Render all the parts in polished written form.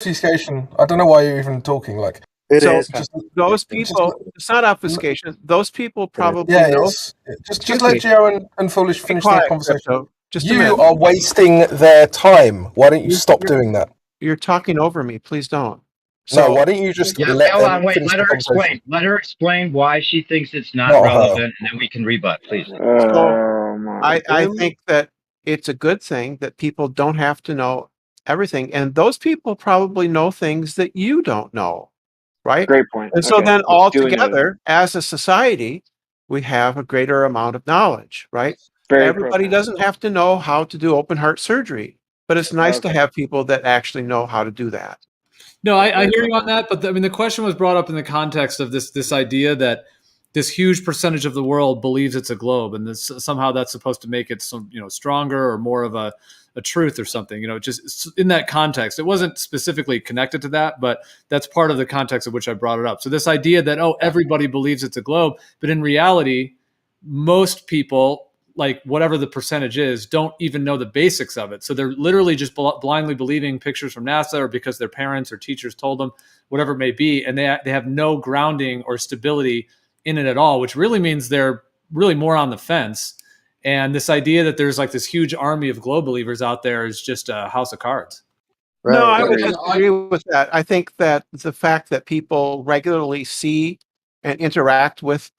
obfuscation. I don't know why you're even talking. Like, It is. Those people, it's not obfuscation. Those people probably yeah, know. Just let Gio and Foolish finish their conversation. Crypto. Just a You minute. are wasting their time. Why don't you stop doing that? You're talking over me. Please don't. So why don't you just let hold them on, wait, finish let the her conversation? explain. Let her explain why she thinks it's not Not her. relevant, and then we can rebut, please. I think that it's a good thing that people don't have to know everything, and those people probably know things that you don't know, right? Great point. And so Okay. then all Duly noted. together, as a society, we have a greater amount of knowledge, right? Everybody doesn't have to know how to do open heart surgery, but it's nice to have people that actually know how to do that. No, I hear you on that, but I mean, the question was brought up in the context of this idea that this huge percentage of the world believes it's a globe, and this somehow that's supposed to make it stronger or more of a truth or something. Just in that context, it wasn't specifically connected to that, but that's part of the context of which I brought it up. So this idea that everybody believes it's a globe, but in reality, most people, like whatever the percentage is, don't even know the basics of it. So they're literally just blindly believing pictures from NASA or because their parents or teachers told them, whatever it may be. And they have no grounding or stability in it at all, which really means they're really more on the fence. And this idea that there's like this huge army of globe believers out there is just a house of cards. Right. No, I would disagree with that. I think that the fact that people regularly see and interact with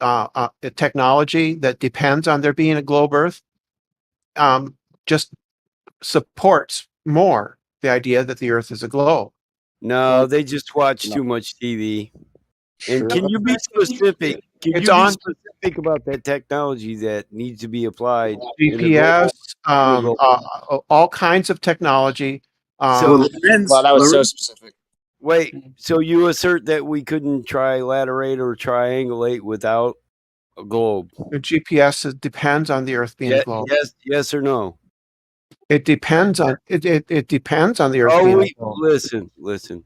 technology that depends on there being a globe Earth just supports more the idea that the Earth is a globe. No, they just watch too much TV. And can you be specific? Can you be specific about that technology that needs to be applied? GPS, all kinds of technology. Well, that was so specific. Wait, so you assert that we couldn't trilaterate or triangulate without a globe? The GPS depends on the Earth being a globe. Yes or no? It depends on it depends on the Earth being a globe. Listen.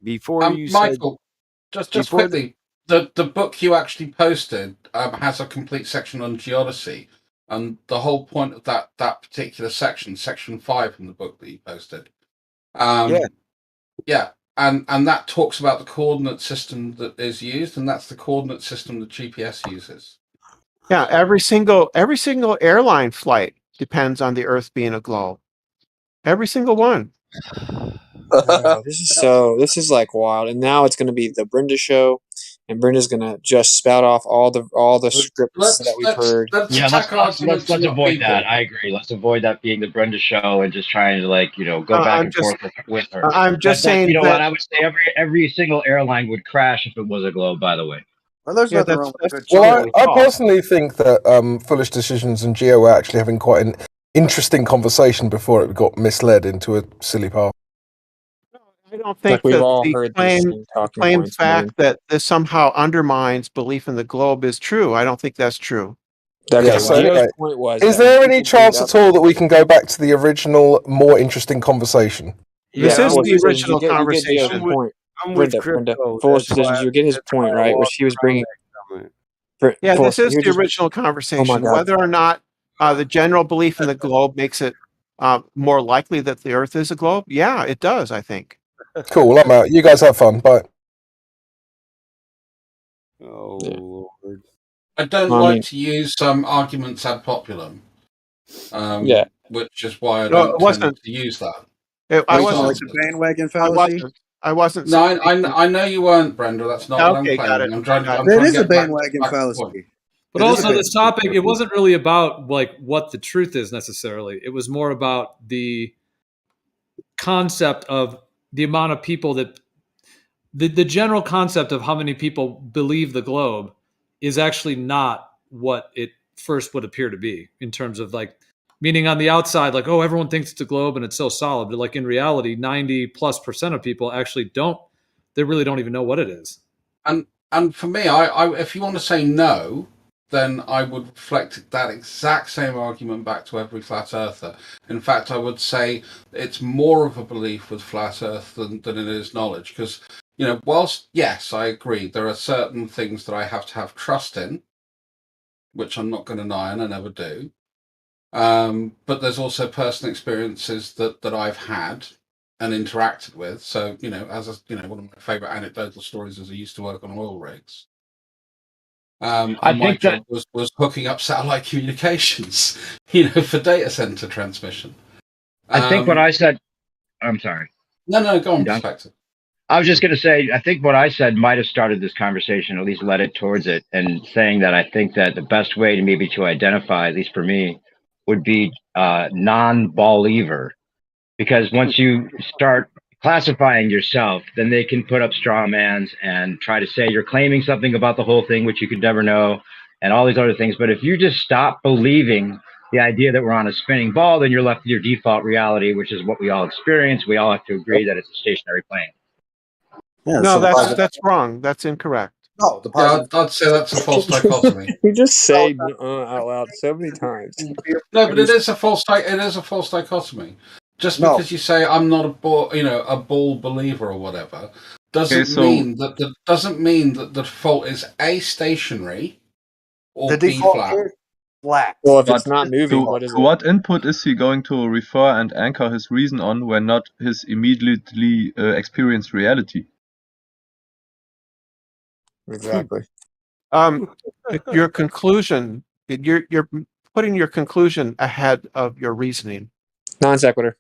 Before you Michael, just quickly, the book you actually posted has a complete section on geodesy, and the whole point of that particular section 5 in the book that you posted, and that talks about the coordinate system that is used, and that's the coordinate system that GPS uses. Yeah, every single airline flight depends on the Earth being a globe. Every single one. This is like wild, and now it's going to be the Brenda show, and Brenda's going to just spout off all the scripts that we've heard. Let's avoid that. I agree. Let's avoid that being the Brenda show and just trying to go back and forth with her. I'm just saying what I would say. Every single airline would crash if it was a globe. By the way. Well, there's nothing wrong with good. Well, I personally think that Foolish Decisions and Gio were actually having quite an interesting conversation before it got misled into a silly path. I don't think that the claim fact that this somehow undermines belief in the globe is true. I don't think that's true. Okay, so anyway, is there any chance at all that we can go back to the original, more interesting conversation? This is the original conversation. I'm with Brenda. Foolish Decisions, you get his point, right? Which he was bringing. Yeah, this is the original conversation. Whether or not the general belief in the globe makes it more likely that the Earth is a globe, yeah, it does, I think. Cool, well, I'm out. You guys have fun. Bye. Oh, Lord. I don't like to use some arguments ad populum. Which is why I don't tend to use that. I wasn't like the bandwagon fallacy. I wasn't. No, I know you weren't, Brenda. That's not what I'm claiming. Got it. I'm trying That is a bandwagon fallacy. But also, this topic, it wasn't really about like what the truth is necessarily. It was more about the concept of the amount of people that the general concept of how many people believe the globe is actually not what it first would appear to be in terms of like, meaning on the outside, like, oh, everyone thinks it's a globe and it's so solid. But like in reality, 90+% of people actually they really don't even know what it is. And for me, I if you want to say no, then I would reflect that exact same argument back to every flat earther. In fact, I would say it's more of a belief with flat earth than it is knowledge. Because, whilst, yes, I agree, there are certain things that I have to have trust in, which I'm not going to deny, and I never do. But there's also personal experiences that I've had, and interacted with. So, as one of my favorite anecdotal stories is I used to work on oil rigs. And my job was hooking up satellite communications, for data center transmission. I think what I said, I'm sorry. No, go on, Perspective. I was just going to say, I think what I said might have started this conversation, at least led it towards it, and saying that I think that the best way to identify, at least for me, would be non-believer. Because once you start classifying yourself, then they can put up straw mans and try to say you're claiming something about the whole thing, which you could never know, and all these other things. But if you just stop believing the idea that we're on a spinning ball, then you're left with your default reality, which is what we all experience. We all have to agree that it's a stationary plane. Yeah, no, that's wrong. That's incorrect. No, I'd say that's a false dichotomy. You just say out loud so many times. No, but it is a false dichotomy. Just because you say I'm not a ball believer or whatever, doesn't mean that the default is A, stationary, or B, flat. Flat. Well, if it's not moving, what is it? What input is he going to refer and anchor his reason on when not his immediately experienced reality? Exactly. Your conclusion, you're putting your conclusion ahead of your reasoning. Non sequitur.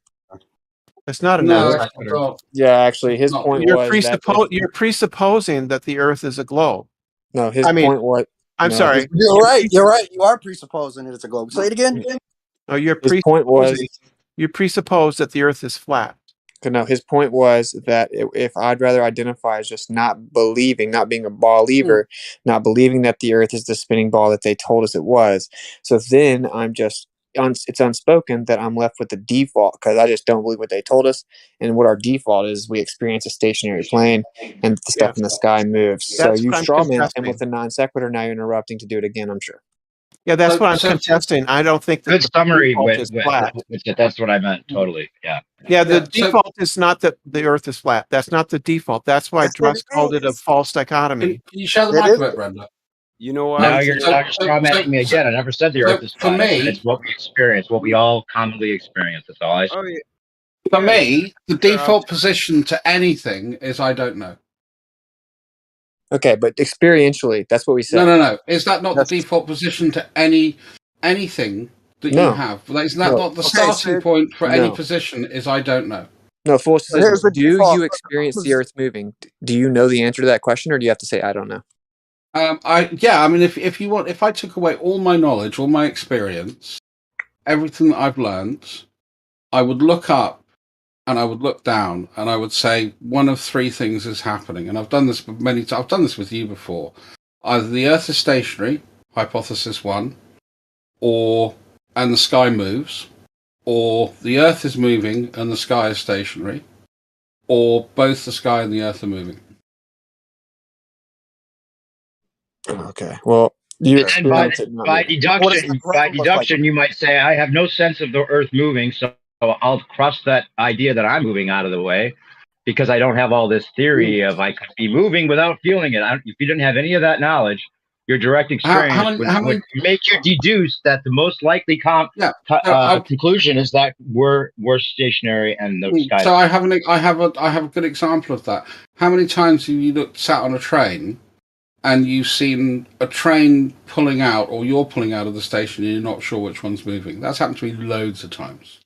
It's not a non sequitur. Yeah, actually, his point was you're presupposing that the Earth is a globe. No, his point was. I'm sorry. You're right. You're right. You are presupposing that it's a globe. Say it again. No, your point was you presuppose that the Earth is flat. No, his point was that if I'd rather identify as just not believing, not being a believer, not believing that the Earth is the spinning ball that they told us it was. So then I'm just, it's unspoken that I'm left with the default because I just don't believe what they told us. And what our default is, we experience a stationary plane and the stuff in the sky moves. So you strawman him with a non sequitur. Now you're interrupting to do it again, I'm sure. Yeah, that's what I'm contesting. I don't think that good summary. Flat. That's what I meant. Totally. Yeah. Yeah, the default is not that the Earth is flat. That's not the default. That's why Druss called it a false dichotomy. Can you share the mic a bit, Brenda? You know what? Now you're strawmanning me again. I never said the Earth is flat. For me, it's what we experience, what we all commonly experience. That's all I said. For me, the default position to anything is I don't know. Okay, but experientially, that's what we said. No. Is that not the default position to anything that you have? Is that not the starting point for any position? Is I don't know. No, false position. Do you experience the Earth moving? Do you know the answer to that question, or do you have to say I don't know? I mean, if you want, if I took away all my knowledge, all my experience, everything that I've learned, I would look up and I would look down and I would say one of three things is happening. And I've done this many times. I've done this with you before. Either the Earth is stationary, hypothesis 1, and the sky moves, or the Earth is moving and the sky is stationary, or both the sky and the Earth are moving. Okay. Well, you experience it by deduction, you might say, I have no sense of the Earth moving, so I'll cross that idea that I'm moving out of the way because I don't have all this theory of I could be moving without feeling it. If you didn't have any of that knowledge, your direct experience would make you deduce that the most likely conclusion is that we're stationary and the sky. So I have a good example of that. How many times have you sat on a train and you've seen a train pulling out, or you're pulling out of the station and you're not sure which one's moving? That's happened to me loads of times.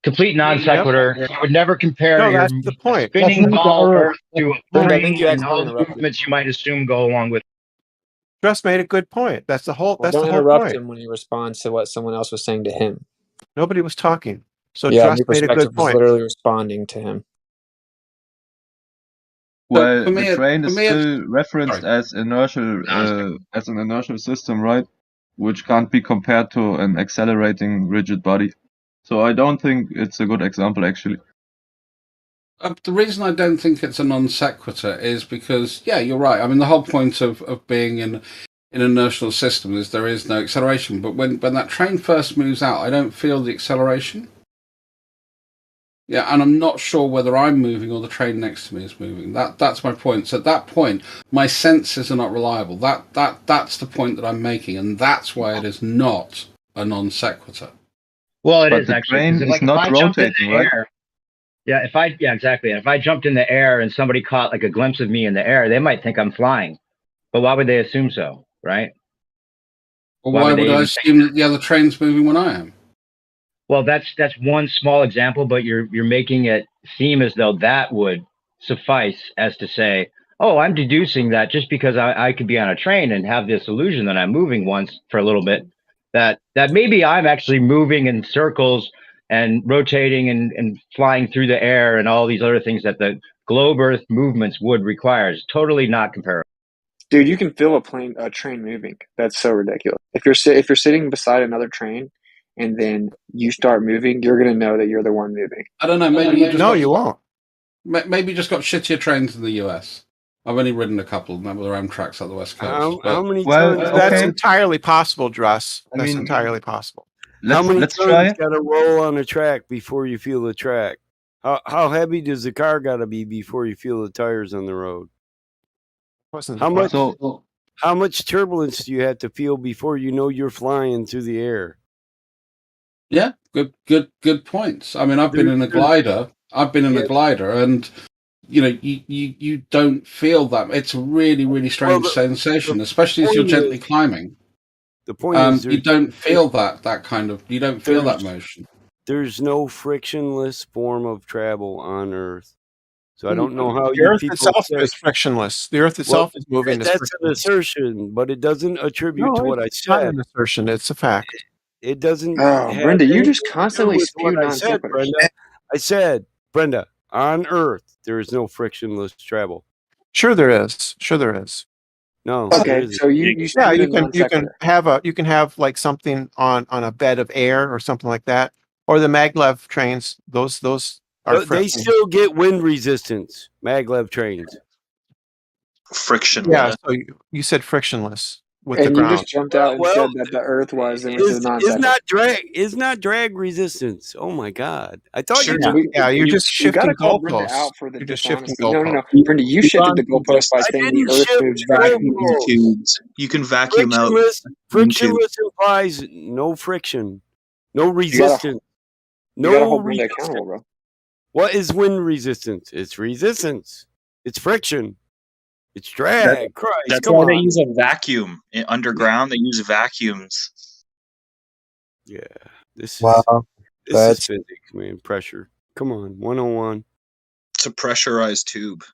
Complete non sequitur. You would never compare your the point. spinning ball Earth to a plane and all the movements you might assume go along with. Just made a good point. That's the whole. That's don't the whole interrupt point. him when he responds to what someone else was saying to him. Nobody was talking, so yeah, Just made a good point. Literally responding to him. Well, the train is still referenced as inertial, as an inertial system, right? Which can't be compared to an accelerating rigid body. So I don't think it's a good example, actually. The reason I don't think it's a non sequitur is because, yeah, you're right. I mean, the whole point of being in an inertial system is there is no acceleration. But when that train first moves out, I don't feel the acceleration. Yeah, and I'm not sure whether I'm moving or the train next to me is moving. That's my point. So at that point, my senses are not reliable. That's the point that I'm making, and that's why it is not a non sequitur. Well, it but is the actually. train is not rotating, right? Yeah, exactly. And if I jumped in the air and somebody caught like a glimpse of me in the air, they might think I'm flying. But why would they assume so, right? Well, why would I assume that the other train's moving when I am? Well, that's one small example, but you're making it seem as though that would suffice as to say, oh, I'm deducing that just because I could be on a train and have this illusion that I'm moving once for a little bit, that maybe I'm actually moving in circles and rotating and flying through the air and all these other things that the globe Earth movements would require. It's totally not comparable. Dude, you can feel a train moving. That's so ridiculous. If you're sitting beside another train and then you start moving, you're gonna know that you're the one moving. I don't know. Maybe you won't. Maybe you just got shittier trains in the US. I've only ridden a couple. Remember the Amtrak's on the West Coast. How many Well, times? That's entirely possible, Dress. That's entirely possible. How many Let's times try. got to roll on a track before you feel the track? How heavy does the car got to be before you feel the tires on the road? How much turbulence do you have to feel before you know you're flying through the air? Yeah, good points. I mean, I've been in a glider. And you don't feel that. It's a really, really strange sensation, especially as you're gently climbing. The point is, you don't feel that kind of. You don't feel that motion. There's no frictionless form of travel on Earth. So I don't know how the you Earth people itself say, is frictionless. The Earth itself is moving. That's an assertion, but it doesn't attribute to what I It's not said. an assertion. It's a fact. It doesn't. Oh, Brenda, you just constantly spew I said, non-sequiturs. Brenda. I said, Brenda, on Earth there is no frictionless travel. Sure, there is. Sure, there is. No. Okay, so you can have like something on a bed of air or something like that, or the maglev trains. Those are they still get wind resistance. Maglev trains. Frictionless. Yeah. So you said frictionless with the and ground. you just jumped out and said that the Earth was and was a non-sequitur. Is not drag resistance. Oh my God! I thought Sure, you're just you shifting gotta call Brenda goalposts. out for the You're just shifting dishonesty. No, goalposts. Brenda, you shifted the goalpost by saying the Earth moves vacuum. You can vacuum out. Frictionless implies no friction, no resistance, You gotta no hold Brenda resistance. accountable, bro. What is wind resistance? It's resistance. It's friction. It's drag. Christ, That's come why on. they use a vacuum underground. They use vacuums. Yeah, this That's is physics, man. Pressure. Come on, 101. It's a pressurized tube.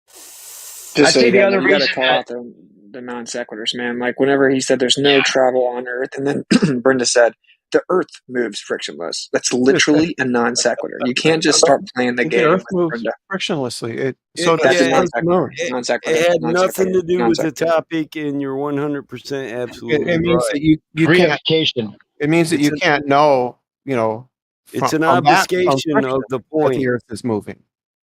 Just so you gotta call out the non sequiturs, man. Like whenever he said there's no travel on Earth, and then Brenda said the Earth moves frictionless. That's literally a non sequitur. You can't just start playing the game Earth with moves Brenda. frictionlessly. That's a non sequitur. It had nothing to do with the topic, and you're 100% absolutely It means right. that you can't. It means that you can't know. It's an obfuscation of the point. That the Earth is moving.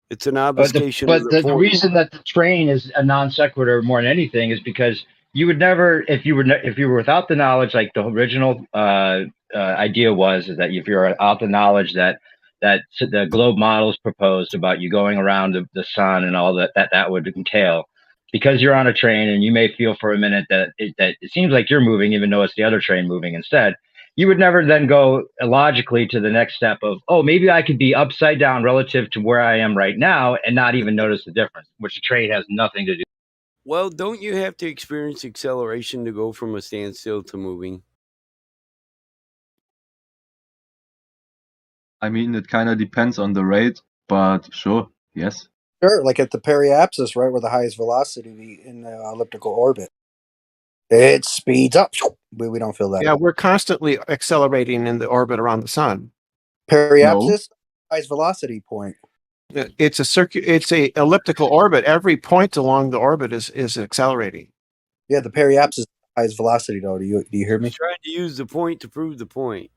It's an obfuscation. But the reason that the train is a non sequitur more than anything is because you would never, if you were without the knowledge, like the original idea was, is that if you're without the knowledge that the globe models proposed about you going around the sun and all that would entail, because you're on a train and you may feel for a minute that it seems like you're moving, even though it's the other train moving instead. You would never then go logically to the next step of, oh, maybe I could be upside down relative to where I am right now and not even notice the difference, which the train has nothing to do. Well, don't you have to experience acceleration to go from a standstill to moving? I mean, it kind of depends on the rate, but sure, yes. Sure, like at the periapsis, right, where the highest velocity in the elliptical orbit. It speeds up. We don't feel that. Yeah, we're constantly accelerating in the orbit around the sun. Periapsis, highest velocity point. It's a elliptical orbit. Every point along the orbit is accelerating. Yeah, the periapsis highest velocity though. Do you hear me? He's trying to use the point to prove the point.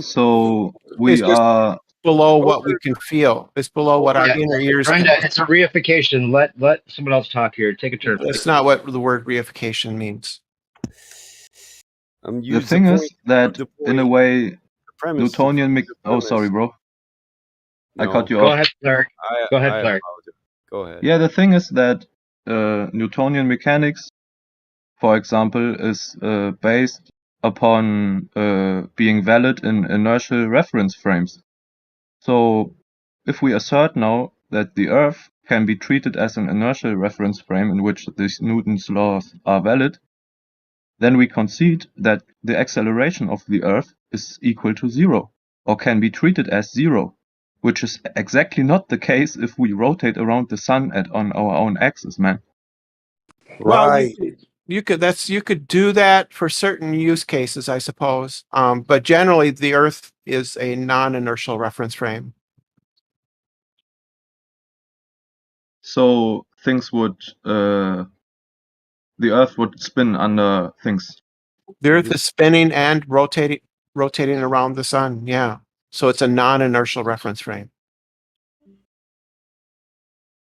So we are below what we can feel. It's below what our inner ears. Brenda, it's a reification. Let someone else talk here. Take a turn. That's not what the word reification means. The thing is that in a way, Newtonian. Oh, sorry, bro. I cut you off. Go ahead, Clark. Go ahead, Clark. Go ahead. Yeah, the thing is that Newtonian mechanics, for example, is based upon being valid in inertial reference frames. So if we assert now that the Earth can be treated as an inertial reference frame in which these Newton's laws are valid, then we concede that the acceleration of the Earth is equal to 0, or can be treated as 0, which is exactly not the case if we rotate around the sun on our own axis, man. Right. Well, you could do that for certain use cases, I suppose. But generally, the Earth is a non-inertial reference frame. So things would, the Earth would spin under things. The Earth is spinning and rotating around the sun. Yeah, so it's a non-inertial reference frame.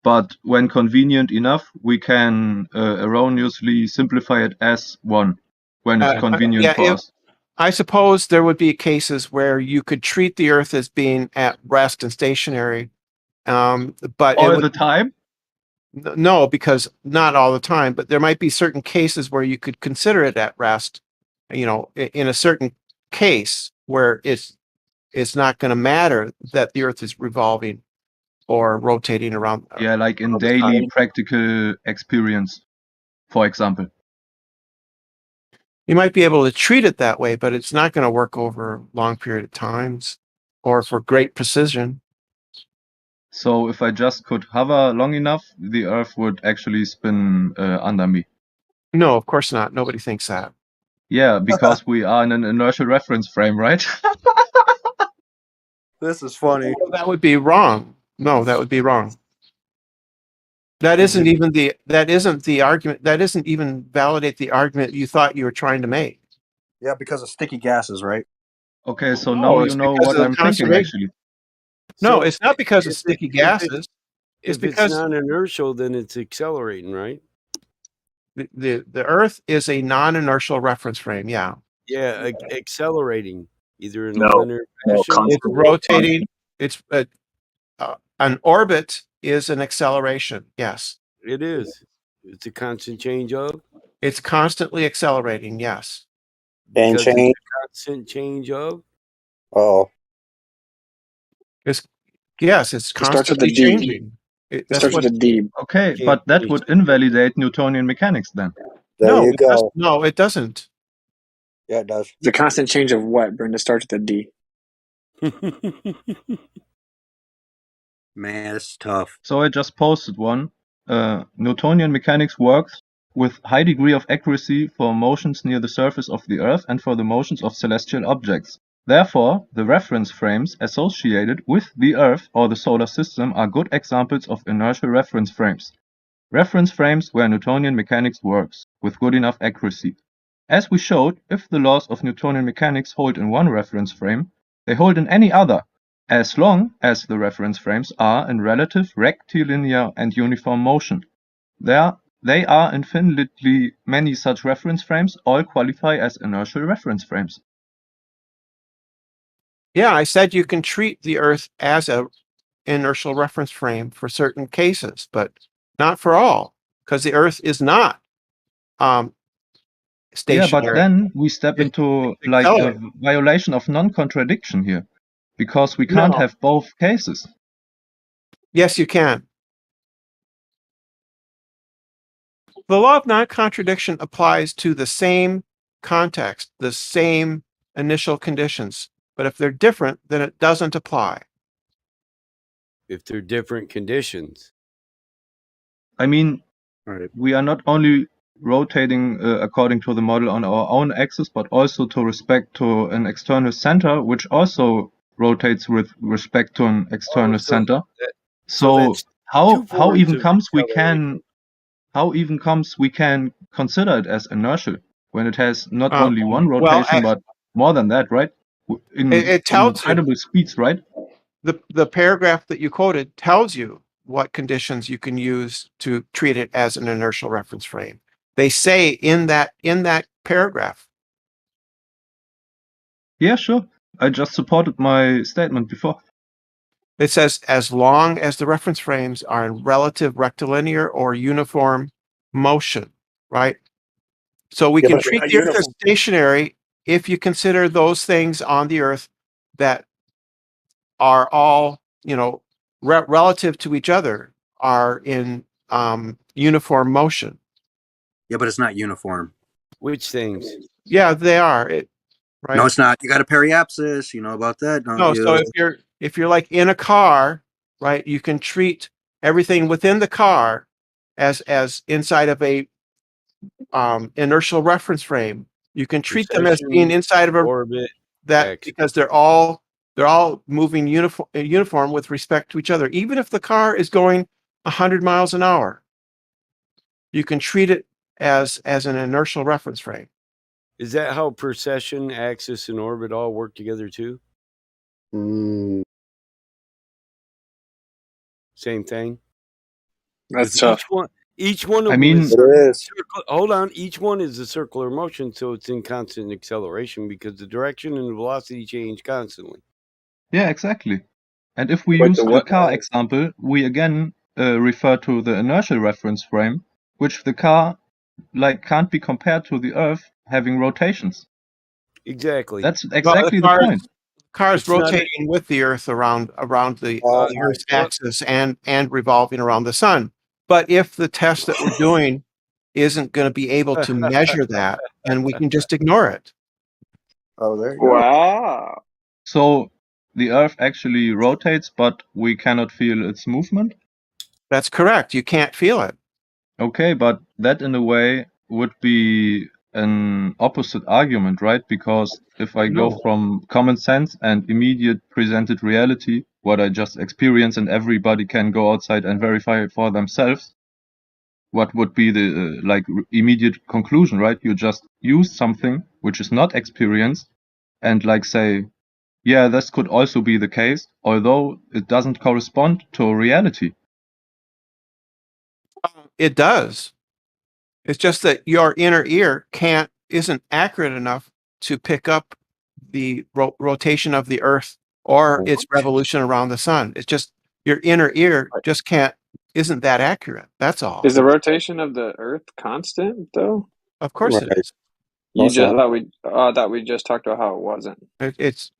But when convenient enough, we can erroneously simplify it as 1 when it's convenient for us. I suppose there would be cases where you could treat the Earth as being at rest and stationary, but all the time. No, because not all the time, but there might be certain cases where you could consider it at rest, you know, in a certain case where it's not going to matter that the Earth is revolving or rotating around. Yeah, like in daily practical experience, for example. You might be able to treat it that way, but it's not going to work over a long period of times or for great precision. So if I just could hover long enough, the Earth would actually spin under me. No, of course not. Nobody thinks that. Yeah, because we are in an inertial reference frame, right? This is funny. Well, that would be wrong. No, that would be wrong. That isn't even the argument. That doesn't even validate the argument you thought you were trying to make. Yeah, because of sticky gases, right? Okay, so now you know what I'm thinking, actually. No, So it's not because of sticky gases. It's because it's non-inertial, then it's accelerating, right? The Earth is a non-inertial reference frame. Yeah. Yeah, accelerating either in a linear fashion. It's rotating. It's an orbit is an acceleration. Yes, it is. It's a constant change of. It's constantly accelerating. Yes. And Because change. it's a constant change of. Oh. It's constantly changing. That's what. Okay, but that would invalidate Newtonian mechanics then. There you go. No, it doesn't. Yeah, it does. The constant change of what, Brenda, starts with a D. Man, it's tough. So I just posted one. Newtonian mechanics works with high degree of accuracy for motions near the surface of the Earth and for the motions of celestial objects. Therefore, the reference frames associated with the Earth or the solar system are good examples of inertial reference frames. Reference frames where Newtonian mechanics works, with good enough accuracy. As we showed, if the laws of Newtonian mechanics hold in one reference frame, they hold in any other, as long as the reference frames are in relative rectilinear and uniform motion. They are infinitely many such reference frames, all qualify as inertial reference frames. Yeah, I said you can treat the Earth as a inertial reference frame for certain cases, but not for all, because the Earth is not stationary. Yeah, but then we step into like a violation of non-contradiction here, because we can't have both cases. Yes, you can. The law of non-contradiction applies to the same context, the same initial conditions. But if they're different, then it doesn't apply. If they're different conditions. I mean, we are not only rotating according to the model on our own axis, but also to respect to an external center, which also rotates with respect to an external center. So how even comes we can consider it as inertial when it has not only one rotation but more than that, right? It tells incredible speeds, right? The paragraph that you quoted tells you what conditions you can use to treat it as an inertial reference frame. They say in that paragraph. Yeah, sure. I just supported my statement before. It says as long as the reference frames are in relative rectilinear or uniform motion, right? So we can treat the Earth as stationary if you consider those things on the Earth that are all, relative to each other are in uniform motion. Yeah, but it's not uniform. Which things? Yeah, they are. Right? No, it's not. You got a periapsis. You know about that, don't No, you? so if you're like in a car, right, you can treat everything within the car as inside of a inertial reference frame. You can treat them as being inside of a orbit because they're all moving uniform with respect to each other. Even if the car is going 100 miles an hour, you can treat it as an inertial reference frame. Is that how precession, axis, and orbit all work together too? Same thing. That's tough. Each one of I them mean, is hold on. Each one is a circular motion, so it's in constant acceleration because the direction and the velocity change constantly. yeah, exactly. And if we Wait, use the the what? car example, we again refer to the inertial reference frame, which the car can't be compared to the Earth having rotations. Exactly. That's exactly the point. Car's rotating with the Earth around the Earth's axis and revolving around the sun. But if the test that we're doing isn't going to be able to measure that, then we can just ignore it. Oh, there you go. Wow. So the Earth actually rotates, but we cannot feel its movement? That's correct. You can't feel it. Okay, but that in a way would be an opposite argument, right? Because if I go from common sense and immediate presented reality, what I just experienced, and everybody can go outside and verify it for themselves, what would be the immediate conclusion, right? You just use something which is not experienced and say, yeah, this could also be the case, although it doesn't correspond to reality. It does. It's just that your inner ear isn't accurate enough to pick up the rotation of the Earth or its revolution around the sun. It's just your inner ear just isn't that accurate. That's all. Is the rotation of the Earth constant though? Of course it is. You just thought we just talked about how it wasn't. It's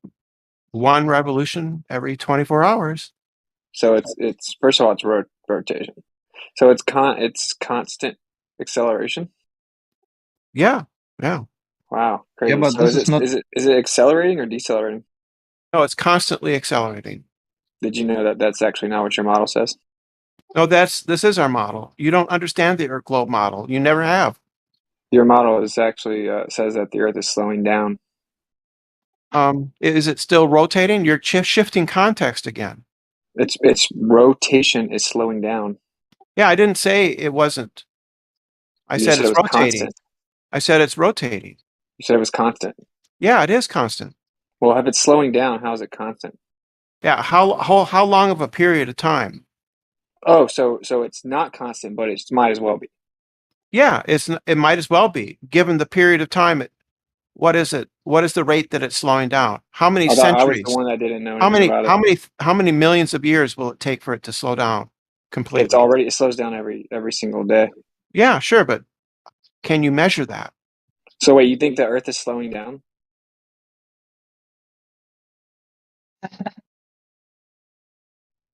one revolution every 24 hours. So it's first of all it's rotation. So it's constant acceleration. Yeah. Wow, crazy. Yeah, but so this is not. Is it accelerating or decelerating? No, it's constantly accelerating. Did you know that that's actually not what your model says? No, this is our model. You don't understand the Earth globe model. You never have. Your model is actually says that the Earth is slowing down. Is it still rotating? You're shifting context again. Its rotation is slowing down. Yeah, I didn't say it wasn't. I said it's rotating. Constant. I said it's rotating. You said it was constant. Yeah, it is constant. Well, if it's slowing down, how is it constant? Yeah, how long of a period of time? Oh, so it's not constant, but it might as well be. Yeah, it might as well be given the period of time. What is it? What is the rate that it's slowing down? How many centuries? I was the one that didn't know anything about it. How many millions of years will it take for it to slow down completely? It slows down every single day. Yeah, sure, but can you measure that? So wait, you think the Earth is slowing down?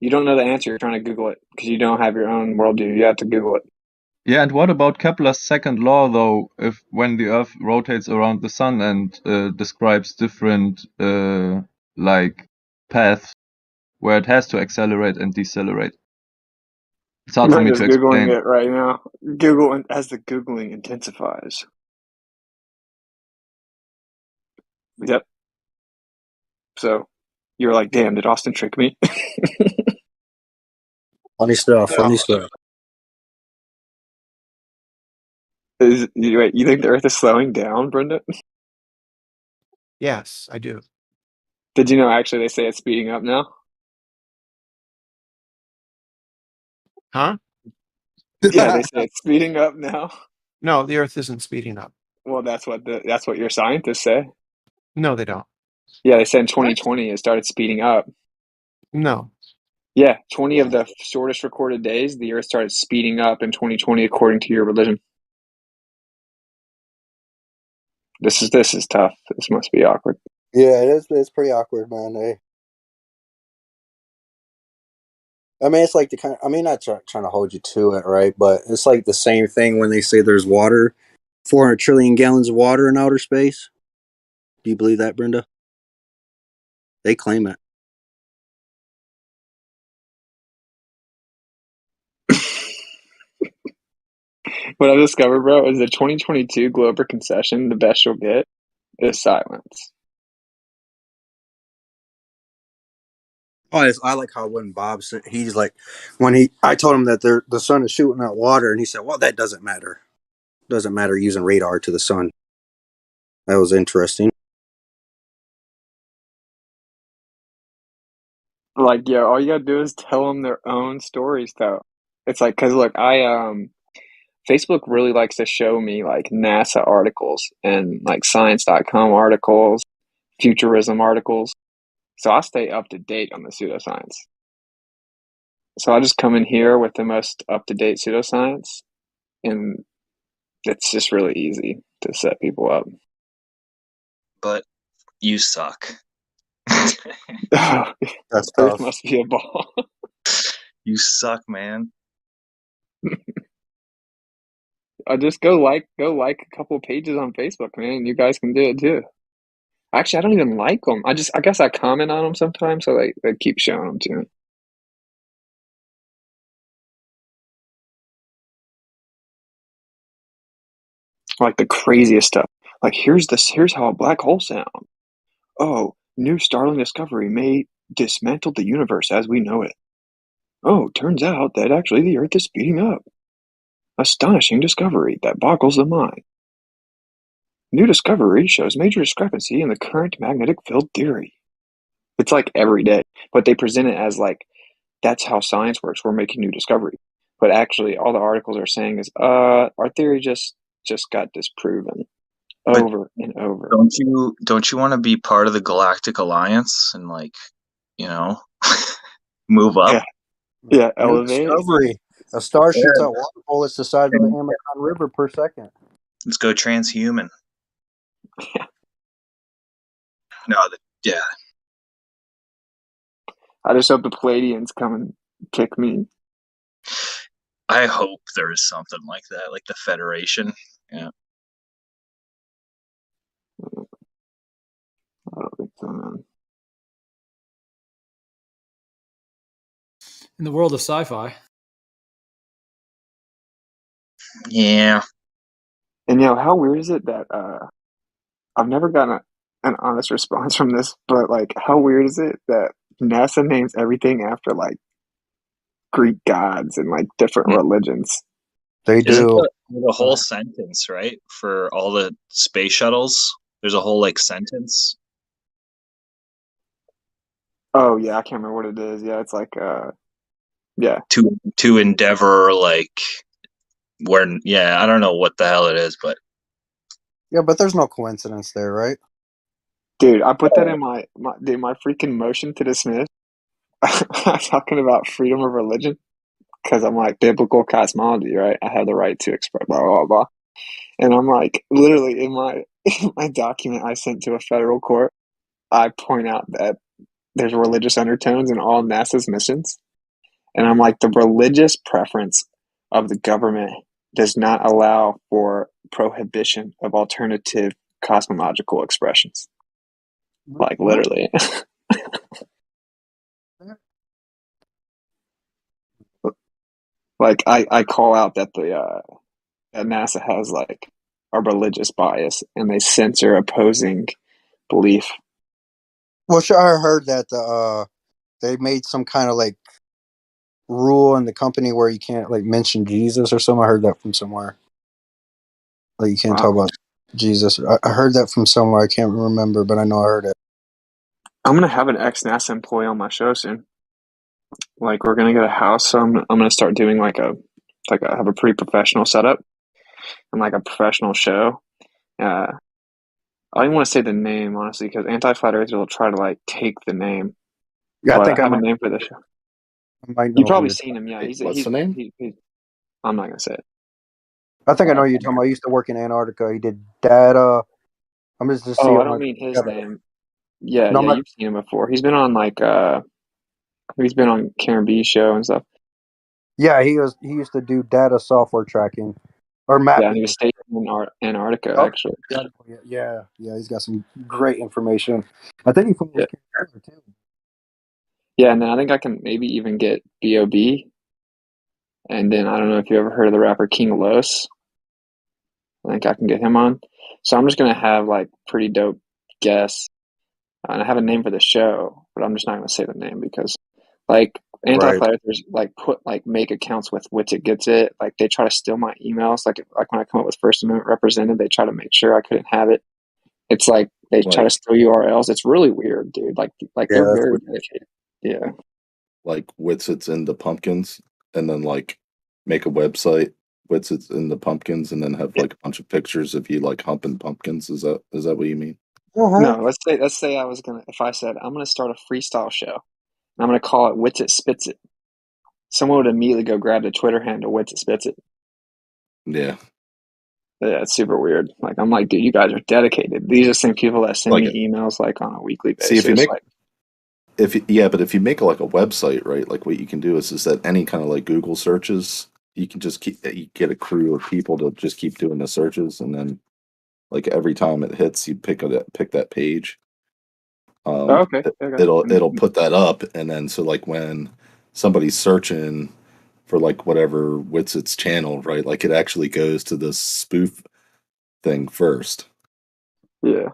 You don't know the answer. You're trying to Google it because you don't have your own worldview. You have to Google it. Yeah, and what about Kepler's second law, though? If when the Earth rotates around the Sun and describes different paths where it has to accelerate and decelerate. It's hard for me to explain. Googling it right now. Google as the Googling intensifies. Yep. So you're like, damn, did Austin trick me? Funny stuff. You think the Earth is slowing down, Brenda? Yes, I do. Did you know actually they say it's speeding up now? Huh? Yeah, they say it's speeding up now. No, the Earth isn't speeding up. Well, that's what your scientists say. No, they don't. Yeah, they said in 2020 it started speeding up. No. Yeah, 20 of the shortest recorded days, the Earth started speeding up in 2020, according to your religion. This is tough. This must be awkward. Yeah, it is. It's pretty awkward, man. I mean, it's like the kind. I mean, not trying to hold you to it, right? But it's like the same thing when they say there's water, 400 trillion gallons of water in outer space. Do you believe that, Brenda? They claim it. What I discovered, bro, is the 2022 Glober concession. The best you'll get is silence. Oh, I like how when Bob said he's like I told him that the sun is shooting out water, and he said, "Well, that doesn't matter. Doesn't matter using radar to the sun." That was interesting. Like, yeah, all you gotta do is tell them their own stories, though. It's like, cause look, Facebook really likes to show me like NASA articles and like science.com articles, futurism articles. So I stay up to date on the pseudoscience. So I just come in here with the most up to date pseudoscience, and it's just really easy to set people up. But you suck. That's Earth tough. must be a ball. You suck, man. I just go like a couple of pages on Facebook, man. You guys can do it too. Actually, I don't even like them. I guess I comment on them sometimes, so they keep showing them to me. Like the craziest stuff. Like here's how a black hole sounds. Oh, new startling discovery may dismantle the universe as we know it. Oh, turns out that actually the Earth is speeding up. Astonishing discovery that boggles the mind. New discovery shows major discrepancy in the current magnetic field theory. It's like every day, but they present it as like, that's how science works. We're making new discovery. But actually, all the articles are saying is, our theory just got disproven over and over. Don't you want to be part of the Galactic Alliance and like, you know, move up? Yeah, elevate. Discovery. A star shoots out water bullets the size of the Amazon River per second. Let's go transhuman. No, yeah. I just hope the Palladians come and kick me. I hope there is something like that, like the Federation. Yeah. I don't think so, man. In the world of sci-fi. Yeah. And how weird is it that I've never gotten an honest response from this, but like how weird is it that NASA names everything after like Greek gods and like different religions? They do. The whole sentence, right? For all the space shuttles, there's a whole like sentence. Oh yeah, I can't remember what it is. Yeah, it's like yeah. To endeavor like where I don't know what the hell it is, but yeah, but there's no coincidence there, right? Dude, I put that in my freaking motion to dismiss. I'm talking about freedom of religion because I'm like biblical cosmology, right? I have the right to express blah blah blah, and I'm like literally in my document I sent to a federal court, I point out that there's religious undertones in all NASA's missions, and I'm like the religious preference of the government does not allow for prohibition of alternative cosmological expressions. Like literally. Like I call out that that NASA has like a religious bias and they censor opposing belief. Well, sure, I heard that they made some kind of like rule in the company where you can't like mention Jesus or something. I heard that from somewhere. Like you can't talk about Jesus. I heard that from somewhere. I can't remember, but I know I heard it. I'm gonna have an ex-NASA employee on my show soon. Like we're gonna get a house, so I'm gonna start doing like I have a pretty professional setup and like a professional show. I don't even want to say the name honestly because anti-flat earthers will try to like take the name. Yeah, but I think I have a name for the show. You've probably seen him. Yeah, What's the name? I'm not gonna say it. I think I know who you're talking about. I used to work in Antarctica. He did data. I'm just to see. Oh, I don't mean his name. Yeah, No, yeah, you've seen him before. He's been on like He's been on Karen B's show and stuff. Yeah, he used to do data software tracking or mapping. Yeah, and he was stationed in Antarctica, Oh, actually. yeah. He's got some great information. I think he follows Yeah. Karen too. Yeah, and then I think I can maybe even get B.O.B. And then I don't know if you ever heard of the rapper King Los. I think I can get him on. So I'm just gonna have like pretty dope guests. And I have a name for the show, but I'm just not gonna say the name because like anti-flat earthers make accounts with which it gets it. Like they try to steal my emails. Like when I come up with First Amendment represented, they try to make sure I couldn't have it. It's like they try to steal URLs. It's really weird, dude. Like they're very dedicated. Yeah. Like Witsits into Pumpkins, and then like make a website Witsits into Pumpkins, and then have like a bunch of pictures of you like humping pumpkins. Is that what you mean? No, let's say if I said I'm gonna start a freestyle show, and I'm gonna call it Wits It Spits It. Someone would immediately go grab the Twitter handle Wits It Spits It. Yeah. Yeah, it's super weird. Like I'm like, dude, you guys are dedicated. These are the same people that send me emails like on a weekly basis. See, if you make like, but if you make like a website, right? Like what you can do is that any kind of like Google searches, you can just you get a crew of people to just keep doing the searches, and then like every time it hits, you pick that page. Okay. It'll put that up, and then so like when somebody's searching for like whatever Witsit's channel, right? Like it actually goes to this spoof thing first. Yeah.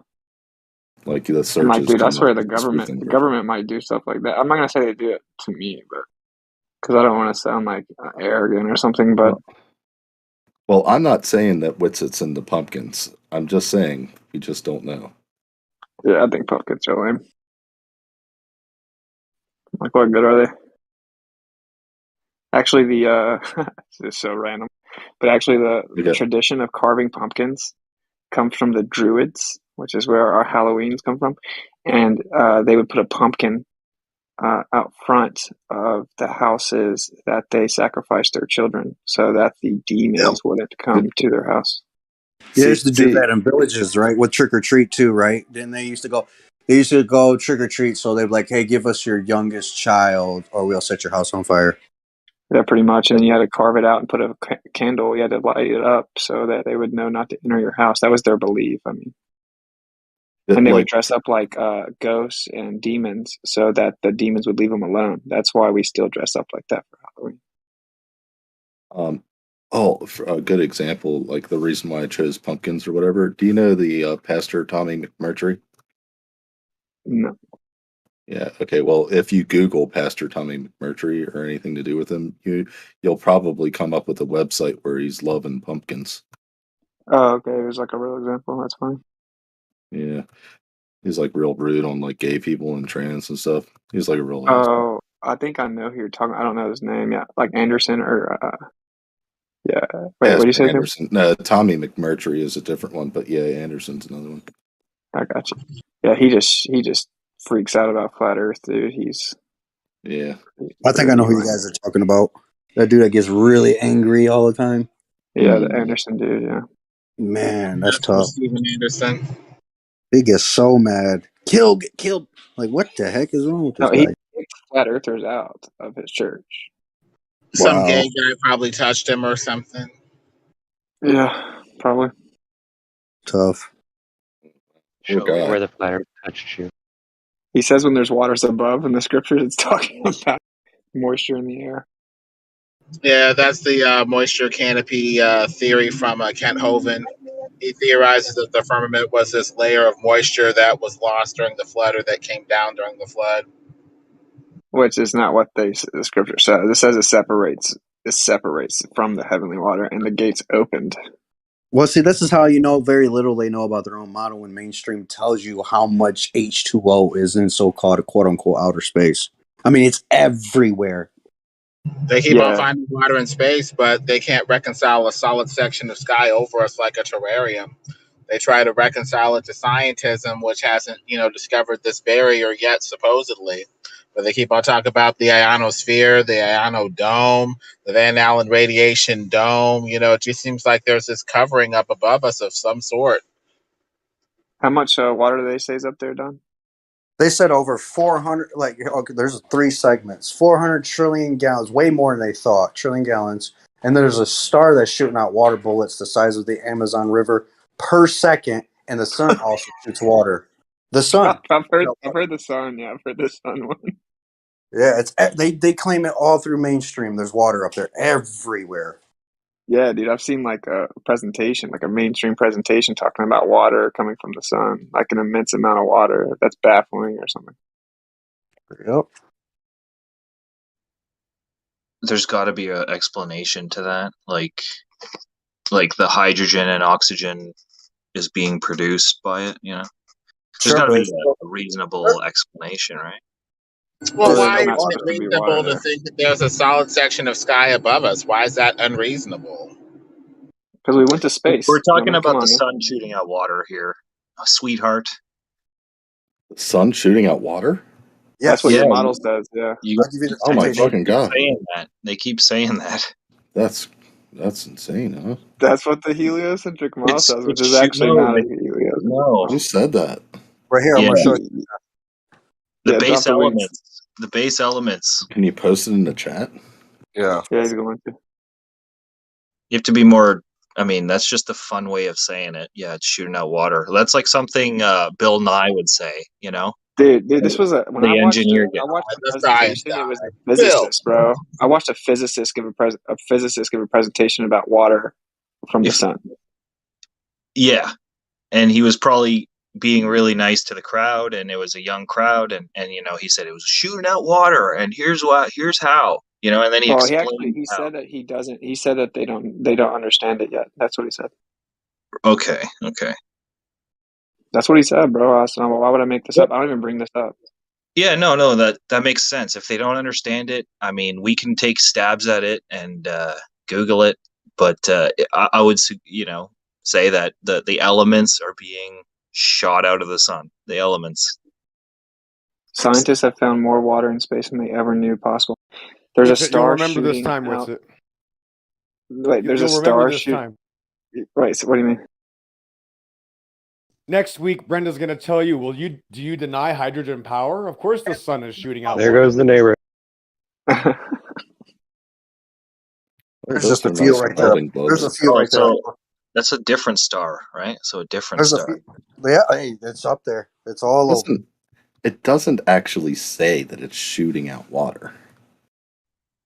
Like the search. I'm like, dude, I swear the government might do stuff like that. I'm not gonna say they do it to me, but because I don't want to sound like arrogant or something. But well, I'm not saying that Witsit's into pumpkins. I'm just saying we just don't know. Yeah, I think pumpkins are lame. Like, what good are they? Actually, this is so random, but actually, the tradition of carving pumpkins comes from the Druids, which is where our Halloweens come from, and they would put a pumpkin out front of the houses that they sacrificed their children, so that the demons wouldn't come to their house. Yeah, they used to do that in villages, right? With trick or treat too, right? Then they used to go trick or treat, so they'd be like, "Hey, give us your youngest child, or we'll set your house on fire." Yeah, pretty much. And then you had to carve it out and put a candle. You had to light it up so that they would know not to enter your house. That was their belief. I mean, and they would dress up like ghosts and demons so that the demons would leave them alone. That's why we still dress up like that for Halloween. For a good example, like the reason why I chose pumpkins or whatever. Do you know the Pastor Tommy McMurtry? No. Yeah. Okay. Well, if you Google Pastor Tommy McMurtry or anything to do with him, you'll probably come up with a website where he's loving pumpkins. Oh, okay. It was like a real example. That's fine. Yeah. He's like real rude on like gay people and trans and stuff. He's like a real. Oh, I think I know who you're talking. I don't know his name. Yeah, like Anderson or. Yeah. Wait, what did you say? Anderson. No, Tommy McMurtry is a different one, but yeah, Anderson's another one. I got you. Yeah, he just freaks out about flat Earth, dude. Yeah. I think I know who you guys are talking about. That dude that gets really angry all the time. Yeah, the Anderson dude. Yeah. Man, that's tough. Steven Anderson. He gets so mad. Get killed. Like, what the heck is wrong with this guy? He kicked flat earthers out of his church. Some gay guy probably touched him or something. Yeah, probably. Tough. Show me where the flat earth touched you. He says when there's waters above in the scriptures, it's talking about moisture in the air. Yeah, that's the moisture canopy theory from Kent Hovind. He theorizes that the firmament was this layer of moisture that was lost during the flood or that came down during the flood. Which is not what the scripture says. It says it separates from the heavenly water and the gates opened. Well, see, this is how you know very little they know about their own model when mainstream tells you how much H2O is in so-called quote-unquote outer space. I mean, it's everywhere. They keep on finding water in space, but they can't reconcile a solid section of sky over us like a terrarium. They try to reconcile it to scientism, which hasn't, discovered this barrier yet, supposedly. But they keep on talking about the ionosphere, the ionodome, the Van Allen radiation dome. It just seems like there's this covering up above us of some sort. How much water do they say is up there, Don? They said over 400, like, okay, there's 3 segments, 400 trillion gallons, way more than they thought, trillion gallons. And there's a star that's shooting out water bullets the size of the Amazon River per second, and the sun also shoots water. The sun. I've heard the sun. Yeah, I've heard the sun one. Yeah, they claim it all through mainstream. There's water up there everywhere. Yeah, dude, I've seen like a presentation, like a mainstream presentation talking about water coming from the sun, like an immense amount of water. That's baffling or something. Yep. There's got to be an explanation to that, like the hydrogen and oxygen is being produced by it. You know, there's got to be a reasonable explanation, right? Well, why is it reasonable to think that there's a solid section of sky above us? Why is that unreasonable? Because we went to space. We're talking about the sun shooting out water here, sweetheart. The sun shooting out water? Yeah, that's what your model says. Yeah. Oh my fucking god! They keep saying that. That's insane, huh? That's what the heliocentric model says, which is actually not a heliocentric. No, who said that? Right here, I'm gonna show you. The base elements. The base elements. Can you post it in the chat? Yeah. Yeah, he's going to. You have to be more. I mean, that's just a fun way of saying it. Yeah, it's shooting out water. That's like something Bill Nye would say. You know. Dude, this was when I watched the presentation. It was a physicist, bro. I watched a physicist give a presentation about water from the sun. Yeah, and he was probably being really nice to the crowd, and it was a young crowd, and you know, he said it was shooting out water, and here's how, you know, and then he explained. He said that he doesn't. He said that they don't understand it yet. That's what he said. Okay. That's what he said, bro. I said, why would I make this up? I don't even bring this up. Yeah, no, that makes sense. If they don't understand it, I mean, we can take stabs at it and Google it, but I would, you know, say that the elements are being shot out of the sun. The elements. Scientists have found more water in space than they ever knew possible. There's a star. You'll remember this time with it. Wait, there's a star shooting. Wait, so what do you mean? Next week, Brenda's going to tell you, do you deny hydrogen power? Of course the sun is shooting out. There goes the neighbor. There's just a few right there. There's a few right there. That's a different star, right? So a different star. Yeah, hey, it's up there. It's all over. It doesn't actually say that it's shooting out water.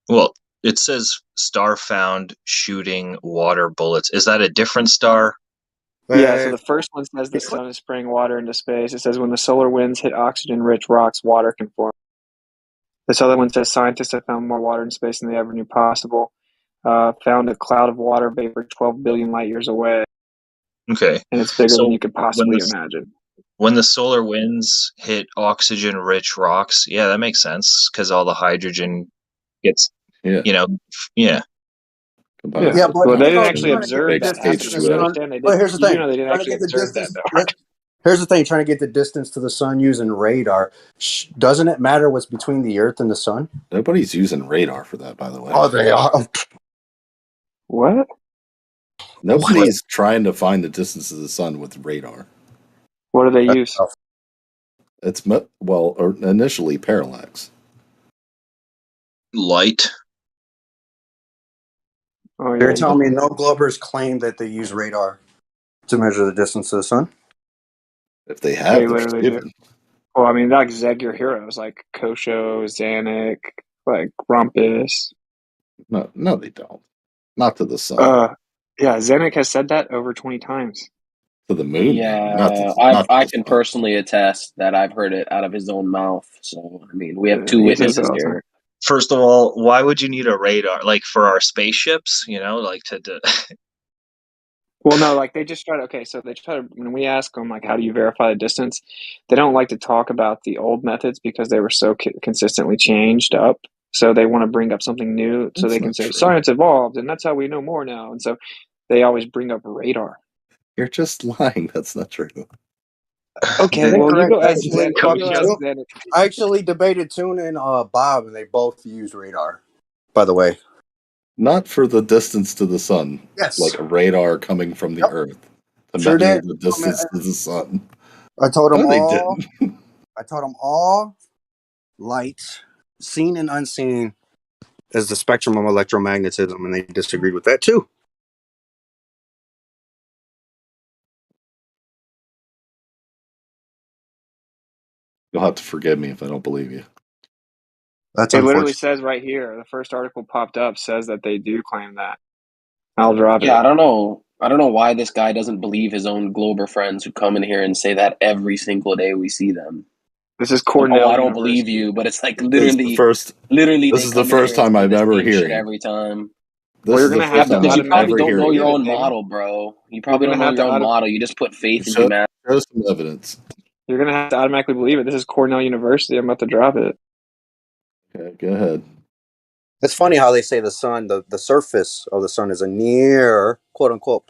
Well, it says star found shooting water bullets. Is that a different star? Yeah, so the first one says the sun is spraying water into space. It says when the solar winds hit oxygen-rich rocks, water can form. This other one says scientists have found more water in space than they ever knew possible. Found a cloud of water vapor 12 billion light years away. Okay. And it's bigger than you could possibly imagine. When the solar winds hit oxygen-rich rocks, yeah, that makes sense because all the hydrogen gets, you know, yeah. Yeah, but well, they didn't actually observe that. But here's the thing. They didn't actually observe that. Here's the thing. Trying to get the distance to the sun using radar. Doesn't it matter what's between the Earth and the sun? Nobody's using radar for that, by the way. Oh, they are. What? Nobody's trying to find the distance of the sun with radar. What do they use? It's initially parallax. Light. Oh, you're telling me no Globers claim that they use radar to measure the distance to the sun? If they have, they literally do. Well, I mean, like Zeg your heroes, like Kosho, Zanuck, like Rumpus. No, they don't. Not to the sun. Yeah, Zanuck has said that over 20 times. To the moon? Yeah, I can personally attest that I've heard it out of his own mouth. So, I mean, we have 2 witnesses here. First of all, why would you need a radar? Like for our spaceships, you know, like to Well, no, like they just try to. Okay, so they try to. When we ask them, like, how do you verify the distance? They don't like to talk about the old methods because they were so consistently changed up. So they want to bring up something new, so they can say science evolved, and that's how we know more now. And so they always bring up radar. You're just lying. That's not true. Okay, well, you go ask I actually debated Tuna and Bob, and they both use radar. By the way, not for the distance to the sun. Yes, like a radar coming from the Earth to measure the distance to the sun. I told them all. They didn't. I taught them all light, seen and unseen, as the spectrum of electromagnetism, and they disagreed with that too. You'll have to forgive me if I don't believe you. That's It literally unfortunate. says right here, the first article popped up says that they do claim that. I'll drop Yeah, it. I don't know. I don't know why this guy doesn't believe his own Glober friends who come in here and say that every single day we see them. This is Like, Cornell oh, I don't University. believe you, but it's like This is the literally first. they This is the come in here first and time say I'm the ever same shit hearing. every time. This Well, you're is the gonna have first to time Because you I'm probably ever don't know hearing your it. own Damon. model, bro. You You're probably gonna don't know have your to own model. You just put faith in Show, humanity. show some evidence. You're gonna have to automatically believe it. This is Cornell University. I'm about to drop it. Okay, go ahead. It's funny how they say the sun, the surface of the sun is a near, quote unquote,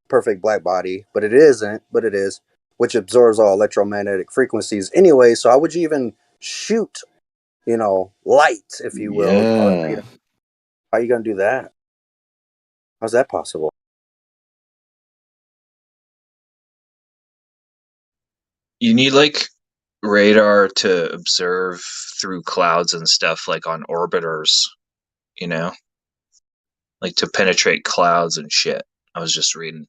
perfect black body, but it isn't, but it is, which absorbs all electromagnetic frequencies anyway. So how would you even shoot, light, if you will? Yeah. How are you going to do that? How's that possible? You need like radar to observe through clouds and stuff, like on orbiters, like to penetrate clouds and shit. I was just reading.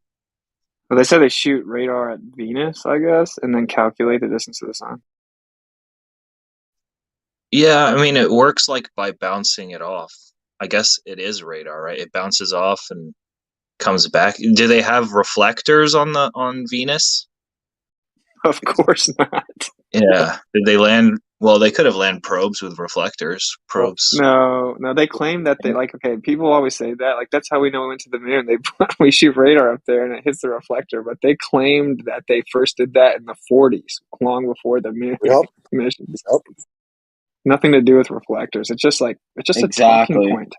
Well, they said they shoot radar at Venus, I guess, and then calculate the distance to the sun. Yeah, I mean, it works like by bouncing it off. I guess it is radar, right? It bounces off and comes back. Do they have reflectors on Venus? Of course not. Yeah. Did they land? Well, they could have landed probes with reflectors. Probes. No. They claim that they okay. People always say that, like that's how we know we went to the moon. We shoot radar up there and it hits the reflector, but they claimed that they first did that in the 40s, long before the moon missions. Nothing to do with reflectors. It's just a talking point.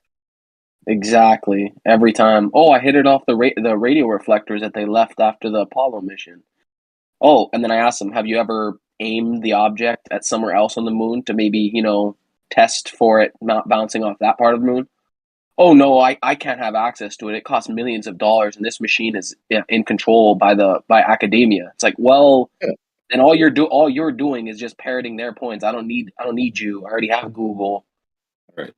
Exactly. Every time. Oh, I hit it off the radio reflectors that they left after the Apollo mission. Oh, and then I asked them, have you ever aimed the object at somewhere else on the moon to maybe, test for it not bouncing off that part of the moon? Oh, no, I can't have access to it. It costs millions of dollars, and this machine is in control by academia. It's like, well, then all you're doing is just parroting their points. I don't need you. I already have Google. Right.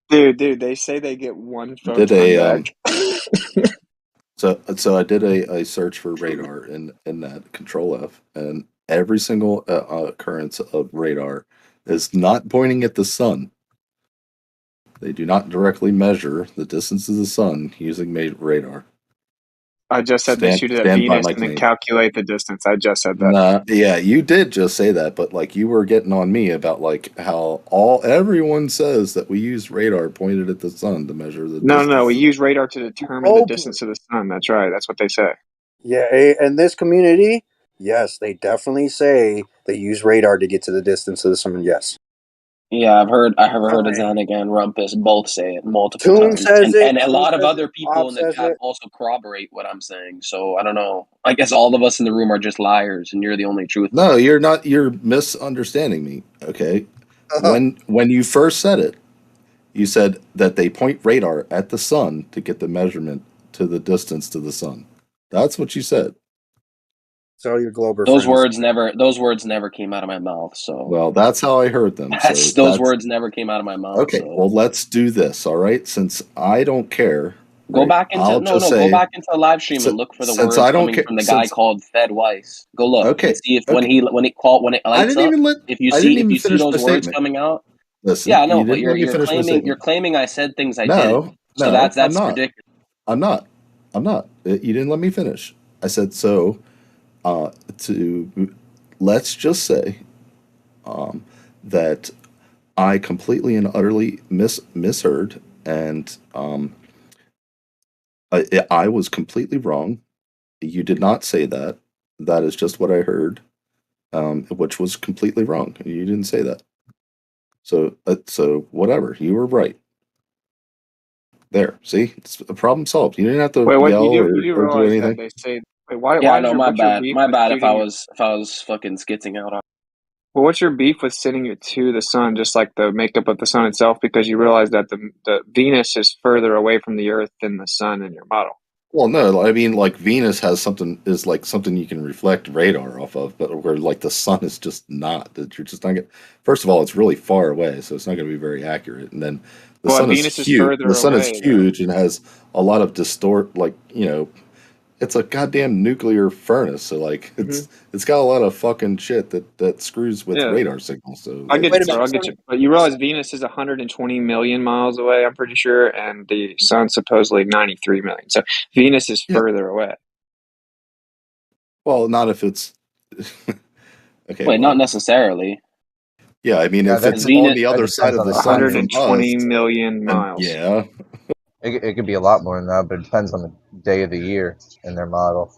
Dude, they say they get one photon back. So I did a search for radar in that Control F, and every single occurrence of radar is not pointing at the sun. They do not directly measure the distance of the sun using radar. I just said they shoot it at Venus and then calculate the distance. I just said that. Nah, yeah, you did just say that, but like you were getting on me about like how everyone says that we use radar pointed at the sun to measure the distance. No, we use radar to determine the distance to the sun. That's right. That's what they say. Yeah, and this community, yes, they definitely say they use radar to get to the distance of the sun. Yes. Yeah, I've heard Zanuck and Rumpus both say it multiple Toon times, says and a Toon lot of says other it, people Bob in the says chat it. also corroborate what I'm saying. So I don't know. I guess all of us in the room are just liars, and you're the only truth. No, you're not. You're misunderstanding me. Okay, when you first said it, you said that they point radar at the sun to get the measurement to the distance to the sun. That's what you said. So your Glober Those friends. words never came out of my mouth. So well, that's how I heard them. Those words never came out of my mouth. Okay, so. well, let's do this. All right, since I don't care. Go back into go back into a live stream and look for the words coming from the guy called Fed Weiss. Go look and see if when it lights up. If you see those words coming out. Listen, yeah, I know, but you're claiming I said things I didn't. So that's ridiculous. I'm not. You didn't let me finish. I said so. Let's just say that I completely and utterly misheard, and I was completely wrong. You did not say that. That is just what I heard, which was completely wrong. You didn't say that. So whatever. You were right. There. See, it's a problem solved. You didn't have to yell or do anything. That they say. Wait, why? Yeah, why no, my bad. My bad. If I was fucking skitzing out on. Well, what's your beef with sending it to the sun, just like the makeup of the sun itself? Because you realize that the Venus is further away from the Earth than the sun in your model. Well, no, I mean, like Venus has something you can reflect radar off of, but where like the sun is just not. That you're just not going. First of all, it's really far away, so it's not going to be very accurate. And then the Well, sun is Venus is huge. further The sun is away, though. huge and has a lot of it's a goddamn nuclear furnace. So like it's got a lot of fucking shit that screws with Yeah. radar signals. So I'll like, get you, bro. I'll get you. But you realize Venus is 120 million miles away, I'm pretty sure, and the sun's supposedly 93 million. So Venus is further away. well, not if it's okay. Wait, well, not necessarily. yeah, I mean, Yeah, if that it's could- on Venus- the that other depends side of on the the sun from 120 us, million then miles. yeah. It could be a lot more than that, but it depends on the day of the year in their model.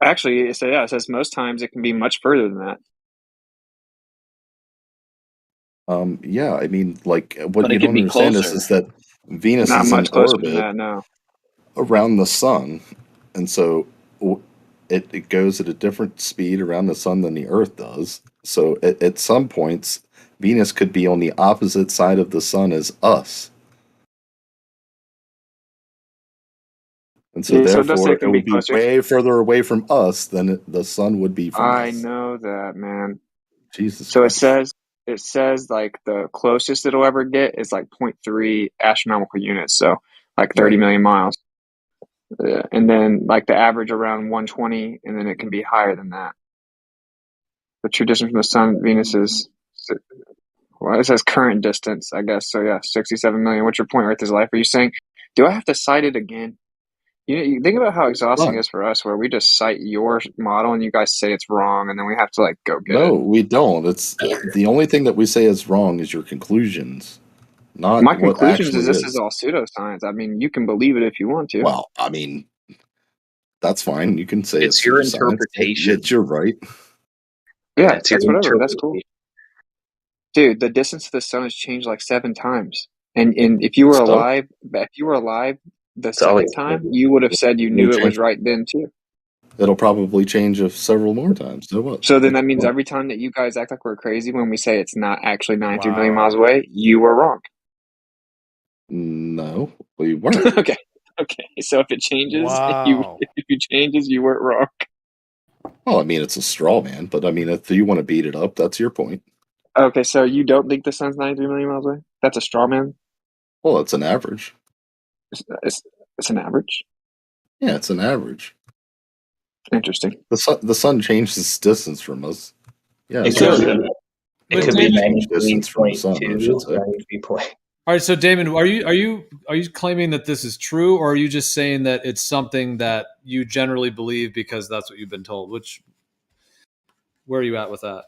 Actually, it says most times it can be much further than that. Yeah, I mean, like what But you it could don't be understand closer. is that Venus Not is in much closer than orbit that, no. around the sun, and so it goes at a different speed around the sun than the Earth does. So at some points, Venus could be on the opposite side of the sun as us, and so Yeah, so it does say therefore it it can be would be closer. way further away from us than the sun would be from I us. know that, man. Jesus So Christ. it says like the closest it'll ever get is like 0.3 astronomical units, so like 30 Right. million miles. Yeah. And then like the average around 120, and then it can be higher than that. The true distance from the sun, Venus is, well, it says current distance, I guess. So yeah, 67 million. What's your point, Earth is life? Are you saying, do I have to cite it again? You think about how exhausting it is for us, where we just cite your model and you guys say it's wrong, and then we have to like go get No, it. we don't. It's the only thing that we say is wrong is your conclusions, not My what conclusions is actually this is is. all pseudoscience. I mean, you can believe it if you want to. Well, I mean, that's fine. You can say It's your pseudoscience. interpretation. It's your right. Yeah, It's your that's whatever. That's cool. interpretation. Dude, the distance to the sun has changed like 7 times. And if you were So alive, the It's always second time, you would have said you it'll knew it was change. right then too. It'll probably change several more times. So what? So then Like, that means well, every time that you guys act like we're crazy when we say it's not actually 93 million Wow. miles away, you were wrong. no, we weren't. Okay. So if it changes, Wow. if you changes, you weren't wrong. Well, I mean, it's a straw man, but I mean, if you want to beat it up, that's your point. Okay, so you don't think the sun's 93 million miles away? That's a straw man? Well, it's an average. It's an average? Yeah, it's an average. Interesting. The sun changes its distance from us. Yeah, It it's could not- be. It could be distance from the sun, I should say. 93.2. All right, so Damon, are you claiming that this is true, or are you just saying that it's something that you generally believe because that's what you've been told? Where are you at with that?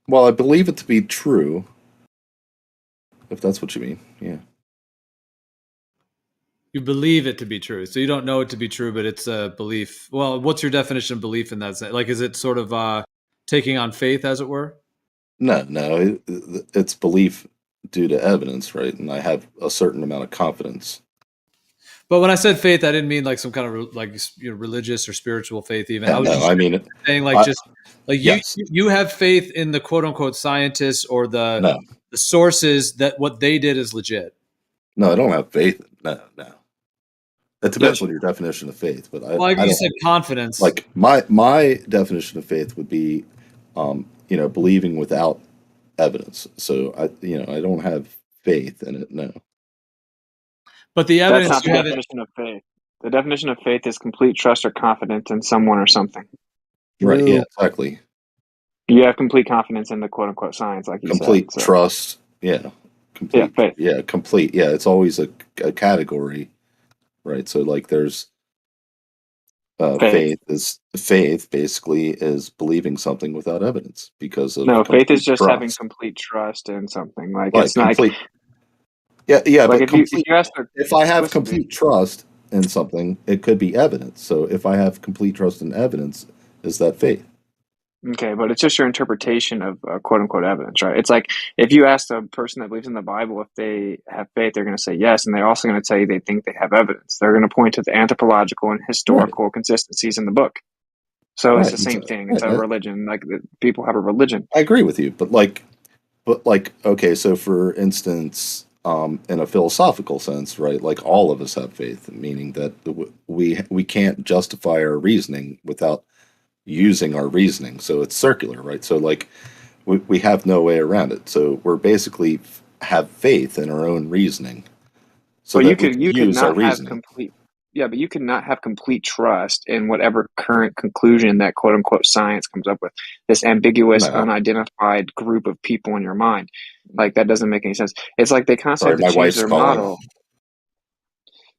Well, I believe it to be true. If that's what you mean, yeah. You believe it to be true, so you don't know it to be true, but it's a belief. Well, what's your definition of belief in that sense? Like, is it sort of taking on faith, as it were? No, it's belief due to evidence, right? And I have a certain amount of confidence. But when I said faith, I didn't mean like some kind of religious or spiritual faith. Even Yeah, I was no, just I mean, saying like yes. you have faith in the quote unquote scientists or the sources that what they did is legit. No, I don't have faith. No. It depends on your definition of faith, but I you don't, said confidence. Like my definition of faith would be, believing without evidence. So I don't have faith in it. No. But the evidence That's not the definition of faith. The definition of faith is complete trust or confidence in someone or something. Right. Yeah. Exactly. You have complete confidence in the quote unquote science, like you Complete said. trust. Yeah. Complete. Yeah. Faith. Yeah. Complete. Yeah. It's always a category, right? So like there's faith basically is believing something without evidence because of faith is just trust. having complete trust in something. Like Right, it's not complete. Yeah. like But if I have complete trust in something, it could be evidence. So if I have complete trust in evidence, is that faith? Okay, but it's just your interpretation of quote unquote evidence, right? It's like if you ask a person that believes in the Bible if they have faith, they're going to say yes, and they're also going to tell you they think they have evidence. They're going to point to the anthological and historical consistencies in the book. So it's the same thing. It's a religion. Like people have a religion. I agree with you, but okay. So for instance, in a philosophical sense, right? Like all of us have faith, meaning that we can't justify our reasoning without using our reasoning. So it's circular, right? So like we have no way around it. So we're basically have faith in our own reasoning. So Well, that you we could can use our not have reasoning. complete. Yeah, but you could not have complete trust in whatever current conclusion that quote unquote science comes up with. This ambiguous, No. unidentified group of people in your mind. Like that doesn't make any sense. It's like they Sorry, constantly my have to change wife's their calling. model.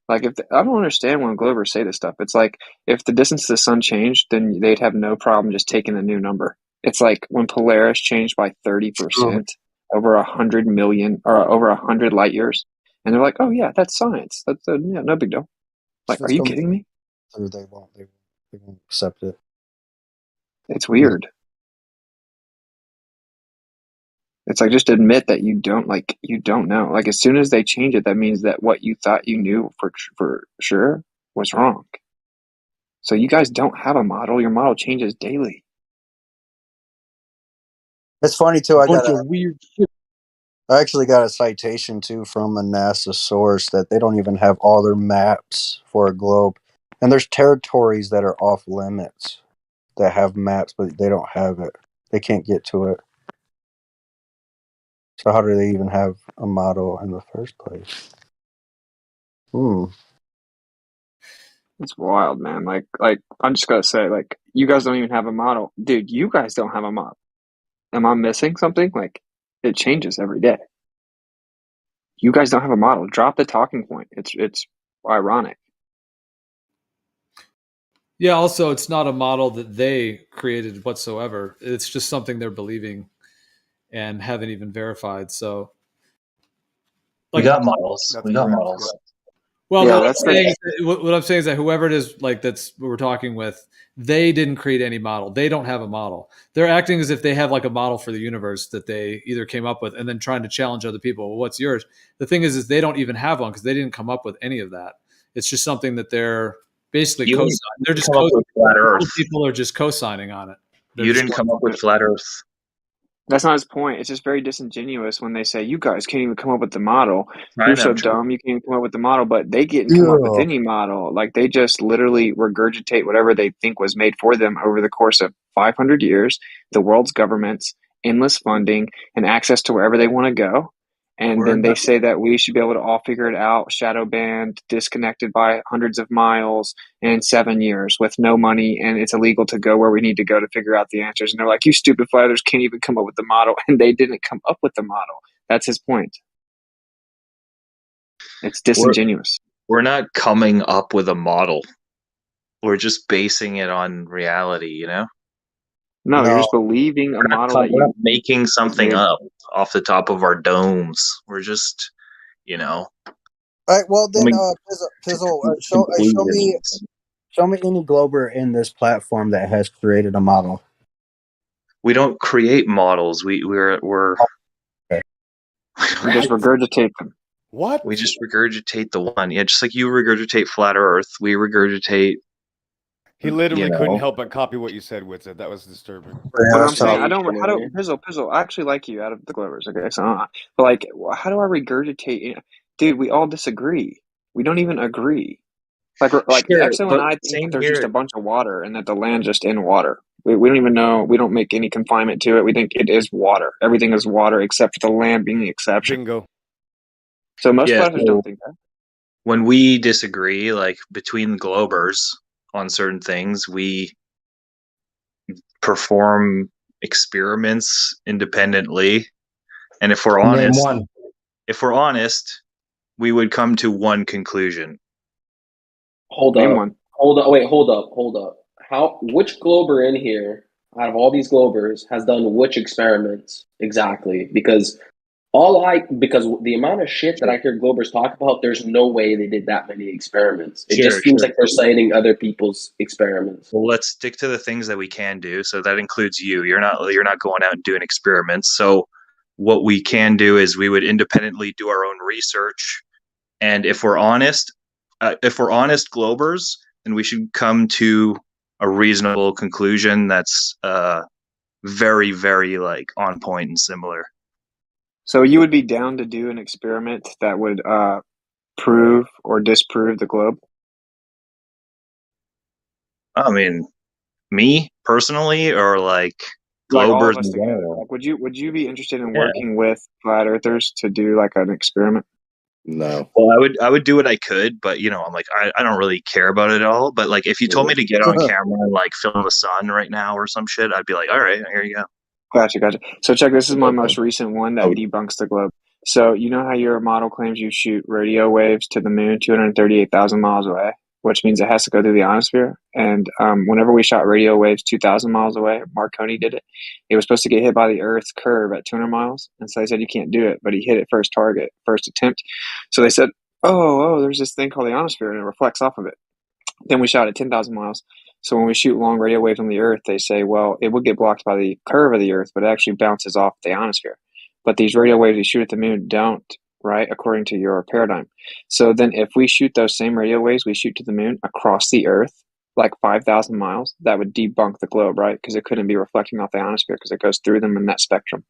Like I don't understand when Globers say this stuff. It's like if the distance to the sun changed, then they'd have no problem just taking the new number. It's like when Polaris changed by 30% over 100 million or over 100 light years, and they're like, "Oh yeah, that's science. That's yeah, no big deal." Like, are you kidding me? They won't accept it. It's weird. It's like just admit that you don't know. Like as soon as they change it, that means that what you thought you knew for sure was wrong. So you guys don't have a model. Your model changes daily. It's funny too. I weird shit. I actually got a citation too from a NASA source that they don't even have all their maps for a globe, and there's territories that are off limits that have maps, but they don't have it. They can't get to it. So how do they even have a model in the first place? It's wild, man. Like I'm just gonna say, like, you guys don't even have a model. Dude, you guys don't have a model. Am I missing something? Like, it changes every day. You guys don't have a model. Drop the talking point. It's ironic. Yeah, also it's not a model that they created whatsoever. It's just something they're believing and haven't even verified. So we got models. We got models. Well, Yeah, what I'm saying is that whoever it is, like that's what we're talking with, they didn't create any model. They don't have a model. They're acting as if they have like a model for the universe that they either came up with and then trying to challenge other people. Well, what's yours? The thing is they don't even have one because they didn't come up with any of that. It's just something that they're basically co-signing. They're just come up with flat Earth. People are just co-signing on it. You didn't come up with flat Earth. That's not his point. It's just very disingenuous when they say, you guys can't even come up with the model. You're so dumb, you can't even come up with the model. But they didn't come up with any model. Like, they just literally regurgitate whatever they think was made for them over the course of 500 years, the world's governments, endless funding, and access to wherever they want to go. And then they say that we should be able to all figure it out, shadow banned, disconnected by hundreds of miles in 7 years with no money, and it's illegal to go where we need to go to figure out the answers. And they're like, you stupid flat earthers can't even come up with the model. And they didn't come up with the model. That's his point. It's disingenuous. We're not coming up with a model. We're just basing it on reality, you know? No, you're just believing a model that we're not making something up off the top of our domes. We're just, you know. All right. Well, then, Pizzle, show me any Glober in this platform that has created a model. We don't create models. We're we just regurgitate them. What? We just regurgitate the one. Yeah, just like you regurgitate flat Earth, we regurgitate. He literally couldn't help but copy what you said, Witsit. That was disturbing. But I'm saying, Pizzle, I actually like you out of the Glovers, okay? So, but like, how do I regurgitate? Dude, we all disagree. We don't even agree. Like Exo and I think there's just a bunch of water and that the land's just in water. We don't even know. We don't make any confinement to it. We think it is water. Everything is water except for the land being the exception. Bingo. So most players don't think that. When we disagree, like between the Globers on certain things, we perform experiments independently, and if we're honest, we would come to one conclusion. Hold up. Which Glober in here, out of all these Globers, has done which experiments exactly? Because the amount of shit that I hear Globers talk about, there's no way they did that many experiments. It just seems like they're citing other people's experiments. Well, let's stick to the things that we can do. So that includes you. You're not going out and doing experiments. So what we can do is we would independently do our own research. And if we're honest Globers, then we should come to a reasonable conclusion that's very, very like on point and similar. So you would be down to do an experiment that would prove or disprove the globe? I mean, me personally, or like Like all Globers of us in together. general? Like, would you be interested in Yeah. working with flat earthers to do like an experiment? No. Well, I would do what I could, but I'm like I don't really care about it at all. But like if you told me to get on camera and like film the sun right now or some shit, I'd be like, all right, here you go. Gotcha. So check, this is my most recent one that debunks the globe. So you know how your model claims you shoot radio waves to the moon 238,000 miles away, which means it has to go through the ionosphere. And whenever we shot radio waves 2,000 miles away, Marconi did it. It was supposed to get hit by the Earth's curve at 200 miles, and so they said you can't do it, but he hit it first attempt. So they said, oh, there's this thing called the ionosphere, and it reflects off of it. Then we shot at 10,000 miles. So when we shoot long radio waves on the Earth, they say, well, it would get blocked by the curve of the Earth, but it actually bounces off the ionosphere. But these radio waves we shoot at the moon don't, right, according to your paradigm. So then if we shoot those same radio waves we shoot to the moon across the Earth, like 5,000 miles, that would debunk the globe, right? Because it couldn't be reflecting off the ionosphere because it goes through them in that spectrum.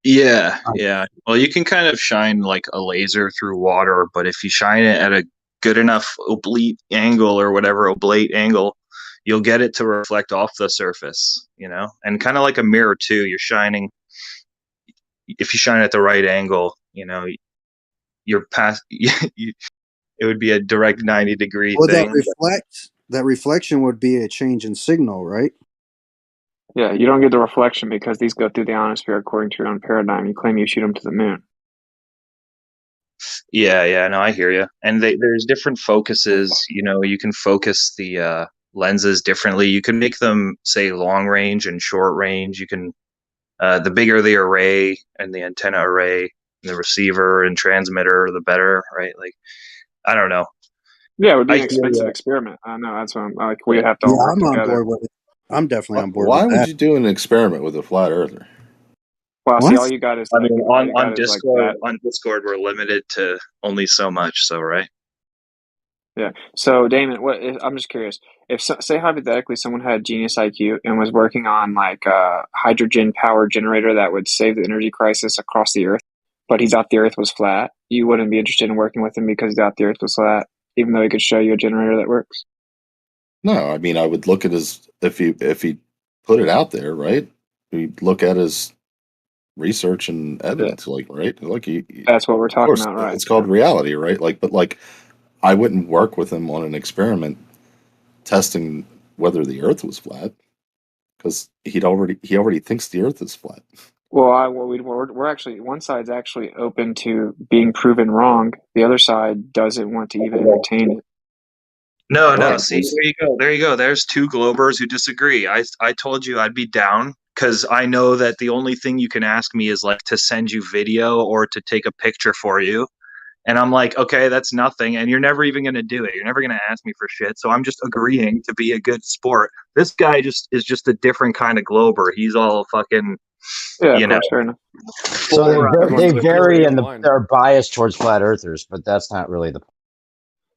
Yeah. Well, you can kind of shine like a laser through water, but if you shine it at a good enough oblate angle, you'll get it to reflect off the surface, and kind of like a mirror too. You're shining, if you shine at the right angle, you're past, it would be a direct 90-degree thing. That reflection would be a change in signal, right? Yeah, you don't get the reflection because these go through the ionosphere according to your own paradigm. You claim you shoot them to the moon. Yeah, no, I hear you. And there's different focuses. You can focus the lenses differently. You can make them, say, long range and short range. You can, the bigger the array and the antenna array, the receiver and transmitter, the better, right? Like, I don't know. Yeah, it would be an expensive experiment. I know, that's what I'm like. We have to all work I'm together. on board with it. I'm definitely on board Why with that. would you do an experiment with a flat earther? Well, see, all you got is like, on Discord. On Discord, we're limited to only so much. So, right? Yeah. So, Damon, I'm just curious. If say hypothetically someone had genius IQ and was working on like a hydrogen power generator that would save the energy crisis across the Earth, but he thought the Earth was flat, you wouldn't be interested in working with him because he thought the Earth was flat, even though he could show you a generator that works. No, I mean, I would look at his if he put it out there, right? We'd look at his research and evidence, right? Like that's what we're talking about, right? It's called reality, right? But I wouldn't work with him on an experiment testing whether the Earth was flat because he already thinks the Earth is flat. Well, we're actually, one side's actually open to being proven wrong. The other side doesn't want to even entertain it. No. See, there you go. There's two Globers who disagree. I told you I'd be down because I know that the only thing you can ask me is like to send you video or to take a picture for you. And I'm like, okay, that's nothing. And you're never even going to do it. You're never going to ask me for shit. So I'm just agreeing to be a good sport. This guy is just a different kind of Glober. He's all fucking, fair enough. So they vary and they're biased towards flat earthers, but that's not really the point.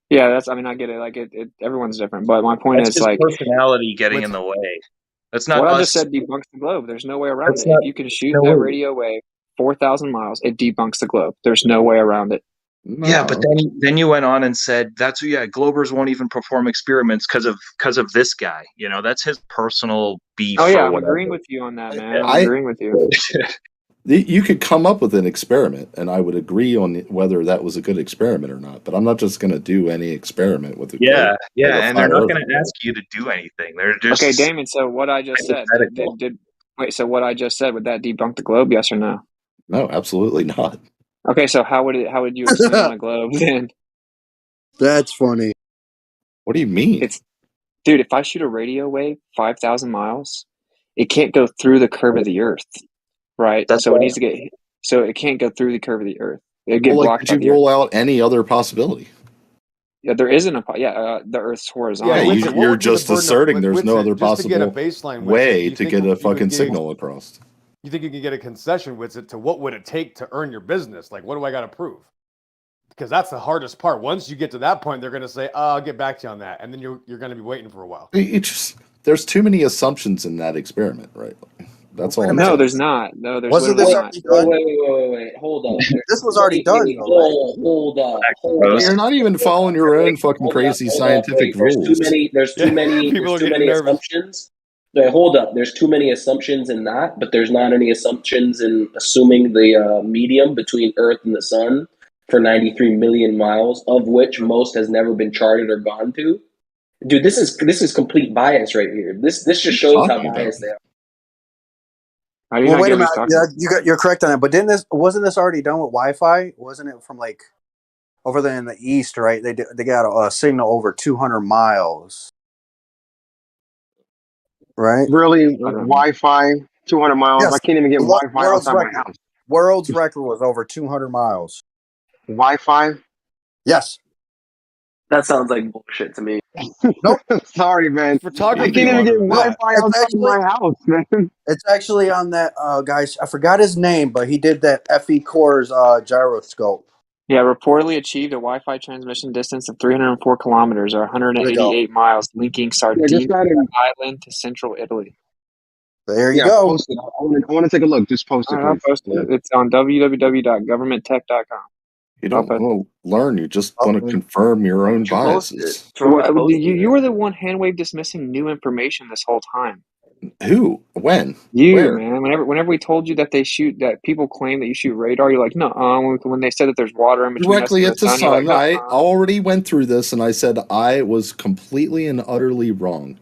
Yeah, I get it. Like everyone's different, but my point is like personality getting in the way. That's not what us. I just said. Debunks the globe. There's no way around it. If you can shoot that radio wave 4,000 miles, it debunks the globe. There's no way around it. No. Yeah, but then you went on and said Globers won't even perform experiments because of this guy. That's his personal beef. Oh yeah, I'm agreeing with you on that, man. I'm agreeing with you. You could come up with an experiment, and I would agree on whether that was a good experiment or not. But I'm not just going to do any experiment with it. Yeah, and they're not going to ask you to do anything. They're just okay, Damon. So what I just said So what I just said, would that debunk the globe? Yes or no? No, absolutely not. Okay, so how would you explain on a globe then? That's funny. What do you mean? Dude, if I shoot a radio wave 5,000 miles, it can't go through the curve of the Earth. Right, so it needs to get. So it can't go through the curve of the Earth. It get blocked. Could you rule out any other possibility? Yeah, there isn't the Earth's horizontal. Yeah, you're just asserting there's no other possible way to get a fucking signal across. You think you can get a concession with it to what would it take to earn your business? Like, what do I got to prove? Because that's the hardest part. Once you get to that point, they're going to say, I'll get back to you on that. And then you're going to be waiting for a while. There's too many assumptions in that experiment, right? That's all Wait a I'm minute. No, saying. there's not. No, there's Wasn't literally this not. already done? Wait. Hold up. This was already done, though, right? Hold You're not even following your own fucking crazy scientific rules. There's too many assumptions. No, hold up. There's too many assumptions in that, but there's not any assumptions in assuming the medium between Earth and the Sun for 93 million miles, of which most has never been charted or gone to. Dude, this is complete bias right here. This just shows how biased they are. Well, wait a minute. Yeah, you're correct on that. But wasn't this already done with Wi-Fi? Wasn't it from like over there in the east? Right? They got a signal over 200 miles. Right? Really, Wi-Fi 200 miles. Yes. I can't even get Wi-Fi World's outside my record. house. World's record was over 200 miles. Wi-Fi? Yes. That sounds like bullshit to me. Nope. Sorry, man. Photography. I can't even get Wi-Fi It's outside actually- my house, man. It's actually on that guys. I forgot his name, but he did that FE Core's gyroscope. Yeah, reportedly achieved a Wi-Fi transmission distance of 304 kilometers or 188 miles, linking Sardinia Island to central Italy. There you go. Post it. I want to take a look. Just post it, I'll please. post it. It's on www.governmenttech.com. You don't want to learn. You just want to confirm your own biases. You were the one hand-wave dismissing new information this whole time. Who? When? You, Where? man. Whenever we told you that that people claim that you shoot radar, you're like, no. When they said that there's water in between Directly us at the and the sun, sun. you're like, I already went through this, and I said I was completely and utterly wrong.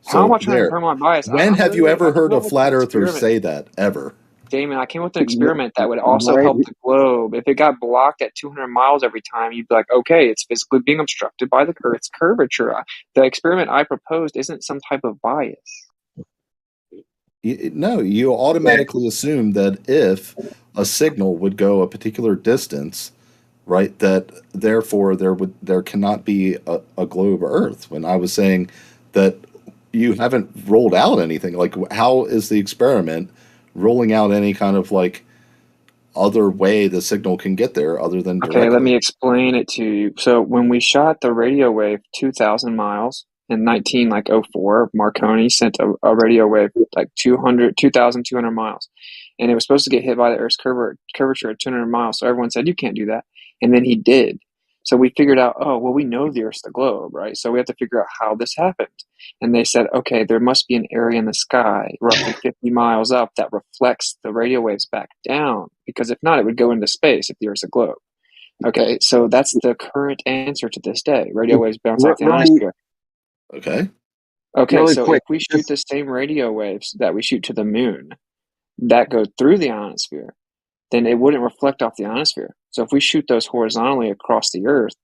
How am I trying to confirm my bias? When have you ever heard a with flat an earther experiment. say that ever? Damon, I came with an experiment that would also help the globe. If it got blocked at 200 miles every time, you'd be like, okay, it's physically being obstructed by the Earth's curvature. The experiment I proposed isn't some type of bias. No, you automatically assume that if a signal would go a particular distance, right, that therefore there cannot be a globe Earth. When I was saying that you haven't rolled out anything, like how is the experiment rolling out any kind of like other way the signal can get there other than directly? Okay, let me explain it to you. So when we shot the radio wave 2,000 miles in 1904, Marconi sent a radio wave like 2,200 miles, and it was supposed to get hit by the Earth's curvature at 200 miles. So everyone said you can't do that, and then he did. So we figured out, oh, well, we know the Earth's the globe, right? So we have to figure out how this happened. And they said, okay, there must be an area in the sky roughly 50 miles up that reflects the radio waves back down, because if not, it would go into space if the Earth's a globe. Okay, so that's the current answer to this day. Radio waves bounce off the ionosphere. Okay. Okay, Really so quick, if we shoot the same radio waves that we shoot to the moon that go through the ionosphere, then it wouldn't reflect off the ionosphere. So if we shoot those horizontally across the Earth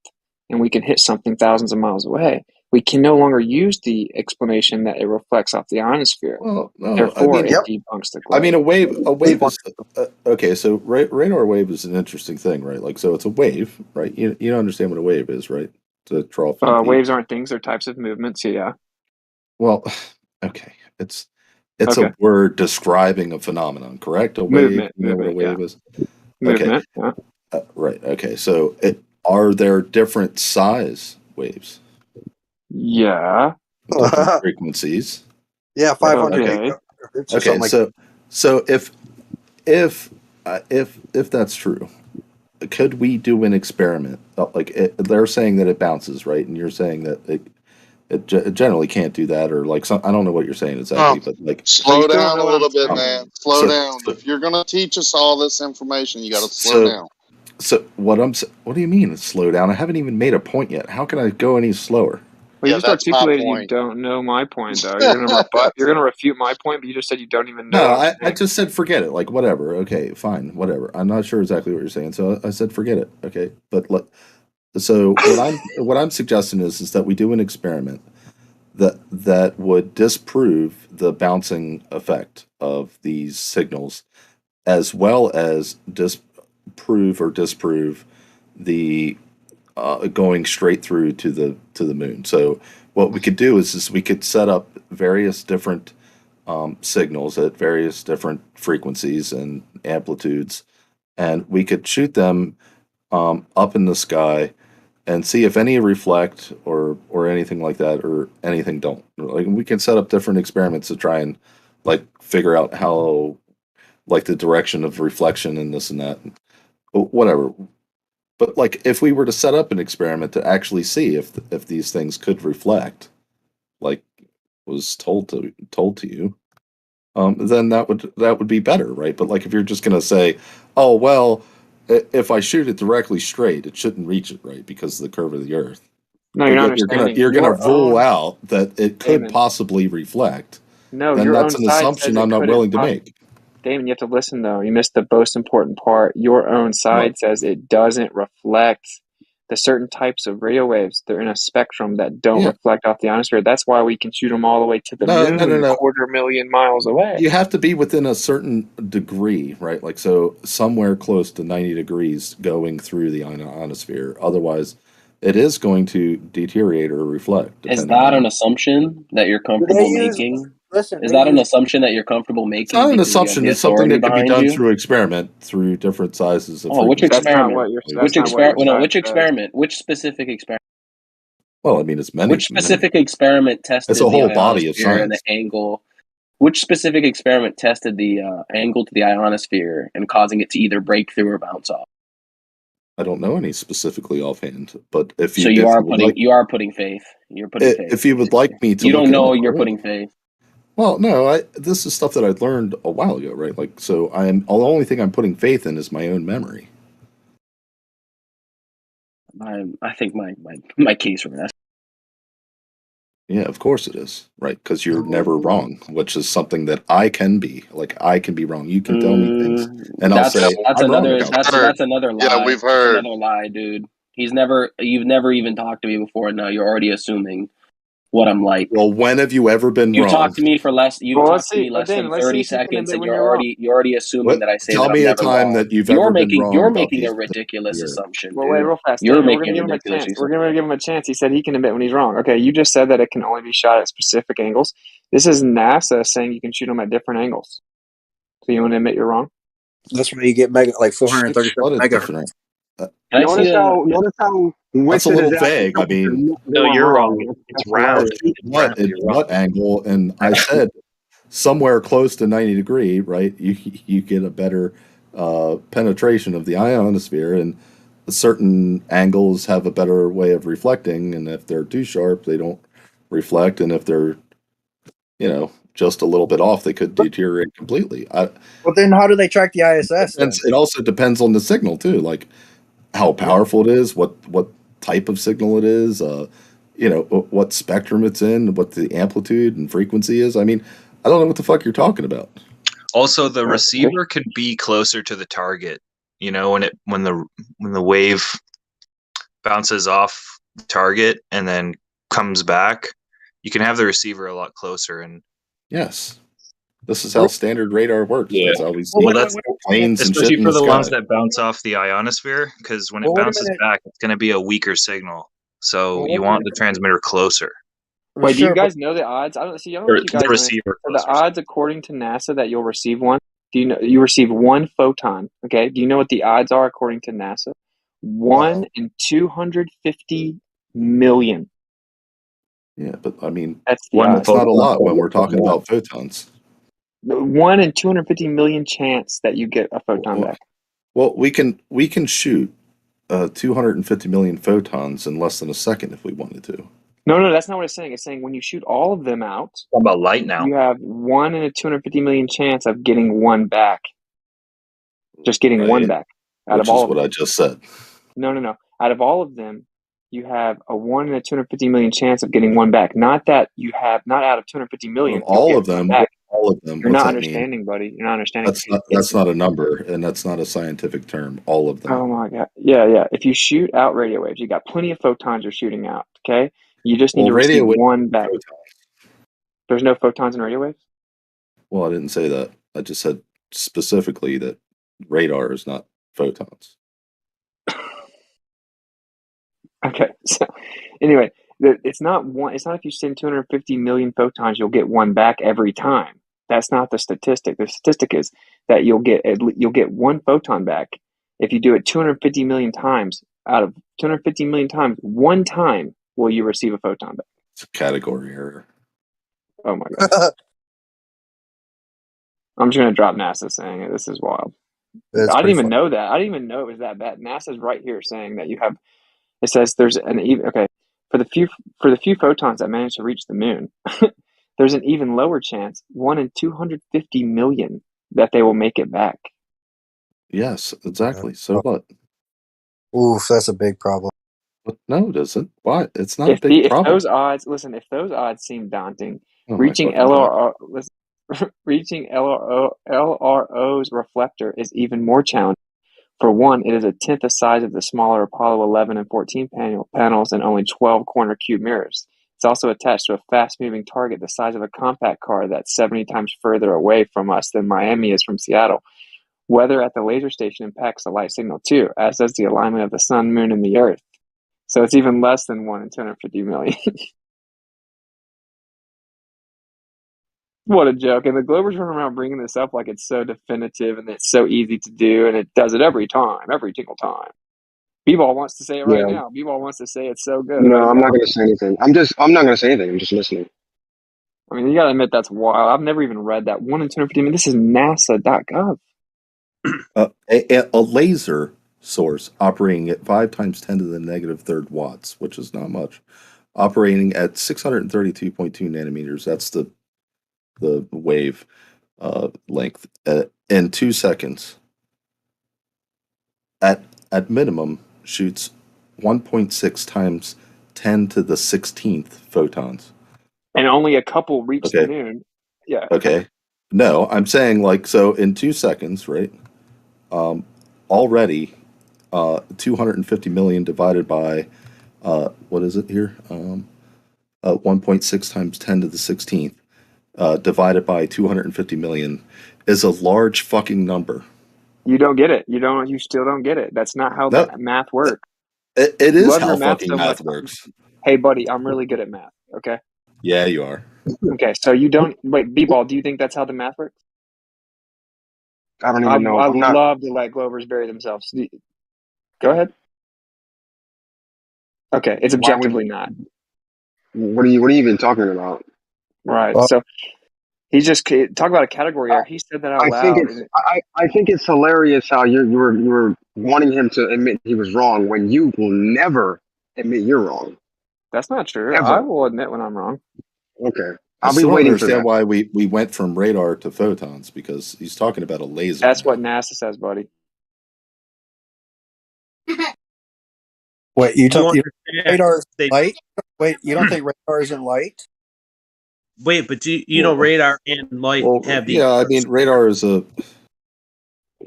and we can hit something thousands of miles away, we can no longer use the explanation that it reflects off the ionosphere. Well, no, Therefore, I mean, it debunks the globe. I mean, a wave is okay. So radar wave is an interesting thing, right? Like, so it's a wave, right? You don't understand what a wave is, right? To draw waves aren't things; they're types of movements. Yeah. Well, okay, it's Okay. a word describing a phenomenon, correct? A wave. You know what a wave is? Movement, Okay. Right. Okay. So, are there different size waves? Yeah. Different frequencies. Yeah, 500. Okay. Okay. Like So if that's true, could we do an experiment? They're saying that it bounces, right? And you're saying that it generally can't do that, or like I don't know what you're saying exactly, but like slow down a little bit, man. Slow down. If you're gonna teach us all this information, you got to slow down. So what do you mean slow down? I haven't even made a point yet. How can I go any slower? Well, you just articulated you don't know my point, though. You're gonna refute my point, but you just said you don't even know. No, I just said forget it. Like whatever. Okay, fine, whatever. I'm not sure exactly what you're saying, so I said forget it. Okay, but so what I'm suggesting is that we do an experiment that would disprove the bouncing effect of these signals, as well as prove or disprove the going straight through to the moon. So what we could do is we could set up various different signals at various different frequencies and amplitudes, and we could shoot them up in the sky and see if any reflect or anything like that, or anything don't. Like we can set up different experiments to try and like figure out how, like, the direction of reflection and this and that, whatever. But like, if we were to set up an experiment to actually see if these things could reflect, like was told to you, then that would be better, right? But like, if you're just gonna say, oh well, if I shoot it directly straight, it shouldn't reach it, right, because of the curve of the Earth. No, you're not understanding. You're gonna Your rule own- out that it could Damon. possibly reflect. No, then your that's own an side assumption says it I'm not couldn't willing to poss- make. Damon, you have to listen though. You missed the most important part. Your own side says it doesn't reflect the certain types of radio waves. They're in a spectrum that don't Yeah. reflect off the ionosphere. That's why we can shoot them all the way to the No, moon, no, no, no. 250,000 miles away. You have to be within a certain degree, right? Like, so somewhere close to 90 degrees going through the ionosphere. Otherwise, it is going to deteriorate or reflect. Is depending that on- an assumption that you're comfortable making? Listen, Is they that an use- assumption that you're comfortable making? It's not an because you have assumption. the It's something authority that can be behind done you? through experiment, through different sizes of Oh, which frequencies. experiment? Which experiment? No, which side experiment? Which specific experiment? Well, I mean, it's many. Which specific experiment tested It's a whole the body of ionosphere and the science. angle? Which specific experiment tested the angle to the ionosphere and causing it to either break through or bounce off? I don't know any specifically offhand, but if you So you if are would putting like, you are putting faith. You're putting faith. if you would like me to, You look don't it know up, you're right? putting faith. Well, no, this is stuff that I learned a while ago, right? Like, so the only thing I'm putting faith in is my own memory. I think my case rests. Yeah, of course it is, right? Because you're never wrong, which is something that I can be. Like, I can be wrong. You can tell me things, and I'll say that's I'm wrong another about that. that's another lie. Yeah, we've That's heard. another lie, dude. You've never even talked to me before. No, you're already assuming what I'm like. Well, when have you ever been You wrong? talked to me for less. You Well, talked to me less than 30 seconds, and you're already assuming What? that I say Tell that me I'm a never time wrong. that you've ever been wrong You're about making these a ridiculous things. assumption, Well, dude. wait, real fast. You're Damon, we're making gonna a give him a ridiculous chance. assumption. We're gonna give him a chance. He said he can admit when he's wrong. Okay, you just said that it can only be shot at specific angles. This is NASA saying you can shoot them at different angles. So you want to admit you're wrong? That's where you get like 437 What a megahertz. different. Can I see Notice how That's a Winston little is actually vague. I mean, No, you're wrong. It's That's round. hilarious. It's round. at You're wrong. what angle? And I said somewhere close to 90 degree, right? You get a better penetration of the ionosphere, and certain angles have a better way of reflecting. And if they're too sharp, they don't reflect. And if they're, just a little bit off, they could deteriorate completely. Well, then how do they track the ISS then? It also depends on the signal too, like how powerful it is, what type of signal it is, what spectrum it's in, what the amplitude and frequency is. I mean, I don't know what the fuck you're talking about. Also, the receiver could be closer to the target. When the wave bounces off the target and then comes back, you can have the receiver a lot closer. And yes, this is how standard radar works. Yeah. That's how we see Well, that's planes and especially shit in for the the sky. ones that bounce off the ionosphere, because when it Well, wait a bounces minute. back, it's going to be a weaker signal. So Well, you wait a want the transmitter closer. Wait, do Sure, you guys know the odds? I don't know Or if you guys the know. receiver So the odds according to NASA that you'll receive one. Do you know you receive one photon? Okay. Do you know what the odds are according to NASA? 1 in 250 million. Yeah, but I mean, That's the that's odds. not a lot when we're talking about photons. 1 in 250 million chance that you get a photon back. Well, we can shoot 250 million photons in less than a second if we wanted to. No, that's not what it's saying. It's saying when you shoot all of them out, Talking about light now. you have 1 in a 250 million chance of getting one back. Just getting one Right. back out Which of all is of what them. I just said. No. Out of all of them, you have a 1 in a 250 million chance of getting one back. Not out of 250 million. Of all you'll of get one them, back. all of them. You're What's not that mean? understanding, buddy. You're not understanding. That's not a number, and that's not a scientific term. All of them. Oh my god. Yeah. If you shoot out radio waves, you got plenty of photons you're shooting out. Okay. You just need to radio receive waves one back. There's no photons in radio waves? Well, I didn't say that. I just said specifically that radar is not photons. Okay. So anyway, it's not if you send 250 million photons, you'll get one back every time. That's not the statistic. The statistic is that you'll get one photon back if you do it 250 million times. Out of 250 million times, one time will you receive a photon back. It's a category error. Oh my god. I'm just gonna drop NASA saying it. This is wild. That's I didn't pretty even fun. know that. I didn't even know it was that bad. NASA's right here saying that you have. It says there's an even for the few photons that manage to reach the moon. There's an even lower chance, 1 in 250 million, that they will make it back. Yes, exactly. So what? Oof, that's a big problem. But no, it isn't. Why? It's not a big If problem. those odds, listen, if those odds seem daunting, Oh my reaching fucking God. LRO's reflector is even more challenging. For one, it is a tenth the size of the smaller Apollo 11 and 14 panels and only 12 corner cube mirrors. It's also attached to a fast-moving target the size of a compact car that's 70 times further away from us than Miami is from Seattle. Weather at the laser station impacts the light signal too, as does the alignment of the sun, moon, and the Earth. So it's even less than 1 in 250 million. What a joke. And the Globers run around bringing this up like it's so definitive and it's so easy to do, and it does it every single time. B-Ball wants to say it right Yeah. now. B-Ball wants to say it's so good No, right I'm now. not gonna say anything. I'm not gonna say anything. I'm just listening. I mean, you gotta admit that's wild. I've never even read that. 1 in 250 million. This is NASA.gov. A laser source operating at 5 times 10 to the negative third watts, which is not much, operating at 632.2 nanometers. That's the wave length in 2 seconds. At minimum, shoots 1.6 times 10 to the 16th photons. And only a couple reach the Okay. moon. Yeah. Okay. No, I'm saying so in 2 seconds, right? Already 250 million divided by what is it here? 1.6 times 10 to the 16th divided by 250 million is a large fucking number. You don't get it. You still don't get it. That's not how the math works. It You is love how your math fucking so math much. works. Hey, buddy, I'm really good at math. Okay. Yeah, you are. Okay, so you don't wait, B-Ball. Do you think that's how the math works? I don't even know. I I'm not. love to let Glovers bury themselves. Go ahead. Okay, it's Why would objectively not. What are you even talking about? Right. So he just talk about a category error. He said that out I think loud. it's I think it's hilarious how you were wanting him to admit he was wrong when you will never admit you're wrong. That's not true. Ever. I will admit when I'm wrong. Okay. I I'll be still don't waiting for understand that. why we went from radar to photons, because he's talking about a laser. That's what NASA says, buddy. Wait, you don't radar they- light? Wait, you don't think radar isn't light? Wait, but you know radar and light have the I mean radar is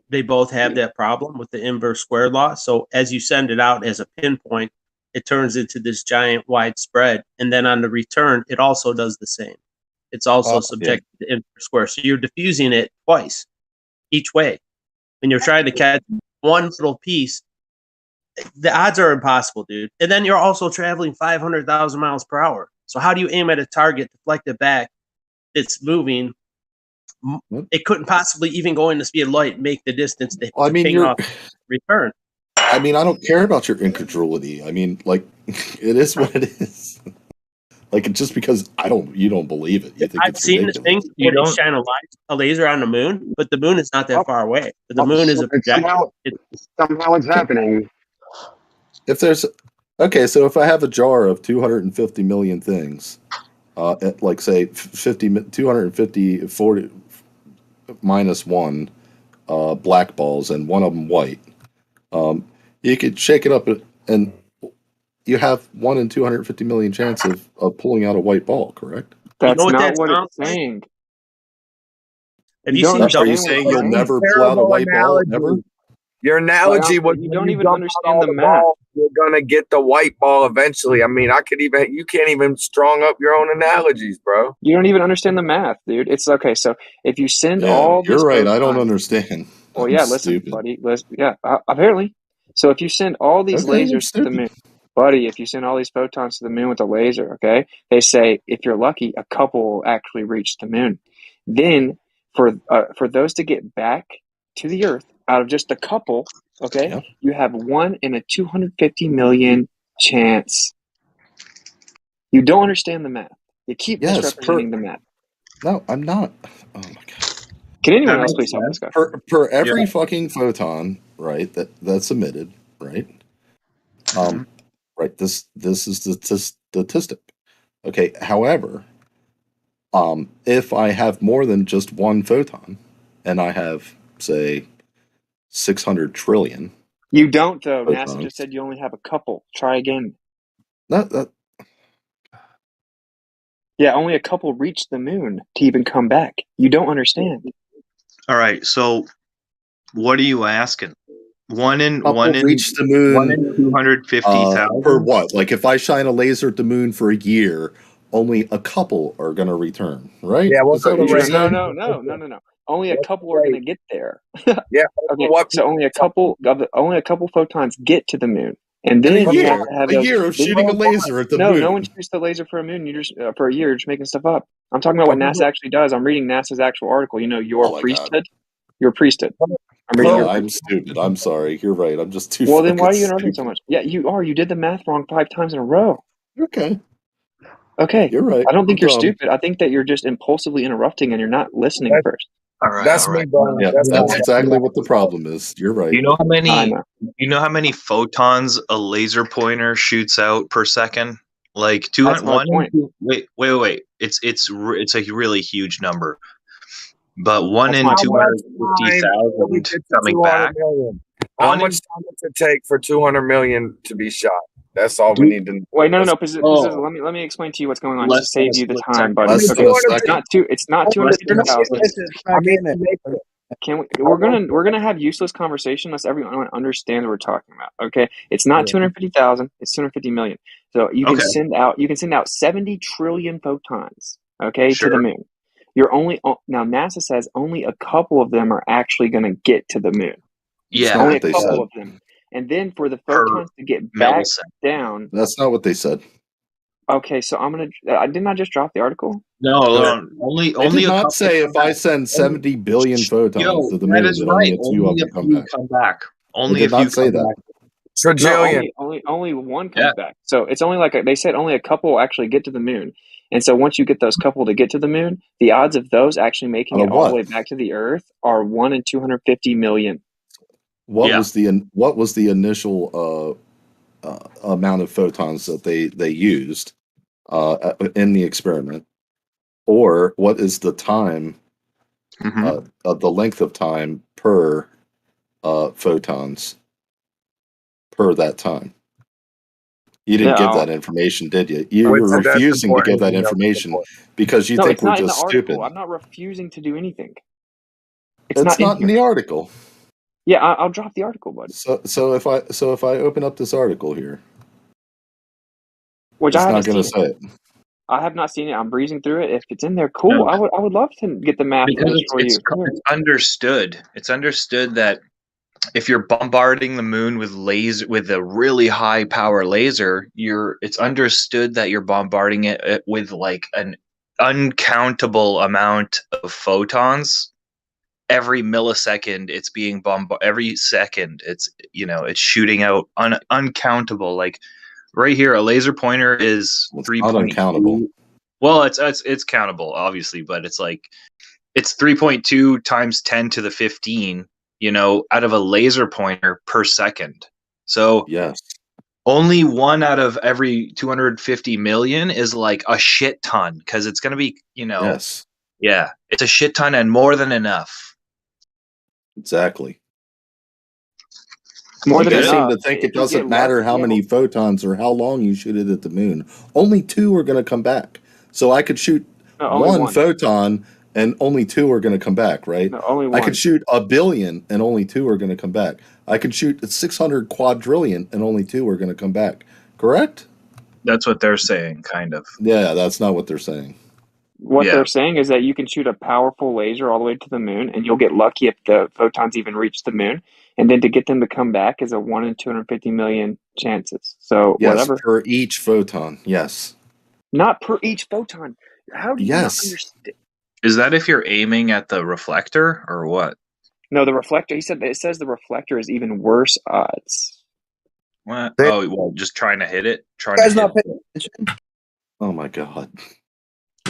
they both have that problem with the inverse square law. So as you send it out as a pinpoint, it turns into this giant wide spread, and then on the return, it also does the same. It's also subject to the inverse square. So you're diffusing it twice, each way. When you're trying to catch one little piece, the odds are impossible, dude. And then you're also traveling 500,000 miles per hour. So how do you aim at a target, deflect it back? It's moving. It couldn't possibly even go in the speed of light, make the distance to ping off return. I mean, I don't care about your incredulity. I mean, like, it is what it is. Like, just because you don't believe it, you think I've it's seen this ridiculous. thing where they shine a laser on the moon, but the moon is not that far away. The moon is a projection. Somehow it's happening. If there's so if I have a jar of 250 million things, at like say 40 minus 1 black balls and one of them white, you could shake it up and you have 1 in 250 million chance of pulling out a white ball, correct? That's not what it's saying. Have you seen? Are you saying you'll never pull out a white ball ever? Your analogy was you when don't you even dump out understand all the the math. balls, you're gonna get the white ball eventually. I mean, you can't even strong up your own analogies, bro. You don't even understand the math, dude. It's okay. So if you send all these you're right. I don't photons- understand. Well, I'm yeah, listen, stupid. buddy. Apparently. So if you send all these Okay, I'm lasers to the moon, buddy, if you send all these photons to the moon with a laser, okay, they say if you're lucky, a couple will actually reach the moon. Then for those to get back to the Earth out of just a couple, okay, you have 1 in a 250 million chance. You don't understand the math. You keep misrepresenting the math. No, I'm not. Oh my god. Can anyone else please help this guy? Per every fucking photon, right? That's emitted, right? Right. This is the statistic. Okay. However, if I have more than just one photon, and I have, say, 600 trillion. You don't, though. photons, NASA just said you only have a couple. Try again. Yeah, only a couple reach the moon to even come back. You don't understand. All right. So, what are you asking? One in reach the moon. 1 in 250,000. For what? Like if I shine a laser at the moon for a year, only a couple are going to return, right? Yeah, Is that what you're saying? No. Only a couple are going to get there. Yeah. Okay. So only a couple photons get to the moon, and In then a you year, have to have a year of shooting a laser at the moon. No one shoots the laser for a moon. You just for a year, you're just making stuff up. I'm talking about what NASA actually does. I'm reading NASA's actual article. You know, your priesthood. Your priesthood. I'm reading your I'm stupid. I'm sorry. You're right. I'm just too. Well, then why are you fucking interrupting so much? Yeah, you are. You did the math wrong 5 times in a row. Okay. Okay. You're right. I don't think I'm you're dumb. stupid. I think that you're just impulsively interrupting and you're not listening first. All right. That's all me, right. bro. Yeah, that's exactly what the problem is. You're right. You know how many? I know. You know how many photons a laser pointer shoots out per second? Like That's my point. Wait. It's a really huge number. But 1 in How much 250,000 coming back. How much time does it take for 200 million to be shot? That's all we need to know. Wait, no. Let me explain to you what's going on just to save you the time, buddy. Less than a second. It's not 250,000. We're gonna have useless conversation unless everyone understands what we're talking about. Okay, it's not 250,000. It's 250 million. So you can send out 70 trillion photons. Okay, to the moon. Now NASA says only a couple of them are actually going to get to the moon. Yeah, only a couple of them. And then for the photons to get back down. That's not what they said. Okay, so I'm gonna. Didn't I just drop the article? No, only I did a not couple say if I send 70 billion photons to the moon, that is that right. only a few of them come back. Only I a did few not say come that. back. No, only one comes back. So it's only they said only a couple actually get to the moon. And so once you get those couple to get to the moon, the odds of those actually making it all the way back to the Earth are 1 in 250 million. What was the initial amount of photons that they used in the experiment, or what is the time, the length of time per photons per that time? You didn't give that information, did you? You were refusing to give that information because you think we're just stupid. I'm not refusing to do anything. It's not in the article. Yeah, I'll drop the article, buddy. So if I open up this article here, which it's I not haven't going to seen. say it. I have not seen it. I'm breezing through it. If it's in there, cool. I would love to get the math for this for you. It's understood. It's understood that if you're bombarding the moon with a really high power laser, it's understood that you're bombarding it with like an uncountable amount of photons. Every millisecond, it's being bombarded. Every second, it's shooting out uncountable. Like right here, a laser pointer is 3.2. Uncountable. Well, it's countable, obviously, but it's like it's 3.2 times 10 to the 15. Out of a laser pointer per second. So yes, only 1 out of every 250 million is like a shit ton because it's going to be, yes, yeah, it's a shit ton and more than enough. Exactly. More than enough. enough. Seem to think it doesn't matter how many photons or how long you shoot it at the moon. Only 2 are going to come back. So I could shoot one photon and only 2 are going to come back, right? No, only 1. I could shoot 1 billion and only 2 are going to come back. I could shoot 600 quadrillion and only 2 are going to come back. Correct? That's what they're saying, kind of. Yeah, that's not what they're saying. What they're saying is that you can shoot a powerful laser all the way to the moon, and you'll get lucky if the photons even reach the moon. And then to get them to come back is a 1 in 250 million chances. So whatever. Per each photon. Yes. Not per each photon. How do you not understand? Is that if you're aiming at the reflector or what? No, the reflector. He said it says the reflector is even worse odds. What? Oh, well, just trying to hit it. Oh my god.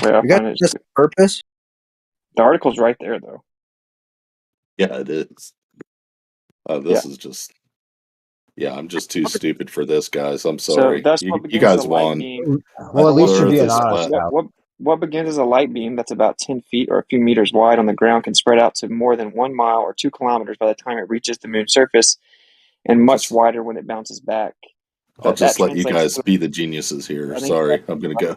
Well, you got this purpose. The article's right there, though. Yeah, it is. This is just. Yeah, I'm just too stupid for this, guys. I'm So sorry. that's You what begins guys as a light won. beam. Well, at least The you're Earth being is honest. flat. What begins as a light beam that's about 10 feet or a few meters wide on the ground can spread out to more than 1 mile or 2 kilometers by the time it reaches the moon's surface, and much wider when it bounces back. I'll But that just let you translates guys to, be the geniuses here. I think Sorry, I'm gonna go.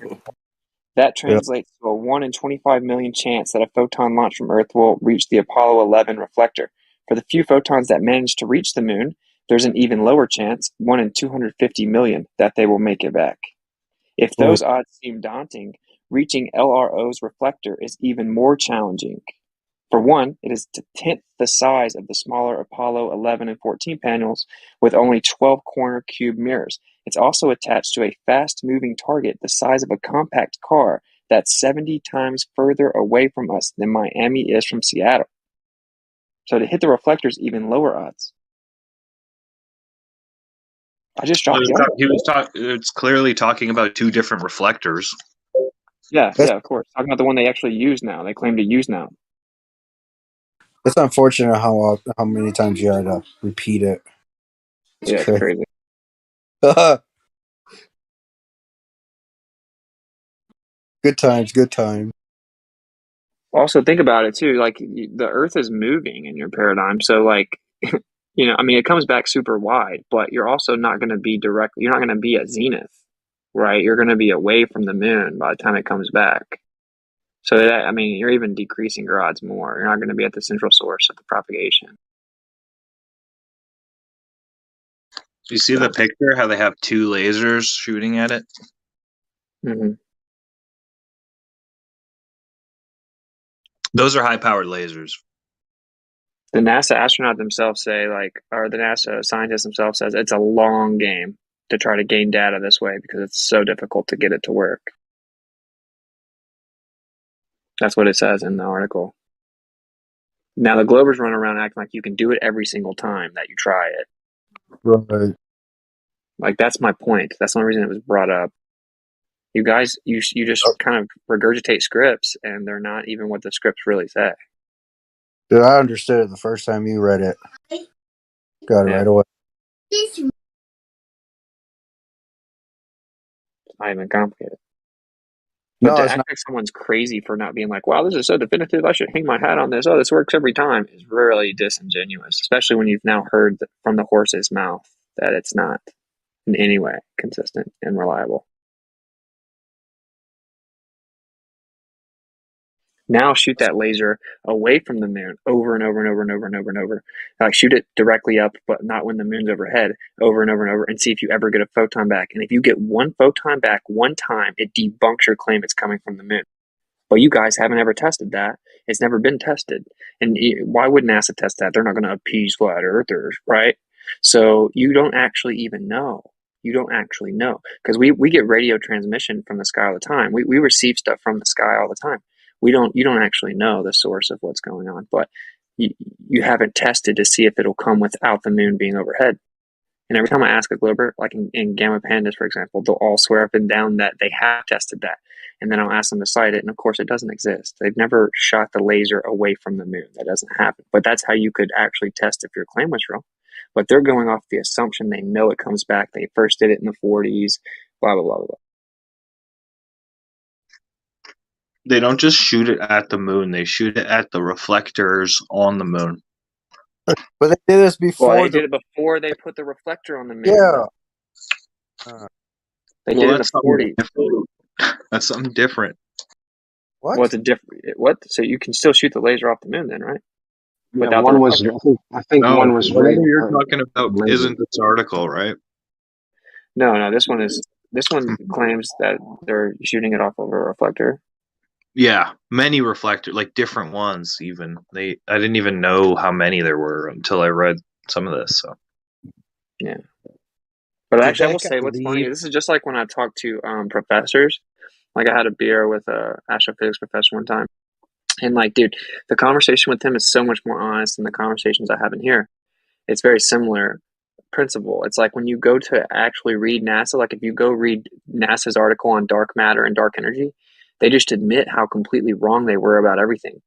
that translates to a 1 in 25 million chance that a photon launched from Earth will reach the Apollo 11 reflector. For the few photons that manage to reach the moon, there's an even lower chance, 1 in 250 million, that they will make it back. If those odds seem daunting, reaching LRO's reflector is even more challenging. For one, it is a tenth the size of the smaller Apollo 11 and 14 panels with only 12 corner cube mirrors. It's also attached to a fast-moving target the size of a compact car that's 70 times further away from us than Miami is from Seattle. So to hit the reflectors, even lower odds. I just dropped the article. It's clearly talking about two different reflectors. Yeah, of course. Talking about the one they actually use now. They claim to use now. It's unfortunate how many times you had to repeat it. It's crazy. Good times, good times. Also, think about it too. Like the Earth is moving in your paradigm, so like, I mean, it comes back super wide, but you're also not going to be direct. You're not going to be at zenith, right? You're going to be away from the moon by the time it comes back. So that, I mean, you're even decreasing your odds more. You're not going to be at the central source of the propagation. Do you see the picture? How they have two lasers shooting at it? Mm-hmm. Those are high-powered lasers. The NASA astronaut themselves say, or the NASA scientists themselves says, it's a long game to try to gain data this way because it's so difficult to get it to work. That's what it says in the article. Now the Globers run around acting like you can do it every single time that you try it. Right. Like that's my point. That's the only reason it was brought up. You guys, you just kind of regurgitate scripts, and they're not even what the scripts really say. Dude, I understood it the first time you read it. Got it right away. It's not even complicated. But No, to it's act not. like someone's crazy for not being like, wow, this is so definitive, I should hang my hat on this. Oh, this works every time, is really disingenuous, especially when you've now heard from the horse's mouth that it's not in any way consistent and reliable. Now shoot that laser away from the moon over and over and over and over and over and over. Like shoot it directly up, but not when the moon's overhead, over and over and over, and see if you ever get a photon back. And if you get one photon back one time, it debunks your claim it's coming from the moon. Well, you guys haven't ever tested that. It's never been tested. And why would NASA test that? They're not going to appease flat earthers, right? So you don't actually even know. You don't actually know. Because we get radio transmission from the sky all the time. We receive stuff from the sky all the time. You don't actually know the source of what's going on, but you haven't tested to see if it'll come without the moon being overhead. And every time I ask a Glober, like in Gamma Pandas, for example, they'll all swear up and down that they have tested that. And then I'll ask them to cite it, and of course it doesn't exist. They've never shot the laser away from the moon. That doesn't happen. But that's how you could actually test if your claim was real. But they're going off the assumption they know it comes back. They first did it in the 40s, blah, blah, blah, blah. They don't just shoot it at the moon. They shoot it at the reflectors on the moon. But they did this before. Well, they did it before they put the reflector on the moon. Yeah. They did it in the 40s. That's something different. What? What's a different? What? So you can still shoot the laser off the moon, then, right? Yeah, one was. I think No, one was. whatever you're talking about isn't this article, right? No. This one claims that they're shooting it off of a reflector. Yeah, many reflectors, like different ones. Even I didn't even know how many there were until I read some of this. So yeah, but actually, I will say what's funny. This is just like when I talk to professors. Like I had a beer with a astrophysics professor one time, and like, dude, the conversation with him is so much more honest than the conversations I have in here. It's very similar principle. It's like when you go to actually read NASA, like if you go read NASA's article on dark matter and dark energy, they just admit how completely wrong they were about everything.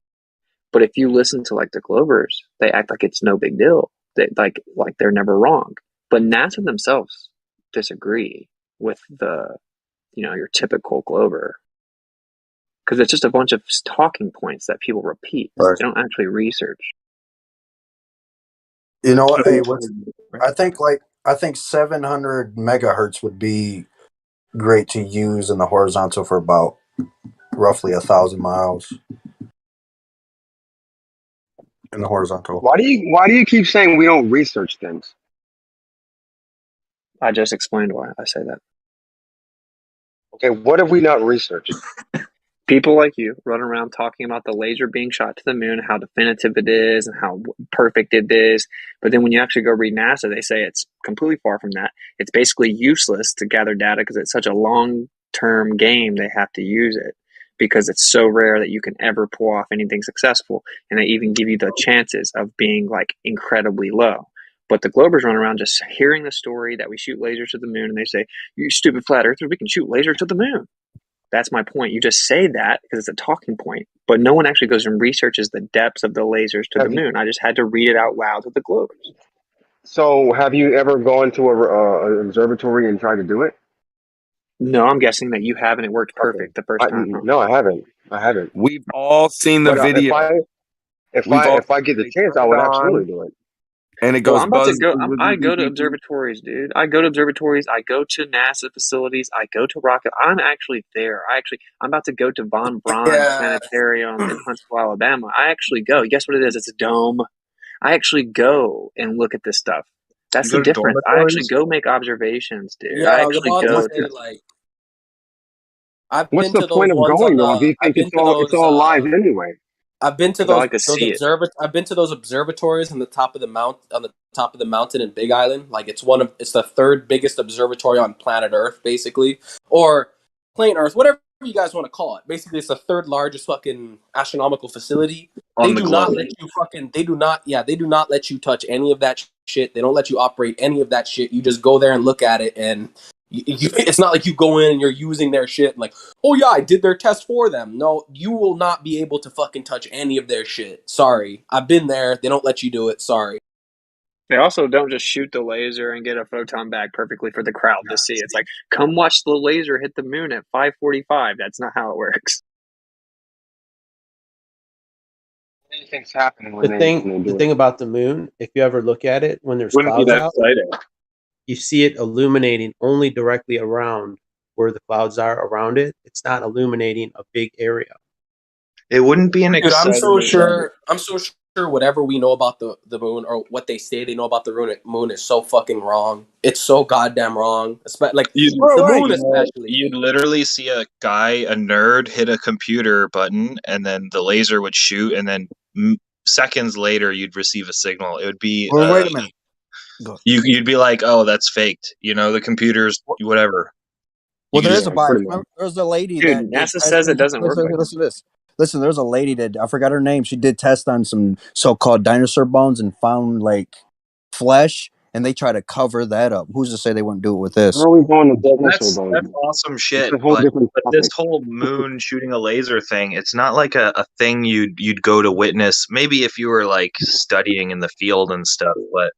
But if you listen to like the Glovers, they act like it's no big deal. They like they're never wrong. But NASA themselves disagree with the, your typical Glover, because it's just a bunch of talking points that people repeat. Right. They don't actually research. You know what? Hey, I think 700 megahertz would be great to use in the horizontal for about roughly 1,000 miles in the horizontal. Why do you keep saying we don't research things? I just explained why I say that. Okay, what have we not researched? People like you run around talking about the laser being shot to the moon, how definitive it is, and how perfect it is. But then when you actually go read NASA, they say it's completely far from that. It's basically useless to gather data because it's such a long-term game. They have to use it because it's so rare that you can ever pull off anything successful. And they even give you the chances of being like incredibly low. But the Globers run around just hearing the story that we shoot lasers to the moon, and they say, "You stupid flat earthers, we can shoot lasers to the moon." That's my point. You just say that because it's a talking point, but no one actually goes and researches the depths of the lasers to the moon. I just had to read it out loud to the Globers. So, have you ever gone to an observatory and tried to do it? No, I'm guessing that you haven't. It worked perfect the first time. No, I haven't. We've all seen the But video. If I get the chance, I would absolutely do it. And it goes I'm about to go. buzz. I go to observatories, dude. I go to observatories. I go to NASA facilities. I go to rocket. I'm actually there. I'm about to go to Von Braun Planetarium in Huntsville, Alabama. I actually go. Guess what it is? It's a dome. I actually go and look at this stuff. That's the difference. I actually go make observations, dude. Yeah, I I was actually about go to say, like, I've What's been the to those point of ones on going though if the. you I've think been to those. it's all live anyway? I've been to Because I those like to see it. I've been to those observatories on the top of the mountain in Big Island. Like it's the third biggest observatory on planet Earth, basically, or plain Earth, whatever you guys want to call it. Basically, it's the third largest fucking astronomical facility. On They the do not globe. let you fucking. They do not let you touch any of that shit. They don't let you operate any of that shit. You just go there and look at it, and it's not like you go in and you're using their shit and like, oh yeah, I did their test for them. No, you will not be able to fucking touch any of their shit. Sorry. I've been there. They don't let you do it. Sorry. They also don't just shoot the laser and get a photon back perfectly for the crowd to see. It's like, come watch the laser hit the moon at 5:45. That's not how it works. Anything's happening when The they do thing about the moon, if you ever look at it when there's Wouldn't be clouds that out, exciting. you see it illuminating only directly around where the clouds are around it. It's not illuminating a big area. It wouldn't be an Dude, exciting I'm so sure whatever we know about the moon or what they say they know about the moon is so fucking wrong. It's so goddamn wrong. Like the moon especially. You'd literally see a nerd, hit a computer button, and then the laser would shoot, and then seconds later you'd receive a signal. It would be Well, wait a minute. You'd be like, oh, that's faked. The computers, whatever. Well, there is a bias. There's a lady Dude, that NASA says it doesn't work. Listen to this. Listen, there's a lady that I forgot her name. She did tests on some so-called dinosaur bones and found like flesh, and they try to cover that up. Who's to say they wouldn't do it with this? Where are we going to That's awesome shit. But this whole moon shooting a laser thing, it's not like a thing you'd go to witness. Maybe if you were like studying in the field and stuff, but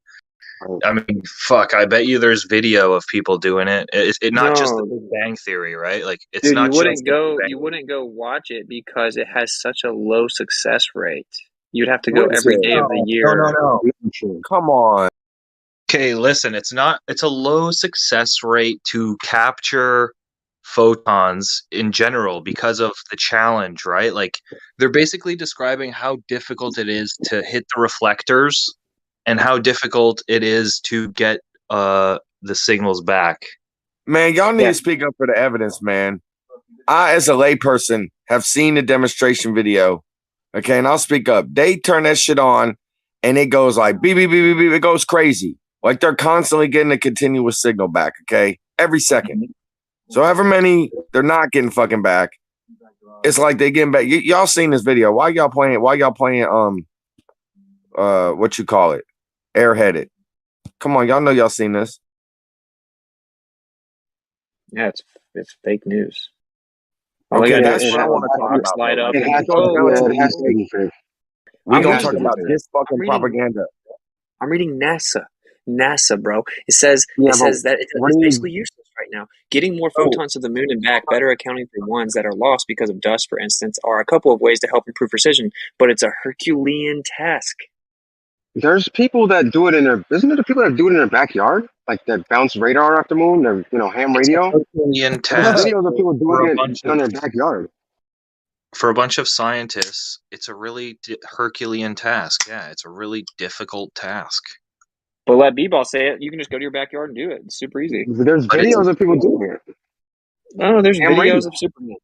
I mean, fuck, I bet you there's video of people doing it. It's not just the Big Bang Theory, right? Like, it's Dude, not you wouldn't go watch it because it has such a low success rate. You'd have to go every day of the year. No. Come on. Okay, listen, it's a low success rate to capture photons in general because of the challenge, right? Like, they're basically describing how difficult it is to hit the reflectors and how difficult it is to get the signals back. Man, y'all need to speak up for the evidence, man. I, as a layperson, have seen the demonstration video. Okay, and I'll speak up. They turn that shit on, and it goes like beep, beep, beep, beep, beep. It goes crazy. Like they're constantly getting a continuous signal back, okay? Every second. So however many they're not getting fucking back, it's like they getting back. Y'all seen this video. Why y'all playing what you call it? Airheaded. Come on, y'all know y'all seen this. Yeah, it's fake news. Okay, that's what I want to talk about. Light up. It has to be fake. We I'm gonna reading talk about this fucking propaganda. I'm reading NASA, bro. It says Yeah, it but says that what it's do you? basically useless right now. Getting more photons to the moon and back, better accounting for ones that are lost because of dust, for instance, are a couple of ways to help improve precision. But it's a Herculean task. There's people that do it in their. Isn't there the people that do it in their backyard, like that bounce radar off the moon? Their ham radio. Herculean There's task videos of people for doing a it bunch in of their backyard. scientists. It's a really Herculean task. Yeah, it's a really difficult task. But let B-Ball say it. You can just go to your backyard and do it. It's super easy. There's videos of people doing it. Oh, there's Ham radio. videos of Superman.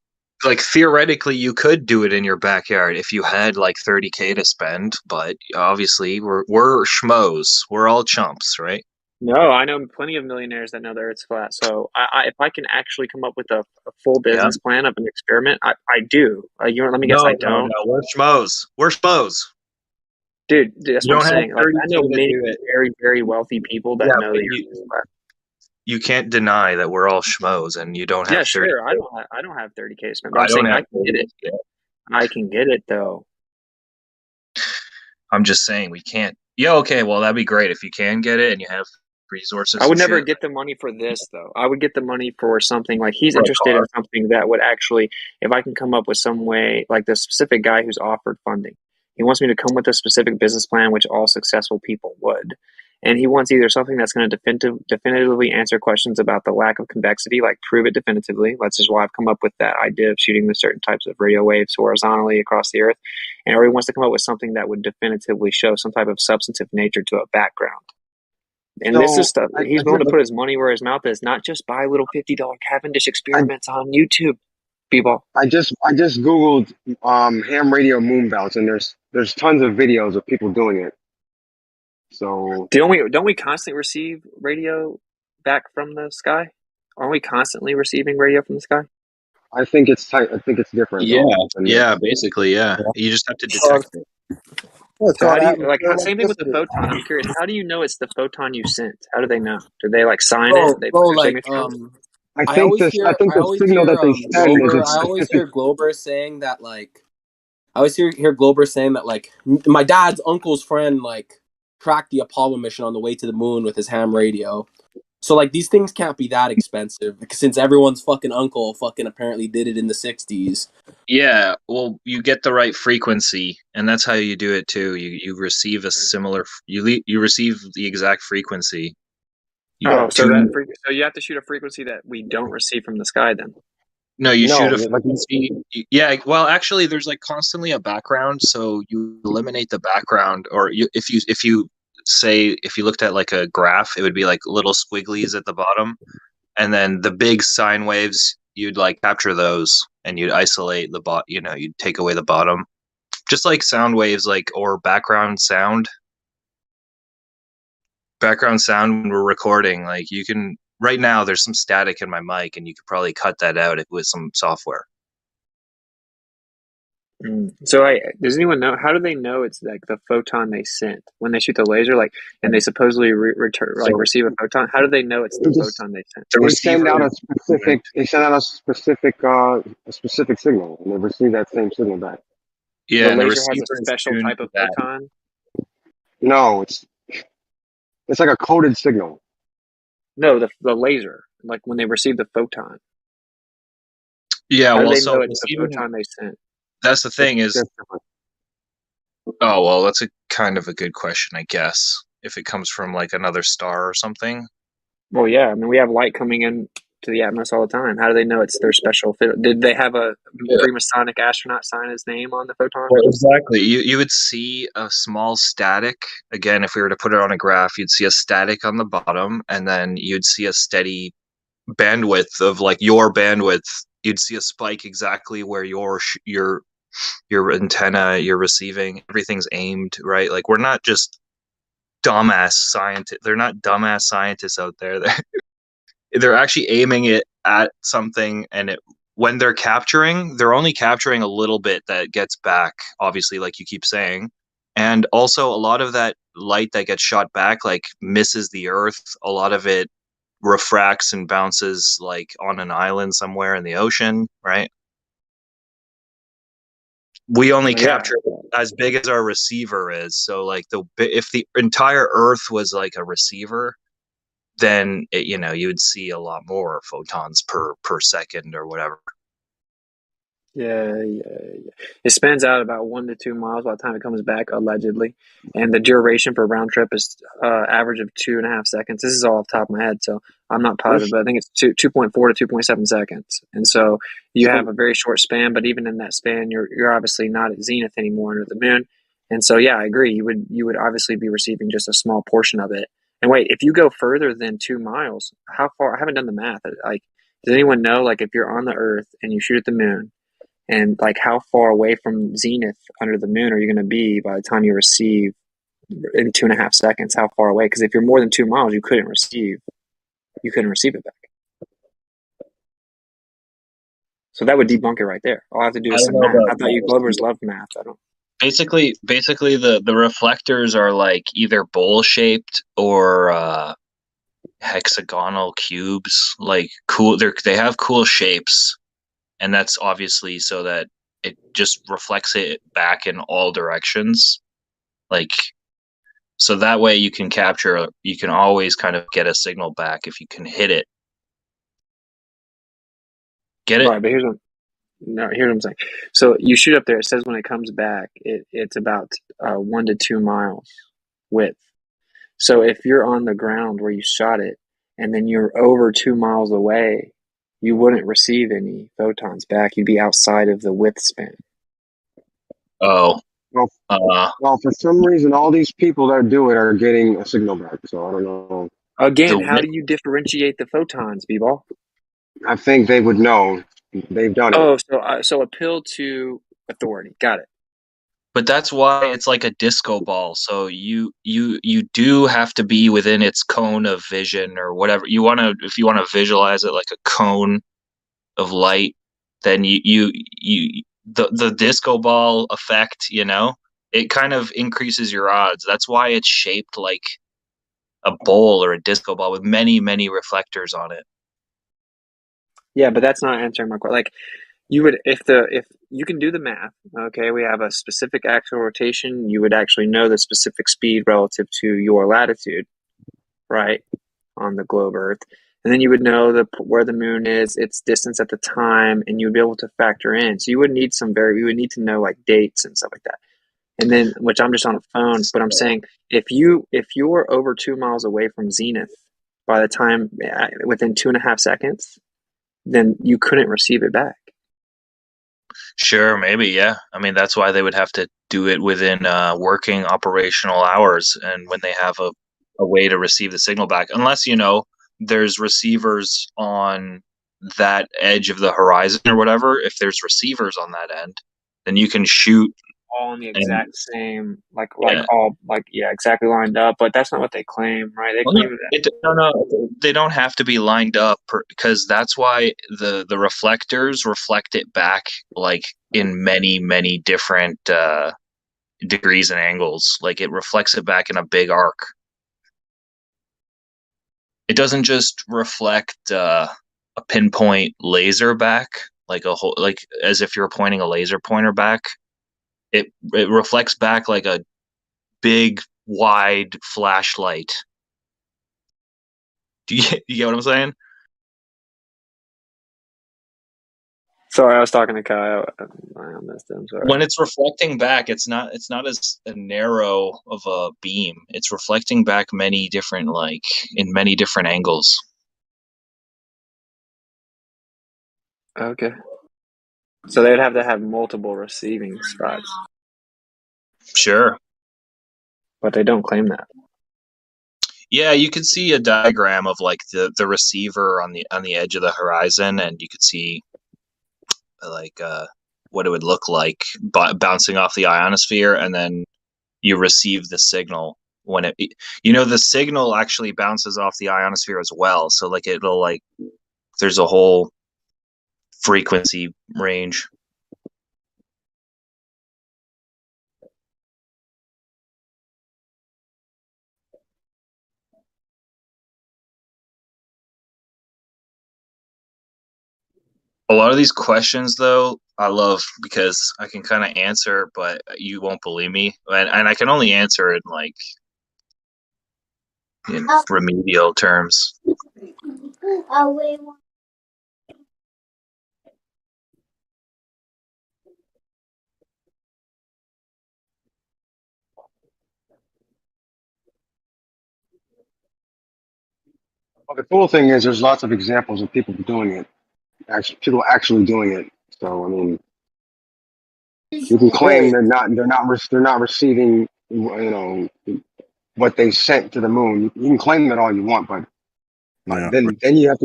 Like theoretically, you could do it in your backyard if you had like 30K to spend. But obviously, we're schmoes. We're all chumps, right? No, I know plenty of millionaires that know the Earth's flat. So if I can actually come up with a full business plan of an experiment, I do. Let me guess, I don't. No. We're schmoes. We're schmoes. Dude, that's You what I'm don't have saying. Like, I 30K know to many do it. very, very wealthy people that Yeah, know but the Earth is flat. you can't deny that we're all schmoes, and you don't have Yeah, 30K. sure. I don't have 30K to spend, but I I'm saying don't I have can get it. I can get it though. I'm just saying we can't. Yeah, okay. Well, that'd be great if you can get it and you have resources. I would and never shit. get the money for this though. I would get the money for something like he's For a interested in car. something that would actually, if I can come up with some way, like the specific guy who's offered funding, he wants me to come with a specific business plan, which all successful people would. And he wants either something that's going to definitively answer questions about the lack of convexity, like prove it definitively. That's just why I've come up with that idea of shooting the certain types of radio waves horizontally across the Earth. And or he wants to come up with something that would definitively show some type of substantive nature to a background. And this is stuff he's willing to put his money where his mouth is, not just buy little $50 Cavendish experiments on YouTube. People, I just googled ham radio moon bounce, and there's tons of videos of people doing it. So don't we constantly receive radio back from the sky? Aren't we constantly receiving radio from the sky? I think it's tight. I think it's different. Yeah, basically, yeah. You just have to detect it. So how do you same thing with the photon? I'm curious. How do you know it's the photon you sent? How do they know? Do they sign it? They put their signature on it? I think the signal that they send is Glober, a I always specific. hear Glober saying that I always hear Glober saying that my dad's uncle's friend tracked the Apollo mission on the way to the moon with his ham radio. So these things can't be that expensive since everyone's fucking uncle apparently did it in the 60s. Yeah, well, you get the right frequency, and that's how you do it too. You receive a similar. You receive the exact frequency. So you have to shoot a frequency that we don't receive from the sky then. No, you shoot a frequency. Yeah, well, actually, there's constantly a background, so you eliminate the background, or if you looked at a graph, it would be little squigglies at the bottom, and then the big sine waves, you'd capture those, and you'd isolate the you'd take away the bottom, just like sound waves, or background sound. Background sound when we're recording, you can. Right now, there's some static in my mic, and you could probably cut that out with some software. So, does anyone know? How do they know it's the photon they sent when they shoot the laser? And they supposedly receive a photon. How do they know it's the photon they sent? They send out a specific. They send out a specific signal, and they receive that same signal back. Yeah, the laser has a special type of photon. No, it's like a coded signal. No, the laser, when they receive the photon. Yeah, how well, do they so know it's the photon they sent? That's the thing is. Oh well, that's a kind of a good question, I guess. If it comes from another star or something. Well, yeah, I mean, we have light coming in to the atmosphere all the time. How do they know it's their special? Did they have a Freemasonic astronaut sign his name on the photon? Well, exactly. You would see a small static. Again, if we were to put it on a graph, you'd see a static on the bottom, and then you'd see a steady bandwidth of your bandwidth. You'd see a spike exactly where your antenna, you're receiving, everything's aimed, right? We're not just dumbass scientists. They're not dumbass scientists out there. They're actually aiming it at something, and when they're capturing, they're only capturing a little bit that gets back, obviously, like you keep saying. And also a lot of that light that gets shot back misses the Earth. A lot of it refracts and bounces on an island somewhere in the ocean, right? we only Well, yeah. capture as big as our receiver is. So like if the entire Earth was like a receiver, then you know, you would see a lot more photons per second or whatever. Yeah. It spans out about 1 to 2 miles by the time it comes back, allegedly. And the duration for round trip is average of 2.5 seconds. This is all off the top of my head, so I'm not positive, but I think it's 2.4 to 2.7 seconds. And so you have a very short span, but even in that span, you're obviously not at zenith anymore under the moon. And so, yeah, I agree. You would obviously be receiving just a small portion of it. And wait, if you go further than 2 miles, how far? I haven't done the math. Like, does anyone know? Like, if you're on the Earth and you shoot at the moon, and like how far away from zenith under the moon are you going to be by the time you receive in 2.5 seconds? How far away? Because if you're more than 2 miles, you couldn't receive it back. So that would debunk it right there. All I have to do I is don't some know math. about I thought you Glovers loved math. I don't. Basically the reflectors are like either bowl shaped or hexagonal cubes. Like cool, they have cool shapes, and that's obviously so that it just reflects it back in all directions. Like, so that way you can always kind of get a signal back if you can hit it. Get it? Right, but here's what I'm saying. So you shoot up there. It says when it comes back, it's about 1 to 2 miles width. So if you're on the ground where you shot it, and then you're over 2 miles away, you wouldn't receive any photons back. You'd be outside of the width span. Oh. Well, for some reason, all these people that do it are getting a signal back. So I don't know. Again, how do you differentiate the photons, B-ball? I think they would know. They've done it. Oh, so appeal to authority. Got it. But that's why it's like a disco ball. So you do have to be within its cone of vision or whatever. If you want to visualize it like a cone of light, then the disco ball effect, you know, it kind of increases your odds. That's why it's shaped like a bowl or a disco ball with many, many reflectors on it. Yeah, but that's not answering my question. Like, you would, if you can do the math, okay, we have a specific axial rotation, you would actually know the specific speed relative to your latitude, right, on the globe Earth. And then you would know where the moon is, its distance at the time, and you would be able to factor in. So you would need you would need to know like dates and stuff like that. And then, which I'm just on a phone, but I'm saying if you're over 2 miles away from zenith by the time within 2.5 seconds, then you couldn't receive it back. Sure, maybe, yeah. I mean, that's why they would have to do it within working operational hours, and when they have a way to receive the signal back. Unless, you know, there's receivers on that edge of the horizon or whatever. If there's receivers on that end, then you can shoot all on the exact same, exactly lined up. But that's not what they claim, right? They claim that. No, they don't have to be lined up because that's why the reflectors reflect it back like in many, many different degrees and angles. Like it reflects it back in a big arc. It doesn't just reflect a pinpoint laser back, like as if you're pointing a laser pointer back. It reflects back like a big, wide flashlight. Do you get what I'm saying? Sorry, I was talking to Kyle. I missed him. Sorry. When it's reflecting back, it's not as narrow of a beam. It's reflecting back in many different angles. Okay. So they'd have to have multiple receiving spots. Sure. But they don't claim that. Yeah, you could see a diagram of like the receiver on the edge of the horizon, and you could see like what it would look like bouncing off the ionosphere, and then you receive the signal when the signal actually bounces off the ionosphere as well. So like it'll like there's a whole frequency range. A lot of these questions, though, I love because I can kind of answer, but you won't believe me, and I can only answer in like in remedial terms. Well, the cool thing is there's lots of examples of people doing it. People actually doing it. So I mean, you can claim they're not receiving what they sent to the moon. You can claim that all you want, but then you have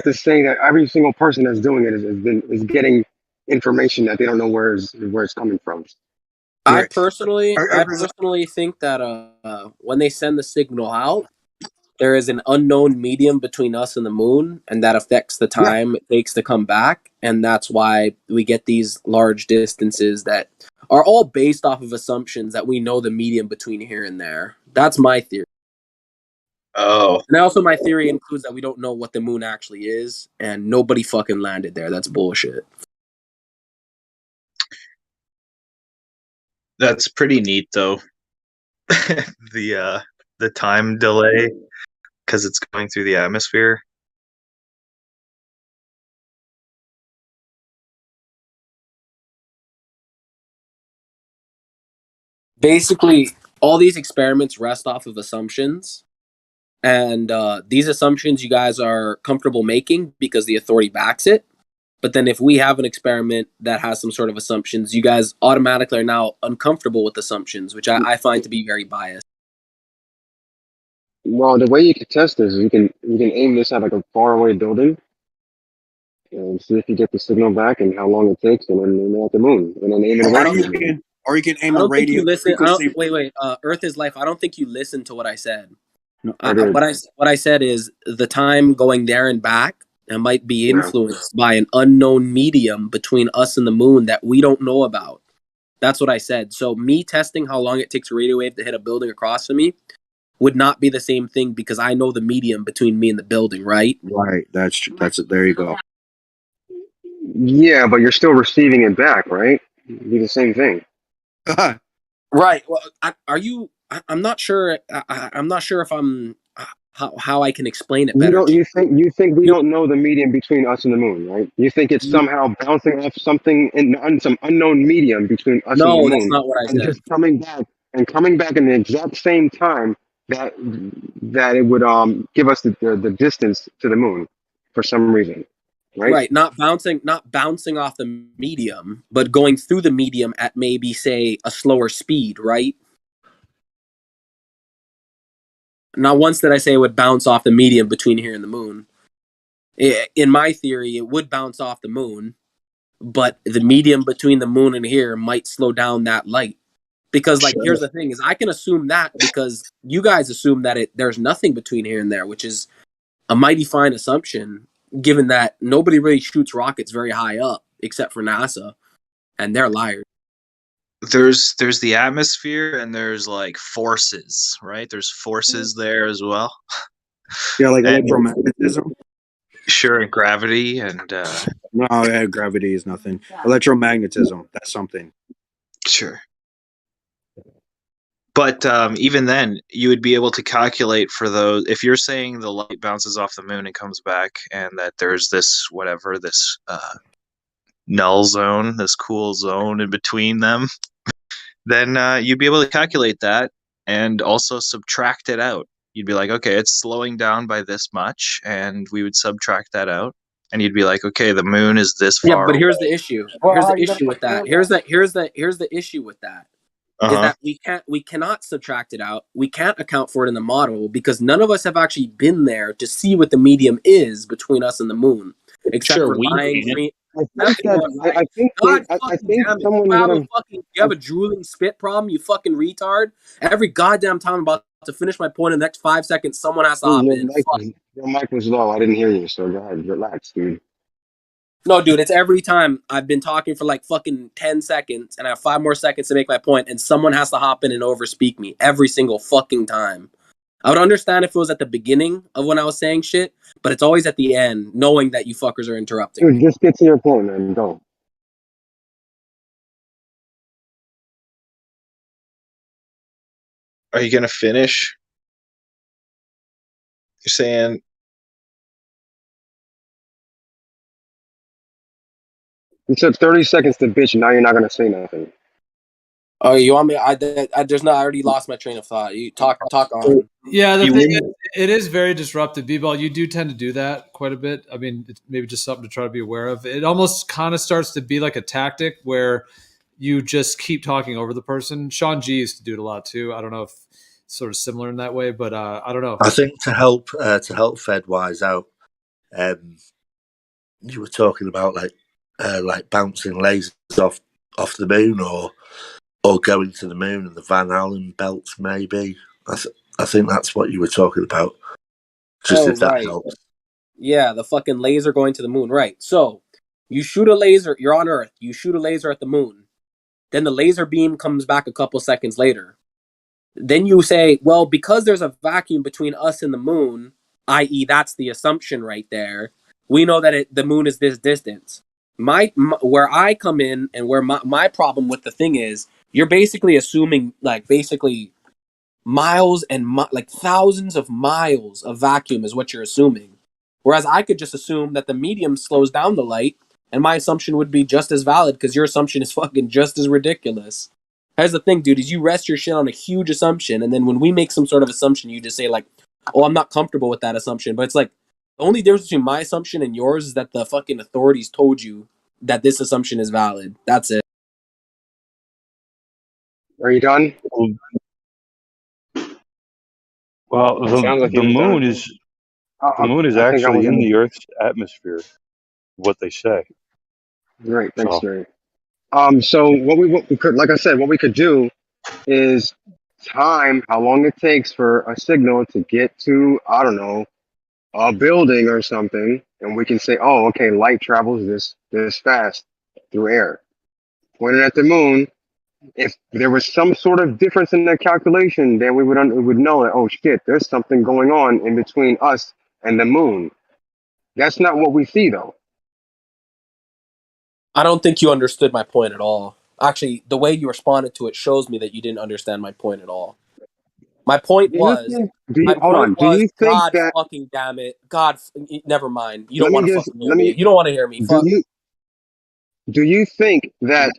to say that every single person that's doing it is getting information that they don't know where it's coming from. I personally think that when they send the signal out, there is an unknown medium between us and the moon, and that affects the time it takes to come back, and that's why we get these large distances that are all based off of assumptions that we know the medium between here and there. That's my theory. Oh. And also my theory includes that we don't know what the moon actually is, and nobody fucking landed there. That's bullshit. That's pretty neat, though. the time delay, because it's going through the atmosphere. Basically, all these experiments rest off of assumptions. And these assumptions you guys are comfortable making because the authority backs it. But then if we have an experiment that has some sort of assumptions, you guys automatically are now uncomfortable with assumptions, which I find to be very biased. Well, the way you can test this is you can aim this at like a faraway building and see if you get the signal back and how long it takes, and then aim it at the moon, and then aim it away from the moon. Or you can aim I a don't think radio you listen. frequency. Wait. Earth is life. I don't think you listened to what I said. No, What I said is the time going there and back might be influenced by an unknown medium between us and the moon that we don't know about. That's what I said. So me testing how long it takes a radio wave to hit a building across from me would not be the same thing because I know the medium between me and the building, right? Right. That's true. That's it. There you go. Yeah, but you're still receiving it back, right? It'd be the same thing. Right. Well, I'm not sure. I'm not sure if I'm how I can explain it better. You think we don't know the medium between us and the moon, right? You think it's somehow bouncing off something in some unknown medium between us and the moon. No, that's not what I said. And just coming back in the exact same time that it would give us the distance to the moon for some reason. Right? Not bouncing off the medium, but going through the medium at maybe say a slower speed, right? Not once did I say it would bounce off the medium between here and the moon. In my theory, it would bounce off the moon, but the medium between the moon and here might slow down that light. Because, here's the thing, is I can assume that because you guys assume that there's nothing between here and there, which is a mighty fine assumption, given that nobody really shoots rockets very high up, except for NASA, and they're liars. There's the atmosphere and there's like forces, right? There's forces there as well. Yeah, like electromagnetism. Sure, and gravity and no, yeah, gravity is nothing. Electromagnetism, that's something. Sure. But even then, you would be able to calculate for those. If you're saying the light bounces off the moon and comes back, and that there's this null zone, this cool zone in between them, then you'd be able to calculate that and also subtract it out. You'd be like, okay, it's slowing down by this much, and we would subtract that out, and you'd be like, okay, the moon is this far. Yeah, but here's the issue. Here's the issue with that. Here's the issue with that. Is that we cannot subtract it out. We can't account for it in the model because none of us have actually been there to see what the medium is between us and the moon, except for lying. I think someone you have a drooling spit problem, you fucking retard. Every goddamn time I'm about to finish my point in the next 5 seconds, someone has to hop in. Your mic was low. I didn't hear you, so go ahead. Relax, dude. No, dude, it's every time I've been talking for like fucking 10 seconds and I have 5 more seconds to make my point and someone has to hop in and overspeak me every single fucking time. I would understand if it was at the beginning of when I was saying shit, but it's always at the end, knowing that you fuckers are interrupting Dude, me. just get to your point, man. Go. Are you going to finish? You're saying You took 30 seconds to bitch, and now you're not gonna say nothing. Oh, you want me? I just not. I already lost my train of thought. You talk on. Yeah, the thing is, it is very disruptive. B-ball, you do tend to do that quite a bit. I mean, it's maybe just something to try to be aware of. It almost kind of starts to be like a tactic where you just keep talking over the person. Sean G used to do it a lot too. I don't know if it's sort of similar in that way, but I don't know. I think to help Fedwise out, you were talking about like bouncing lasers off the moon or going to the moon and the Van Allen belts, maybe. I think that's what you were talking about. Just if that helps. Yeah, the fucking laser going to the moon. Right. So you shoot a laser. You're on Earth. You shoot a laser at the moon. Then the laser beam comes back a couple seconds later. Then you say, well, because there's a vacuum between us and the moon, i.e., that's the assumption right there. We know that the moon is this distance. Where I come in and where my problem with the thing is, you're basically assuming like basically miles and like thousands of miles of vacuum is what you're assuming. Whereas I could just assume that the medium slows down the light, and my assumption would be just as valid because your assumption is fucking just as ridiculous. Here's the thing, dude, is you rest your shit on a huge assumption, and then when we make some sort of assumption, you just say like, oh, I'm not comfortable with that assumption. But it's like, the only difference between my assumption and yours is that the fucking authorities told you that this assumption is valid. That's it. Are you done? Well, Sounds like the he was moon done. is the moon is I think I actually was in in the Earth's atmosphere. What they say. Great, thanks, So Jerry. So what we could, like I said, what we could do is time how long it takes for a signal to get to, I don't know, a building or something, and we can say, oh, okay, light travels this fast through air. Pointed at the moon. If there was some sort of difference in the calculation, then we would know that, oh shit, there's something going on in between us and the moon. That's not what we see, though. I don't think you understood my point at all. Actually, the way you responded to it shows me that you didn't understand my point at all. My point was, Do you think God that? fucking damn it, never mind. You Let don't me want to just fucking hear me. You don't want to hear me. Fuck. Do you think that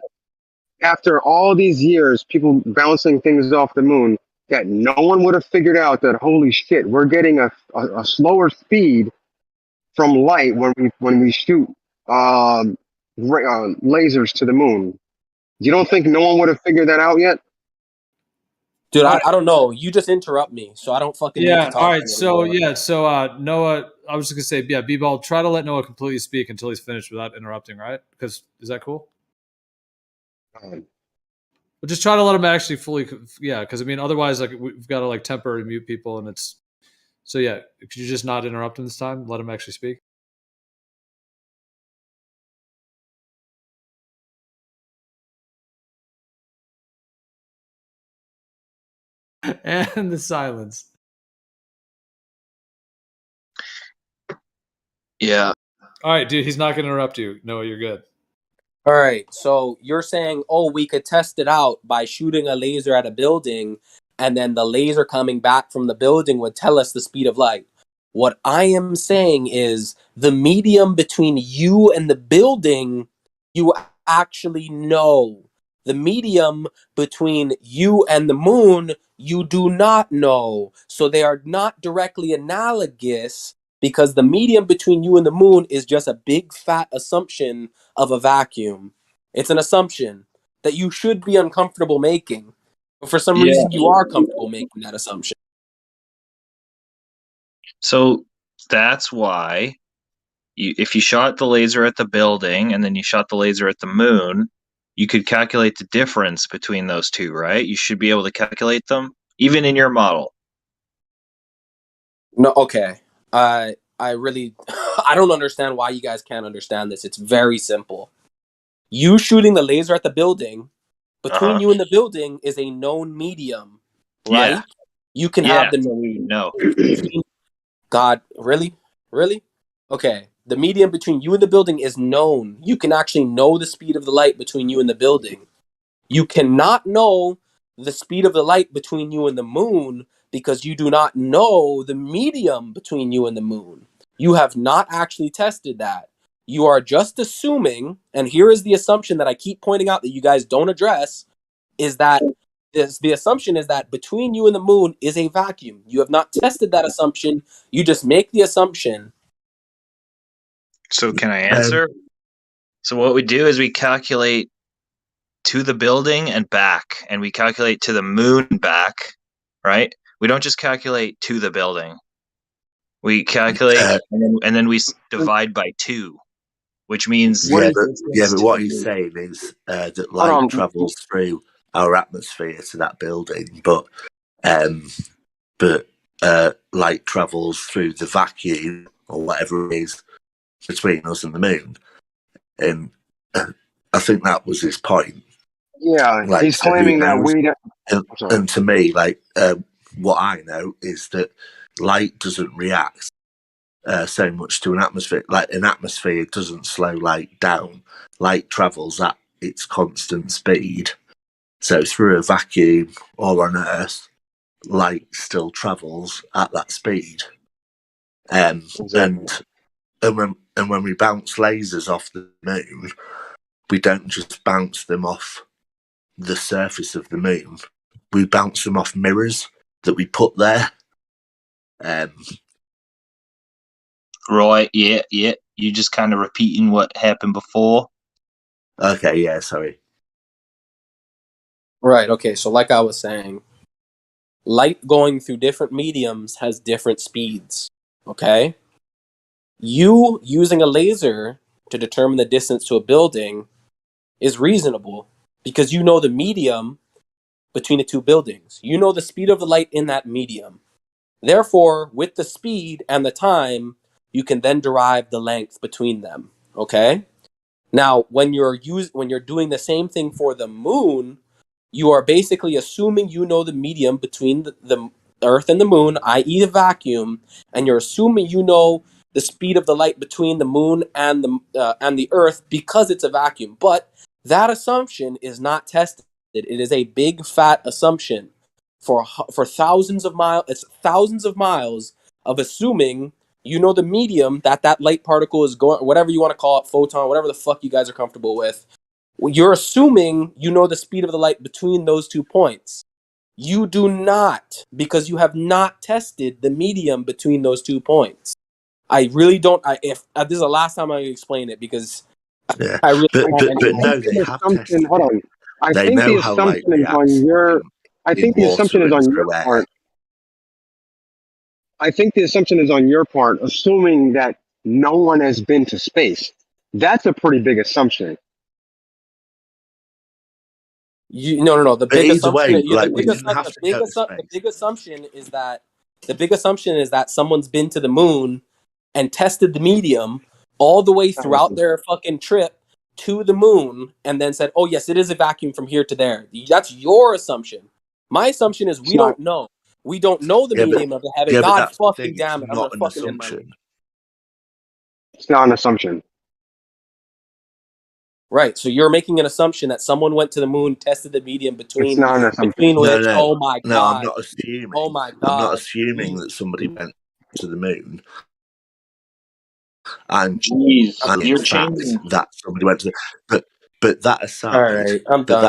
after all these years, people bouncing things off the moon, that no one would have figured out that holy shit, we're getting a slower speed from light when we shoot lasers to the moon? You don't think no one would have figured that out yet? Dude, I don't know. You just interrupt me, so I don't fucking need to Yeah. talk. All right. to you So anymore. yeah. So Noah, I was just gonna say, yeah, B-ball, try to let Noah completely speak until he's finished without interrupting. Right? Because is that cool? But just try to let him actually fully. Yeah. Because I mean, otherwise, like we've got to like temporarily mute people, and it's. So yeah, could you just not interrupt him this time? Let him actually speak. And the silence. Yeah. All right, dude. He's not going to interrupt you. Noah, you're good. All right, so you're saying, oh, we could test it out by shooting a laser at a building, and then the laser coming back from the building would tell us the speed of light. What I am saying is the medium between you and the building, you actually know. The medium between you and the moon, you do not know. So they are not directly analogous because the medium between you and the moon is just a big fat assumption of a vacuum. It's an assumption that you should be uncomfortable making. But for some reason, you are comfortable making that assumption. So that's why if you shot the laser at the building and then you shot the laser at the moon, you could calculate the difference between those two, right? You should be able to calculate them, even in your model. No, okay. I really, I don't understand why you guys can't understand this. It's very simple. You shooting the laser at the building, between you and the building is a known medium, right? Yeah. You can Yeah. have the No. God, really? Really? Okay. The medium between you and the building is known. You can actually know the speed of the light between you and the building. You cannot know the speed of the light between you and the moon because you do not know the medium between you and the moon. You have not actually tested that. You are just assuming, and here is the assumption that I keep pointing out that you guys don't address, is that the assumption is that between you and the moon is a vacuum. You have not tested that assumption. You just make the assumption. So can I answer? So what we do is we calculate to the building and back, and we calculate to the moon back, right? We don't just calculate to the building. We calculate and then we divide by 2, which means but what he's saying is that light travels through our atmosphere to that building, but light travels through the vacuum or whatever it is between us and the moon, and I think that was his point. Yeah, Like, he's claiming that we don't. And to me, like, what I know is that light doesn't react so much to an atmosphere. Like, an atmosphere doesn't slow light down. Light travels at its constant speed. So through a vacuum or on Earth, light still travels at that speed. And when we bounce lasers off the moon, we don't just bounce them off the surface of the moon. We bounce them off mirrors that we put there. Right, yeah. You just kind of repeating what happened before. Okay, yeah, sorry. Right, okay, so like I was saying, light going through different mediums has different speeds, okay? You using a laser to determine the distance to a building is reasonable because you know the medium between the two buildings. You know the speed of the light in that medium. Therefore, with the speed and the time, you can then derive the length between them, okay? Now, when you're doing the same thing for the moon, you are basically assuming you know the medium between the Earth and the moon, i.e. the vacuum, and you're assuming you know the speed of the light between the moon and the Earth because it's a vacuum. But that assumption is not tested. It is a big fat assumption for thousands of miles. It's thousands of miles of assuming you know the medium that light particle is going, whatever you want to call it, photon, whatever the fuck you guys are comfortable with. You're assuming you know the speed of the light between those 2 points. You do not, because you have not tested the medium between those 2 points. I really don't. This is the last time I explain it because I really don't have any. No, they have tested. Hold on. I think the assumption is on your. I think the assumption is on your part. I think the assumption is on your part, assuming that no one has been to space. That's a pretty big assumption. No. The big assumption. The big assumption is that someone's been to the moon and tested the medium all the way throughout their fucking trip to the moon, and then said, "Oh yes, it is a vacuum from here to there." That's your assumption. My assumption is we don't know. We don't know the medium of the heaven. God fucking damn it! I'm gonna fucking end my life. It's not an assumption. Right, so you're making an assumption that someone went to the moon, tested the medium between which, oh my god. No, I'm not assuming. Oh my god. I'm not assuming that somebody went to the moon. And you're changing that somebody went to but that aside, all right, I'm done.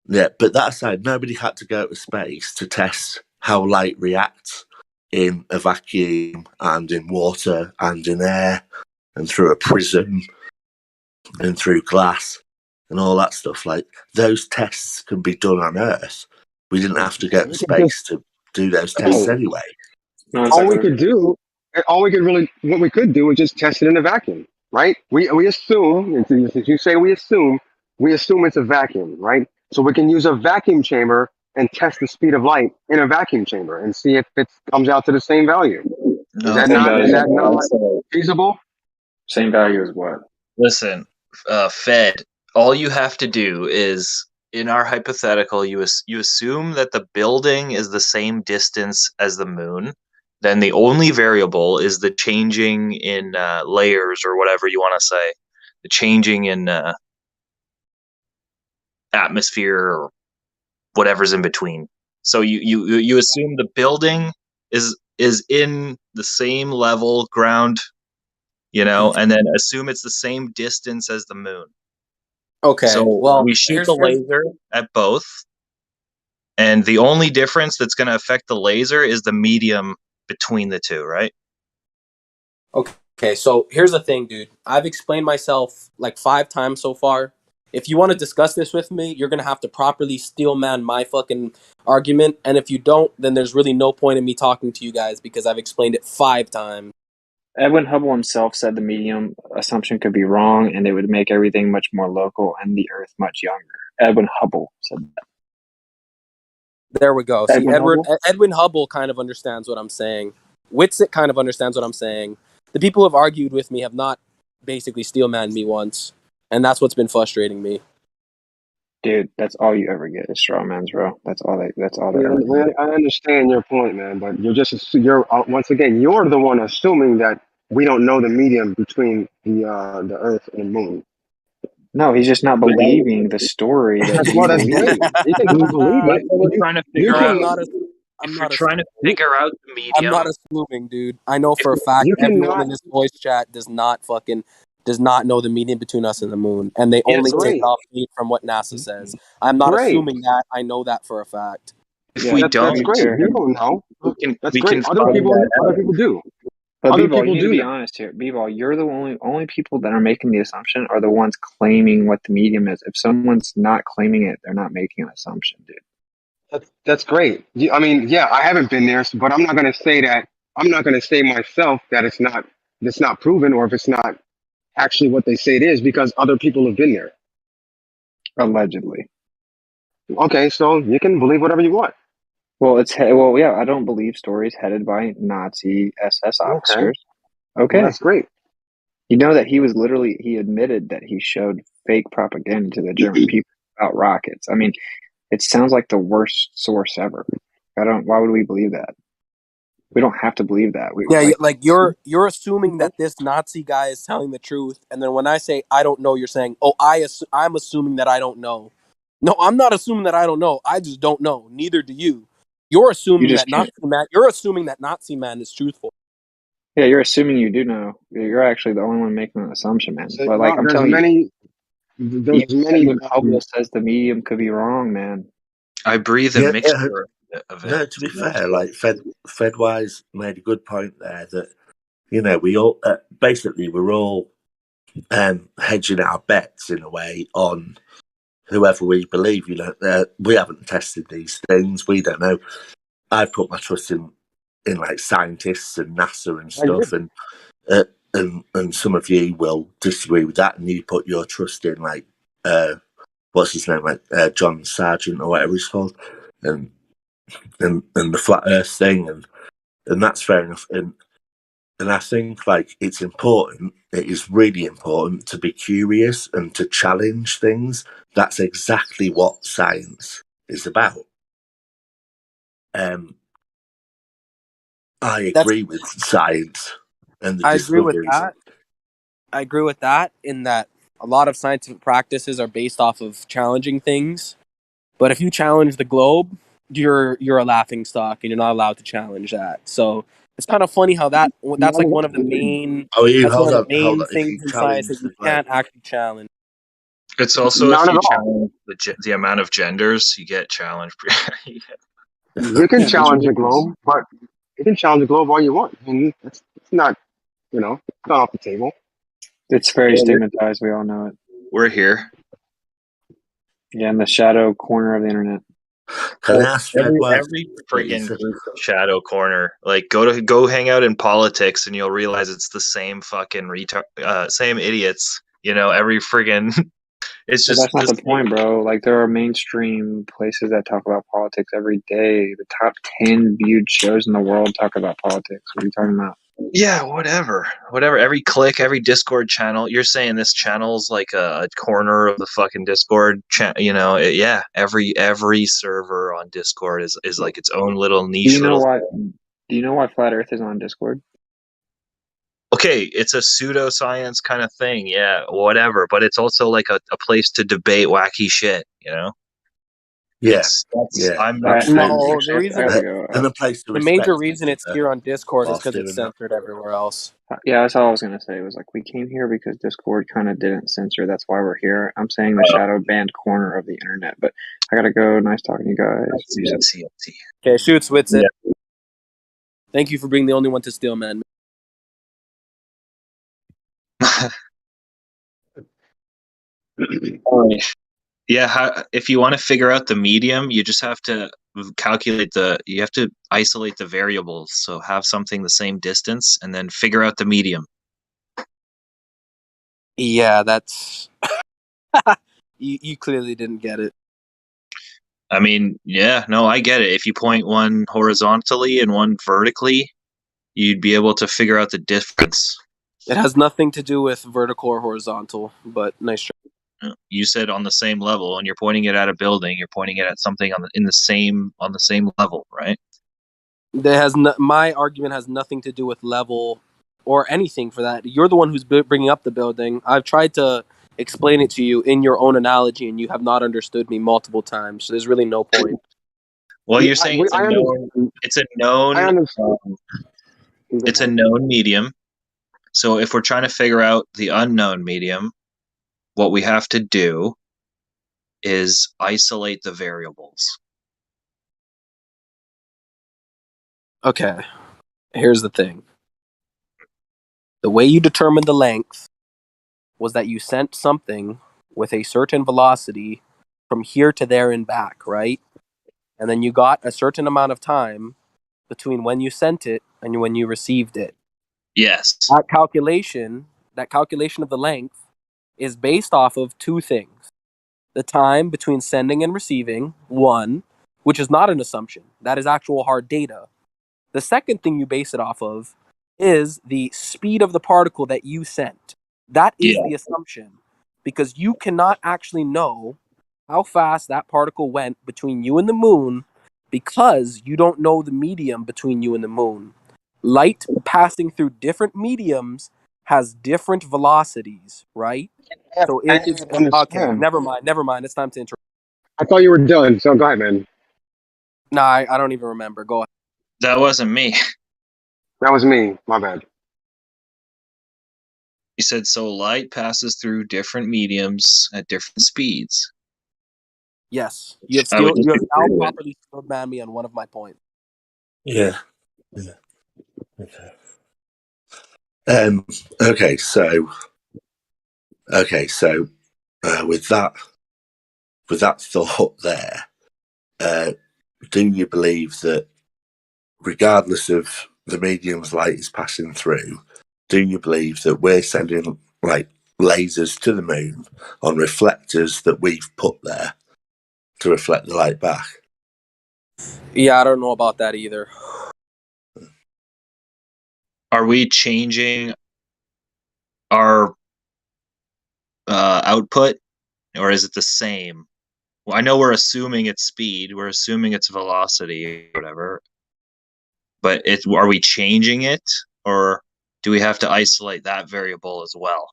But that aside, nobody had to go to space to test how light reacts in a vacuum and in water and in air and through a prism and through glass and all that stuff. Like, those tests can be done on Earth. We didn't have to go to space to do those tests anyway. All we could do what we could do is just test it in a vacuum, right? We assume, if you say we assume it's a vacuum, right? So we can use a vacuum chamber and test the speed of light in a vacuum chamber and see if it comes out to the same value. Is that not feasible? Same value as what? Listen, Fed, all you have to do is in our hypothetical, you assume that the building is the same distance as the moon. Then the only variable is the changing in layers, or whatever you want to say, the changing in atmosphere, or whatever's in between. So you assume the building is in the same level ground, and then assume it's the same distance as the moon. Okay. So Well, we shoot the laser at both, and the only difference that's going to affect the laser is the medium between the two, right? Okay, so here's the thing, dude. I've explained myself like 5 times so far. If you want to discuss this with me, you're going to have to properly steelman my fucking argument. And if you don't, then there's really no point in me talking to you guys because I've explained it 5 times. Edwin Hubble himself said the medium assumption could be wrong and it would make everything much more local and the Earth much younger. Edwin Hubble said that. There we go. See, Edwin Edwin Hubble kind of understands what I'm saying. Witsit kind of understands what I'm saying. The people who have argued with me have not basically steelmanned me once, and that's what's been frustrating me. Dude, that's all you ever get is straw man's, bro. That's all they ever get. I understand your point, man, but you're once again, you're the one assuming that we don't know the medium between the Earth and the Moon. No, he's just not believing the story that Well, that's great. You can not believe it. We're trying to figure out. I'm not trying to figure out the medium. I'm not assuming, dude. I know for a fact everyone in this voice chat does not know the medium between us and the moon, and they only take off from what NASA says. I'm not assuming that. I know that for a fact. If we don't, that's great. You don't know. That's we great. can Other people do. But Other B-Ball, people you need to do be honest here. B-Ball, you're the only people that are making the assumption are the ones claiming what the medium is. If someone's not claiming it, they're not making an assumption, dude. That's great. I mean, yeah, I haven't been there, but I'm not going to say that. I'm not going to say myself that it's not proven, or if it's not actually what they say it is, because other people have been there. Allegedly. Okay, so you can believe whatever you want. Well, yeah, I don't believe stories headed by Nazi SS officers. Okay. Well, that's great. You know that he admitted that he showed fake propaganda to the German people about rockets. I mean, it sounds like the worst source ever. Why would we believe that? We don't have to believe that. You're assuming that this Nazi guy is telling the truth, and then when I say I don't know, you're saying, "Oh, I'm assuming that I don't know." No, I'm not assuming that I don't know. I just don't know. Neither do you. You're assuming that Nazi man is truthful. Yeah, you're assuming you do know. You're actually the only one making an assumption, man. So, But I'm telling you, many. Hubble says the medium could be wrong, man. I breathe a mixture of it. No, to be fair, like Fedwise made a good point there that we all basically we're all hedging our bets in a way on whoever we believe. We haven't tested these things. We don't know. I've put my trust in like scientists and NASA and stuff, and some of you will disagree with that, and you put your trust in like what's his name, like John Sargent or whatever he's called, and the flat Earth thing, and that's fair enough. And I think like it's important. It is really important to be curious and to challenge things. That's exactly what science is about. I agree with science and the discoveries. I agree with that in that a lot of scientific practices are based off of challenging things. But if you challenge the globe, you're a laughing stock and you're not allowed to challenge that. So it's kind of funny how that's like one of the main things in science that you can't actually challenge. It's also if you challenge the amount of genders, you get challenged. You can challenge the globe, but you can challenge the globe all you want. And it's not, it's not off the table. It's very stigmatized. We all know it. We're here. Yeah, in the shadow corner of the internet. Every friggin' group shadow corner. Like go hang out in politics, and you'll realize it's the same fucking same idiots. Every friggin'. It's just that's not the point, bro. Like there are mainstream places that talk about politics every day. The top 10 viewed shows in the world talk about politics. What are you talking about? Yeah, whatever. Every click, every Discord channel. You're saying this channel's like a corner of the fucking Discord yeah, every server on Discord is like its own little Do niche you know little why? Do you know why Flat Earth is on Discord? Okay, it's a pseudoscience kind of thing, yeah, whatever. But it's also like a place to debate wacky shit, you know? Yeah, I'm not No, the I reason gotta go. and a place to the major respect reason each it's other here on Discord is whilst because it's doing that. censored everywhere else. Yeah, that's all I was gonna say. Was like we came here because Discord kind of didn't censor. That's why we're here. I'm saying the shadow banned corner of the internet, but I gotta go. Nice talking to you guys. see. Okay, shoots with it. Yeah. Thank you for being the only one to steal, man. Yeah, if you want to figure out the medium, you just have to you have to isolate the variables. So have something the same distance and then figure out the medium. Yeah, that's you clearly didn't get it. I mean, yeah, no, I get it. If you point one horizontally and one vertically, you'd be able to figure out the difference. It has nothing to do with vertical or horizontal, but nice try. You said on the same level, and you're pointing it at a building. You're pointing it at something on the same level, right? My argument has nothing to do with level or anything for that. You're the one who's bringing up the building. I've tried to explain it to you in your own analogy, and you have not understood me multiple times. So there's really no point. Well, you're saying it's a known it's a known medium. So if we're trying to figure out the unknown medium, what we have to do is isolate the variables. Okay, here's the thing. The way you determined the length was that you sent something with a certain velocity from here to there and back, right? And then you got a certain amount of time between when you sent it and when you received it. Yes. That calculation of the length is based off of two things. The time between sending and receiving, one, which is not an assumption. That is actual hard data. The second thing you base it off of is the speed of the particle that you sent. That is the assumption, because you cannot actually know how fast that particle went between you and the moon because you don't know the medium between you and the moon. Light passing through different mediums has different velocities, right? So I it is didn't okay. understand. Never mind. It's time to interrupt. I thought you were done, so go ahead, man. No, I don't even remember. Go ahead. That wasn't me. That was me. My bad. You said so light passes through different mediums at different speeds. Yes, you have now properly stood me on one of my points. Yeah. Okay. So with that thought there, do you believe that regardless of the medium's light is passing through, do you believe that we're sending like lasers to the moon on reflectors that we've put there to reflect the light back? Yeah, I don't know about that either. Are we changing our output, or is it the same? Well, I know we're assuming it's speed, we're assuming it's velocity, or whatever. But are we changing it, or do we have to isolate that variable as well?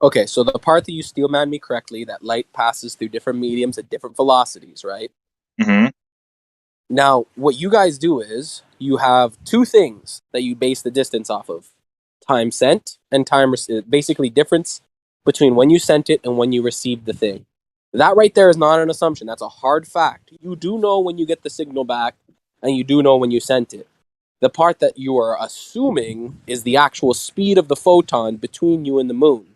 Okay, so the part that you steel man me correctly, that light passes through different mediums at different velocities, right? Mm-hmm. Now, what you guys do is you have two things that you base the distance off of: time sent and time basically difference between when you sent it and when you received the thing. That right there is not an assumption. That's a hard fact. You do know when you get the signal back, and you do know when you sent it. The part that you are assuming is the actual speed of the photon between you and the moon.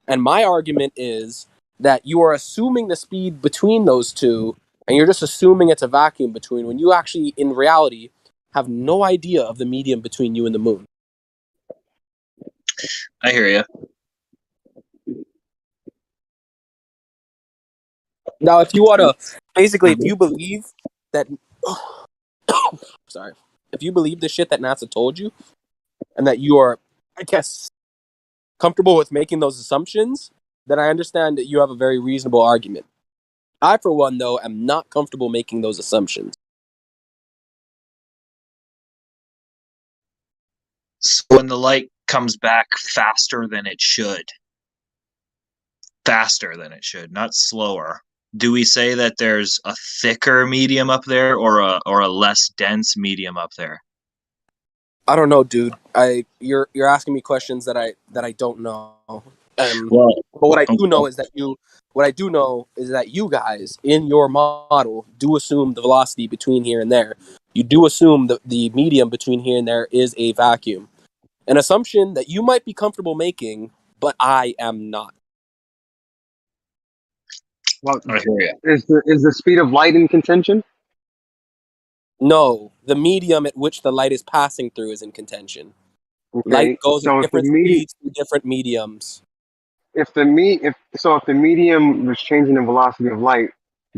And my argument is that you are assuming the speed between those two, and you're just assuming it's a vacuum between, when you actually, in reality, have no idea of the medium between you and the moon. I hear you. Now, if you want to, basically, if you believe that, sorry, if you believe the shit that NASA told you, and that you are, I guess, comfortable with making those assumptions, then I understand that you have a very reasonable argument. I, for one, though, am not comfortable making those assumptions. So when the light comes back faster than it should, not slower, do we say that there's a thicker medium up there or a less dense medium up there? I don't know, dude. You're asking me questions that I don't know. Well, but what I do know is that you guys in your model do assume the velocity between here and there. You do assume that the medium between here and there is a vacuum. An assumption that you might be comfortable making, but I am not. Well, I hear you. is the speed of light in contention? No, the medium at which the light is passing through is in contention. Okay, Light goes so at different speeds through different mediums. If the medium was changing the velocity of light,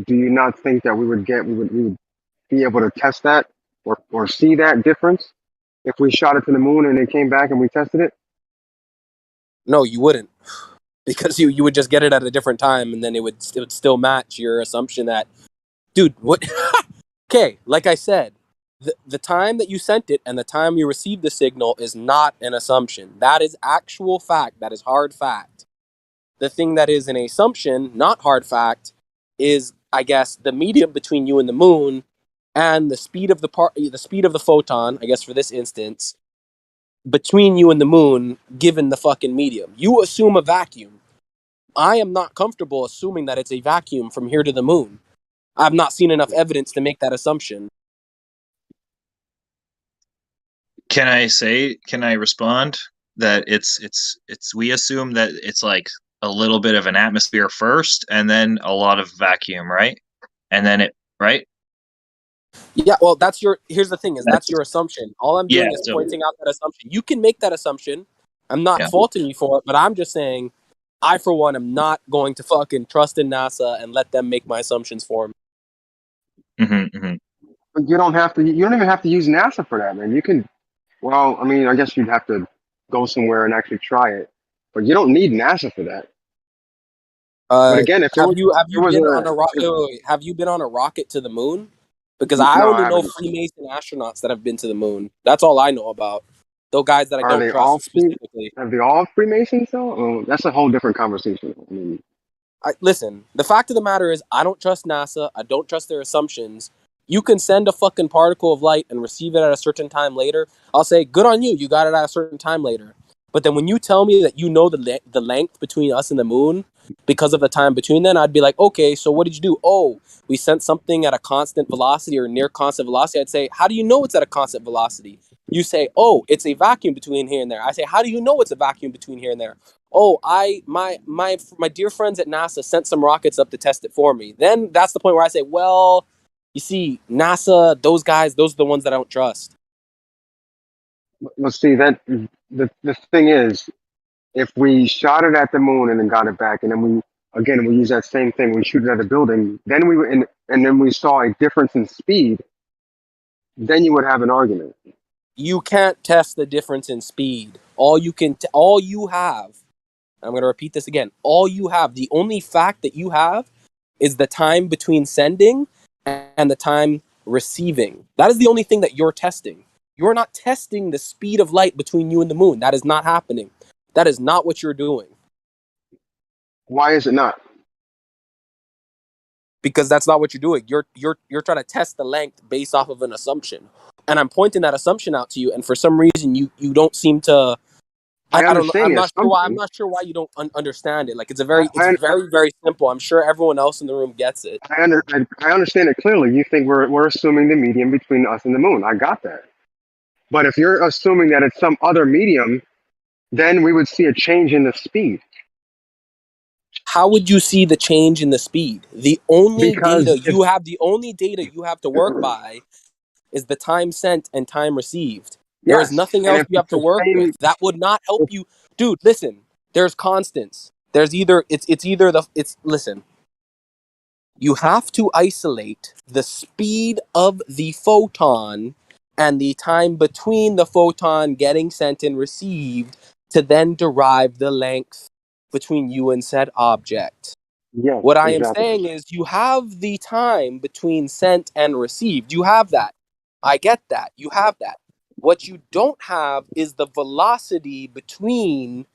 do you not think that we would be able to test that or see that difference if we shot it to the moon and it came back and we tested it? No, you wouldn't, because you would just get it at a different time, and then it would still match your assumption that, dude, what? Okay, like I said, the time that you sent it and the time you received the signal is not an assumption. That is actual fact. That is hard fact. The thing that is an assumption, not hard fact, is, I guess, the medium between you and the moon and the speed of the photon, I guess for this instance, between you and the moon, given the fucking medium. You assume a vacuum. I am not comfortable assuming that it's a vacuum from here to the moon. I've not seen enough evidence to make that assumption. Can I respond that it's we assume that it's like a little bit of an atmosphere first and then a lot of vacuum, right? And then right? Yeah, well, here's the thing, that's your assumption. All I'm doing is pointing out that assumption. You can make that assumption. I'm not faulting you for it, but I'm just saying, I, for one, am not going to fucking trust in NASA and let them make my assumptions for me. But you don't even have to use NASA for that, man. You can, well, I mean, I guess you'd have to go somewhere and actually try it, but you don't need NASA for that. But again, if have you been on a rocket to the moon? Because I only know Freemason astronauts that have been to the moon. That's all I know about. Those guys that I don't trust specifically. Are they all Freemasons though? Oh, that's a whole different conversation. I mean, listen, the fact of the matter is, I don't trust NASA. I don't trust their assumptions. You can send a fucking particle of light and receive it at a certain time later. I'll say, good on you. You got it at a certain time later. But then when you tell me that you know the length between us and the moon because of the time between then, I'd be like, okay, so what did you do? Oh, we sent something at a constant velocity or near constant velocity. I'd say, how do you know it's at a constant velocity? You say, oh, it's a vacuum between here and there. I say, how do you know it's a vacuum between here and there? Oh, my dear friends at NASA sent some rockets up to test it for me. Then that's the point where I say, well, you see, NASA, those guys, those are the ones that I don't trust. let's see that the thing is, if we shot it at the moon and then got it back, and then we use that same thing, we shoot it at a building, then then we saw a difference in speed, then you would have an argument. You can't test the difference in speed. All you have, I'm going to repeat this again, the only fact that you have is the time between sending and the time receiving. That is the only thing that you're testing. You're not testing the speed of light between you and the moon. That is not happening. That is not what you're doing. Why is it not? Because that's not what you're doing. You're trying to test the length based off of an assumption. And I'm pointing that assumption out to you, and for some reason you don't seem to. I'm not sure why you don't understand it. Like it's very very simple. I'm sure everyone else in the room gets it. I understand it clearly. You think we're assuming the medium between us and the moon. I got that. But if you're assuming that it's some other medium, then we would see a change in the speed. How would you see the change in the speed? The only data you have to work by is the time sent and time received. There is nothing else you have to work with. That would not help you. Dude, listen. There's constants. Listen. You have to isolate the speed of the photon and the time between the photon getting sent and received to then derive the length between you and said object. Yes, What I am exactly. saying is you have the time between sent and received. You have that. I get that. You have that. What you don't have is the velocity between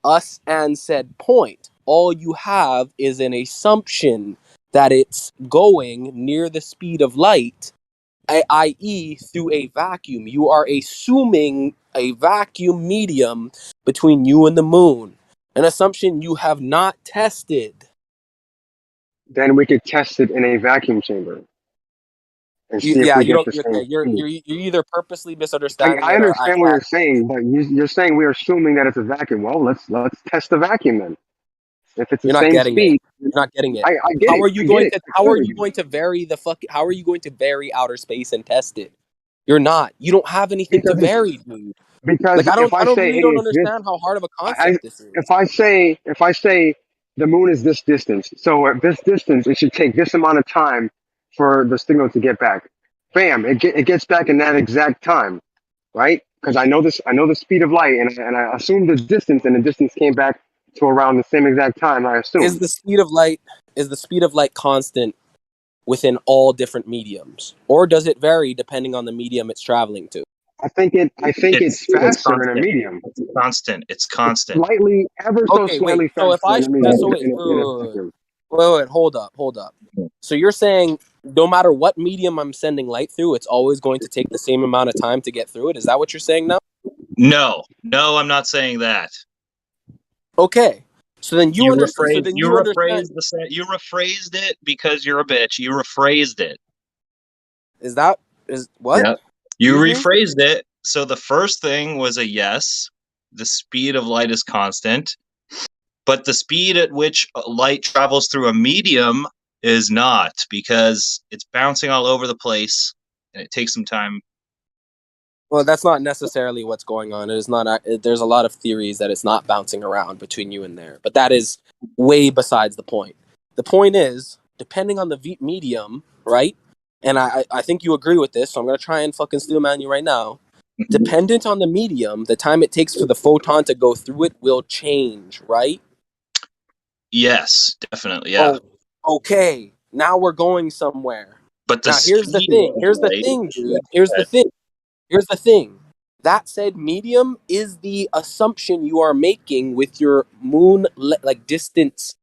us and said point. All you have is an assumption that it's going near the speed of light, i.e., through a vacuum. You are assuming a vacuum medium between you and the moon, an assumption you have not tested. Then we could test it in a vacuum chamber and see if Yeah, we you get don't. the same Okay, you're speed. you're either purposely I mean, misunderstanding I it, or I understand what you're saying, but you're saying we're assuming that it's a vacuum. Well, let's test the vacuum then. If it's the you're not same getting it. speed, You're not getting it. I get How it. are you I get going it. to? I How are clearly you get it. going to vary the fuck? How are you going to vary outer space and test it? You're not. You don't have anything to Because it's, vary, dude. because Like if I I don't say, really hey, don't it's this, understand how hard of a I concept this is. if I say the moon is this distance, so at this distance, it should take this amount of time for the signal to get back. Bam! It gets back in that exact time, right? Because I know this. I know the speed of light, and I assumed the distance, and the distance came back to around the same exact time. I Is assumed. the speed of light constant within all different mediums, or does it vary depending on the medium it's traveling to? I think it's It's faster in a constant. medium. It's constant. It's constant. Slightly, ever so Okay, wait. slightly So if faster I in a medium. so wait, In a vacuum. wait, hold up. So you're saying no matter what medium I'm sending light through, it's always going to take the same amount of time to get through it? Is that what you're saying now? No, I'm not saying that. Okay. So then you understand. So then You you understand. You rephrased it because you're a bitch. You rephrased it. Is what? Yeah. You Excuse me? rephrased it. So the first thing was a yes. The speed of light is constant, but the speed at which light travels through a medium is not, because it's bouncing all over the place and it takes some time. Well, that's not necessarily what's going on. It is not. There's a lot of theories that it's not bouncing around between you and there, but that is way besides the point. The point is, depending on the medium, right? And I think you agree with this, so I'm gonna try and fucking steel man you right now. Dependent on the medium, the time it takes for the photon to go through it will change, right? Yes, definitely. Yeah. Oh, okay. Now we're going somewhere. But the Now here's the speed thing. of Here's the light. thing, dude. Here's the thing. Here's the thing. That said medium is the assumption you are making with your moon distance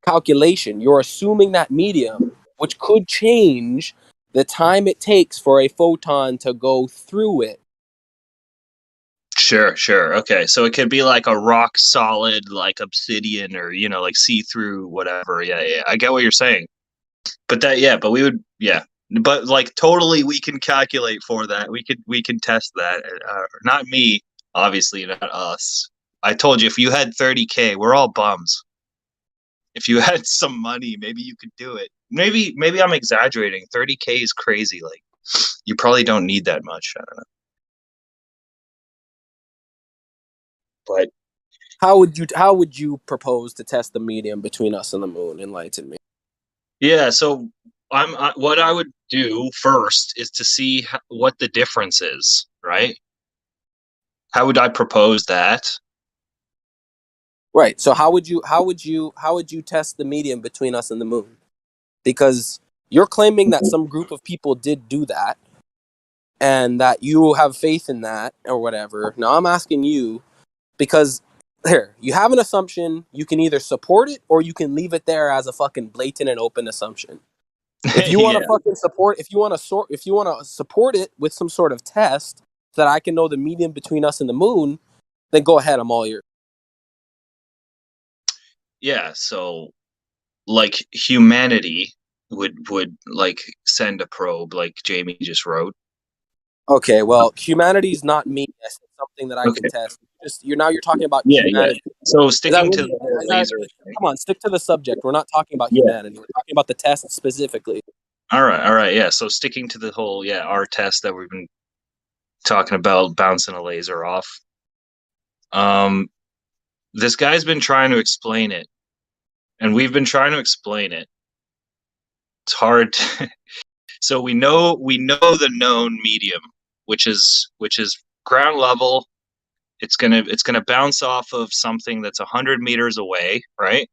calculation. You're assuming that medium, which could change the time it takes for a photon to go through it. Sure. Okay, so it could be like a rock solid, like obsidian, or like see-through, whatever. Yeah. I get what you're saying. But but we would, but like totally, we can calculate for that. We can test that. Not me, obviously, not us. I told you, if you had 30K, we're all bums. If you had some money, maybe you could do it. Maybe I'm exaggerating. 30K is crazy. Like, you probably don't need that much. I don't know. But how would you propose to test the medium between us and the moon? Enlighten me. Yeah, so what I would do first is to see what the difference is, right? How would I propose that? Right. So how would you test the medium between us and the moon? Because you're claiming that some group of people did do that and that you have faith in that or whatever. Now I'm asking you, because here, you have an assumption, you can either support it or you can leave it there as a fucking blatant and open assumption. If you want to fucking support, if you want to support it with some sort of test so that I can know the medium between us and the moon, then go ahead, I'm all ears. Yeah, so like humanity would like send a probe, like Jamie just wrote. Okay, well, humanity's not me. That's something that I can test. You're talking about humanity. So sticking to the whole laser thing. Come on, stick to the subject. We're not talking about humanity. We're talking about the test specifically. All right. Yeah. So sticking to the whole, our test that we've been talking about, bouncing a laser off. This guy's been trying to explain it, and we've been trying to explain it. It's hard. So we know the known medium, which is ground level. It's gonna bounce off of something that's 100 meters away, right?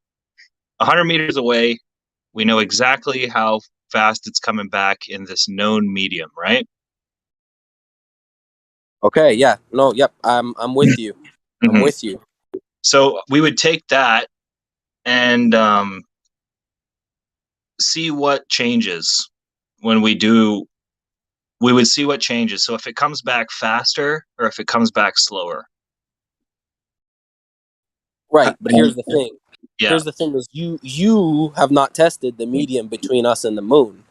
100 meters away, we know exactly how fast it's coming back in this known medium, right? Okay, yeah. No, yep. I'm with you. I'm Mhm. with you. So we would take that and see what changes when we do. We would see what changes. So if it comes back faster or if it comes back slower. Right, but here's the thing. Yeah. Here's the thing: is you have not tested the medium between us and the moon.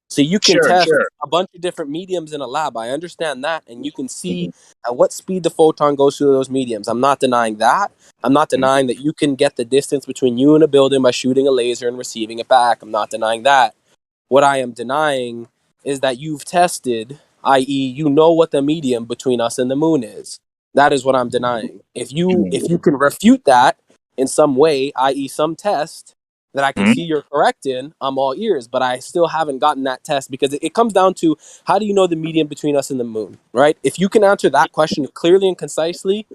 So you can Sure, test sure. a bunch of different mediums in a lab. I understand that, and you can see at what speed the photon goes through those mediums. I'm not denying that. I'm not denying that you can get the distance between you and a building by shooting a laser and receiving it back. I'm not denying that. What I am denying is that you've tested, i.e., you know what the medium between us and the moon is. That is what I'm denying. If you can refute that in some way, i.e., some test that I can see you're correct in, I'm all ears. But I still haven't gotten that test because it comes down to, how do you know the medium between us and the moon, right? If you can answer that question clearly and concisely,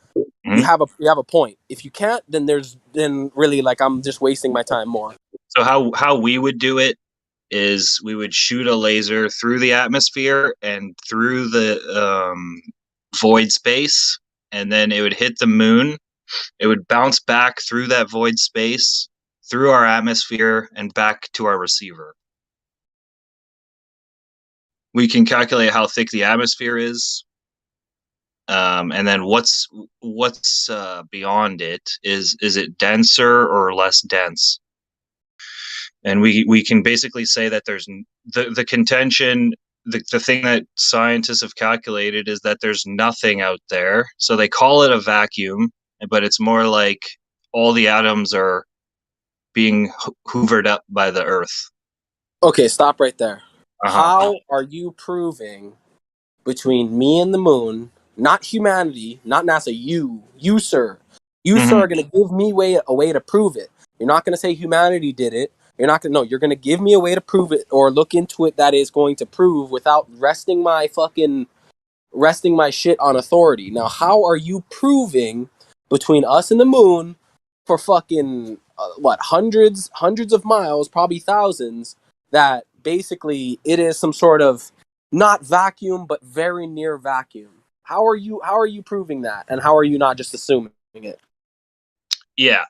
you have a point. If you can't, then really, like, I'm just wasting my time more. So how we would do it is we would shoot a laser through the atmosphere and through the void space, and then it would hit the moon. It would bounce back through that void space, through our atmosphere, and back to our receiver. We can calculate how thick the atmosphere is, and then what's beyond it. Is it denser or less dense? And we can basically say that there's the contention. The thing that scientists have calculated is that there's nothing out there. So they call it a vacuum, but it's more like all the atoms are being hoovered up by the Earth. Okay, stop right there. Uh-huh. How are you proving between me and the moon, not humanity, not NASA, you sir, sir, are going to give me a way to prove it? You're not going to say humanity did it. You're not going to, no, you're going to give me a way to prove it or look into it that is going to prove without resting my shit on authority. Now, how are you proving between us and the moon for fucking hundreds of miles, probably thousands, that basically it is some sort of not vacuum but very near vacuum? How are you proving that, and how are you not just assuming it? Yeah,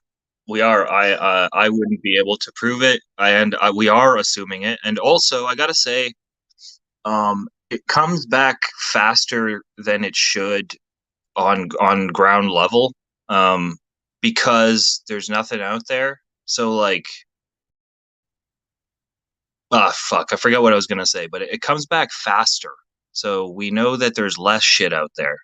we are. I wouldn't be able to prove it, and we are assuming it. And also, I gotta say, it comes back faster than it should on ground level, because there's nothing out there. So like, fuck, I forgot what I was gonna say, but it comes back faster. So we know that there's less shit out there,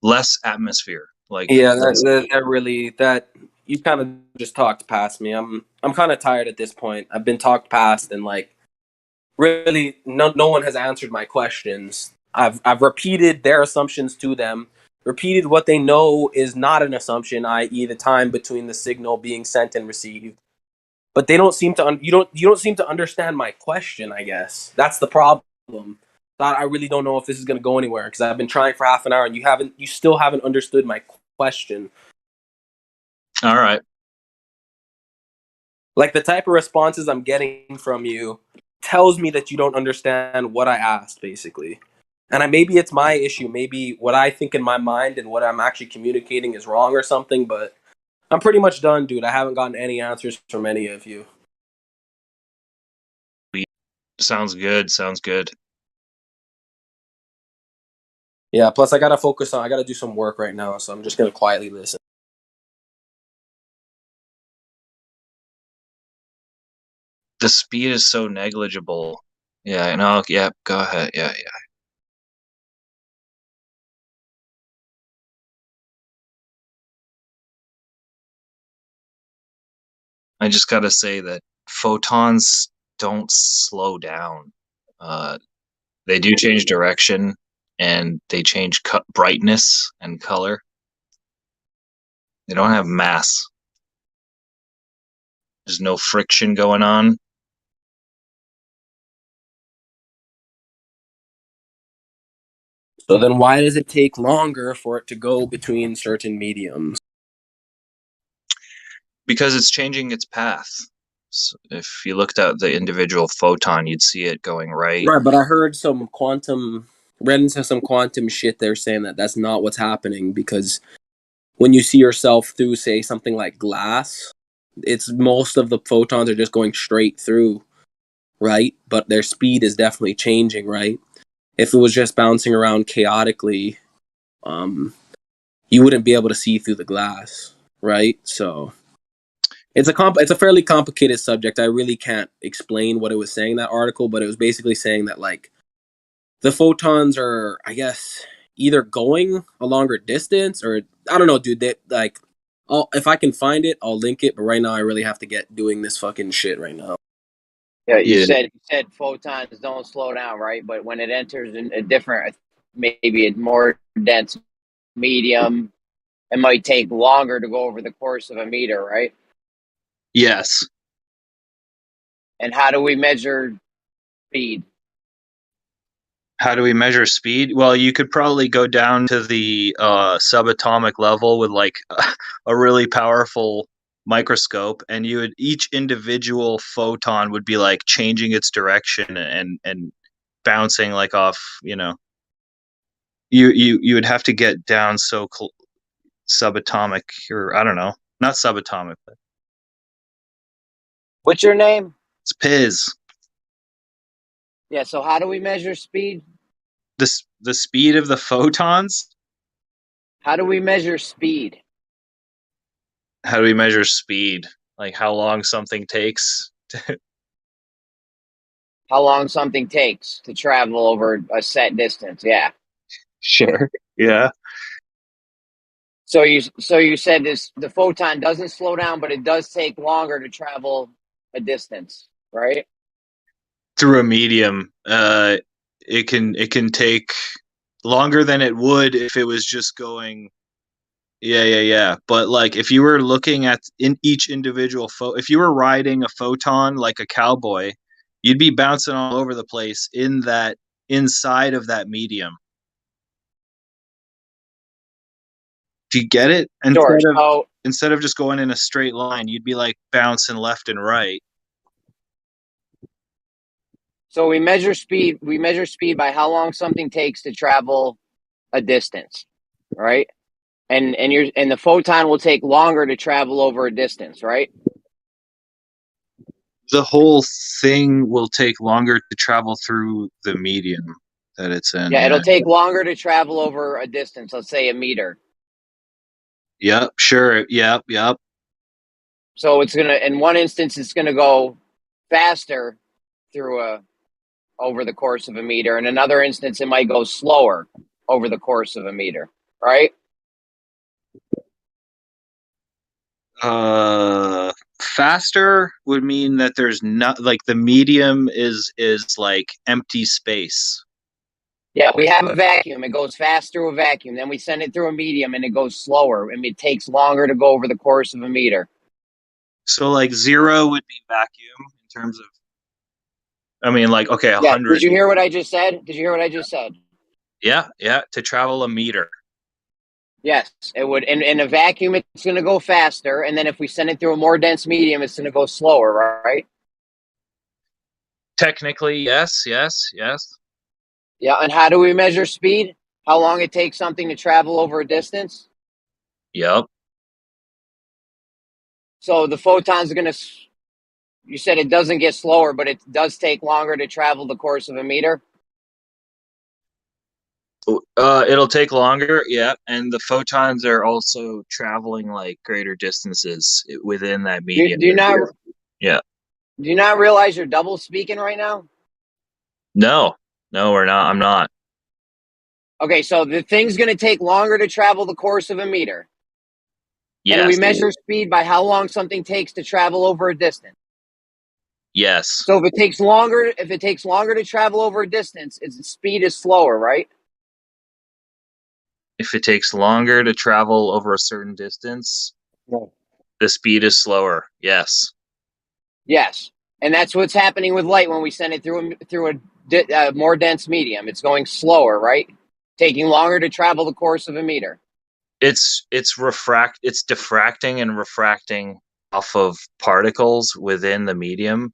less atmosphere. Like, Yeah, that you kind of just talked past me. I'm kind of tired at this point. I've been talked past, and like, really, no one has answered my questions. I've repeated their assumptions to them, repeated what they know is not an assumption, i.e., the time between the signal being sent and received. But they don't seem to. You don't seem to understand my question. I guess that's the problem. I really don't know if this is going to go anywhere because I've been trying for half an hour and you still haven't understood my question. all right. Like, the type of responses I'm getting from you tells me that you don't understand what I asked, basically. And maybe it's my issue. Maybe what I think in my mind and what I'm actually communicating is wrong or something, but I'm pretty much done, dude. I haven't gotten any answers from any of you. Sounds good. Sounds good. Yeah, plus I gotta do some work right now, so I'm just gonna quietly listen. The speed is so negligible. Yeah, no, yeah, go ahead. Yeah. I just gotta say that photons don't slow down. They do change direction, and they change brightness and color. They don't have mass. There's no friction going on. So then why does it take longer for it to go between certain mediums? Because it's changing its path. So if you looked at the individual photon, you'd see it going right. Right, but I heard read into some quantum shit. They're saying that that's not what's happening, because when you see yourself through, say, something like glass, it's most of the photons are just going straight through, right? But their speed is definitely changing, right? If it was just bouncing around chaotically, you wouldn't be able to see through the glass, right? So it's a fairly complicated subject. I really can't explain what it was saying in that article, but it was basically saying that, like, the photons are, I guess, either going a longer distance, or I don't know, dude. They, like, if I can find it, I'll link it. But right now, I really have to get doing this fucking shit right now. Yeah, you said photons don't slow down, right? But when it enters in a different, maybe a more dense medium, it might take longer to go over the course of a meter, right? Yes. And how do we measure speed? How do we measure speed? Well, you could probably go down to the subatomic level with like a really powerful microscope, and each individual photon would be like changing its direction and bouncing like off. You would have to get down so subatomic, or I don't know, not subatomic, but What's your name? it's Piz. Yeah, so how do we measure speed? The speed of the photons? How do we measure speed? How do we measure speed? Like how long something takes? How long something takes to travel over a set distance? Yeah. Sure. Yeah. So you said the photon doesn't slow down, but it does take longer to travel a distance, right? Through a medium, it can take longer than it would if it was just going. Yeah. But like if you were looking at in each individual if you were riding a photon like a cowboy, you'd be bouncing all over the place inside of that medium. Do you get it? Instead of just going in a straight line, you'd be like bouncing left and right. So we measure speed. We measure speed by how long something takes to travel a distance, right? And the photon will take longer to travel over a distance, right? The whole thing will take longer to travel through the medium that it's in. Yeah, it'll take longer to travel over a distance. Let's say a meter. Yep, sure. Yep. So in one instance, it's gonna go faster over the course of a meter. In another instance, it might go slower over the course of a meter, right? Faster would mean that there's not, like, the medium is like empty space. Yeah, we have a vacuum. It goes fast through a vacuum. Then we send it through a medium and it goes slower. I mean, it takes longer to go over the course of a meter. So like 0 would be vacuum in terms of, I mean, like, okay, 100. Did you hear what I just said? Yeah, to travel a meter. Yes, it would. In a vacuum, it's going to go faster. And then if we send it through a more dense medium, it's going to go slower, right? Technically, yes. Yeah, and how do we measure speed? How long it takes something to travel over a distance? Yep. So the photons are going to, you said it doesn't get slower, but it does take longer to travel the course of a meter? It'll take longer, yeah, and the photons are also traveling like greater distances within that medium. Yeah. Do you not realize you're double speaking right now? No, we're not. I'm not. Okay, so the thing's going to take longer to travel the course of a meter. Yes. And we measure speed by how long something takes to travel over a distance. Yes. So if it takes longer to travel over a distance, its speed is slower, right? If it takes longer to travel over a certain distance, the speed is slower. Yes. Yes, and that's what's happening with light when we send it through a more dense medium. It's going slower, right? Taking longer to travel the course of a meter. It's diffracting and refracting off of particles within the medium.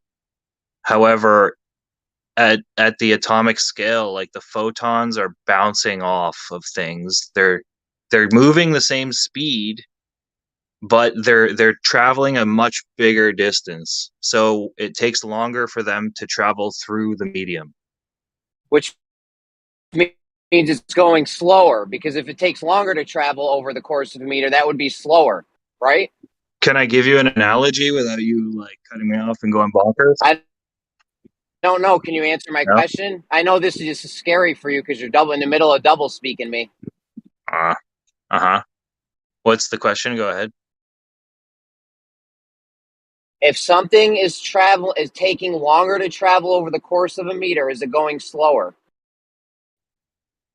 However, at the atomic scale, like the photons are bouncing off of things. They're moving the same speed, but they're traveling a much bigger distance. So it takes longer for them to travel through the medium. Which means it's going slower, because if it takes longer to travel over the course of a meter, that would be slower, right? Can I give you an analogy without you like cutting me off and going bonkers? I don't know. Can you answer my No? question? I know this is just scary for you because you're in the middle of double speaking me. Uh-huh. What's the question? Go ahead. If something is taking longer to travel over the course of a meter, is it going slower?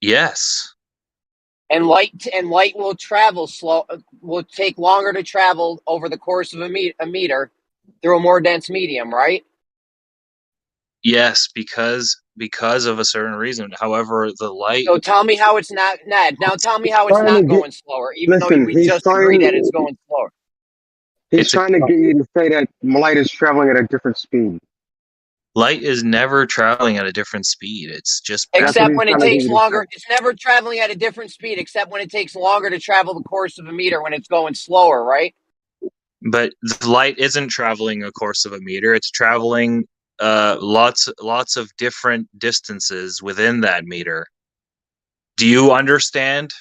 Yes. And light will travel slow. Will take longer to travel over the course of a meter through a more dense medium, right? Yes, because of a certain reason. However, the light. So tell me how it's not, Ned. Now tell me how it's Trying to not get- going slower, even though Listen, we he's just agreed that trying. it's going slower. He's trying to get you to say that light is traveling at a different speed. Light is never traveling at a different speed. It's just Except when it takes longer. It's never traveling at a different speed, except when it takes longer to travel the course of a meter when it's going slower, right? But the light isn't traveling a course of a meter. It's traveling lots of different distances within that meter. Do you understand?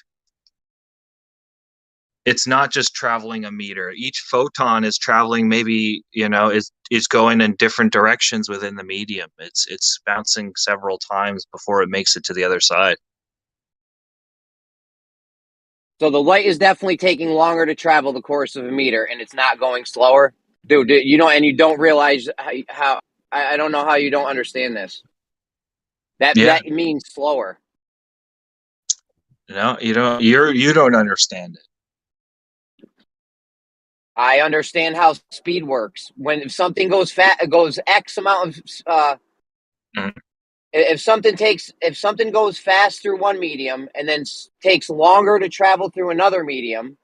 It's not just traveling a meter. Each photon is traveling maybe, is going in different directions within the medium. It's bouncing several times before it makes it to the other side. So the light is definitely taking longer to travel the course of a meter, and it's not going slower. Dude, you don't realize how I don't know how you don't understand this. That means slower. No, you don't. You don't understand it. I understand how speed works. If something goes it goes X amount of. If something goes fast through one medium and then takes longer to travel through another medium,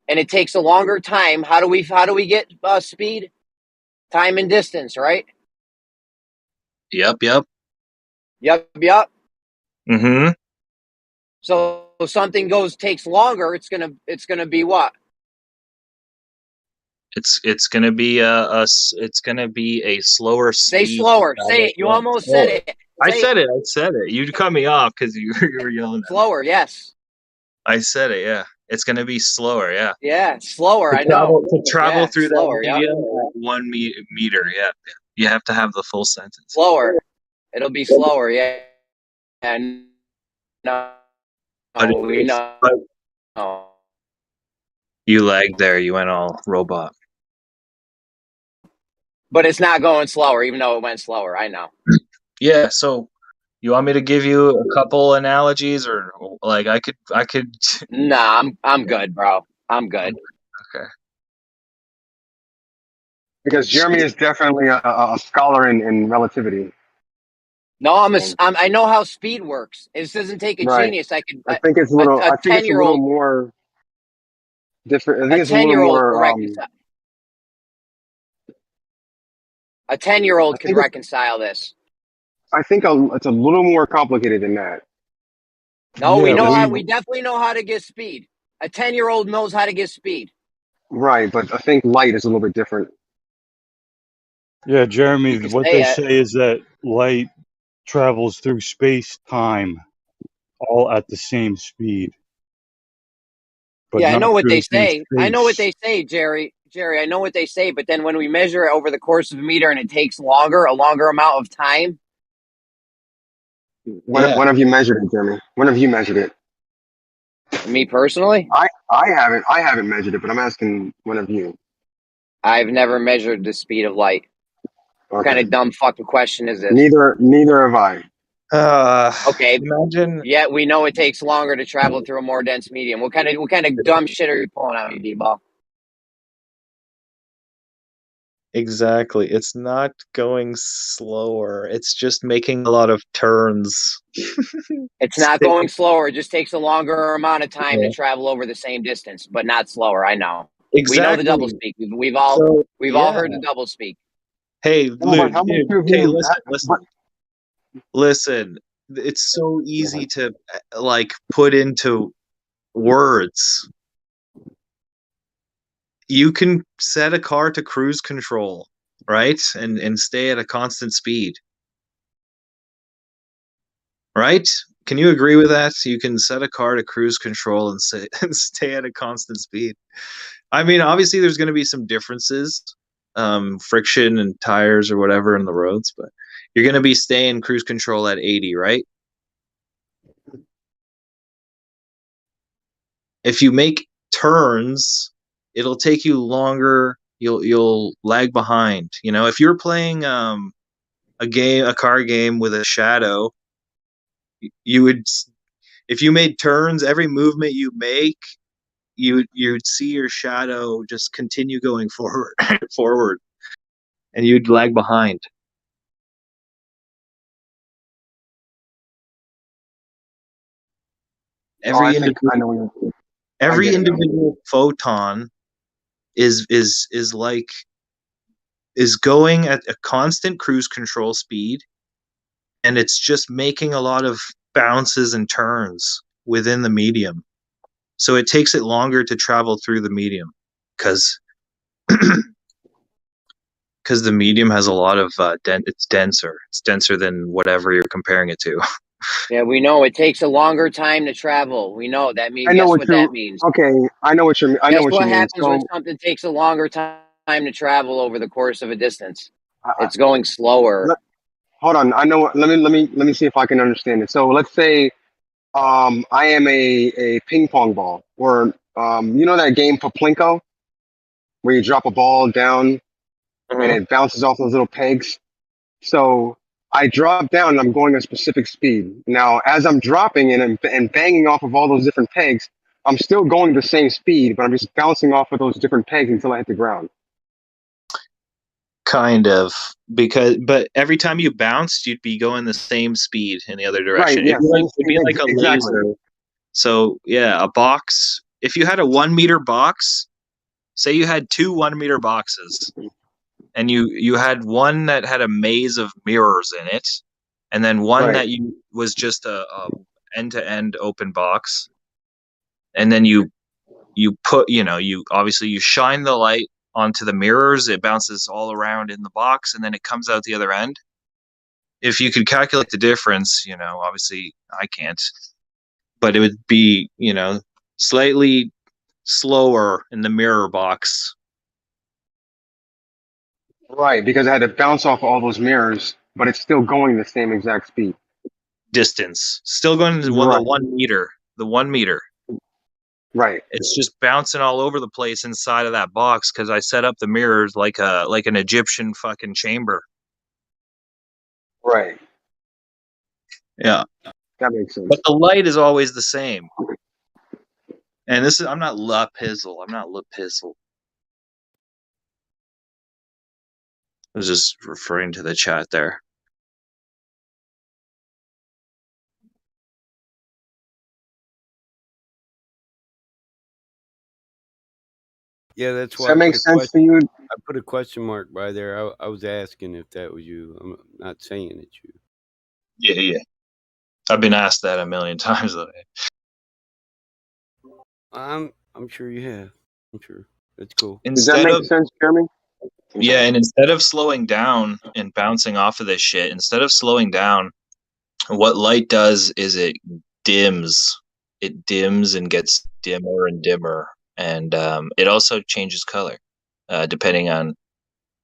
and it takes a longer time, how do we get speed? Time and distance, right? Yep. Mm-hmm. So if something takes longer, it's gonna be what? It's gonna be a slower speed. Say slower. Say it. You almost said it. I said it. You cut me off because you were yelling at me. Slower. Yes. I said it. Yeah, it's gonna be slower. Yeah. Yeah, slower. I know. To travel through slower, that medium at 1 meter. Yeah, you have to have the full sentence. Slower. It'll be slower. Yeah. And no, we know. You lagged there. You went all robot. But it's not going slower, even though it went slower. I know. Yeah. So, you want me to give you a couple analogies, or like I could? Nah, I'm good, bro. I'm good. Okay. Because Jeremy is definitely a scholar in relativity. No, I know how speed works. This doesn't take a genius. I think it's a little. I think it's a little more different. I think it's a little more. A 10-year-old can reconcile this. I think it's a little more complicated than that. No, we definitely know how to get speed. A 10-year-old knows how to get speed. Right, but I think light is a little bit different. Yeah, Jeremy, what they say is that light travels through space-time all at the same speed. But yeah, I know what they through say. I know what space. they say, Jerry. I know what they say, but then when we measure it over the course of a meter and it takes a longer amount of time. When have you measured it, Jeremy? When have you measured it? Me personally? I haven't measured it, but I'm asking when have you? I've never measured the speed of light. What kind of dumb fucking question is this? Neither have I. Okay. Imagine. Yeah, we know it takes longer to travel through a more dense medium. What kind of dumb shit are you pulling out, you D-ball? Exactly. It's not going slower. It's just making a lot of turns. It's not going slower. It just takes a longer amount of time to travel over the same distance, but not slower. I know. We know the double Exactly. speak. We've all So, yeah. heard the double speak. Hey, No, but how much dude. of Okay, you? listen. It's so easy to like put into words. You can set a car to cruise control, right? And stay at a constant speed. Right? Can you agree with that? So you can set a car to cruise control and stay at a constant speed. I mean, obviously, there's going to be some differences, friction and tires or whatever in the roads, but you're going to be staying cruise control at 80, right? If you make turns, it'll take you longer. You'll lag behind. You know, if you're playing a car game with a shadow, you would, if you made turns, every movement you make, you'd see your shadow just continue going forward, forward, and you'd lag behind. Every individual photon is going at a constant cruise control speed, and it's just making a lot of bounces and turns within the medium. So it takes it longer to travel through the medium because the medium has a lot of it's denser. It's denser than whatever you're comparing it to. Yeah, we know it takes a longer time to travel. We know that means. I know Guess what what you. that means? Okay, I know what you. I know Guess what you what mean. happens when So, something takes a longer time to travel over the course of a distance? It's going slower. hold on. I know. Let me see if I can understand it. So let's say, I am a ping pong ball, or you know that game Plinko, where you drop a ball down and it bounces off those little pegs. So I drop down and I'm going a specific speed. Now, as I'm dropping and banging off of all those different pegs, I'm still going the same speed, but I'm just bouncing off of those different pegs until I hit the ground. Kind of, but every time you bounced, you'd be going the same speed in the other direction. Right. Yeah. It'd be like a Exactly. laser. So yeah, a box. If you had a 1 meter box, say you had 2 1 meter boxes, and you had one that had a maze of mirrors in it, and then one that was just a end to end open box, and then you put, you obviously you shine the light onto the mirrors, it bounces all around in the box, and then it comes out the other end. If you could calculate the difference, obviously I can't, but it would be, slightly slower in the mirror box. Right, because I had to bounce off all those mirrors, but it's still going the same exact speed. Distance. Still going to the 1 meter. The 1 meter. Right. It's just bouncing all over the place inside of that box because I set up the mirrors like an Egyptian fucking chamber. Right. Yeah. That makes sense. But the light is always the same. And I'm not La Pizzle. I'm not La Pizzle. I was just referring to the chat there. Yeah, that's Does why. that make sense to you? I put a question mark by there. I was asking if that was you. I'm not saying it's you. Yeah. I've been asked that a million times though. I'm sure you have. I'm sure. That's cool. Does that make sense, Jeremy? Yeah, and instead of slowing down and bouncing off of this shit, instead of slowing down, what light does is it dims. It dims and gets dimmer and dimmer. And it also changes color depending on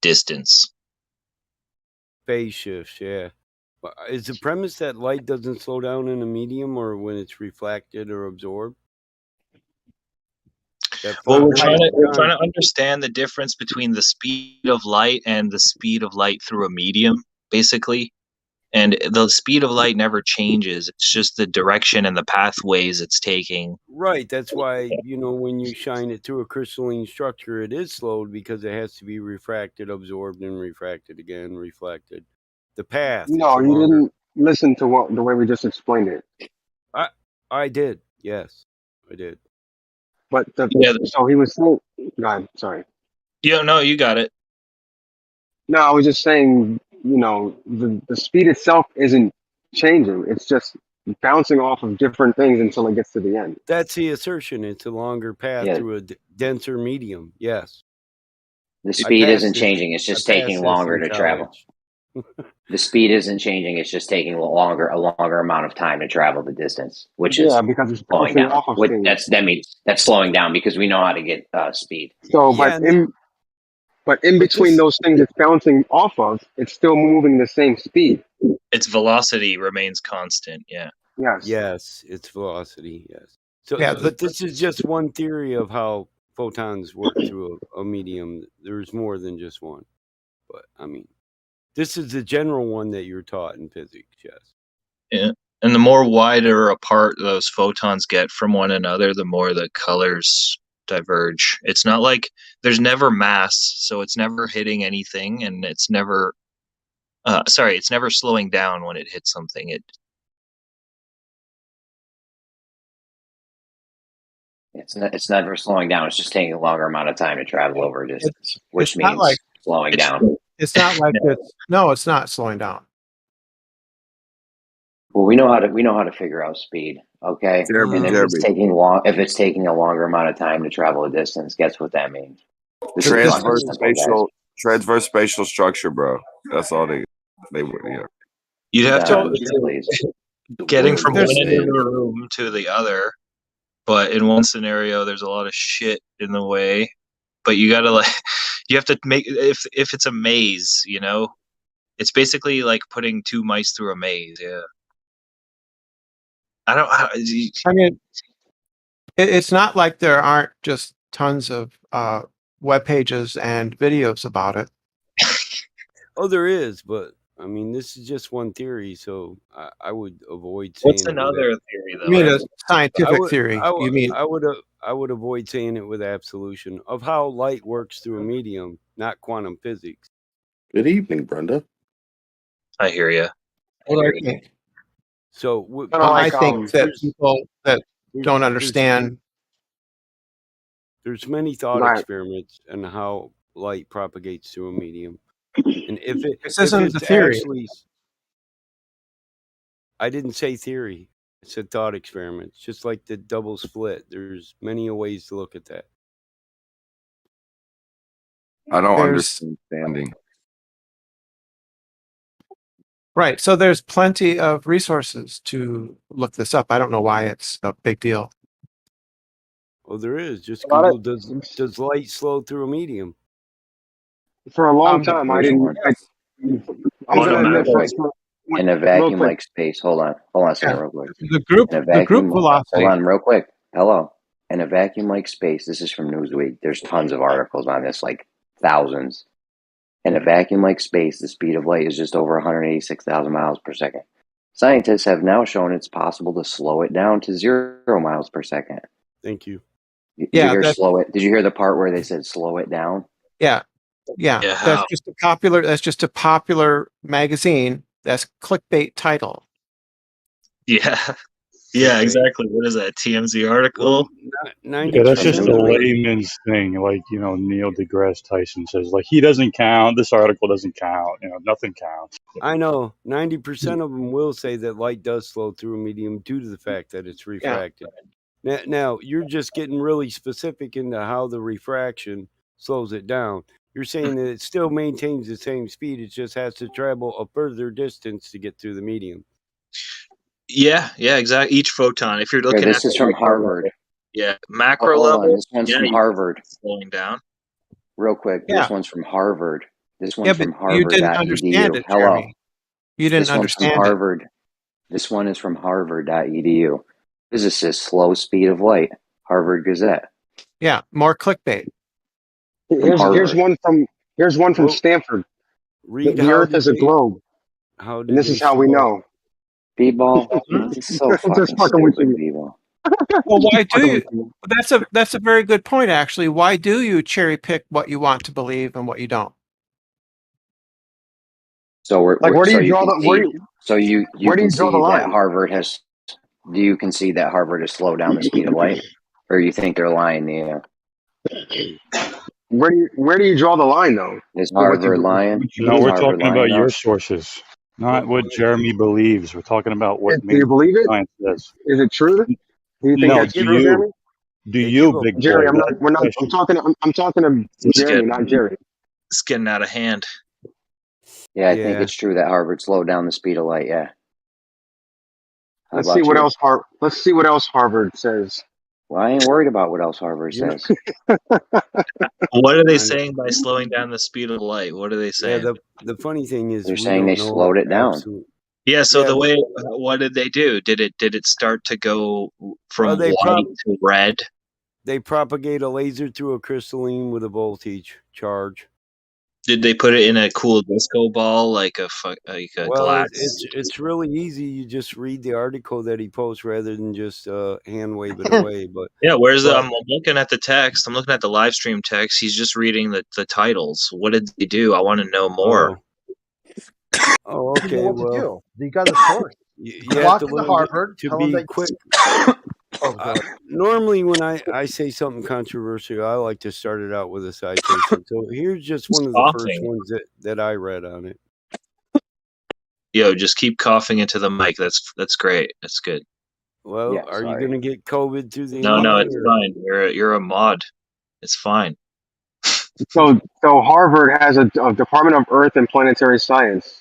distance. Phase shifts, yeah. Is the premise that light doesn't slow down in a medium or when it's reflected or absorbed? Well, we're trying to understand the difference between the speed of light and the speed of light through a medium, basically. And the speed of light never changes. It's just the direction and the pathways it's taking. Right. That's why, when you shine it through a crystalline structure, it is slowed because it has to be refracted, absorbed, and refracted again, reflected. The path. No, you didn't listen to the way we just explained it. I did. Yes, I did. But so he was saying, God, sorry. Yeah, no, you got it. No, I was just saying, the speed itself isn't changing. It's just bouncing off of different things until it gets to the end. That's the assertion. It's a longer path through a denser medium. Yes. The speed isn't changing. It's just taking longer to travel. The speed isn't changing. It's just taking a longer amount of time to travel the distance, which is because it's slowing down. That's slowing down because we know how to get speed. So, but in between those things it's bouncing off of, it's still moving the same speed. Its velocity remains constant. Yeah. Yes. Yes, its velocity. Yes. So, but this is just one theory of how photons work through a medium. There's more than just one, but I mean, this is the general one that you're taught in physics. Yes. Yeah. And the more wider apart those photons get from one another, the more the colors diverge. It's not like there's never mass, so it's never hitting anything, and it's never it's never slowing down when it hits something. It's never slowing down. It's just taking a longer amount of time to travel over a distance, which means slowing down. It's not like it's not slowing down. Well, we know how to figure out speed. Okay, and if it's taking a longer amount of time to travel a distance, guess what that means? Transverse spatial structure, bro. That's all they You'd have to getting from one end of the room to the other, but in one scenario, there's a lot of shit in the way. But you gotta you have to make if it's a maze, it's basically like putting two mice through a maze. Yeah. I mean, it's not like there aren't just tons of web pages and videos about it. Oh, there is, but I mean, this is just one theory, so I would avoid saying. What's another theory, though? You mean a scientific theory? I would avoid saying it with absolution of how light works through a medium, not quantum physics. Good evening, Brenda. I hear you. So I think that people that don't understand. There's many thought experiments on how light propagates through a medium, and this isn't the theory. I didn't say theory. I said thought experiments, just like the double split. There's many ways to look at that. I don't understand. Right. So there's plenty of resources to look this up. I don't know why it's a big deal. Well, there is. Just Google, does light slow through a medium? For a long time, I didn't. In a vacuum-like space. Hold on a second, real quick. The group velocity. Hold on, real quick. Hello. In a vacuum-like space, this is from Newsweek. There's tons of articles on this, like thousands. In a vacuum-like space, the speed of light is just over 186,000 miles per second. Scientists have now shown it's possible to slow it down to 0 miles per second. Thank you. Did you hear the part where they said slow it down? Yeah. That's just a popular magazine. That's clickbait title. Yeah. Yeah, exactly. What is that? TMZ article? Yeah, that's just a layman's thing. Like, Neil deGrasse Tyson says, he doesn't count. This article doesn't count. Nothing counts. I know 90% of them will say that light does slow through a medium due to the fact that it's refracted. Yeah. Now, you're just getting really specific into how the refraction slows it down. You're saying that it still maintains the same speed. It just has to travel a further distance to get through the medium. Yeah, exactly. Each photon. If you're looking this is from Harvard. Yeah, macro level. This one's from Harvard. Slowing down. Real quick, this one's from Harvard. This one's from Harvard. You didn't understand it, Jeremy. You didn't understand it. Harvard. This one is from Harvard.edu. Physicists slow speed of light. Harvard Gazette. Yeah, more clickbait. Here's one from Stanford. The Earth is a globe. How And did this they is how we slow? know. B-ball, it's so Just fucking fucking with stupid, you. B-ball. Well, why do Fucking you? with you. That's a very good point, actually. Why do you cherry pick what you want to believe and what you don't? So Like, where do so you you draw the where concede. do you, So you where do you draw the concede that line? Harvard has. Do you concede that Harvard has slowed down the speed of light, or you think they're lying to you? Where do you draw the line though? Is For what you Harvard lying? No, Is we're Harvard talking lying about to your us? sources, not what Jeremy believes. We're talking about what do you believe it? science says. Is it true? Do you think No, that's do true, you? Jeremy? Do you, big Jerry, boy? I'm not. That's We're the not. I'm question. talking. I'm talking to Jeremy, not Jerry. It's getting out of hand. Yeah, I think Yeah. it's true that Harvard slowed down the speed of light. Yeah. How Let's see about what you? else. Let's see what else Harvard says. Well, I ain't worried about what else Harvard You know, says. What are they I know. saying by slowing down the speed of light? What are they Yeah, saying? the funny thing is They're we saying they don't know slowed it down. absolute. Yeah, so Yeah, the way what did they do? Did it start to go from well, white to red? they propagate a laser through a crystalline with a voltage charge. Did they put it in a cool disco ball like a Well, glass? it's really easy. You just read the article that he posts rather than just hand wave it away. But Yeah, but, I'm looking at the text. I'm looking at the live stream text. He's just reading the titles. What did they do? I want to know more. Oh, You know okay. what to Well, do. You got the source. you have Walk to into learn Harvard, to tell them be that. quick. Oh, go ahead. Normally, when I say something controversial, I like to start it out with a citation. So here's just one of the first Coughing. ones that I read on it. Yo, just keep coughing into the mic. That's great. That's good. Well, Yeah, are you sorry. going to get COVID through the No, internet? it's fine. You're a mod. It's fine. So Harvard has a Department of Earth and Planetary Science.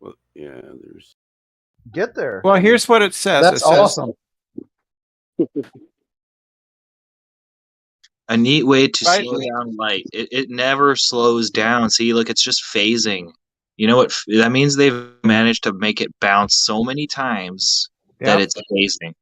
Well, yeah, there's. Get there. Well, here's what it says. That's It says, awesome. A neat way to Right. slow down light. It never slows down. See, look, it's just phasing. You know what? That means they've managed to make it bounce so many times that Yep. it's phasing.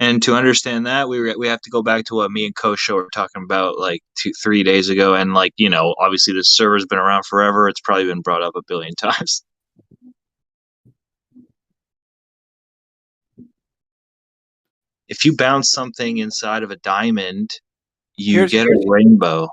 And to understand that, we have to go back to what me and Kosho were talking about like 3 days ago. And like, you know, obviously the server's been around forever. It's probably been brought up a billion times. If you bounce something inside of a diamond, you get a rainbow.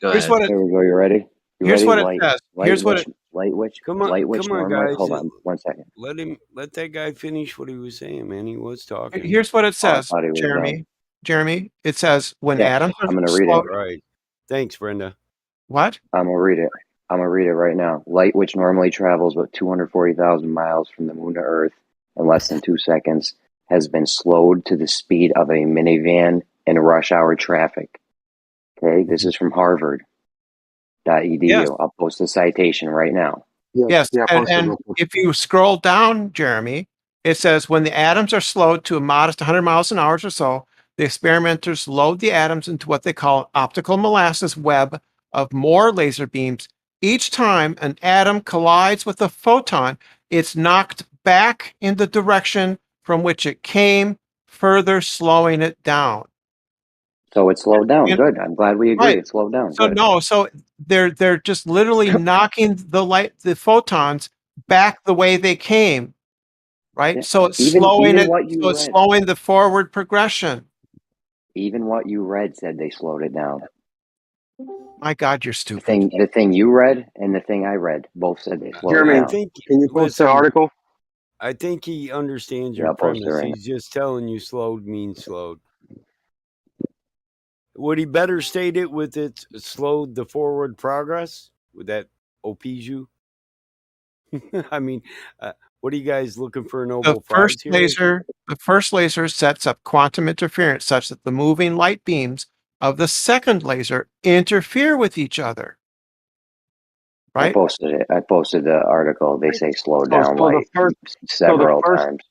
Go here's ahead. what it- Here we go. You ready? You here's ready? what it Light, says. light, Here's what witch, light witch, Come on, light witch. come on, Normally, guys. hold on 1 second. Let that guy finish what he was saying, man. He was talking. Here's what it Oh, I says, thought he was done. Jeremy. It says when Yeah, atoms are I'm gonna read slowed. it. Right. Thanks, Brenda. What? I'm gonna read it. I'm gonna read it right now. Light, which normally travels about 240,000 miles from the moon to Earth in less than 2 seconds, has been slowed to the speed of a minivan in rush hour traffic. Okay, this is from Harvard.edu. Yes. I'll post the citation right now. Yes. And if you scroll down, Jeremy, it says when the atoms are slowed to a modest 100 miles an hour or so, the experimenters load the atoms into what they call an optical molasses web of more laser beams. Each time an atom collides with a photon, it's knocked back in the direction from which it came, further slowing it down. So it slowed down. And- Good. I'm glad we agree. Right. It slowed down. So Good. no, so they're just literally knocking the photons back the way they came, right? Yeah. So it's Even slowing it. what you So it's read. slowing the forward progression. Even what you read said they slowed it down. My God, you're stupid. The thing you read and the thing I read both said they slowed Jeremy, it down. can you post the article? I think he understands Yeah, your I'll post it premise. right He's just telling you slowed means slowed. Would he better state it with it slowed the forward progress? Would that appease you? I mean, what are you guys looking for a Nobel Prize here? The first laser sets up quantum interference such that the moving light beams of the second laser interfere with each other. Right? I posted it. I posted the article. They say slowed down So light several times.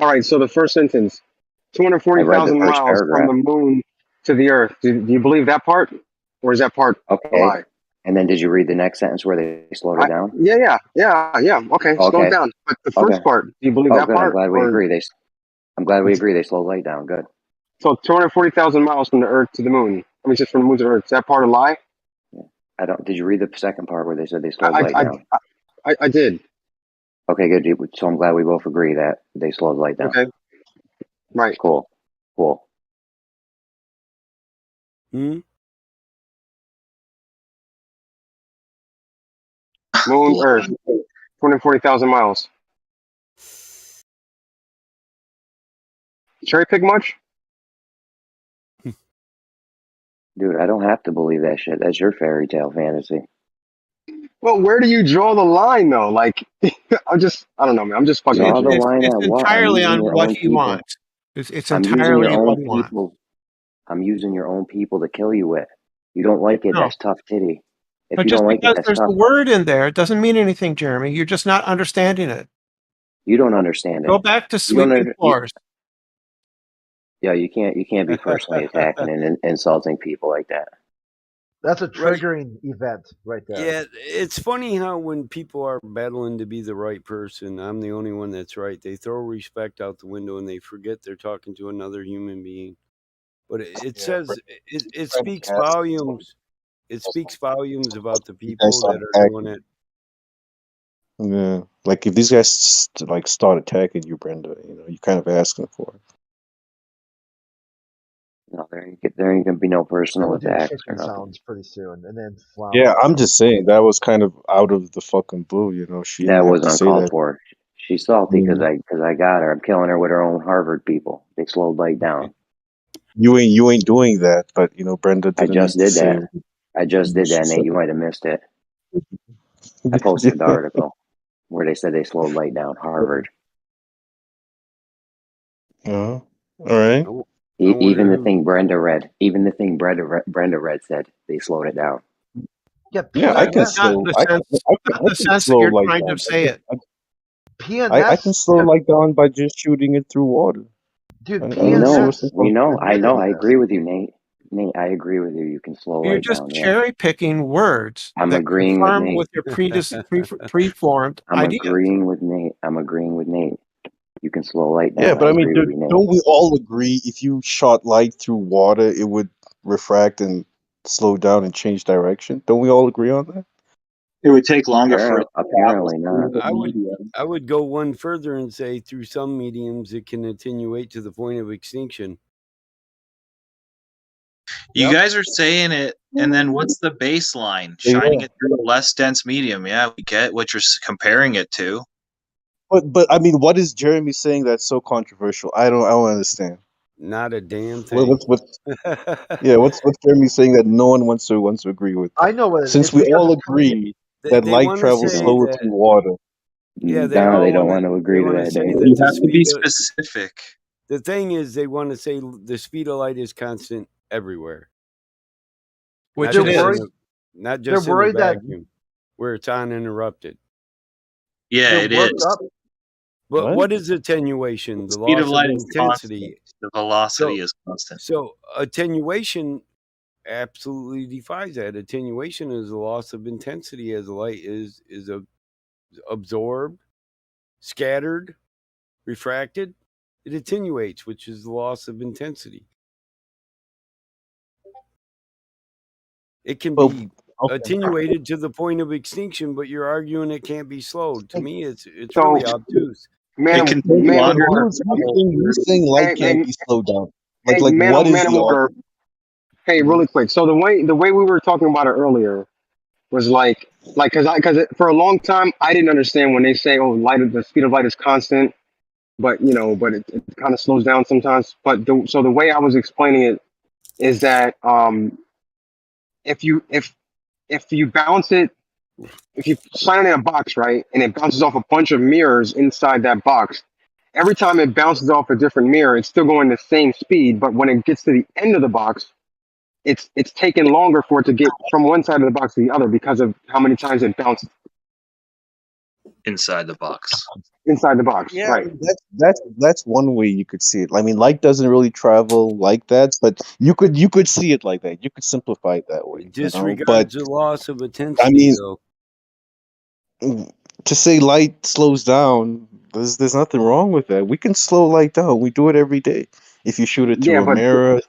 All right. So the first sentence: 240,000 first miles from paragraph. the moon to the Earth. Do you believe that part, or is that part a Okay. lie? And then did you read the next sentence where they slowed it down? Yeah. Okay, slow it down. But the first part, do you believe that good. part? I'm glad we agree. I'm glad we agree. They slowed light down. Good. So 240,000 miles from the Earth to the moon. I mean, just from the moon to the Earth. Is that part a lie? I don't. Did you read the second part where they said they slowed light down? I did. Okay, good. So I'm glad we both agree that they slowed light down. Okay. Right. Cool. Moon, Earth, 240,000 miles. Cherry pick much? Dude, I don't have to believe that shit. That's your fairy tale fantasy. Well, where do you draw the line, though? Like, I don't know, man. I'm just fucking. Draw the with you. line It's at what? entirely on your what own he people. wants. It's I'm using entirely your what own he wants. people. I'm using your own people to kill you with. You don't like it? No. That's tough titty. If But you just don't like because it, that's there's tough. a word in there, it doesn't mean anything, Jeremy. You're just not understanding it. You don't understand it. Go back to sweeping floors. Yeah, you can't be personally attacking and insulting people like that. That's a triggering event right there. Yeah, it's funny how when people are battling to be the right person, I'm the only one that's right. They throw respect out the window and they forget they're talking to another human being. But it says it speaks volumes. It speaks volumes about the people that are doing it. Yeah, like if these guys start attacking you, Brenda, you're kind of asking for it. No, there ain't gonna be no personal We'll do attacks or chicken nothing. sounds pretty soon, and then Yeah, I'm just saying that was kind of out of the fucking blue. She That didn't have was to say uncalled that. for. She's salty because Yeah. I got her. I'm killing her with her own Harvard people. They slowed light down. You ain't doing that, but Brenda I didn't just need to did say. that. I just did She that, said Nate. You might have missed it. I posted the article where they said they slowed light down. Harvard. All right. Even the thing Brenda read. Even the thing Brenda read said they slowed it down. Yeah, I can slow. I can sense that slow you're light trying down. to say it. I can slow light down by just shooting it through water. Dude, We know. I know. I agree with you, Nate. Nate, I agree with you. You can slow You're light just down. Yeah. cherry picking words I'm that agreeing with confirm Nate. with your preformed I'm ideas. agreeing with Nate. I'm agreeing with Nate. You can slow light down. Yeah, but I mean, agree with you, Nate. don't we all agree if you shot light through water, it would refract and slow down and change direction? Don't we all agree on that? It would take longer for it to travel apparently through not. the medium. I would go one further and say through some mediums it can attenuate to the point of extinction. You guys are saying it, and then what's the baseline? Shining it through a less dense medium. Yeah, we get what you're comparing it to. But I mean, what is Jeremy saying that's so controversial? I don't understand. Not a damn thing. What's Jeremy saying that no one wants to agree with? I know what. Since we all agree that light travels slower through water. Yeah, they don't want to agree to that. You have to be specific. The thing is, they want to say the speed of light is constant everywhere. Which not it just is. not just They're in worried a that- vacuum where it's uninterrupted. Yeah, it is. But what is attenuation? The Speed loss of light of is intensity. constant. The velocity is constant. So attenuation absolutely defies that. Attenuation is the loss of intensity as light is absorbed, scattered, refracted. It attenuates, which is the loss of intensity. It can be attenuated to the point of extinction, but you're arguing it can't be slowed. To me, it's really obtuse. You're saying light can't be slowed down. Like man, what is man, the Walker. Hey, really quick. So the way we were talking about it earlier was like because for a long time I didn't understand when they say the speed of light is constant, but it kind of slows down sometimes. But the way I was explaining it is that if you bounce it, if you sign it in a box, right, and it bounces off a bunch of mirrors inside that box, every time it bounces off a different mirror, it's still going the same speed. But when it gets to the end of the box, it's taken longer for it to get from one side of the box to the other because of how many times it bounced inside the box. Inside the box, Yeah, right? That's one way you could see it. I mean, light doesn't really travel like that, but you could see it like that. You could simplify it that way. It disregards But the loss of intensity. I mean, though. to say light slows down, there's nothing wrong with that. We can slow light down. We do it every day. If you shoot it through a mirror,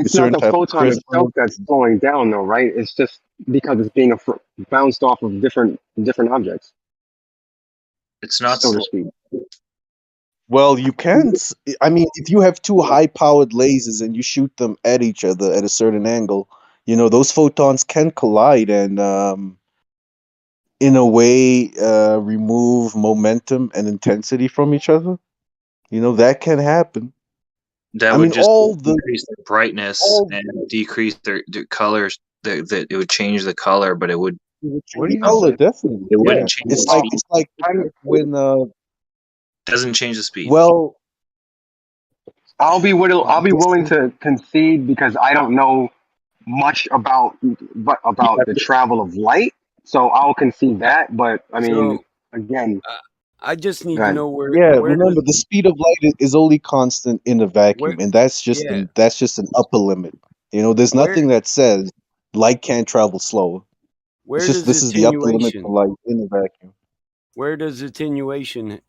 it's not certain the type of photon crystal. itself that's slowing down, though, right? It's just because it's being bounced off of different objects, It's not so to slow. speak. Well, you can. I mean, if you have two high-powered lasers and you shoot them at each other at a certain angle, those photons can collide and, in a way, remove momentum and intensity from each other. That can happen. That I would mean, just all the increase their brightness all and decrease their colors. That it would change the color, but it would. What do you color definitely? It Yeah, wouldn't change the speed. it's like when Doesn't change the speed. well, I'll be willing to concede because I don't know much about the travel of light, so I'll concede that. But I mean, So again, I just need go to ahead. know where yeah. where Remember, does the speed of light is only constant in a vacuum, where and that's just yeah an upper limit. There's where nothing that says light can't travel slower. It's where just does this is the upper limit for attenuation light in a vacuum. where does attenuation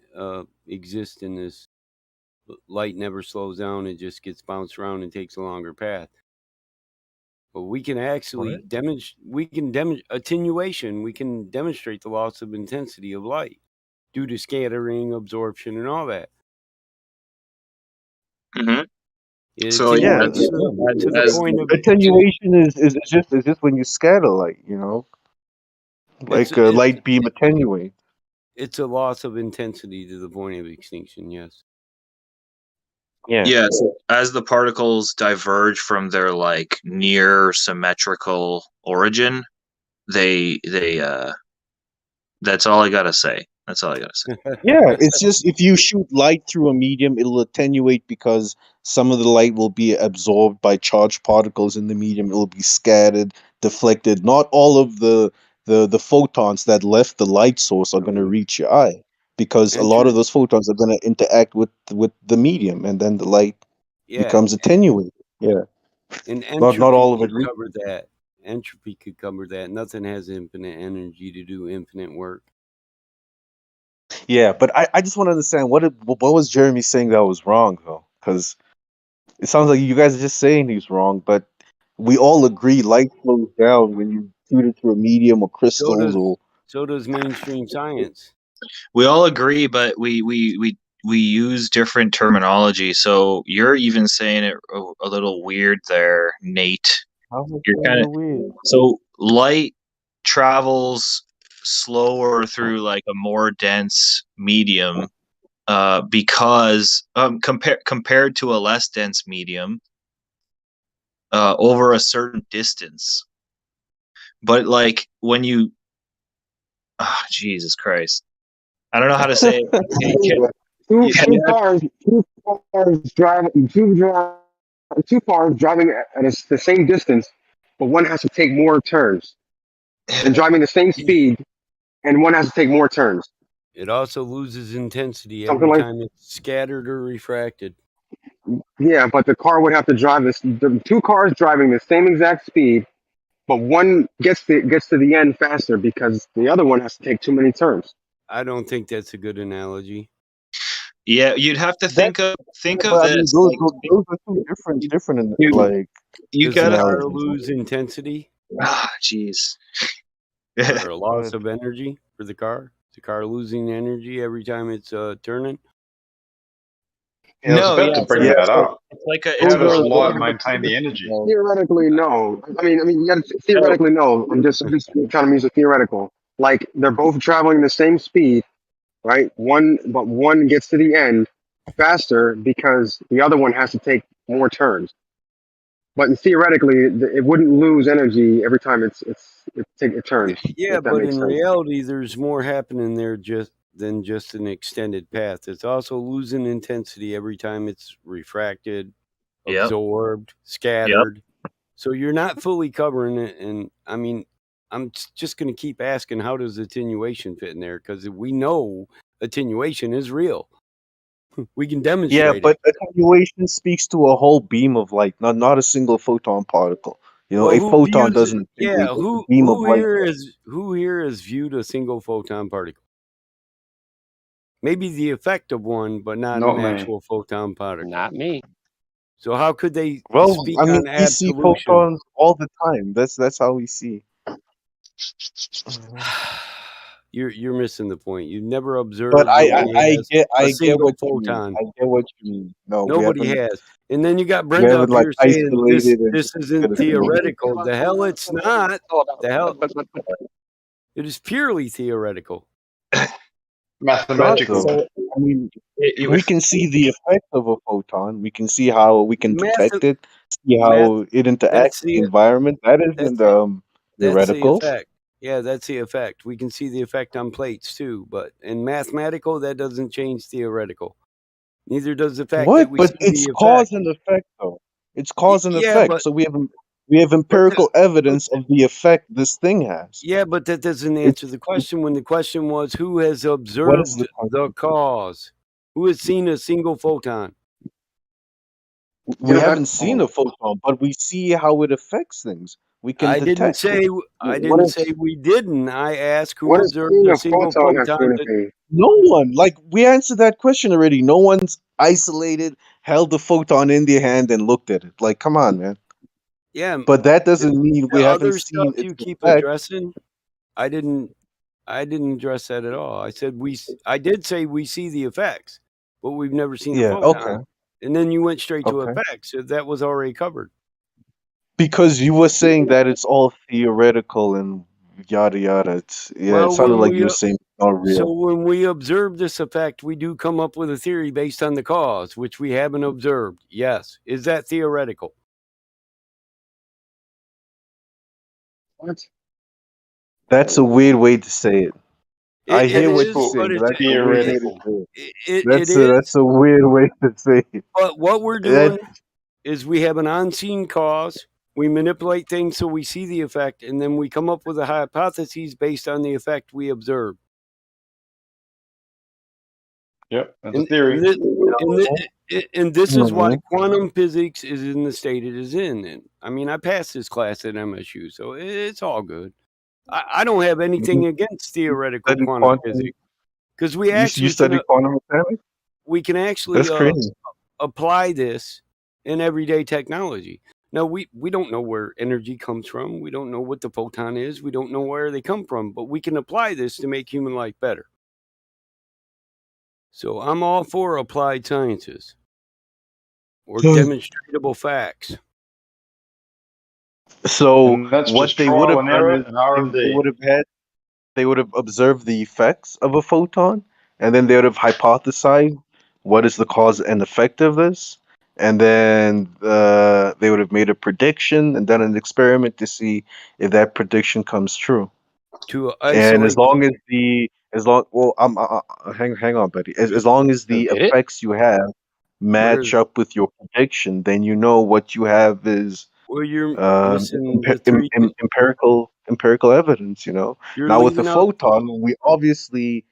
exist in this? Light never slows down; it just gets bounced around and takes a longer path. But we can actually demonstrate attenuation. We can demonstrate the loss of intensity of light due to scattering, absorption, and all that. Mm-hmm. It So yeah, attenuates to the point of attenuation is just when you scatter light. it's Like a light beam attenuate. it's a loss of intensity to the point of extinction. Yes. Yeah, so as the particles diverge from their like near symmetrical origin, they that's all I gotta say. That's all I gotta say. Yeah, it's just if you shoot light through a medium, it'll attenuate because some of the light will be absorbed by charged particles in the medium. It'll be scattered, deflected. Not all of the photons that left the light source are going to reach your eye because a lot of those photons are going to interact with the medium, and then the light becomes attenuated. Yeah, And not entropy all of it. could cover that. Entropy could cover that. Nothing has infinite energy to do infinite work. Yeah, but I just want to understand what was Jeremy saying that was wrong though? Because it sounds like you guys are just saying he's wrong, but we all agree light slows down when you shoot it through a medium or crystals or. So does mainstream science. We all agree, but we use different terminology. So you're even saying it a little weird there, Nate. You're kind of weird. So light travels slower through like a more dense medium because compared to a less dense medium over a certain distance. But like when you Jesus Christ. I don't know how to say it. Two cars driving at the same distance, but one has to take more turns and driving the same speed, and one has to take more turns. It also loses intensity Something every like time it's scattered or refracted. yeah, but the car would have to drive this. The two cars driving the same exact speed, but one gets to the end faster because the other one has to take too many turns. I don't think that's a good analogy. Yeah, you'd have to think of But I mean, this. those are two different like. You Does the car analogies. lose intensity? Jeez. Or a loss of energy for the car? Is the car losing energy every time it's turning? Yeah, I was about to bring that up. It's like How does light maintain the energy? Theoretically, no. I mean, you got to theoretically no. I'm just trying to use a theoretical. Like they're both traveling the same speed, right? But one gets to the end faster because the other one has to take more turns. But theoretically, it wouldn't lose energy every time it turns. Yeah, if that but makes in sense. reality, there's more happening there than just an extended path. It's also losing intensity every time it's refracted, absorbed, scattered. So you're not fully covering it. And I mean, I'm just going to keep asking, how does attenuation fit in there? Because we know attenuation is real. We can demonstrate Yeah, but it. attenuation speaks to a whole beam of light, not a single photon particle. Well, a who photon views it? doesn't Yeah, attenuate, it's a beam of light. who here has viewed a single photon particle? Maybe the effect of one, but not an actual photon particle. Not me. So how could they Well, speak I mean, on we see absolution? photons all the time. That's how we see. You're missing the point. You've never But observed. Nobody has a I get single what you mean. photon. I get what you mean. No, Nobody has. And then you got we Brenda haven't up like here saying isolated and this isn't theoretical. The hell it's not. The hell it is purely theoretical. Mathematical. So, I mean, we can see the effect of a photon. We can see how we can detect it, see how it interacts with the environment. That isn't That's the theoretical. effect. Yeah, that's the effect. We can see the effect on plates too, but in mathematical, that doesn't change theoretical. Neither does the fact that What? we But see it's the cause effect. and effect, though. It's cause and Yeah, effect. but So we have empirical evidence of the effect this thing has. yeah, but that doesn't answer the question. When the question was, who has What is observed the the cause? Who has seen a single photon? We haven't seen a photon, but we see how it affects things. We can I didn't detect it. say we didn't. I asked who What is observed seeing a a single photon have to do photon. anything? No one. Like we answered that question already. No one's isolated, held the photon in their hand and looked at it. Like, come on, man. Yeah, But that doesn't mean we the haven't other seen stuff its you keep effect. addressing, I didn't address that at all. I did say we see the effects, but we've never seen a Yeah, photon. okay. And then you went straight to Okay. effects. So that was already covered. Because you were saying that it's all theoretical and yada yada. It Well, sounded like you were saying it's not real. when we observe this effect, we do come up with a theory based on the cause, which we haven't observed. Yes. Is that theoretical? What? That's a weird way to say it. I It hear what is, you're saying, but but that's a weird way to Theoretical. say it. it is. That's a weird way to say it. But what we're That, doing is we have an unseen cause. We manipulate things so we see the effect, and then we come up with a hypothesis based on the effect we observe. Yep, that's a theory. And this is why quantum physics is in the state it is in. And I mean, I passed this class at MSU, so it's all good. I don't have anything against theoretical study quantum quantum. physics because we You actually study quantum mechanics? we can actually That's crazy. apply this in everyday technology. Now, we don't know where energy comes from. We don't know what the photon is. We don't know where they come from, but we can apply this to make human life better. So I'm all for applied sciences or demonstrable facts. So And that's what just they would trial have and done error is and they would have observed the effects of a photon, and then they would have hypothesized what is the cause and effect of this, and then they would have made a prediction and done an experiment to see if that prediction comes true. To And isolate, hang on, buddy. As long as the Did it? effects you have match up with your prediction, then you know what you have is well, you're missing the three. empirical evidence. You know, You're now with the leaving out. photon, we obviously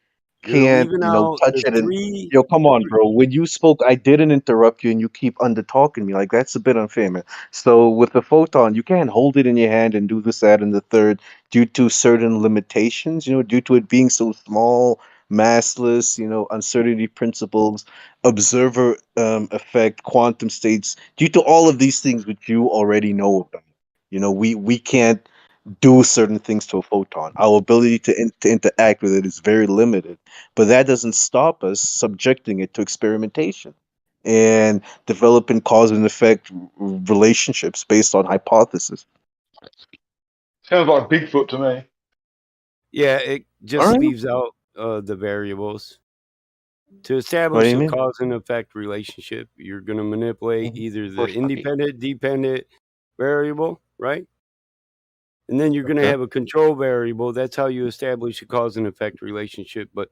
You're can't, leaving you know, out touch the it. And three. yo, come on, bro. When you spoke, I didn't interrupt you, and you keep under talking me. Like that's a bit unfair, man. So with the photon, you can't hold it in your hand and do this, that, and the third due to certain limitations. You know, due to it being so small, massless. You know, uncertainty principles, observer effect, quantum states. Due to all of these things, which you already know about. You know, we can't do certain things to a photon. Our ability to interact with it is very limited, but that doesn't stop us subjecting it to experimentation and developing cause and effect relationships based on hypothesis. Sounds like Bigfoot to me. Yeah, it just leaves out the variables. To establish a cause and effect relationship, you're going to manipulate either the independent, dependent variable, right? And then you're going to have a control variable. That's how you establish a cause and effect relationship. But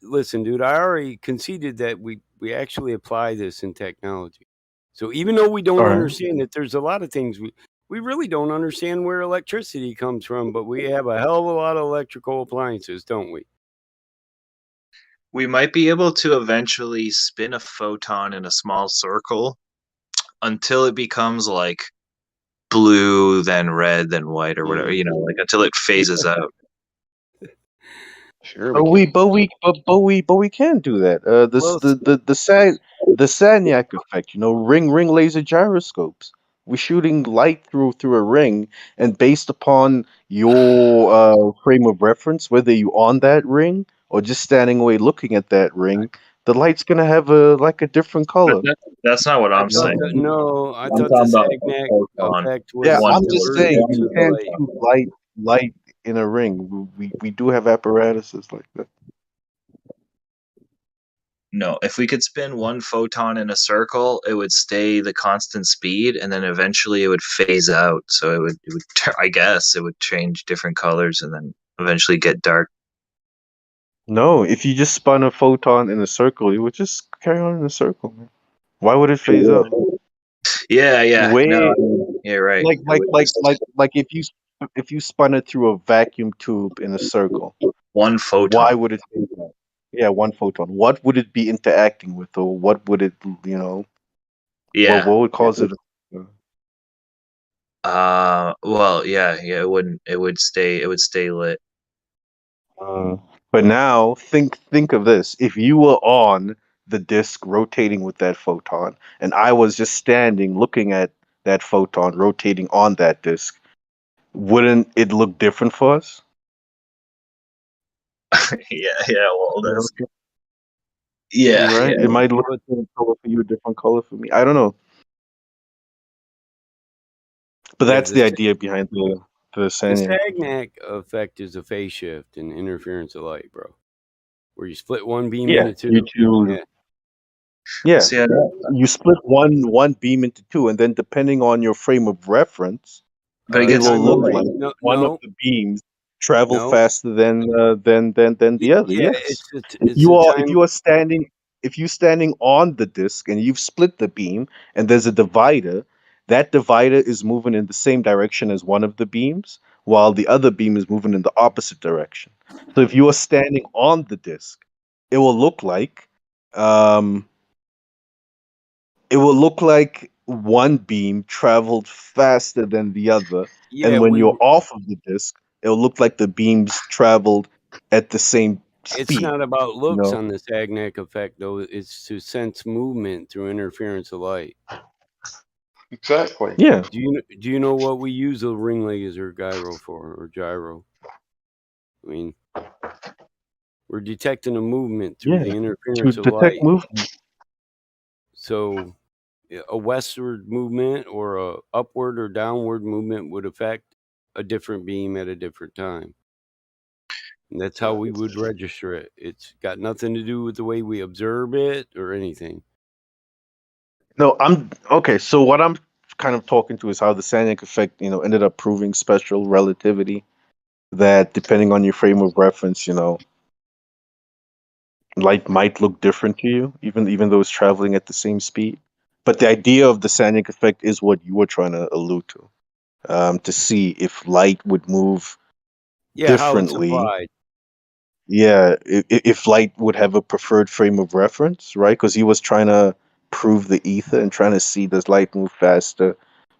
listen, dude, I already conceded that we actually apply this in technology. So even though we don't understand it, there's a lot of things we really don't understand where electricity comes from, but we have a hell of a lot of electrical appliances, don't we? We might be able to eventually spin a photon in a small circle until it becomes like blue, then red, then white, or whatever, you know, like until it phases out. Sure, But we can't do that. Well, The Sagnac effect, ring laser gyroscopes. We're shooting light through a ring, and based upon your frame of reference, whether you on that ring or just standing away looking at that ring, the light's gonna have a different But color. that's not what I I'm thought saying. that no, I I'm thought the talking about a Sagnac photon. effect Yeah, was I'm One just photon. saying divergence you of the can't light. shoot light in a ring. We do have apparatuses like that. No, if we could spin one photon in a circle, it would stay the constant speed, and then eventually it would phase out. So it would, I guess, it would change different colors, and then eventually get dark. No, if you just spun a photon in a circle, it would just carry on in a circle, man. Why would it phase out? Yeah, yeah. Way No, I mean, you're right. like It like would like just like like if you spun it through a vacuum tube in a circle, one why photon. would it phase out? Yeah, one photon. What would it be interacting with, or what would it, Yeah. what would cause it? Well, yeah, yeah. It wouldn't. It would stay. It would stay lit. Uh, but now think of this: if you were on the disk rotating with that photon, and I was just standing looking at that photon rotating on that disk, wouldn't it look different for us? Yeah, yeah. Well, You know, that's yeah, right? yeah. It might look a different color for you, a different color for me. I don't know, but Yeah, that's the idea behind the the Sanya. Sagnac effect is a phase shift and interference of light, bro. Where you split one beam Yeah, into two. Yeah. yeah. See, I You split one beam into two, and then depending on your frame of reference, but it it gets will Time of look re- like blurry. one of no, the beams travel no. faster than the other. Yeah, Yes. If it's you a are time. if you're standing on the disk and you've split the beam and there's a divider, that divider is moving in the same direction as one of the beams, while the other beam is moving in the opposite direction. So if you are standing on the disk, it will look like um it will look like one beam traveled faster than the other, Yeah, and when you're off of the disk, it'll look like the beams traveled at the same it's speed. not about looks You on the Sagnac effect though. It's to sense movement through interference of light. Exactly. Yeah. Do you know what we use a ring laser gyro for, or gyro? I mean, we're detecting a movement through Yeah. the To interference of detect light. movement. So a westward movement or a upward or downward movement would affect a different beam at a different time. And that's how we would register it. It's got nothing to do with the way we observe it or anything. No, I'm okay. So what I'm kind of talking to is how the Sanic effect, ended up proving special relativity. That depending on your frame of reference, light might look different to you, even though it's traveling at the same speed. But the idea of the Sanic effect is what you were trying to allude to see if light would move Yeah, how it's differently. applied. Yeah, if light would have a preferred frame of reference, right? Because he was trying to prove the ether and trying to see, does light move faster,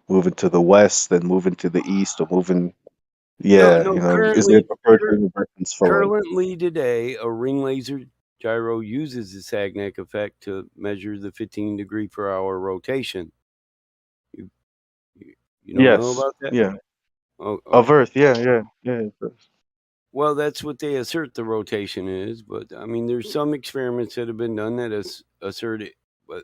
moving to the west, then moving to the east, or moving. Yeah, No, is there a preferred frame of reference for light? currently today, a ring laser gyro uses the Sagnac effect to measure the 15 degree per hour rotation. You, you don't know Yes. about that? Yeah. Oh, Of okay. Earth. Yeah. Of Earth. Well, that's what they assert the rotation is, but I mean, there's some experiments that have been done that assert it, but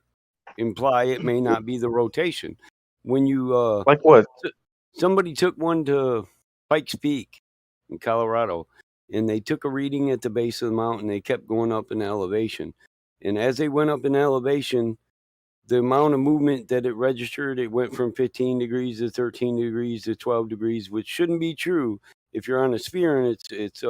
imply it may not be the rotation. When you Like what? somebody took one to Pikes Peak in Colorado, and they took a reading at the base of the mountain. They kept going up in elevation, and as they went up in elevation, the amount of movement that it registered, it went from 15 degrees to 13 degrees to 12 degrees, which shouldn't be true if you're on a sphere and it's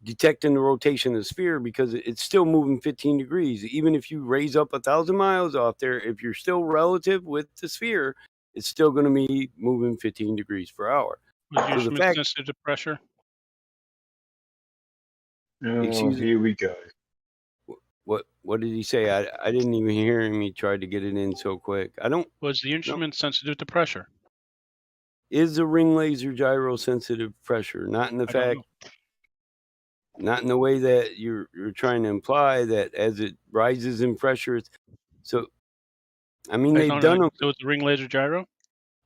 detecting the rotation of the sphere, because it's still moving 15 degrees. Even if you raise up 1,000 miles off there, if you're still relative with the sphere, it's still going to be moving 15 degrees per hour. Was So the instrument fact, sensitive to pressure? Oh, excuse me, here we go. what did he say? I didn't even hear him. He tried to get it in so quick. Was the instrument sensitive to pressure? Is the ring laser gyro sensitive to pressure? Not in the I don't fact. know. Not in the way that you're trying to imply that as it rises in pressure. So, I mean, they've done them. So it's a ring laser gyro.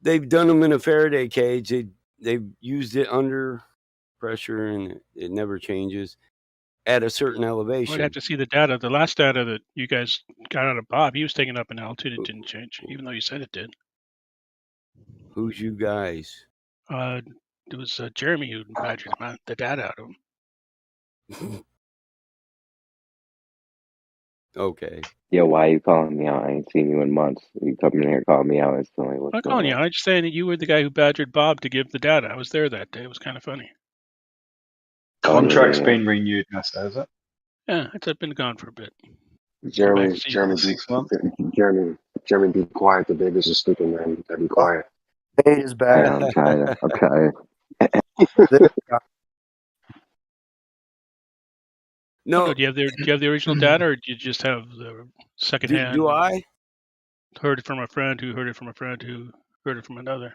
They've done them in a Faraday cage. They've used it under pressure, and it never changes at a certain elevation. I'd have to see the data. The last data that you guys got out of Bob, he was taking up in altitude. It didn't change, even though you said it did. Who's you guys? It was Jeremy who badgered the data out of him. Okay. Yeah, why are you calling me out? I ain't seen you in months. You coming in here calling me out instantly. What's I'm not going calling on? you. I'm just saying that you were the guy who badgered Bob to give the data. I was there that day. It was kind of funny. Contract's been renewed now, so is it? Yeah, it's been gone for a bit. Jeremy, back to Jeremy, be, 6 months. Jeremy, be quiet. The babies are sleeping, man. Be quiet. Paid is back. Yeah, I'm tired. I'm tired. No. Do you have the original data, or do you just have the secondhand? Do I? Heard it from a friend who heard it from a friend who heard it from another.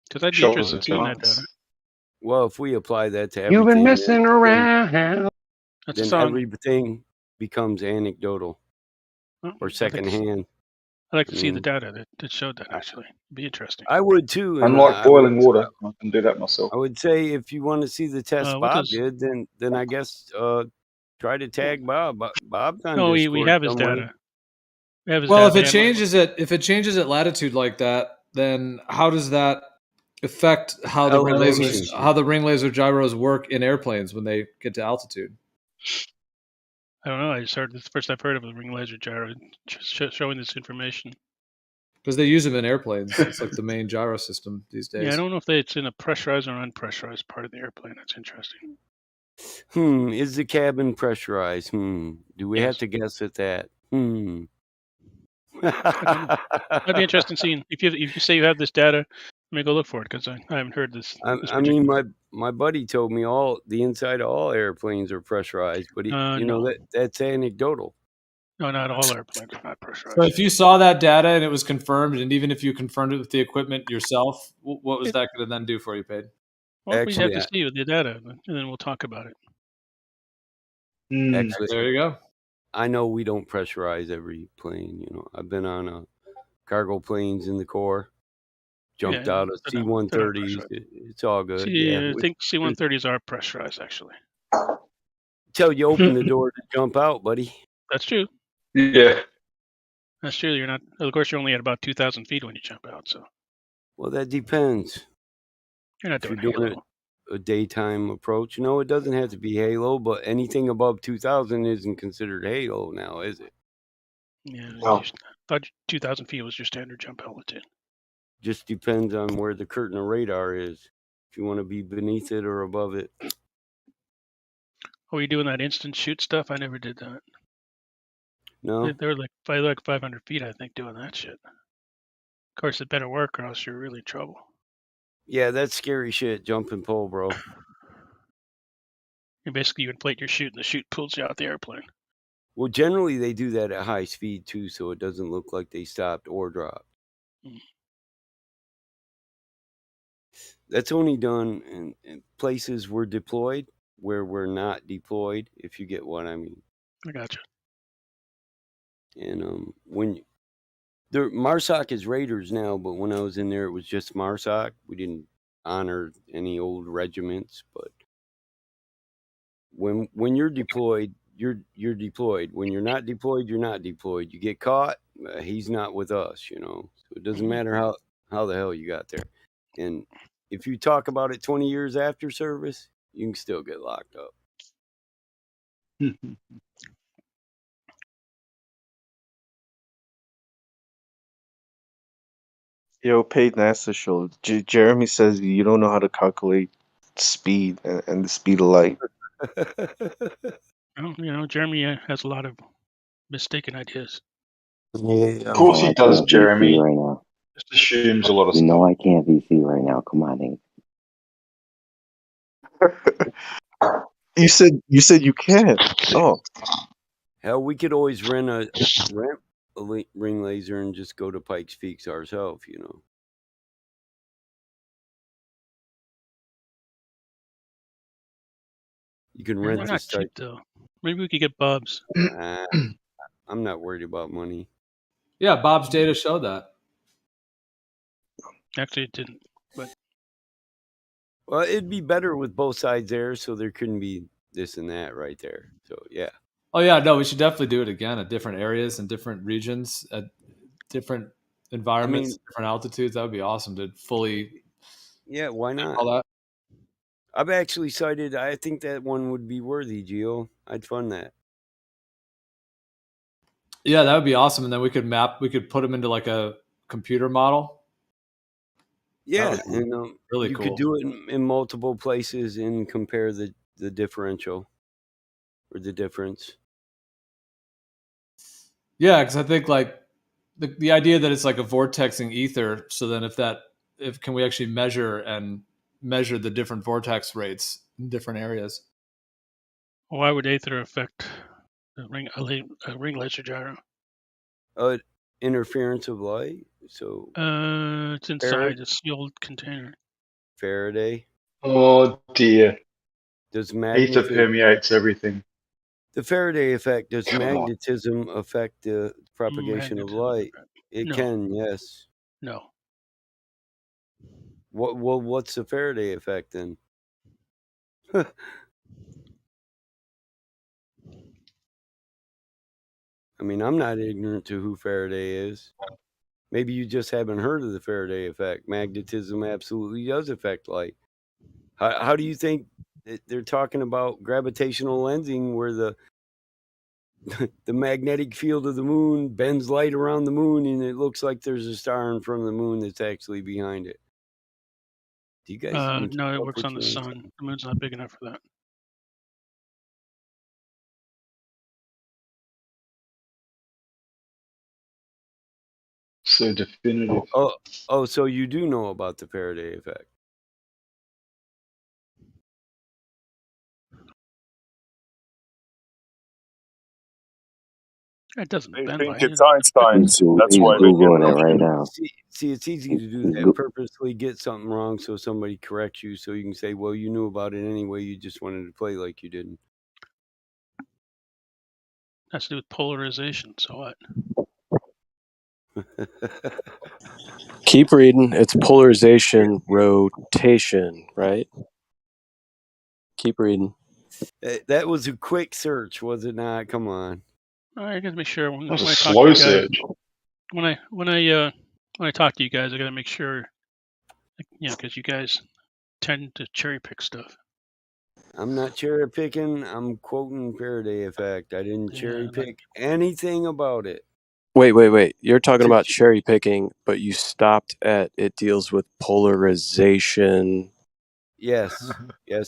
Because I'd be interested in seeing that data. Well, if we apply that to everything, You've been messing around. That's a then song. everything becomes anecdotal or secondhand. I'd like to see the data that showed that, actually. It'd be interesting. I would too. and Unlike boiling water, I can do that myself. I would say if you want to see the test Bob did, then I guess try to tag Bob. Bob's on Discord we have his somewhere. data. We have his Well, data. if it changes at latitude like that, then how does that affect how the ring laser gyros work in airplanes when they get to altitude? I don't know. I just heard this first I've heard of a ring laser gyro showing this information. Because they use them in airplanes. It's like the main gyro system these days. Yeah, I don't know if it's in a pressurized or unpressurized part of the airplane. That's interesting. Is the cabin pressurized? Do we have to guess at that? I'd be interested in seeing if you say you have this data. Let me go look for it because I haven't heard this. I mean, my buddy told me the inside of all airplanes are pressurized, but that's anecdotal. No, not all airplanes are not pressurized. So if you saw that data and it was confirmed, and even if you confirmed it with the equipment yourself, what was that going to then do for you, Paid? Well, we have to see the data, and then we'll talk about it. Actually, there you go. I know we don't pressurize every plane. I've been on cargo planes in the Corps. Jumped out of C-130s. It's all good. I think C-130s are pressurized, actually. Till you open the door to jump out, buddy. That's true. Yeah. That's true. You're not. Of course, you're only at about 2,000 feet when you jump out. So. Well, that depends. You're not doing a daytime approach. No, it doesn't have to be Halo, but anything above 2,000 isn't considered Halo now, is it? Yeah. I thought 2,000 feet was your standard jump altitude. Just depends on where the curtain of radar is. If you want to be beneath it or above it. Were you doing that instant shoot stuff? I never did that. No. They were like 500 feet, I think, doing that shit. Of course, it better work or else you're really in trouble. Yeah, that's scary shit, jump and pull, bro. And basically, you inflate your chute and the chute pulls you out the airplane. Well, generally, they do that at high speed, too, so it doesn't look like they stopped or dropped. That's only done in places we're deployed where we're not deployed, if you get what I mean. I gotcha. And MARSOC is Raiders now, but when I was in there, it was just MARSOC. We didn't honor any old regiments, but when you're deployed, you're deployed. When you're not deployed, you're not deployed. You get caught, he's not with us, So it doesn't matter how the hell you got there. And if you talk about it 20 years after service, you can still get locked up. Yo, Paid NASA show. Jeremy says you don't know how to calculate speed and the speed of light. Well, Jeremy has a lot of mistaken ideas. Yeah, of course he does, Jeremy. Right now. Just assumes a lot of stuff. No, I can't VC right now. Come on, Hank. You said you can't. Oh. Hell, we could always rent a ring laser and just go to Pikes Peaks ourselves, You can Yeah, rent they're the not cheap site. though. Maybe we could get Bubs. I'm not worried about money. Yeah, Bob's data showed that. Actually, it didn't. But Well, it'd be better with both sides there, so there couldn't be this and that right there. So yeah. Oh yeah, no, we should definitely do it again at different areas and different regions at different environments, different altitudes. That would be awesome to fully. Yeah, why not? All that. I've actually cited. I think that one would be worthy, Gio. I'd fund that. Yeah, that would be awesome, and then we could put them into like a computer model. Yeah, and really you cool. could do it in multiple places and compare the differential or the difference. Yeah, because I think like the idea that it's like a vortexing ether. So then if can we actually measure the different vortex rates in different areas? why would Aether affect a ring laser gyro? Interference of light. So it's inside a sealed container. Faraday. Oh dear. Does Ether permeates everything. The Faraday effect, does Come on. magnetism affect the propagation of light? It No. can, yes. No. What's the Faraday effect then? I mean, I'm not ignorant to who Faraday is. Maybe you just haven't heard of the Faraday effect. Magnetism absolutely does affect light. How do you think they're talking about gravitational lensing, where the magnetic field of the moon bends light around the moon, and it looks like there's a star in front of the moon that's actually behind it? Do you guys? No, it works on the sun. The moon's not big enough for that. So definitive. Oh, so you do know about the Faraday effect? It doesn't They bend think light. it's Einstein's. That's He's why they get Googling it it. right now. See, it's easy to do that. Purposely get something wrong so somebody corrects you, so you can say, well, you knew about it anyway. You just wanted to play like you didn't. Has to do with polarization. So what? Keep reading. It's polarization, rotation, right? Keep reading. That was a quick search, was it not? Come on. I gotta make sure when That's I a talk slow to you guys, search. when I talk to you guys, I gotta make sure, because you guys tend to cherry pick stuff. I'm not cherry picking. I'm quoting Faraday effect. I didn't cherry pick anything about it. Wait. You're talking about cherry picking, but you stopped at it deals with polarization. Yes,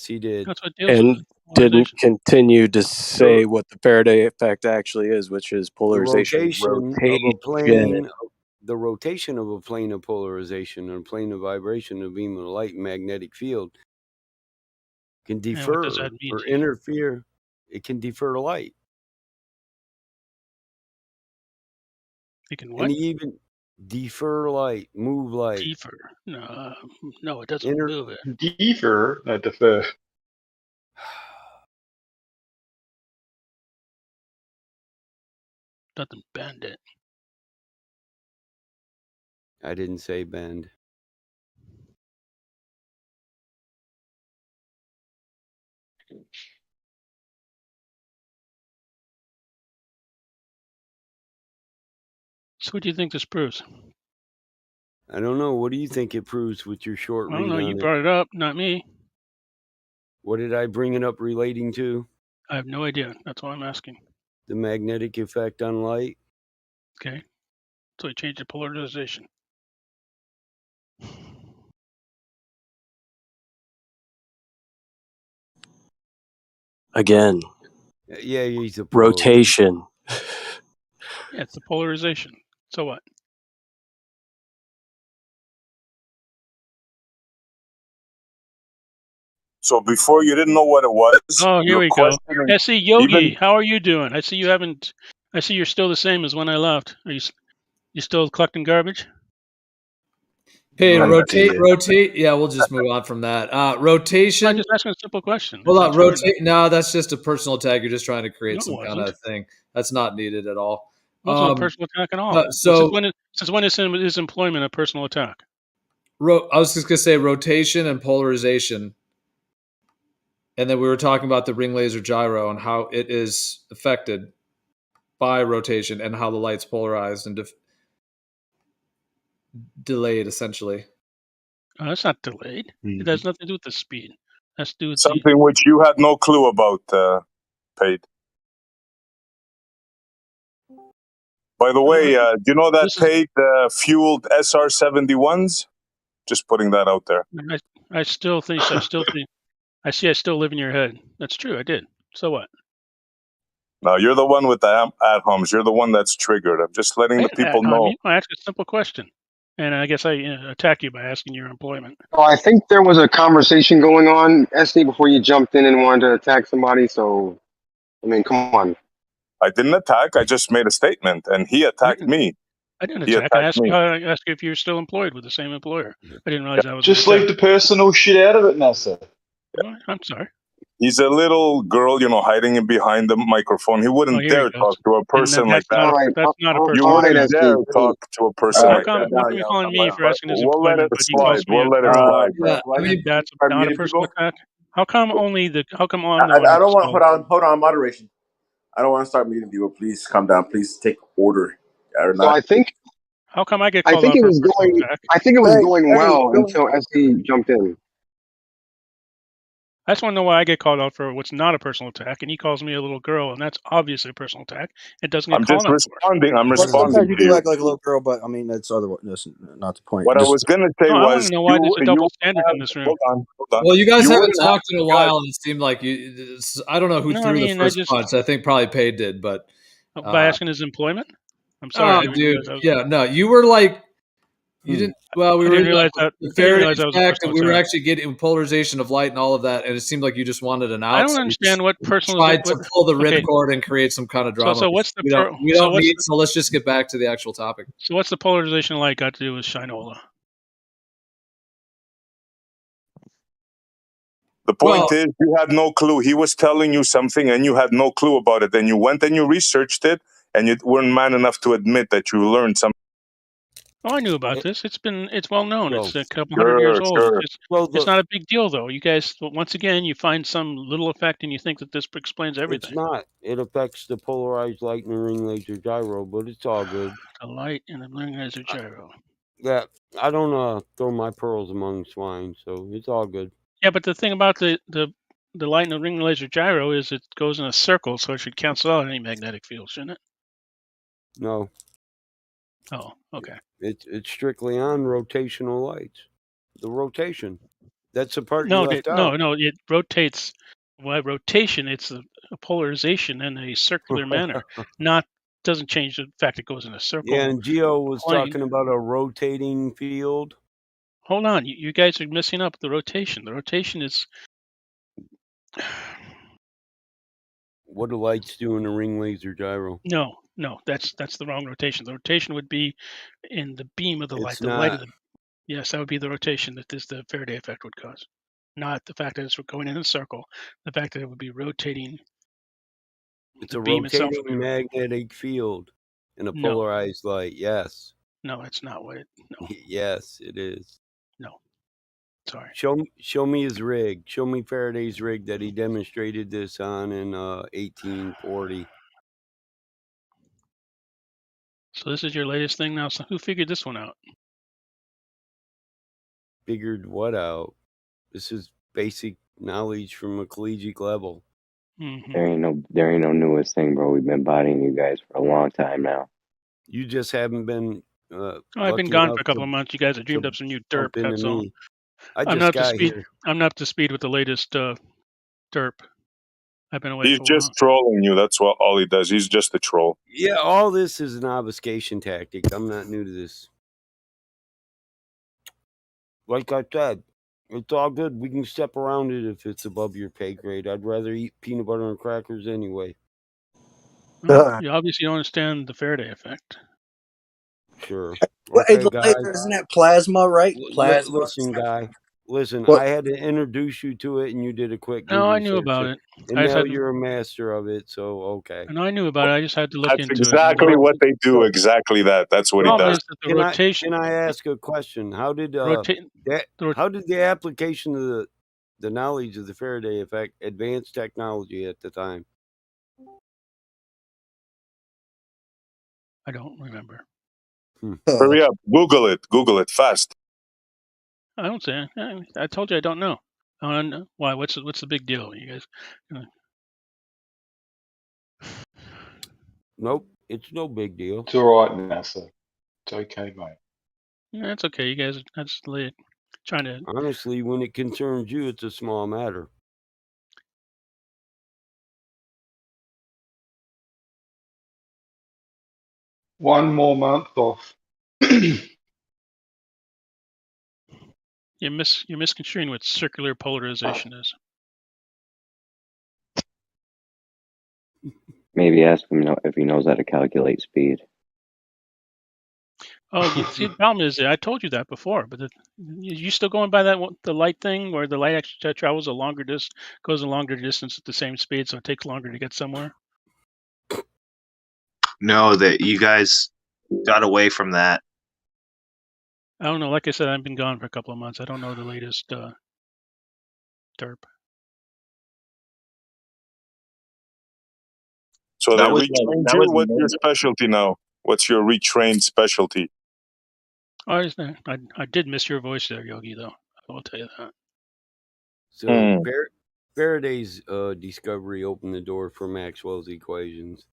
he did. That's what deals and with didn't continue to say what the Faraday effect actually is, which is The polarization. rotation of a plane, the rotation of a plane of polarization and a plane of vibration of beam of light and magnetic field can defer does that mean or to you? interfere. It can defer light. You can And what? even defer light, move light. Defer. No, it doesn't move it. Defer, not defer. Doesn't bend it. I didn't say bend. So what do you think this proves? I don't know. What do you think it proves with your short I don't read know. on You it? brought it up, not me. What did I bring it up relating to? I have no idea. That's why I'm asking. The magnetic effect on light? Okay. So he changed the polarization. Again. Yeah, he's a rotation. Yeah, it's the polarization. So what? So before you didn't know what it was. Oh, here we go. SE Yogi, even- how are you doing? I see you haven't. I see you're still the same as when I left. Are you still collecting garbage? Hey, rotate. Yeah, we'll just move on from that. Rotation. I'm just asking a simple question. Hold on, rotate. No, that's just a personal attack. You're just trying to create No, some it kind wasn't. of thing. That's not needed at all. Wasn't a personal attack at all. So since when is his employment a personal attack? I was just gonna say rotation and polarization, and then we were talking about the ring laser gyro and how it is affected by rotation and how the light's polarized and delayed, essentially. That's not delayed. It has nothing to do with the speed. That's to do with something which you had no clue about, Paid. By the way, do you know that Paid fueled SR-71s? Just putting that out there. I still think. I still live in your head. That's true. I did. So what? No, you're the one with the ad-homs. You're the one that's triggered. I'm just letting the people know. I asked a simple question, and I guess I attack you by asking your employment. Oh, I think there was a conversation going on, SD, before you jumped in and wanted to attack somebody. So, I mean, come on. I didn't attack. I just made a statement, and he attacked me. I didn't attack. I asked you if you're still employed with the same employer. I didn't realize that was just leave the personal shit out of it now, sir. I'm sorry. He's a little girl, hiding in behind the microphone. He wouldn't dare talk to a person like that. That's not a person. You wouldn't dare talk to a person like that. How come you're calling me for asking his We'll let employment, it but he slide. calls me We'll let it slide. I mean, that's not a personal attack. How come on the I don't want to hold on moderation. I don't want to start meeting people. Please calm down. Please take order. So I think. How come I get called I think out it for was a personal going. attack? I think it was going well until SD jumped in. I just want to know why I get called out for what's not a personal attack, and he calls me a little girl, and that's obviously a personal attack. It doesn't get I'm called just out responding. I'm Well, responding sometimes you to do you. act like a little girl, but I mean that's that's not the point. What I was going to say I want was, to know why there's a double standard in this room. Hold on. Well, you guys You haven't would have- talked in a while, and it seemed like you. I don't know who No, threw I mean, the I first just- punch. I think probably Paid did, but By asking his employment. I'm sorry, I didn't dude. realize I was- Yeah, no, you were like. You didn't. Well, we I were didn't in realize the that- I didn't Faraday realize that was a effect, and personal we were attack. actually getting polarization of light and all of that, and it seemed like you just wanted an out. I don't so you understand just what personal tried to pull the okay. ripcord and create some kind of drama. So what's the we don't, we so don't what's need. the- So let's just get back to the actual topic. So what's the polarization light got to do with Shinola? The point is, you had no clue. He was telling you something, and you had no clue about it. Then you went and you researched it, and you weren't man enough to admit that you learned something. Oh, I knew about this. It's well known. It's a couple Sure, hundred years old. sure. It's not a big deal, though. You guys, once again, you find some little effect and you think that this explains everything. It's not. It affects the polarized light and the ring laser gyro, but it's all good. The light and the ring laser gyro. Yeah, I don't throw my pearls among swine, so it's all good. Yeah, but the thing about the light and the ring laser gyro is it goes in a circle, so it should cancel out any magnetic field, shouldn't it? No. Oh, okay. It's strictly on rotational lights. The rotation. That's the part you No, left out. no, it rotates. By rotation, it's a polarization in a circular manner. Doesn't change the fact it goes in a circle. Yeah, and Gio was plane. talking about a rotating field. Hold on, you guys are messing up the rotation. The rotation is. What do lights do in a ring laser gyro? No, that's the wrong rotation. The rotation would be in the beam of the light. It's The light of not. the. Yes, that would be the rotation that the Faraday effect would cause. Not the fact that it's going in a circle. The fact that it would be rotating. It's the a beam itself rotating would be. magnetic field in a No. polarized light. Yes. No, that's not what it. No, Yes, it is. no. Sorry. Show me his rig. Show me Faraday's rig that he demonstrated this on in 1840. So this is your latest thing now. So who figured this one out? Figured what out? This is basic knowledge from a collegiate level. Mm-hmm. There ain't no newest thing, bro. We've been bodying you guys for a long time now. You just haven't been. I've been gone for a couple of months. You guys have dreamed up some new derp. That's all. I'm not up to speed. I'm not up to speed with the latest derp. I've been away He's for a just while. trolling you. That's all he does. He's just a troll. Yeah, all this is an obfuscation tactic. I'm not new to this. Like I said, it's all good. We can step around it if it's above your pay grade. I'd rather eat peanut butter and crackers anyway. Well, you obviously don't understand the Faraday effect. Sure. Hey, Okay, the guys. laser, isn't that plasma, right? Plasma. Listen, guy. Listen, What? I had to introduce you to it, and you did a quick No, I Google knew search, about it. and I just now had to, you're a master of it. So okay. and I knew about it. I just had to look That's into it. exactly So, what they do. so, Exactly that. That's what he Problem does. is that the rotation, can I ask a question? How did rotate, how did the application of the knowledge of the Faraday effect advance technology at the time? I don't remember. Hurry up. Google it. Google it fast. I don't say. I told you I don't know. Why? What's the big deal, you guys? Nope, it's no big deal. It's all right, NASA. It's okay, mate. Yeah, it's okay. You guys, I just trying to. Honestly, when it concerns you, it's a small matter. One more month off. You're misconstruing what circular polarization is. Maybe ask him if he knows how to calculate speed. Oh, see, the problem is, I told you that before, but you still going by that the light thing, where the light actually travels goes a longer distance at the same speed, so it takes longer to get somewhere. No, that you guys got away from that. I don't know. Like I said, I've been gone for a couple of months. I don't know the latest derp. So That they was retrained that you? was What's your amazing. specialty now? What's your retrained specialty? I did miss your voice there, Yogi, though. I will tell you that. So Faraday's discovery opened the door for Maxwell's equations.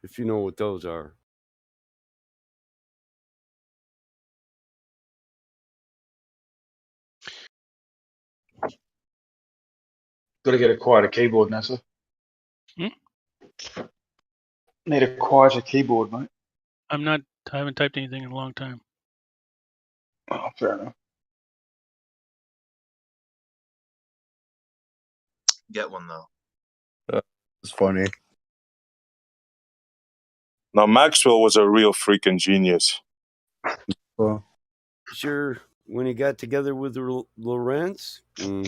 If you know what those are. Got to get a quieter keyboard, NASA. Hmm? Need a quieter keyboard, mate. I haven't typed anything in a long time. Oh, fair enough. Get one though. It's funny. Now, Maxwell was a real freaking genius. Well, Sure, when he got together with Lorentz. Yeah,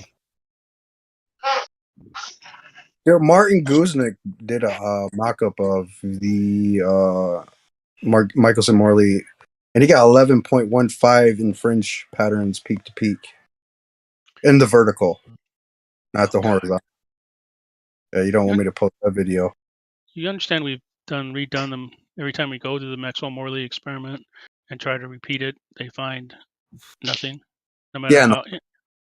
Martin Guznick did a mock-up of the Michelson Morley, and he got 11.15 in fringe patterns peak to peak in the vertical, not the horizontal. You don't want me to post that video. You understand we've redone them every time we go to the Maxwell Morley experiment and try to repeat it. They find nothing, no matter Yeah, how. no,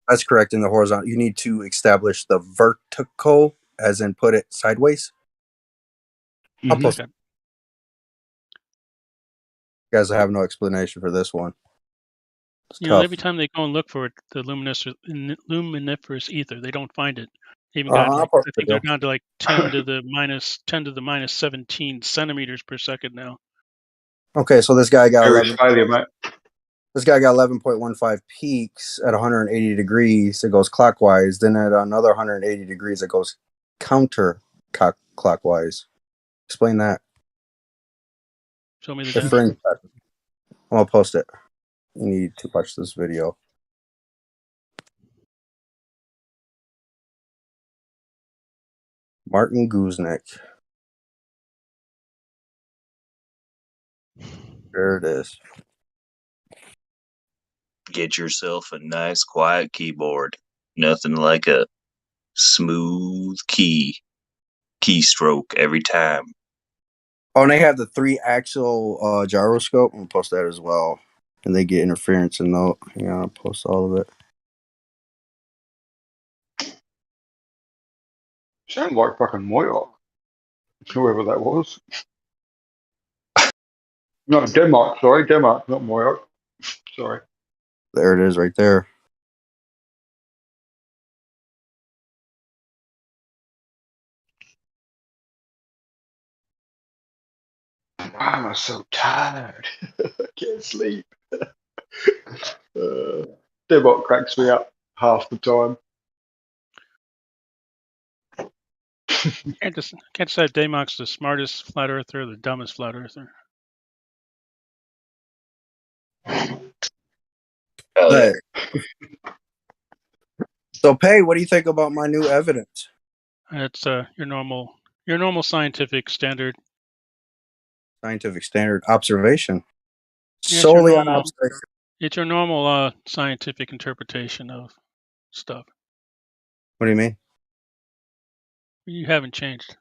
that's correct. In the horizontal, you need to establish the vertical, as in put it sideways. I'll post it. You guys have no explanation for this one. It's tough. Every time they go and look for it, the luminiferous ether, they don't find it. They even got I think they're down to like 10 to the minus 17 centimeters per second now. Okay, so this guy got failure, mate. This guy got 11.15 peaks at 180 degrees. It goes clockwise. Then at another 180 degrees, it goes counter clockwise. Explain that. Show me the fringe. I'm gonna post it. You need to watch this video. Martin Guznick. There it is. Get yourself a nice quiet keyboard. Nothing like a smooth keystroke every time. Oh, and they have the 3-axle gyroscope. I'm gonna post that as well. And they get interference and no, I'll post all of it. Sound like fucking Moyoc. Whoever that was. No, Denmark, sorry. Denmark, not Moyoc. Sorry. There it is right there. Why am I so tired? I can't sleep. Denmark cracks me up half the time. Can't decide Damock's the smartest flat earther or the dumbest flat earther. Yeah. So, Pay, what do you think about my new evidence? It's your normal scientific standard. Scientific standard observation. Yeah, it's your Solely on normal. observation. It's your normal scientific interpretation of stuff. What do you mean? You haven't changed.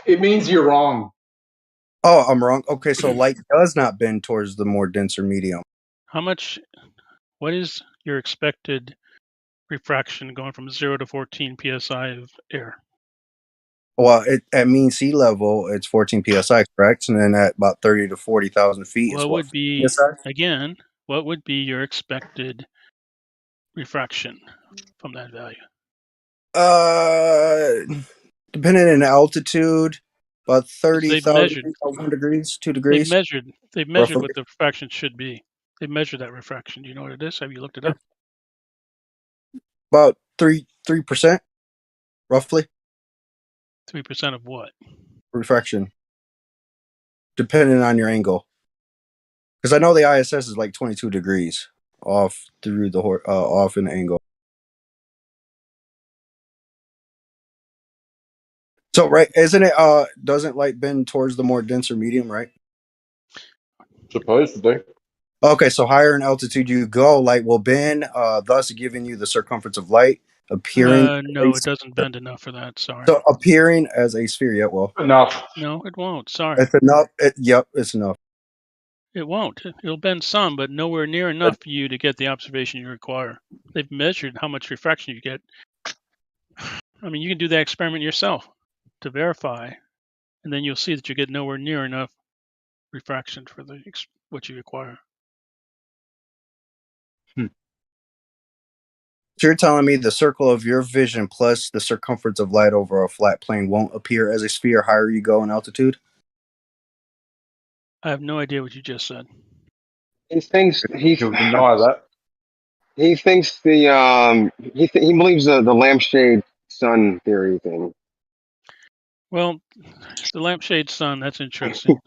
It means you're wrong. Oh, I'm wrong. Okay, so light does not bend towards the more denser medium. What is your expected refraction going from 0 to 14 psi of air? Well, at mean sea level, it's 14 psi, correct? And then at about 30 to 40,000 feet, it's What what? would be PSI? again? What would be your expected refraction from that value? Depending on altitude, about 'Cause 30,000 degrees, 2 degrees. They've measured roughly. what the refraction should be. They measured that refraction. Do you know what it is? Have you looked it up? About 3%, roughly. 3% of what? Refraction, depending on your angle. Because I know the ISS is like 22 degrees off through the off an angle. So right, isn't it? Doesn't light bend towards the more denser medium, right? Supposed to be. Okay, so higher in altitude you go, light will bend, thus giving you the circumference of light appearing. No, it doesn't bend enough for that. Sorry. So appearing as a sphere. Yeah, well, enough. No, it won't. Sorry. It's enough. Yep, it's enough. It won't. It'll bend some, but nowhere near enough for you to get the observation you require. They've measured how much refraction you get. I mean, you can do that experiment yourself to verify, and then you'll see that you get nowhere near enough refraction for what you require. So you're telling me the circle of your vision plus the circumference of light over a flat plane won't appear as a sphere higher you go in altitude? I have no idea what you just said. He thinks He'll deny that. He thinks he believes the lampshade sun theory thing. Well, the lampshade sun, that's interesting.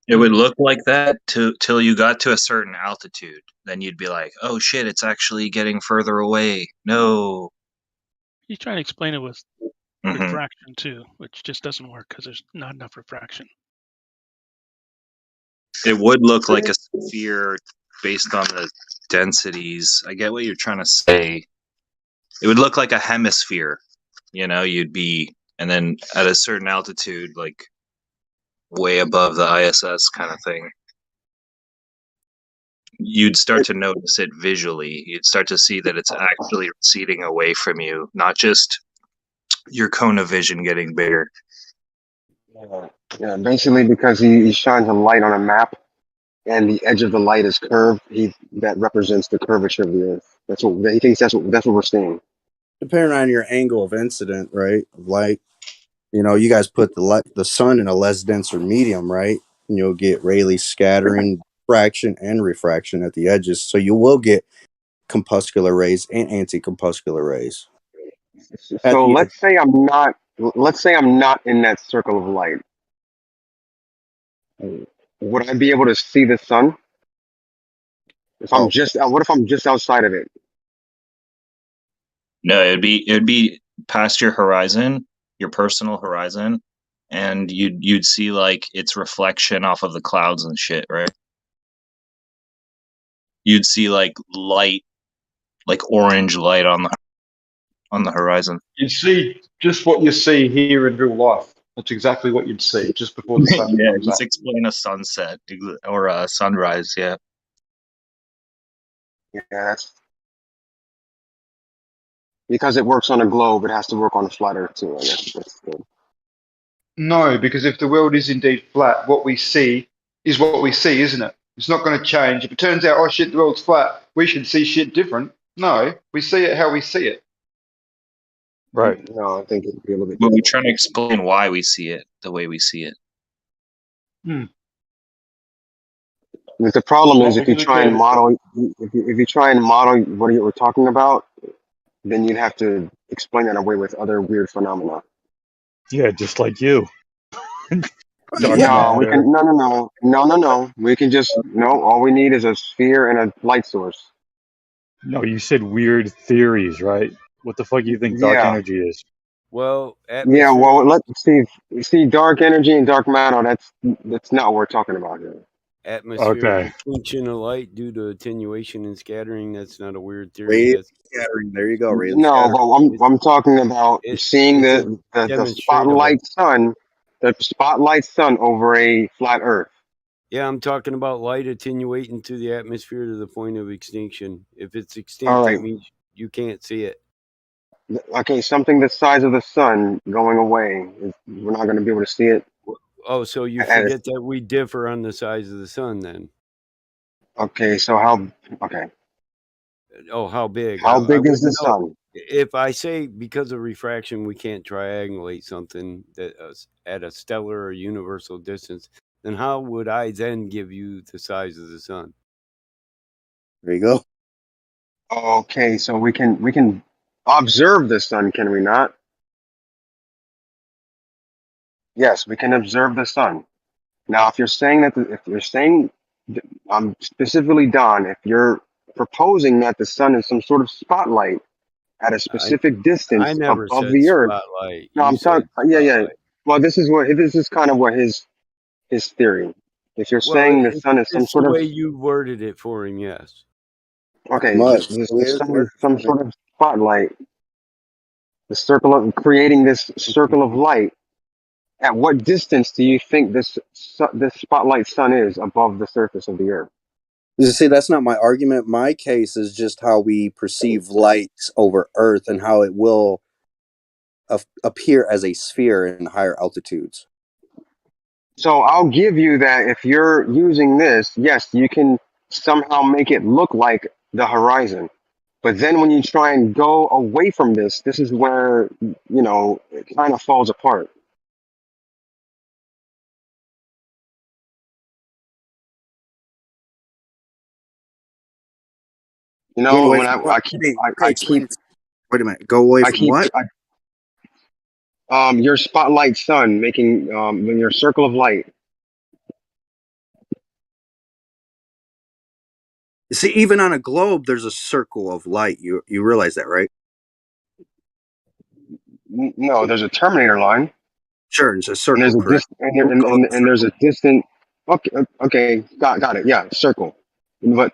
It would look like that till you got to a certain altitude. Then you'd be like, oh shit, it's actually getting further away. No. He's trying to explain it with refraction too, which just doesn't work because there's not enough refraction. It would look like a sphere based on the densities. I get what you're trying to say. It would look like a hemisphere. You know, you'd be, and then at a certain altitude, like way above the ISS kind of thing, you'd start to notice it visually. You'd start to see that it's actually receding away from you, not just your cone of vision getting bigger. Yeah, basically because he shines a light on a map, and the edge of the light is curved. That represents the curvature of the Earth. That's what he thinks. That's what we're seeing. Depending on your angle of incident, right, of light, you know, you guys put the sun in a less denser medium, right, and you'll get Rayleigh scattering, diffraction, and refraction at the edges. So you will get compuscular rays and anti-compuscular rays. So let's say I'm not in that circle of light. Would I be able to see the sun? If I'm what if I'm just outside of it? No, it'd be past your horizon, your personal horizon, and you'd see like its reflection off of the clouds and shit, right? You'd see like light, like orange light on the horizon. You'd see just what you see here in real life. That's exactly what you'd see just before the sun Yeah, comes just up. explain a sunset or a sunrise. Yeah. Yeah, that's because it works on a globe. It has to work on a flat Earth too. I guess that's good. No, because if the world is indeed flat, what we see is what we see, isn't it? It's not going to change. If it turns out, oh shit, the world's flat, we should see shit different. No, we see it how we see it. Right. No, I think it'd be a little bit. But we're trying to explain why we see it the way we see it. But the problem is if you try and model what you were talking about, then you'd have to explain that away with other weird phenomena. Yeah, just like you. Dark No, we matter. can no. We can just no. All we need is a sphere and a light source. No, you said weird theories, right? What the fuck do you think dark Yeah, energy is? Well, yeah. atmosphere. Well, let's see. Dark energy and dark matter. That's not what we're talking about here. Atmospheric Okay. extinction of light due to attenuation and scattering. That's not a weird theory. Ray of That's scattering. There you go. Ray of No, scattering. but I'm talking about seeing it's a the demonstratable. spotlight sun over a flat Earth. Yeah, I'm talking about light attenuating to the atmosphere to the point of extinction. If it's All extinct, right. that means you can't see it. Okay, something the size of the sun going away. We're not going to be able to see it. Oh, so you And forget that we differ on the size of the sun then. okay, so how? Okay, Oh, how big? how I big is the wouldn't know. sun? If I say because of refraction we can't triangulate something that at a stellar or universal distance, then how would I then give you the size of the sun? There you go. Okay, so we can observe the sun, can we not? Yes, we can observe the sun. Now, if you're saying specifically Don, if you're proposing that the sun is some sort of spotlight at a specific I distance never above said the Earth. spotlight. No, You I'm talking. said Yeah. spotlight. Well, this is kind of what his theory. If you're Well, saying the sun is some it's the sort of way you worded it for him, yes. okay, Much. the The way it's sun is worded some for me. sort of spotlight, the circle of creating this circle of light. At what distance do you think this spotlight sun is above the surface of the Earth? You see, that's not my argument. My case is just how we perceive light over Earth and how it will appear as a sphere in higher altitudes. So I'll give you that if you're using this, yes, you can somehow make it look like the horizon. But then when you try and go away from this is where, it kind of falls apart. You Going know, away when from what? I keep, Explain. Wait a minute. Go away from what? your spotlight sun making, when your circle of light. See, even on a globe, there's a circle of light. You realize that, right? No, there's a terminator line. Sure, it's a circle. And there's correct? and there's a distant. Okay, got it. Yeah, circle. But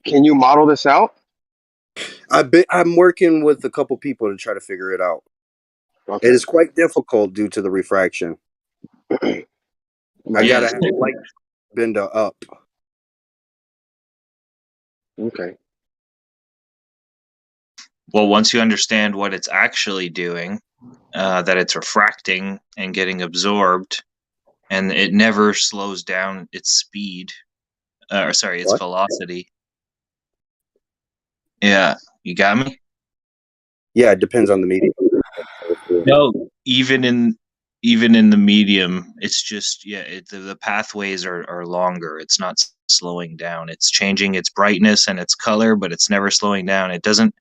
can you model this out? I'm working with a couple people to try to figure it out. Okay. It is quite difficult due to the refraction. I gotta have light bend up. Okay. Well, once you understand what it's actually doing, that it's refracting and getting absorbed, and it never slows down its speed, its velocity. Yeah, you got me? Yeah, it depends on the medium. No, even in the medium, it's just the pathways are longer. It's not slowing down. It's changing its brightness and its color, but it's never slowing down. It doesn't.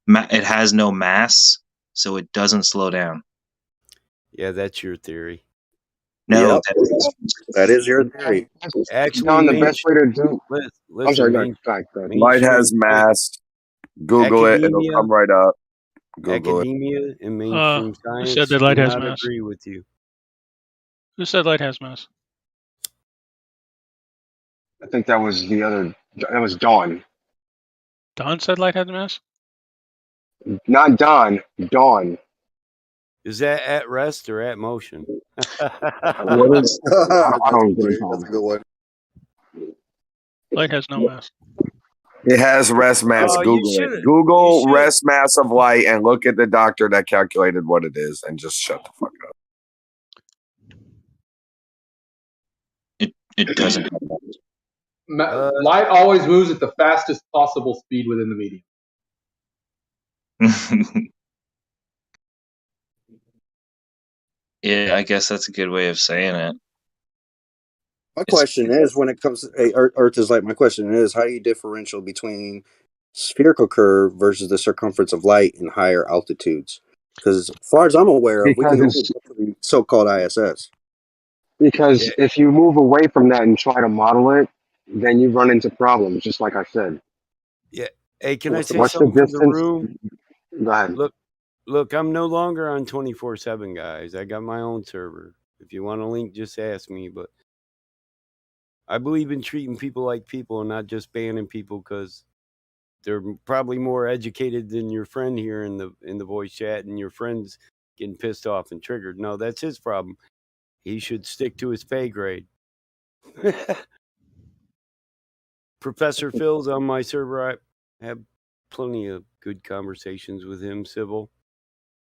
It has no mass, so it doesn't slow down. Yeah, that's your theory. No, Yep. That is your theory. Actually, Don, the best way to do. Listen, I'm sorry. Go ahead. Light has mass. Google it; it'll come right up. Google academia and mainstream Who science said that light do has not mass? agree with you. Who said light has mass? I think that was that was Dawn. Don said light has mass? Not Don, Dawn. Is that at rest or at motion? What is? I don't get it. That's a good one. Light has no mass. It has rest mass. Oh, Google it. Google rest mass of light and look at the doctor that calculated what it is, and just shut the fuck up. It doesn't. Light always moves at the fastest possible speed within the medium. Yeah, I guess that's a good way of saying it. My question is, when it comes to Earth is light, my question is, how do you differential between spherical curve versus the circumference of light in higher altitudes? Because as far as I'm aware of, we can Because only so-called ISS. Because if you move away from that and try to model it, then you run into problems, just like I said. Yeah. Hey, can I say What's the something for the distance? room? Go ahead. Look, I'm no longer on 24/7, guys. I got my own server. If you want a link, just ask me. But I believe in treating people like people and not just banning people because they're probably more educated than your friend here in the voice chat, and your friend's getting pissed off and triggered. No, that's his problem. He should stick to his pay grade. Professor Phil's on my server. I have plenty of good conversations with him, civil.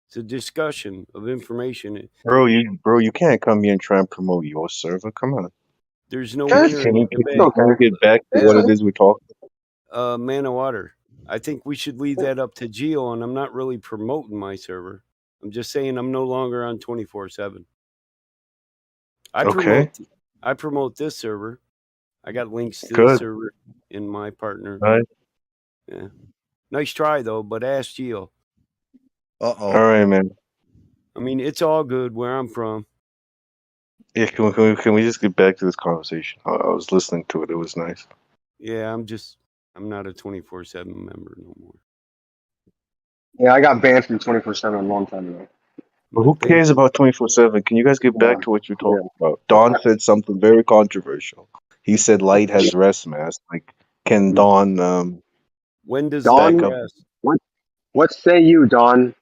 It's a discussion of information. Bro, you can't come here and try and promote your server. Come on. There's no Can winner in we, the debate. can we get back to what it is we're talking about? Man of water. I think we should leave that up to Geo, and I'm not really promoting my server. I'm just saying I'm no longer on 24/7. I promote this server. I got links to this server in my partner. Right. Yeah. Nice try though, but ask Geo. All right, man. I mean, it's all good where I'm from. Yeah, can we just get back to this conversation? I was listening to it. It was nice. Yeah, I'm not a 24/7 member no more. Yeah, I got banned from 24/7 a long time ago. But who cares about 24/7? Can you guys get back to what you're talking about? Don said something very controversial. He said light has rest mass. Like, can Don when does Don back up? What say you, Don?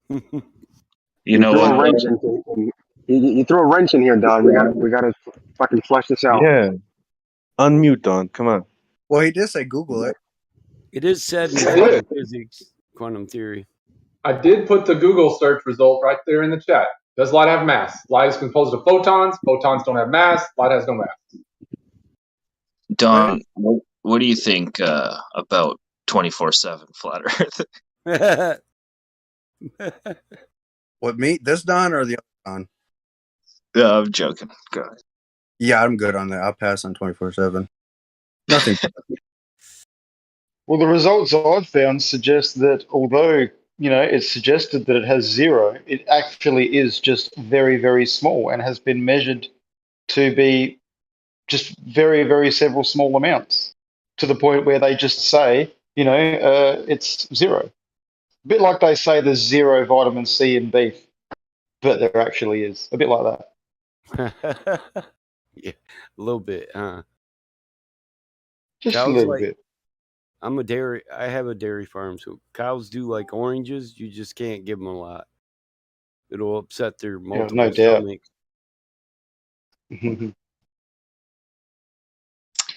You know throw what? a wrench in, you throw a wrench in here, Don. We gotta fucking flush this out. Yeah. Unmute, Don. Come on. Well, he did say Google it. It is said in I quantum did. physics, quantum theory. I did put the Google search result right there in the chat. Does light have mass? Light is composed of photons. Photons don't have mass. Light has no mass. Don, what do you think about 24/7 flat Earth? What, me? This Don or the other Don? No, I'm joking. Go ahead. Yeah, I'm good on that. I'll pass on 24/7. Nothing. Well, the results I've found suggest that although, it's suggested that it has zero, it actually is just very, very small and has been measured to be just very, very several small amounts to the point where they just say, it's zero. A bit like they say there's zero vitamin C in beef, but there actually is. A bit like that. Yeah, a little bit, huh? Just cows a little bit. I have a dairy farm, so cows do like oranges. You just can't give them a lot. It'll upset their multiple no doubt. stomachs.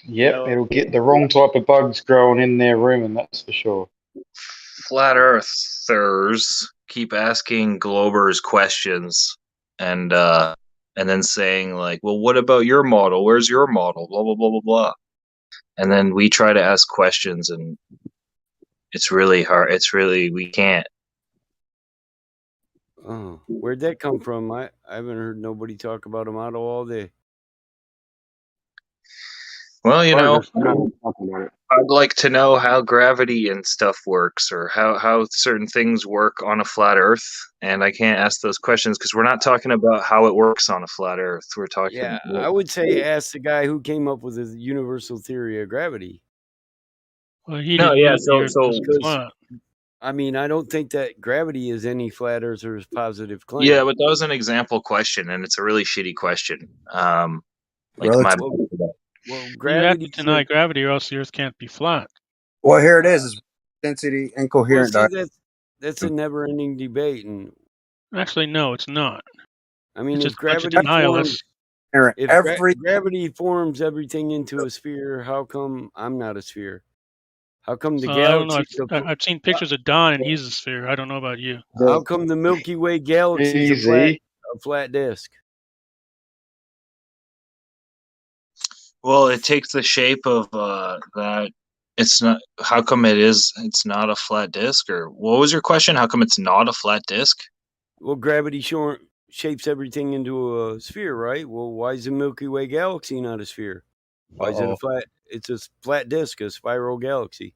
Yep, it'll get the wrong type of bugs growing in their room, and that's for sure. Flat Earthers keep asking Globers questions and then saying like, well, what about your model? Where's your model? Blah, blah, blah, blah, blah. And then we try to ask questions and it's really hard. We can't. Oh, where'd that come from? I haven't heard nobody talk about a model all day. Well, I'd like to know how gravity and stuff works, or how certain things work on a flat Earth, and I can't ask those questions because we're not talking about how it works on a flat Earth. We're talking. Yeah, I would say ask the guy who came up with the universal theory of gravity. Well, he No, didn't yeah, know the Earth was because, flat. I mean, I don't think that gravity is any flat earther's positive claim. Yeah, but that was an example question, and it's a really shitty question. Well, You have gravity to deny gravity, or else the Earth can't be flat. Well, here it is. It's density incoherent. Well, see, that's a never-ending debate, and Actually, no, it's not. I mean, It's if just a bunch of gravity denialists. gravity forms everything into a sphere, how come I'm not a sphere? How come the I don't know. galaxy? I've seen pictures of Don, and he's a sphere. I don't know about you. How come the Milky Way galaxy is a flat disk? Well, it takes the shape of that. It's not. How come it's not a flat disk? Or what was your question? How come it's not a flat disk? Well, gravity shapes everything into a sphere, right? Well, why is the Milky Way galaxy not a sphere? Why is it a flat? It's a flat disk, a spiral galaxy.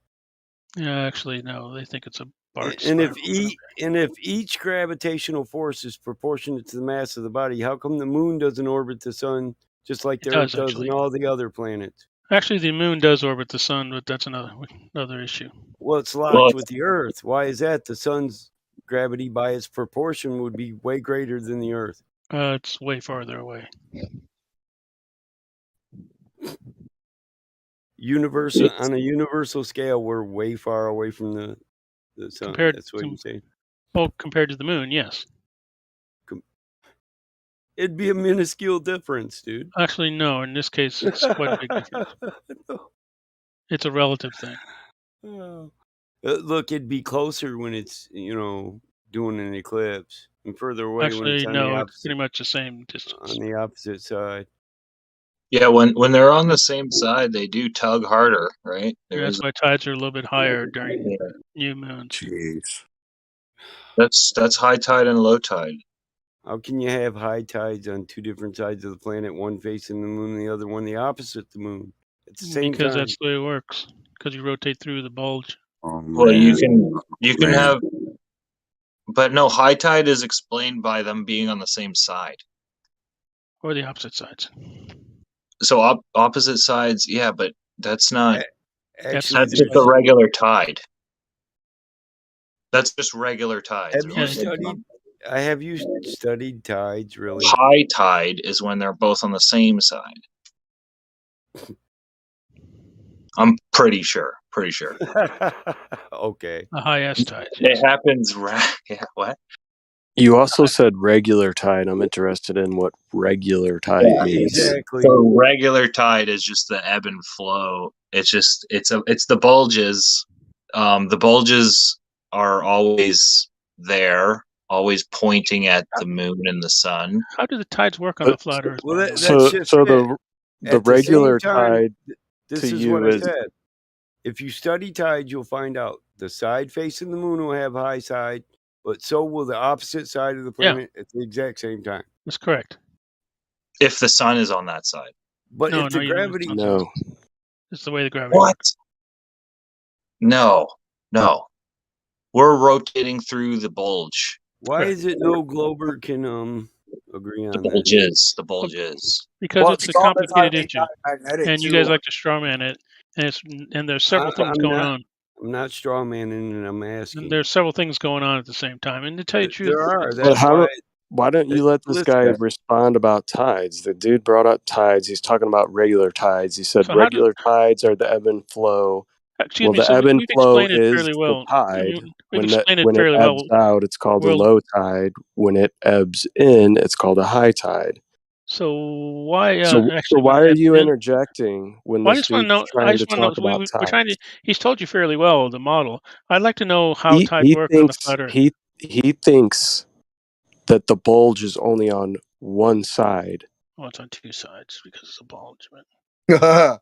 Yeah, actually, no. They think it's a sparks. And if each gravitational force is proportionate to the mass of the body, how come the moon doesn't orbit the sun just like the Earth does and all the other planets? Actually, the moon does orbit the sun, but that's another issue. Well, it's locked with the Earth. Why is that? The sun's gravity by its proportion would be way greater than the Earth. It's way farther away. On a universal scale, we're way far away from the sun. That's what you're saying. Well, compared to the moon, yes. It'd be a minuscule difference, dude. Actually, no. In this case, it's quite a big difference. No. It's a relative thing. Oh. Look, it'd be closer when it's doing an eclipse, and further away when it's on the opposite. It's pretty much the same distance. On the opposite side. Yeah, when they're on the same side, they do tug harder, right? That's why tides are a little bit higher during new moons. Jeez. That's high tide and low tide. How can you have high tides on two different sides of the planet, one facing the moon and the other one the opposite the moon at the same time? Because that's the way it works. Because you rotate through the bulge. Well, you can have, but no, high tide is explained by them being on the same side. Or the opposite sides. So opposite sides, yeah, but that's not. Actually, that's just a regular tide. That's just regular tides. Have you studied tides, really? High tide is when they're both on the same side. I'm pretty sure. Okay. A high S tide. It happens. Yeah. What? You also said regular tide. I'm interested in what regular tide means. Exactly. So regular tide is just the ebb and flow. It's the bulges. The bulges are always there, always pointing at the moon and the sun. How do the tides work on the flat Earth? Well, the regular tide. This to is you what I is said. If you study tides, you'll find out the side facing the moon will have high side, but so will the opposite side of the planet at the exact same time. That's correct. If the sun is on that side. But if the gravity... No. It's the way the gravity works. No. We're rotating through the bulge. Why is it no Glober can agree on the bulges? Because it's a complicated issue, and you guys like to strawman it, and there's several things going on. I'm not strawmanning, and I'm asking. And there's several things going on at the same time, and to tell you the truth, there are. Why don't you let this guy respond about tides? The dude brought up tides. He's talking about regular tides. He said regular tides are the ebb and flow. Excuse me, the ebb and flow is the tide. We've When explained it it fairly ebbs well. out, it's called a low tide. When it ebbs in, it's called a high tide. So why? So why are you interjecting when Well, I this just want to dude's know. trying to talk about We're tides? trying to. He's told you fairly well the model. I'd like to know how tides work on the flat Earth. He thinks that the bulge is only on one side. Well, it's on two sides because it's a bulge. But...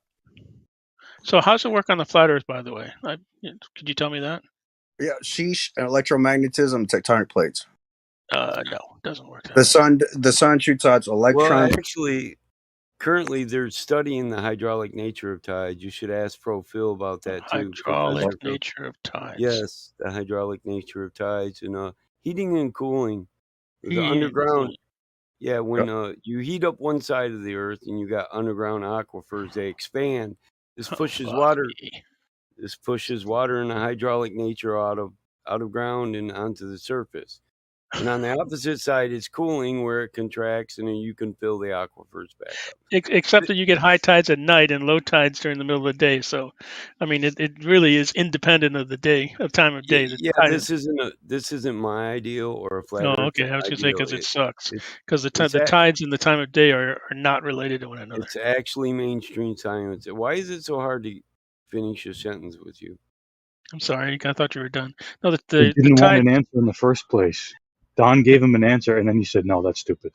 So how's it work on the flat Earth, by the way? Could you tell me that? Yeah, sheesh, electromagnetism, tectonic plates. No, it doesn't work. The sun shoots out electrons. Well, actually, currently they're studying the hydraulic nature of tides. You should ask Pro Phil about that too. Hydraulic nature of tides. Yes, the hydraulic nature of tides and heating and cooling. The underground. Yeah, when you heat up one side of the Earth and you got underground aquifers, they expand. This pushes water. This pushes water in a hydraulic nature out of ground and onto the surface. And on the opposite side, it's cooling where it contracts, and then you can fill the aquifers back up. Except that you get high tides at night and low tides during the middle of the day. So, I mean, it really is independent of the time of day. This isn't my ideal or a flat Earth. Oh, okay. I was going to say because it sucks. Because the tides and the time of day are not related to one another. It's actually mainstream science. Why is it so hard to finish a sentence with you? I'm sorry. I thought you were done. No, He didn't want an answer in the first place. Don gave him an answer, and then he said, "No, that's stupid."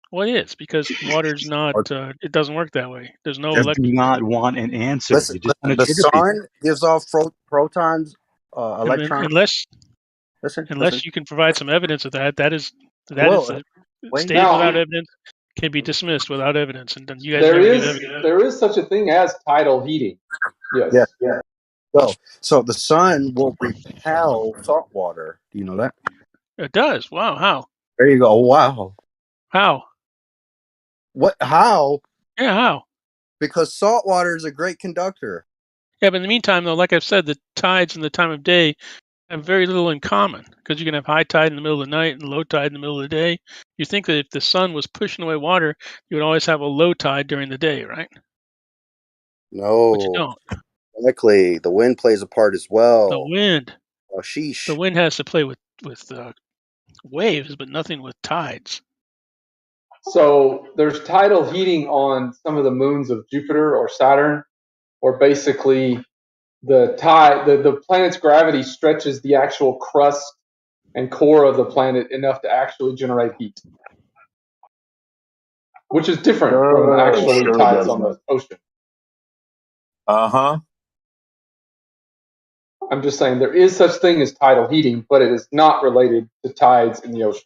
Well, it is because water's not. It doesn't work that way. There's no. You do not want an answer. Listen, You just want to the trigger sun people. gives off protons, electrons. Unless you can provide some evidence of that, statement without evidence can be dismissed without evidence. And then you guys there is such a thing as tidal heating. Yes. go. So the sun will repel salt water. Do you know that? It does. Wow. How? There you go. Wow. How? What? How? Yeah. How? Because salt water is a great conductor. Yeah, but in the meantime, though, like I've said, the tides and the time of day have very little in common because you can have high tide in the middle of the night and low tide in the middle of the day. You think that if the sun was pushing away water, you would always have a low tide during the day, right? But you No. don't. Exactly. The wind plays a part as The well. wind. Oh, sheesh. The wind has to play with waves, but nothing with tides. So there's tidal heating on some of the moons of Jupiter or Saturn, or basically the planet's gravity stretches the actual crust and core of the planet enough to actually generate heat, which is different from actually Sure tides does. on the ocean. Uh-huh. I'm just saying there is such thing as tidal heating, but it is not related to tides in the ocean.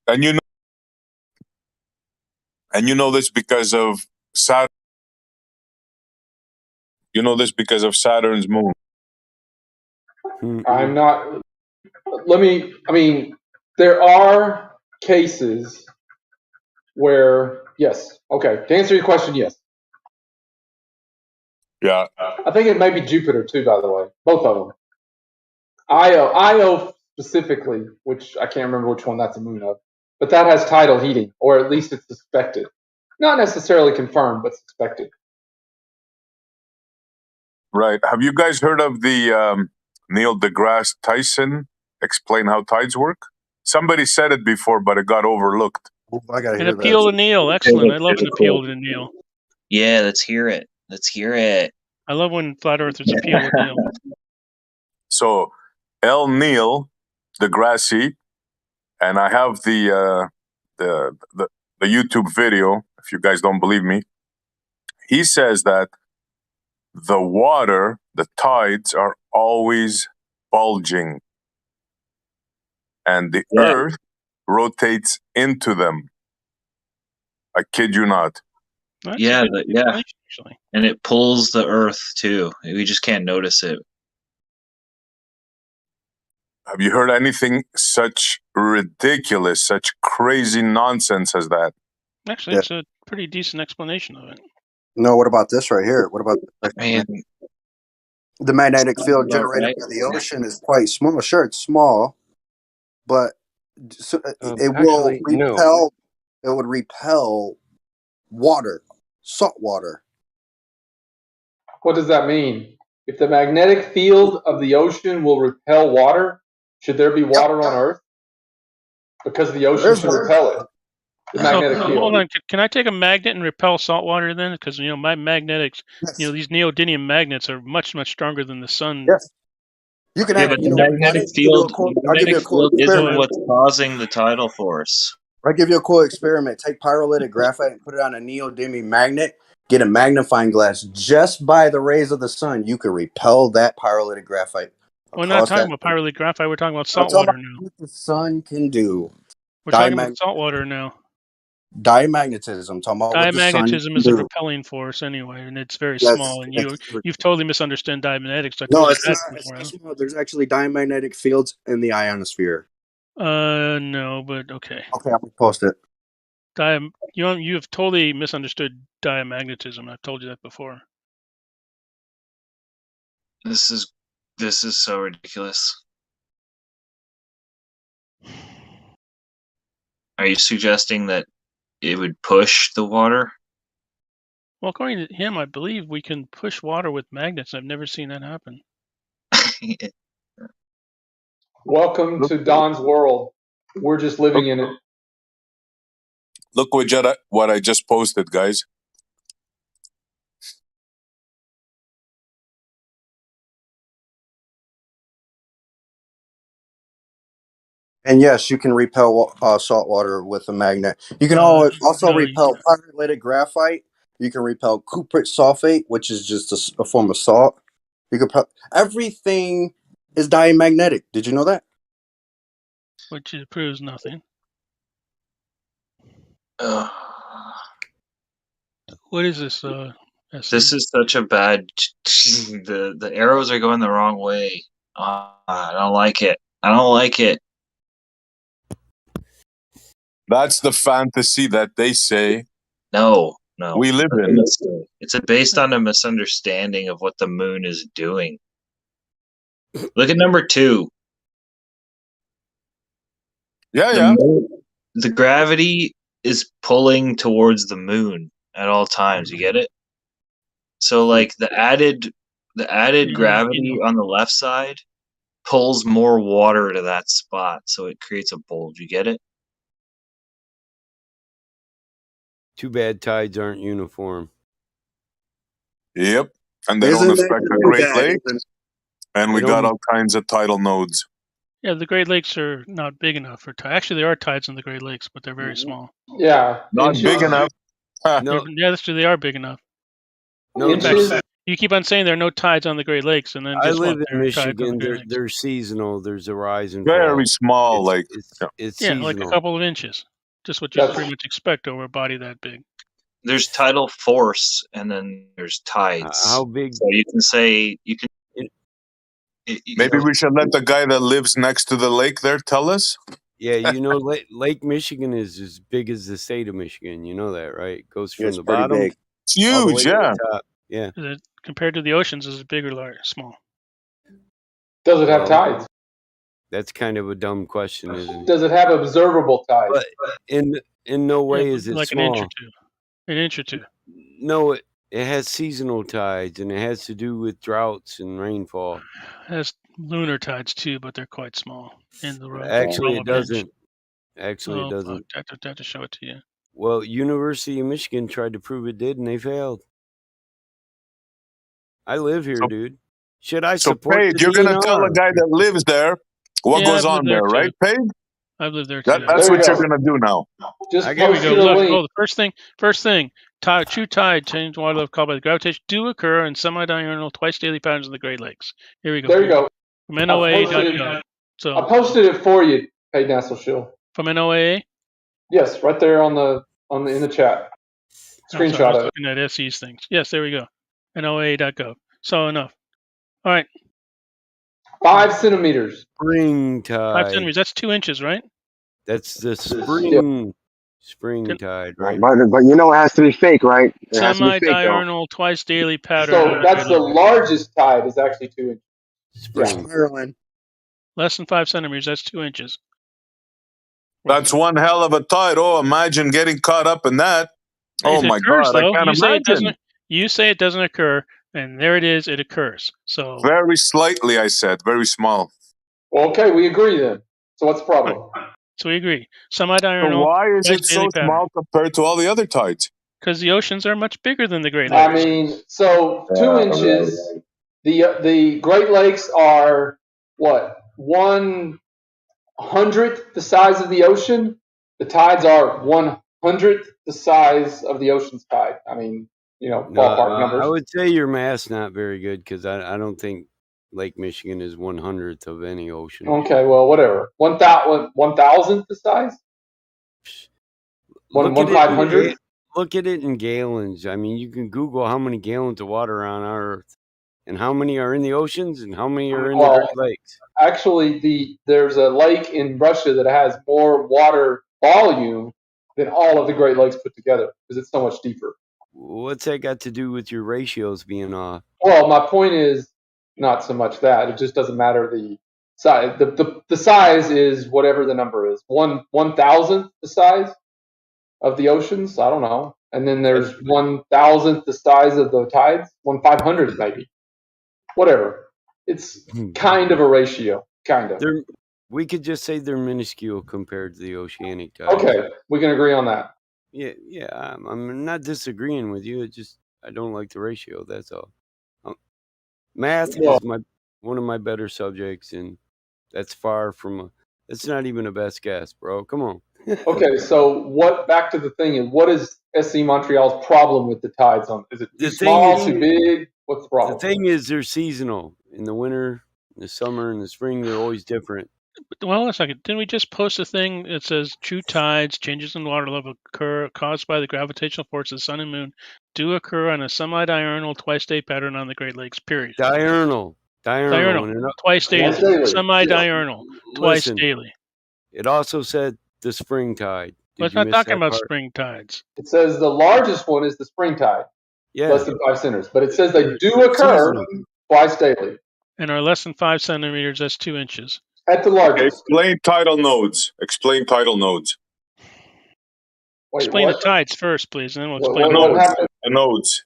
And you know this because of Saturn. You know this because of Saturn's moon. I'm not. I mean, there are cases where, yes. Okay. To answer your question, yes. Yeah. I think it may be Jupiter too, by the way. Both of them. Io specifically, which I can't remember which one that's a moon of, but that has tidal heating, or at least it's suspected. Not necessarily confirmed, but suspected. Right. Have you guys heard of the Neil deGrasse Tyson explain how tides work? Somebody said it before, but it got overlooked. I gotta An appeal to Neil. Excellent. I love an appeal to Neil. Yeah, let's hear it. Let's hear it. I love when flat earthers appeal to Neil. So, Neil deGrasse, and I have the YouTube video. If you guys don't believe me, he says that the water, the tides, are always bulging, and the Earth rotates into them. I kid you not. That's yeah, a good explanation, actually. And it pulls the Earth too. We just can't notice it. Have you heard anything such ridiculous, such crazy nonsense as that? Actually, it's a pretty decent explanation of it. No, what about this right here? What about the magnetic field generated by the ocean is quite small. Sure, it's small, but it will actually, repel. no. It would repel water, salt water. What does that mean? If the magnetic field of the ocean will repel water, should there be water on Earth? Because the ocean should repel it. The magnetic field. Hold on. Can I take a magnet and repel salt water then? Because my magnetics, these neodymium magnets are much, much stronger than the sun. Yes. You can. Yeah, but the magnetic field, isn't what's causing the tidal force. I'll give you a cool experiment. Take pyrolytic graphite and put it on a neodymium magnet. Get a magnifying glass. Just by the rays of the sun, you can repel that pyrolytic graphite. We're not talking about pyrolytic graphite. We're talking about salt water now. What the sun can do. We're talking about salt water now. Diamagnetism. Talking about Diamagnetism is a repelling force anyway, and it's very small. And you've totally misunderstood diamagnetics. No, it's not small. There's actually diamagnetic fields in the ionosphere. No, but okay. Okay, I'm gonna post it. You have totally misunderstood diamagnetism. I've told you that before. This is so ridiculous. Are you suggesting that it would push the water? Well, according to him, I believe we can push water with magnets. I've never seen that happen. Welcome to Don's world. We're just living in it. Look what I just posted, guys. And yes, you can repel salt water with a magnet. You can also repel pyrolytic graphite. You can repel cupric sulfate, which is just a form of salt. You can everything is diamagnetic. Did you know that? Which proves nothing. What is this? This is such a bad. The arrows are going the wrong way. I don't like it. I don't like it. That's the fantasy that they say. No. We live in. It's based on a misunderstanding of what the moon is doing. Look at number 2. The gravity is pulling towards the moon at all times. You get it? So like the added gravity on the left side pulls more water to that spot, so it creates a bulge. You get it? Too bad tides aren't uniform. Yep. And they don't affect the Great Lakes. And we got all kinds of tidal nodes. Yeah, the Great Lakes are not big enough for tides. Actually, there are tides in the Great Lakes, but they're very small. Yeah. Not big enough. No. Yeah, that's true. They are big enough. No, in fact, you keep on saying there are no tides on the Great Lakes, and then I guess live what? in There are tides on the Michigan. Great Lakes. They're seasonal. There's a rise and fall. Very small, it's Yeah, seasonal. like a couple of inches. Just what you pretty much expect over a body that big. There's tidal force, and then there's tides. How big? So you can say Maybe we should let the guy that lives next to the lake there tell us. Yeah, you know, Lake Michigan is as big as the state of Michigan. You know that, right? It goes from It's the pretty bottom. big. It's all the way huge, to yeah. the top. Yeah. Is it, compared to the oceans, is it big or large, small? Does it have tides? That's kind of a dumb question, isn't it? Does it have observable tides? But in no way is it like small. an inch or two. An inch or two. No, it has seasonal tides, and it has to do with droughts and rainfall. It has lunar tides too, but they're quite small. In the Actually, it doesn't. Actually, it doesn't. I have to show it to you. Well, University of Michigan tried to prove it did, and they failed. I live here, dude. Should I support Paige, the you're going to DNR? tell a guy that lives there what goes on there, right, Paige? I've lived there too. That's what you're going to do now. Just here we go. Look, the first thing, true tide change water level caused by the gravitation do occur in semi-diurnal twice daily patterns in the Great Lakes. Here we go. There you go. From NOAA.gov. So I posted it for you, Hey Nassau Shill. From NOAA? Yes, right there in the chat. Screenshot I was of it. looking at SE's things. Yes, there we go. NOAA.gov. So enough. All right. 5 centimeters. Spring tide. 5 centimeters. That's 2 inches, right? That's the spring tide, right? But you know it has to be fake, right? It has to be fake, though. Semi-diurnal twice daily pattern. So that's the largest tide is actually 2 inches. Spring. Ireland. Less than 5 centimeters. That's 2 inches. That's one hell of a tide. Oh, imagine getting caught up in that. Oh, It my occurs, God. though. I can't imagine. You say it doesn't occur, and there it is. It occurs. So Very slightly, I said. Very small. Well, okay, we agree then. So what's the problem? So we agree. So Semi-diurnal. why is twice it so daily pattern. small compared to all the other tides? Because the oceans are much bigger than the Great Lakes. I mean, so 2 inches. The Great Lakes are what? 1/100th the size of the ocean. The tides are 1/100th the size of the ocean's tide. I mean, ballpark numbers. I would say your math's not very good because I don't think Lake Michigan is 1/100th of any ocean. Okay, well, whatever. 1,000th the size. Look at 1/500th. Look at it in gallons. I mean, you can Google how many gallons of water are on our Earth, and how many are in the oceans, and how many are in the Great Lakes. Actually, there's a lake in Russia that has more water volume than all of the Great Lakes put together because it's so much deeper. What's that got to do with your ratios being off? Well, my point is not so much that. It just doesn't matter the size. The size is whatever the number is. 1,000th the size of the oceans. I don't know. And then there's 1,000th the size of the tides. 1/500th maybe. Whatever. It's kind of a ratio. Kind of. We could just say they're minuscule compared to the oceanic tides. Okay, we can agree on that. Yeah. I'm not disagreeing with you. It's just I don't like the ratio. That's all. Math is one of my better subjects, and that's far from. It's not even a best guess, bro. Come on. Okay, so back to the thing is, what is SC Montreal's problem with the tides? Is it too small, too big? What's the problem? The thing is, they're seasonal. In the winter, in the summer, in the spring, they're always different. Well, a second. Didn't we just post a thing that says true tides, changes in water level occur caused by the gravitational force of the sun and moon do occur on a semi-diurnal twice-day pattern on the Great Lakes, period. Diurnal. Diurnal. And Twice daily. Semi-diurnal. Twice Listen, daily. it also said the spring tide. Well, Did it's you not miss talking that about part? spring tides. It says the largest one is the spring tide, Yeah. less than 5 centimeters. But it says they They're do occur seasonal. twice daily. And are less than 5 centimeters, that's 2 inches. At the largest. Explain tidal nodes. Explain tidal nodes. Wait, explain what? the tides first, please, and then we'll What- explain what the nodes. happened? The nodes.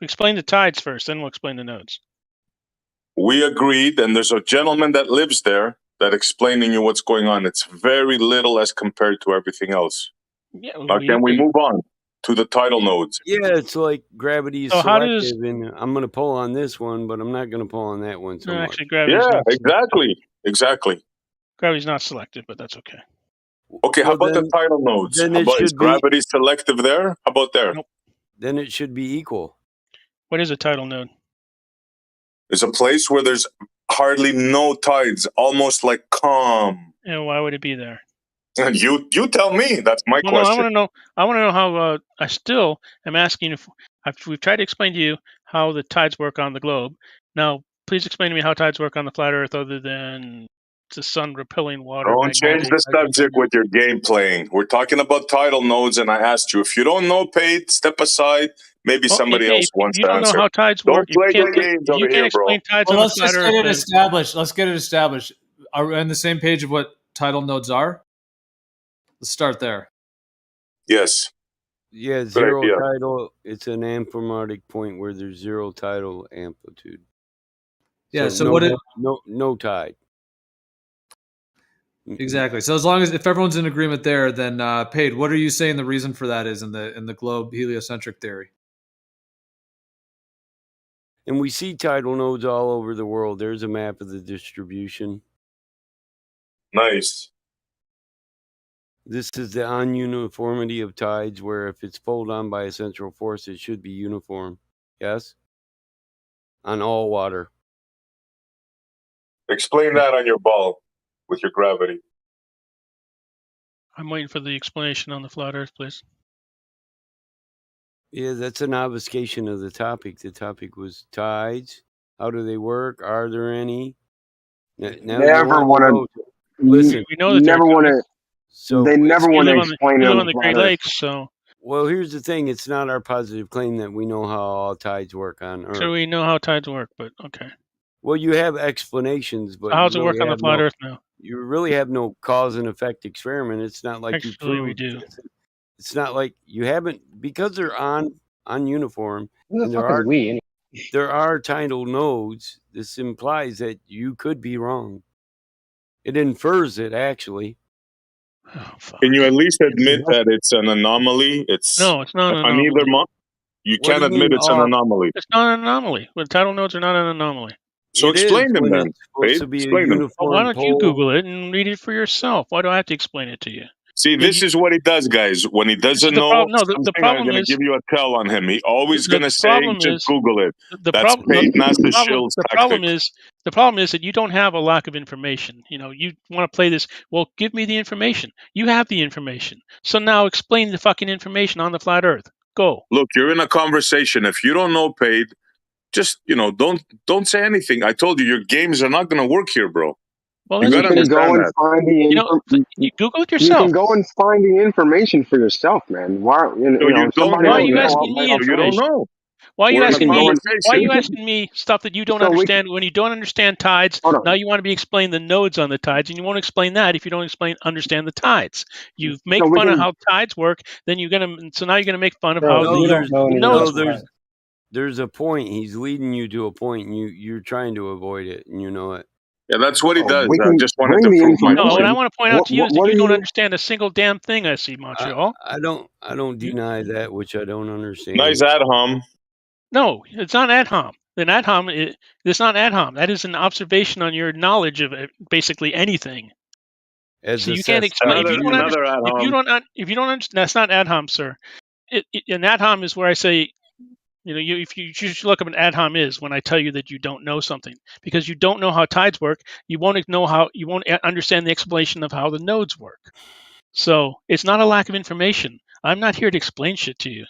Explain the tides first, then we'll explain the nodes. We agreed, and there's a gentleman that lives there that explaining you what's going on. It's very little as compared to everything else. Yeah, Now, can we agree. move on to the tidal nodes? Yeah, it's like gravity is So how selective, does- and I'm going to pull on this one, but I'm not going to pull on that one so No, much. actually, gravity's Yeah, not selective. exactly. Gravity's not selective, but that's okay. Okay, how Well, about the tidal nodes? then How it about, is should be- gravity selective there? How about there? Nope. Then it should be equal. What is a tidal node? It's a place where there's hardly no tides, almost like calm. And why would it be there? You tell me. That's my Well, no, question. I want to know how. I still am asking if we've tried to explain to you how the tides work on the globe. Now, please explain to me how tides work on the flat Earth, other than the sun repelling water. Don't change the subject with your game playing. We're talking about tidal nodes, and I asked you if you don't know, Pate, step aside. Maybe somebody else wants you to don't answer. know how tides Don't work. play your games You over can't here, bro. explain tides Well, on let's the flat just Earth. get it then. established. Let's get it established. Are we on the same page of what tidal nodes are? Let's start there. Yes. Yeah, Good zero idea. tidal. It's an amphimatic point where there's zero tidal amplitude. Yeah, so no, what it- no tide. Exactly. So as long as if everyone's in agreement there, then Paid, what are you saying the reason for that is in the globe heliocentric theory? And we see tidal nodes all over the world. There's a map of the distribution. Nice. This is the ununiformity of tides, where if it's pulled on by a central force, it should be uniform. Yes? On all water. Explain that on your ball with your gravity. I'm waiting for the explanation on the flat Earth, please. Yeah, that's an obfuscation of the topic. The topic was tides. How do they work? Are there any? Now Never want to listen. We know that never want to. So they never we want to live on the, explain we it live on on the the Great flat Earth. Lakes, so Well, here's the thing. It's not our positive claim that we know how all tides work on Earth. we know how tides work. But okay, Well, you have explanations, but so how does you it work really on the have flat no, Earth now? You really have no cause and effect experiment. It's not like you Actually, we proved do. this. It's not like you haven't, because they're on uniform. Who the And fuck is we? Anyway? there are tidal nodes. This implies that you could be wrong. It infers it, actually. Can you at least admit that it's an anomaly? It's No, it's not an on anomaly. either you What do can't you admit mean, it's an anomaly. It's not an anomaly. The tidal nodes are not an anomaly. So It explain is them when then. it's supposed Babe. to be a Explain them. uniform Well, why don't you pole. Google it and read it for yourself? Why do I have to explain it to you? See, this is what he does, guys. When he doesn't the know problem. No, something, the I'm problem going to is give you a tell on him. He always going to say, problem just is Google it. the That's problem. Pate The Nasa problem. Shill's The tactic. problem is that you don't have a lack of information. You know, you want to play this. Well, give me the information. You have the information. So now explain the fucking information on the flat Earth. Go. Look, you're in a conversation. If you don't know, Pate, just don't say anything. I told you your games are not going to work here, bro. Well, you You got to can go understand and that. find the you Google it You yourself. can go and find the information for yourself, man. Why? So you don't somebody Why are doesn't you know. asking me so you don't information? know. Why are you We're in a asking me? Why are conversation. you asking me stuff that you don't So we understand? When you don't understand tides, Hold on. now you want to be explaining the nodes on the tides, and you won't explain that if you don't understand the tides. You make we fun of can- how tides work, then so now you're gonna make fun of Bro, how you the don't know anything nodes about work. There's a point. He's leading you to a point, and you're trying to avoid it, and you know it. Yeah, that's what he does. we I can just wanted bring to the prove my information. No, what I point. want to point out to you is that What you are don't you? understand a single damn thing. I see, Montreal. I don't deny that, which I don't understand. Nice ad hom. No, it's not ad hom. An ad hom, it's not ad hom. That is an observation on your knowledge of basically anything. As So you can't explain if you don't another ad hom. if you don't understand. That's not ad hom, sir. An ad hom is where I say You know, if you should look up an ad hom is when I tell you that you don't know something, because you don't know how tides work. You won't understand the explanation of how the nodes work. So it's not a lack of information. I'm not here to explain shit to you.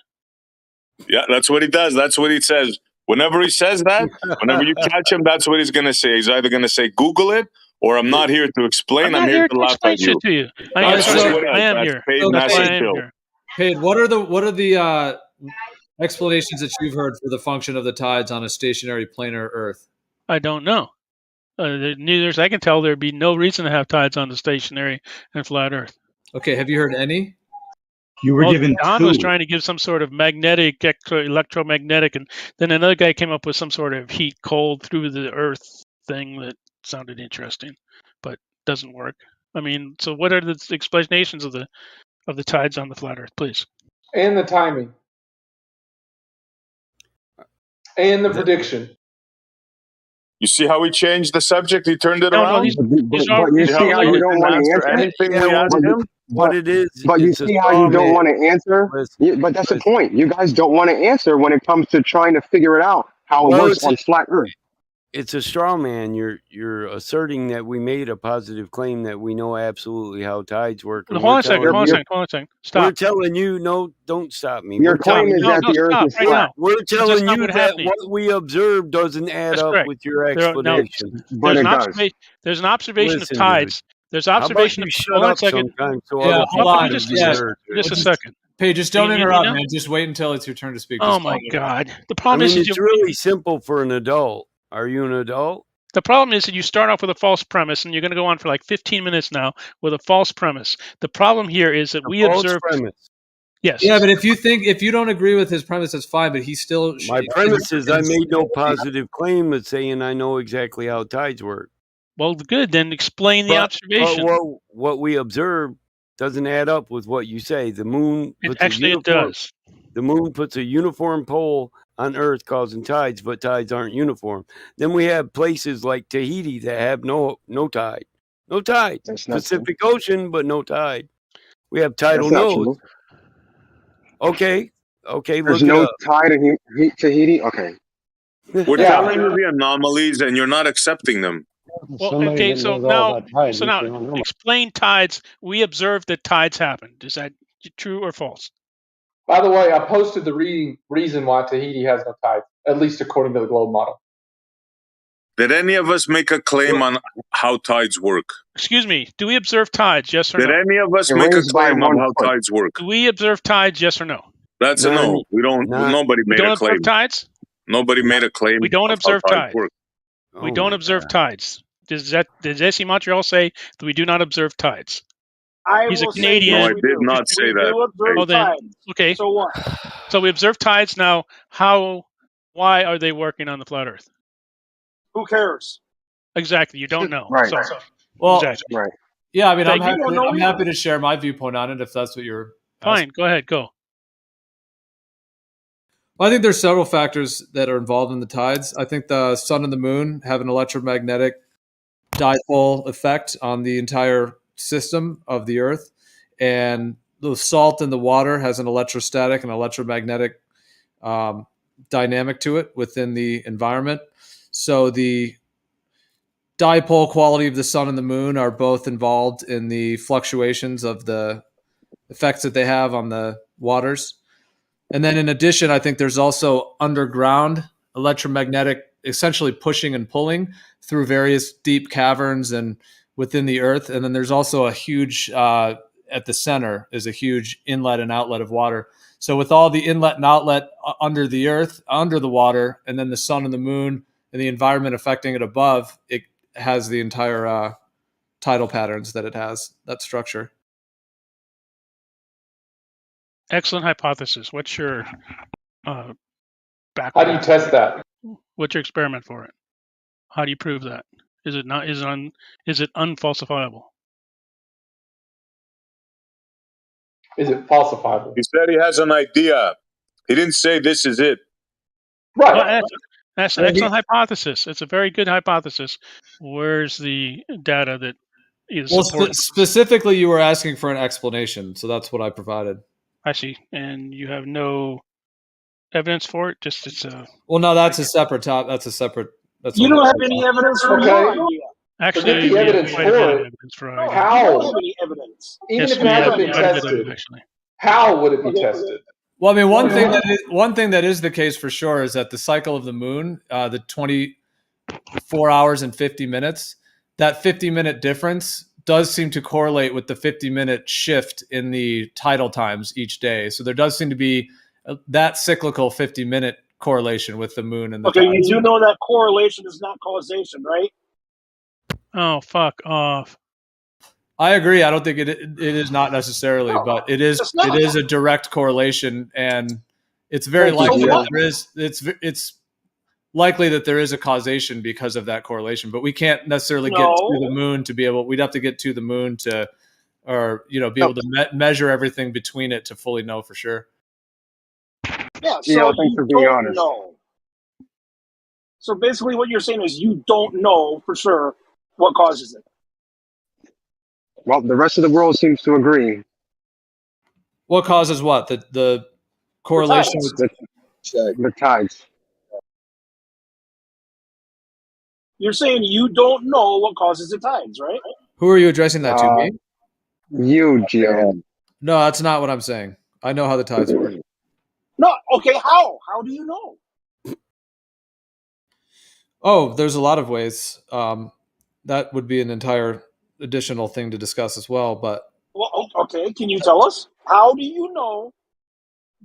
Yeah, that's what he does. That's what he says. Whenever he says that, whenever you catch him, that's what he's going to say. He's either going to say, Google it, or I'm not here to explain. I'm here to laugh explain at you. shit to you. I am here. That's why I am here. Paid. What are the explanations that you've heard for the function of the tides on a stationary planar Earth? I don't know. Neither as I can tell, there'd be no reason to have tides on the stationary and flat Earth. Okay, have you heard any? You were given Don two. was trying to give some sort of magnetic, electromagnetic, and then another guy came up with some sort of heat cold through the Earth thing that sounded interesting, but doesn't work. I mean, so what are the explanations of the tides on the flat Earth, please? And the timing. And the prediction. You see how he changed the subject? He turned it around. But you see how you don't want to answer anything we ask him? What it is. But you see how you don't want to answer? But that's the point. You guys don't want to answer when it comes to trying to figure it out how it works on flat Earth. It's a straw man. You're asserting that we made a positive claim that we know absolutely how tides work. Hold on a second. Stop. We're telling you, no, don't stop me. Your claim is that the Earth is flat. We're telling you that what we observed doesn't add up with your explanation. But it does. There's an observation of tides. There's observation of. Hold on a second. Hold on. Just a second. Hey, just don't interrupt, man. Just wait until it's your turn to speak. Oh my God! The problem is it's really simple for an adult. Are you an adult? The problem is that you start off with a false premise, and you're going to go on for like 15 minutes now with a false premise. The problem here is that we observe. Yes. Yeah, but if you don't agree with his premise, that's fine. But he still. My premise is I made no positive claim of saying I know exactly how tides work. Well, good. Then explain the observation. But what we observe doesn't add up with what you say. The moon. It does. The moon puts a uniform pole on Earth causing tides, but tides aren't uniform. Then we have places like Tahiti that have no tide. No tide. Pacific Ocean, but no tide. We have tidal nodes. Okay. There's no tide in Tahiti? Okay. We're telling you the anomalies, and you're not accepting them. Well, okay, so now explain tides. We observed that tides happened. Is that true or false? By the way, I posted the reason why Tahiti has no tides, at least according to the globe model. Did any of us make a claim on how tides work? Excuse me. Do we observe tides? Yes or no? Did any of us make a claim on how tides work? Do we observe tides? Yes or no? That's a no. We don't. Nobody made a claim. Observe tides? Nobody made a claim. We don't observe tides. Oh We don't observe tides. Does SC Montreal say that we do not observe tides? He's a Canadian. No, I did not say that. Okay. So what? So we observe tides now. Why are they working on the flat Earth? Who cares? Exactly. You don't know. Right. Exactly. Right. Yeah, I mean, I'm happy to share my viewpoint on it if that's what you're asking. Fine. Go ahead. Go. Well, I think there's several factors that are involved in the tides. I think the sun and the moon have an electromagnetic dipole effect on the entire system of the Earth, and the salt in the water has an electrostatic and electromagnetic dynamic to it within the environment. So the dipole quality of the sun and the moon are both involved in the fluctuations of the effects that they have on the waters. And then in addition, I think there's also underground electromagnetic, essentially pushing and pulling through various deep caverns and within the Earth. And then there's also a huge, at the center is a huge inlet and outlet of water. So with all the inlet and outlet under the Earth, under the water, and then the sun and the moon and the environment affecting it above, it has the entire tidal patterns that it has, that structure. Excellent hypothesis. What's your background? How do you test that? What's your experiment for it? How do you prove that? Is it not? Is it unfalsifiable? Is it falsifiable? He said he has an idea. He didn't say this is it. Right. Well, that's an excellent hypothesis. It's a very good hypothesis. Where's the data that is supported? Specifically, you were asking for an explanation, so that's what I provided. I see. And you have no evidence for it? Just it's a. Well, no, that's a separate top. That's a separate. That's You a don't whole have other any topic. evidence for Okay. your idea. Actually, Forget the we have evidence quite a bit for of it. evidence for our idea. You don't How? have any evidence. Even Yes, if it we have hasn't been quite a bit of tested, it, actually. how would it be tested? Well, I mean, one thing that is the case for sure is that the cycle of the moon, the 24 hours and 50 minutes, that 50-minute difference does seem to correlate with the 50-minute shift in the tidal times each day. So there does seem to be that cyclical 50-minute correlation with the moon and the Okay, tides. you do know that correlation is not causation, right? Oh, fuck off. I agree. I don't think it is not necessarily, but it is a direct correlation, and it's very likely that there is. It's likely that there is a causation because of that correlation, but we can't necessarily get to the moon to be able. We'd have to get to the moon to, or be able to measure everything between it to fully know for sure. Yeah. So you don't know. So basically, what you're saying is you don't know for sure what causes it. Well, the rest of the world seems to agree. What causes what? The correlation with the tides. You're saying you don't know what causes the tides, right? Who are you addressing that to? Me? You, Gio. No, that's not what I'm saying. I know how the tides work. No. Okay. How? How do you know? Oh, there's a lot of ways. That would be an entire additional thing to discuss as well. But Well, okay. Can you tell us how do you know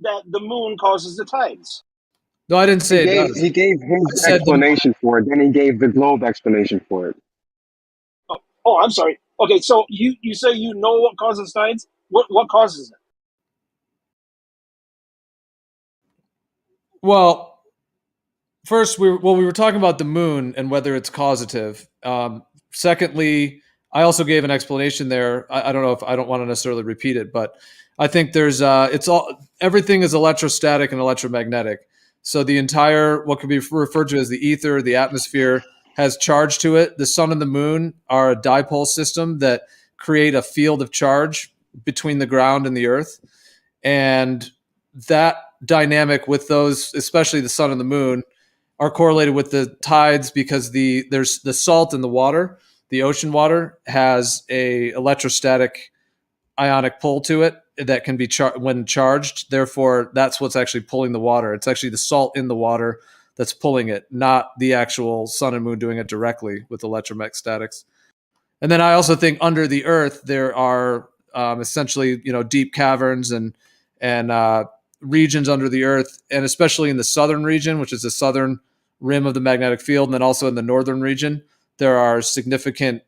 that the moon causes the tides? no, I didn't say it does. He gave his explanation for it, then he gave the globe explanation for it. Oh, I'm sorry. Okay, so you say you know what causes tides? What causes it? Well, first we were talking about the moon and whether it's causative. Secondly, I also gave an explanation there. I don't know if I don't want to necessarily repeat it, but I think there's everything is electrostatic and electromagnetic. So the entire what could be referred to as the ether, the atmosphere, has charge to it. The sun and the moon are a dipole system that create a field of charge between the ground and the earth, and that dynamic with those, especially the sun and the moon, are correlated with the tides because there's the salt in the water. The ocean water has a electrostatic ionic pull to it that can be when charged. Therefore, that's what's actually pulling the water. It's actually the salt in the water that's pulling it, not the actual sun and moon doing it directly with electromagstatics. And then I also think under the earth there are essentially deep caverns and regions under the earth, and especially in the southern region, which is the southern rim of the magnetic field, and then also in the northern region, there are significant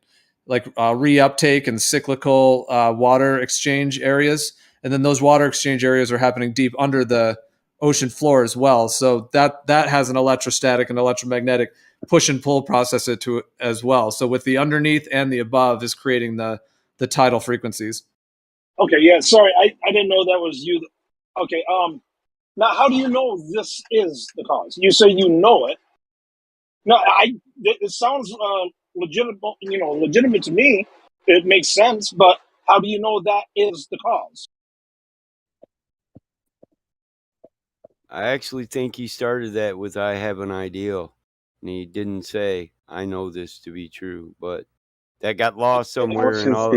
reuptake and cyclical water exchange areas, and then those water exchange areas are happening deep under the ocean floor as well. So that has an electrostatic and electromagnetic push and pull process to it as well. So with the underneath and the above is creating the tidal frequencies. Okay, yeah, sorry, I didn't know that was you. Okay, now how do you know this is the cause? You say you know it. No, it sounds legitimate to me. It makes sense, but how do you know that is the cause? I actually think he started that with "I have an ideal," and he didn't say "I know this to be true," but that got lost somewhere in all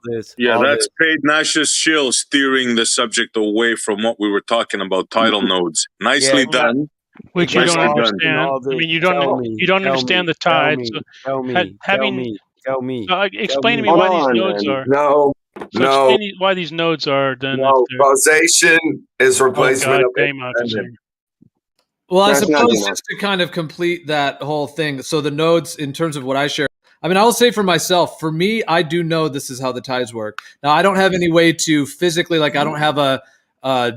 this. Yeah, all that's this. Paid Nash's shill steering the subject away from what we were talking about, tidal nodes. Nicely done. Which you don't understand. I mean, you don't understand the tides. Tell me. Explain to me why these nodes are. No. Explain why these nodes are then. No, causation is replacement of Well, I suppose just to kind of complete that whole thing. So the nodes, in terms of what I share, I mean, I will say for myself, for me, I do know this is how the tides work. Now, I don't have any way to physically, I don't have a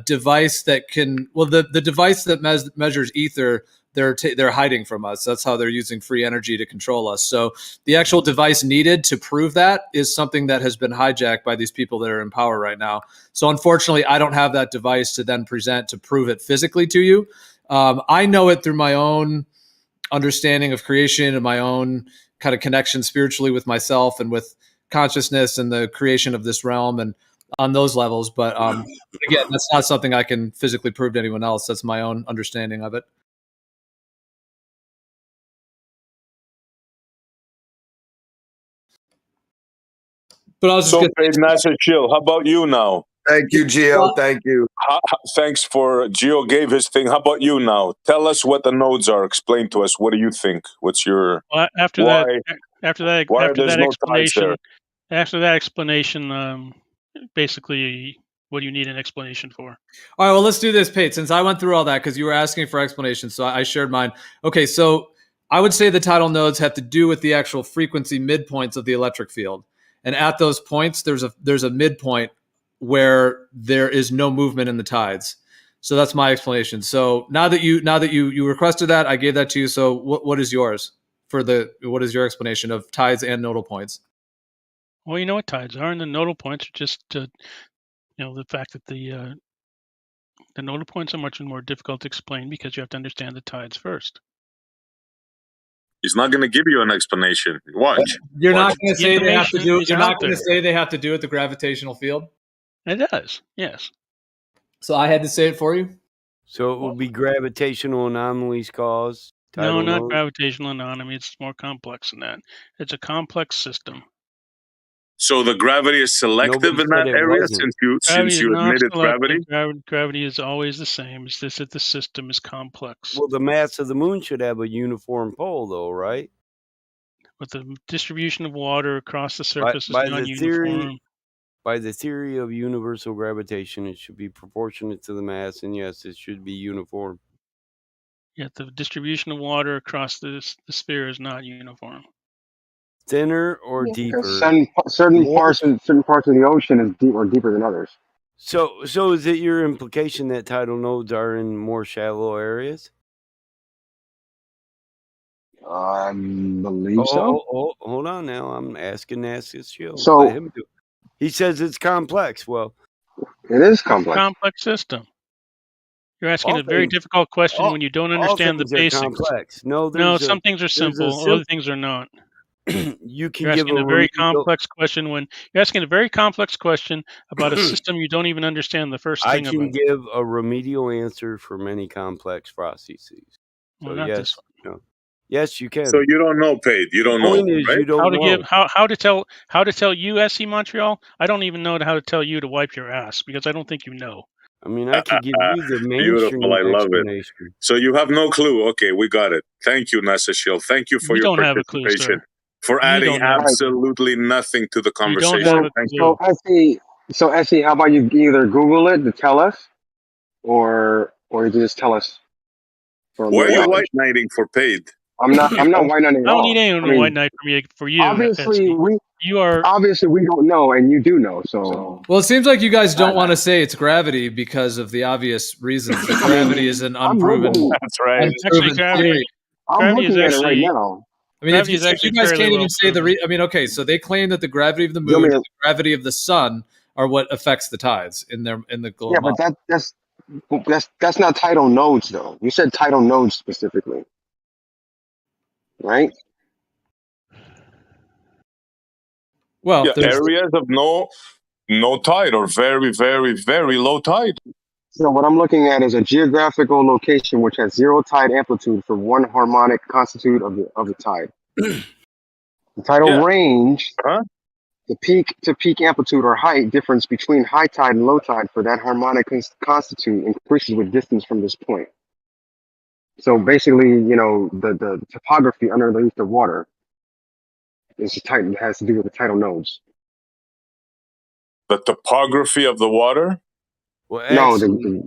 device that can, the device that measures ether, they're hiding from us. That's how they're using free energy to control us. So the actual device needed to prove that is something that has been hijacked by these people that are in power right now. So unfortunately, I don't have that device to then present to prove it physically to you. I know it through my own understanding of creation and my own kind of connection spiritually with myself and with consciousness and the creation of this realm. And on those levels. But again, that's not something I can physically prove to anyone else. That's my own understanding of it. But I was just NASA Chill, how about you now? Thank you, Gio. Thank you. Thanks for Gio gave his thing. How about you now? Tell us what the nodes are. Explain to us. What do you think? What's your after why? that there's no tides explanation? there? After that explanation, basically, what do you need an explanation for? All right, well, let's do this, Pate, since I went through all that because you were asking for explanations, so I shared mine. Okay, so I would say the tidal nodes have to do with the actual frequency midpoints of the electric field. And at those points, there's a midpoint where there is no movement in the tides. So that's my explanation. So now that you requested that, I gave that to you. So what is yours what is your explanation of tides and nodal points? Well, you know what tides are, and the nodal points are just the fact that the nodal points are much more difficult to explain because you have to understand the tides first. He's not going to give you an explanation. Watch. You're not going to say they have to do. is You're not out going to there. say they have to do with the gravitational field. It does, yes. So I had to say it for you. So it would be gravitational anomalies cause No, tidal not nodes? gravitational anomaly. It's more complex than that. It's a complex system. So the gravity is selective in that area since Gravity is you not admitted gravity? selective. Gravity is always the same. It's just that the system is complex. Well, the mass of the moon should have a uniform pole, though, right? But the distribution of water across the surface is non-uniform. By the theory of universal gravitation, it should be proportionate to the mass, and yes, it should be uniform. Yet the distribution of water across the sphere is not uniform. Thinner or deeper? Certain parts of the ocean is deeper than others. So is it your implication that tidal nodes are in more shallow areas? I believe so. Hold on now. I'm asking NASA's Shield. So- Let him do it. He says it's complex. Well, it is complex. Complex system. You're asking All a very things- difficult question when you don't understand the things are basics. complex. No, some things are simple. Other things are not. You can You're give asking a a very remedial- complex question when you're asking a very complex question about a system you don't even understand the first I thing can about. give a remedial answer for many complex processes. Well, So not yes, this no. Yes, you can. So you don't know, Paid. You don't The know, point is right? you don't how to know. give how to tell you SC Montreal. I don't even know how to tell you to wipe your ass because I don't think you know. I mean, I could give you the mainstream Beautiful. I love it. explanation. So you have no clue. Okay, we got it. Thank you, NASA Shield. Thank you for You your don't have a clue, participation. sir. For You adding don't have a clue. absolutely nothing to the You don't conversation. have a Thank clue. you. So Essie, how about you either Google it to tell us, or you can just tell us from Why are your you knowledge. white knighting for Paid? I'm not white knighting I at don't all. need anyone I to mean, white knight for you. obviously Essie. obviously we don't know, and you do know. So Well, it seems like you guys don't want to say it's gravity because of the obvious reasons. That gravity is an unproven. That's right. Actually, unproven gravity. theory. I'm Gravity looking is at it right actually. now. I mean, if Gravity is you actually guys fairly can't well even say the. I mean, okay, so they claim that the gravity of the moon and the gravity of the sun are what affects the tides in the global. Yeah, but that's not tidal nodes though. You said tidal nodes specifically, right? Well, yeah, areas of no tide or very, very, very low tide. So what I'm looking at is a geographical location which has zero tide amplitude for one harmonic constitute of the tide. The tidal range, the peak to peak amplitude or height difference between high tide and low tide for that harmonic constitute increases with distance from this point. So basically, the topography underneath the water is has to do with the tidal nodes. The topography of the water? Well, No, actually,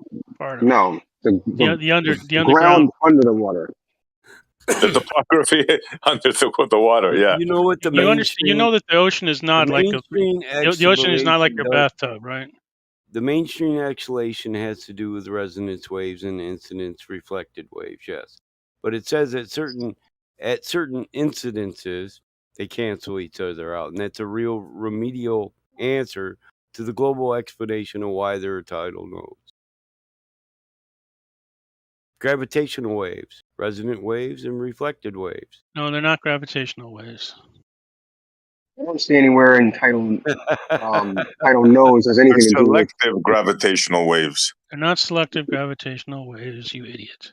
the ground under the water. The topography under the water, yeah. You know what the You know that the ocean is not like the ocean is not like your bathtub, right? The mainstream explanation has to do with resonance waves and incidence reflected waves, yes. But it says at certain incidences they cancel each other out, and that's a real remedial answer to the global explanation of why there are tidal nodes. Gravitational waves, resonant waves, and reflected waves. No, they're not gravitational waves. I don't see anywhere in title nodes has They're anything to do with. selective gravitational waves. They're not selective gravitational waves, you idiot.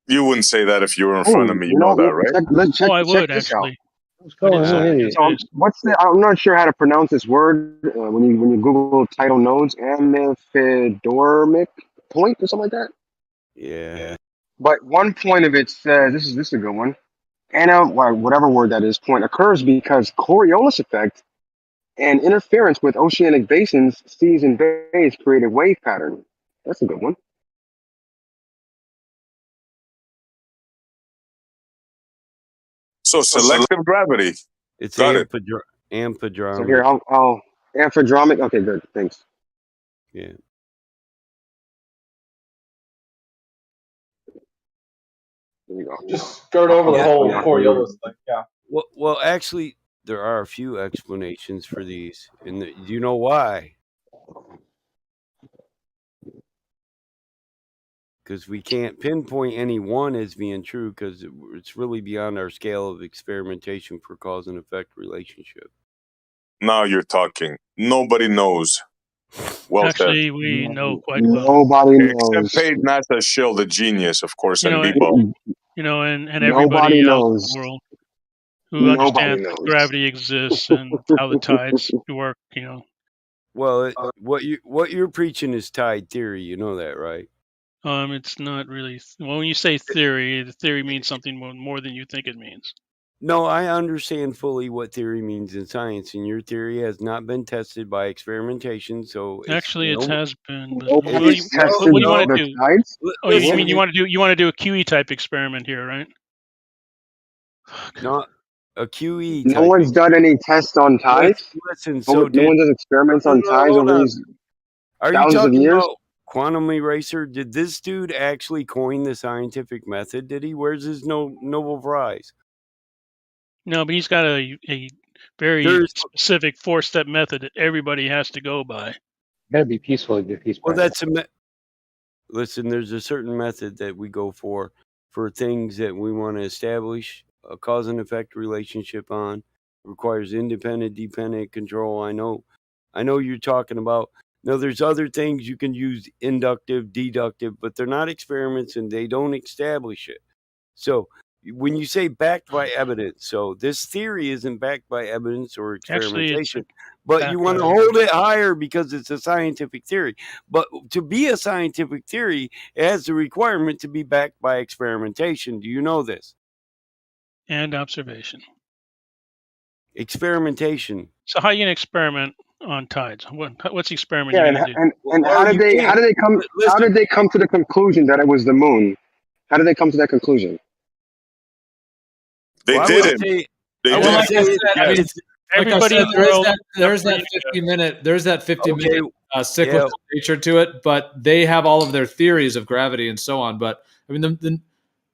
You wouldn't say that if you were in Oh, front of me. You you know know, that, right? let's check Oh, I would this out. actually. But it's so So what's the? I'm not sure how to pronounce this word when you Google title nodes, amphidormic point or something like that. Yeah. But one point of it says this is a good one. Whatever word that is, point occurs because Coriolis effect and interference with oceanic basins, seas, and bays create a wave pattern. That's a good one. So selective gravity. It's Got it. amphidromic. So here, I'll amphidromic. Okay, good. Thanks. Yeah. There you go. Just skirt over the whole Coriolis thing. Yeah. Well, actually, there are a few explanations for these, and do you know why? Because we can't pinpoint any one as being true, because it's really beyond our scale of experimentation for cause and effect relationship. Now you're talking. Nobody knows. Well actually, said. we know quite well. Nobody Except knows. Paid NASA Shill, the genius, of course, You and know, Bebo. and Nobody everybody else knows. in the world who Nobody understands knows. gravity exists and how the tides work. Well, what you're preaching is tide theory. You know that, right? It's not really. Well, when you say theory, the theory means something more than you think it means. No, I understand fully what theory means in science, and your theory has not been tested by experimentation. So Actually, it has been. But what do Nobody's you tested want to the do? tides. Oh, you mean you want to do a QE type experiment here, right? Not a QE. No one's done any tests on tides. Listen, No one does experiments on tides over these Are you thousands of talking years. about Quantum Eraser? Did this dude actually coin the scientific method? Did he? Where's his Nobel Prize? No, but he's got a very specific 4-step method that everybody has to go by. Gotta be peaceful if he's Well, that's listen. There's a certain method that we go for things that we want to establish a cause and effect relationship on. It requires independent, dependent control. I know you're talking about. No, there's other things you can use, inductive, deductive, but they're not experiments and they don't establish it. So when you say backed by evidence, so this theory isn't backed by evidence or experimentation, but you want to hold it higher because it's a scientific theory. But to be a scientific theory, it has the requirement to be backed by experimentation. Do you know this? And observation. Experimentation. So how are you going to experiment on tides? What's the experiment Yeah, you're going to do? and how did they come to the conclusion that it was the moon? How did they come to that conclusion? They didn't. Everybody in the world. There's that 50-minute cyclical nature to it, but they have all of their theories of gravity and so on. But I mean,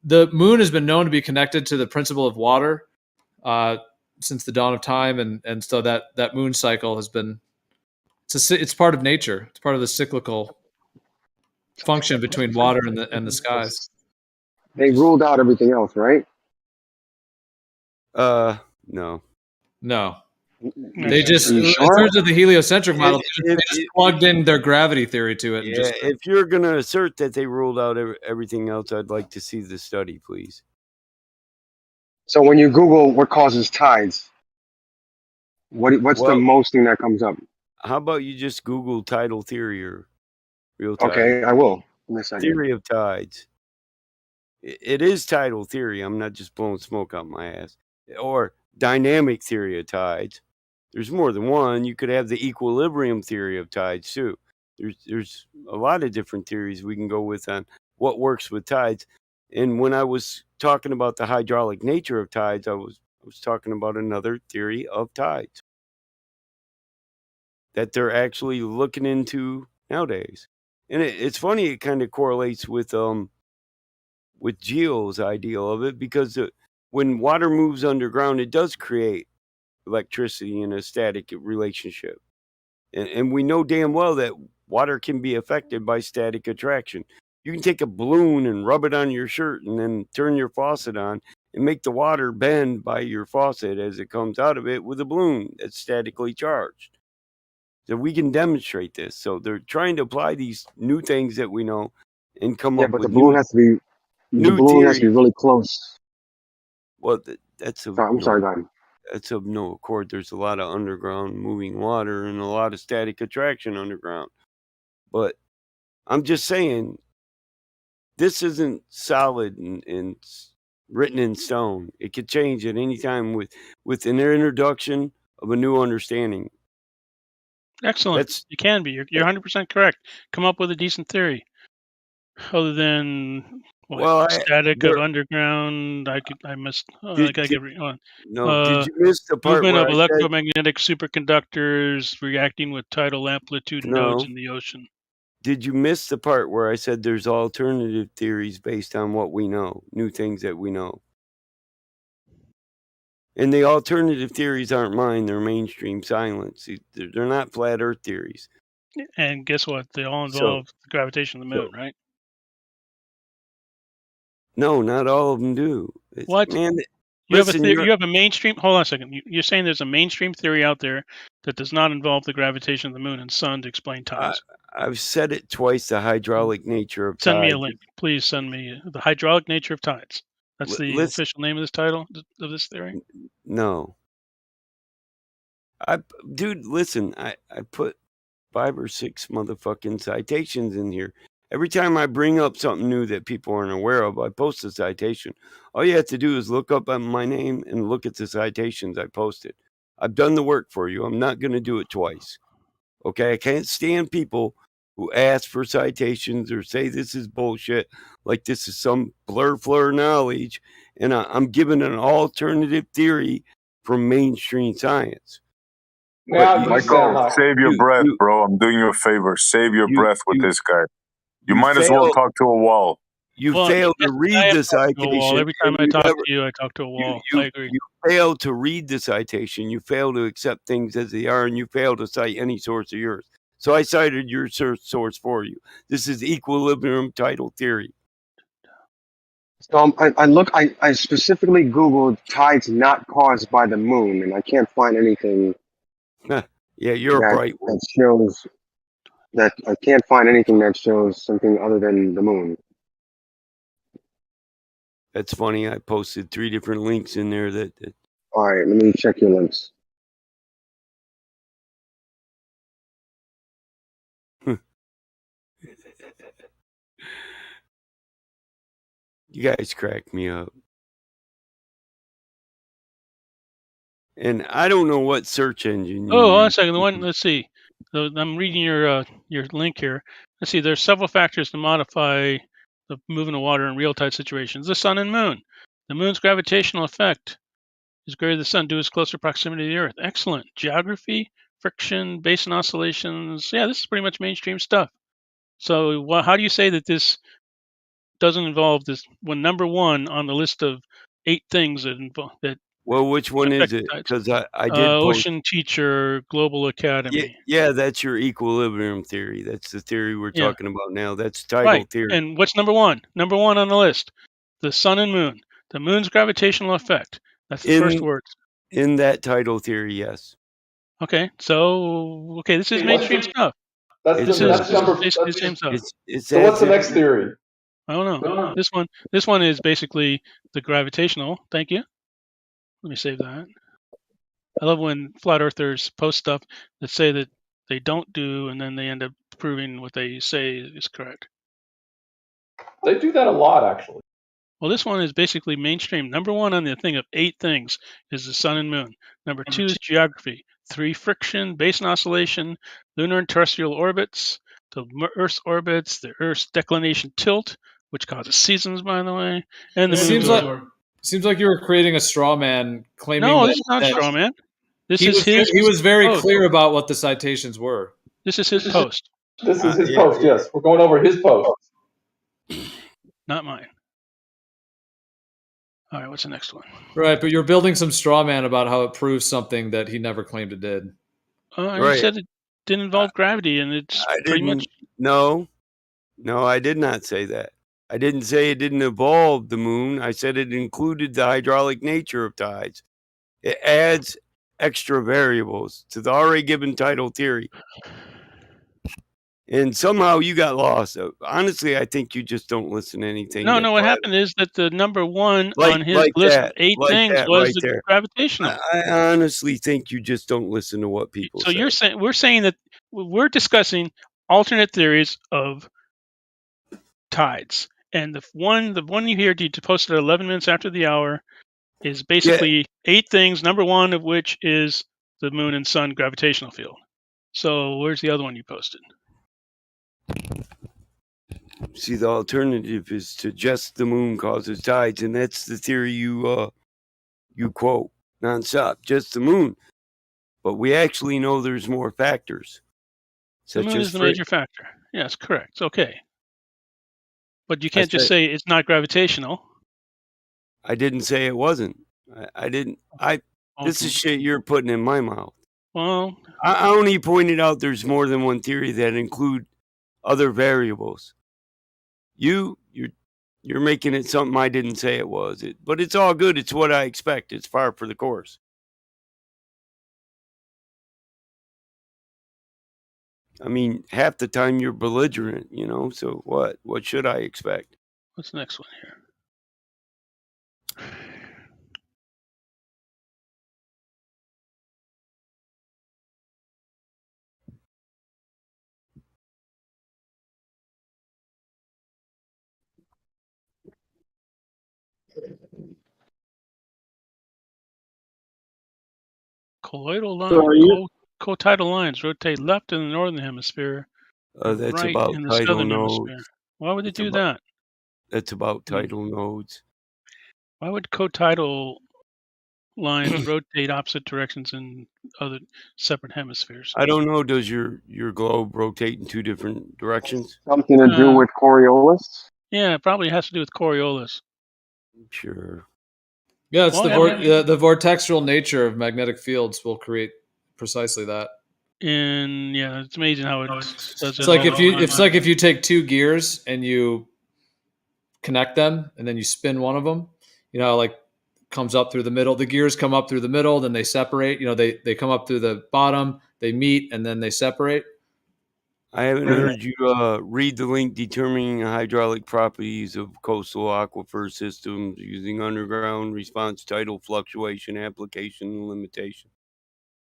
the moon has been known to be connected to the principle of water since the dawn of time, and so that moon cycle has been it's part of nature. It's part of the cyclical function between water and the skies. They ruled out everything else, right? No. They just, in terms of the heliocentric model, they just plugged in their gravity theory to it. Yeah, if you're going to assert that they ruled out everything else, I'd like to see the study, please. So when you Google what causes tides, what's the most thing that comes up? How about you just Google tidal theory or real tides? Okay, I will. Theory of tides. It is tidal theory. I'm not just blowing smoke out my ass. Or dynamic theory of tides. There's more than one. You could have the equilibrium theory of tides too. There's a lot of different theories we can go with on what works with tides. And when I was talking about the hydraulic nature of tides, I was talking about another theory of tides that they're actually looking into nowadays. And it's funny, it kind of correlates with Geo's ideal of it, because when water moves underground, it does create electricity in a static relationship. And we know damn well that water can be affected by static attraction. You can take a balloon and rub it on your shirt and then turn your faucet on, and make the water bend by your faucet as it comes out of it with a balloon that's statically charged. So we can demonstrate this. So they're trying to apply these new things that we know and come up but with the balloon has to be really close. Well, that's a I'm sorry, go ahead. That's of no accord. There's a lot of underground moving water and a lot of static attraction underground. But I'm just saying, this isn't solid and written in stone. It could change at any time with an introduction of a new understanding. Excellent. You can be. You're 100% correct. Come up with a decent theory. Other than static of underground, I missed. Did you miss the part movement where of I electromagnetic superconductors reacting with tidal amplitude nodes in the ocean? Did you miss the part where I said there's alternative theories based on what we know, new things that we know? And the alternative theories aren't mine, they're mainstream science. They're not flat earth theories. And guess what? They all involve the gravitation of the moon, right? No, not all of them do. What? Man, you listen, you have a mainstream. Hold on a second. You're saying there's a mainstream theory out there that does not involve the gravitation of the moon and sun to explain tides. I've said it twice. The hydraulic nature of Send tides. me a link, please. Send me the hydraulic nature of tides. That's the official name of this title of this theory. No. Dude, listen. I put 5 or 6 motherfucking citations in here. Every time I bring up something new that people aren't aware of, I post a citation. All you have to do is look up my name and look at the citations I posted. I've done the work for you. I'm not going to do it twice. Okay? I can't stand people who ask for citations or say this is bullshit, like this is some blur knowledge, and I'm giving an alternative theory from mainstream science. Michael, save your breath, bro. I'm doing you a favor. Save your breath with this guy. You might as well talk to a wall. You fail to read the citation. Every time I talk to you, I talk to a wall. I agree. You fail to read the citation. You fail to accept things as they are, and you fail to cite any source of yours. So I cited your source for you. This is equilibrium tidal theory. So I specifically Googled tides not caused by the moon, and I can't find anything. Yeah, you're a bright one. That shows that I can't find anything that shows something other than the moon. That's funny. I posted 3 different links in there that All right, let me check your links. You guys crack me up. And I don't know what search engine you hold on a use. second. The one, let's see. I'm reading your link here. Let's see. There's several factors to modify the movement of water in real tide situations. The sun and moon. The moon's gravitational effect is greater than the sun due to its closer proximity to the Earth. Excellent. Geography, friction, basin oscillations. Yeah, this is pretty much mainstream stuff. So how do you say that this doesn't involve this when number 1 on the list of 8 things that Well, which one is it? Because I did post. Ocean Teacher, Global Academy. Yeah, that's your equilibrium theory. That's the theory we're talking about now. That's tidal Right. theory. And what's number 1? Number 1 on the list, the sun and moon. The moon's gravitational effect. That's the first word. In that tidal theory, yes. Okay, so this is mainstream stuff. That's number. Basically the same stuff. So what's the next theory? I don't know. This one is basically the gravitational. Thank you. Let me save that. I love when flat earthers post stuff that say that they don't do, and then they end up proving what they say is correct. They do that a lot, actually. Well, this one is basically mainstream. Number 1 on the thing of 8 things is the sun and moon. Number 2 is geography. 3, friction, basin oscillation, lunar and terrestrial orbits, the Earth's orbits, the Earth's declination tilt, which causes seasons, by the way, and the moon's seems like you were creating a straw man claiming. No, this is not a straw man. This is his. He was very post. clear about what the citations were. This is his post. This is his post. Yes, we're going over his post. Not mine. All right, what's the next one? Right, but you're building some straw man about how it proves something that he never claimed it did. He said it didn't involve gravity, and it's pretty much. No, I did not say that. I didn't say it didn't evolve the moon. I said it included the hydraulic nature of tides. It adds extra variables to the already given tidal theory. And somehow you got lost. Honestly, I think you just don't listen to anything. No. What happened is that the number one on his list of 8 things was right the there. gravitational. I honestly think you just don't listen to what people So say. we're saying that we're discussing alternate theories of tides, and the one you hear you posted 11 minutes after the hour is basically 8 things. Number one of which is the moon and sun gravitational field. So where's the other one you posted? See, the alternative is to just the moon causes tides, and that's the theory you quote nonstop. Just the moon, but we actually know there's more factors. The moon is the major factor. Yes, correct. Okay, but you can't just say it's not gravitational. I didn't say it wasn't. I didn't. This is shit you're putting in my mouth. Well, I only pointed out there's more than one theory that include other variables. You're making it something I didn't say it was. But it's all good. It's what I expect. It's par for the course. I mean, half the time you're belligerent, so what? What should I expect? What's the next one here? Colloidal line, co-tidal lines rotate left in the northern hemisphere, That's right about in the tidal southern nodes. hemisphere. Why would they do that? That's about tidal nodes. Why would co-tidal lines rotate opposite directions in other separate hemispheres? I don't know. Does your globe rotate in 2 different directions? Something to do with Coriolis? Yeah, it probably has to do with Coriolis. Sure. Yeah, it's the vortexual nature of magnetic fields will create precisely that. And yeah, it's amazing how it does it. It's like if you take 2 gears and you connect them and then you spin one of them, like comes up through the middle. The gears come up through the middle, then they separate. They come up through the bottom, they meet, and then they separate. I haven't heard you read the link determining hydraulic properties of coastal aquifer systems using underground response tidal fluctuation application and limitation.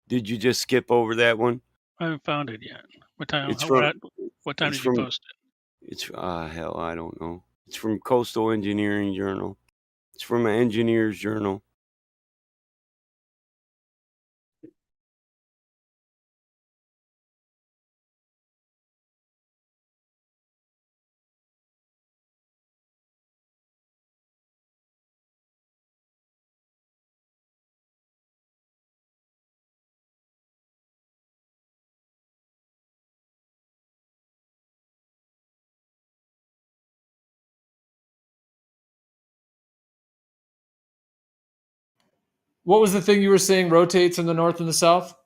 Did you just skip over that one? I haven't found it yet. What time did you post it? It's hell, I don't know. It's from Coastal Engineering Journal. It's from an engineer's journal. What was the thing you were saying rotates in the north and the south?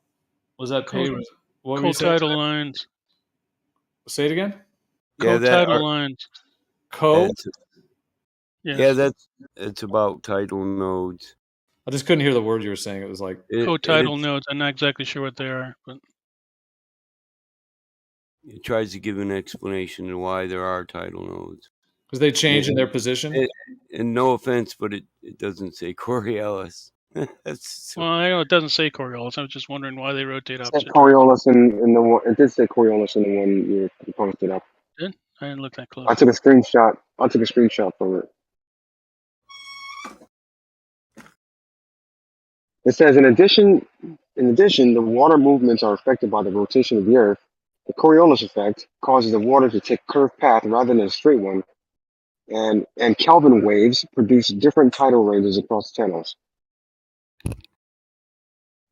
Was that co-tidal lines? Say it again. Co-tidal lines. Yeah, it's about tidal nodes. I just couldn't hear the word you were saying. It was like co-tidal nodes. I'm not exactly sure what they are, but it tries to give an explanation of why there are tidal nodes. Because they change in their position? And no offense, but it doesn't say Coriolis. Well, I know it doesn't say Coriolis. I was just wondering why they rotate It opposite. said Coriolis in the one. It did say Coriolis in the one you posted up. Did? I didn't look that close. I took a screenshot from it. It says, in addition, the water movements are affected by the rotation of the Earth. The Coriolis effect causes the water to take a curved path rather than a straight one, and Kelvin waves produce different tidal ranges across channels.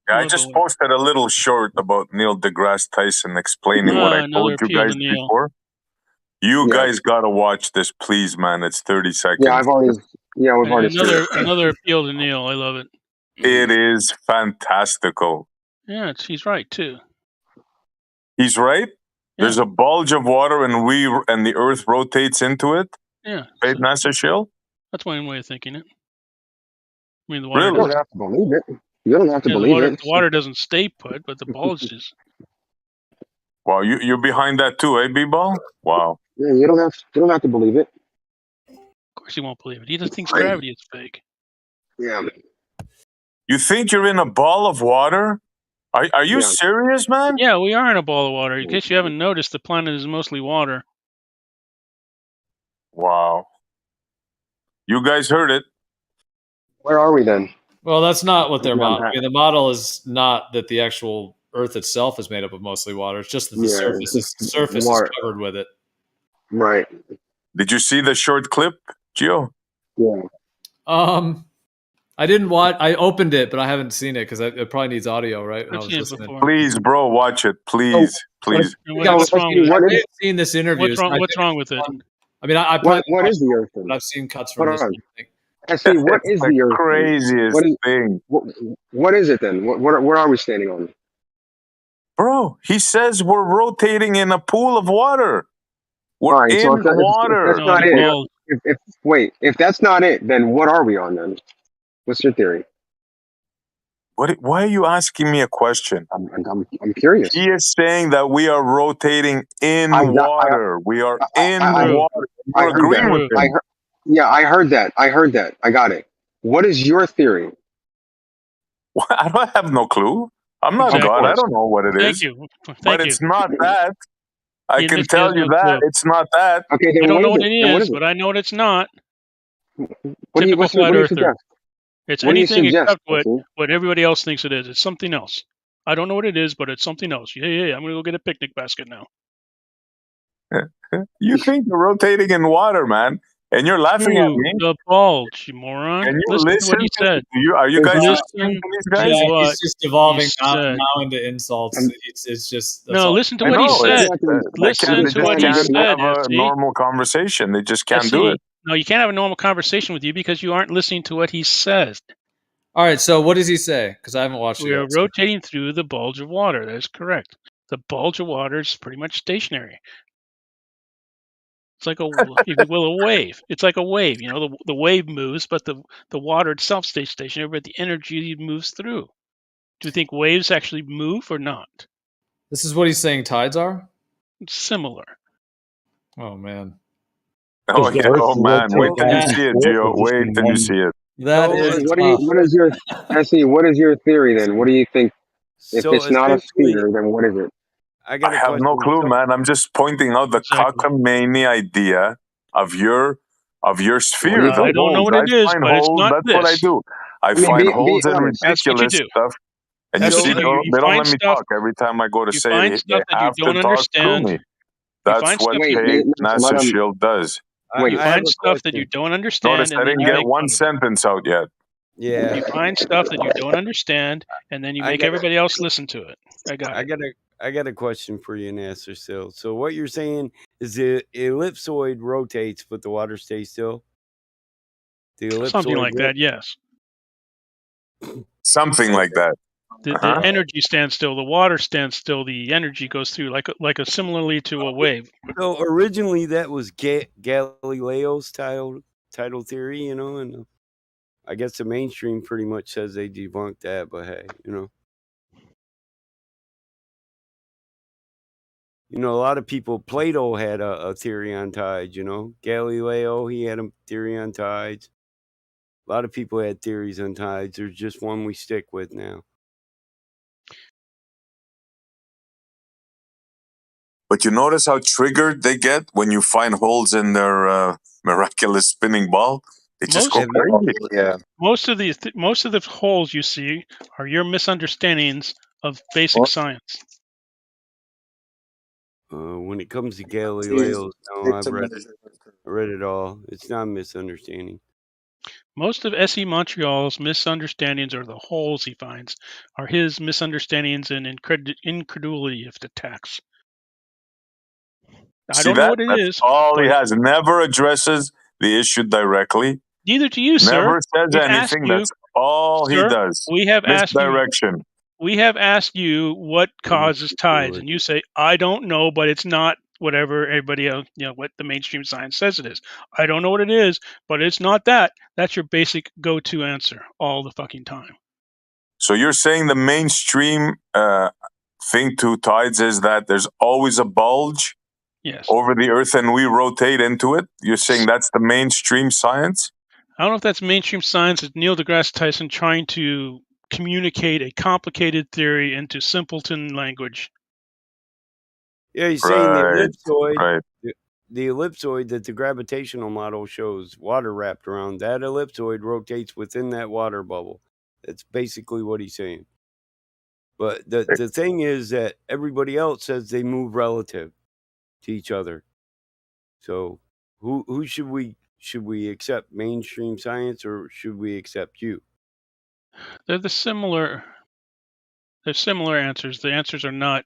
Yeah, I just posted a little short about Neil deGrasse Tyson explaining what I told you guys before. You guys gotta watch this, please, man. It's 30 seconds. Yeah, we've already seen it. Another appeal to Neil. I love it. It is fantastical. Yeah, he's right too. He's right. Yeah. There's a bulge of water, and the Earth rotates into it. Yeah. Right, Master Shield? That's one way of thinking it. I mean, the water Really? You don't have to believe it. You don't have to yeah, believe the it. water doesn't stay put, but the bulges. Wow, you're behind that too, eh, B-Ball? Wow. Yeah, you don't have to believe it. Of course he won't believe it. He just thinks gravity is fake. Yeah. You think you're in a ball of water? Are you serious, man? Yeah, we are in a ball of water. In case you haven't noticed, the planet is mostly water. Wow. You guys heard it. Where are we then? Well, that's not what their Yeah, model. I mean, the model is not that the actual Earth itself is made up of mostly water. It's just that the surface is covered with it. Right. Did you see the short clip, Gio? Yeah. I didn't watch. I opened it, but I haven't seen it because it probably needs audio, right? I've seen it before. Please, bro, watch it. Please, please. What's wrong with it? I've seen this interview. What's wrong with it? I mean, I what is the Earth then? I've seen cuts from this thing. SE, what is the Earth? Craziest thing. What is it then? Where are we standing on? Bro, he says we're rotating in a pool of water. We're in water. If that's not it, if that's not it, then what are we on then? What's your theory? Why are you asking me a question? I'm curious. He is saying that we are rotating in water. We are in water. You're agreeing with him. I heard that. I got it. What is your theory? I don't have no clue. I'm not God. I don't know what it is. Thank you. But it's not that. I can tell you that. It's not that. Okay, I don't know what it is, but I know what it's not. Typical flat earther. It's anything except what everybody else thinks it is. It's something else. I don't know what it is, but it's something else. Yeah. I'm going to go get a picnic basket now. You think you're rotating in water, man. And you're laughing at me? The bulge, you moron. Can you listen to what he said. Are you guys listening to these guys? Yeah, it's just evolving now into insults. It's just listen to what he said. Listen to what he said. Have a normal conversation. They just can't do it. No, you can't have a normal conversation with you because you aren't listening to what he says. All right, so what does he say? Because I haven't watched it yet. We are rotating through the bulge of water. That is correct. The bulge of water is pretty much stationary. It's like if you will, a wave. It's like a wave. You know, the wave moves, but the water itself stays stationary, but the energy moves through. Do you think waves actually move or not? This is what he's saying tides are? It's similar. Oh, man. Oh, yeah. Oh, man. Wait till you see it, Gio. Wait till you see it. What is your theory then? What do you think? If it's not a sphere, then what is it? I have no clue, man. I'm just pointing out the cockamamie idea of your sphere. I don't know what it is, but it's not That's what I do. I find holes in ridiculous stuff. And you see, they don't let me talk every time I go to say it. They have to talk through me. That's what NASA Shield does. You find stuff that you don't understand. Notice I didn't get one sentence out yet. Yeah. You find stuff that you don't understand, and then you make everybody else listen to it. I got a question for you, NASA Still. So what you're saying is the ellipsoid rotates, but the water stays still? Something like that, yes. Something like that. The energy stands still. The water stands still. The energy goes through like a similarly to a wave. So originally that was Galileo's tidal theory, you know, and I guess the mainstream pretty much says they debunked that, but hey, you know. You know, a lot of people, Plato had a theory on tides, you know. Galileo, he had a theory on tides. A lot of people had theories on tides. There's just one we stick with now. But you notice how triggered they get when you find holes in their miraculous spinning ball? They just go crazy. Yeah. Most of the holes you see are your misunderstandings of basic science. When it comes to Galileo, no, I read it all. It's not a misunderstanding. Most of S.E. Montreal's misunderstandings, or the holes he finds, are his misunderstandings and incredulity of the text. I don't know what it is. All he has. Never addresses the issue directly. Neither do you, sir. Never says anything. That's all he does. We have asked you. We have asked you what causes tides, and you say, I don't know, but it's not whatever everybody else, what the mainstream science says it is. I don't know what it is, but it's not that. That's your basic go-to answer all the fucking time. So you're saying the mainstream thing to tides is that there's always a bulge over the Earth and we rotate into it? You're saying that's the mainstream science? I don't know if that's mainstream science. It's Neil deGrasse Tyson trying to communicate a complicated theory into simpleton language. Yeah, he's saying the ellipsoid, the ellipsoid that the gravitational model shows water wrapped around, that ellipsoid rotates within that water bubble. That's basically what he's saying. But the thing is that everybody else says they move relative to each other. So who should we accept, mainstream science, or should we accept you? They're similar answers. The answers are not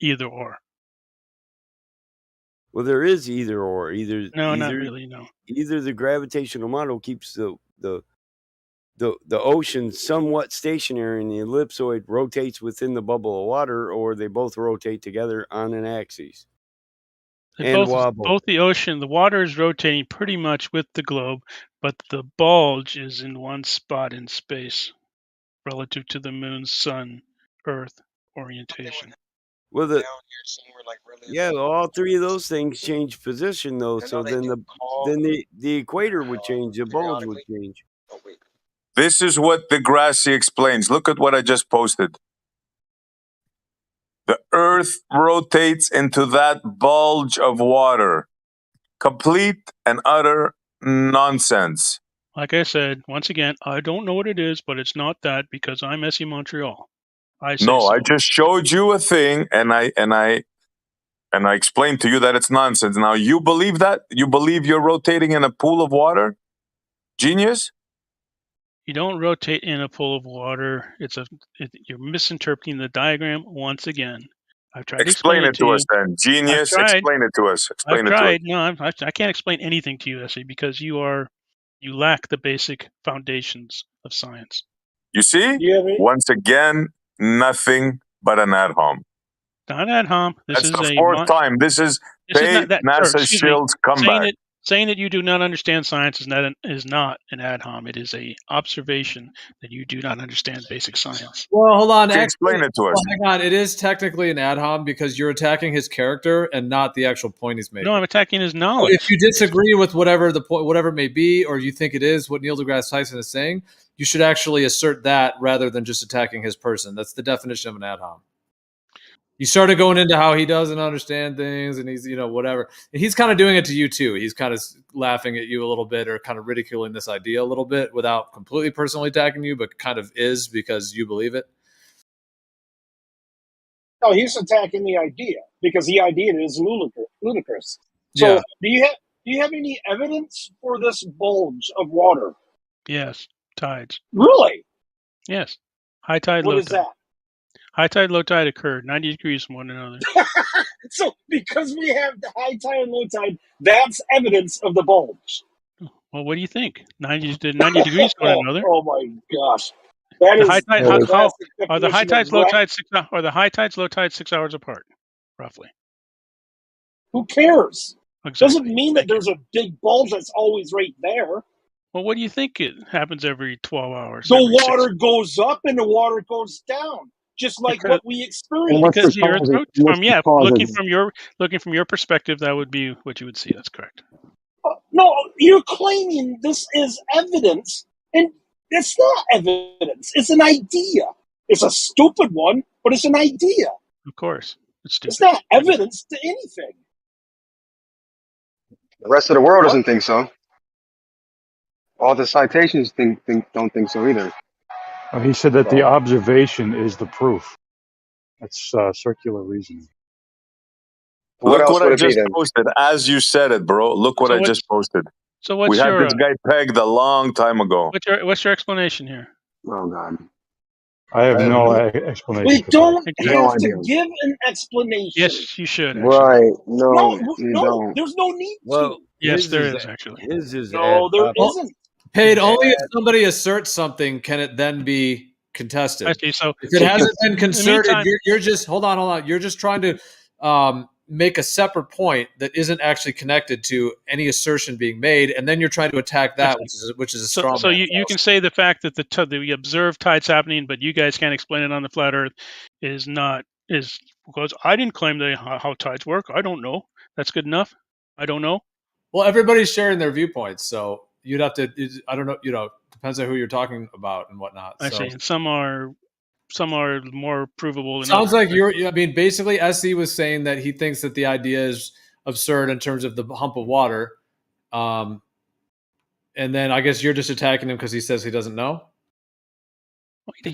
either or. Well, there is either or. Not really. No. Either the gravitational model keeps the ocean somewhat stationary and the ellipsoid rotates within the bubble of water, or they both rotate together on an axis. Both the ocean, the water is rotating pretty much with the globe, but the bulge is in one spot in space relative to the moon, sun, earth orientation. Well, all three of those things change position though. So then the equator would change, the bulge would change. This is what deGrasse explains. Look at what I just posted. The Earth rotates into that bulge of water. Complete and utter nonsense. Like I said, once again, I don't know what it is, but it's not that because I'm SE Montreal. I just showed you a thing, and I explained to you that it's nonsense. Now you believe that? You believe you're rotating in a pool of water? Genius? You don't rotate in a pool of water. You're misinterpreting the diagram once again. I've tried to explain it to us then. Genius, explain it to us. I've tried. No, I can't explain anything to you, Essie, because you lack the basic foundations of science. You see? Once again, nothing but an ad hom. Not ad hom. That's the fourth time. This is paid NASA Shield's comeback. Saying that you do not understand science is not an ad hom. It is a observation that you do not understand basic science. Well, hold on. Explain it to us. Hang on. It is technically an ad hom because you're attacking his character and not the actual point he's making. No, I'm attacking his knowledge. If you disagree with whatever the point, whatever it may be, or you think it is what Neil deGrasse Tyson is saying, you should actually assert that rather than just attacking his person. That's the definition of an ad hom. You started going into how he doesn't understand things and he's, whatever. And he's kind of doing it to you too. He's kind of laughing at you a little bit or kind of ridiculing this idea a little bit without completely personally attacking you, but kind of is because you believe it. No, he's attacking the idea because the idea is ludicrous. So do you have any evidence for this bulge of water? Yes, tides. Really? Yes. High tide, low tide. What is that? High tide, low tide occurred 90 degrees from one another. So because we have the high tide and low tide, that's evidence of the bulge. Well, what do you think? 90 degrees from one another. Oh my gosh. That is are the high tides, low tides 6 hours apart, roughly? Who cares? Exactly. Doesn't mean that there's a big bulge that's always right there. Well, what do you think it happens every 12 hours? The water goes up and the water goes down. Just like what we experience. Because the Earth rotates looking from your perspective, that would be what you would see. That's correct. No, you're claiming this is evidence, and it's not evidence. It's an idea. It's a stupid one, but it's an idea. Of course, it's stupid. It's not evidence to anything. The rest of the world doesn't think so. All the citations don't think so either. He said that the observation is the proof. That's circular reasoning. Look what I just posted. As you said it, bro. Look what I just posted. So what's we had this guy pegged a long time ago. What's your explanation here? Oh God. I have no explanation. We don't have to give an explanation. Yes, you should. Actually. Right? No, you don't. There's no need to. Yes, there is actually. No, there isn't. Paid only if somebody asserts something can it then be contested. Okay, so if it hasn't been concerted, you're just hold on. You're just trying to make a separate point that isn't actually connected to any assertion being made, and then you're trying to attack that, which is a straw man. So you can say the fact that the observed tides happening, but you guys can't explain it on the flat Earth, is because I didn't claim how tides work. I don't know. That's good enough. I don't know. Well, everybody's sharing their viewpoints, so you'd have to. I don't know. Depends on who you're talking about and whatnot. I see. And some are more provable than Sounds others. like I mean, basically, SC was saying that he thinks that the idea is absurd in terms of the hump of water. And then I guess you're just attacking him because he says he doesn't know. The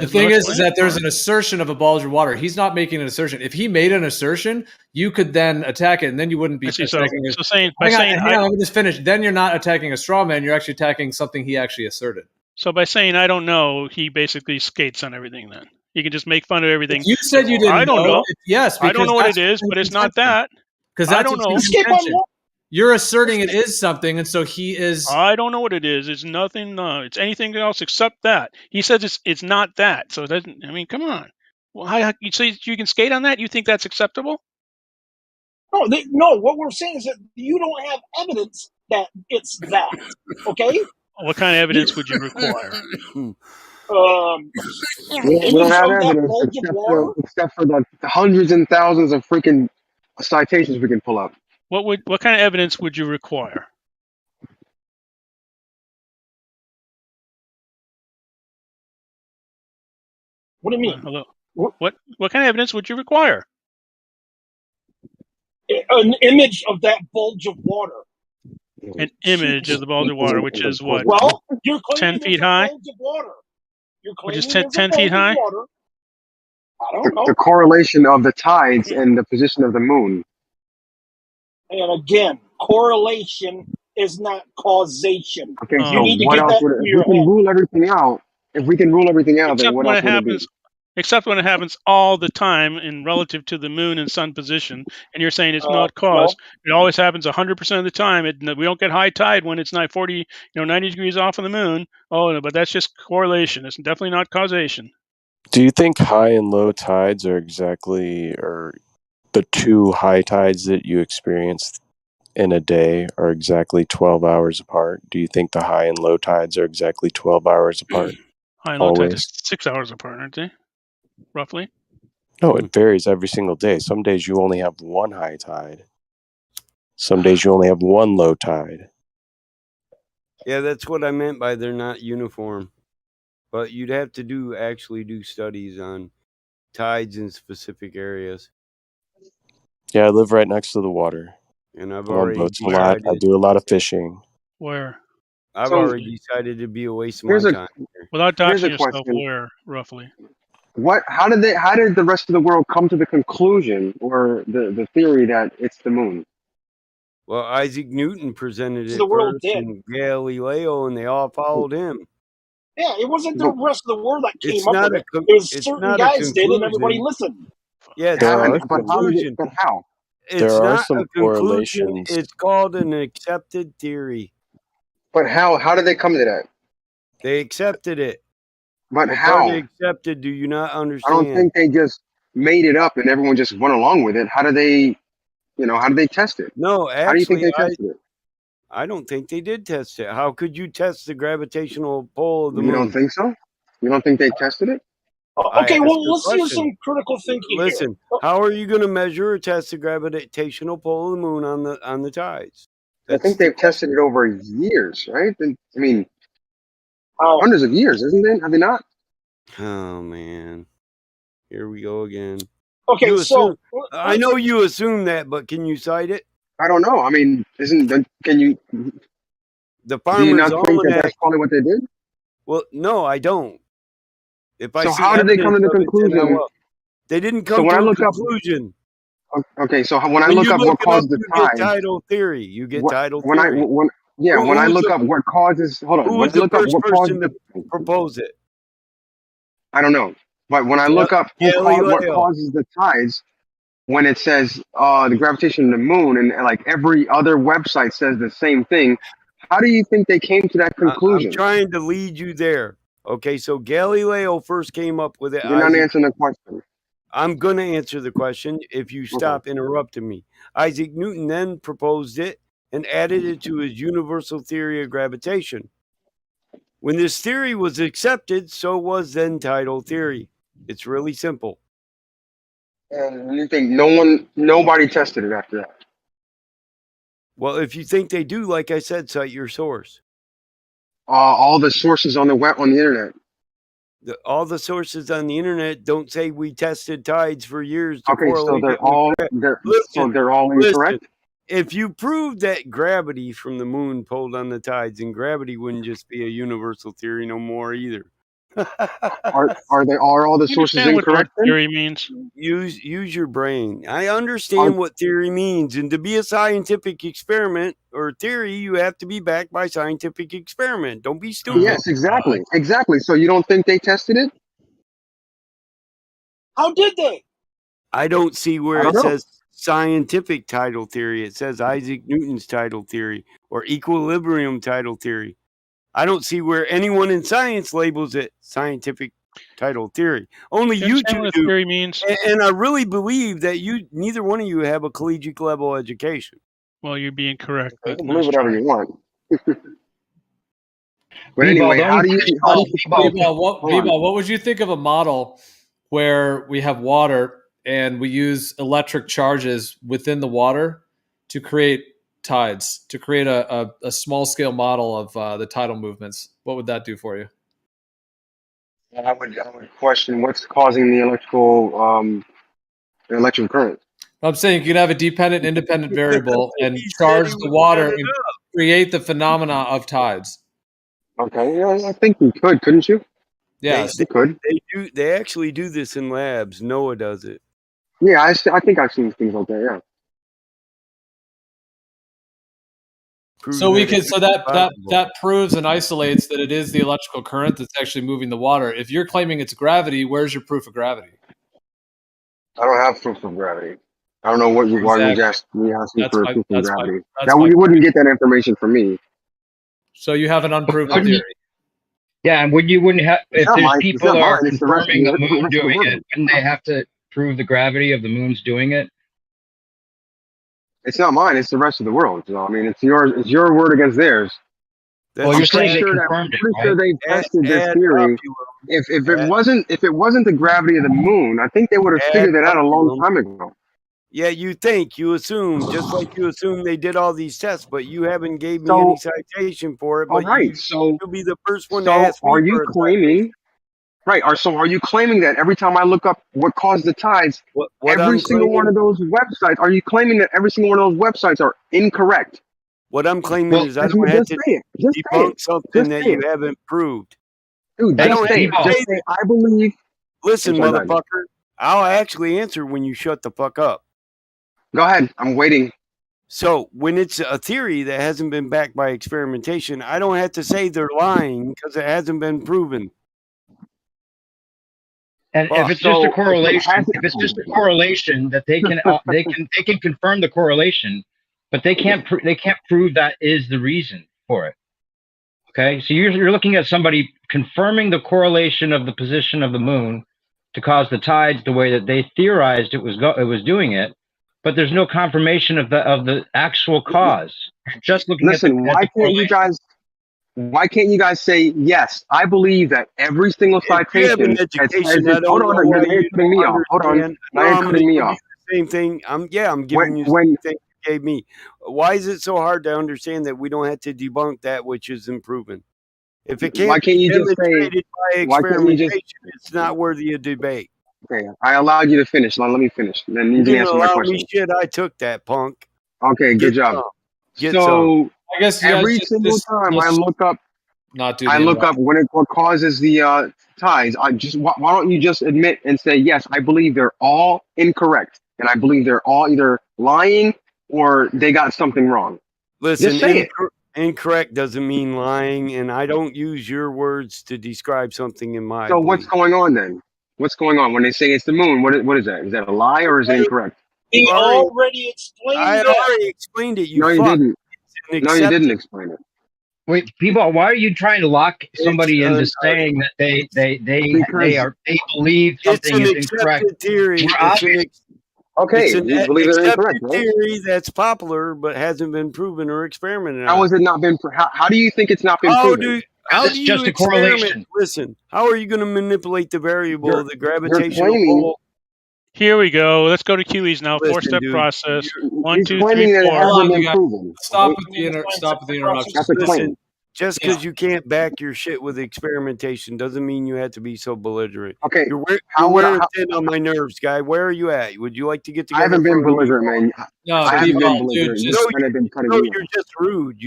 thing is that there's an assertion of a bulge of water. He's not making an assertion. If he made an assertion, you could then attack it, and then you wouldn't be attacking it. Hang on, let me just finish. Then you're not attacking a straw man. You're actually attacking something he actually asserted. So by saying I don't know, he basically skates on everything. Then he can just make fun of everything. If you said you didn't. I don't know. Yes, I don't know what it is, but it's not that. Because I don't know. You're asserting it is something, and so he is. I don't know what it is. It's nothing. It's anything else except that. He says it's not that. So it doesn't. I mean, come on. Well, you say you can skate on that? You think that's acceptable? No. What we're saying is that you don't have evidence that it's that. Okay. What kind of evidence would you require? We don't have evidence except for the hundreds and thousands of freaking citations we can pull up. What kind of evidence would you require? What do you mean? Hello. What kind of evidence would you require? An image of that bulge of water. An image of the bulge of water, which is what? Well, you're 10 feet high. Bulge of water. You're which is claiming 10 feet high. I don't know. The correlation of the tides and the position of the moon. And again, correlation is not causation. Okay, you need to what get else that would in if your we can head. rule everything out? If we can rule everything out, then Except what when else it would happens. it Except when it happens all the time in relative to the moon and sun position, and you're saying it's not cause. It always happens 100% of the time. We don't get high tide when it's 90 degrees off of the moon. Oh, no, but that's just correlation. It's definitely not causation. Do you think high and low tides are or the two high tides that you experience in a day are exactly 12 hours apart? Do you think the high and low tides are exactly 12 hours apart? High and low tides are 6 hours apart, aren't they? Roughly? No, it varies every single day. Some days you only have one high tide. Some days you only have one low tide. Yeah, that's what I meant by they're not uniform. But you'd have to actually do studies on tides in specific areas. Yeah, I live right next to the water. And I've I'm on already boats a lot. I do a lot of fishing. Where? I've already decided to be a waste of my time. Without Here's doxing a yourself, question. where, roughly? How did the rest of the world come to the conclusion or the theory that it's the moon? Well, Isaac Newton presented it The world first, did. and Galileo, and they all followed him. Yeah, it wasn't the rest of the world that came It's up not with a it. con- It was it's certain not a guys did, and everybody conclusion. listened. Yeah, it's There not are a conclusion. But how? It's There are not some a conclusion. correlations. It's called an accepted theory. But how? How did they come to that? They accepted it. But What how? part of accepted do you not I understand? don't think they just made it up and everyone just went along with it. How did they test it? No, How do you think actually, they tested it? I don't think they did test it. How could you test the gravitational pull of the You moon? don't think so? You don't think they tested it? Okay, I well, asked a let's use question. some critical thinking Listen, here. how are you going to measure or test the gravitational pull of the moon on the tides? I think they've tested it over years, right? I mean, Oh. hundreds of years, isn't it? Have they not? Oh man, here we go again. Okay, You so assume, I know you assume that, but can you cite it? I don't know. I mean, can you? The Do you Farmer's not think that Almanac. that's probably what they did? Well, no, I don't. If I So see how did they come to the evidence of it, then I conclusion? will. They didn't So come when to I a look up, conclusion. okay, so when I When look you up look what it up, caused the you get tides, tidal theory. You get tidal when I theory. when Who I was look the- up what causes, hold on, Who when was I the look up first what caused person to propose it? I don't know, but when I look up what Galileo. causes the tides, when it says the gravitation of the moon and like every other website says the same thing, how do you think they came to that conclusion? I'm trying to lead you there. Okay, so Galileo first came up with it. You're not answering the question. I'm going to answer the question if you stop interrupting me. Isaac Newton then proposed it and added it to his universal theory of gravitation. When this theory was accepted, so was then tidal theory. It's really simple. And you think nobody tested it after that? Well, if you think they do, like I said, cite your source. All the sources on the internet. All the sources on the internet don't say we tested tides for years to Okay, so correlate. they're all incorrect. If you prove that gravity from the moon pulled on the tides, and gravity wouldn't just be a universal theory no more either. Are all the sources incorrect? What theory means? Use your brain. I understand what theory means, and to be a scientific experiment or theory, you have to be backed by scientific experiment. Don't be stupid. Yes, exactly. So you don't think they tested it? How did they? I don't see where I don't it know. says scientific tidal theory. It says Isaac Newton's tidal theory or equilibrium tidal theory. I don't see where anyone in science labels it scientific tidal theory. Only you two do. Theory means? And I really believe that neither one of you have a collegiate level education. Well, you're being correct. You can believe whatever you want. But B-ball, anyway, how do you B-ball, what would you think of a model where we have water and we use electric charges within the water to create tides, to create a small scale model of the tidal movements? What would that do for you? I would question what's causing the electric current. I'm saying you could have a dependent, independent variable and charge the water and create the phenomena of tides. Okay, yeah, I think you could, couldn't you? Yes, you could. They actually do this in labs. NOAA does it. Yeah, I think I've seen things like that. Yeah. So we could, so that proves and isolates that it is the electrical current that's actually moving the water. If you're claiming it's gravity, where's your proof of gravity? I don't have proof of gravity. I don't know why you asked me for proof of gravity. You wouldn't get that information from me. So you have an unproven theory. Yeah, and you wouldn't have if there's people are confirming the moon doing it, wouldn't they have to prove the gravity of the moon's doing it? It's not mine. It's the rest of the world. So, I mean, it's your word against theirs. Well, you're saying they confirmed it, right? I'm pretty sure they tested this theory. If it wasn't the gravity of the moon, I think they would have figured that out a long time ago. Yeah, you assume, just like you assume they did all these tests, but you haven't gave me any citation for it. But you'll be the first one to ask me. Are you claiming? Right. So are you claiming that every time I look up what caused the tides, every single one of those websites? Are you claiming that every single one of those websites are incorrect? What I'm claiming is I don't have to debunk something that you haven't proved. Dude, just say I believe. Listen, motherfucker, I'll actually answer when you shut the fuck up. Go ahead. I'm waiting. So when it's a theory that hasn't been backed by experimentation, I don't have to say they're lying because it hasn't been proven. And if it's just a correlation, that they can confirm the correlation, but they can't prove that is the reason for it. Okay, so you're looking at somebody confirming the correlation of the position of the moon to cause the tides the way that they theorized it was doing it, but there's no confirmation of the actual cause. You're just looking at why can't you guys say yes? I believe that every single citation. Hold on, now you're cutting me off. Hold on, now you're cutting me off. Same thing. I'm giving you the same thing you gave me. Why is it so hard to understand that we don't have to debunk that which isn't proven? If it can't be demonstrated by experimentation, it's not worthy of debate. Okay, I allowed you to finish. Let me finish. Then you can answer my question. Shit, I took that, punk. Okay, good job. So I guess every single time I look up what causes the tides. Why don't you just admit and say yes? I believe they're all incorrect, and I believe they're all either lying or they got something wrong. Listen, just say it. Incorrect doesn't mean lying, and I don't use your words to describe something in my. So what's going on then? What's going on when they say it's the moon? What is that? Is that a lie or is it incorrect? He already explained it. I already explained it. No, you didn't. No, you didn't explain it. Wait, people, why are you trying to lock somebody into saying that they believe something is incorrect? Theory. Okay, It's an you believe they're incorrect, accepted right? theory that's popular but hasn't been proven or experimented How on. has it not been? How do you think it's not been proven? How do you experiment? Listen, how are you going to manipulate the variable, the gravitational pull? Here we go. Let's go to QEs now. Listen, 4-step dude, process. One, He's two, claiming three, that it four. hasn't been proven. Stop with the interruption. That's a claim. Listen, just because you can't back your shit with experimentation doesn't mean you have to be so belligerent. Okay, You're wearing thin on my nerves, guy. Where are you at? Would you like to get together? I haven't been belligerent, man. No, I haven't been dude, belligerent. just You've kind of been cutting me off. You're just rude.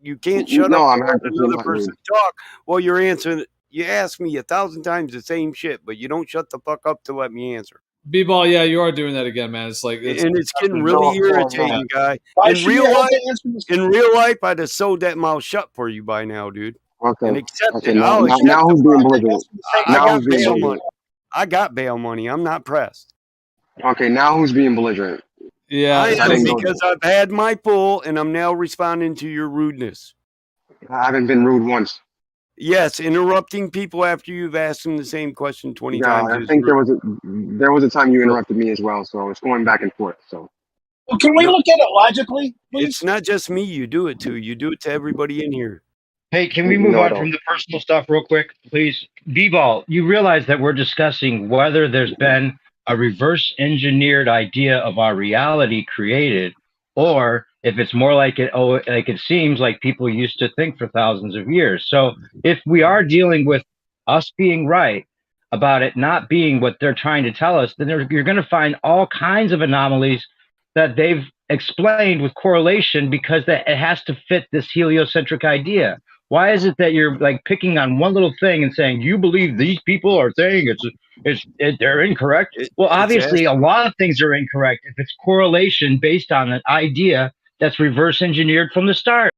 You can't shut No, up I'm and let actually another not person rude. talk while you're answering. You ask me 1,000 times the same shit, but you don't shut the fuck up to let me answer. B-ball, yeah, you are doing that again, man. It's like And it's getting really irritating, guy. Why In should real you have life, to answer this? I'd have sewed that mouth shut for you by now, dude. Okay. And accept Okay. it. Now who's being belligerent? I Now got who's being bail money. belligerent? I got bail money. I'm not pressed. Okay. Now who's being belligerent? Yeah, I am because I've had my pull, and I'm now responding to your rudeness. I haven't been rude once. Yes, interrupting people after you've asked them the same question 20 Yeah, times. I think there was a time you interrupted me as well, so it's going back and forth. So Well, can we look at it logically, please? It's not just me you do it to. You do it to everybody in here. Hey, can we move on from the personal stuff real quick, please? B-Ball, you realize that we're discussing whether there's been a reverse engineered idea of our reality created, or if it's more like it seems like people used to think for thousands of years. So if we are dealing with us being right about it not being what they're trying to tell us, then you're going to find all kinds of anomalies that they've explained with correlation because it has to fit this heliocentric idea. Why is it that you're like picking on one little thing and saying you believe these people are saying they're incorrect? Well, obviously a lot of things are incorrect if it's correlation based on an idea that's reverse engineered from the start.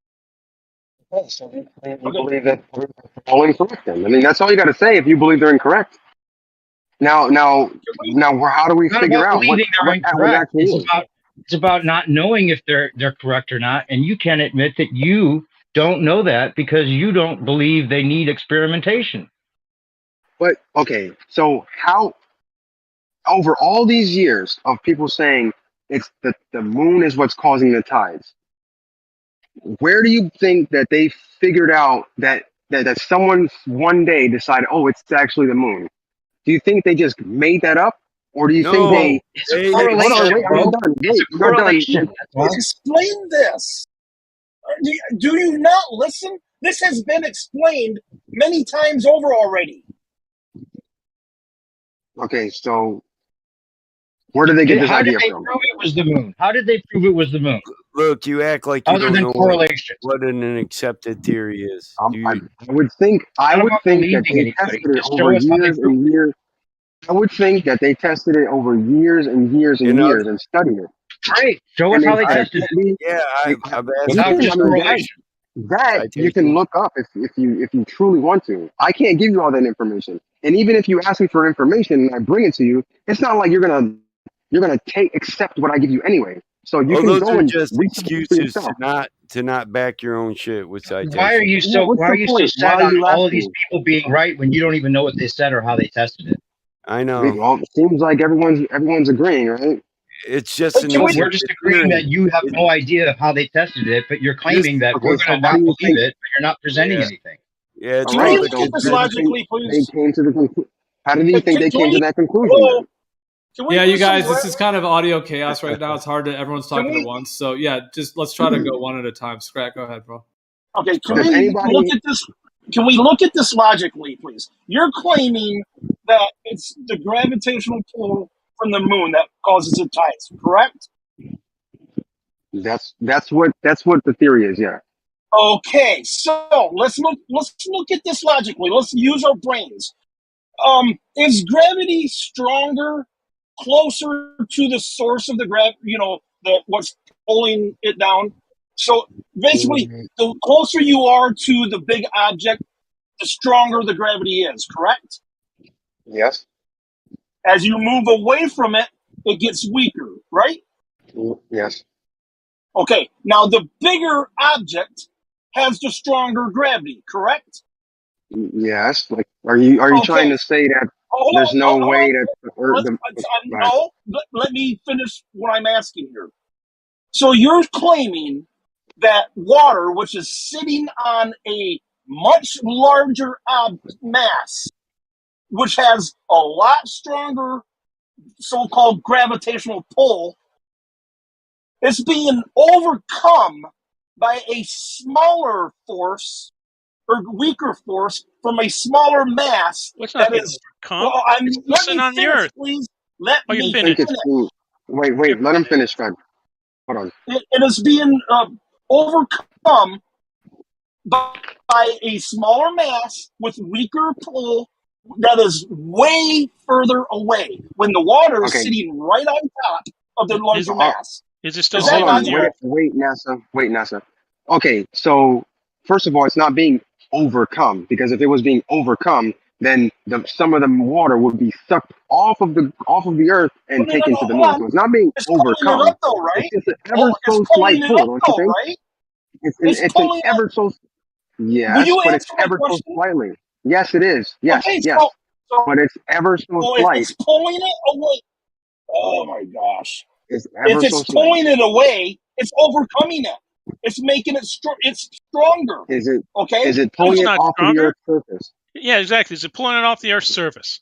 Okay, so you believe that they're all incorrect then. I mean, that's all you got to say if you believe they're incorrect. Now, how do we figure out what actually is? It's about not knowing if they're correct or not, and you can admit that you don't know that because you don't believe they need experimentation. But okay, so how over all these years of people saying it's the moon is what's causing the tides, where do you think that they figured out that someone one day decided, oh, it's actually the moon? Do you think they just made that up? Or do you think it's a correlation, hold on, wait, bro. I'm done. It's a Wait, you're correlation. done. Explain this. Do you not listen? This has been explained many times over already. Okay, so where did they get this idea from? Prove it was the moon? How did they prove it was the moon? Look, you act like you Other don't than know correlation. what an accepted theory is. I would think that they tested it over years and years. I would think that they tested it over years and years and years and studied it. Great. Show us how they tested it. Yeah, I've asked without just correlation. That you can look up if you truly want to. I can't give you all that information. And even if you ask me for information and I bring it to you, it's not like you're gonna accept what I give you anyway. So you can those go are and just research for excuses yourself. to not back your own shit with citations. Why are you so set on all of these people being right when you don't even know what they said or how they tested it? I know. Well, it seems like everyone's agreeing, right? It's just we're just agreeing that you have no idea of how they tested it, but you're claiming that we're going to not believe it, but you're not presenting anything. Yeah, Can we look at this logically, please? How did you think they came to that conclusion? Yeah, you guys, this is kind of audio chaos right now. It's hard to everyone's talking at once. So yeah, just let's try to go one at a time. Scrat, go ahead, bro. Okay, can we look at this? Can we look at this logically, please? You're claiming that it's the gravitational pull from the moon that causes the tides, correct? That's what the theory is, yeah. Okay, so let's look at this logically. Let's use our brains. Is gravity stronger, closer to the source of the what's pulling it down? So basically, the closer you are to the big object, the stronger the gravity is, correct? Yes. As you move away from it, it gets weaker, right? Yes. Okay, now the bigger object has the stronger gravity, correct? Yes. Like, are you trying to say that there's no way that the Earth? No, let me finish what I'm asking here. So you're claiming that water, which is sitting on a much larger mass, which has a lot stronger so-called gravitational pull, is being overcome by a smaller force or weaker force from a smaller mass that is. Well, let me finish, please. Let me finish. Wait. Let him finish, Fred. Hold on. It is being overcome by a smaller mass with weaker pull that is way further away when the water is sitting right on top of the larger mass. Is it still Hold on. Wait, NASA. Okay, so first of all, it's not being overcome, because if it was being overcome, then some of the water would be sucked off of the Earth and taken to the moon. So it's not being overcome. Up, though, right? It's just an ever so slight pull, don't you think? Right? It's an ever so. Yes, but it's ever so slightly. Yes, it is. Yes, okay, yes. But it's ever so slight. It's pulling it away. Oh my gosh! It's ever if it's so slight. pulling it away, it's overcoming it. It's making it it's stronger. Is it okay? Is it pulling it off of the Earth's surface? Yeah, exactly. Is it pulling it off the Earth's surface?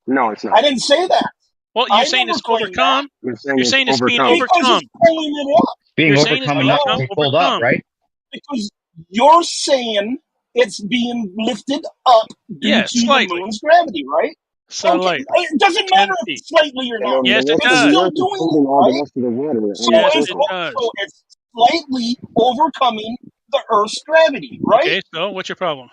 No, it's not. I didn't say that. Well, you're saying it's overcome. You're saying it's being overcome. Pulling it up. Being overcome and not being pulled up, right? Because you're saying it's being lifted up due to the moon's gravity, right? Slightly. It doesn't matter if it's slightly or not. Yes, it it's does. still doing it, right? So it's slightly overcoming the Earth's gravity, right? Okay, so what's your problem?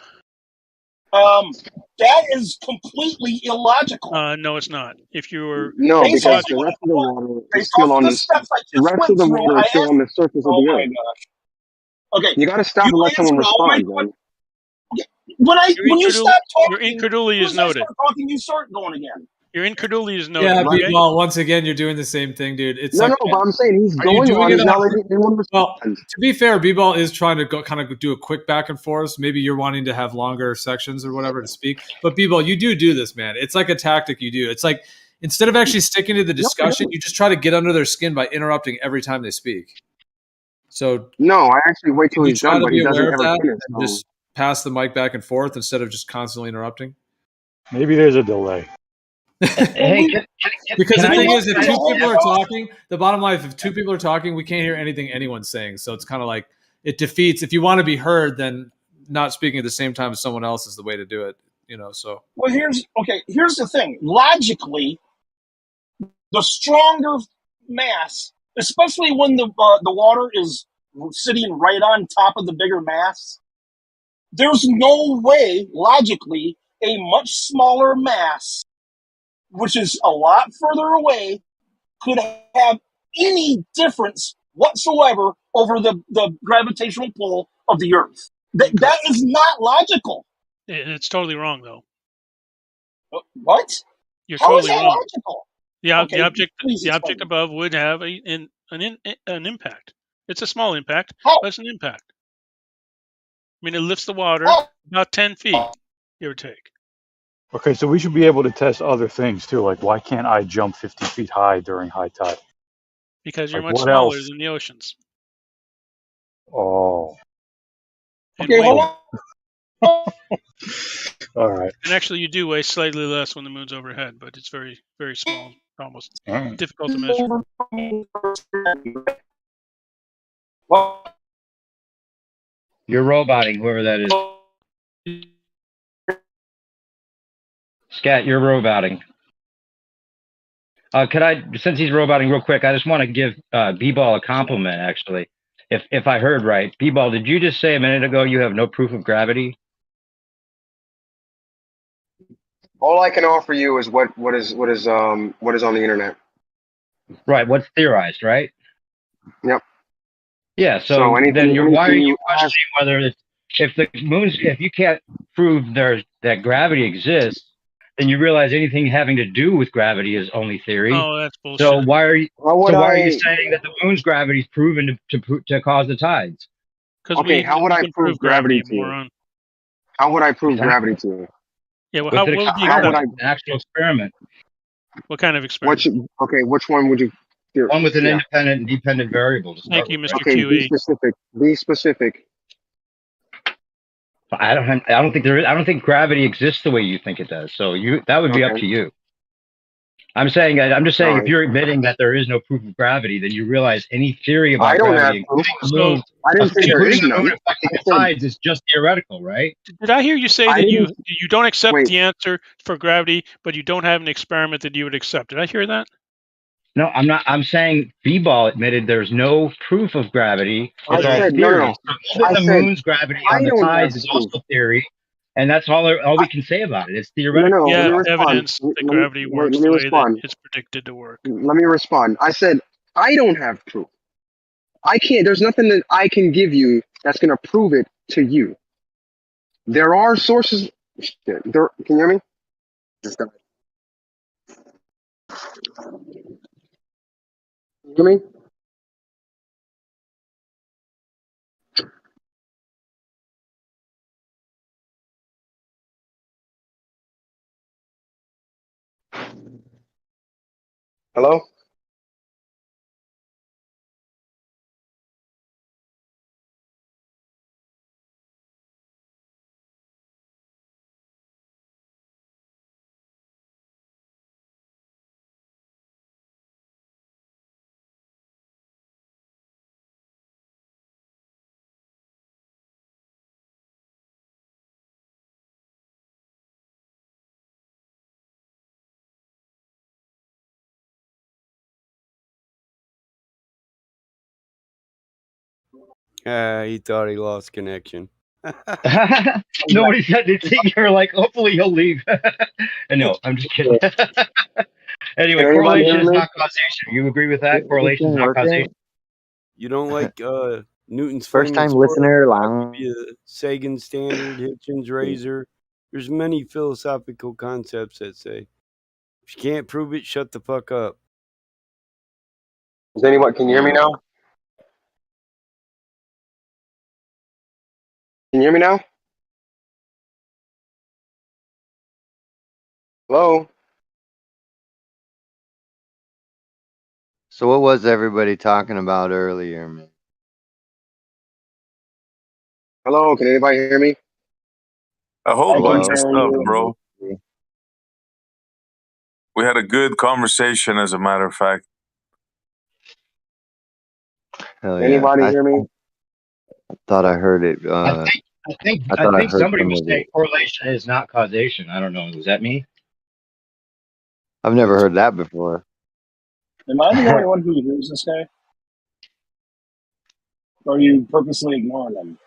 That is completely illogical. No, it's not. If you were because the rest of the water is still on the rest of the water is still on the surface of the Earth. Okay, you got to stop and let someone respond, man. When you stop talking, your incredulity is noted. Talking, you start going again. Your incredulity is noted. Yeah, okay? well, once again, you're doing the same thing, dude. It's no, but I'm saying he's going on. He's not letting anyone respond. Well, to be fair, B-Ball is trying to kind of do a quick back and forth. Maybe you're wanting to have longer sections or whatever to speak. But B-Ball, you do this, man. It's like a tactic you do. It's like instead of actually sticking to the discussion, you just try to get under their skin by interrupting every time they speak. So no, I actually wait till he's done, but he doesn't ever finish. Just pass the mic back and forth instead of just constantly interrupting. Maybe there's a delay. Hey, because the thing is, if two people are talking, the bottom line, if two people are talking, we can't hear anything anyone's saying. So it's kind of like it defeats. If you want to be heard, then not speaking at the same time as someone else is the way to do it. So. Well, here's the thing. Logically, the stronger mass, especially when the water is sitting right on top of the bigger mass, there's no way, logically, a much smaller mass, which is a lot further away, could have any difference whatsoever over the gravitational pull of the Earth. That is not logical. It's totally wrong, though. What? You're How totally is that wrong. logical? The object above would have an impact. It's a small impact, but it's an impact. I mean, it lifts the water about 10 feet, give or take. Okay, so we should be able to test other things too, like why can't I jump 50 feet high during high tide? Because you're Like, much what smaller else? than the oceans. Oh. And Okay, hold on. All right. And actually, you do weigh slightly less when the moon's overhead, but it's very, very small, almost difficult to measure. You're roboting, whoever that is. Scat, you're roboting. Since he's roboting real quick, I just want to give B-Ball a compliment, actually. If I heard right. B-Ball, did you just say a minute ago you have no proof of gravity? All I can offer you is what is on the internet. Right, what's theorized, right? Yep. Yeah, so then why are you questioning whether if you can't prove that gravity exists, then you realize anything having to do with gravity is only theory. Oh, that's bullshit. So why are you saying that the moon's gravity is proven to cause the tides? Okay, how would I prove gravity to you? moron. How would I prove gravity to you? Yeah, well, With how would an actual experiment? What kind of experiment? Which one would you do? One with an independent and dependent variable. Thank you, Mr. Okay, QE. be specific. Be specific. I don't think there is. I don't think gravity exists the way you think it does. So that would be up to you. I'm just saying if you're admitting that there is no proof of gravity, then you realize any theory about gravity, including the moon, I didn't say there is none. affecting the tides, is just theoretical, right? Did I hear you say that you don't accept the answer for gravity, but you don't have an experiment that you would accept? Did I hear that? No, I'm not. I'm saying B-Ball admitted there's no proof of gravity. I It's all said, theory. no. So even the moon's gravity on the tides is also theory, and that's all we can say about it. It's theoretical. Yeah, evidence that gravity works the way that it's predicted to work. Let me respond. I said, I don't have proof. I can't. There's nothing that I can give you that's going to prove it to you. There are sources. Can you hear me? Just go. You hear me? Hello? He thought he lost connection. Nobody said anything. You're like, hopefully he'll leave. No, I'm just kidding. Anyway, correlation is not causation. You agree with that? Correlation is not causation. You don't like Newton's First time famous listener, Sagan's standard, Hitchens razor. There's many philosophical concepts that say, if you can't prove it, shut the fuck up. Is anyone? Can you hear me now? Can you hear me now? Hello? So what was everybody talking about earlier, man? Hello? Can anybody hear me? A whole bunch of stuff, bro. We had a good conversation, as a matter of fact. Hell yeah. Anybody hear me? I thought I heard it. I think somebody was saying correlation is not causation. I don't know. Was that me? I've never heard that before. Am I the only one who hears this guy? Or are you purposely ignoring him?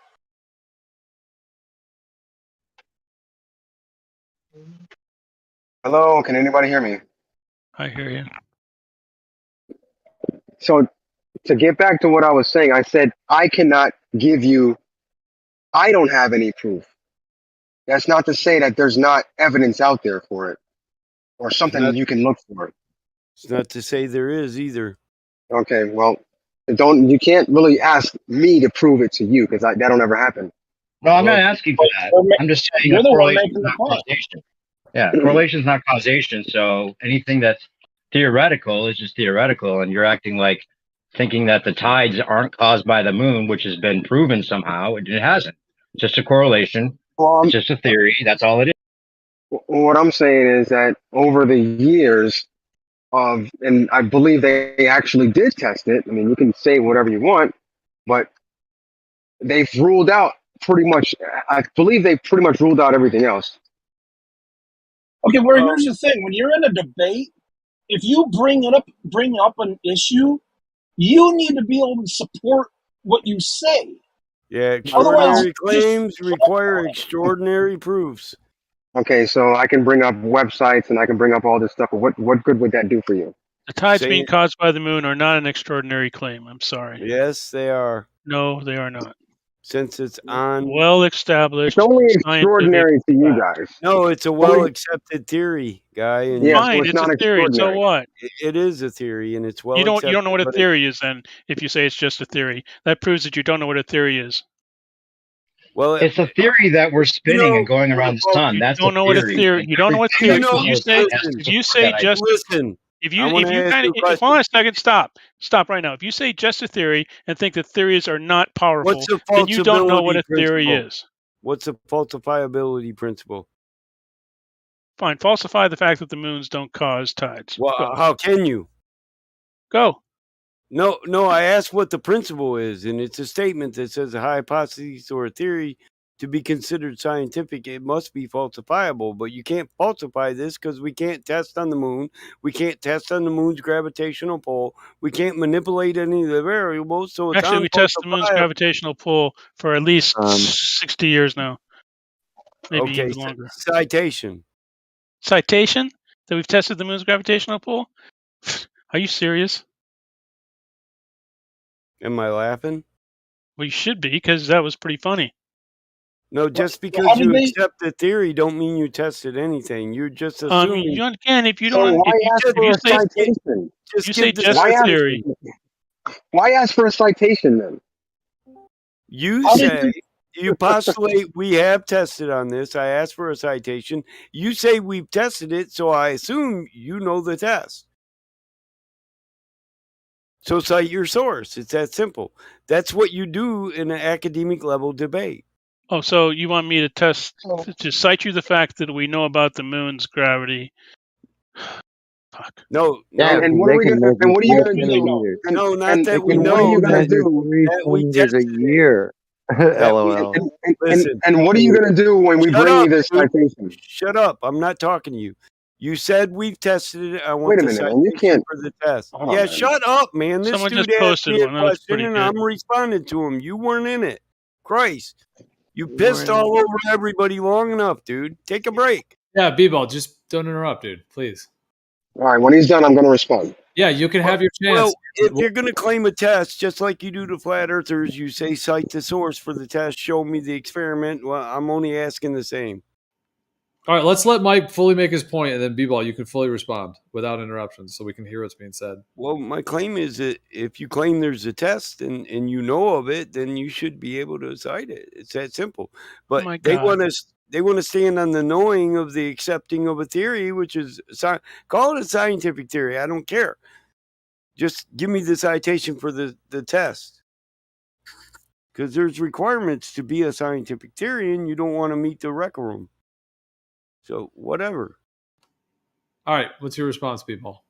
Hello? Can anybody hear me? I hear you. So to get back to what I was saying, I said, I cannot give you, I don't have any proof. That's not to say that there's not evidence out there for it or something you can look for. It's not to say there is either. Okay, well, you can't really ask me to prove it to you because that don't ever happen. No, I'm not asking for that. I'm just saying that correlation is not causation. Yeah, correlation is not causation. So anything that's theoretical is just theoretical, and you're acting like thinking that the tides aren't caused by the moon, which has been proven somehow. It hasn't. It's just a correlation. It's just a theory. That's all it is. What I'm saying is that over the years and I believe they actually did test it. I mean, you can say whatever you want, but they've ruled out pretty much, I believe they pretty much ruled out everything else. Okay, well, here's the thing. When you're in a debate, if you bring up an issue, you need to be able to support what you say. Yeah, extraordinary claims require extraordinary proofs. Okay, so I can bring up websites and I can bring up all this stuff, but what good would that do for you? The tides being caused by the moon are not an extraordinary claim. I'm sorry. Yes, they are. No, they are not. Since it's on well-established. It's only extraordinary to you guys. No, it's a well-accepted theory, guy. And fine, it's a theory. So what? It is a theory, and it's well. You don't know what a theory is. Then, if you say it's just a theory, that proves that you don't know what a theory is. Well, it's a theory that we're spinning and going around the sun. You That's don't know what a theory. You don't know what theory. If you say just listen. If you kind of hold on a second, stop right now. If you say just a theory and think that theories are not powerful, what's the then you don't know what a theory principle? is. What's the falsifiability principle? Fine, falsify the fact that the moons don't cause tides. Well, how can you? Go. No, I asked what the principle is, and it's a statement that says a hypothesis or a theory to be considered scientific, it must be falsifiable. But you can't falsify this because we can't test on the moon. We can't test on the moon's gravitational pull. We can't manipulate any of the variables. So it's actually, we test the moon's gravitational pull for at least 60 years now, maybe even longer. Citation that we've tested the moon's gravitational pull. Are you serious? Am I laughing? Well, you should be, because that was pretty funny. No, just because you accept the theory don't mean you tested anything. You're just assuming. Again, if you don't, why ask for a citation? You say just a theory. Why ask for a citation then? You say you postulate we have tested on this. I asked for a citation. You say we've tested it, so I assume you know the test. So cite your source. It's that simple. That's what you do in an academic level debate. Oh, so you want me to cite you the fact that we know about the moon's gravity? Fuck. No. And what are you going to do? No, not that we know. What are you going to do? A year. LOL. And what are you going to do when we bring you this citation? Shut up. I'm not talking to you. You said we've tested it. I want Wait a the minute, citation you can't for the test. Hold on, Yeah, man. shut up, man. This Someone dude just asked me posted a one. That was question, pretty and good. I'm responding to him. You weren't in it. Christ. You pissed all over everybody long enough, dude. Take a break. Yeah, B-Ball, just don't interrupt, dude, please. All right, when he's done, I'm going to respond. Yeah, you can have your chance. Well, if you're going to claim a test, just like you do to flat earthers, you say cite the source for the test, show me the experiment. Well, I'm only asking the same. All right, let's let Mike fully make his point, and then B-Ball, you can fully respond without interruptions so we can hear what's being said. Well, my claim is that if you claim there's a test and you know of it, then you should be able to cite it. It's that simple. But they want to stand on the knowing of the accepting of a theory, which is call it a scientific theory. I don't care. Just give me the citation for the test. Because there's requirements to be a scientific theory, and you don't want to meet the rec room. So whatever. All right, what's your response, B-Ball?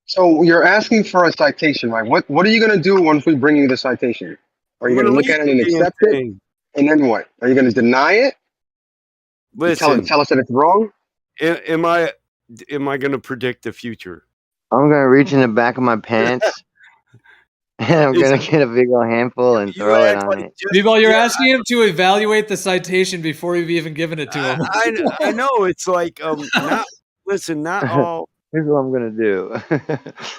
So you're asking for a citation, right? What are you going to do once we bring you the citation? Are you going to look at it and accept it? And then what? Are you going to deny it? Listen, tell us that it's wrong? Am I going to predict the future? I'm going to reach in the back of my pants. And I'm going to get a big old handful and throw it on it. B-Ball, you're asking him to evaluate the citation before you've even given it to him. I know. It's like, not all. Here's what I'm going to do.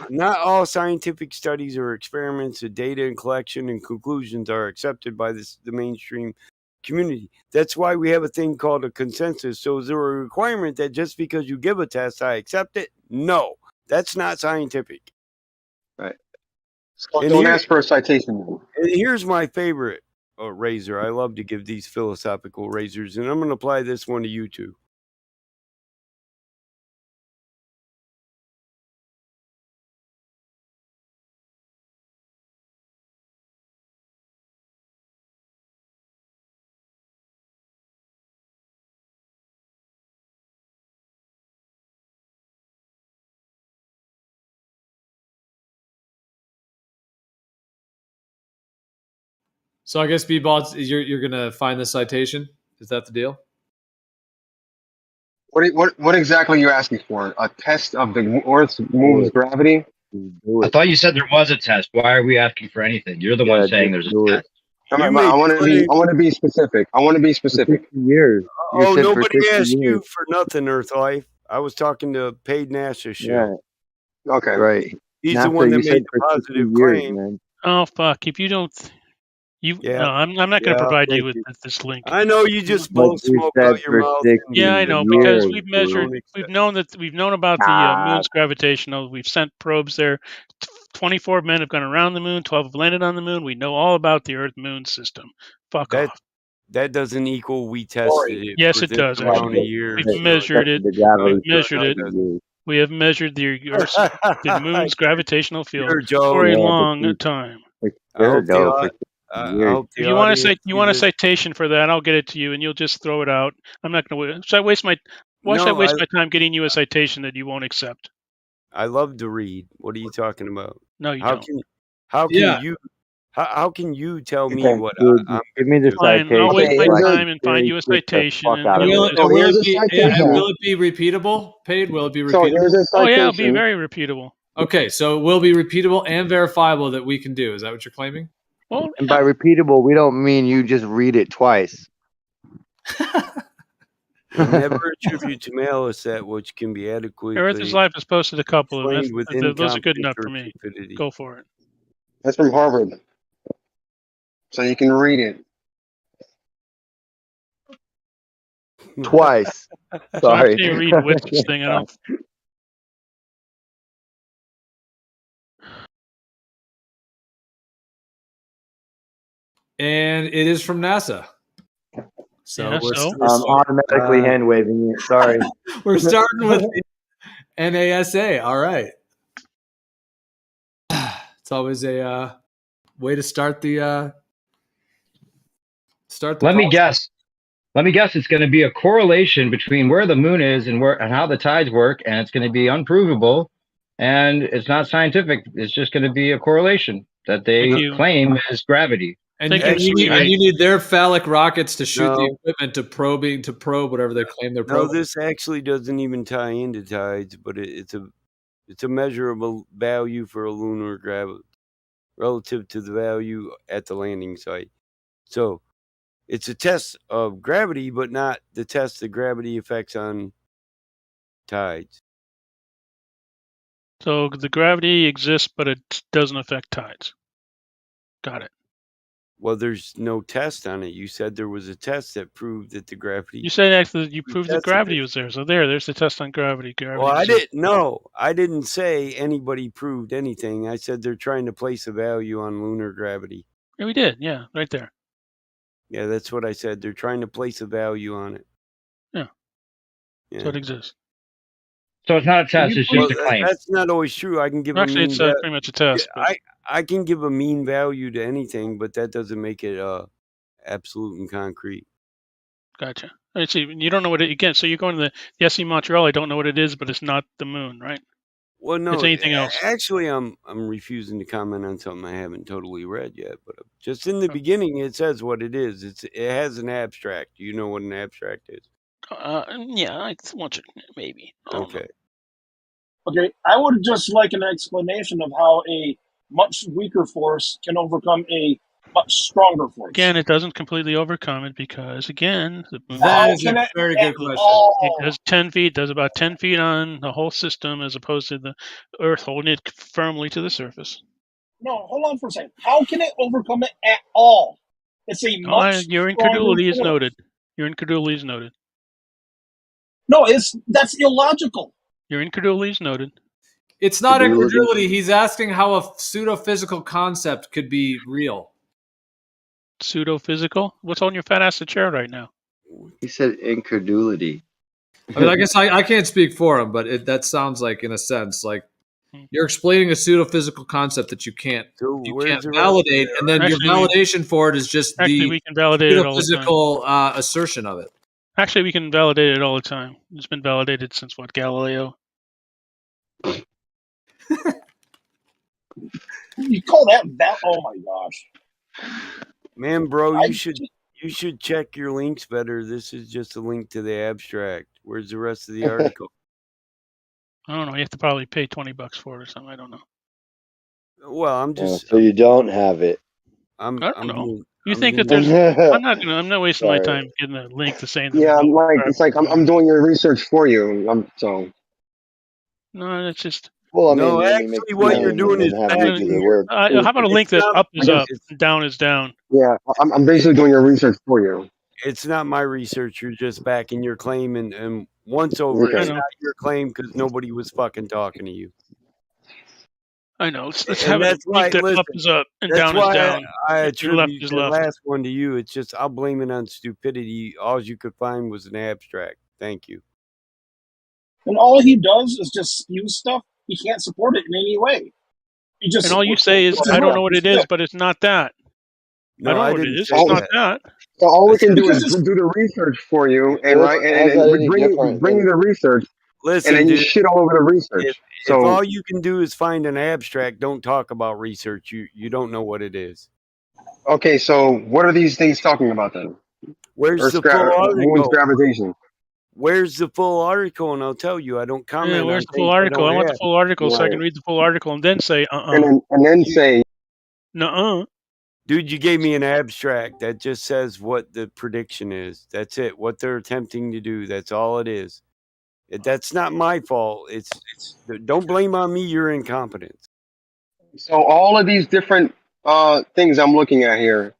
Not all scientific studies or experiments, the data and collection and conclusions are accepted by the mainstream community. That's why we have a thing called a consensus. So is there a requirement that just because you give a test, I accept it? No, that's not scientific. Right. So don't ask for a citation. And here's my favorite razor. I love to give these philosophical razors, and I'm going to apply this one to you two. So I guess B-Ball, you're going to find the citation? Is that the deal? What exactly are you asking for? A test of the Earth's moon's gravity? I thought you said there was a test. Why are we asking for anything? You're the one saying there's a test. I want to be specific. I want to be specific. Years. Oh, nobody asked you for nothing, Earth Life. I was talking to paid NASA show. Yeah. Okay. Right. He's the one that made the positive claim. Man. Oh, fuck. If you don't... No, I'm not going to provide you with this link. I know you just blow smoke out your mouth. Yeah, I know, because we've known about the moon's gravitational. We've sent probes there. 24 men have gone around the moon. 12 have landed on the moon. We know all about the Earth-Moon system. Fuck off. That doesn't equal we tested it. Yes, it within does. the amount of Actually, years. we've measured it. We've measured it. We have measured the moon's gravitational field for a long time. I hope the If you want audience a citation for that, I'll get it to you, and you'll just throw it out. I'm not going to. Should I waste my? Why should I waste my time getting you a citation that you won't accept? I love to read. What are you talking about? No, you how don't. How can you tell me Okay, what dude, I'm give me the Fine, citation. I'll waste my so I time can and find you a cherry pick the citation. fuck And out of Will it. it be repeatable? Paid? Will it be So here's repeatable? a Oh yeah, it'll be citation. very repeatable. Okay, so it will be repeatable and verifiable that we can do. Is that what you're claiming? Well, And by repeatable, we don't mean you just read it twice. and never attribute to malice that which can be adequately Earth is Life has posted a couple of them. explained with Those are good enough incompetence for or me. stupidity. Go for it. That's from Harvard. So you can read it. Twice. So Sorry. after you read Witz's thing, I don't. And it is from NASA. So Yeah, we're, so? we're I'm automatically hand waving you. Sorry. we're starting with the NASA. All right. It's always a way to start the Let me guess. It's going to be a correlation between where the moon is and how the tides work, and it's going to be unprovable, and it's not scientific. It's just going to be a correlation that they claim is gravity. And you need their phallic rockets to shoot the equipment to probe whatever they claim they're probing. No, this actually doesn't even tie into tides, but it's a measurable value for a lunar gravity relative to the value at the landing site. So it's a test of gravity, but not the test of gravity effects on tides. So the gravity exists, but it doesn't affect tides. Got it. Well, there's no test on it. You said there was a test that proved that the gravity. You said actually you proved that gravity was there. So there's the test on gravity. Well, I didn't say anybody proved anything. I said they're trying to place a value on lunar gravity. Yeah, we did. Yeah, right there. Yeah, that's what I said. They're trying to place a value on it. Yeah. So it exists. So it's not a test. It's just a claim. That's not always true. I can give Actually, it's pretty much a test. But... I can give a mean value to anything, but that doesn't make it absolute and concrete. Gotcha. I see. You don't know what it again. So you're going to the SC Montreal. I don't know what it is, but it's not the moon, right? Well, no, it's anything else. Actually, I'm refusing to comment on something I haven't totally read yet. But just in the beginning, it says what it is. It has an abstract. Do you know what an abstract is? Yeah, I want you maybe. Okay. Okay, I would just like an explanation of how a much weaker force can overcome a much stronger force. Again, it doesn't completely overcome it because, again, the moon that is a very good question. It does 10 feet, does about 10 feet on the whole system as opposed to the Earth holding it firmly to the surface. No, hold on for a second. How can it overcome it at all? It's a much your incredulity is noted. Your incredulity is noted. No, that's illogical. Your incredulity is noted. It's not incredulity. He's asking how a pseudo-physical concept could be real. Pseudo-physical? What's on your fat ass chair right now? He said incredulity. I mean, I guess I can't speak for him, but that sounds like, in a sense, like you're explaining a pseudo-physical concept that you can't validate, and then your validation for it is just we can validate it all the time. physical assertion of it. Actually, we can validate it all the time. It's been validated since Galileo? You call that? Oh my gosh, man, bro, you should check your links better. This is just a link to the abstract. Where's the rest of the article? I don't know. You have to probably pay $20 for it or something. I don't know. Well, I'm just. So you don't have it. I don't know. You think that there's? I'm not wasting my time getting a link to saying. Yeah, I'm doing your research for you. No, it's just. Well, I mean, no, actually, what you're doing is how about a link that's up is up, and down is down? Yeah, I'm basically doing your research for you. It's not my research. You're just backing your claim, and once over, it's not your claim because nobody was fucking talking to you. I know. Let's And have it that's a why, link that listen, up is up and that's down is why down. I And to the left attribute is the left. last one to you. It's just I'll blame it on stupidity. All you could find was an abstract. Thank you. And all he does is just use stuff. He can't support it in any way. He just And all you say is, I don't know what it is, but it's not that. No, I don't know I what it didn't is. say It's not that. that. So all I we can said do is because do the research for you, and How's right, that and we any bring different you than the research, and listen, then you dude. shit all over the research. If So all you can do is find an abstract, don't talk about research. You don't know what it is. okay, so what are these things talking about then? Where's the full Moon's article? gravitation. Where's the full article? And I'll tell you. I don't Yeah, comment where's on the full things I article? I don't want the have. full article so I can Right. read the full article and then say, And then say, nuh-uh. Dude, you gave me an abstract that just says what the prediction is. That's it. What they're attempting to do. That's all it is. That's not my fault. Don't blame on me your incompetence. so all of these different things I'm looking at here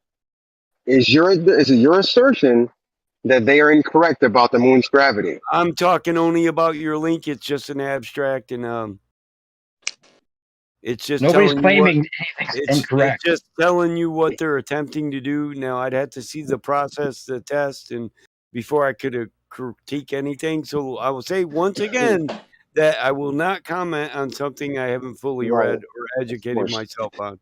is your assertion that they are incorrect about the moon's gravity. I'm talking only about your link. It's just an abstract, and it's just Nobody's telling you what claiming anything's it's incorrect. just telling you what they're attempting to do. Now I'd have to see the process, the test, and before I could critique anything. So I will say once again that I will not comment on something I haven't fully Right. read or educated myself on.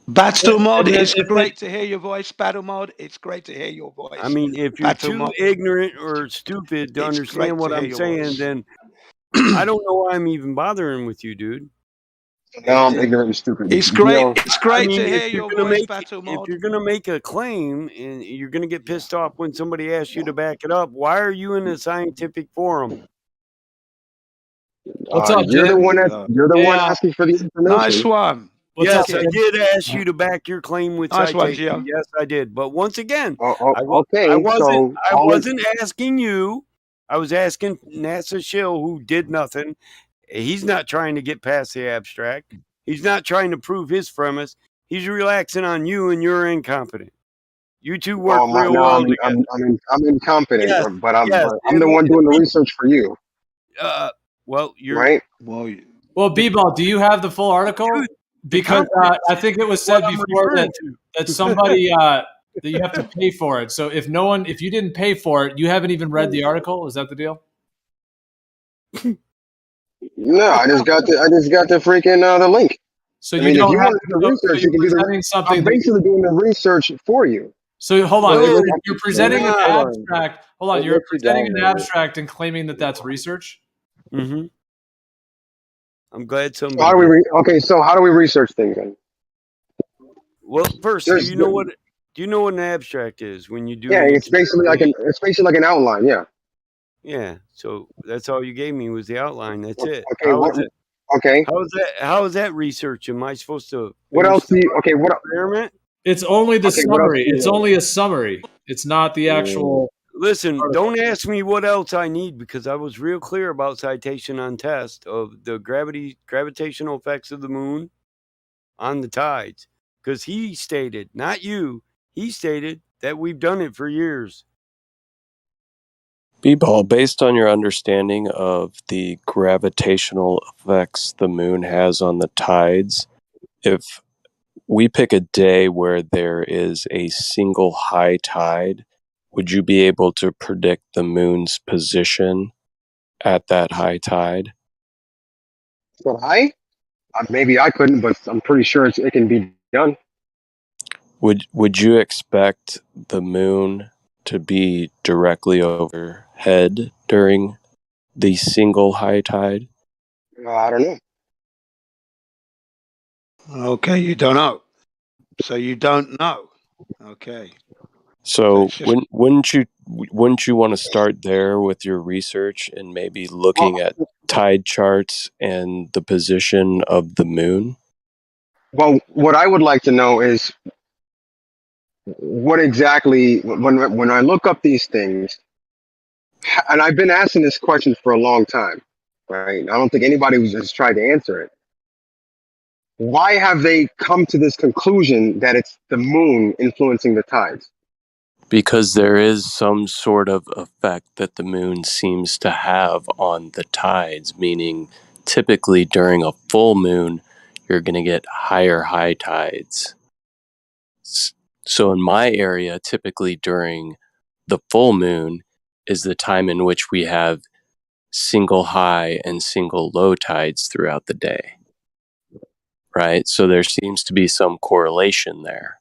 Battle mode, And then it's great to hear your voice. Battle mode, it's great to hear your voice. I mean, if you're Battle too mode, ignorant or stupid to it's understand great what to hear I'm your saying, voice. then I don't know why I'm even bothering with you, dude. Now I'm ignorant and stupid. It's You great. know, It's great I mean, to hear if you're your gonna voice. make Battle if mode. you're gonna make a claim and you're gonna get pissed off when somebody asks you to back it up, why are you in a scientific forum? What's up, you're the Jim? one Hey, asking for the Nice information. one. What's Yes, up, I Jim? did ask you to back your claim with Nice one, citation. Jim. Yes, I did. But once again, I Okay, wasn't so all asking you. I was asking NASA shill who did nothing. He's not trying to get past the abstract. He's not trying to prove his premise. He's relaxing on you, and you're incompetent. You two work real now well together. I'm incompetent, Yes, but I'm yes. the one doing the research for you, Well, you're right? Well, B-Ball, do you have the full article? Dude, Because I think it was what said I'm before referring that to. somebody that you have to pay for it. So if you didn't pay for it, you haven't even read the article. Is that the deal? No, I just got the freaking the link. So I you mean, if don't you have want to do the so research, you're you can do the. presenting something. I'm basically doing the research for you. So hold on, Right? you're presenting an Hold on. abstract. Hold on, What you're lets you presenting an download it? abstract and claiming that that's research. Mm-hmm. I'm glad So somebody. how do we okay, so how do we research things then? Well, first, do you know what an abstract is when you do? Yeah, it's basically like an outline. Yeah. Yeah. So that's all you gave me was the outline. That's it. Okay. Okay. How is that research? Am I supposed to? What else do you? Okay. What? Experiment? It's only the Okay, what else summary. do you It's want? only a summary. It's not the actual. Listen, don't ask me what else I need because I was real clear about citation on test of the gravitational effects of the moon on the tides. Because he stated, not you, he stated that we've done it for years. B-Ball, based on your understanding of the gravitational effects the moon has on the tides, if we pick a day where there is a single high tide, would you be able to predict the moon's position at that high tide? So high? Maybe I couldn't, but I'm pretty sure it can be done. Would you expect the moon to be directly overhead during the single high tide? I don't know. Okay, you don't know. So you don't know. Okay. So wouldn't you want to start there with your research and maybe looking at tide charts and the position of the moon? Well, what I would like to know is what exactly when I look up these things, and I've been asking this question for a long time, right? I don't think anybody has tried to answer it. Why have they come to this conclusion that it's the moon influencing the tides? Because there is some sort of effect that the moon seems to have on the tides, meaning typically during a full moon, you're going to get higher high tides. So in my area, typically during the full moon is the time in which we have single high and single low tides throughout the day. Right? So there seems to be some correlation there.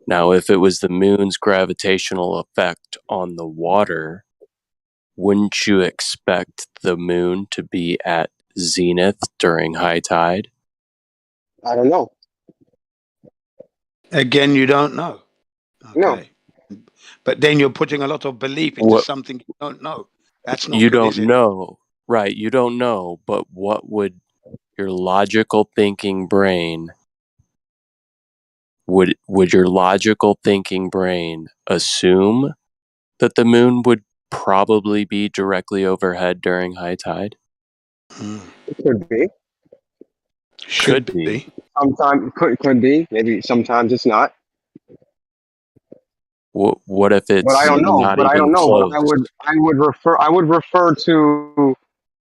Now, if it was the moon's gravitational effect on the water, wouldn't you expect the moon to be at zenith during high tide? I don't know. Again, you don't know. Okay. No. But then you're putting a lot of belief into something you don't know. That's not You good, don't is it? know. Right, you don't know, but what would your logical thinking brain would your logical thinking brain assume that the moon would probably be directly overhead during high tide? It could be. Could be. Sometimes could be. Maybe sometimes it's not. What if it's But I don't know. not But I even don't know. close? But I would refer to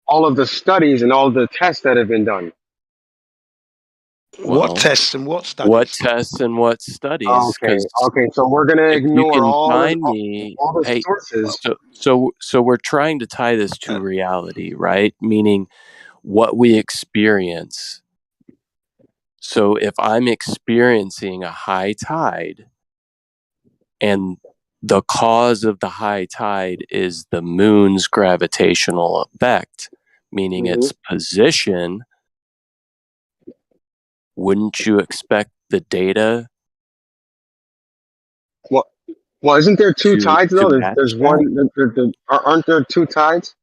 all of the studies and all the tests that have been done. What tests and what studies? What tests and what studies? Okay. So we're gonna if you ignore can all find me, all the hey, sources. so we're trying to tie this to reality, right? Meaning what we experience. So if I'm experiencing a high tide and the cause of the high tide is the moon's gravitational effect, meaning its position, wouldn't you expect the data? Well, isn't there two tides though? There's match one. Aren't there two tides?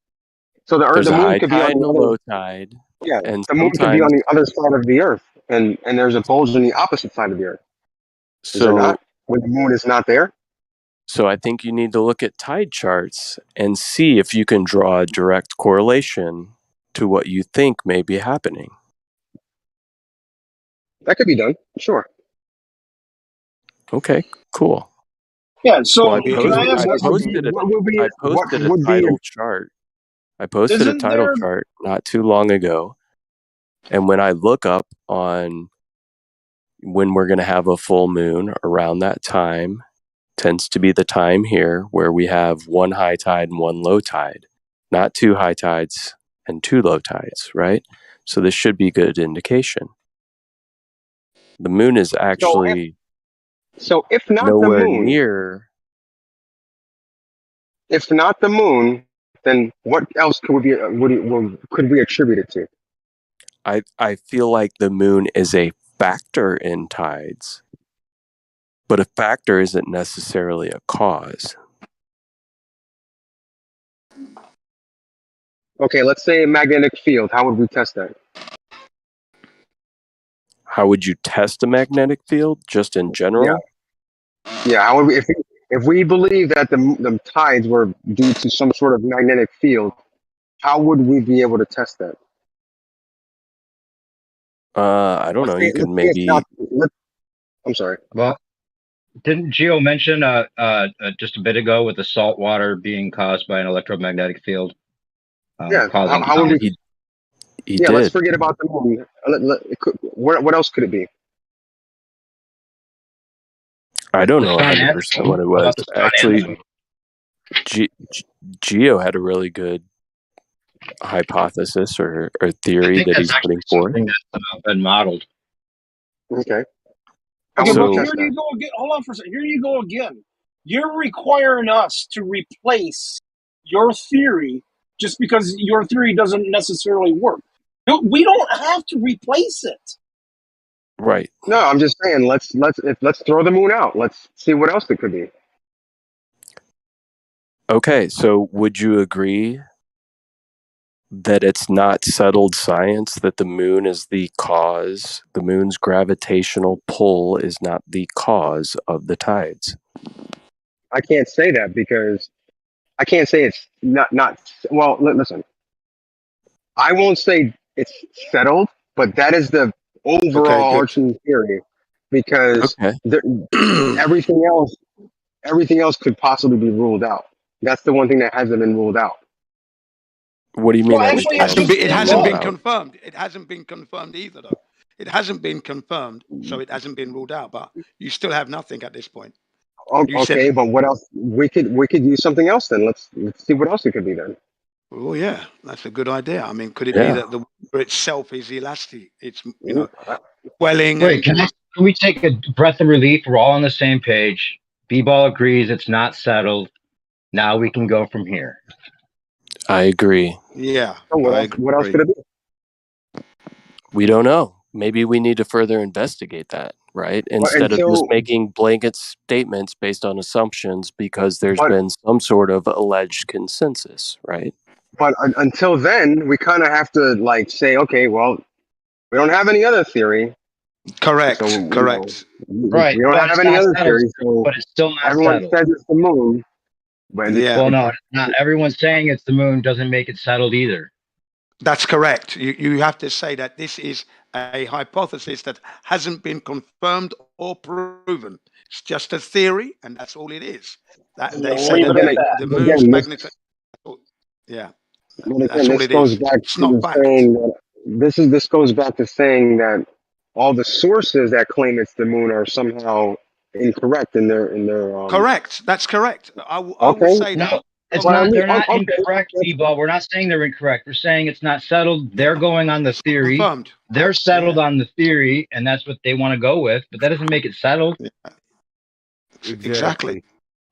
So There's the a moon high could be on tide and the a other. low tide. Yeah, And the moon could be on sometimes, the other side of the Earth, and there's a bulge on the opposite side of the Earth. Is there so not? When the moon is not there. so I think you need to look at tide charts and see if you can draw a direct correlation to what you think may be happening. That could be done. Sure. Okay, cool. Yeah. So Well, I posted a tidal chart. I posted a Isn't tidal there- chart not too long ago, and when I look up on when we're going to have a full moon around that time, tends to be the time here where we have one high tide and one low tide, not two high tides and two low tides, right? So this should be good indication. The moon is actually So if not nowhere the moon, near. if not the moon, then what else could we attribute it to? I feel like the moon is a factor in tides, but a factor isn't necessarily a cause. Okay, let's say a magnetic field. How would we test that? How would you test a magnetic field? Just in general? Yeah. How would we, if we believe that the tides were due to some sort of magnetic field, how would we be able to test that? I don't know. You can maybe. I'm sorry. Well, didn't Gio mention just a bit ago with the salt water being caused by an electromagnetic field? Yeah. Causing How would we? He yeah. did. Let's forget about the moon. What else could it be? I don't The know sun 100% what it How was. about the sun and Actually, Gio had a really good hypothesis or theory that he's putting forth. That's been modeled. Okay. Okay, but here you go again. Hold on for a second. Here you go again. You're requiring us to replace your theory just because your theory doesn't necessarily work. No, we don't have to replace it. Right. No, I'm just saying. Let's throw the moon out. Let's see what else it could be. Okay, so would you agree that it's not settled science that the moon is the cause? The moon's gravitational pull is not the cause of the tides. I can't say that because I can't say it's not. Well, listen. I won't say it's settled, but that is the overall arching theory because everything else could possibly be ruled out. That's the one thing that hasn't been ruled out. What do you mean? It hasn't been confirmed. It hasn't been confirmed either, though. It hasn't been confirmed, so it hasn't been ruled out. But you still have nothing at this point. You Okay, said, but what else? We could use something else then. Let's see what else it could be then. oh yeah, that's a good idea. I mean, could it be Yeah. that the water itself is elastic? It's swelling. Wait, can we take a breath of relief? We're all on the same page. B-ball agrees it's not settled. Now we can go from here. I agree. Yeah. So what else could it be? We don't know. Maybe we need to further investigate that, right? Instead of just making blanket statements based on assumptions because there's been some sort of alleged consensus, right? But until then, we kind of have to like say, okay, well, we don't have any other theory. Correct. So, correct. Right. We don't have any other theory. So but it's still not everyone settled. says it's the moon. But Well, no, not everyone saying it's the moon doesn't make it settled either. That's correct. You have to say that this is a hypothesis that hasn't been confirmed or proven. It's just a theory, and that's all it is. That they say that the moon's magnetic. Yeah, that's all this it goes is. back It's to not fact. saying that this goes back to saying that all the sources that claim it's the moon are somehow incorrect in their Correct. That's correct. I will say that. No, it's not. They're not incorrect, B-ball. We're not saying they're incorrect. We're saying it's not settled. They're going on the theory. Confirmed. They're settled on the theory, and that's what they want to go with. But that doesn't make it settled. Exactly.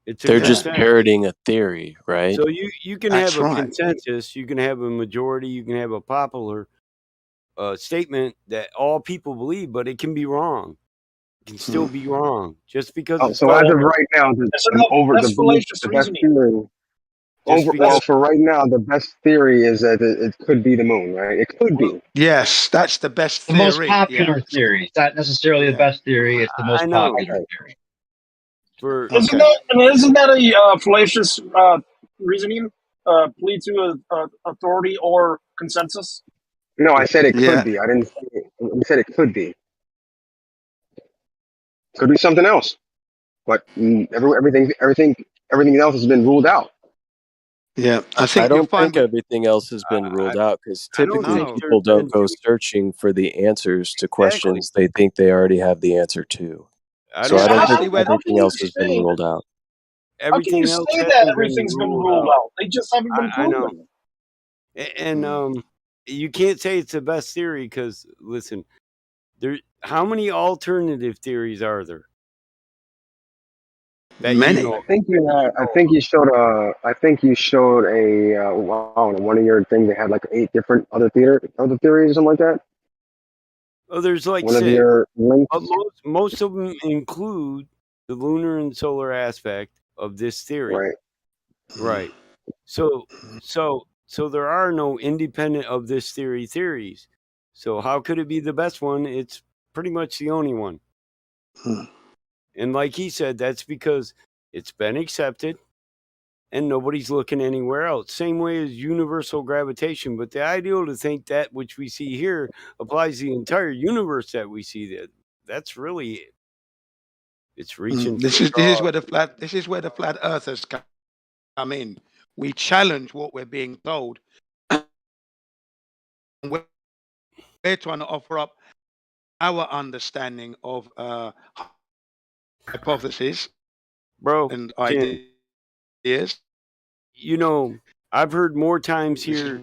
They're just parroting a theory, right? So you can have a consensus, you can have a majority, you can have a popular statement that all people believe, but it can be wrong. It can still be wrong just because. It's so as of right now, the best theory. Overall, for right now, the best theory is that it could be the moon, right? It could be. Yes, that's the best The theory. most popular theory. It's not necessarily the best theory. It's the most popular theory. Isn't that a fallacious reasoning? Plea to authority or consensus? No, I said it could be. I didn't say it. I said it could be. Could be something else, but everything else has been ruled out. Yeah, I don't think everything else has been ruled out because typically people don't go searching for the answers to questions they think they already have the answer to. So I don't think everything else has been ruled out. Everything How else can you say that everything's been ruled out? They just haven't been I proven. know. And you can't say it's the best theory because listen, how many alternative theories are there? Many. I think you showed a one of your things. They had like 8 different other theories or something like that. Oh, there's like one 6. Of your links. But most of them include the lunar and solar aspect of this theory. Right. So there are no independent of this theory theories. So how could it be the best one? It's pretty much the only one. And like he said, that's because it's been accepted and nobody's looking anywhere else. Same way as universal gravitation. But the ideal to think that which we see here applies to the entire universe that we see. That's really, it's reaching. This is where the flat earthers come in. We challenge what we're being told. We're trying to offer up our understanding of hypotheses, and ideas. You know, I've heard more times here.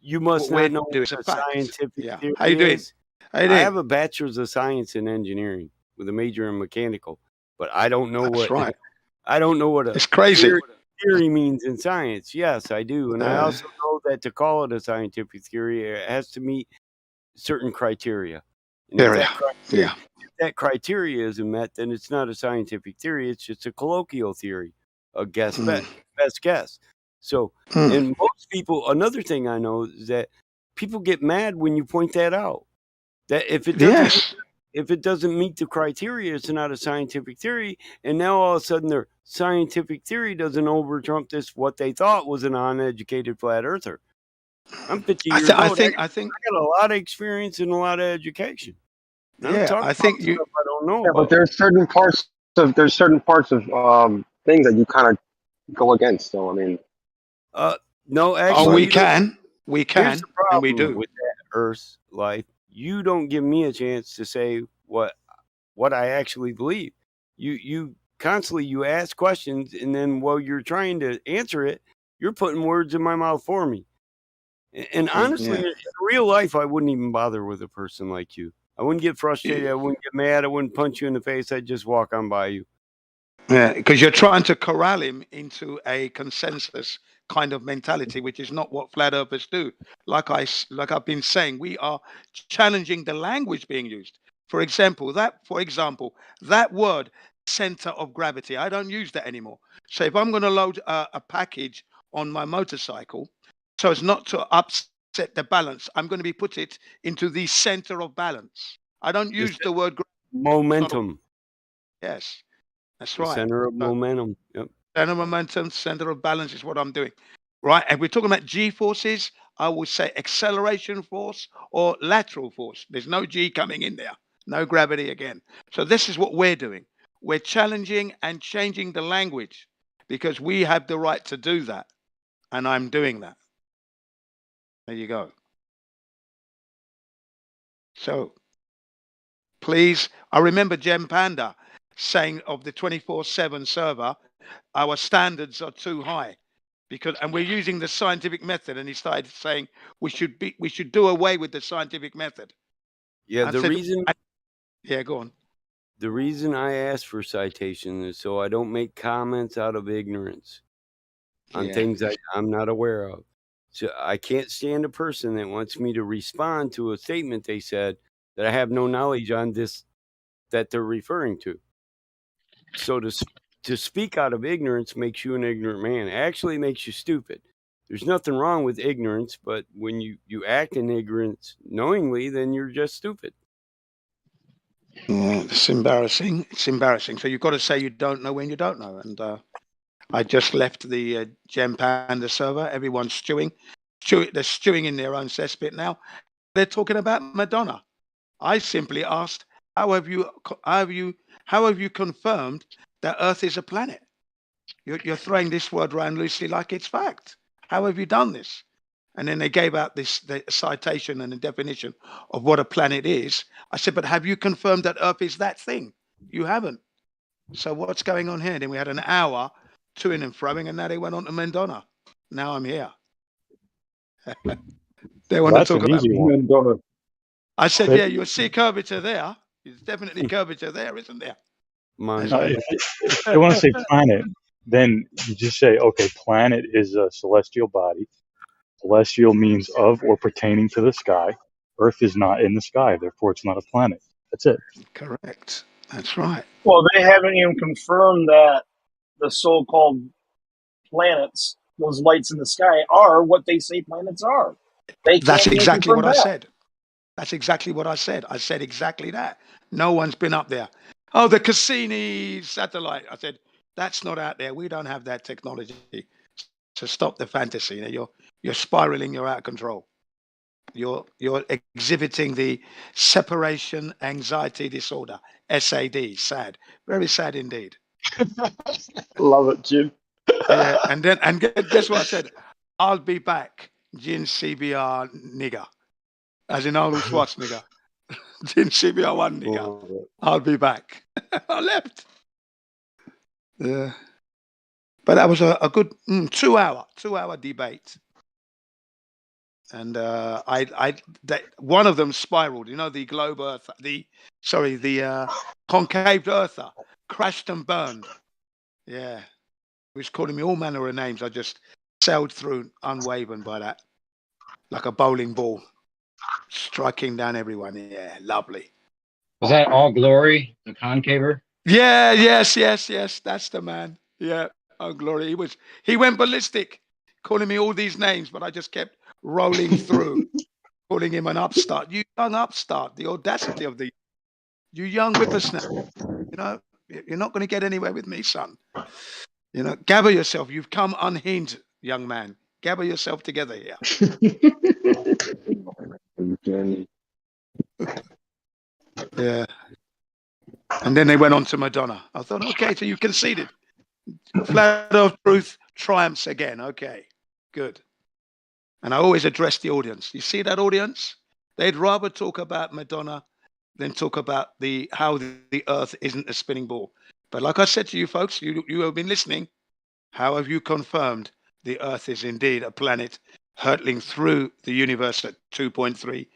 You must not know what a scientific theory How you doing? is. I have a bachelor's of science in engineering with a major in mechanical, but I don't know I don't know what it's crazy. Theory means in science. Yes, I do, and I also know that to call it a scientific theory, it has to meet certain criteria. And if that criteria isn't met, then it's not a scientific theory. It's just a colloquial theory, a best guess. So, and most people, another thing I know is that people get mad when you point that out. That if it doesn't meet the criteria, it's not a scientific theory. And now all of a sudden, their scientific theory doesn't overtrump this what they thought was an uneducated flat earther. I'm 50 years old. I got a lot of experience and a lot of education. I think you. I don't know. But there's certain parts of things that you kind of go against. So I mean, no, actually, we can, here's the problem and we do with that Earth life. you don't give me a chance to say what I actually believe. You constantly you ask questions, and then while you're trying to answer it, you're putting words in my mouth for me. And honestly, in real life, I wouldn't even bother with a person like you. I wouldn't get frustrated. I wouldn't get mad. I wouldn't punch you in the face. I'd just walk on by you. Yeah, because you're trying to corral him into a consensus kind of mentality, which is not what flat earthers do. Like I've been saying, we are challenging the language being used. For example, that word center of gravity, I don't use that anymore. So if I'm going to load a package on my motorcycle, so as not to upset the balance, I'm going to be put it into the center of balance. I don't use the word momentum. Yes. That's The right. center of momentum. Yep. Center of momentum, center of balance is what I'm doing. Right. And we're talking about G forces. I would say acceleration force or lateral force. There's no G coming in there. No gravity again. So this is what we're doing. We're challenging and changing the language because we have the right to do that. And I'm doing that. There you go. So please, I remember Gem Panda saying of the 24/7 server, our standards are too high and we're using the scientific method. And he started saying we should do away with the scientific method. Yeah, go on. The reason I ask for citation is so I don't make comments out of ignorance on things I'm not aware of. So I can't stand a person that wants me to respond to a statement they said that I have no knowledge on that they're referring to. So to speak out of ignorance makes you an ignorant man. It actually makes you stupid. There's nothing wrong with ignorance, but when you act in ignorance knowingly, then you're just stupid. Yeah, it's embarrassing. It's embarrassing. So you've got to say you don't know when you don't know. And I just left the Gem Panda server. Everyone's stewing. They're stewing in their own cesspit now. They're talking about Madonna. I simply asked, how have you confirmed that Earth is a planet? You're throwing this word around loosely like it's fact. How have you done this? And then they gave out the citation and the definition of what a planet is. I said, but have you confirmed that Earth is that thing? You haven't. So what's going on here? Then we had an hour to-ing and froing, and now they went on to Madonna. Now I'm here. They want to talk about Madonna. I said, yeah, you'll see curvature there. There's definitely curvature there, isn't there? If you want to say planet, then you just say, okay, planet is a celestial body. Celestial means of or pertaining to the sky. Earth is not in the sky, therefore it's not a planet. That's it. Correct. That's right. Well, they haven't even confirmed that the so-called planets, those lights in the sky, are what they say planets are. That's exactly what I said. That's exactly what I said. I said exactly that. No one's been up there. Oh, the Cassini satellite. I said, that's not out there. We don't have that technology. So stop the fantasy. You're spiraling. You're out of control. You're exhibiting the separation anxiety disorder, SAD. Sad, very sad indeed. Love it, Jim. Yeah, and guess what I said? I'll be back, Jin CBR nigger, as in Arnold Schwarzenegger. Jin CBR one nigger. I'll be back. I left. Yeah, but that was a good 2 hour debate. And one of them spiraled. You know, the globe Earth, the concave Earther crashed and burned. Yeah, he was calling me all manner of names. I just sailed through unwavering by that, like a bowling ball, striking down everyone. Yeah, lovely. Was that All Glory, the concaver? Yeah, yes. That's the man. Yeah, oh glory. He went ballistic, calling me all these names, but I just kept rolling through, calling him an upstart. You young upstart, the audacity of you young whippersnapper. You know, you're not going to get anywhere with me, son. You know, gather yourself. You've come unhinged, young man. Gather yourself together here. Yeah. And then they went on to Madonna. I thought, okay, so you conceded. Flat Earth truth triumphs again. Okay, good. And I always address the audience. You see that audience? They'd rather talk about Madonna than talk about how the Earth isn't a spinning ball. But like I said to you folks, you have been listening. How have you confirmed the Earth is indeed a planet hurtling through the universe at 2.3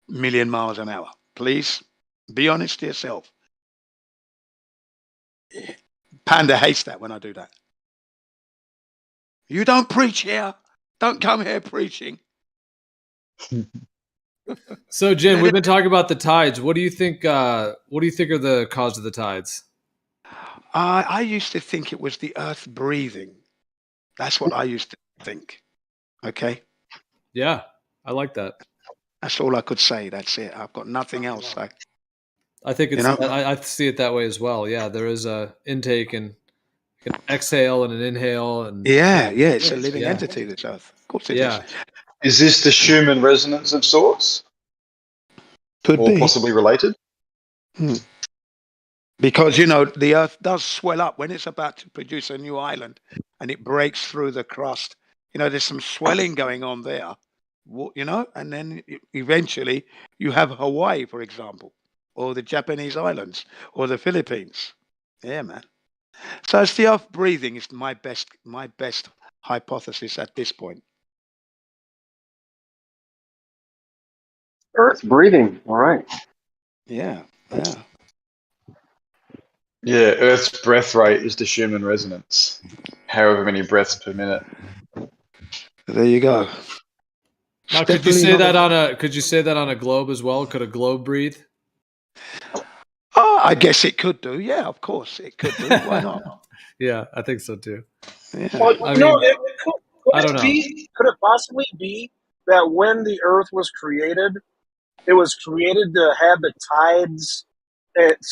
million miles an hour? Please be honest to yourself. Panda hates that when I do that. You don't preach here. Don't come here preaching. So, Jim, we've been talking about the tides. What do you think? What do you think are the cause of the tides? I used to think it was the Earth breathing. That's what I used to think. Okay. Yeah, I like that. That's all I could say. That's it. I've got nothing else. I think it's. I see it that way as well. Yeah, there is a intake and an exhale and an inhale, and yeah, it's a living entity. This Earth, of course it is. Is this the Schumann resonance of sorts? Could or be possibly related. Because, you know, the Earth does swell up when it's about to produce a new island and it breaks through the crust. You know, there's some swelling going on there, you know, and then eventually you have Hawaii, for example, or the Japanese islands or the Philippines. Yeah, man. So it's the Earth breathing is my best hypothesis at this point. Earth breathing. All right. Yeah. Yeah, Earth's breath rate is the Schumann resonance. However many breaths per minute. There you go. Now, could you say that on a globe as well? Could a globe breathe? Oh, I guess it could do. Yeah, of course it could do. Why not? Yeah, I think so too. Yeah. Well, I don't know. Could it possibly be that when the Earth was created, it was created to have the tides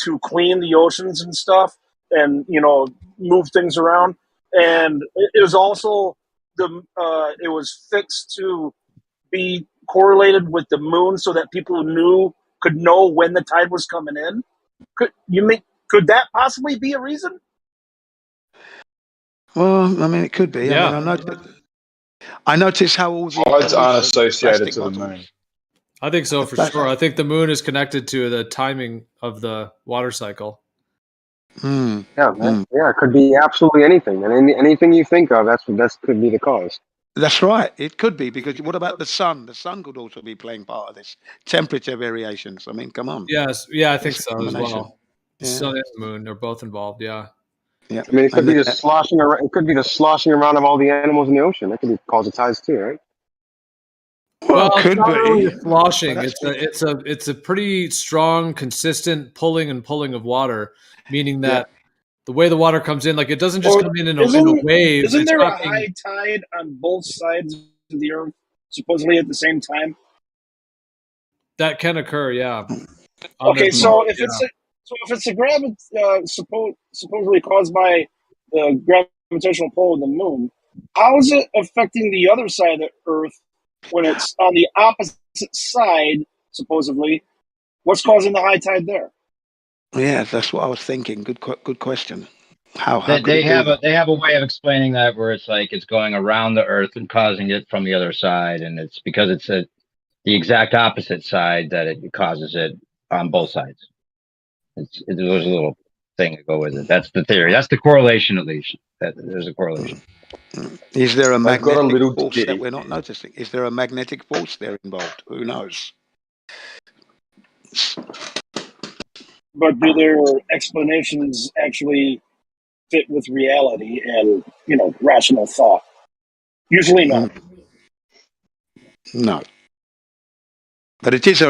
to clean the oceans and stuff, and move things around, and it was also it was fixed to be correlated with the moon, so that people could know when the tide was coming in. Could that possibly be a reason? Well, I mean, it could be. Yeah. I mean, I notice how all the tides aren't associated to the moon. I think so for sure. I think the moon is connected to the timing of the water cycle. Yeah, man. Yeah, it could be absolutely anything, and anything you think of, that could be the cause. That's right. It could be, because what about the sun? The sun could also be playing part of this. Temperature variations. I mean, come on. Yes, yeah, I think so as Combination. well. The sun and the moon, they're both involved. Yeah. Yeah. I mean, it could be the sloshing around. It could be the sloshing around of all the animals in the ocean. That could be cause of tides too, right? Well, it's could not be. really sloshing. It's a pretty strong, consistent pulling and pulling of water, meaning that the way the water comes in, like it doesn't just come in a wave. Isn't there a high tide on both sides of the Earth, supposedly at the same time? That can occur, yeah. Okay, so if it's supposedly caused by the gravitational pull of the moon, how is it affecting the other side of the Earth when it's on the opposite side, supposedly? What's causing the high tide there? Yeah, that's what I was thinking. Good question. How they have a way of explaining that, where it's like it's going around the Earth and causing it from the other side, and it's because it's the exact opposite side that it causes it on both sides. There's a little thing to go with it. That's the theory. That's the correlation, at least. That there's a correlation. Is there a magnetic force that we're not noticing? Is there a magnetic force there involved? Who knows? But do their explanations actually fit with reality and rational thought? Usually not. No. But it is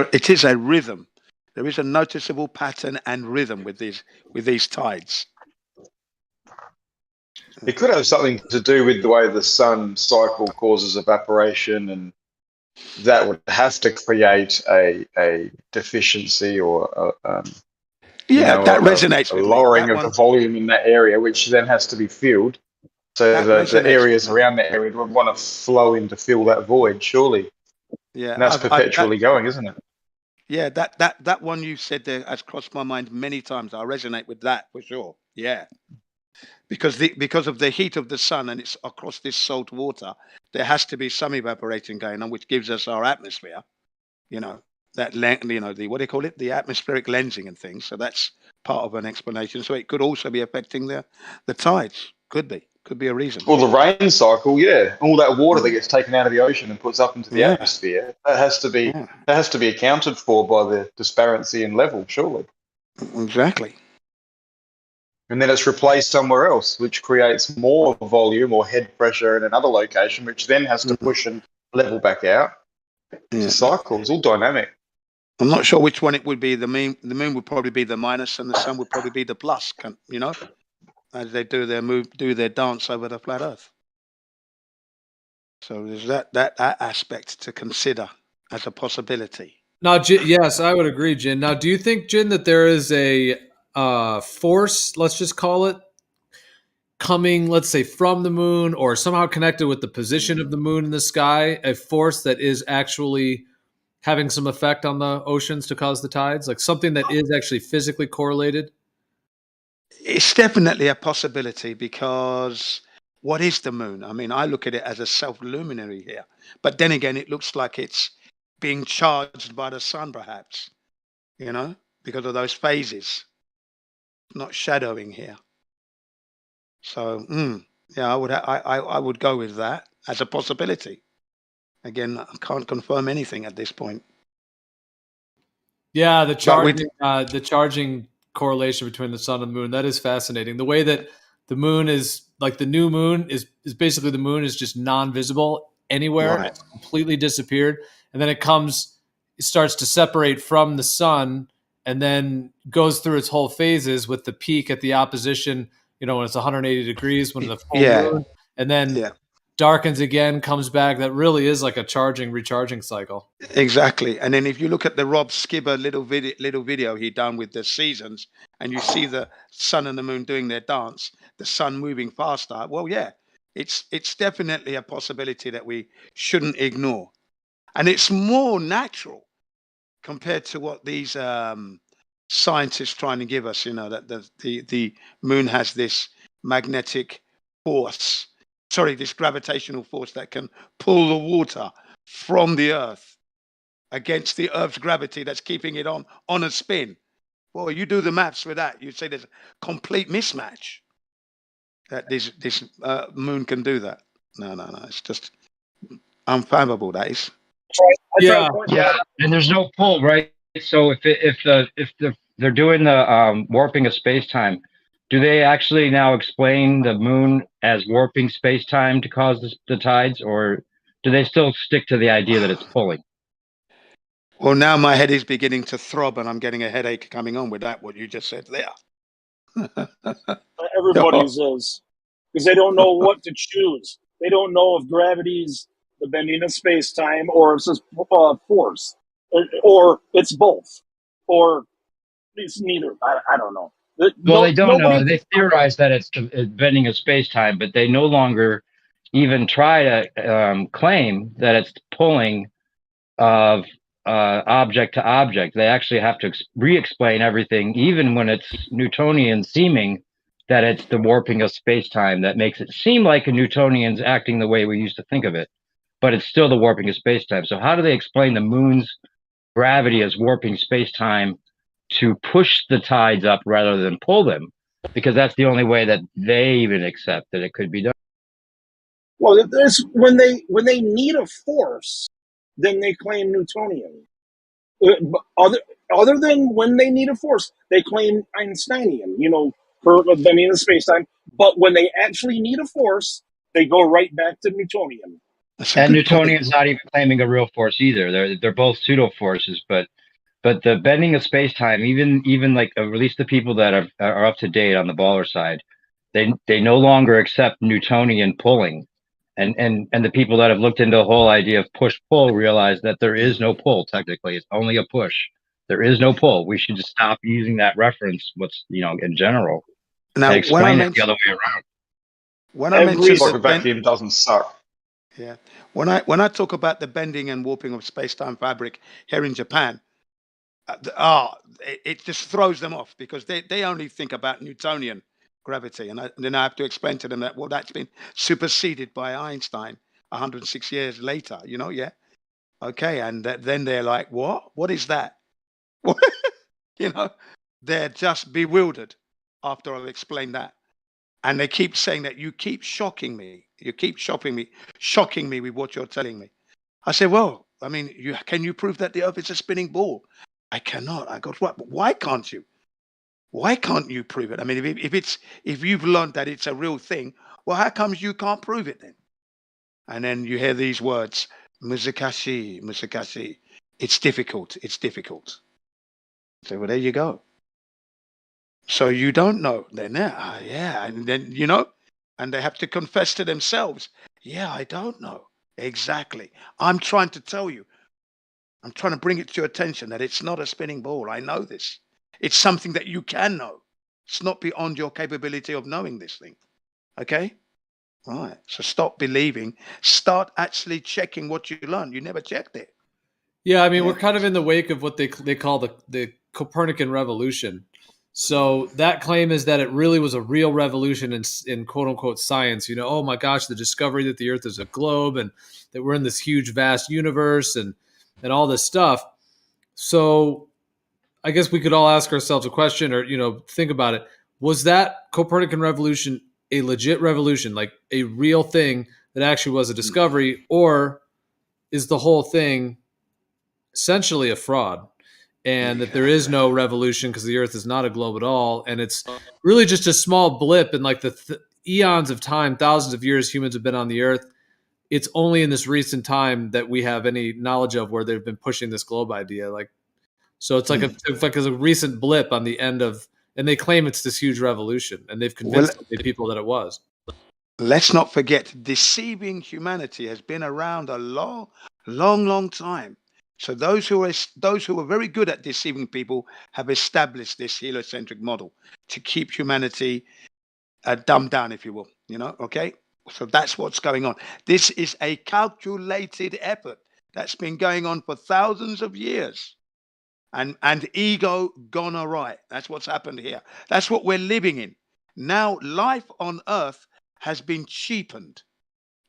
a rhythm. There is a noticeable pattern and rhythm with these tides. It could have something to do with the way the sun cycle causes evaporation, and that would have to create a deficiency or that resonates a with lowering me. of the volume in that area, which then has to be filled. So the areas around that area would want to flow in to fill that void, surely. Yeah, and that's perpetually going, isn't it? Yeah, that one you said there has crossed my mind many times. I resonate with that for sure. Yeah, because of the heat of the sun and it's across this salt water, there has to be some evaporating going on, which gives us our atmosphere. you know, the what do you call it, the atmospheric lensing and things. So that's part of an explanation. So it could also be affecting the tides. Could be a reason. Well, the rain cycle, yeah, all that water that gets taken out of the ocean and puts up into the Yeah. atmosphere, that has to be accounted for by the disparity in level, surely. Exactly. And then it's replaced somewhere else, which creates more volume or head pressure in another location, which then has to push and level back out. It's a cycle. It's all dynamic. I'm not sure which one it would be. The moon would probably be the minus, and the sun would probably be the plus. You know, as they do their dance over the flat Earth. So there's that aspect to consider as a possibility. Now, yes, I would agree, Jin. Now, do you think, Jin, that there is a force, let's just call it, coming, let's say, from the moon or somehow connected with the position of the moon in the sky, a force that is actually having some effect on the oceans to cause the tides, like something that is actually physically correlated? It's definitely a possibility, because what is the moon? I mean, I look at it as a self-luminary here, but then again, it looks like it's being charged by the sun, perhaps, you know, because of those phases, not shadowing here. So, yeah, I would go with that as a possibility. Again, I can't confirm anything at this point. Yeah, the charging correlation between the sun and the moon, that is fascinating. The way that the moon is, like the new moon is basically the moon is just non-visible anywhere. Right. It's completely disappeared. And then it starts to separate from the sun, and then goes through its whole phases with the peak at the opposition, you know, when it's 180 degrees, when the full moon, and then darkens again, comes back. That really is like a recharging cycle. Exactly. And then if you look at the Rob Skibber little video he done with the seasons, and you see the sun and the moon doing their dance, the sun moving faster. Well, yeah, it's definitely a possibility that we shouldn't ignore. And it's more natural compared to what these scientists trying to give us, you know, that the moon has this magnetic force, this gravitational force that can pull the water from the Earth against the Earth's gravity that's keeping it on a spin. Well, you do the maths for that, you'd say there's a complete mismatch that this moon can do that. No, it's just unfathomable, that is. Yeah, and there's no pull, right? So if they're doing the warping of space-time, do they actually now explain the moon as warping space-time to cause the tides, or do they still stick to the idea that it's pulling? Well, now my head is beginning to throb, and I'm getting a headache coming on with that, what you just said there. Everybody's is, because they don't know what to choose. They don't know if gravity's the bending of space-time, or it's just force, or it's both, or it's neither. I don't know. Well, they don't know. They theorize that it's bending of space-time, but they no longer even try to claim that it's pulling of object to object. They actually have to re-explain everything, even when it's Newtonian seeming that it's the warping of space-time that makes it seem like a Newtonian's acting the way we used to think of it, but it's still the warping of space-time. So how do they explain the moon's gravity as warping space-time to push the tides up rather than pull them? Because that's the only way that they even accept that it could be done. Well, there's when they need a force, then they claim Newtonian. Other than when they need a force, they claim Einsteinian, you know, for bending of space-time. But when they actually need a force, they go right back to Newtonian. And Newtonian's not even claiming a real force either. They're both pseudo forces, but the bending of space-time, even like at least the people that are up to date on the baller side, they no longer accept Newtonian pulling. And the people that have looked into the whole idea of push-pull realize that there is no pull, technically. It's only a push. There is no pull. We should just stop using that reference, in general, and explain it the other way around. When I mentioned like a vacuum doesn't suck. Yeah. When I talk about the bending and warping of space-time fabric here in Japan, it just throws them off, because they only think about Newtonian gravity, and then I have to explain to them that, well, that's been superseded by Einstein 106 years later, Okay, and then they're like, "What? What is that?" You know, they're just bewildered after I've explained that, and they keep saying that you keep shocking me. You keep shocking me with what you're telling me. I say, well, I mean, can you prove that the Earth is a spinning ball? I cannot. I go, what? Why can't you? Why can't you prove it? I mean, if you've learned that it's a real thing, well, how comes you can't prove it then? And then you hear these words, Muzakashi, Muzakashi. It's difficult. It's difficult. So, well, there you go. So you don't know. Then, yeah. And then, and they have to confess to themselves, yeah, I don't know. Exactly. I'm trying to tell you. I'm trying to bring it to your attention that it's not a spinning ball. I know this. It's something that you can know. It's not beyond your capability of knowing this thing. Okay? Right. So stop believing. Start actually checking what you learned. You never checked it. Yeah, I mean, we're kind of in the wake of what they call the Copernican revolution. So that claim is that it really was a real revolution in quote unquote science. Oh my gosh, the discovery that the Earth is a globe and that we're in this huge, vast universe and all this stuff. So I guess we could all ask ourselves a question or, think about it. Was that Copernican revolution a legit revolution, like a real thing that actually was a discovery, or is the whole thing essentially a fraud? And that there is no revolution because the Earth is not a globe at all. And it's really just a small blip in like the eons of time, thousands of years humans have been on the Earth. It's only in this recent time that we have any knowledge of where they've been pushing this globe idea. So it's like a recent blip on the end of, and they claim it's this huge revolution, and they've convinced people that it was. Let's not forget, deceiving humanity has been around a long, long, long time. So those who are very good at deceiving people have established this heliocentric model to keep humanity dumbed down, if you will. Okay? So that's what's going on. This is a calculated effort that's been going on for thousands of years. And ego gone awry. That's what's happened here. That's what we're living in. Now, life on Earth has been cheapened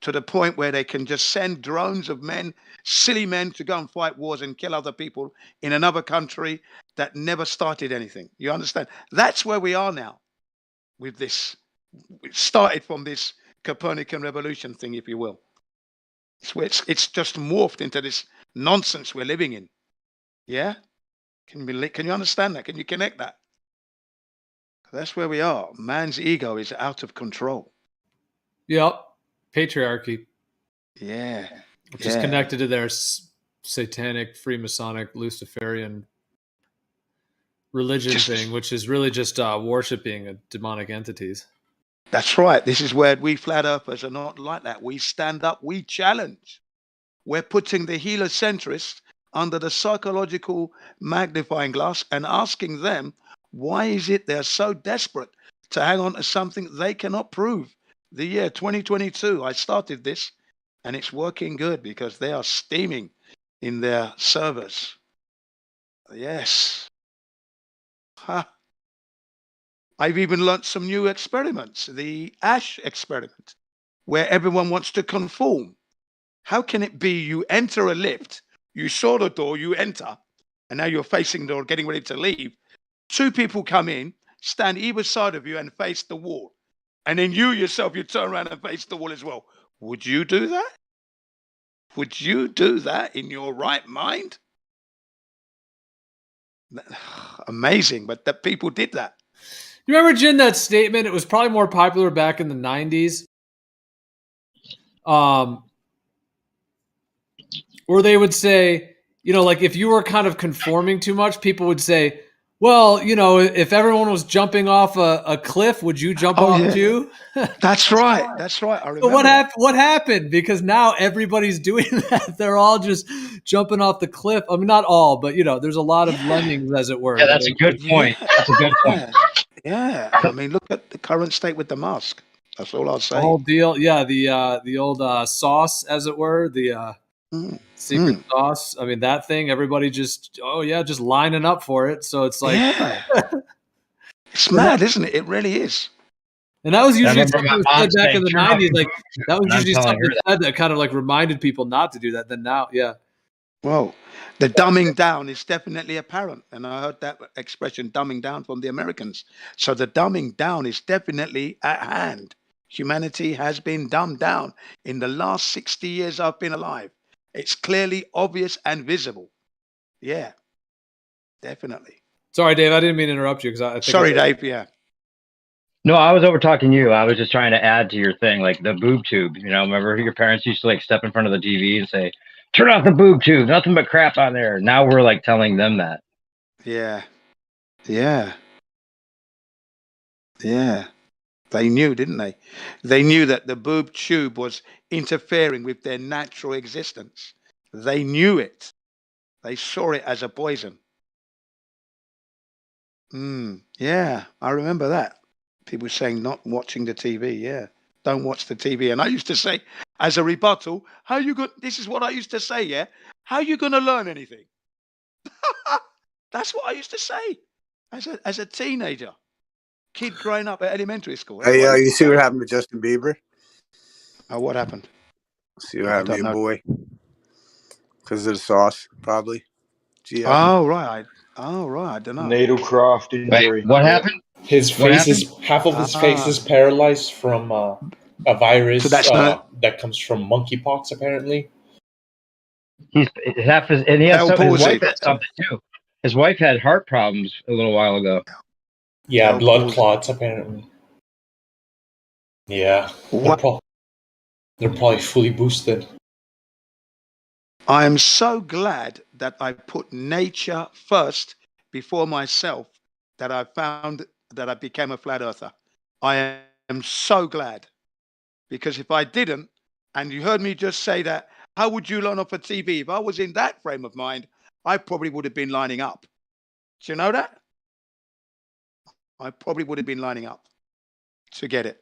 to the point where they can just send drones of men, silly men, to go and fight wars and kill other people in another country that never started anything. You understand? That's where we are now with this. It started from this Copernican revolution thing, if you will. It's just morphed into this nonsense we're living in. Yeah? Can you understand that? Can you connect that? That's where we are. Man's ego is out of control. Yep. Patriarchy. Yeah. Which is connected to their satanic, Freemasonic, Luciferian religion thing, which is really just worshiping demonic entities. That's right. This is where we flat earthers are not like that. We stand up, we challenge. We're putting the heliocentrists under the psychological magnifying glass and asking them, why is it they're so desperate to hang on to something they cannot prove? The year 2022, I started this, and it's working good because they are steaming in their servers. Yes. I've even learnt some new experiments, the Ash experiment, where everyone wants to conform. How can it be you enter a lift, you saw the door, you enter, and now you're facing the door, getting ready to leave. Two people come in, stand either side of you and face the wall. And then you yourself, you turn around and face the wall as well. Would you do that? Would you do that in your right mind? Amazing, but that people did that. You remember, Jin, that statement? It was probably more popular back in the 90s. Where they would say, like if you were kind of conforming too much, people would say, well, if everyone was jumping off a cliff, would you jump off too? That's right. That's right. I remember. So what happened? Because now everybody's doing that. They're all just jumping off the cliff. I mean, not all, but there's a lot of lemmings, as it were. Yeah, that's a good point. That's a good point. Yeah. I mean, look at the current state with the mask. That's all I'll say. The whole deal. Yeah, the old sauce, as it were, the secret sauce. I mean, that thing, everybody just lining up for it. So it's like, it's mad, isn't it? It really is. And that was usually something that was said back in the 90s. Like that was usually something said that kind of like reminded people not to do that. Then now, yeah. Well, the dumbing down is definitely apparent. And I heard that expression, dumbing down, from the Americans. So the dumbing down is definitely at hand. Humanity has been dumbed down in the last 60 years I've been alive. It's clearly obvious and visible. Yeah, definitely. Sorry, Dave, I didn't mean to interrupt you because I think. Sorry, Dave. Yeah. No, I was over talking you. I was just trying to add to your thing, like the boob tube. You know, remember your parents used to like step in front of the TV and say, "Turn off the boob tube. Nothing but crap on there." Now we're like telling them that. Yeah. Yeah. Yeah. They knew, didn't they? They knew that the boob tube was interfering with their natural existence. They knew it. They saw it as a poison. Yeah, I remember that. People saying not watching the TV. Yeah, don't watch the TV. And I used to say, as a rebuttal, how you going? This is what I used to say. Yeah, how you going to learn anything? That's what I used to say as a teenager, kid growing up at elementary school. Hey, you see what happened to Justin Bieber? Oh, what happened? See what happened to your boy? Because of the sauce, probably. Oh right. I don't know. Needlecraft injury. Wait, what happened? His face is half of his face is paralyzed from a virus that comes from monkeypox. Apparently, He's half his, and he has his wife had something too. His wife had heart problems a little while ago. yeah, blood clots. Apparently, yeah, they're probably fully boosted. I am so glad that I put nature first before myself, that I found that I became a flat earther. I am so glad, because if I didn't, and you heard me just say that, how would you learn off a TV? If I was in that frame of mind, I probably would have been lining up. Do you know that? I probably would have been lining up to get it.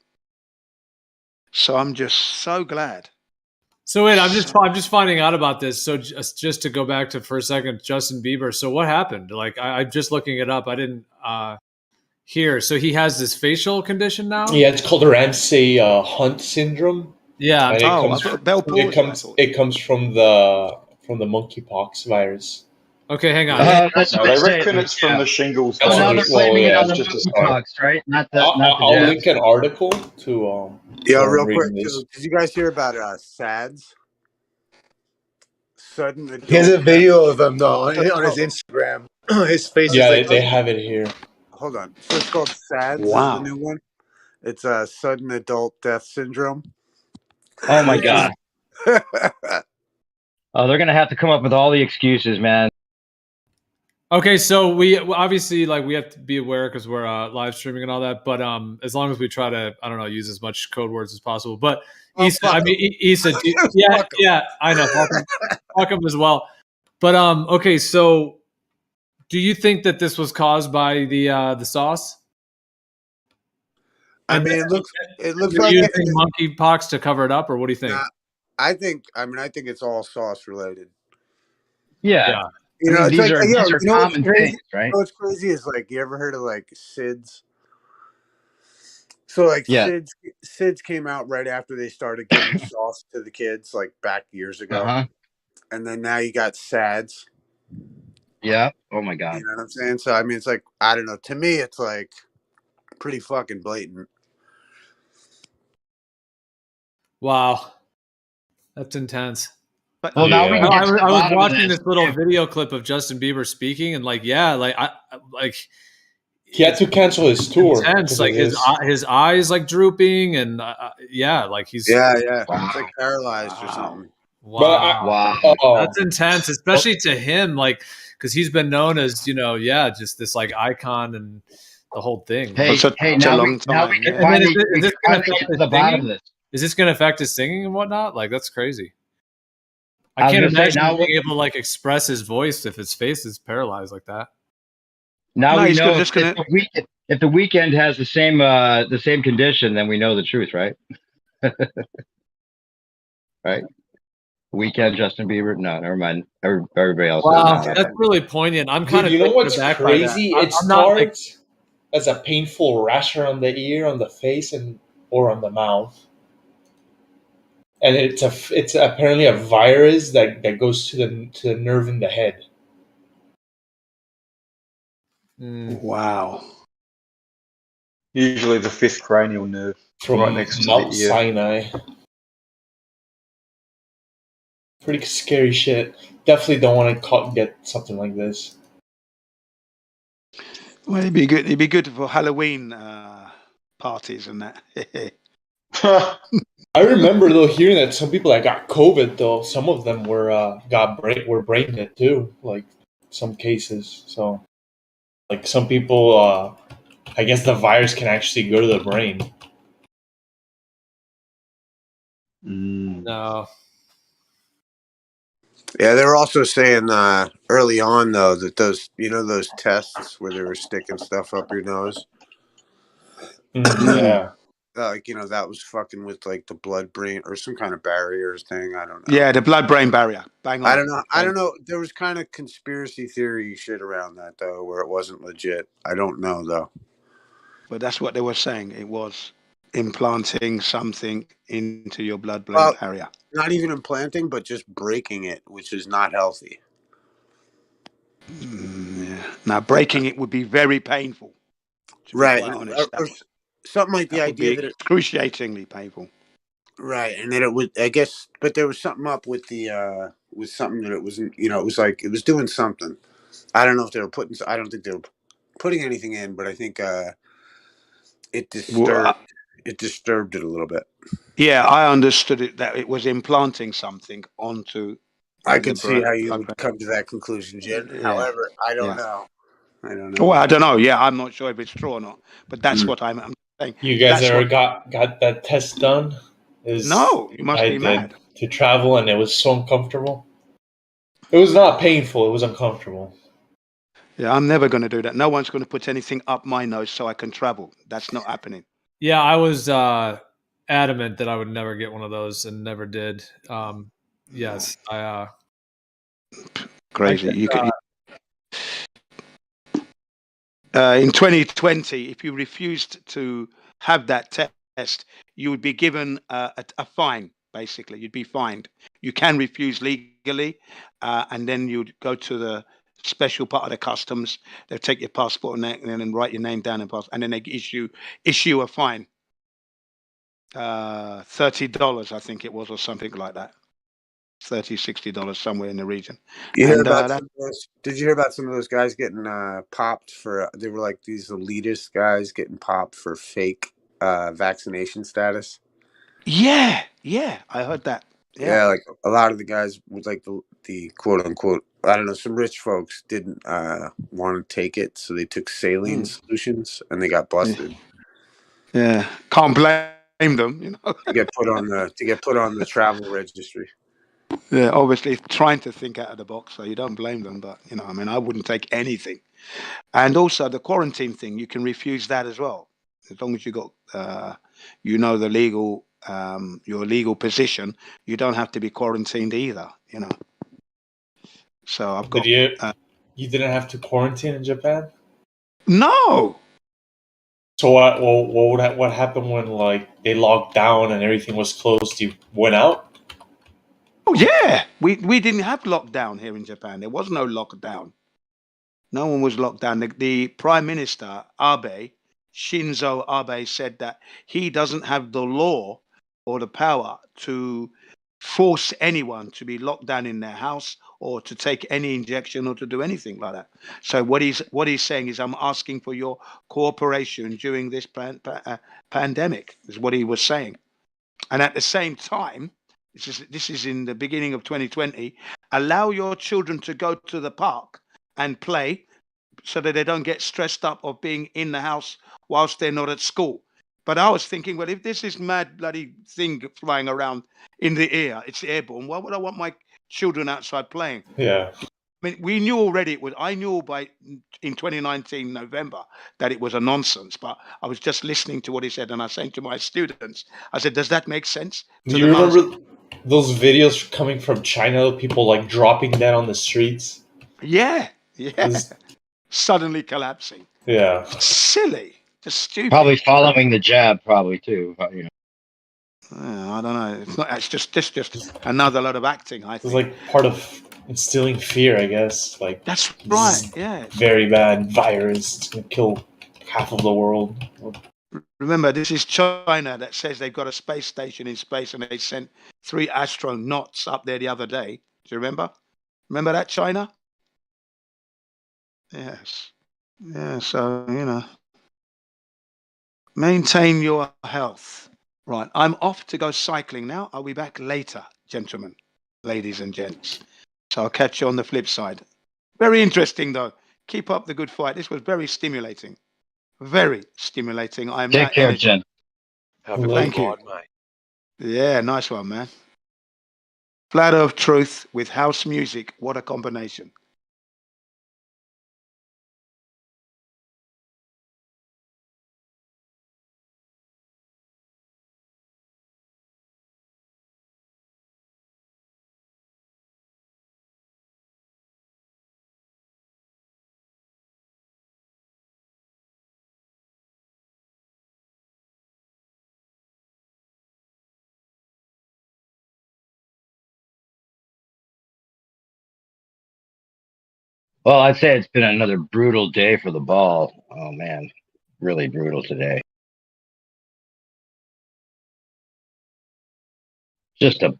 So I'm just so glad. So wait, I'm just finding out about this. So just to go back to for a second, Justin Bieber. So what happened? Like I'm just looking it up. I didn't hear. So he has this facial condition now. Yeah, it's called Ramsay Hunt syndrome. Yeah. And it comes from the monkeypox virus. Okay, hang on. They reckon it's from the shingles. They're blaming it on the monkeypox, right? Not the. I'll link an article to. Yeah, real quick. Did you guys hear about SADS? Sudden. He has a video of him though on his Instagram. His face. Yeah, is like, they have it here. Hold on. So it's called SADS. Wow. Is the new one. It's a sudden adult death syndrome. Oh my god. Oh, they're gonna have to come up with all the excuses, man. Okay, so we obviously we have to be aware because we're live streaming and all that. But as long as we try to, I don't know, use as much code words as possible. But Issa, yeah, I know, fuck him as well. But okay, so do you think that this was caused by the sauce? I mean, it looks like using monkeypox to cover it up, or what do you think? I think it's all sauce related. Yeah. You know, these are common things, right? You know what's crazy is you ever heard of SIDS? So SIDS came out right after they started giving sauce to the kids, back years ago. And then now you got SADS. Yeah. Oh my god. You know what I'm saying? So I mean, it's I don't know. To me, it's pretty fucking blatant. Wow, that's intense. But now we I was watching this little video clip of Justin Bieber speaking, and he had to cancel his tour. Intense, his eyes drooping, and he's it's paralyzed or something. Wow, that's intense, especially to him, because he's been known as just this icon and the whole thing. Now we can finally get to the bottom of this. Is this going to affect his singing and whatnot? That's crazy. I can't imagine being able to express his voice if his face is paralyzed like that. Now we know if the Weeknd has the same condition, then we know the truth, right? Right? Weeknd, Justin Bieber. No, never mind. Everybody else. Wow, that's really poignant. I'm kind of. You know what's crazy? It starts as a painful rash around the ear, on the face, or on the mouth. and it's apparently a virus that goes to the nerve in the head. Wow. Usually the fifth cranial nerve, From right next to Mount the ear. Sinai. Pretty scary shit. Definitely don't want to get something like this. Well, it'd be good. It'd be good for Halloween parties and that. I remember though hearing that some people that got COVID though, some of them were brain dead too, like some cases. So, like some people, I guess the virus can actually go to the brain. No. Yeah, they were also saying early on though that those tests where they were sticking stuff up your nose. Yeah. Like that was fucking with like the blood-brain or some kind of barriers thing. I don't know. Yeah, the blood-brain barrier. Bang on. I don't know. I don't know. There was kind of conspiracy theory shit around that though, where it wasn't legit. I don't know though. But that's what they were saying. It was implanting something into your blood-brain barrier. Not even implanting, but just breaking it, which is not healthy. Yeah. Now, breaking it would be very painful. Right. Honest, Or something like the idea that excruciatingly painful. Right, and then it would, I guess, but there was something up with the with something that it wasn't. It was like it was doing something. I don't know if they were putting. I don't think they were putting anything in, but I think it disturbed it a little bit. Yeah, I understood it that it was implanting something onto. I could see how you would come to that conclusion, Jen. Yeah. However, I don't know. I don't know. Well, I don't know. Yeah, I'm not sure if it's true or not, but that's what I'm saying. You guys ever got that test done? No, you must be mad. To travel, and it was so uncomfortable. It was not painful. It was uncomfortable. Yeah, I'm never going to do that. No one's going to put anything up my nose so I can travel. That's not happening. Yeah, I was adamant that I would never get one of those, and never did. Yes, I. Crazy. You can. In 2020, if you refused to have that test, you would be given a fine. Basically, you'd be fined. You can refuse legally, and then you'd go to the special part of the customs. They'll take your passport and then write your name down and then they issue a fine. $30, I think it was, or something like that. $30, $60 somewhere in the region. You hear about some of those, did you hear about some of those guys getting popped for? They were like these elitist guys getting popped for fake vaccination status. Yeah, I heard that. Yeah, like a lot of the guys with like the quote unquote, I don't know, some rich folks didn't want to take it, so they took saline solutions and they got busted. Yeah, can't blame them, to get put on the travel registry. Yeah, obviously trying to think out of the box, so you don't blame them. But I wouldn't take anything. And also the quarantine thing, you can refuse that as well, as long as you got the legal your legal position. You don't have to be quarantined either. So I've got. You didn't have to quarantine in Japan? No. So what happened when like they locked down and everything was closed? You went out? Oh yeah, we didn't have lockdown here in Japan. There was no lockdown. No one was locked down. The Prime Minister Abe, Shinzo Abe, said that he doesn't have the law or the power to force anyone to be locked down in their house or to take any injection or to do anything like that. So what he's saying is, I'm asking for your cooperation during this pandemic, is what he was saying. And at the same time, this is in the beginning of 2020, allow your children to go to the park and play so that they don't get stressed up of being in the house whilst they're not at school. But I was thinking, well, if this is mad bloody thing flying around in the air, it's airborne, why would I want my children outside playing? Yeah. I mean, we knew already I knew in 2019 November that it was a nonsense, but I was just listening to what he said, and I was saying to my students, I said, does that make sense? Do you remember those videos coming from China, people like dropping dead on the streets? Yeah. Suddenly collapsing. Yeah. Silly. Just stupid. Probably following the jab, probably too. I don't know. It's not. It's just another lot of acting. I It's think. like part of instilling fear, I guess. Like That's this right. is Yeah. very bad virus. It's gonna kill half of the world. Remember, this is China that says they've got a space station in space, and they sent 3 astronauts up there the other day. Do you remember? Remember that, China? Yes. Yeah. So maintain your health. Right. I'm off to go cycling now. I'll be back later, gentlemen, ladies and gents. So I'll catch you on the flip side. Very interesting, though. Keep up the good fight. This was very stimulating. Very stimulating. I am now Take care, energized. Jen. Have a Thank good you. one, mate. Yeah, nice one, man. Flat Earth Truth with house music. What a combination. Well, I'd say it's been another brutal day for the ball. Oh man, really brutal today. Just a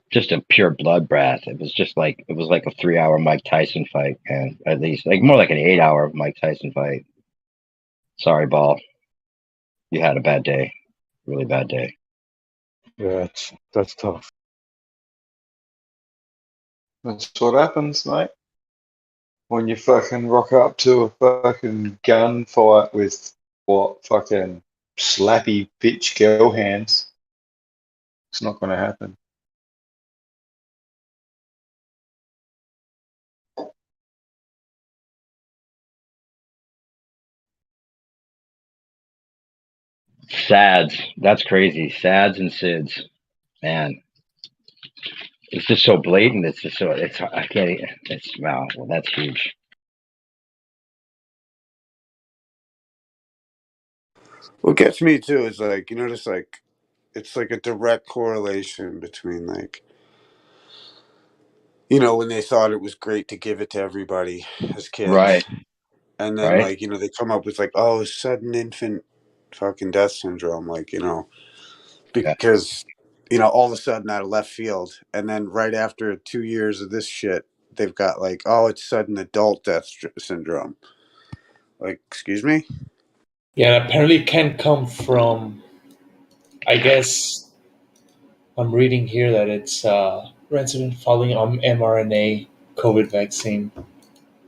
pure bloodbath. It was like a 3-hour Mike Tyson fight, man. At least like more like an 8-hour Mike Tyson fight. Sorry, ball. You had a bad day. Really bad day. Yeah, that's tough. That's what happens, mate. When you fucking rock up to a fucking gunfight with what fucking slappy bitch girl hands, it's not going to happen. Sads. That's crazy. Sads and SIDS. Man. It's just so blatant. It's just so I can't it's wow, well that's huge. What gets me too is like, just like it's like a direct correlation between like, when they thought it was great to give it to everybody as kids. Right. And then Right. like, they come up with like, oh, sudden infant fucking death syndrome, like, because all of a sudden out of left field, and then right after 2 years of this shit, they've got like, oh, it's sudden adult death syndrome. Like, excuse me? Yeah, and apparently it can come from, I guess, I'm reading here that it's resident following on mRNA COVID vaccine.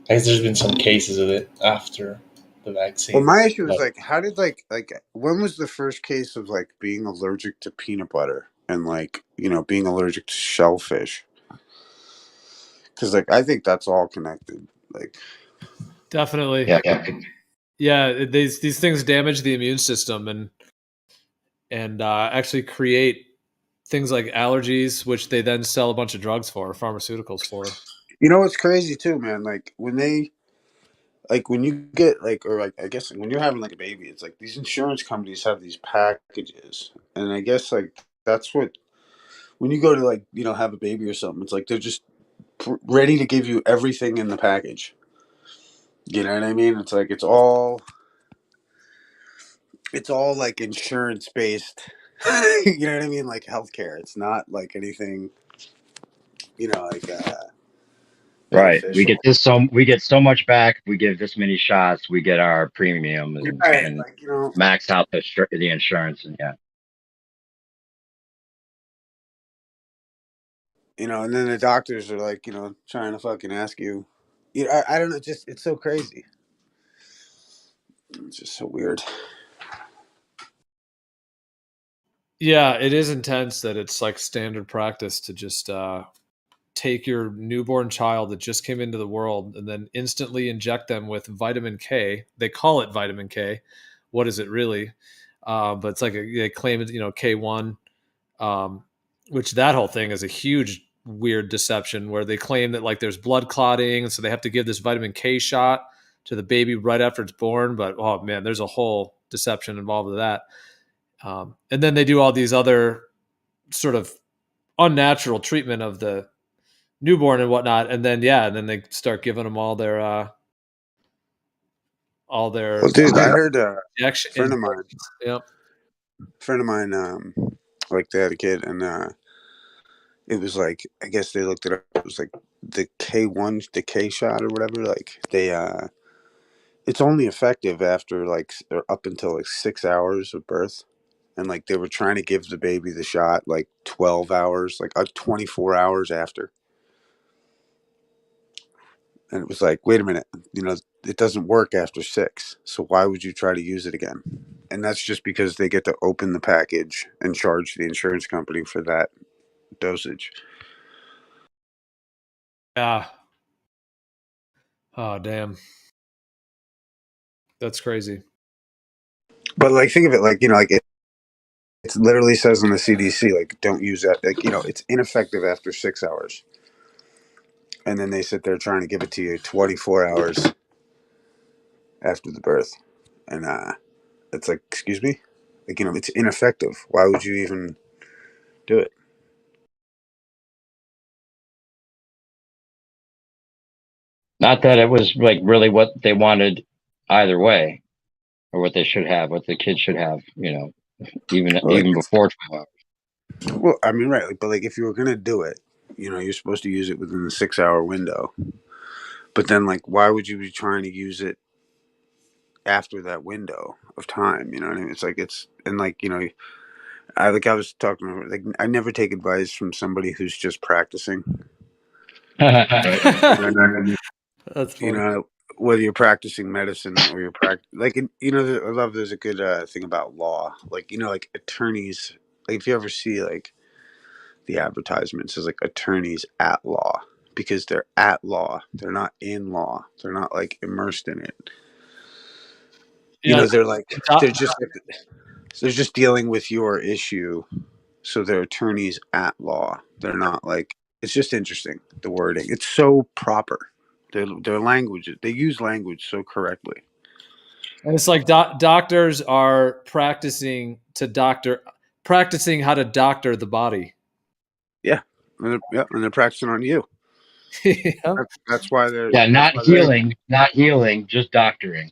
I guess there's been some cases of it after the vaccine. Well, my issue is like, how did like when was the first case of like being allergic to peanut butter and like being allergic to shellfish? Because like I think that's all connected. Like, definitely, yeah. These things damage the immune system and actually create things like allergies, which they then sell a bunch of drugs for, pharmaceuticals for. What's crazy too, man? Like when you get like, or like, I guess when you're having like a baby, it's like these insurance companies have these packages, and I guess like that's what when you go to like have a baby or something, it's like they're just ready to give you everything in the package. You know what I mean? It's like it's all like insurance based. You know what I mean? Like healthcare. It's not like anything. Like Right. beneficial. We get so much back. We give this many shots. We get our premium and Like max out the insurance and yeah. And then the doctors are like, trying to fucking ask you. I don't know. Just it's so crazy. It's just so weird. Yeah, it is intense that it's like standard practice to just take your newborn child that just came into the world and then instantly inject them with vitamin K. They call it vitamin K. What is it really? But it's like they claim it, K1, which that whole thing is a huge weird deception where they claim that like there's blood clotting, and so they have to give this vitamin K shot to the baby right after it's born. But oh man, there's a whole deception involved with that. And then they do all these other sort of unnatural treatment of the newborn and whatnot, and then they start giving them all their Well, dude, I heard a friend of mine. Yep. Friend of mine, like they had a kid, and it was like, I guess they looked it up. It was like the K1, the K shot or whatever. Like they, it's only effective after like or up until like 6 hours of birth, and like they were trying to give the baby the shot like 12 hours, like 24 hours after. And it was like, wait a minute, it doesn't work after 6. So why would you try to use it again? And that's just because they get to open the package and charge the insurance company for that dosage. Yeah. Oh, damn. That's crazy. But like, think of it like, like it literally says on the CDC, like, don't use that. Like, it's ineffective after 6 hours. And then they sit there trying to give it to you 24 hours after the birth. And it's like, excuse me? Like, it's ineffective. Why would you even do it? Not that it was like really what they wanted either way, or what they should have, what the kids should have, even before 12 hours. Well, I mean, right. But like, if you were going to do it, you're supposed to use it within the 6 hour window. But then, like, why would you be trying to use it after that window of time? You know what I mean? It's like, I was talking, like, I never take advice from somebody who's just practicing. Right? That's funny. Whether you're practicing medicine or you're I love there's a good thing about law. Like, like attorneys, like if you ever see like the advertisements, is like attorneys at law, because they're at law. They're not in law. They're not like immersed in it. They're like, they're just dealing with your issue. So they're attorneys at law. They're not like, it's just interesting, the wording. It's so proper. Their language, they use language so correctly. And it's like doctors are practicing how to doctor the body. Yeah. And they're practicing on you. That's why they're not healing, just doctoring.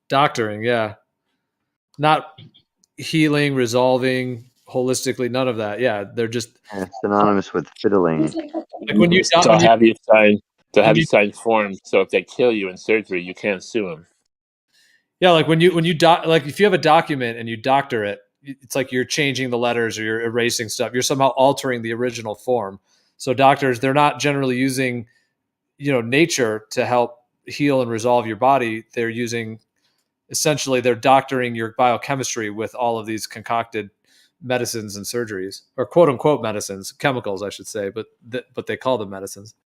Doctoring, yeah. Not healing, resolving holistically, none of that. Yeah, they're just synonymous with fiddling. Like when you have you sign forms, so if they kill you in surgery, you can't sue them. Yeah, like when you like if you have a document and you doctor it, it's like you're changing the letters or you're erasing stuff. You're somehow altering the original form. So doctors, they're not generally using, nature to help heal and resolve your body. They're using, essentially, they're doctoring your biochemistry with all of these concocted medicines and surgeries, or quote unquote medicines, chemicals, I should say, but they call them medicines.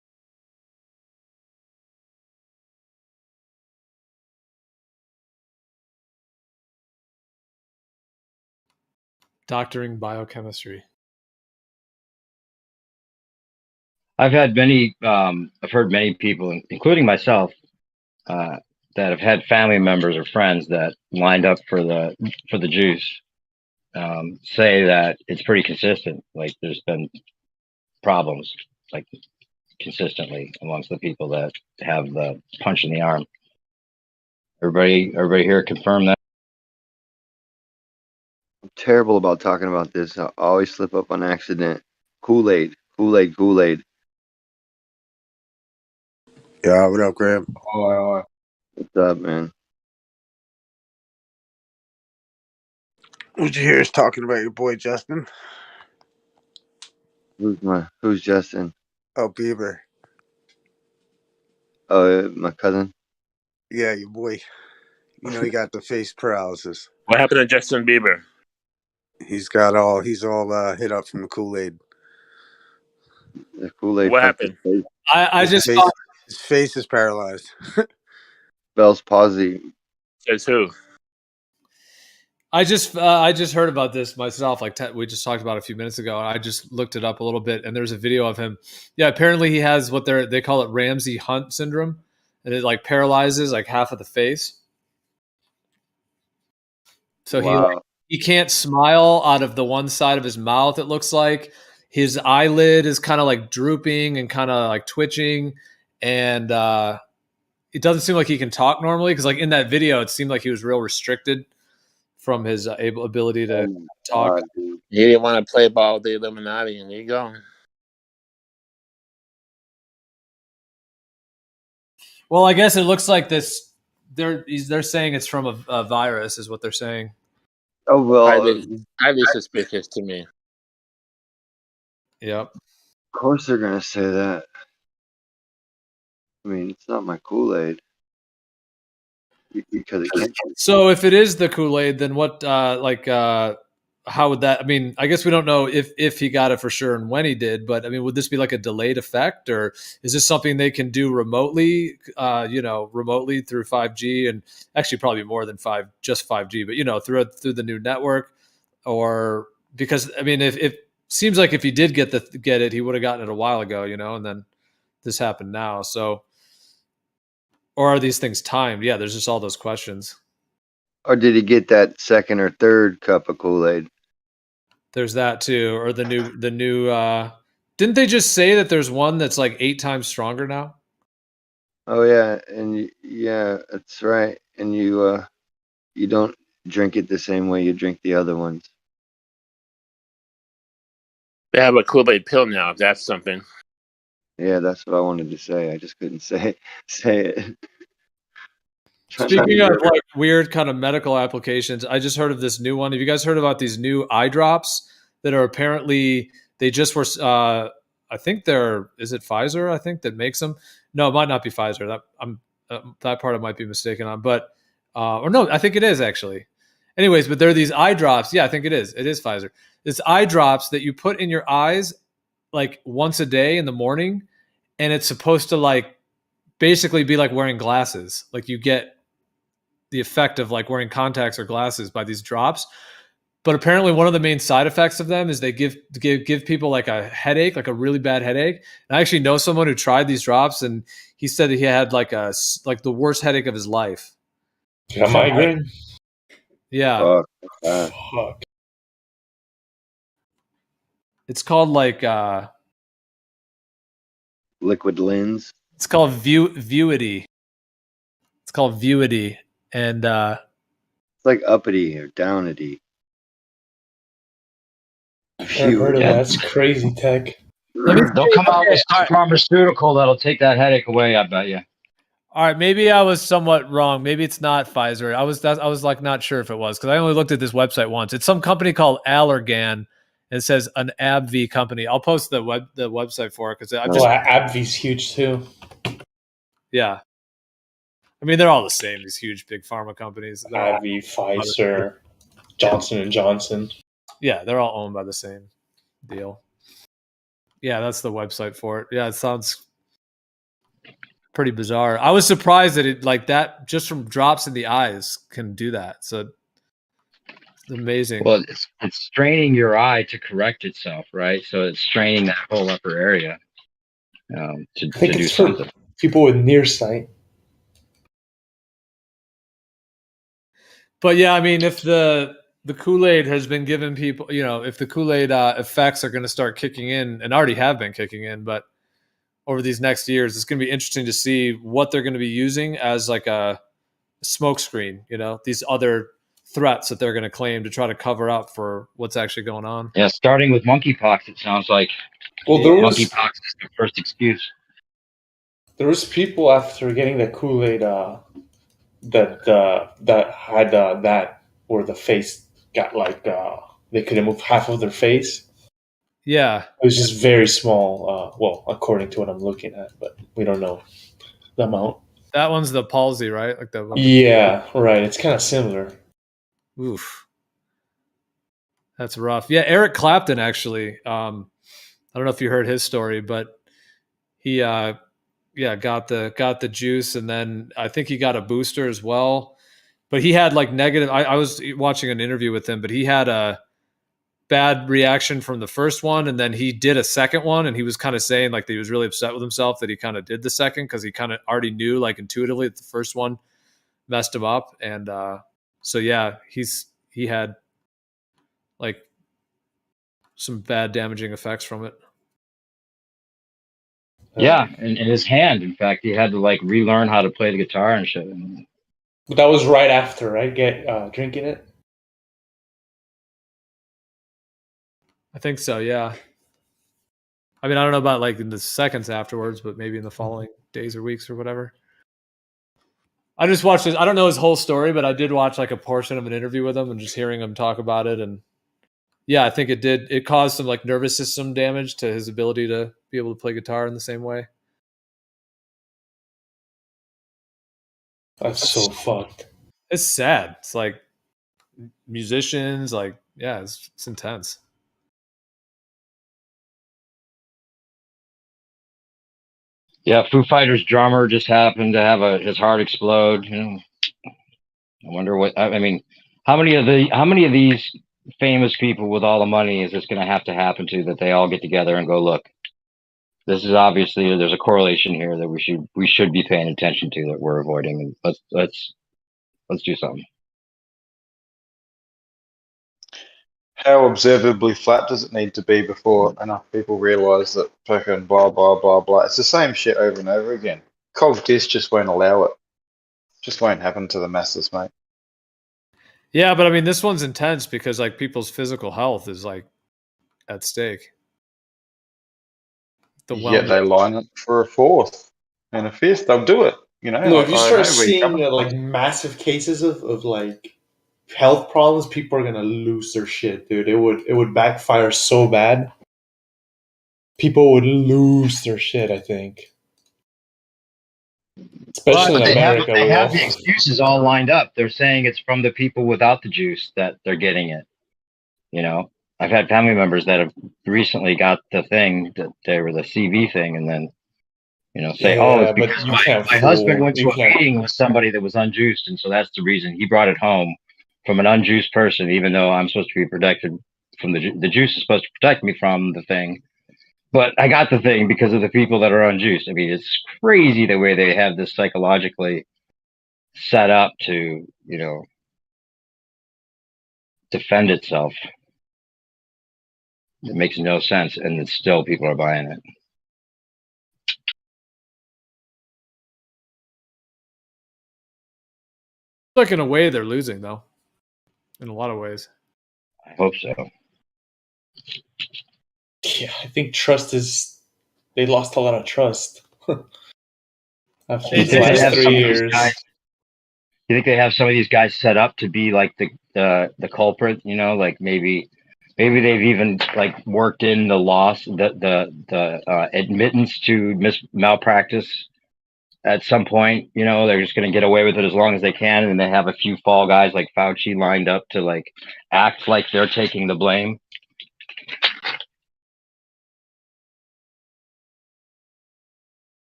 Doctoring biochemistry. I've heard many people, including myself, that have had family members or friends that lined up for the juice, say that it's pretty consistent. Like there's been problems like consistently amongst the people that have the punch in the arm. Everybody here confirm that? I'm terrible about talking about this. I always slip up on accident. Kool-Aid. Yeah, what up, Graham? What's up, man? What'd you hear us talking about your boy Justin? Who's Justin? Oh, Bieber. Oh, my cousin. Yeah, your boy. He got the face paralysis. What happened to Justin Bieber? He's all hit up from the Kool-Aid. The Kool-Aid. What happened? His face is paralyzed. Bell's palsy. Says who? I just heard about this myself. Like we just talked about it a few minutes ago. I just looked it up a little bit, and there's a video of him. Yeah, apparently he has what they call it Ramsay Hunt syndrome, and it like paralyzes like half of the face. So he can't smile out of the one side of his mouth. It looks like his eyelid is kind of like drooping and kind of like twitching, and it doesn't seem like he can talk normally, because like in that video, it seemed like he was real restricted from his ability to talk. You didn't want to play ball with the Illuminati, and there you go. Well, I guess it looks like this. They're saying it's from a virus, is what they're saying. Oh well, highly suspicious to me. Yep. Of course they're gonna say that. I mean, it's not my Kool-Aid. Because it can't. So if it is the Kool-Aid, then what? How would that? I mean, I guess we don't know if he got it for sure and when he did. But I mean, would this be like a delayed effect, or is this something they can do remotely? Remotely through 5G, and actually probably more than 5G, but through the new network, or because I mean, if it seems like if he did get it, he would have gotten it a while ago, and then this happened now. So, or are these things timed? Yeah, there's just all those questions. Or did he get that second or third cup of Kool-Aid? There's that too, or the new. Didn't they just say that there's one that's like 8 times stronger now? Oh yeah, and yeah, that's right. And you don't drink it the same way you drink the other ones. They have a Kool-Aid pill now, if that's something. Yeah, that's what I wanted to say. I just couldn't say it. Speaking of like weird kind of medical applications, I just heard of this new one. Have you guys heard about these new eye drops that are apparently, they just were, I think is it Pfizer, I think, that makes them? No, it might not be Pfizer. That part I might be mistaken on, but, or no, I think it is actually. Anyways, but there are these eye drops. Yeah, I think it is. It is Pfizer. It's eye drops that you put in your eyes like once a day in the morning, and it's supposed to like basically be like wearing glasses. Like you get the effect of like wearing contacts or glasses by these drops. But apparently one of the main side effects of them is they give people like a headache, like a really bad headache. And I actually know someone who tried these drops, and he said that he had like the worst headache of his life. A migraine? Yeah. Fuck. It's called like liquid lens. It's called Vuity. It's called Vuity. And it's like uppity or downity. I've heard of that. That's crazy tech. They'll come out with some pharmaceutical that'll take that headache away, I bet you. All right, maybe I was somewhat wrong. Maybe it's not Pfizer. I was like not sure if it was, because I only looked at this website once. It's some company called Allergan, and it says an AbbVie company. I'll post the website for it, because AbbVie's huge too. Yeah, I mean they're all the same. These huge big pharma companies. AbbVie, Pfizer, Johnson & Johnson. Yeah, they're all owned by the same deal. Yeah, that's the website for it. Yeah, it sounds pretty bizarre. I was surprised that it like that just from drops in the eyes can do that. So it's amazing. Well, it's straining your eye to correct itself, right? So it's straining that whole upper area to do something. People with nearsight. But yeah, I mean, if the Kool-Aid has been given people, if the Kool-Aid effects are going to start kicking in, and already have been kicking in, but over these next years, it's going to be interesting to see what they're going to be using as like a smokescreen, these other threats that they're going to claim to try to cover up for what's actually going on. Yeah, starting with monkeypox, it sounds like. Well, monkeypox is the first excuse. There was people after getting the Kool-Aid that had that where the face got like they couldn't move half of their face. Yeah, it was just very small. Well, according to what I'm looking at, but we don't know the amount. That one's the palsy, right? Like the yeah, right. It's kind of similar. Oof, that's rough. Yeah, Eric Clapton actually. I don't know if you heard his story, but he got the juice, and then I think he got a booster as well. But he had like negative. I was watching an interview with him, but he had a bad reaction from the first one, and then he did a second one, and he was kind of saying like that he was really upset with himself that he kind of did the second, because he kind of already knew like intuitively that the first one messed him up. And so yeah, he had like some bad damaging effects from it. Yeah, and in his hand, in fact, he had to like relearn how to play the guitar and shit. But that was right after, right? Drinking it. I think so. Yeah. I mean, I don't know about like in the seconds afterwards, but maybe in the following days or weeks or whatever. I just watched this. I don't know his whole story, but I did watch like a portion of an interview with him and just hearing him talk about it. And yeah, I think it caused some like nervous system damage to his ability to be able to play guitar in the same way. That's so fucked. It's sad. It's like musicians, like, yeah, it's intense. Yeah, Foo Fighters drummer just happened to have his heart explode. You know, I wonder what. I mean, how many of these famous people with all the money is this going to have to happen to that they all get together and go, look, this is obviously there's a correlation here that we should be paying attention to that we're avoiding, and let's do something. How observably flat does it need to be before enough people realise that fucking blah blah blah blah? It's the same shit over and over again. Cold Dis just won't allow it. Just won't happen to the masses, mate. Yeah, but I mean, this one's intense because like people's physical health is like at stake. Yet they line up for a fourth and a fifth. They'll do it. You know. No, if you start seeing like massive cases of like health problems, people are gonna lose their shit, dude. It would backfire so bad. People would lose their shit, I think. Especially in America. They have the excuses all lined up. They're saying it's from the people without the juice that they're getting it. You know, I've had family members that have recently got the thing that they were the CV thing, and then say, it's because my husband went to a meeting with somebody that was unjuiced, and so that's the reason he brought it home from an unjuiced person, even though I'm supposed to be protected from the juice is supposed to protect me from the thing. But I got the thing because of the people that are unjuiced. I mean, it's crazy the way they have this psychologically set up to, defend itself. It makes no sense, and it's still people are buying it. Like in a way they're losing though. In a lot of ways. I hope so. Yeah, I think they lost a lot of trust. After the last 3 years. You think they have some of these guys set up to be like the culprit, like maybe they've even like worked in the loss, the admittance to malpractice at some point, they're just going to get away with it as long as they can. And they have a few fall guys like Fauci lined up to like act like they're taking the blame.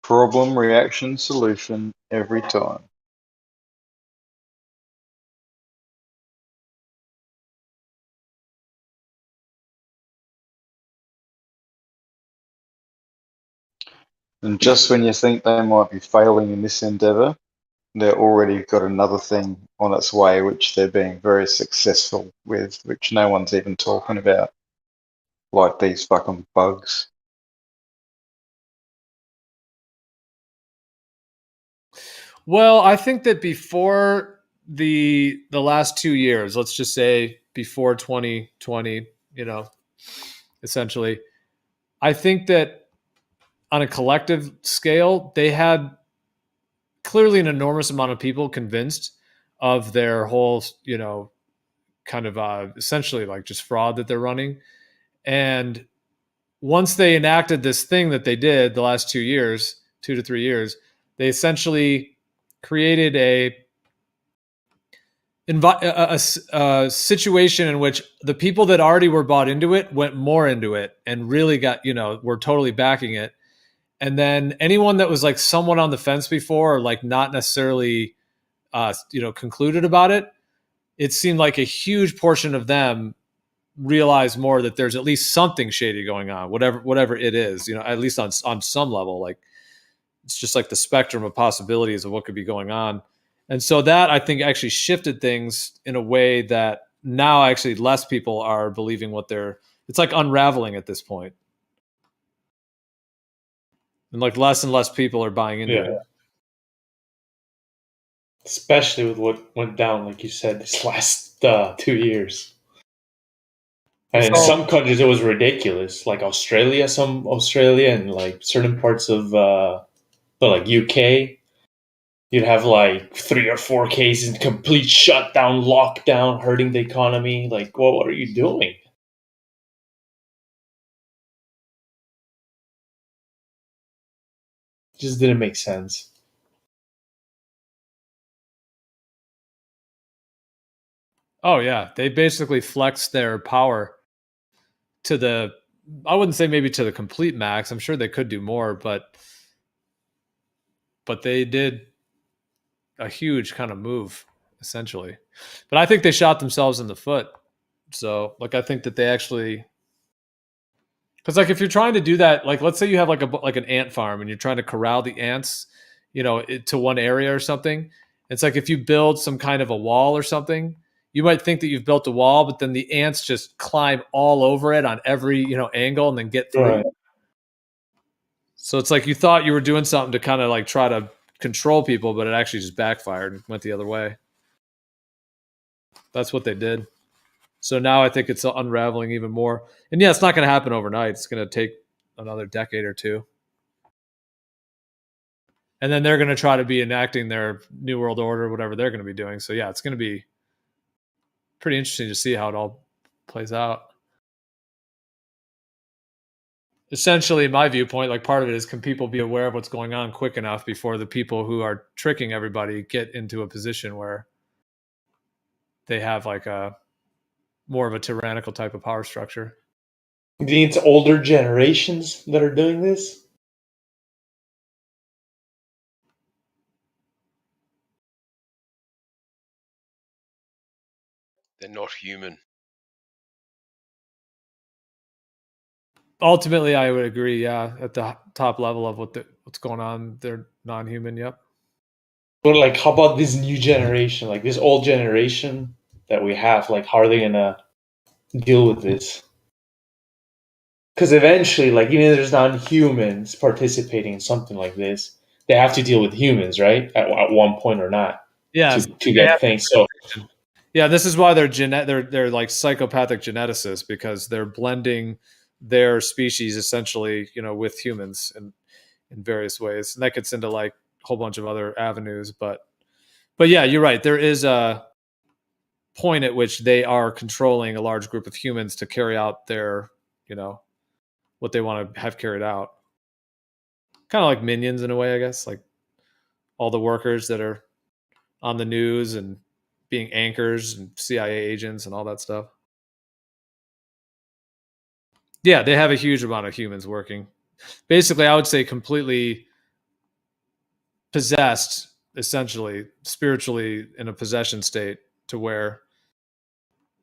Problem, reaction, solution every time. And just when you think they might be failing in this endeavor, they've already got another thing on its way, which they're being very successful with, which no one's even talking about, like these fucking bugs. Well, I think that before the last 2 years, let's just say before 2020, essentially, I think that on a collective scale, they had clearly an enormous amount of people convinced of their whole, kind of essentially like just fraud that they're running. And once they enacted this thing that they did the last 2 years, 2 to 3 years, they essentially created a situation in which the people that already were bought into it went more into it and really got, were totally backing it. And then anyone that was like somewhat on the fence before, or like not necessarily, concluded about it, it seemed like a huge portion of them realize more that there's at least something shady going on, whatever it is, at least on some level. Like it's just like the spectrum of possibilities of what could be going on. And so that I think actually shifted things in a way that now actually less people are believing what they're. It's like unraveling at this point, and like less and less people are buying into it. Especially with what went down, like you said, this last 2 years. And in some countries, it was ridiculous. Like Australia and like certain parts of, like UK, you'd have like 3 or 4 cases, complete shutdown, lockdown, hurting the economy. Like, what are you doing? Just didn't make sense. Oh yeah, they basically flexed their power to the. I wouldn't say maybe to the complete max. I'm sure they could do more, but they did a huge kind of move essentially. But I think they shot themselves in the foot. So like I think that they actually, because like if you're trying to do that, like let's say you have like an ant farm and you're trying to corral the ants, to one area or something. It's like if you build some kind of a wall or something, you might think that you've built a wall, but then the ants just climb all over it on every angle and then get through. Right. So it's like you thought you were doing something to kind of like try to control people, but it actually just backfired and went the other way. That's what they did. So now I think it's unraveling even more. And yeah, it's not going to happen overnight. It's going to take another decade or two. And then they're going to try to be enacting their New World Order, whatever they're going to be doing. So yeah, it's going to be pretty interesting to see how it all plays out. Essentially, my viewpoint, like part of it is, can people be aware of what's going on quick enough before the people who are tricking everybody get into a position where they have like a more of a tyrannical type of power structure? Do you think it's older generations that are doing this? They're not human. Ultimately, I would agree. Yeah, at the top level of what's going on, they're non-human. Yep. But like, how about this new generation? Like this old generation that we have. Like, how are they gonna deal with this? Because eventually, like, even if there's non-humans participating in something like this, they have to deal with humans, right? At one point or not. Yeah. To get things. So. Yeah, this is why they're like psychopathic geneticists, because they're blending their species essentially, with humans in various ways, and that gets into like a whole bunch of other avenues. But yeah, you're right. There is a point at which they are controlling a large group of humans to carry out their, what they want to have carried out. Kind of like minions in a way, I guess, like all the workers that are on the news and being anchors and CIA agents and all that stuff. Yeah, they have a huge amount of humans working. Basically, I would say completely possessed, essentially, spiritually in a possession state, to where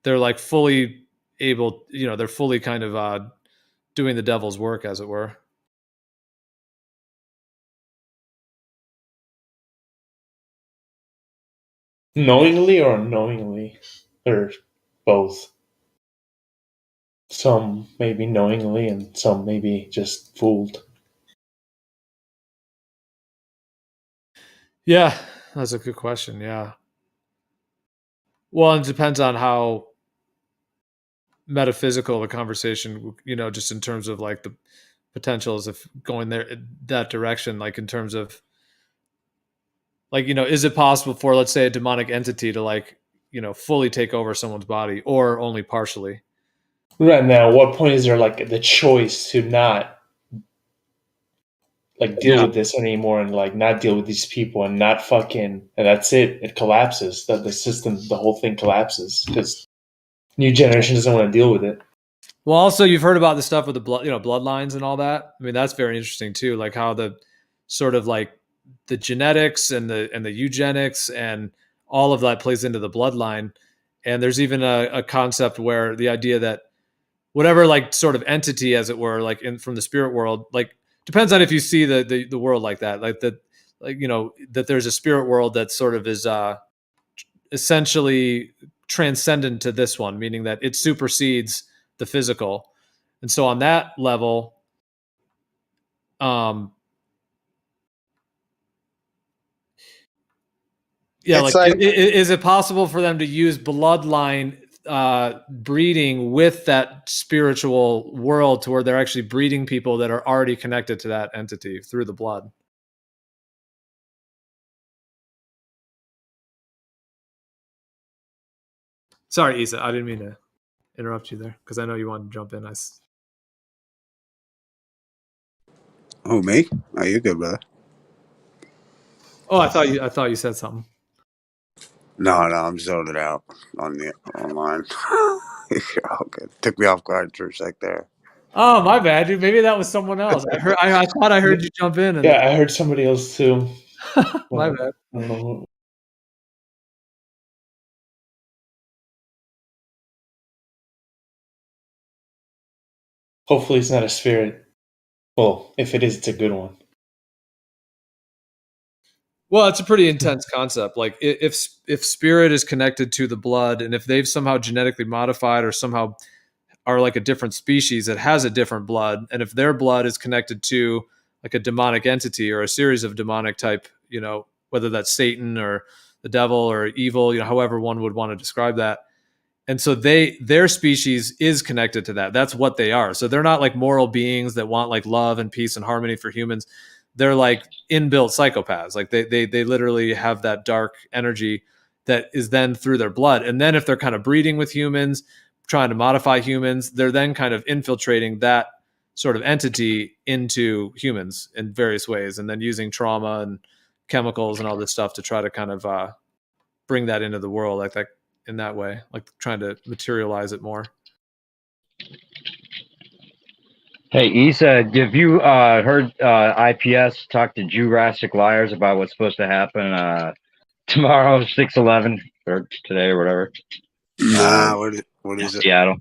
they're like fully able, they're fully kind of doing the devil's work, as it were. Knowingly or unknowingly, or both. Some maybe knowingly and some maybe just fooled. Yeah, that's a good question. Yeah. Well, it depends on how metaphysical the conversation, just in terms of like the potentials of going that direction, like in terms of like, is it possible for, let's say, a demonic entity to like, fully take over someone's body, or only partially? Right now, what point is there like the choice to not like deal with this anymore, and like not deal with these people, and not fucking, and that's it. It collapses. That the system, the whole thing collapses because new generation doesn't want to deal with it. Well, also you've heard about the stuff with the blood, bloodlines and all that. I mean, that's very interesting too. Like how the sort of like the genetics and the eugenics and all of that plays into the bloodline. And there's even a concept where the idea that whatever like sort of entity, as it were, like from the spirit world, like depends on if you see the world like that, like that, like, that there's a spirit world that sort of is essentially transcendent to this one, meaning that it supersedes the physical. And so on that level, yeah, It's like, like is it possible for them to use bloodline breeding with that spiritual world to where they're actually breeding people that are already connected to that entity through the blood? Sorry, Isa, I didn't mean to interrupt you there because I know you wanted to jump in. Oh, me? Oh, you're good, brother. Oh, I thought you said something. No, I'm zoning out on the online. You're all good. Took me off guard for a sec there. Oh, my bad, dude. Maybe that was someone else. I thought I heard you jump in. And Yeah, I heard somebody else too. My bad. I don't know. Hopefully, it's not a spirit. Well, if it is, it's a good one. Well, it's a pretty intense concept. Like if spirit is connected to the blood, and if they've somehow genetically modified or somehow are like a different species that has a different blood, and if their blood is connected to like a demonic entity or a series of demonic type, whether that's Satan or the devil or evil, however one would want to describe that. And so their species is connected to that. That's what they are. So they're not like moral beings that want like love and peace and harmony for humans. They're like inbuilt psychopaths. Like they literally have that dark energy that is then through their blood. And then if they're kind of breeding with humans, trying to modify humans, they're then kind of infiltrating that sort of entity into humans in various ways, and then using trauma and chemicals and all this stuff to try to kind of bring that into the world like that, in that way, like trying to materialize it more. Hey, Isa, have you heard IPS talk to Jurassic Liars about what's supposed to happen tomorrow, 6/11, or today or whatever? Nah, what is it? Seattle.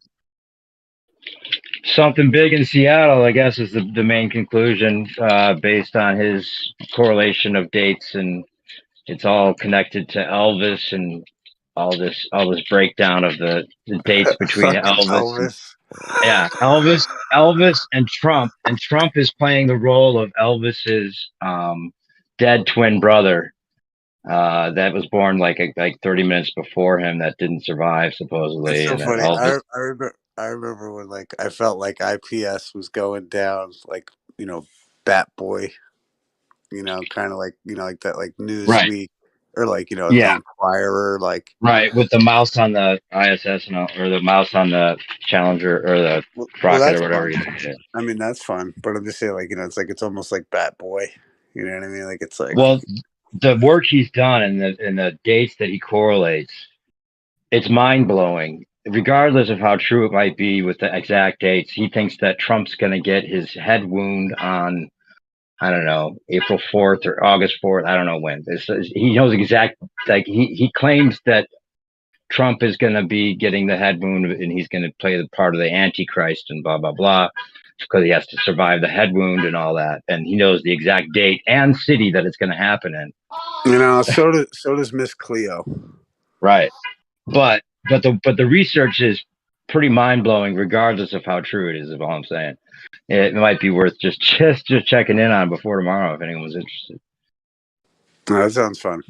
Something big in Seattle, I guess, is the main conclusion based on his correlation of dates, and it's all connected to Elvis and all this breakdown of the dates between Elvis. Elvis and Trump, and Trump is playing the role of Elvis's dead twin brother that was born like 30 minutes before him that didn't survive supposedly. It's so And funny. Elvis, I remember when like I felt like IPS was going down, like Bat Boy, kind of like like that, like Newsweek or like the Inquirer, like with the mouse on the ISS or the mouse on the Challenger or the rocket that's or whatever. Fun. I mean, that's fun, but I'm just saying, like it's almost like Bat Boy. You know what I mean? Like it's like the work he's done and the dates that he correlates, it's mind blowing. Regardless of how true it might be with the exact dates, he thinks that Trump's going to get his head wound on, I don't know, April 4th or August 4th. I don't know when. He knows exact. Like he claims that Trump is going to be getting the head wound and he's going to play the part of the Antichrist and blah, blah, blah, because he has to survive the head wound and all that. And he knows the exact date and city that it's going to happen in. So does Miss Cleo. Right. But the research is pretty mind blowing, regardless of how true it is all I'm saying. It might be worth just checking in on before tomorrow if anyone's interested. No, that sounds fun.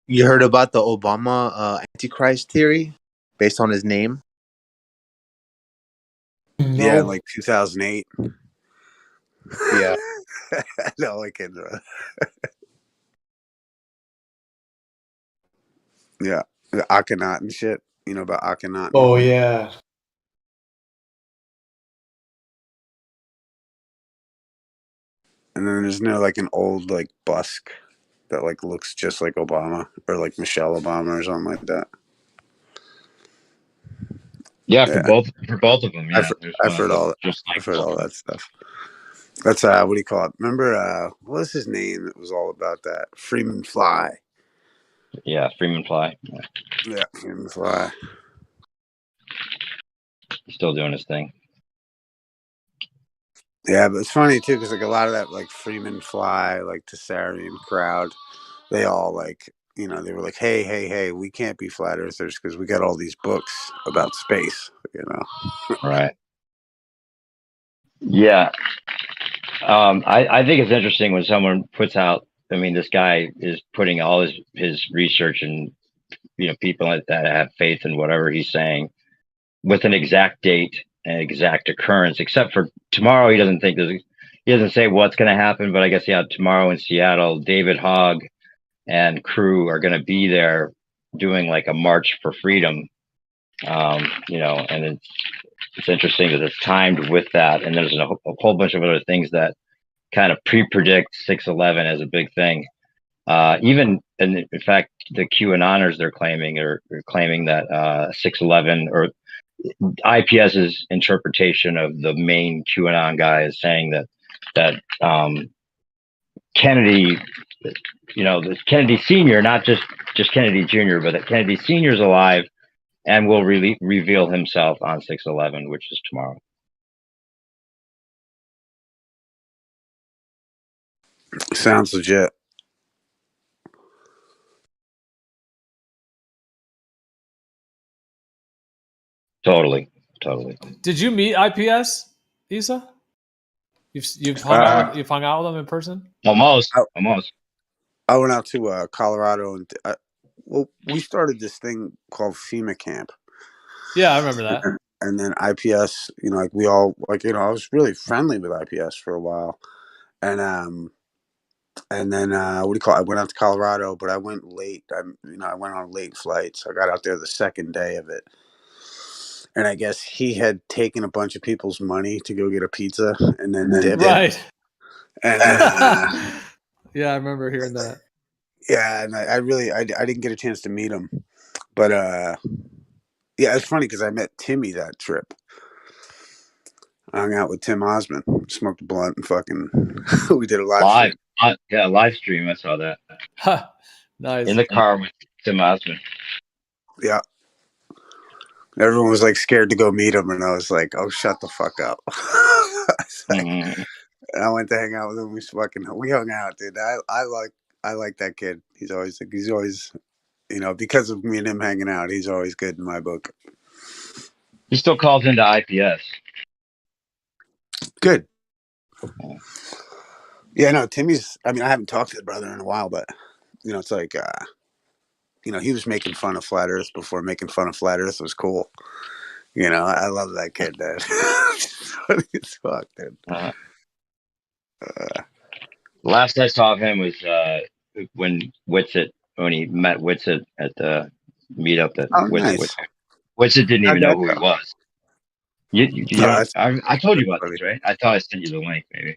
You heard about the Obama Antichrist theory based on his name? No. Yeah, like 2008. Yeah. No, I can't. Yeah, the Akhenaten shit. You know about Akhenaten? Oh yeah. And then there's like an old like busk that like looks just like Obama or like Michelle Obama or something like that. Yeah, for both of them. Yeah, I've heard all that. I've heard all that stuff. That's what do you call it? Remember what was his name? It was all about that Freeman Fly. Yeah, Freeman Fly. Yeah, Freeman Fly. He's still doing his thing. Yeah, but it's funny too because like a lot of that like Freeman Fly, like Tessarian crowd, they all like you know, they were like, hey, we can't be flat earthers because we got all these books about space, you know. Right. Yeah. I think it's interesting when someone puts out, I mean, this guy is putting all his research and, you know, people like that have faith in whatever he's saying with an exact date and exact occurrence, except for tomorrow. He doesn't say what's going to happen, but I guess, yeah, tomorrow in Seattle, David Hogg and crew are going to be there doing like a march for freedom. You know, and it's interesting that it's timed with that. And there's a whole bunch of other things that kind of pre-predict 6/11 as a big thing. Even, and in fact, the QAnoners they're claiming that 6/11 or IPS's interpretation of the main QAnon guy is saying that Kennedy, you know, the Kennedy Sr., not just Kennedy Jr., but that Kennedy Sr. is alive and will really reveal himself on 6/11, which is tomorrow. Sounds legit. Totally. Did you meet IPS, Isa? You've hung out with them in person? Almost. I went out to Colorado, and well, we started this thing called FEMA camp. Yeah, I remember that. And then IPS, you know, like we all, like, you know, I was really friendly with IPS for a while, and then what do you call it? I went out to Colorado, but I went late. I went on a late flight, so I got out there the second day of it. And I guess he had taken a bunch of people's money to go get a pizza and then dipped. Right. And yeah, I remember hearing that. Yeah, and I didn't get a chance to meet him, but yeah, it's funny because I met Timmy that trip. I hung out with Tim Osmond, smoked a blunt, and fucking we did a live stream. Yeah, live stream. I saw that. Nice. In the car with Tim Osmond. Yeah. Everyone was like scared to go meet him, and I was like, "Oh, shut the fuck up." And I went to hang out with him. We hung out, dude. I like that kid. He's always, you know, because of me and him hanging out, he's always good in my book. He still calls into IPS. Good. Yeah, no, Timmy's. I mean, I haven't talked to the brother in a while, but you know, it's like, you know, he was making fun of flat Earth before making fun of flat Earth was cool. You know, I love that kid, dude. Funny as fuck, dude. Last I saw of him was when he met Whitsitt at the meetup that Whitsitt didn't even know who he was. I told you about this, right? I thought I sent you the link, maybe.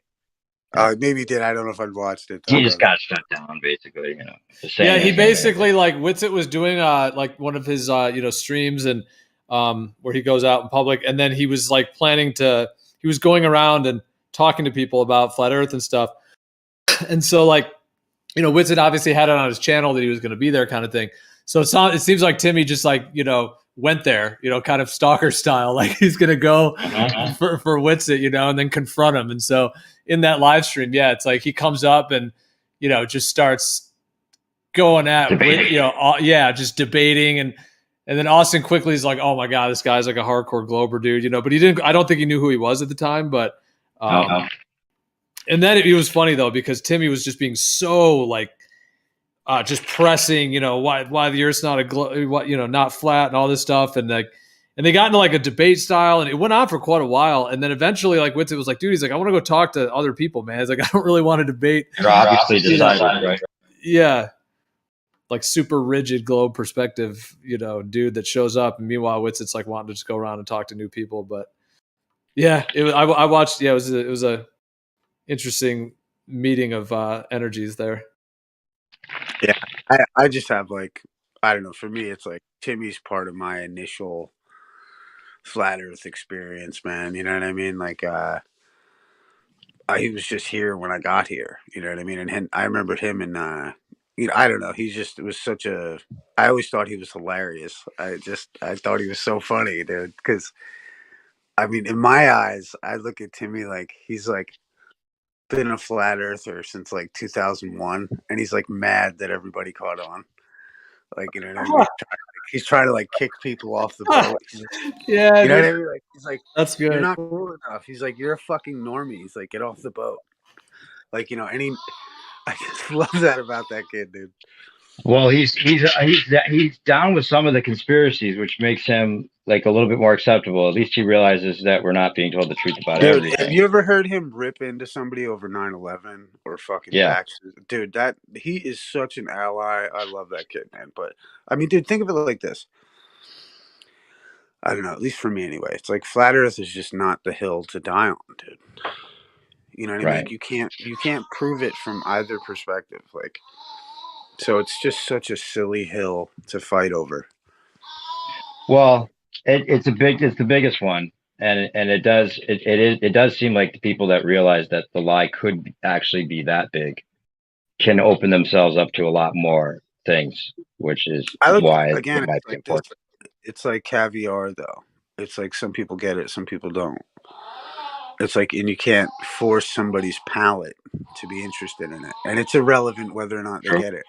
Maybe you did. I don't know if I'd watched it. He just got shut down, basically. You know. Yeah, he basically like Whitsitt was doing like one of his you know, streams and where he goes out in public, and then he was like he was going around and talking to people about flat Earth and stuff. And so, like, you know, Whitsitt obviously had it on his channel that he was going to be there, kind of thing. So it seems like Timmy just, like, you know, went there, you know, kind of stalker style, like he's going to go for Whitsitt, you know, and then confront him. And so in that live stream, yeah, it's like he comes up and, you know, just starts going at, you know, just debating. And then Austin quickly is like, oh my God, this guy's like a hardcore Glober dude, you know, but I don't think he knew who he was at the time, but and then it was funny though, because Timmy was just being so like, just pressing, you know, why the Earth's not not flat and all this stuff, and like, and they got into like a debate style, and it went on for quite a while, and then eventually, like, Whitsitt was like, dude, he's like, I want to go talk to other people, man. He's like, I don't really want to debate. You're obviously decided, right? Yeah, like super rigid globe perspective, you know, dude that shows up, and meanwhile, Whitsitt's like wanting to just go around and talk to new people, but yeah, I watched. Yeah, it was a interesting meeting of energies there. Yeah, I just have like, I don't know, for me it's like Timmy's part of my initial flat Earth experience, man. You know what I mean? Like he was just here when I got here, you know what I mean? And I remember him, and you know, I don't know, it was such a, I always thought he was hilarious. I thought he was so funny, dude, because I mean, in my eyes, I look at Timmy like he's like been a flat earther since like 2001, and he's like mad that everybody caught on. Like, you know what I mean? He's trying to like kick people off the boat. Yeah, you know dude. what I mean? Like, he's like, that's good. You're not cool enough. He's like, you're a fucking normie. He's like, get off the boat. Like, you know, I just love that about that kid, dude. Well, he's down with some of the conspiracies, which makes him like a little bit more acceptable. At least he realizes that we're not being told the truth about Dude, everything. have you ever heard him rip into somebody over 9/11 or fucking vaccines? Dude, he is such an ally. I love that kid, man. But I mean, dude, think of it like this. I don't know, at least for me anyway. It's like flat Earth is just not the hill to die on, dude. You know what I mean? Like you can't prove it from either perspective. Like, so it's just such a silly hill to fight over. Well, it's the biggest one, and it does seem like the people that realize that the lie could actually be that big can open themselves up to a lot more things, which is why again, it might be important. It's like caviar, though. It's like some people get it, some people don't. It's like, and you can't force somebody's palate to be interested in it, and it's irrelevant whether or not they get it.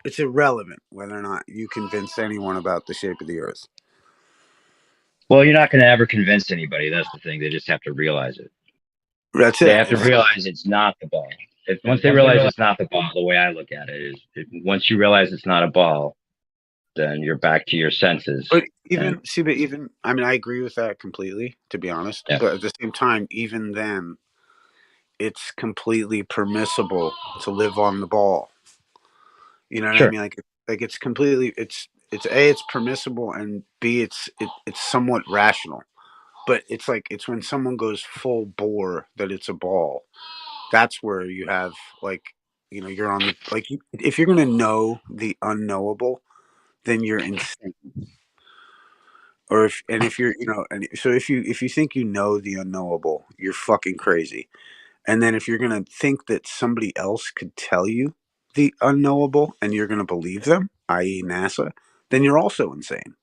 It's irrelevant whether or not you convince anyone about the shape of the Earth. Well, you're not going to ever convince anybody. That's the thing. They just have to realize it. That's it. They have to realize it's not the ball. Once they realize it's not the ball, the way I look at it is, once you realize it's not a ball, then you're back to your senses. But I mean, I agree with that completely, to be honest. Yeah. But at the same time, even then, it's completely permissible to live on the ball. You know what I mean? Like it's completely, it's A, it's permissible, and B, it's somewhat rational. But it's like, it's when someone goes full bore that it's a ball. That's where you have, like, you know, you're on the, like, if you're going to know the unknowable, then you're insane. Or if you're, you know, and so if you think you know the unknowable, you're fucking crazy. And then if you're going to think that somebody else could tell you the unknowable and you're going to believe them, i.e. NASA, then you're also insane.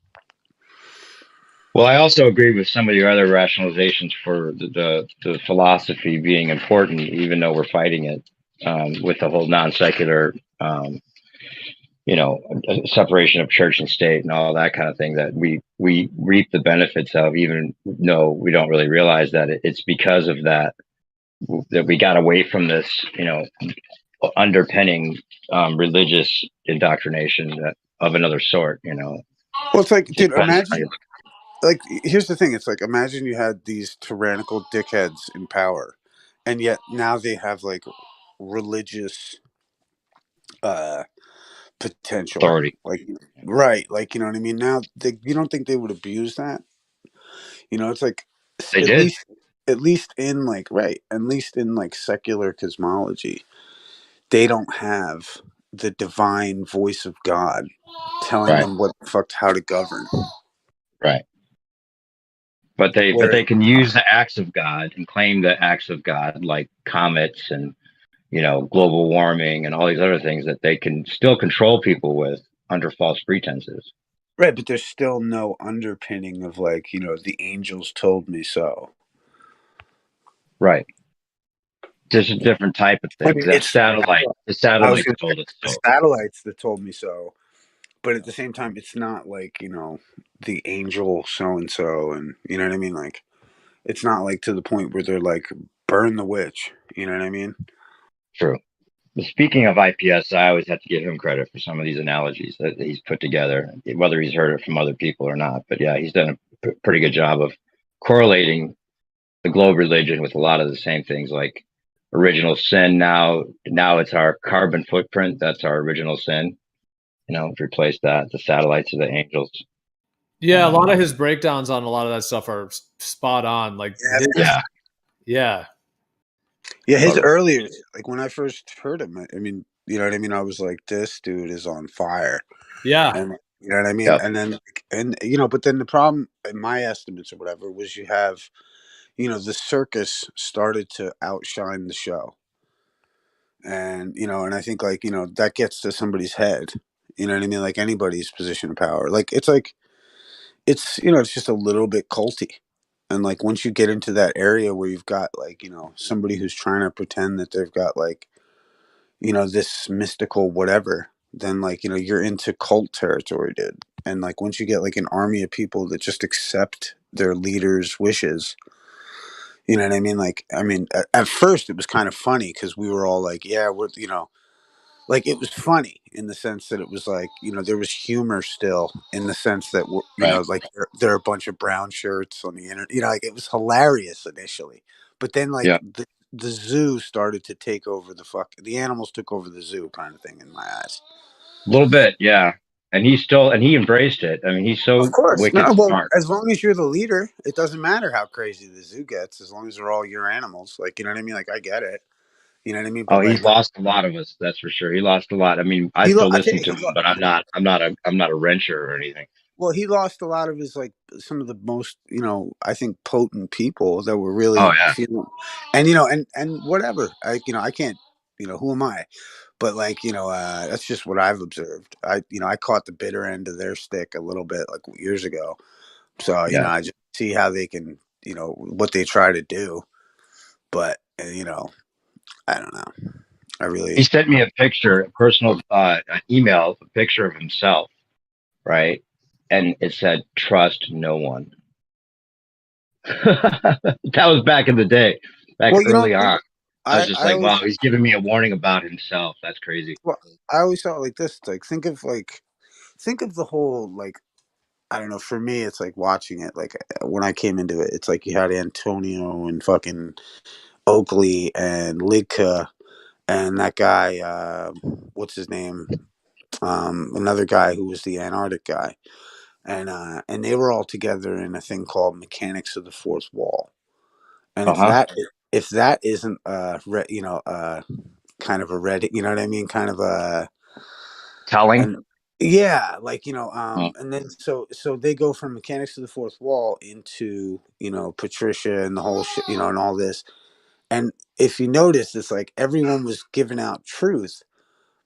Well, I also agree with some of your other rationalizations for the philosophy being important, even though we're fighting it, with the whole non-secular, separation of church and state and all that kind of thing that we reap the benefits of, even though we don't really realize that it's because of that we got away from this, underpinning religious indoctrination of another sort, Well, it's like, dude, imagine. Like, here's the thing. It's like, imagine you had these tyrannical dickheads in power, and yet now they have like religious potential. Authority. Like, right. Like, you know what I mean? Now, you don't think they would abuse that? You know, it's like, they did. At least in like, right. At least in like secular cosmology, they don't have the divine voice of God telling them what the fuck, how to govern. Right. But they can use the acts of God and claim the acts of God, like comets and, global warming and all these other things that they can still control people with under false pretenses. Right, but there's still no underpinning of like, the angels told me so. Right. Just a different type of thing. I mean, the satellites told us so. The satellites that told me so. But at the same time, it's not like, the angel so-and-so, and you know what I mean? Like, it's not like to the point where they're like, burn the witch. You know what I mean? True. But speaking of IPS, I always have to give him credit for some of these analogies that he's put together, whether he's heard it from other people or not. But yeah, he's done a pretty good job of correlating the globe religion with a lot of the same things, like original sin. Now it's our carbon footprint. That's our original sin. Replace that. The satellites of the angels. Yeah, a lot of his breakdowns on a lot of that stuff are spot on. Like, yeah. His earlier, like when I first heard him, I mean, you know what I mean? I was like, this dude is on fire. Yeah. And you know what I mean? Yep. And then, but then the problem in my estimates or whatever was you have, the circus started to outshine the show. And, and I think like, that gets to somebody's head, you know what I mean? Like anybody's position of power. Like, it's it's just a little bit culty. And like, once you get into that area where you've got like, somebody who's trying to pretend that they've got like, this mystical whatever, then like, you're into cult territory, dude. And like once you get like an army of people that just accept their leader's wishes, you know what I mean? Like, I mean, at first it was kind of funny because we were all like, yeah, we're, like it was funny in the sense that it was like, there was humor still in the sense that, like there are a bunch of brown shirts on the internet, like it was hilarious initially. But then like the zoo started to take over the animals took over the zoo kind of thing in my eyes. A little bit, yeah. And he embraced it. I mean, he's so Of course. wicked No, well, smart. as long as you're the leader, it doesn't matter how crazy the zoo gets, as long as they're all your animals. Like, you know what I mean? Like, I get it. You know what I mean? But Oh, he like, lost a lot of us. That's for sure. He lost a lot. I mean, I still listen to him, but I'm not a wrencher or anything. Well, he lost a lot of his, like, some of the most, I think potent people that were really feeling, and, and whatever, I can't, who am I? But like, that's just what I've observed. I caught the bitter end of their stick a little bit like years ago. So, I just see how they can, what they try to do. But, I don't know. He sent me a picture, a personal an email, a picture of himself, right? And it said, "Trust no one." That was back in the day, early on. I was just like, wow, he's giving me a warning about himself. That's crazy. Well, I always thought like this, like think of the whole, like, I don't know, for me it's like watching it, like when I came into it, it's like you had Antonio and fucking Oakley and Lidka and that guy, what's his name? Another guy who was the Antarctic guy. And they were all together in a thing called Mechanics of the Fourth Wall. And if that isn't kind of a red, you know what I mean? Kind of a telling. Yeah, like, and then so they go from Mechanics of the Fourth Wall into, Patricia and the whole shit, and all this. And if you notice, it's like everyone was giving out truth.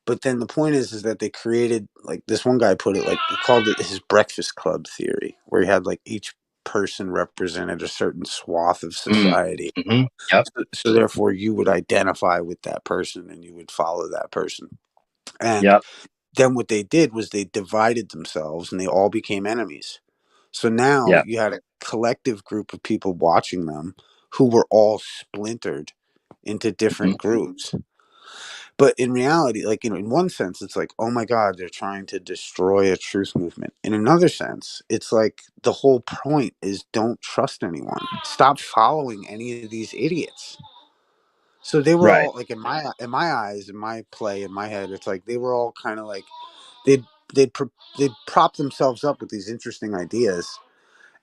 But then the point is that they created, like this one guy put it, like he called it his breakfast club theory, where he had like each person represented a certain swath of society. Yep. So therefore you would identify with that person and you would follow that person. And then what they did was they divided themselves and they all became enemies. So now you had a collective group of people watching them who were all splintered into different groups. But in reality, like, in one sense, it's like, oh my God, they're trying to destroy a truth movement. In another sense, it's like the whole point is don't trust anyone. Stop following any of these idiots. So they were all like, in my eyes, in my play, in my head, it's like they were all kind of like they'd prop themselves up with these interesting ideas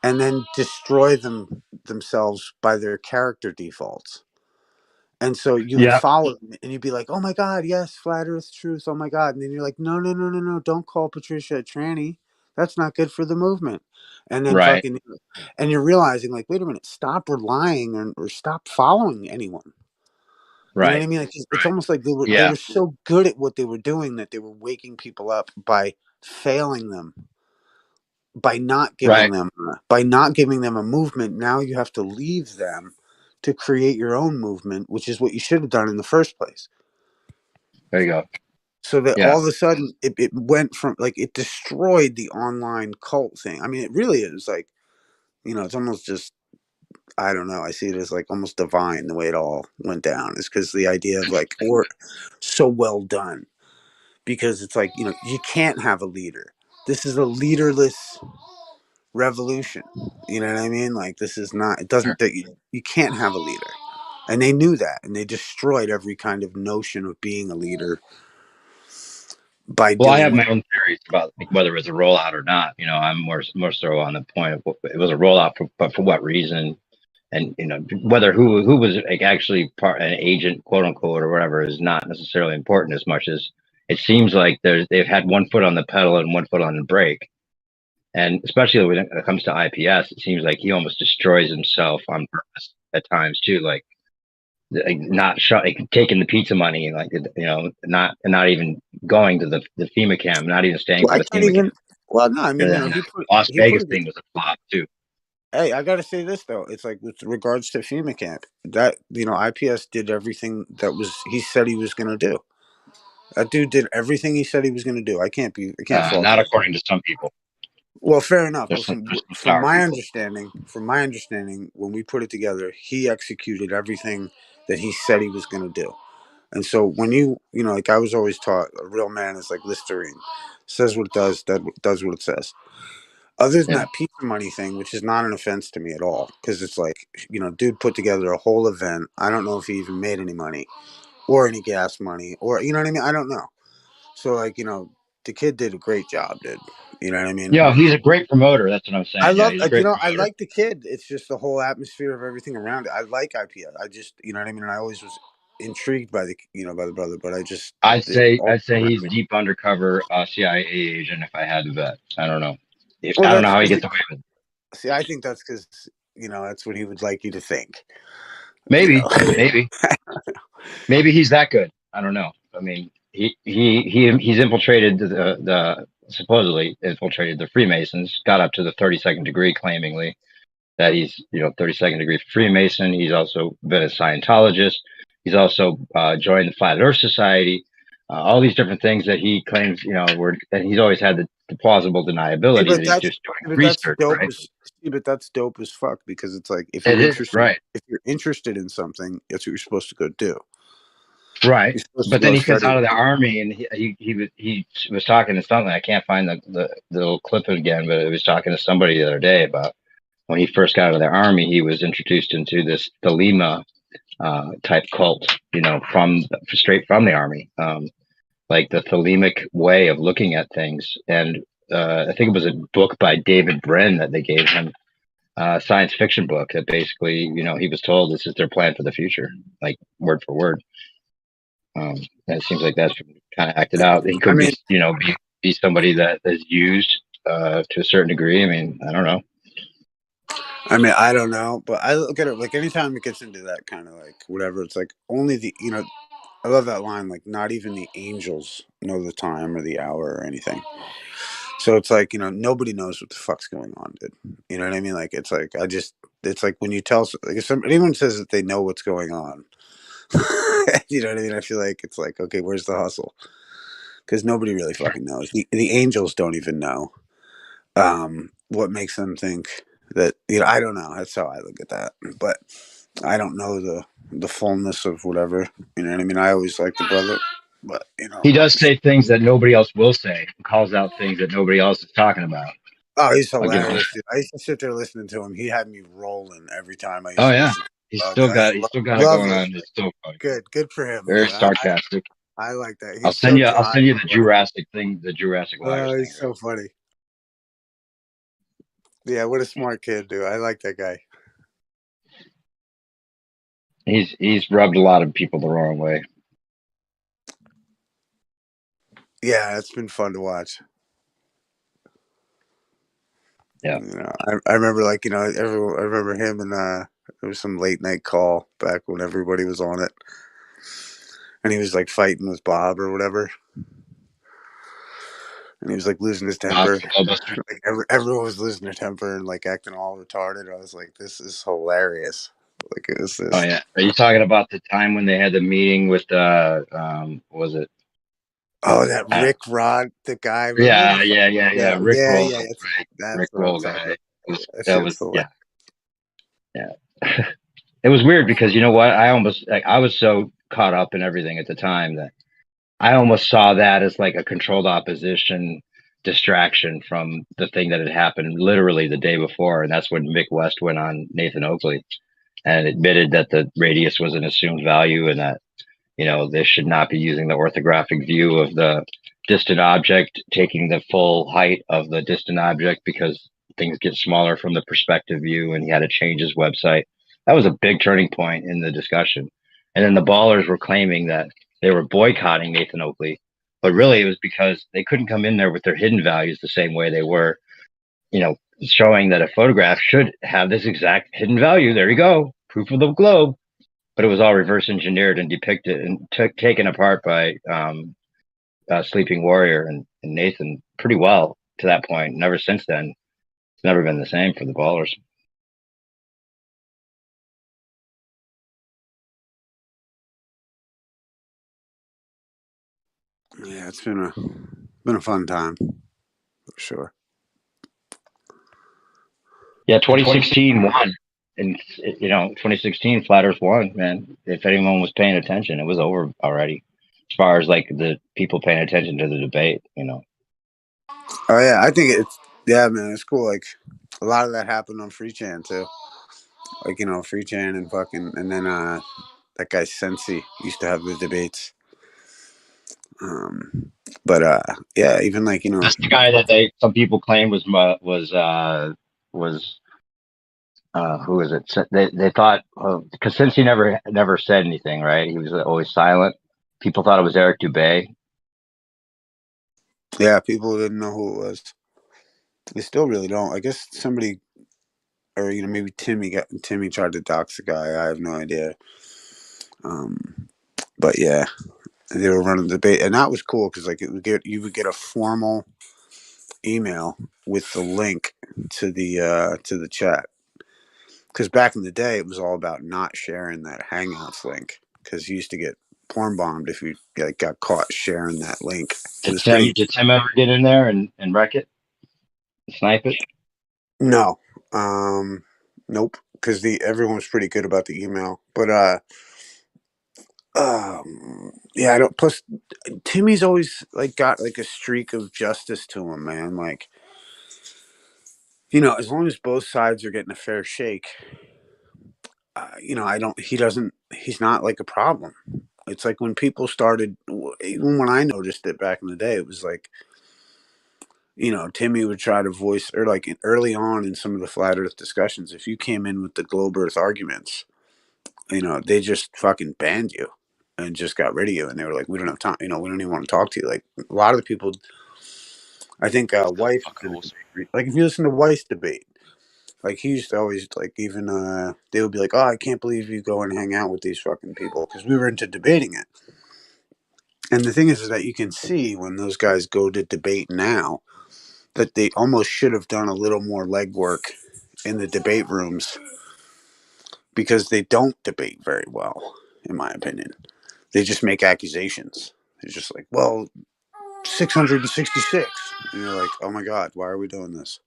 and then destroy themselves by their character defaults. And so you would follow them and you'd be like, oh my God, yes, flat earth truth. Oh my God. And then you're like, no. Don't call Patricia a tranny. That's not good for the movement. And then fucking, and you're realizing like, wait a minute, stop relying or stop following anyone. You know what I mean? Like, it's almost like they were so good at what they were doing that they were waking people up by failing them, by not giving them a movement. Now you have to leave them to create your own movement, which is what you should have done in the first place. There you go. So that all of a sudden it went from like, it destroyed the online cult thing. I mean, it really is like, it's almost just, I don't know. I see it as like almost divine the way it all went down, is because the idea of like, or so well done, because it's like, you can't have a leader. This is a leaderless revolution. You know what I mean? Like, this is not, it doesn't, you can't have a leader. And they knew that, and they destroyed every kind of notion of being a leader by I have my own theories about whether it was a rollout or not. I'm more so on the point of it was a rollout, but for what reason, and whether who was like actually an agent, quote unquote, or whatever, is not necessarily important as much as it seems like they've had one foot on the pedal and one foot on the brake. And especially when it comes to IPS, it seems like he almost destroys himself on purpose at times too. Like not taking the pizza money, and like not even going to the FEMA camp, not even staying for the FEMA camp. Well, no, I mean, Las Vegas thing was a flop too. Hey, I gotta say this though. It's like with regards to FEMA camp, that IPS did everything that he said he was gonna do. That dude did everything he said he was going to do. I can't fault Not that. according to some people. Well, fair enough. But There's some from sour my people. understanding, when we put it together, he executed everything that he said he was going to do. And so when like I was always taught, a real man is like Listerine, says what it does, that does what it says. Other than that pizza money thing, which is not an offense to me at all, because it's like, dude put together a whole event. I don't know if he even made any money or any gas money or, you know what I mean? I don't know. So like, the kid did a great job, dude. You know what I mean? Yeah, he's a great promoter. That's what I'm saying. I Yeah, love, he's a great I promoter. like the kid. It's just the whole atmosphere of everything around it. I like IPS. I just, you know what I mean? And I always was intrigued by by the brother, but I'd say he's deep undercover CIA agent if I had to bet. I don't know. Well, I don't know that's how he because, gets away with it. see, I think that's because, that's what he would like you to think. Maybe he's that good. I don't know. I mean, he's infiltrated the supposedly infiltrated the Freemasons, got up to the 32nd degree, claimingly that he's 32nd degree Freemason. He's also been a Scientologist. He's also joined the Flat Earth Society. All these different things that he claims, and he's always had the plausible deniability that he's just doing research, right? But that's dope as fuck, because it's like, if It you're is, interested, right. if you're interested in something, that's what you're supposed to go do. Right. You're supposed to But then go he gets study out of it. the army, and he was talking to something. I can't find the little clip again, but he was talking to somebody the other day about when he first got out of the army. He was introduced into this Thelema type cult, straight from the army, like the Thelemic way of looking at things. And I think it was a book by David Brin that they gave him, a science fiction book that basically, he was told this is their plan for the future, like word for word. And it seems like that's kind of acted out. He could be somebody that is used to a certain degree. I mean, I don't know. I mean, I don't know, but I look at it like, anytime it gets into that kind of like whatever, it's like only I love that line, like, not even the angels know the time or the hour or anything. So it's like, nobody knows what the fuck's going on, dude. You know what I mean? Like, it's like, it's like when you tell, like, if anyone says that they know what's going on, you know what I mean? I feel like it's like, okay, where's the hustle? Because nobody really fucking knows. The angels don't even know what makes them think that, I don't know. That's how I look at that. But I don't know the fullness of whatever. You know what I mean? I always like the brother, but He does say things that nobody else will say. He calls out things that nobody else is talking about. Oh, he's I'll give him hilarious, dude. I used to sit there listening to him. He had me rolling every time I used Oh to yeah, listen. he's Oh, still dude, got it love going on. listening. It's so funny. Good for him, Very man. sarcastic. I like that. I'll He's send so you dry. the Jurassic thing, the Jurassic Liars Oh, thing. he's so funny. Yeah, what a smart kid, dude. I like that guy. He's rubbed a lot of people the wrong way. Yeah, it's been fun to watch. Yeah. I remember, like, I remember him, and there was some late night call back when everybody was on it, and he was like fighting with Bob or whatever, and he was like losing his temper. Like, everyone was losing their temper and like acting all retarded. I was like, this is hilarious. Like, it was this. Oh yeah. Are you talking about the time when they had the meeting with was it? Oh, that Rick Rod, the guy. Yeah. Yeah, Rick yeah, Roll, yeah. right? That's Rick what I'm Roll talking guy. about. That That shit was was hilarious. yeah. It was weird because you know what? I was so caught up in everything at the time that I almost saw that as like a controlled opposition distraction from the thing that had happened literally the day before. And that's when Mick West went on Nathan Oakley and admitted that the radius was an assumed value and that, they should not be using the orthographic view of the distant object, taking the full height of the distant object because things get smaller from the perspective view. And he had to change his website. That was a big turning point in the discussion. And then the ballers were claiming that they were boycotting Nathan Oakley, but really it was because they couldn't come in there with their hidden values the same way they were, showing that a photograph should have this exact hidden value. There you go. Proof of the globe. But it was all reverse engineered and depicted and taken apart by Sleeping Warrior and Nathan pretty well to that point. And ever since then, it's never been the same for the ballers. Yeah, it's been a fun time for sure. Yeah, 2016 won. And, 2016 Flat Earth won, man. If anyone was paying attention, it was over already. As far as like the people paying attention to the debate, Oh yeah, I think man, it's cool. Like a lot of that happened on Free Chan too. Like Free Chan and then that guy Sensi used to have the debates. But yeah, even like that's the guy that some people claim was who is it? They thought because since he never said anything, right? He was always silent. People thought it was Eric Dubay. Yeah, people didn't know who it was. They still really don't. I guess somebody, or maybe Timmy tried to dox the guy. I have no idea. But yeah, they were running the debate, and that was cool because like you would get a formal email with the link to the chat. Because back in the day, it was all about not sharing that Hangouts link because you used to get porn bombed if you got caught sharing that link. Did Tim ever get in there and wreck it, snipe it? No, nope. Because everyone was pretty good about the email, but yeah, I don't. Plus, Timmy's always got a streak of justice to him, man. Like, as long as both sides are getting a fair shake, I don't. He's not like a problem. It's like when people started, even when I noticed it back in the day, it was like, Timmy would try to voice, or like early on in some of the flat Earth discussions, if you came in with the globe Earth arguments, they just fucking banned you and just got rid of you. And they were like, we don't have time. We don't even want to talk to you. Like a lot of the people, I think, Weiss, like if you listen to Weiss debate, like he used to always even they would be like, oh, I can't believe you go and hang out with these fucking people because we were into debating it. And the thing is that you can see when those guys go to debate now that they almost should have done a little more legwork in the debate rooms because they don't debate very well, in my opinion. They just make accusations. They're just like, well, 666. And you're like, oh my God, why are we doing this?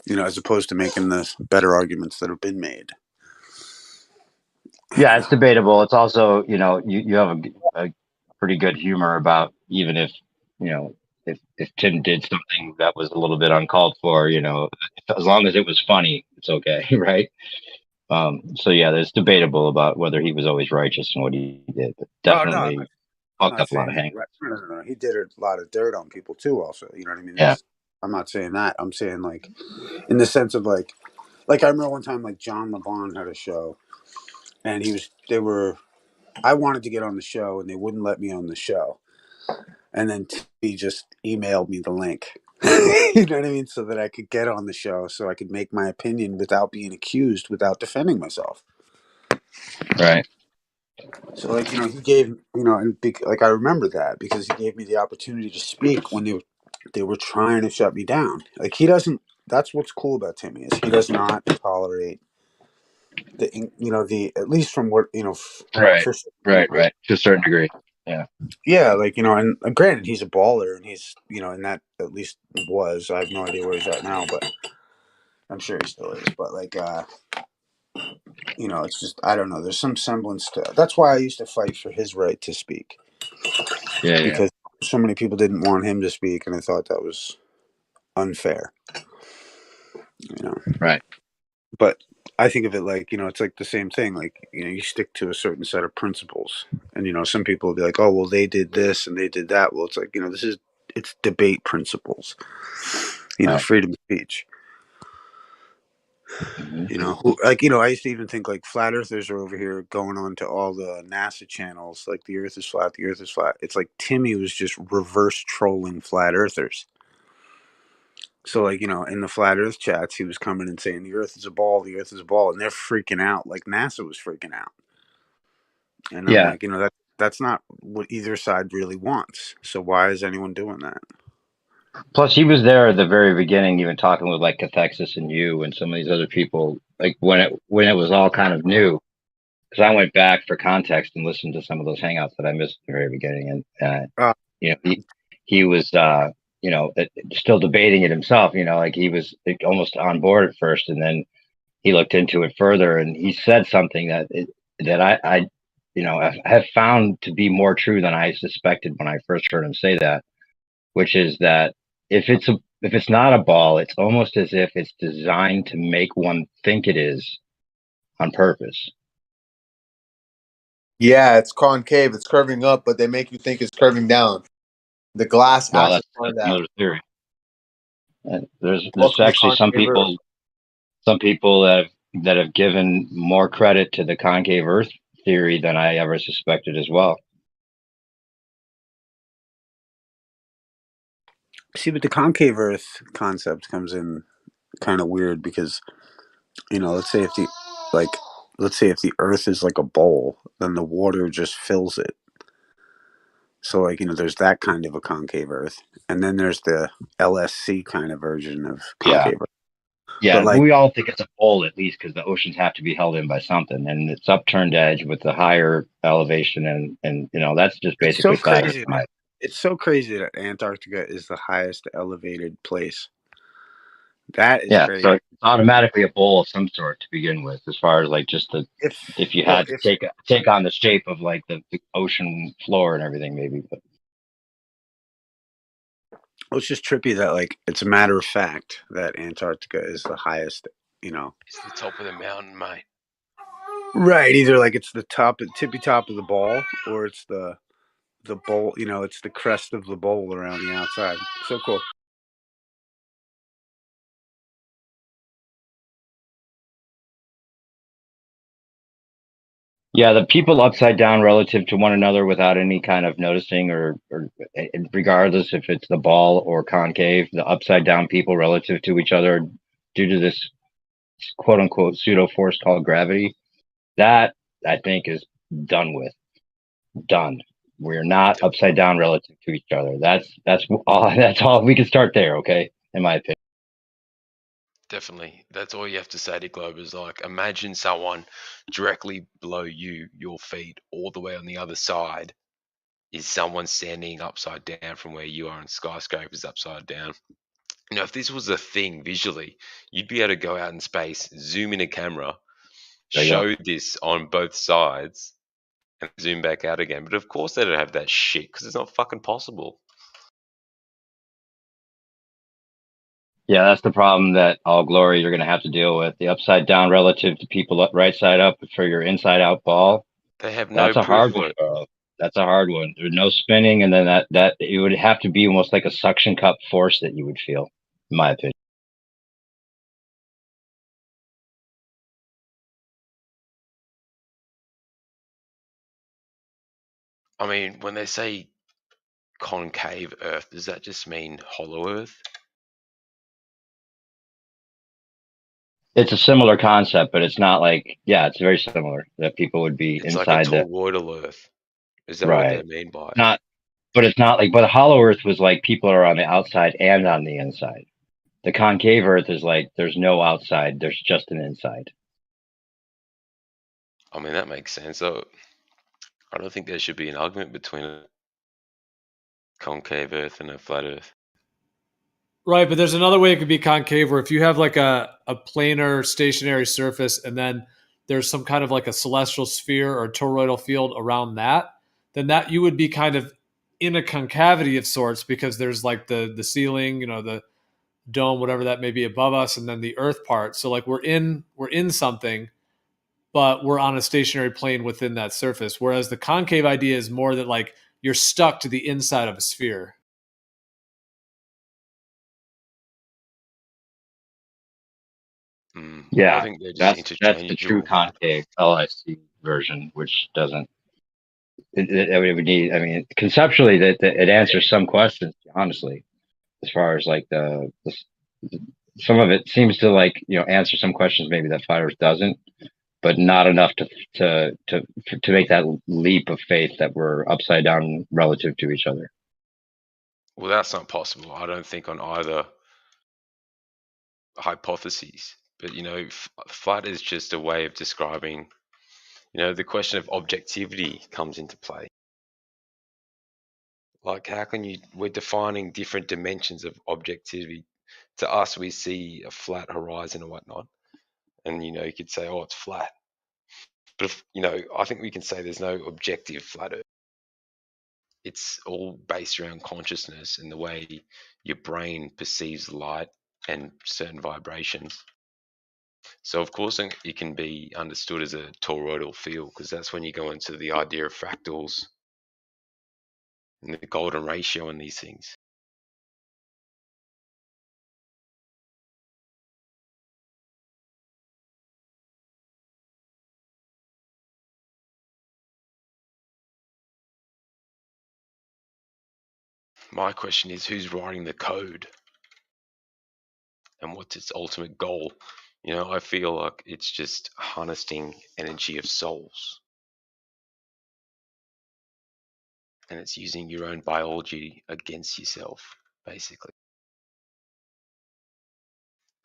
As opposed to making the better arguments that have been made. Yeah, it's debatable. It's also, you have a pretty good humor about even if, if Tim did something that was a little bit uncalled for, as long as it was funny, it's okay, right? So yeah, it's debatable about whether he was always righteous in what he did, but definitely fucked up a lot of hang. No. He did a lot of dirt on people too. Also, you know what I mean? Yeah. I'm not saying that. I'm saying in the sense of like I remember one time John LeBon had a show, and I wanted to get on the show, and they wouldn't let me on the show, and then he just emailed me the link. You know what I mean? So that I could get on the show, so I could make my opinion without being accused, without defending myself. Right. So he gave and I remember that because he gave me the opportunity to speak when they were trying to shut me down. Like he doesn't. That's what's cool about Timmy is he does not tolerate the at least from what Right. Right. To a certain degree. Yeah. Yeah, and granted, he's a baller, and he's, and that at least was. I have no idea where he's at now, but I'm sure he still is. But it's just I don't know. There's some semblance to. That's why I used to fight for his right to speak. Yeah. Because so many people didn't want him to speak, and I thought that was unfair. Right. But I think of it it's like the same thing. You stick to a certain set of principles, and some people will be like, oh, well, they did this and they did that. Well, it's like it's debate principles. Right. Freedom of speech. Mm-hmm. I used to even think flat earthers are over here going on to all the NASA channels, like the earth is flat, the earth is flat. It's like Timmy was just reverse trolling flat earthers. So in the flat earth chats, he was coming and saying the earth is a ball, the earth is a ball. And they're freaking out. Like NASA was freaking out. And I'm like, that's not what either side really wants. So why is anyone doing that? Plus, he was there at the very beginning, even talking with Cathexis and you and some of these other people, when it was all kind of new. Because I went back for context and listened to some of those hangouts that I missed at the very beginning, and he was still debating it himself. Like he was almost on board at first, and then he looked into it further, and he said something that I have found to be more true than I suspected when I first heard him say that, which is that if it's not a ball, it's almost as if it's designed to make one think it is on purpose. Yeah, it's concave. It's curving up, but they make you think it's curving down. The glass acts upon That's that. another theory. There's Welcome to actually some concave Earth. people that have given more credit to the concave Earth theory than I ever suspected as well. See, but the concave Earth concept comes in kind of weird because, let's say if the Earth is like a bowl, then the water just fills it. So, there's that kind of a concave Earth, and then there's the LSC kind of version of concave Earth. Yeah, But we all think it's a bowl at least because the oceans have to be held in by something, and it's upturned edge with the higher elevation, and that's just basically it's so crazy. flat. It's so crazy that Antarctica is the highest elevated place. That is crazy. So it's automatically a bowl of some sort to begin with, as far as like just if you had to take on the shape of like the ocean floor and everything, maybe. But it's just trippy that it's a matter of fact that Antarctica is the highest. It's the top of the mountain, mate. Right, either it's the tippy top of the ball, or it's the bowl. It's the crest of the bowl around the outside. So cool. Yeah, the people upside down relative to one another without any kind of noticing, or regardless if it's the ball or concave, the upside down people relative to each other due to this quote unquote pseudo force called gravity, that I think is done with. Done. We're not upside down relative to each other. That's all we can start there, okay? In my opinion. Definitely. That's all you have to say to Globe is imagine someone directly below you, your feet, all the way on the other side is someone standing upside down from where you are, and skyscrapers upside down. If this was a thing visually, you'd be able to go out in space, zoom in a camera, show this on both sides, and zoom back out again. But of course they don't have that shit because it's not fucking possible. Yeah, that's the problem that all glory you're going to have to deal with. The upside down relative to people right side up for your inside out ball. They have That's a hard one, bro. That's a hard one. There's no spinning, and then that it would have to be almost like a suction cup force that you would feel, in my opinion. I mean, when they say concave Earth, does that just mean hollow Earth? It's a similar concept, but it's not it's very similar that people would be it's inside like a toroidal Earth. Is that what they mean by it? But it's not but a hollow Earth was like people are on the outside and on the inside. The concave Earth is like there's no outside, there's just an inside. I mean, that makes sense. So I don't think there should be an argument between a concave Earth and a flat Earth. Right, but there's another way it could be concave, where if you have like a planar stationary surface and then there's some kind of like a celestial sphere or toroidal field around that, then that you would be kind of in a concavity of sorts, because there's like the ceiling, the dome, whatever that may be above us, and then the earth part. So like we're in something, but we're on a stationary plane within that surface. Whereas the concave idea is more that like you're stuck to the inside of a sphere. Yeah, that's the true concave LIC version, which doesn't. It would need. I mean, conceptually, that it answers some questions. Honestly, as far as like some of it seems to answer some questions maybe that flat Earth doesn't, but not enough to make that leap of faith that we're upside down relative to each other. Well, that's not possible. I don't think on either hypotheses. But flat is just a way of describing. The question of objectivity comes into play. Like, how can you? We're defining different dimensions of objectivity. To us, we see a flat horizon or whatnot, and you could say, "Oh, it's flat." But if, I think we can say there's no objective flat Earth. It's all based around consciousness and the way your brain perceives light and certain vibrations. So, of course, it can be understood as a toroidal field, because that's when you go into the idea of fractals and the golden ratio and these things. My question is, who's writing the code and what's its ultimate goal? I feel like it's just harnessing energy of souls, and it's using your own biology against yourself, basically.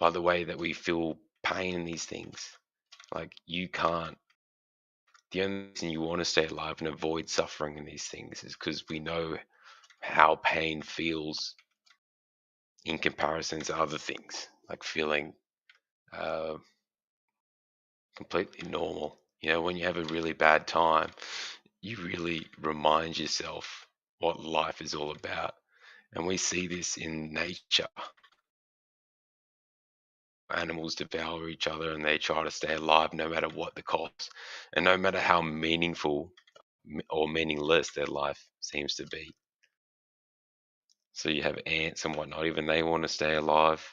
By the way that we feel pain in these things, like you can't. The only reason you want to stay alive and avoid suffering in these things is because we know how pain feels in comparison to other things, like feeling completely normal. When you have a really bad time, you really remind yourself what life is all about. And we see this in nature. Animals devour each other and they try to stay alive no matter what the cost, and no matter how meaningful or meaningless their life seems to be. So you have ants and whatnot, even they want to stay alive.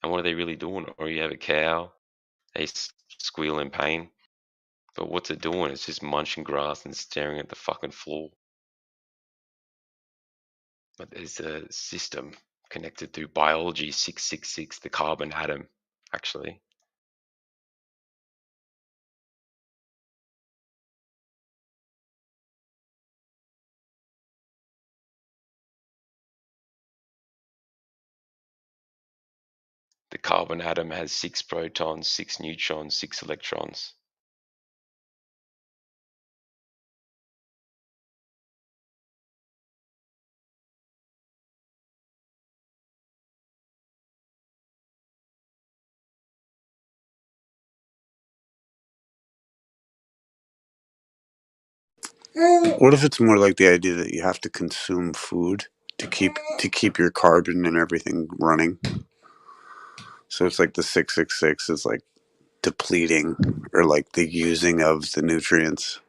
And what are they really doing? Or you have a cow, they squeal in pain. But what's it doing? It's just munching grass and staring at the fucking floor. But there's a system connected through biology, 666, the carbon atom, actually. The carbon atom has 6 protons, 6 neutrons, 6 electrons. What if it's more like the idea that you have to consume food to keep your carbon and everything running? So it's like the 666 is like depleting or like the using of the nutrients.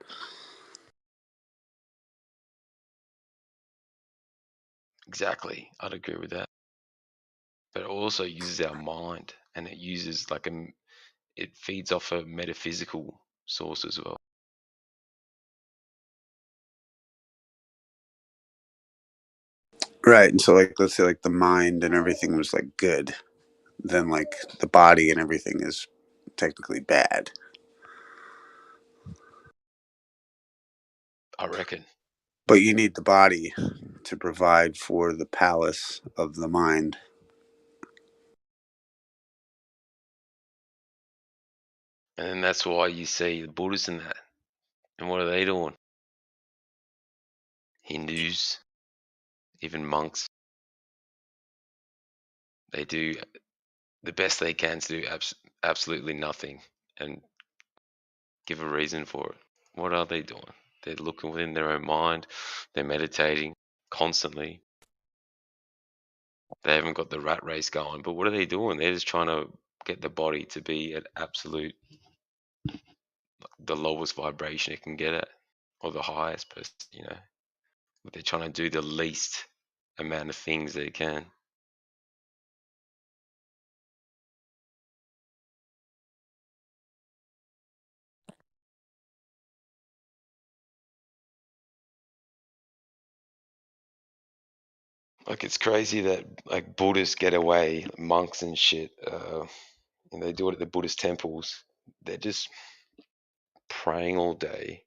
Exactly, I'd agree with that. But it also uses our mind, and it uses it feeds off a metaphysical source as well. Right. And so like let's say like the mind and everything was like good, then like the body and everything is technically bad. I reckon. But you need the body to provide for the palace of the mind. And then that's why you see the Buddhists in that. And what are they doing? Hindus, even monks. They do the best they can to do absolutely nothing and give a reason for it. What are they doing? They're looking within their own mind. They're meditating constantly. They haven't got the rat race going, but what are they doing? They're just trying to get the body to be at absolute, the lowest vibration it can get at, or the highest, but they're trying to do the least amount of things they can. Like, it's crazy that like Buddhists get away, monks and shit, and they do it at the Buddhist temples. They're just praying all day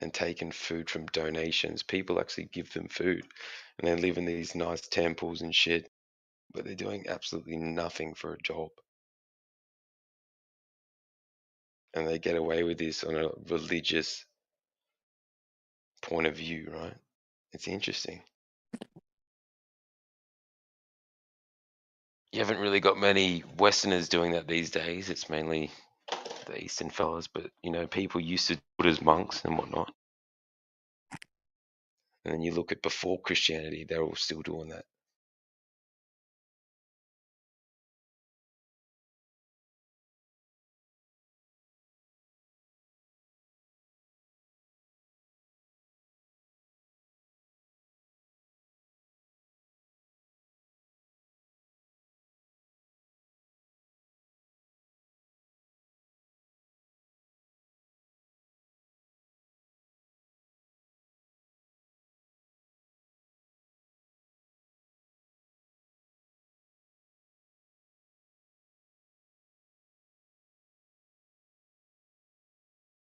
and taking food from donations. People actually give them food, and they live in these nice temples and shit, but they're doing absolutely nothing for a job. And they get away with this on a religious point of view, right? It's interesting. You haven't really got many Westerners doing that these days. It's mainly the Eastern fellas, but you know, people used to do it as monks and whatnot. And then you look at before Christianity, they're all still doing that.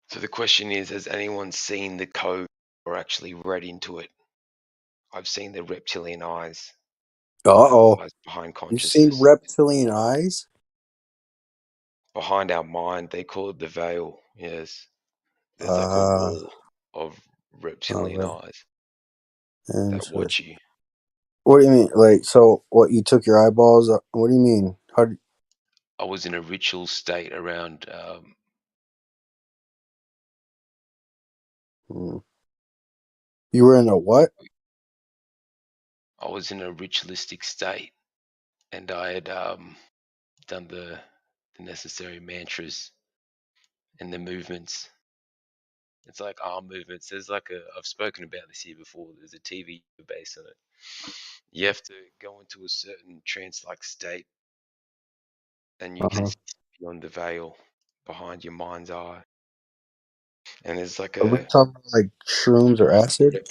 So the question is, has anyone seen the code or actually read into it? I've seen the reptilian eyes. Uh-oh. Eyes behind You've seen consciousness. reptilian eyes? Behind our mind, they call it the veil. Yes. There's like a wall of reptilian eyes that watch you. What do you mean? Like, so what, you took your eyeballs? What do you mean? How did... I was in a ritual state around You were in a what? I was in a ritualistic state, and I had done the necessary mantras and the movements. It's like arm movements. There's like I've spoken about this here before. There's a TV based on it. You have to go into a certain trance-like state, and you can see beyond the veil, behind your mind's eye. And there's like Are we a talking about like shrooms or acid?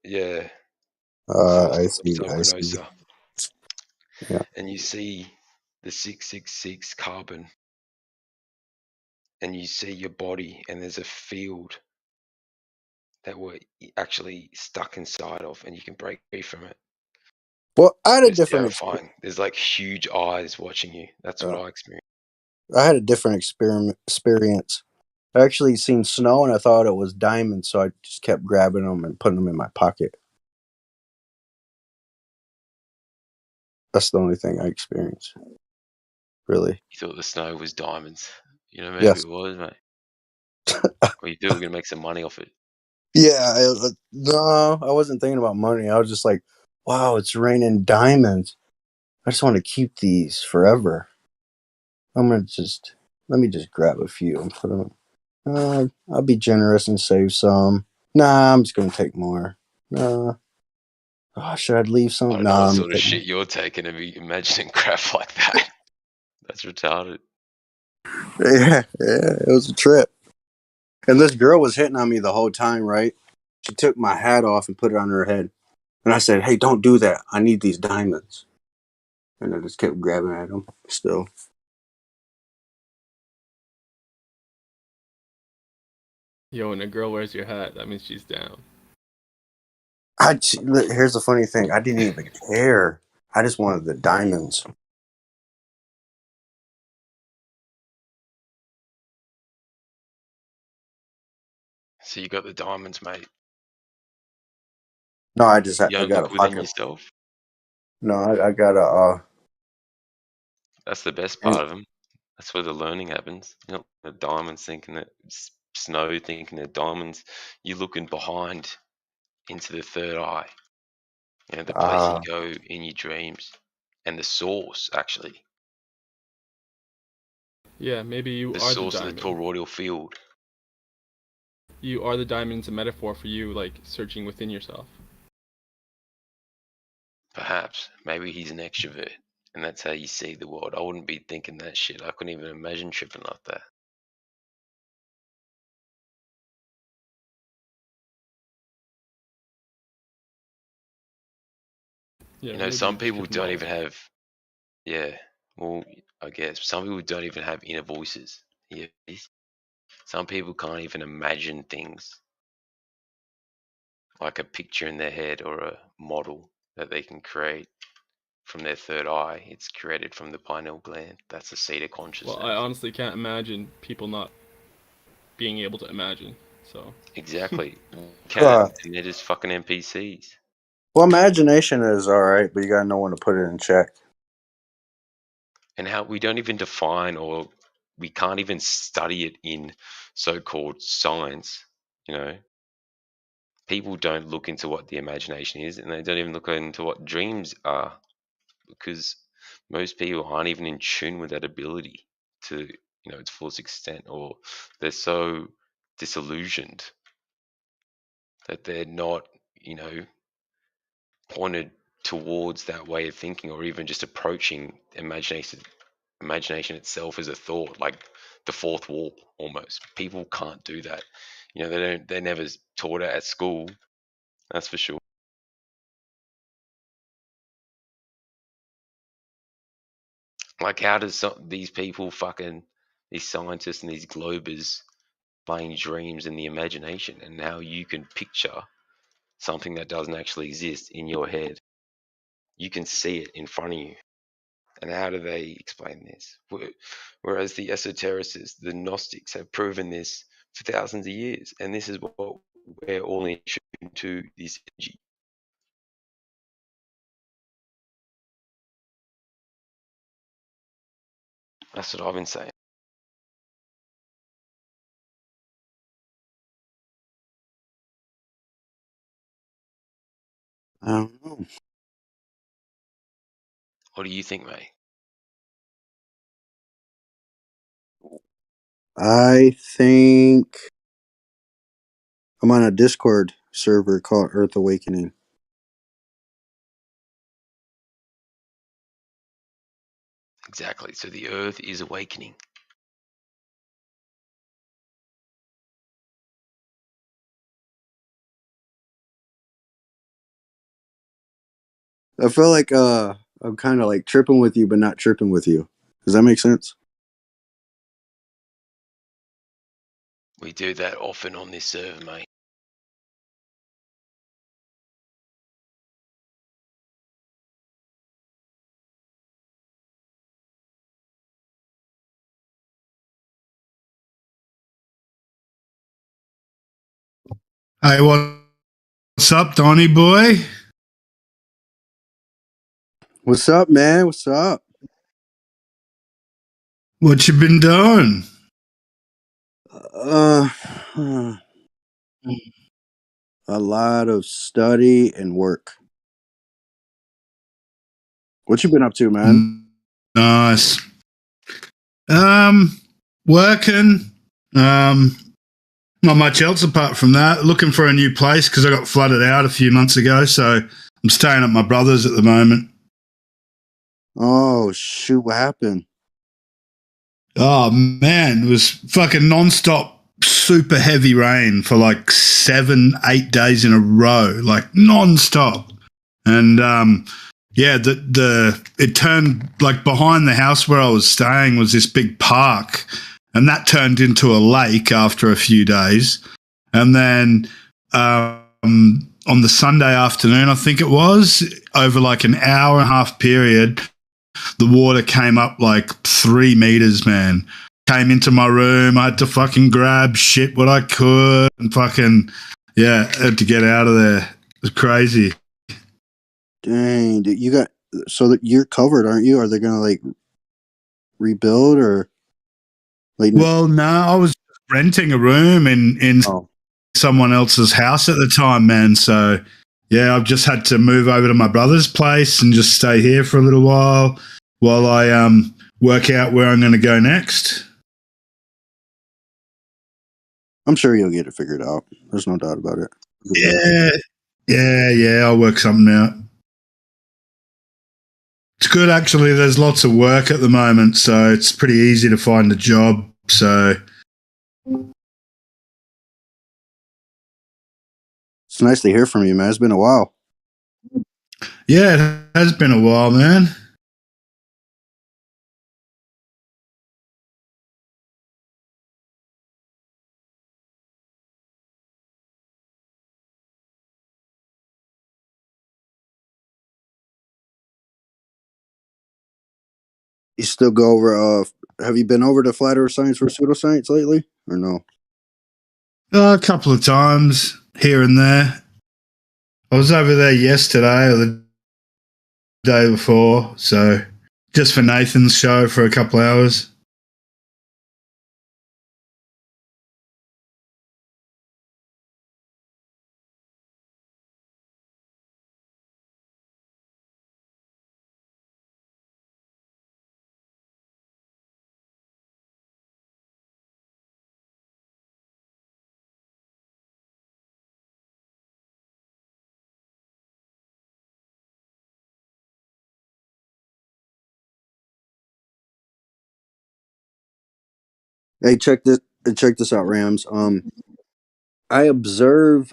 yeah. I see. Yeah. And you see the 666 carbon, and you see your body, and there's a field that we're actually stuck inside of, and you can break free from it. Well, I had a It's different terrifying. There's like huge eyes watching you. That's what I experienced. I had a different experience. I actually seen snow and I thought it was diamonds, so I just kept grabbing them and putting them in my pocket. That's the only thing I experienced. Really? You thought the snow was diamonds. You know, maybe Yes. it was, mate. Or you thought we were gonna make some money off it. Yeah. No, I wasn't thinking about money. I was just like, wow, it's raining diamonds. I just want to keep these forever. Let me just grab a few and put them. I'll be generous and save some. Nah, I'm just gonna take more. Nah. Oh, should I leave some? I don't know what sort of shit you're taking to be imagining crap like that. That's retarded. Yeah, it was a trip. And this girl was hitting on me the whole time, right? She took my hat off and put it on her head. And I said, hey, don't do that. I need these diamonds. And I just kept grabbing at them still. Yo, when a girl wears your hat, that means she's down. Here's the funny thing. I didn't even care. I just wanted the diamonds. So you got the diamonds, mate. No, I You don't got look a within pocket. yourself. No, I got a. That's the best part of them. That's where the learning happens. You know, the diamonds thinking that snow, thinking that diamonds. You're looking behind into the third eye. You know, the place you go in your dreams, and the source actually. Yeah, maybe you The are the source of the diamond. toroidal field. You are the diamond is a metaphor for you, like searching within yourself. Perhaps. Maybe he's an extrovert, and that's how you see the world. I wouldn't be thinking that shit. I couldn't even imagine tripping like that. Yeah, you know, some people don't even have. Yeah, well, I guess some people don't even have inner voices. Yeah, some people can't even imagine things like a picture in their head or a model that they can create from their third eye. It's created from the pineal gland. That's the seat of consciousness. Well, I honestly can't imagine people not being able to imagine. So exactly, can and they're just fucking NPCs. Well, imagination is all right, but you gotta know when to put it in check. and how we don't even define, or we can't even study it in so-called science. You know, people don't look into what the imagination is, and they don't even look into what dreams are, because most people aren't even in tune with that ability to, you know, its fullest extent, or they're so disillusioned that they're not, you know, pointed towards that way of thinking, or even just approaching imagination itself as a thought, like the fourth wall almost. People can't do that. You know, they're never taught it at school, that's for sure. Like, how does these people fucking, these scientists and these globers playing dreams in the imagination, and how you can picture something that doesn't actually exist in your head? You can see it in front of you. And how do they explain this? Whereas the esotericists, the Gnostics, have proven this for thousands of years. And this is what we're all in tune to, this energy. That's what I've been saying. I don't know. What do you think, mate? I think I'm on a Discord server called Earth Awakening. Exactly. So the earth is awakening. I feel like I'm kind of like tripping with you, but not tripping with you. Does that make sense? We do that often on this server, mate. Hey, what's up, Donny boy? What's up, man? What's up? What you been doing? Uh, a lot of study and work. What you been up to, man? Nice. Working. Not much else apart from that. Looking for a new place because I got flooded out a few months ago, so I'm staying at my brother's at the moment. Oh shoot! What happened? Oh man, it was fucking nonstop, super heavy rain for like 7-8 days in a row, like nonstop. And yeah, it turned, like, behind the house where I was staying was this big park, and that turned into a lake after a few days. And then on the Sunday afternoon, I think it was, over like an hour and a half period, the water came up like 3 meters, man. Came into my room. I had to fucking grab shit what I could and fucking, yeah, had to get out of there. It was crazy. Dang, dude, you got so that you're covered, aren't you? Are they gonna like rebuild or like? Well, no, I was renting a room in someone else's house at the time, man. So yeah, I've just had to move over to my brother's place and just stay here for a little while I work out where I'm going to go next. I'm sure you'll get it figured out. There's no doubt about it. Yeah, I'll work something out. It's good, actually. There's lots of work at the moment, so it's pretty easy to find a job. So it's nice to hear from you, man. It's been a while. Yeah, it has been a while, man. You still go over? Have you been over to Flat Earth Science for pseudoscience lately, or no? A couple of times here and there. I was over there yesterday or the day before, so Just for Nathan's show for a couple hours. Hey, check this out, Rams. I observe.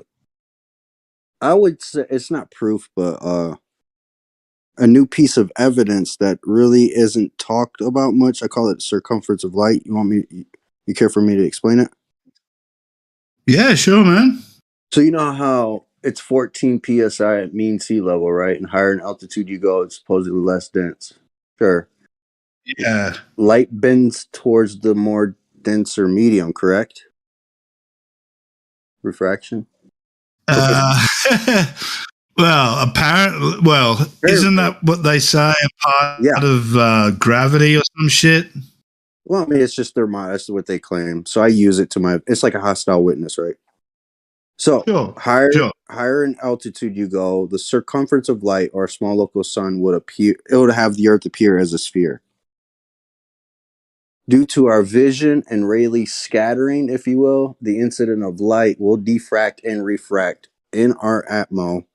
I would say it's not proof, but a new piece of evidence that really isn't talked about much. I call it circumference of light. You care for me to explain it? Yeah, sure, man. So you know how it's 14 psi at mean sea level, right? And higher in altitude you go, it's supposedly less dense. Sure. Yeah. Light bends towards the more denser medium, correct? Refraction. Well, apparently, isn't that what they say? A part of gravity or some shit? Well, I mean, it's just that's what they claim. So I use it it's like a hostile witness, right? So higher in altitude you go, the circumference of light or a small local sun would have the Earth appear as a sphere. Due to our vision and Rayleigh scattering, if you will, the incident of light will diffract and refract in our atmo,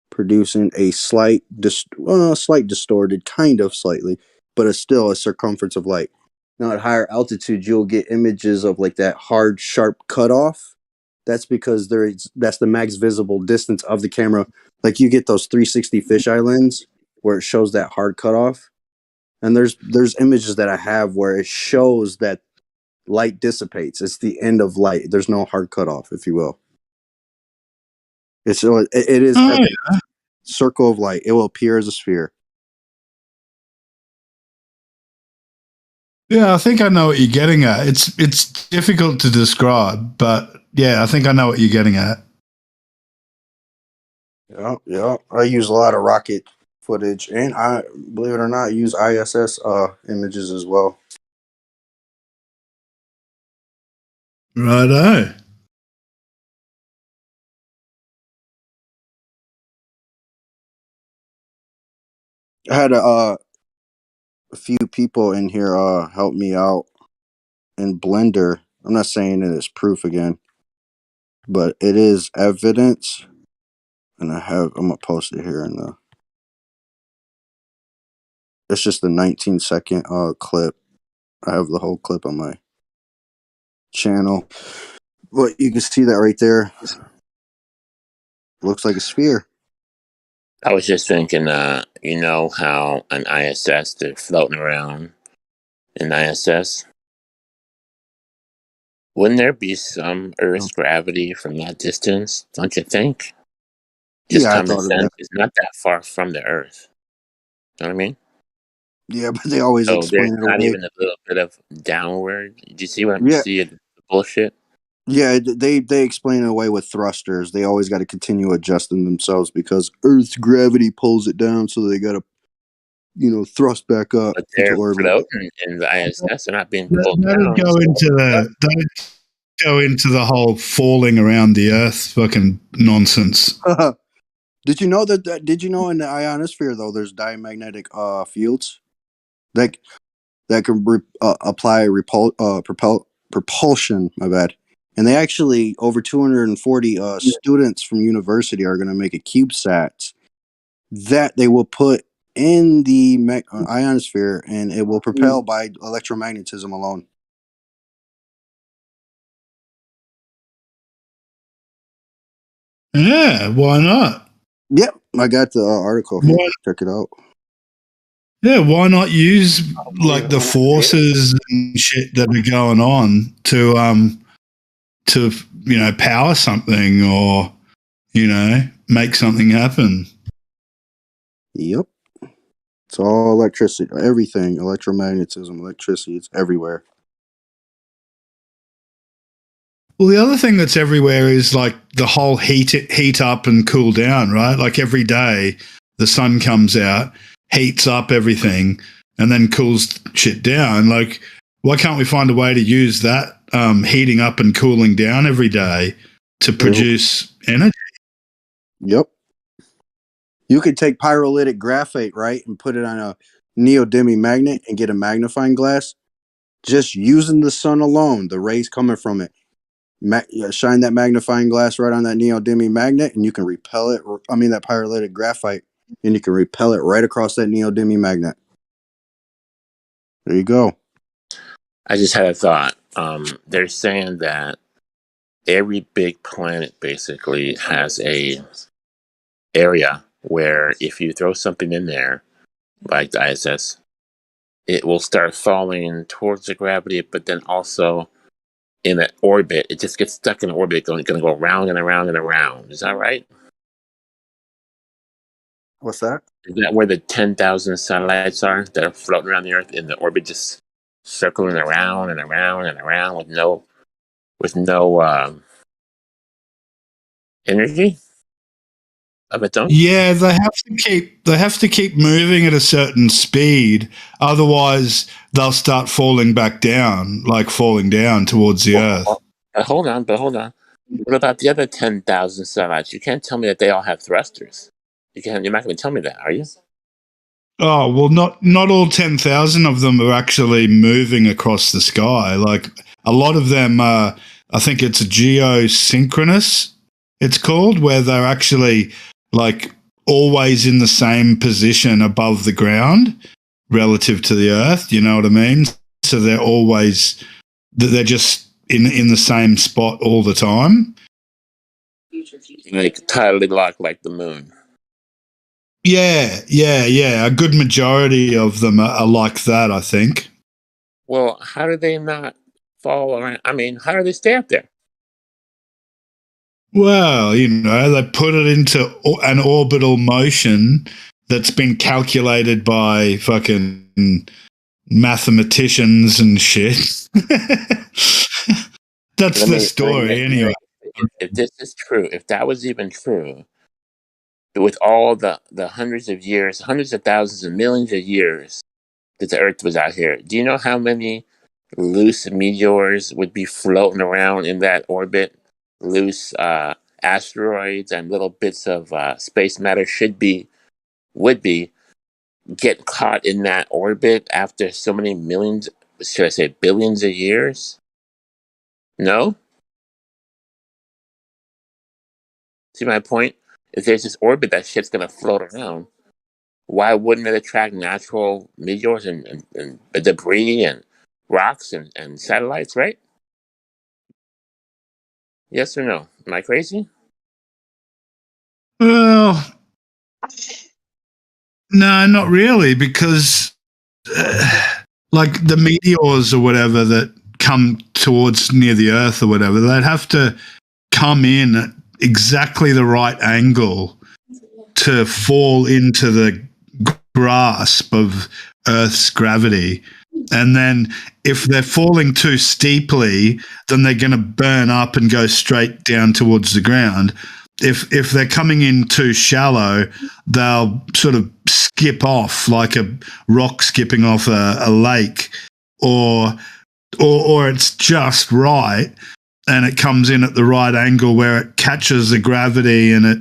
producing a slight distorted, kind of slightly, but it's still a circumference of light. Now at higher altitude, you'll get images of like that hard, sharp cutoff. That's because that's the max visible distance of the camera. Like you get those 360 fisheye lens where it shows that hard cutoff. And there's images that I have where it shows that light dissipates. It's the end of light. There's no hard cutoff, if you will. It is circle of light. It will appear as a sphere. Yeah, I think I know what you're getting at. It's difficult to describe, but yeah, I think I know what you're getting at. Yeah. I use a lot of rocket footage, and I, believe it or not, use ISS images as well. Righto. I had a few people in here help me out in Blender. I'm not saying it is proof again, but it is evidence, and I'm gonna post it here in the. It's just a 19-second clip. I have the whole clip on my channel, but you can see that right there. Looks like a sphere. I was just thinking, you know how an ISS, they're floating around in ISS? Wouldn't there be some Earth's gravity from that distance, don't you think? Just common sense is not that far from the Earth. You know what I mean? Yeah, but they always So explain there's it not away. even a little bit of downward. Do you see what I'm seeing? The bullshit? Yeah, they explain it away with thrusters. They always got to continue adjusting themselves because Earth's gravity pulls it down, so they got to, thrust back up. But they're floating in the ISS. They're not being pulled That'd down. go into the whole falling around the Earth fucking nonsense. Did you know that? Did you know in the ionosphere though, there's diamagnetic fields that can apply propulsion. My bad. And they actually, over 240 students from university are going to make a CubeSat that they will put in the ionosphere, and it will propel by electromagnetism alone. Yeah, why not? Yep, I got the article. Check it out. Yeah, why not use like the forces and shit that are going on to power something or make something happen. Yep. It's all electricity, everything, electromagnetism, electricity, it's everywhere. Well, the other thing that's everywhere is like the whole heat up and cool down, right? Like every day the sun comes out. heats up everything and then cools shit down. Like, why can't we find a way to use that heating up and cooling down every day to produce energy? Yep. You could take pyrolytic graphite, right, and put it on a neodymium magnet and get a magnifying glass. Just using the sun alone, the rays coming from it. Shine that magnifying glass right on that neodymium magnet, and you can repel it. That pyrolytic graphite, and you can repel it right across that neodymium magnet. There you go. I just had a thought. They're saying that every big planet basically has a area where if you throw something in there, like the ISS, it will start falling towards the gravity, but then also in an orbit, it just gets stuck in orbit, going to go around and around and around. Is that right? What's that? Is that where the 10,000 satellites are that are floating around the Earth in the orbit, just circling around and around and around with no energy of its own? Yeah, they have to keep moving at a certain speed, otherwise they'll start falling back down, like falling down towards the Earth. But hold on. What about the other 10,000 satellites? You can't tell me that they all have thrusters. You're not going to tell me that, are you? Oh, well, not all 10,000 of them are actually moving across the sky. Like, a lot of them are, I think it's geosynchronous, it's called, where they're actually, like, always in the same position above the ground relative to the Earth, you know what I mean? So they're just in the same spot all the time. Like, tidally locked like the moon. Yeah. A good majority of them are like that, I think. Well, how do they not fall around? I mean, how do they stay up there? Well, they put it into an orbital motion that's been calculated by fucking mathematicians and shit. That's the story, anyway. If this is true, if that was even true, with all the hundreds of years, hundreds of thousands and millions of years that the Earth was out here, do you know how many loose meteors would be floating around in that orbit? Loose asteroids and little bits of space matter would be get caught in that orbit after so many millions, should I say billions of years? No? See my point? If there's this orbit that shit's gonna float around, why wouldn't it attract natural meteors and debris and rocks and satellites, right? Yes or no? Am I crazy? Well, no, not really, because like the meteors or whatever that come towards near the Earth or whatever, they'd have to come in at exactly the right angle to fall into the grasp of Earth's gravity. And then if they're falling too steeply, then they're going to burn up and go straight down towards the ground. If they're coming in too shallow, they'll sort of skip off like a rock skipping off a lake, or it's just right and it comes in at the right angle where it catches the gravity and it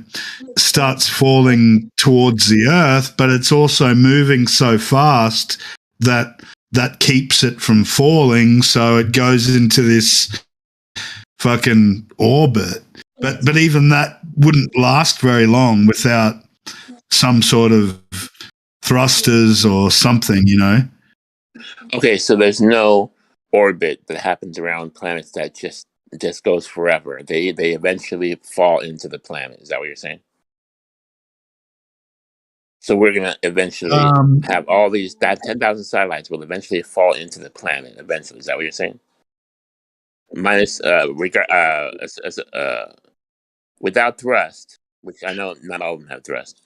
starts falling towards the Earth, but it's also moving so fast that keeps it from falling, so it goes into this fucking orbit. But even that wouldn't last very long without some sort of thrusters or something, Okay, so there's no orbit that happens around planets that just goes forever. They eventually fall into the planet. Is that what you're saying? So we're gonna eventually have all these 10,000 satellites will eventually fall into the planet. Eventually, is that what you're saying? Minus without thrust, which I know not all of them have thrust,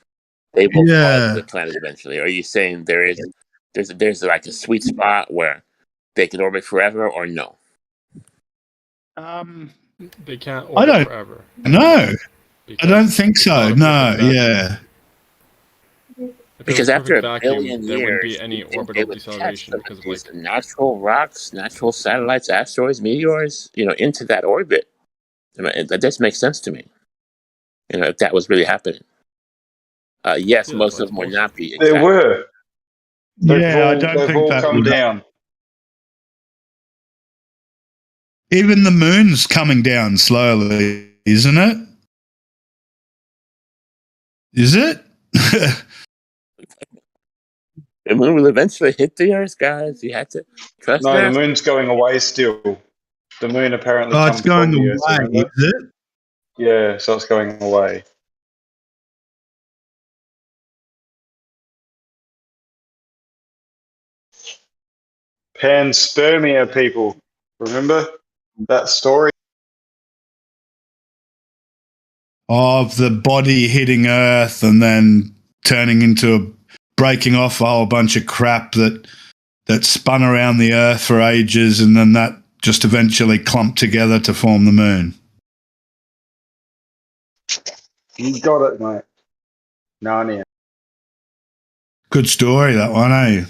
they will fall into the planet eventually. Are you saying there's like a sweet spot where they can orbit forever, or no? They can't orbit forever. No, I don't think so. No, yeah. was Because a after perfect a vacuum, billion there wouldn't be years, any you think they orbital would catch deceleration some of because of these like natural rocks, natural satellites, asteroids, meteors, into that orbit. I mean, that just makes sense to me. If that was really happening. Yes, yeah, that's most why of it's them would bullshit. not be There exact. were. Yeah, I don't They've think all that come would. down. Even the moon's coming down slowly, isn't it? Is it? The moon will eventually hit the Earth, guys. You have to trust No, the NASA. moon's going away still. The moon apparently Oh, it's comes going from the Earth, away, is remember? it? Yeah, so it's going away. Panspermia people. Remember that story? Of the body hitting Earth and then turning into breaking off a whole bunch of crap that spun around the Earth for ages, and then that just eventually clumped together to form the moon. You got it, mate. Narnia. Good story, that one, eh?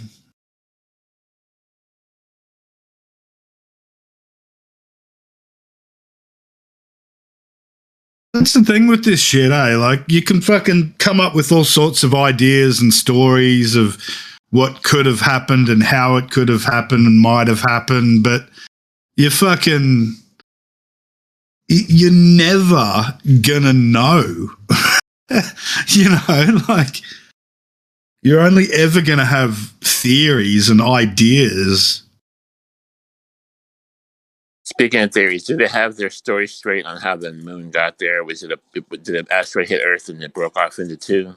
That's the thing with this shit, eh? Like, you can fucking come up with all sorts of ideas and stories of what could have happened and how it could have happened and might have happened, but you're never gonna know. Like, you're only ever gonna have theories and ideas. Speaking of theories, do they have their story straight on how the moon got there? Did an asteroid hit Earth and it broke off into two?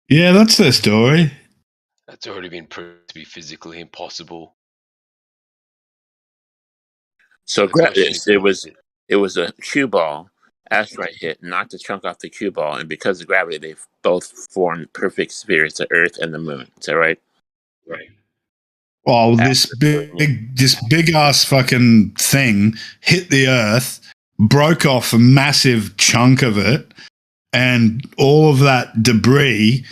Yeah, that's their story. That's already been proved to be physically impossible. So The question is, it was a cue ball. Asteroid hit, knocked a chunk off the cue ball, and because of gravity, they both formed perfect spheres, the Earth and the Moon. Is that right? Right. Oh, this big ass fucking thing hit the Earth, broke off a massive chunk of it, and all of that debris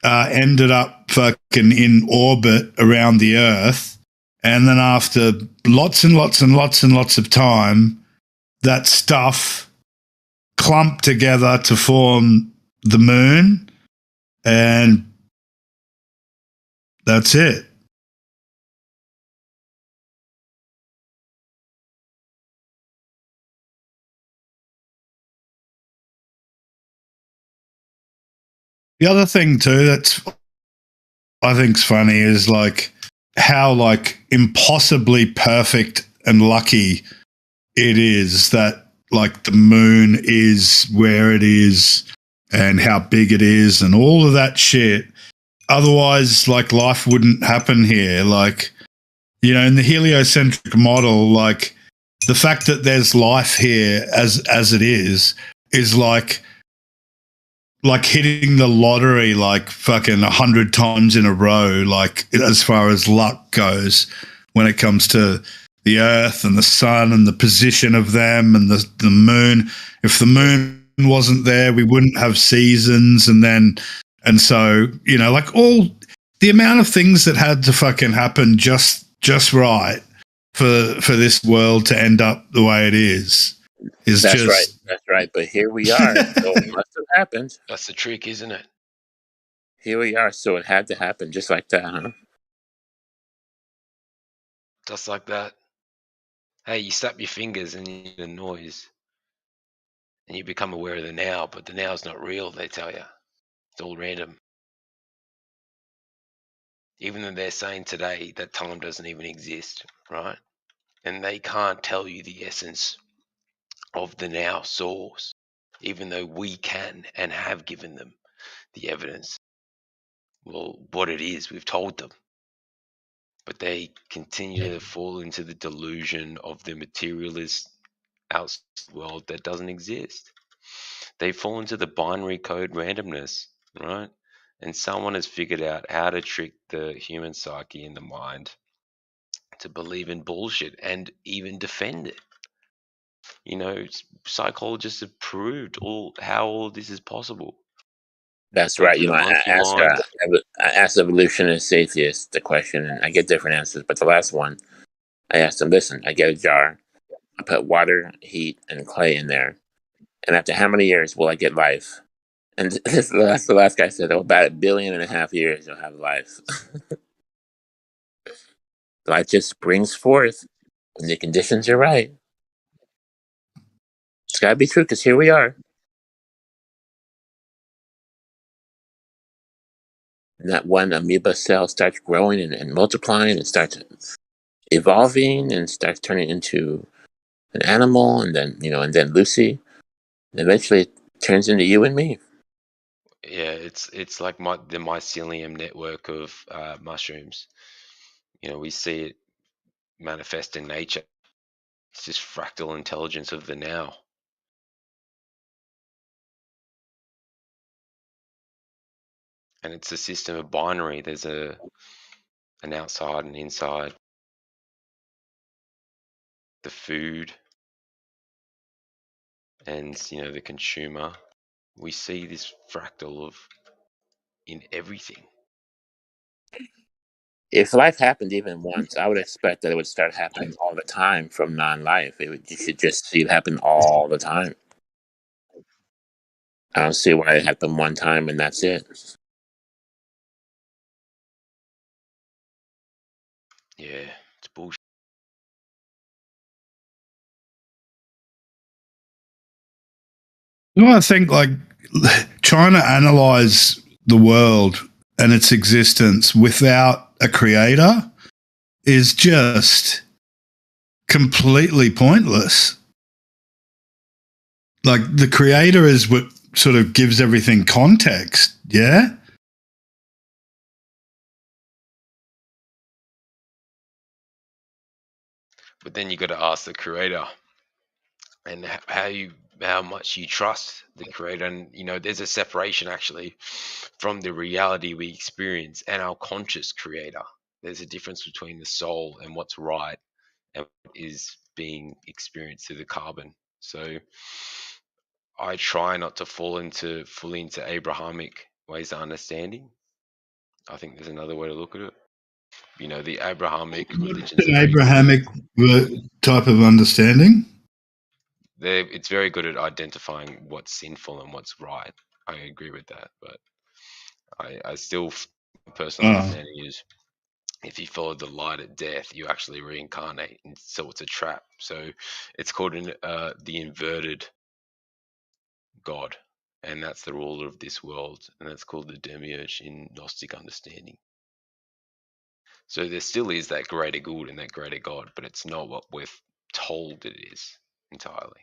ended up fucking in orbit around the Earth. And then after lots and lots and lots and lots of time, that stuff clumped together to form the moon. And that's it. The other thing too that's I think's funny is like how like impossibly perfect and lucky it is that like the moon is where it is and how big it is and all of that shit. Otherwise, like life wouldn't happen here. Like, in the heliocentric model, like the fact that there's life here as it is like hitting the lottery like fucking 100 times in a row, like as far as luck goes when it comes to the Earth and the sun and the position of them and the moon. If the moon wasn't there, we wouldn't have seasons. And so, like all the amount of things that had to fucking happen just right for this world to end up the way it is That's right. That's right. But here we are. So it must have happened. That's the trick, isn't it? Here we are. So it had to happen just like that, huh? Just like that. Hey, you snap your fingers and you hear the noise. And you become aware of the now, but the now's not real, they tell you. It's all random. Even though they're saying today that time doesn't even exist, right? And they can't tell you the essence of the now source, even though we can and have given them the evidence. Well, what it is, we've told them. But they continue to fall into the delusion of the materialist outside world that doesn't exist. They fall into the binary code randomness, right? And someone has figured out how to trick the human psyche and the mind to believe in bullshit and even defend it. Psychologists have proved how all this is possible. That's right. You know, I asked evolutionists, atheists the question, and I get different answers. But the last one, I asked them, listen, I get a jar, I put water, heat, and clay in there, and after how many years will I get life? And the last guy said, oh, about 1.5 billion years you'll have life. Life just springs forth when the conditions are right. It's got to be true, because here we are. And that one amoeba cell starts growing and multiplying and starts evolving and starts turning into an animal, and then Lucy, and eventually it turns into you and me. Yeah, it's like the mycelium network of mushrooms. You know, we see it manifest in nature. It's just fractal intelligence of the now. And it's a system of binary. There's an outside and inside. The food and the consumer. We see this fractal in everything. If life happened even once, I would expect that it would start happening all the time from non-life. You should just see it happen all the time. I don't see why it happened one time and that's it. Yeah, it's bullshit. No, I think like trying to analyze the world and its existence without a creator is just completely pointless. Like the creator is what sort of gives everything context. Yeah. But then you got to ask the creator and how much you trust the creator. And there's a separation actually from the reality we experience and our conscious creator. There's a difference between the soul and what's right and what is being experienced through the carbon. So I try not to fall fully into Abrahamic ways of understanding. I think there's another way to look at it. The Abrahamic religions. An Abrahamic type of understanding. It's very good at identifying what's sinful and what's right. I agree with that, but I still, personal understanding is, if you follow the light at death, you actually reincarnate, and so it's a trap. So it's called the inverted God, and that's the ruler of this world, and that's called the demiurge in Gnostic understanding. So there still is that greater good and that greater God, but it's not what we're told it is entirely.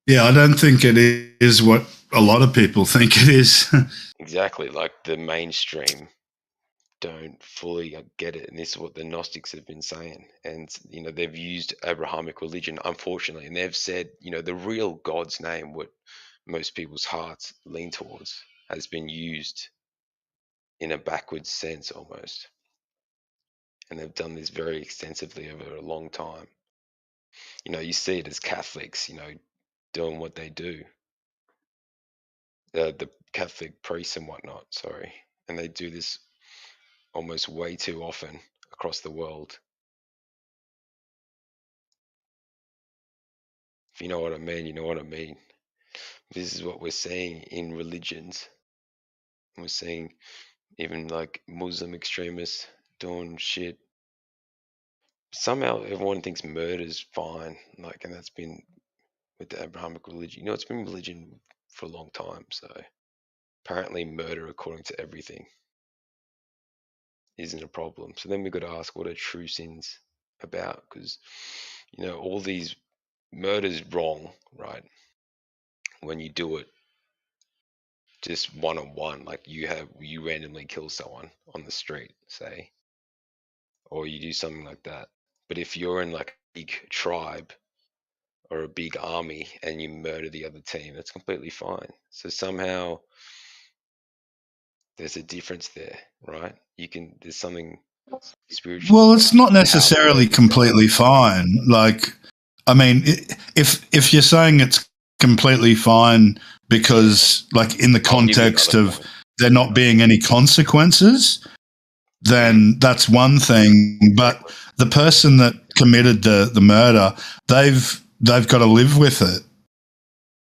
Yeah, I don't think it is what a lot of people think it is. Exactly, like the mainstream don't fully get it, and this is what the Gnostics have been saying. And they've used Abrahamic religion, unfortunately, and they've said the real God's name, what most people's hearts lean towards, has been used in a backwards sense almost, and they've done this very extensively over a long time. You see it as Catholics, doing what they do, the Catholic priests and whatnot, sorry, and they do this almost way too often across the world. If you know what I mean, you know what I mean. This is what we're seeing in religions. We're seeing even like Muslim extremists doing shit. Somehow everyone thinks murder's fine, and that's been with the Abrahamic religion. It's been religion for a long time, so apparently murder, according to everything, isn't a problem. So then we've got to ask, what are true sins about? Because all these murder's wrong, right? When you do it just one-on-one, like you randomly kill someone on the street, say, or you do something like that. But if you're in like a big tribe or a big army and you murder the other team, that's completely fine. So somehow there's a difference there, right? There's something spiritually. Well, it's not necessarily completely fine. Like, I mean, if you're saying it's completely fine because, like, in the context of there not being any consequences, then that's one thing. But the person that committed the murder, they've got to live with it.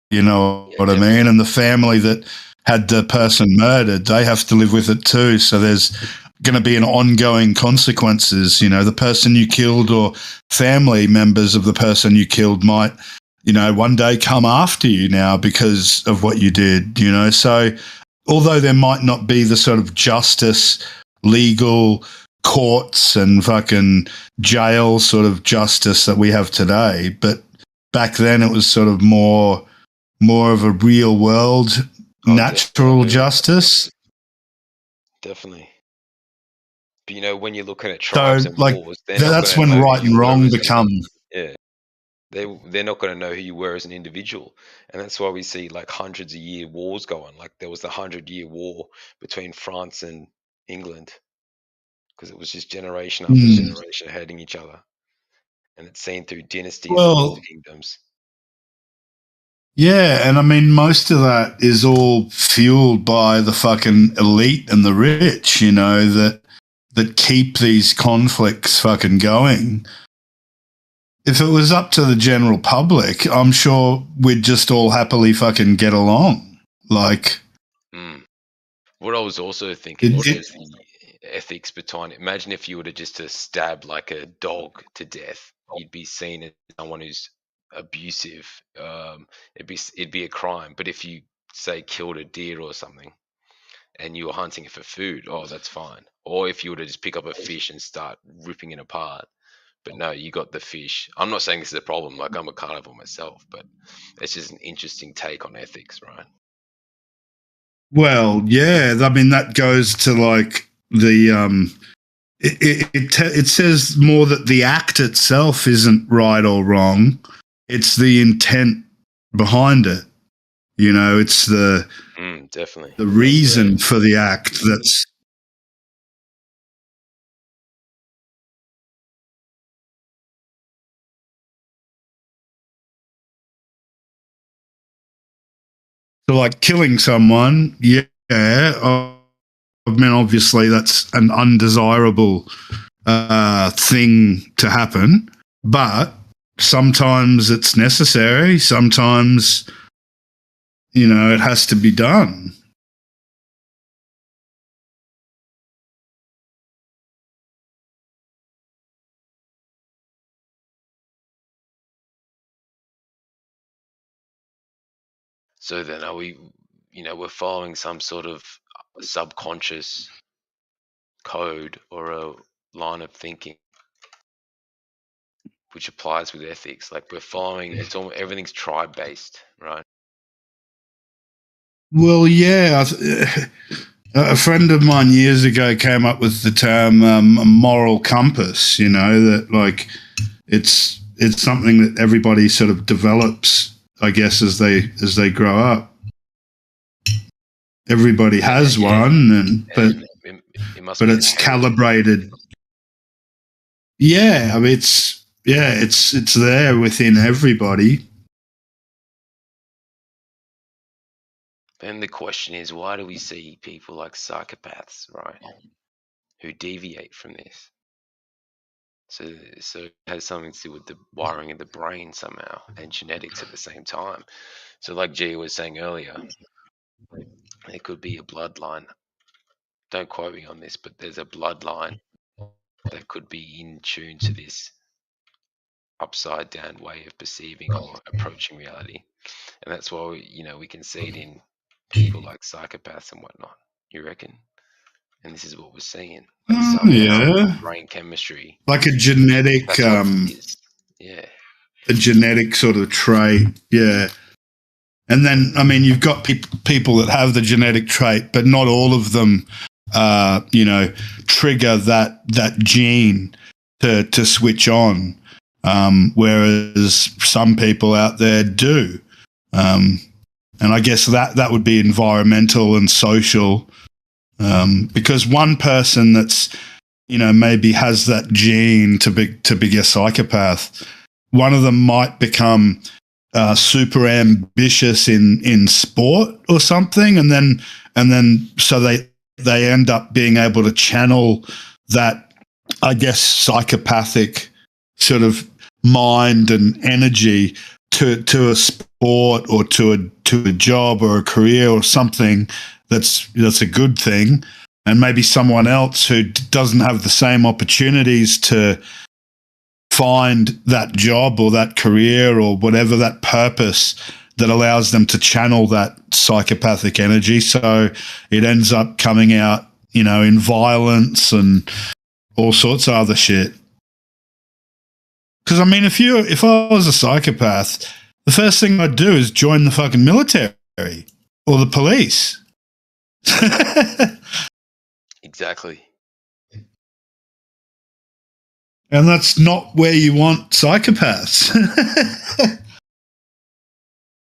You know what I mean? And the family that had the person murdered, they have to live with it too. So there's going to be an ongoing consequences. You know, the person you killed or family members of the person you killed might, you know, one day come after you now because of what you did, you know. So although there might not be the sort of justice, legal courts and fucking jail sort of justice that we have today, but back then it was sort of more of a real world natural justice. Definitely. But you know, when you're looking at tribes and like, wars, that's when right and wrong become. Yeah, they're not going to know who you were as an individual, and that's why we see like hundreds of year wars going. Like there was the 100-year war between France and England, because it was just generation after generation hating each other, and it's seen through dynasties and kingdoms. Yeah, and I mean, most of that is all fueled by the fucking elite and the rich, you know, that keep these conflicts fucking going. If it was up to the general public, I'm sure we'd just all happily fucking get along. Like, what I was also thinking was the ethics behind it. Imagine if you were to just to stab like a dog to death, you'd be seen as someone who's abusive. It'd be a crime. But if you say killed a deer or something and you were hunting it for food, oh, that's fine. Or if you were to just pick up a fish and start ripping it apart, but no, you got the fish. I'm not saying this is a problem, like I'm a carnivore myself, but it's just an interesting take on ethics, right? well, yeah, I mean, that goes to like the it says more that the act itself isn't right or wrong. It's the intent behind it. You know, it's the definitely the reason for the act that's. So, like killing someone, yeah. I mean, obviously, that's an undesirable thing to happen, but sometimes it's necessary. Sometimes, you know, it has to be done. So then are we, you know, we're following some sort of subconscious code or a line of thinking which applies with ethics. Like we're following, it's almost everything's tribe based, right? Well, yeah. A friend of mine years ago came up with the term a moral compass, you know, that like it's something that everybody sort of develops, I guess, as they grow up. Everybody has one, but it's calibrated. Yeah, I mean, it's there within everybody. And the question is, why do we see people like psychopaths, right, who deviate from this? So it has something to do with the wiring of the brain somehow and genetics at the same time. So like Gia was saying earlier, there could be a bloodline. Don't quote me on this, but there's a bloodline that could be in tune to this upside down way of perceiving or approaching reality. And that's why we can see it in people like psychopaths and whatnot. You reckon? And this is what we're seeing. Like yeah, brain chemistry, like a genetic, yeah, a genetic sort of trait, yeah. And then, I mean, you've got people that have the genetic trait, but not all of them, trigger that gene to switch on. Whereas some people out there do. And I guess that would be environmental and social, because one person that's, maybe has that gene to be a psychopath, one of them might become super ambitious in sport or something, and then so they end up being able to channel that, I guess, psychopathic sort of mind and energy to a sport or to a job or a career or something that's a good thing, and maybe someone else who doesn't have the same opportunities to find that job or that career or whatever, that purpose that allows them to channel that psychopathic energy. So it ends up coming out, in violence and all sorts of other shit. Because, I mean, if I was a psychopath, the first thing I'd do is join the fucking military or the police. Exactly. And that's not where you want psychopaths.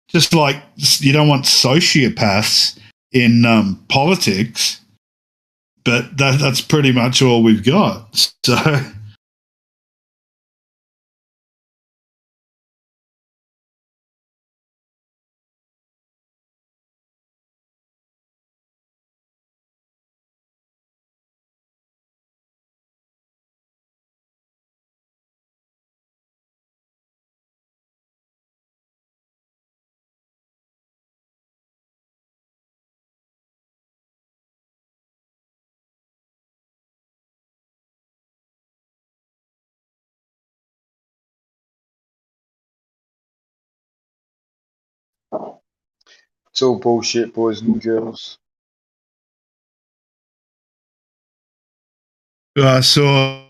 Just like you don't want sociopaths in politics, but that's pretty much all we've got. So, It's all bullshit, boys and girls. I saw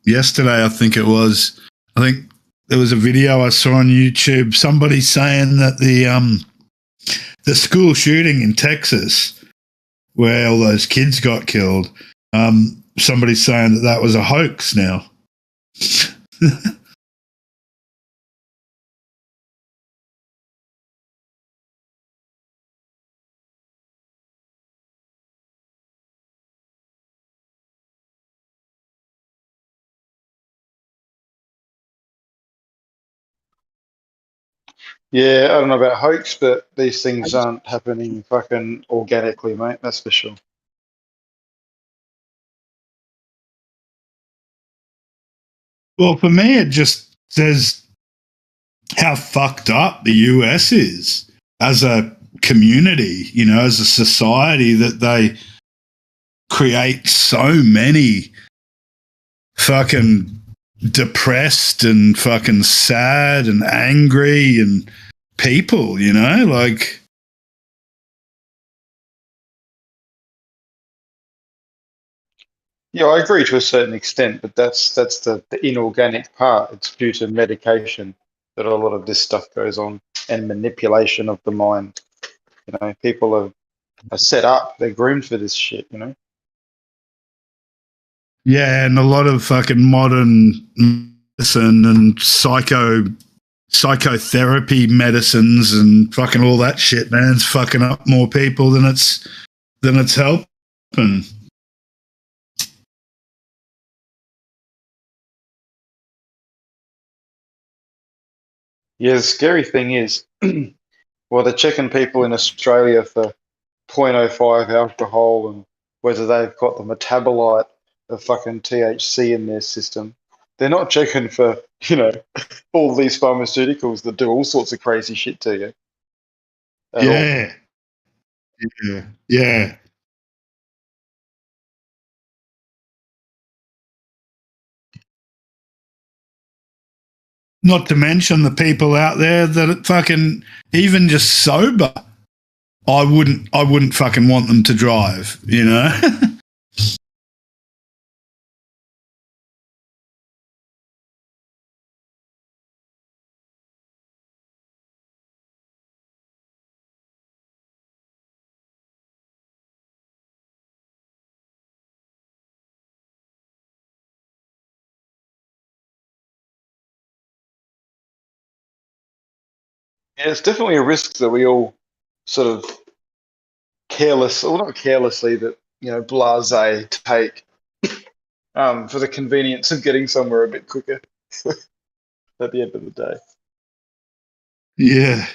yesterday, I think there was a video I saw on YouTube, somebody saying that the school shooting in Texas where all those kids got killed, somebody's saying that was a hoax now. Yeah, I don't know about hoax, but these things aren't happening fucking organically, mate. That's for sure. Well, for me, it just says how fucked up the US is as a community, as a society, that they create so many fucking depressed and fucking sad and angry and people, like. Yeah, I agree to a certain extent, but that's the inorganic part. It's due to medication that a lot of this stuff goes on, and manipulation of the mind. People are set up, they're groomed for this shit, Yeah, and a lot of fucking modern medicine and psychotherapy medicines and fucking all that shit, man, it's fucking up more people than it's helping. Yeah, the scary thing is, well, they're checking people in Australia for 0.05 alcohol and whether they've got the metabolite of fucking THC in their system. They're not checking for, all these pharmaceuticals that do all sorts of crazy shit to you. Yeah. Yeah. Not to mention the people out there that are fucking, even just sober, I wouldn't fucking want them to drive, Yeah, it's definitely a risk that we all sort of not carelessly, but blase take for the convenience of getting somewhere a bit quicker. at the end of the day. Yeah.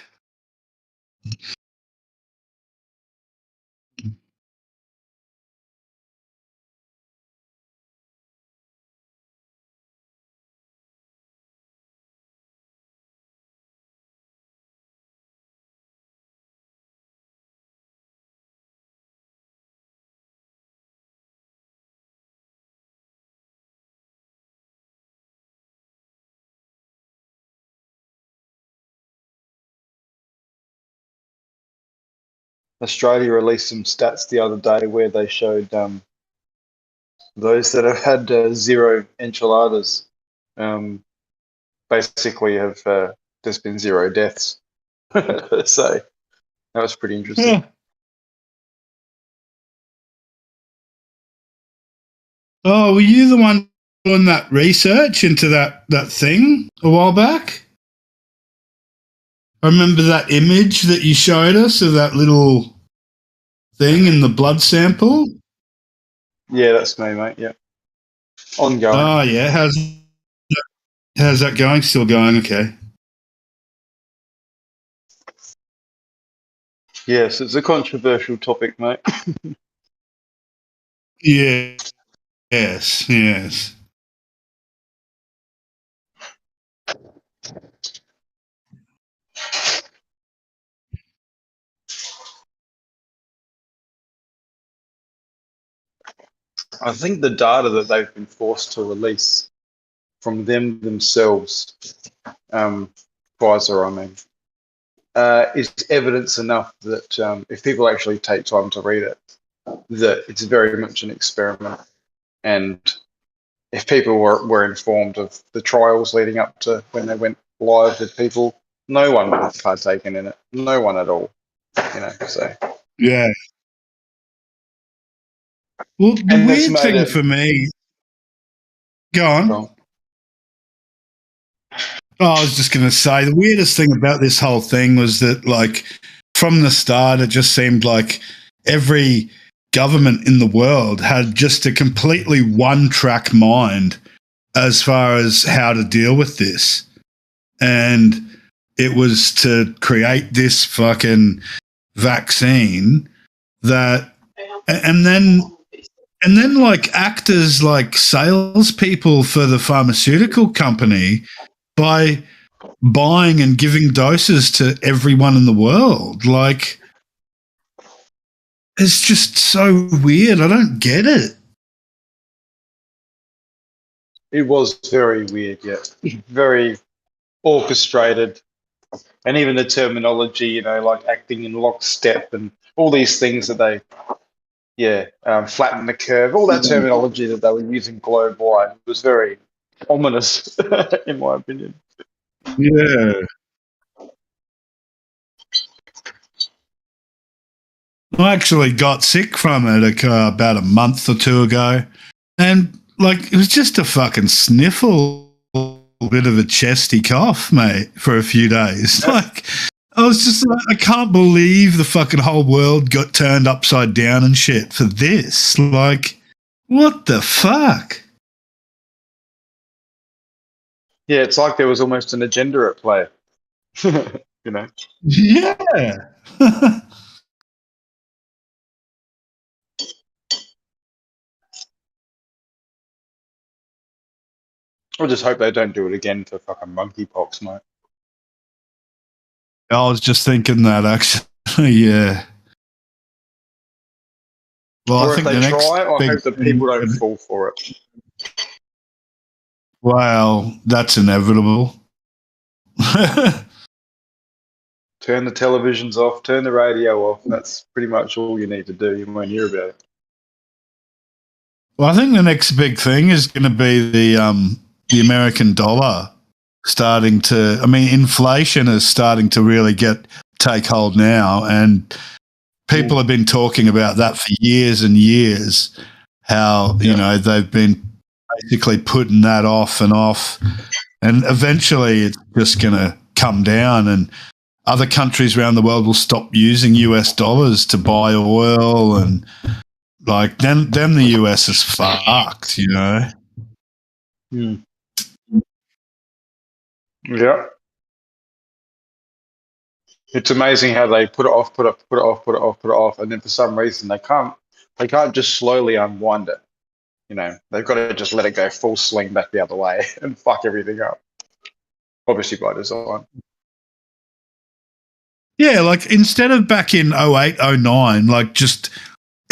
Australia released some stats the other day where they showed those that have had 0 enchiladas basically have there's been 0 deaths. So that was pretty interesting. Yeah. Oh, were you the one doing that research into that thing a while back? I remember that image that you showed us of that little thing in the blood sample. Yeah, that's me, mate. Yeah. Ongoing. Oh, yeah. How's that going? Still going? Okay. Yes, it's a controversial topic, mate. Yeah. Yes. Yes. I think the data that they've been forced to release from them themselves, Pfizer, I mean, is evidence enough that if people actually take time to read it, that it's very much an experiment. And if people were informed of the trials leading up to when they went live with people, no one would have partaken in it. No one at all. So. Yeah. Well, the weird thing for me. Go on. Oh, I was just going to say the weirdest thing about this whole thing was that, like, from the start, it just seemed like every government in the world had just a completely one-track mind as far as how to deal with this. And it was to create this fucking vaccine that, and then like act as like salespeople for the pharmaceutical company by buying and giving doses to everyone in the world. Like, it's just so weird. I don't get it. It was very weird, yeah. Very orchestrated. And even the terminology, like acting in lockstep and all these things that they, flatten the curve, all that terminology that they were using globe-wide was very ominous, in my opinion. Yeah. I actually got sick from it about a month or two ago. And, like, it was just a fucking sniffle, a bit of a chesty cough, mate, for a few days. Like, I was just like, I can't believe the fucking whole world got turned upside down and shit for this. Like, what the fuck? Yeah, it's like there was almost an agenda at play. Yeah. I just hope they don't do it again for fucking monkeypox, mate. I was just thinking that, actually. Yeah. Well, Or I think if they the next try, I big hope that people don't fall for it. Well, that's inevitable. Turn the televisions off, turn the radio off. That's pretty much all you need to do. You won't hear about it. Well, I think the next big thing is going to be the American dollar starting to. I mean, inflation is starting to really take hold now, and people have been talking about that for years and years. How they've been basically putting that off and off, and eventually it's just going to come down, and other countries around the world will stop using US dollars to buy oil, and like then the US is fucked, Hmm. Yeah. It's amazing how they put it off, put it off, and then for some reason they can't just slowly unwind it. You know, they've got to just let it go full swing back the other way and fuck everything up. Obviously by design. Yeah, like instead of back in 08, 09, like just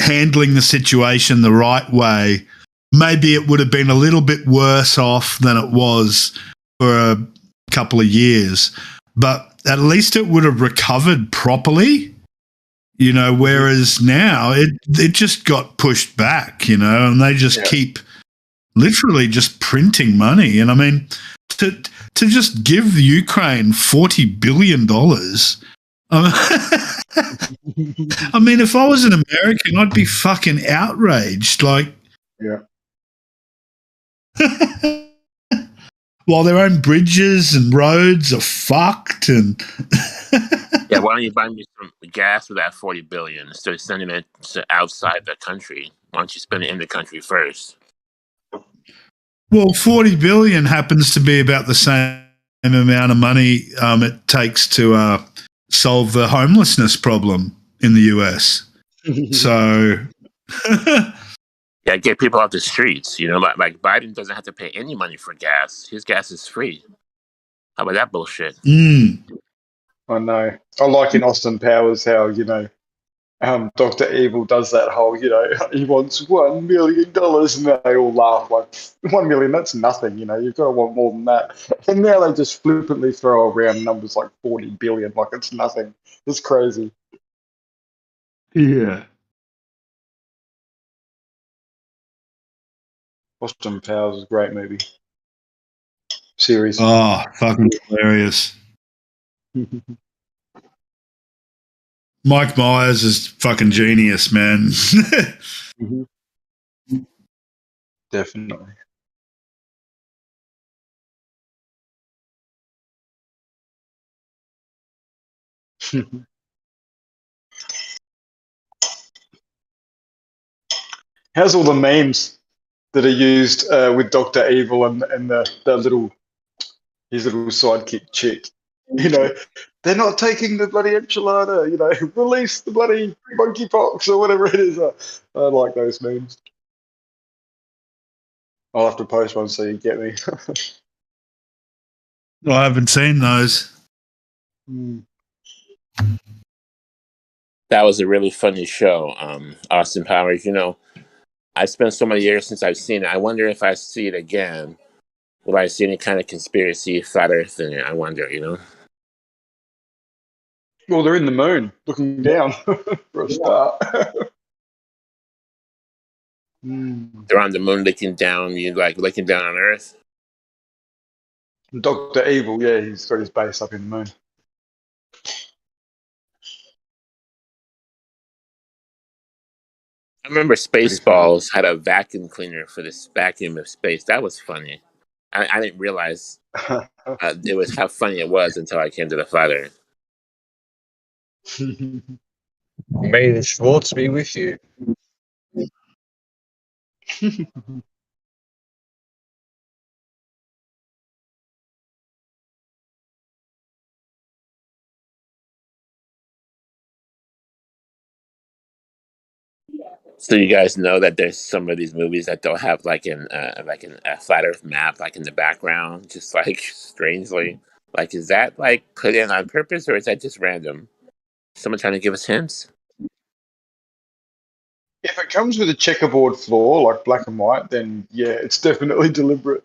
handling the situation the right way, maybe it would have been a little bit worse off than it was for a couple of years. But at least it would have recovered properly, you know, whereas now it just got pushed back, you know, and they just keep literally just printing money. And I mean, to just give Ukraine $40 billion, I mean, if I was an American, I'd be fucking outraged. Like, while their own bridges and roads are fucked, and Yeah, why don't you buy me some gas with that $40 billion instead of sending it to outside the country? Why don't you spend it in the country first? well, $40 billion happens to be about the same amount of money it takes to solve the homelessness problem in the US. So, yeah, get people off the streets. You know, like Biden doesn't have to pay any money for gas. His gas is free. How about that bullshit? I know. I like in Austin Powers how, you know, Dr. Evil does that whole, you know, he wants $1 million, and they all laugh like, 1 million, that's nothing, you know, you've got to want more than that. And now they just flippantly throw around numbers like 40 billion, like it's nothing. It's crazy. Yeah. Austin Powers is a great movie. Series. Oh, fucking hilarious. Mike Myers is fucking genius, man. Definitely. How's all the memes that are used with Dr. Evil and the his little sidekick chick? You know, they're not taking the bloody enchilada, you know, release the bloody monkeypox or whatever it is. I like those memes. I'll have to post one so you get me. I haven't seen those. That was a really funny show, Austin Powers. You know, I spent so many years since I've seen it. I wonder if I see it again, will I see any kind of conspiracy, flat Earth in it? I wonder, you know. Well, they're in the moon, looking down for a start. They're on the moon looking down, looking down on Earth. Dr. Evil, yeah, he's got his base up in the moon. I remember Spaceballs had a vacuum cleaner for this vacuum of space. That was funny. I didn't realize it was how funny it was until I came to the flat Earth. May the Schwartz be with you. So you guys know that there's some of these movies that don't have a flat Earth map like in the background, just like strangely. Like, is that like put in on purpose or is that just random? Someone trying to give us hints? If it comes with a checkerboard floor, like black and white, then yeah, it's definitely deliberate.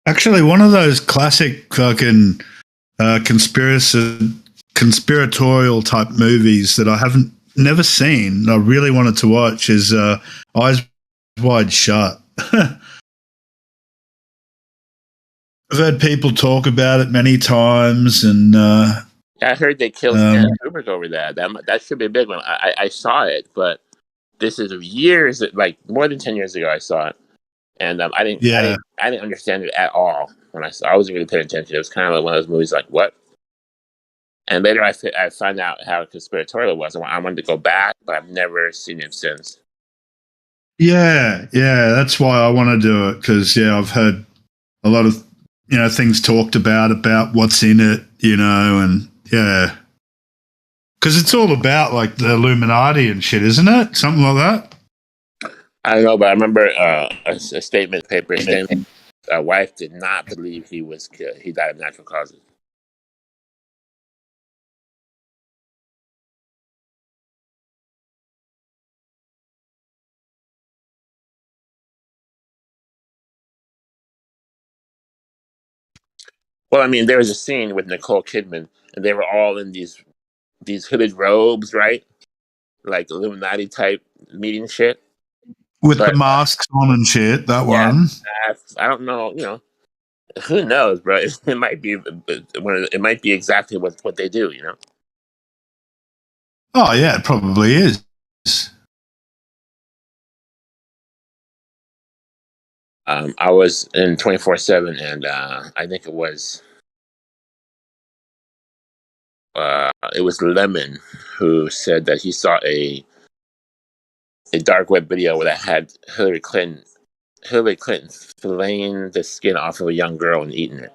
Actually, one of those classic fucking conspiratorial type movies that I haven't never seen, I really wanted to watch is Eyes Wide Shut. I've heard people talk about it many times, and I heard they killed Dan Kubrick over that. That should be a big one. I saw it, but this is years, like more than 10 years ago I saw it. and Yeah. I didn't understand it at all when I saw. I wasn't really paying attention. It was kind of like one of those movies, like what? And later I found out how conspiratorial it was. I wanted to go back, but I've never seen it since. Yeah, that's why I want to do it, because I've heard a lot of things talked about what's in it, and because it's all about like the Illuminati and shit, isn't it? Something like that. I don't know, but I remember a statement paper saying a wife did not believe he was killed. He died of natural causes. Well, I mean, there was a scene with Nicole Kidman, and they were all in these hooded robes, right? Like Illuminati type meeting shit. With the masks on and shit, that one. I don't know, who knows, bro? It might be exactly what they do, Oh yeah, it probably is. I was in 24/7, and I think it was Lemon who said that he saw a dark web video where that had Hillary Clinton filleting the skin off of a young girl and eating it.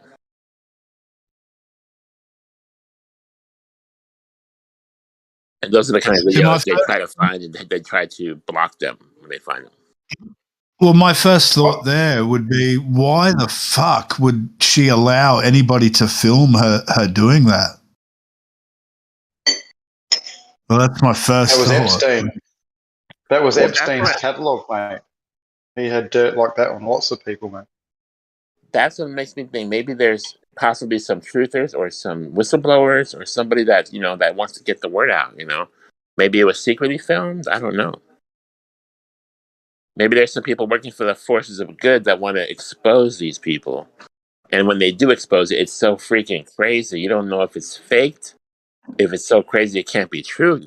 And those are the kind of videos they try to find, and they try to block them when they find them. Well, my first thought there would be, why the fuck would she allow anybody to film her doing that? Well, that's my first thought. That was Epstein. That was Epstein's catalog, mate. He had dirt like that on lots of people, mate. That's what makes me think maybe there's possibly some truthers or some whistleblowers or somebody that that wants to get the word out. Maybe it was secretly filmed. I don't know. Maybe there's some people working for the forces of good that want to expose these people, and when they do expose it, it's so freaking crazy. You don't know if it's faked. If it's so crazy, it can't be true.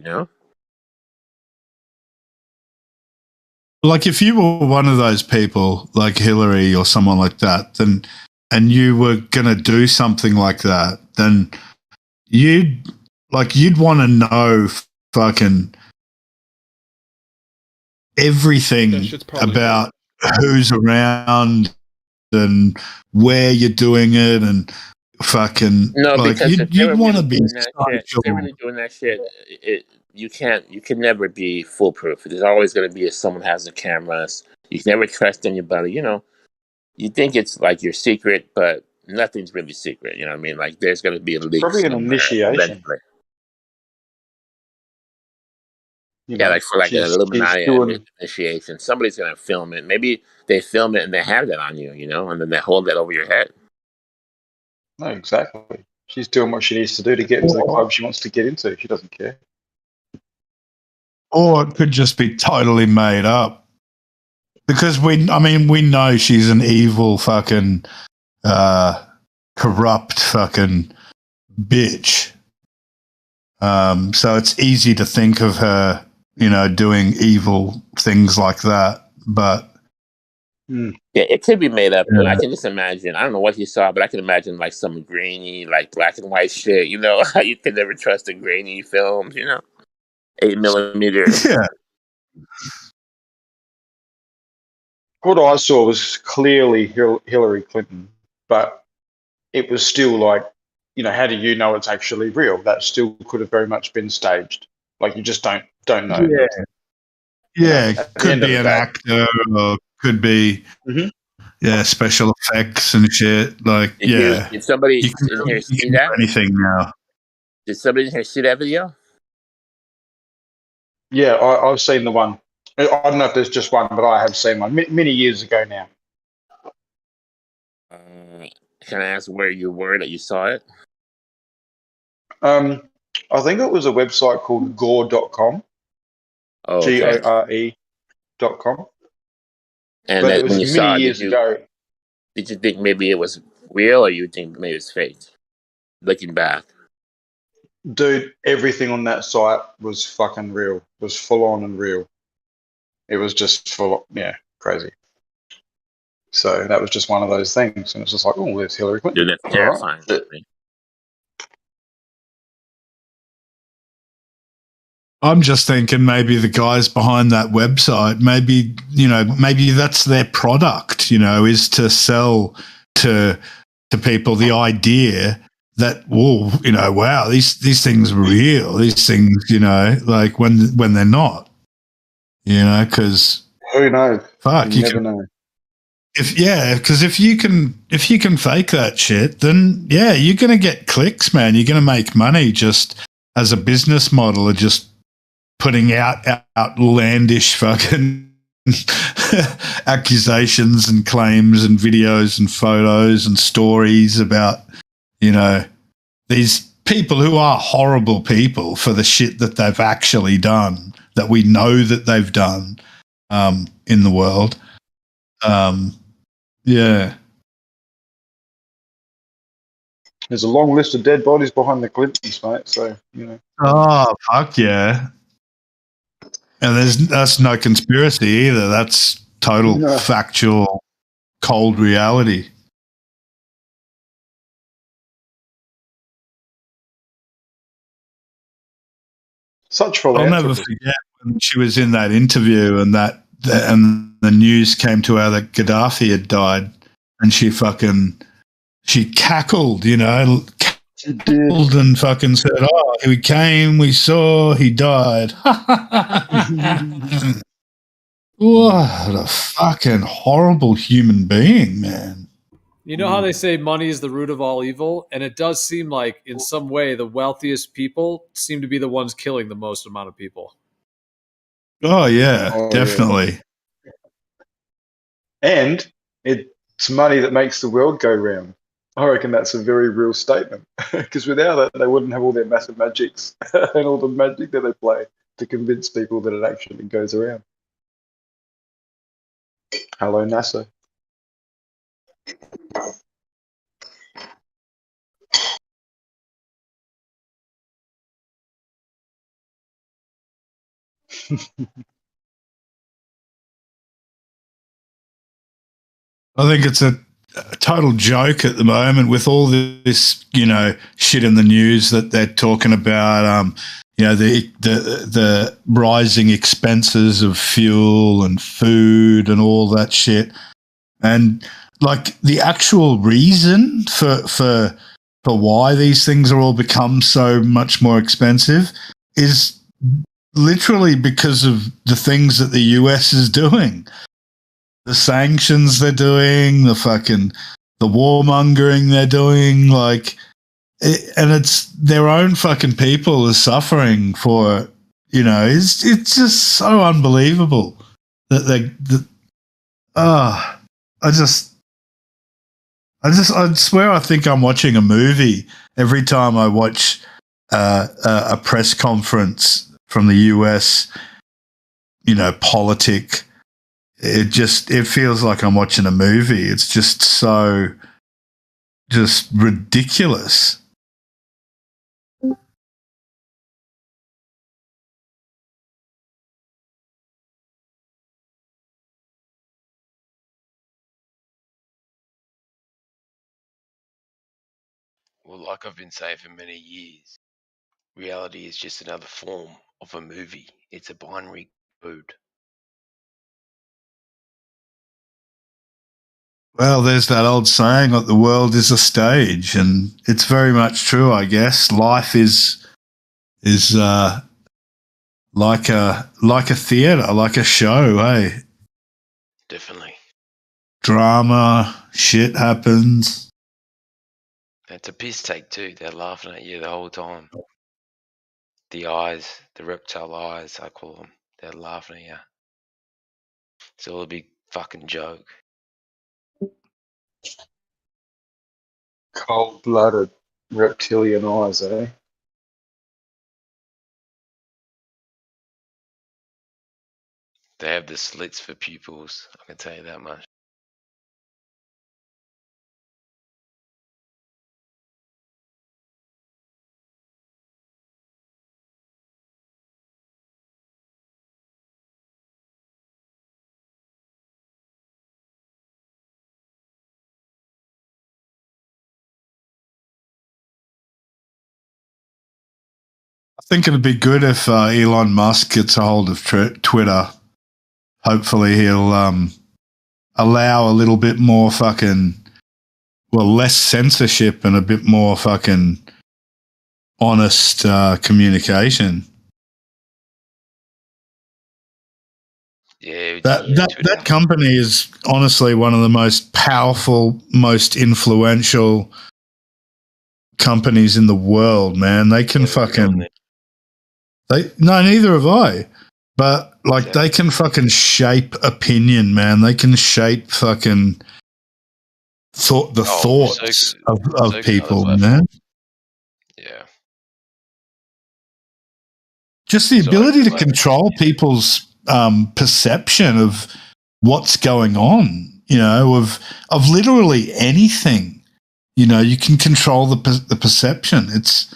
Like if you were one of those people, like Hillary or someone like that, then and you were gonna do something like that, then you'd want to know fucking everything about who's around and where you're doing it, and fucking because you'd want to be. If they're really doing that shit, you can never be foolproof. There's always going to be if someone has the cameras. You can never trust anybody. You think it's like your secret, but nothing's really secret. You know what I mean? Like there's going to be a leak. Probably an initiation. Eventually. Like for an Illuminati initiation, somebody's going to film it. Maybe they film it and they have that on you, and then they hold that over your head. No, exactly. She's doing what she needs to do to get into the club she wants to get into. She doesn't care. Or it could just be totally made up. Because we know she's an evil fucking corrupt fucking bitch. So it's easy to think of her, doing evil things like that. But yeah, it could be made up. I can just imagine. I don't know what he saw, but I can imagine like some grainy, like black and white shit. You can never trust the grainy films. 8mm. Yeah. What I saw was clearly Hillary Clinton, but it was still like, how do you know it's actually real? That still could have very much been staged. Like you just don't know. Yeah, could be an actor, or could be special effects and shit. Like Did somebody in here see that? Anything now? Did somebody in here see that video? Yeah, I've seen the one. I don't know if there's just one, but I have seen one many years ago now. Can I ask where you were that you saw it? I think it was a website called gore.com. Oh, okay. GORE.com. And but it was many years ago. Did you think maybe it was real, or you think maybe it's fake? Looking back. Dude, everything on that site was fucking real. It was full on and real. It was just crazy. So that was just one of those things, and it's just like, oh, there's Hillary Clinton. Dude, that's All right. terrifying to me. I'm just thinking maybe the guys behind that website, maybe, maybe that's their product, is to sell to people the idea that, wow, these things are real. These things, like when they're not, because who knows? Fuck, you never know. Because if you can fake that shit, then you're gonna get clicks, man. You're gonna make money just as a business model of just putting out outlandish fucking accusations and claims and videos and photos and stories about, these people who are horrible people for the shit that they've actually done, that we know that they've done in the world. Yeah. There's a long list of dead bodies behind the Clintons, mate. So Oh, fuck yeah. And that's no conspiracy either. That's total factual, cold reality. Such I'll never forget when she was in that interview and and the news came to her that Gaddafi had died, and she cackled, cackled and fucking said, "Oh, we came, we saw, he died." What a fucking horrible human being, man. You know how they say money is the root of all evil? And it does seem like, in some way, the wealthiest people seem to be the ones killing the most amount of people. Oh, yeah, definitely. Yeah. And it's money that makes the world go round. I reckon that's a very real statement. Because without it, they wouldn't have all their massive magics and all the magic that they play to convince people that it actually goes around. Hello, NASA. I think it's a total joke at the moment with all this, shit in the news that they're talking about. The rising expenses of fuel and food and all that shit, and like the actual reason for why these things are all become so much more expensive is literally because of the things that the US is doing. The sanctions they're doing, the warmongering they're doing, and it's their own fucking people are suffering for it. It's just so unbelievable that I swear I think I'm watching a movie every time I watch a press conference from the US, politic. It feels like I'm watching a movie. It's just ridiculous. Well, like I've been saying for many years, reality is just another form of a movie. It's a binary code. Well, there's that old saying that the world is a stage, and it's very much true, I guess. Life is like a theater, like a show, hey? Definitely. Drama, shit happens. It's a piss take too. They're laughing at you the whole time. The eyes, the reptile eyes, I call them. They're laughing at you. It's all a big fucking joke. Cold-blooded reptilian eyes, eh? They have the slits for pupils, I can tell you that much. think it'd be good if Elon Musk gets a hold of Twitter. Hopefully he'll allow a little bit more less censorship and a bit more fucking honest communication. Yeah, that company is honestly one of the most powerful, most influential companies in the world, man. They can neither have I. But they can fucking shape opinion, man. They can shape fucking thoughts of people, man. Yeah. Just the ability to control people's perception of what's going on, of literally anything. You can control the perception. It's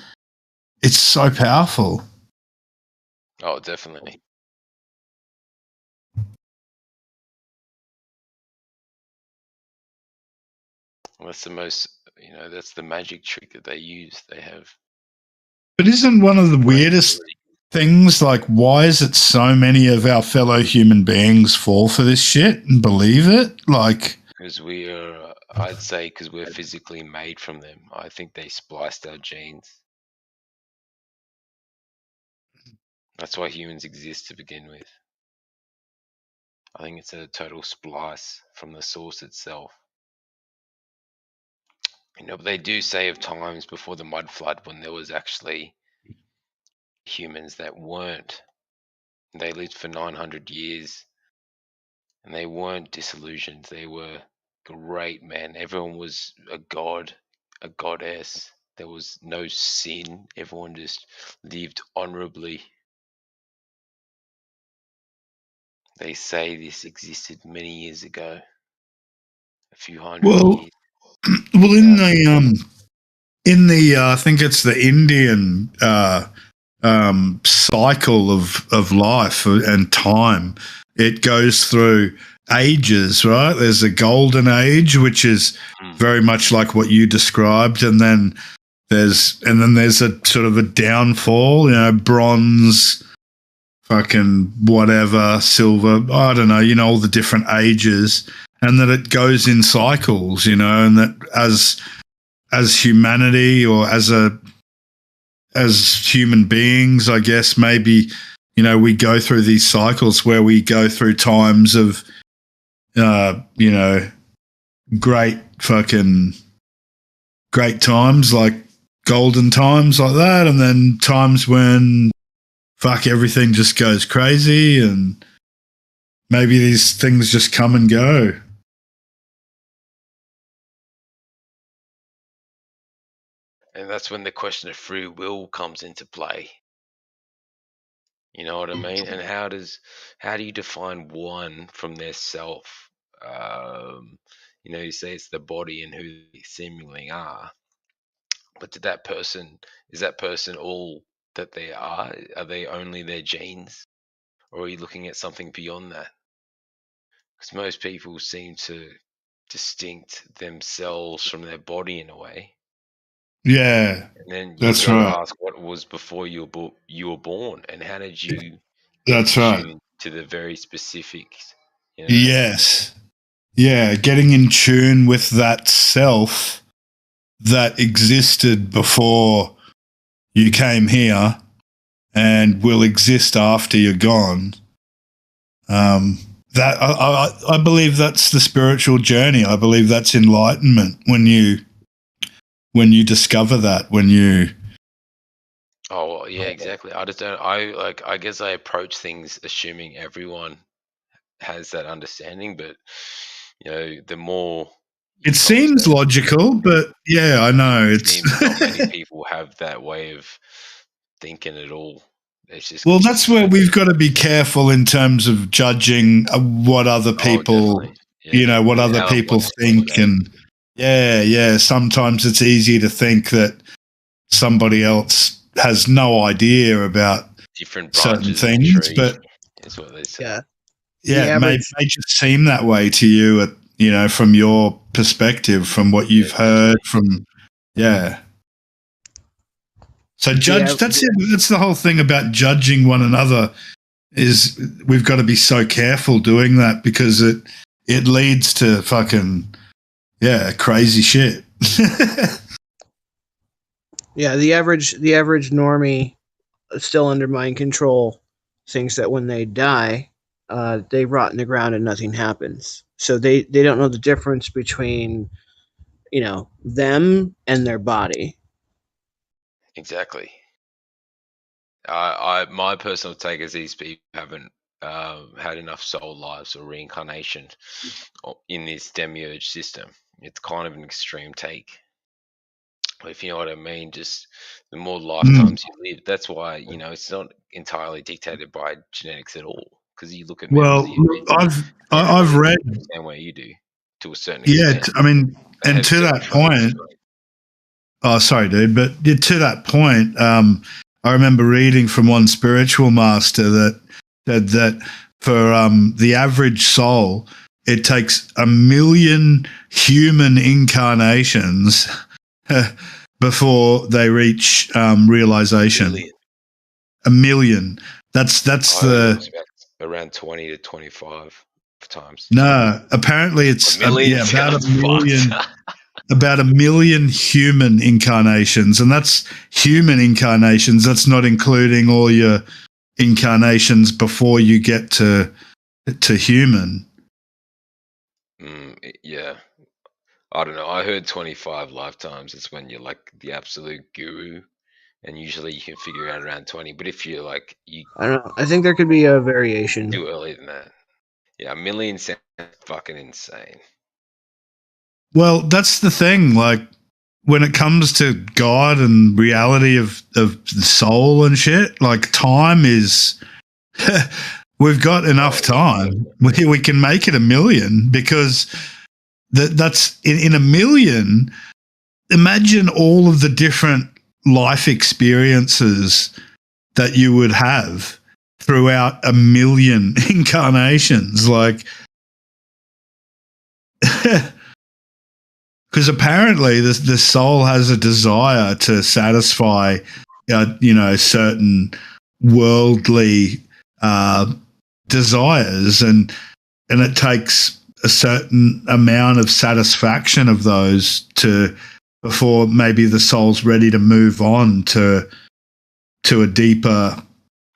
so powerful. Oh, definitely. Well, that's the most, that's the magic trick that they use. They have. But isn't one of the weirdest things, why is it so many of our fellow human beings fall for this shit and believe it? Because we are, I'd say, because we're physically made from them. I think they spliced our genes. That's why humans exist to begin with. I think it's a total splice from the source itself. But they do say of times before the mud flood when there was actually humans that weren't. They lived for 900 years and they weren't disillusioned. They were great, man. Everyone was a god, a goddess. There was no sin. Everyone just lived honorably. They say this existed many years ago, a few hundred years. Well, in the I think it's the Indian cycle of life and time. It goes through ages, right? There's a golden age, which is very much like what you described, and then there's a sort of a downfall. Bronze, fucking whatever, silver. I don't know. All the different ages, and that it goes in cycles. And that as humanity or as human beings, I guess maybe, we go through these cycles where we go through times of, great times, like golden times like that. And then times when everything just goes crazy and maybe these things just come and go. And that's when the question of free will comes into play. You know what I mean? And how do you define one from their self? You say it's the body and who they seemingly are. But is that person all that they are? Are they only their genes? Or are you looking at something beyond that? Because most people seem to distinct themselves from their body in a way. Yeah, and then that's you right. ask what was before you were born, and how did you That's get right. tuned to the very specifics? Yes. Yeah, getting in tune with that self that existed before you came here and will exist after you're gone. That I believe that's the spiritual journey. I believe that's enlightenment when you discover that, when you. Oh yeah, exactly. I just don't. I guess I approach things assuming everyone has that understanding, but the more it seems logical, but yeah, I know it seems not many people have that way of thinking at all. It's just well, that's where we've got to be careful in terms of judging what other people, what other people think, and sometimes it's easy to think that somebody else has no idea about different certain things, but that's what they say. It may just seem that way to you, from your perspective, from what you've heard, from. So judge. That's it. That's the whole thing about judging one another. Is we've got to be so careful doing that because it leads to fucking crazy shit. Yeah, the average normie, still under mind control, thinks that when they die, they rot in the ground and nothing happens. So they don't know the difference between, them and their body. Exactly. My personal take is these people haven't had enough soul lives or reincarnation in this demiurge system. It's kind of an extreme take. If you know what I mean, just the more lifetimes you live, that's why, it's not entirely dictated by genetics at all. Because you look at members of your I've read the same way you do, to a certain Yeah, extent. I mean, and to that point, oh, sorry, dude, but to that point, I remember reading from one spiritual master that said that for the average soul, it takes 1 million human incarnations before they reach realization. 1 million. That's the around 20 to 25 times. No, apparently it's about 1 million. About 1 million human incarnations, and that's human incarnations. That's not including all your incarnations before you get to human. Yeah, I don't know. I heard 25 lifetimes is when you're like the absolute guru, and usually you can figure out around 20. But if you're like I don't know. I think there could be a variation. too early than that. Yeah, 1 million sounds fucking insane. Well, that's the thing. Like when it comes to God and reality of the soul and shit, like time is. We've got enough time. We can make it 1 million because that's in 1 million. Imagine all of the different life experiences that you would have throughout 1 million incarnations. Like, because apparently the soul has a desire to satisfy, certain worldly desires, and it takes a certain amount of satisfaction of those before maybe the soul's ready to move on to a deeper,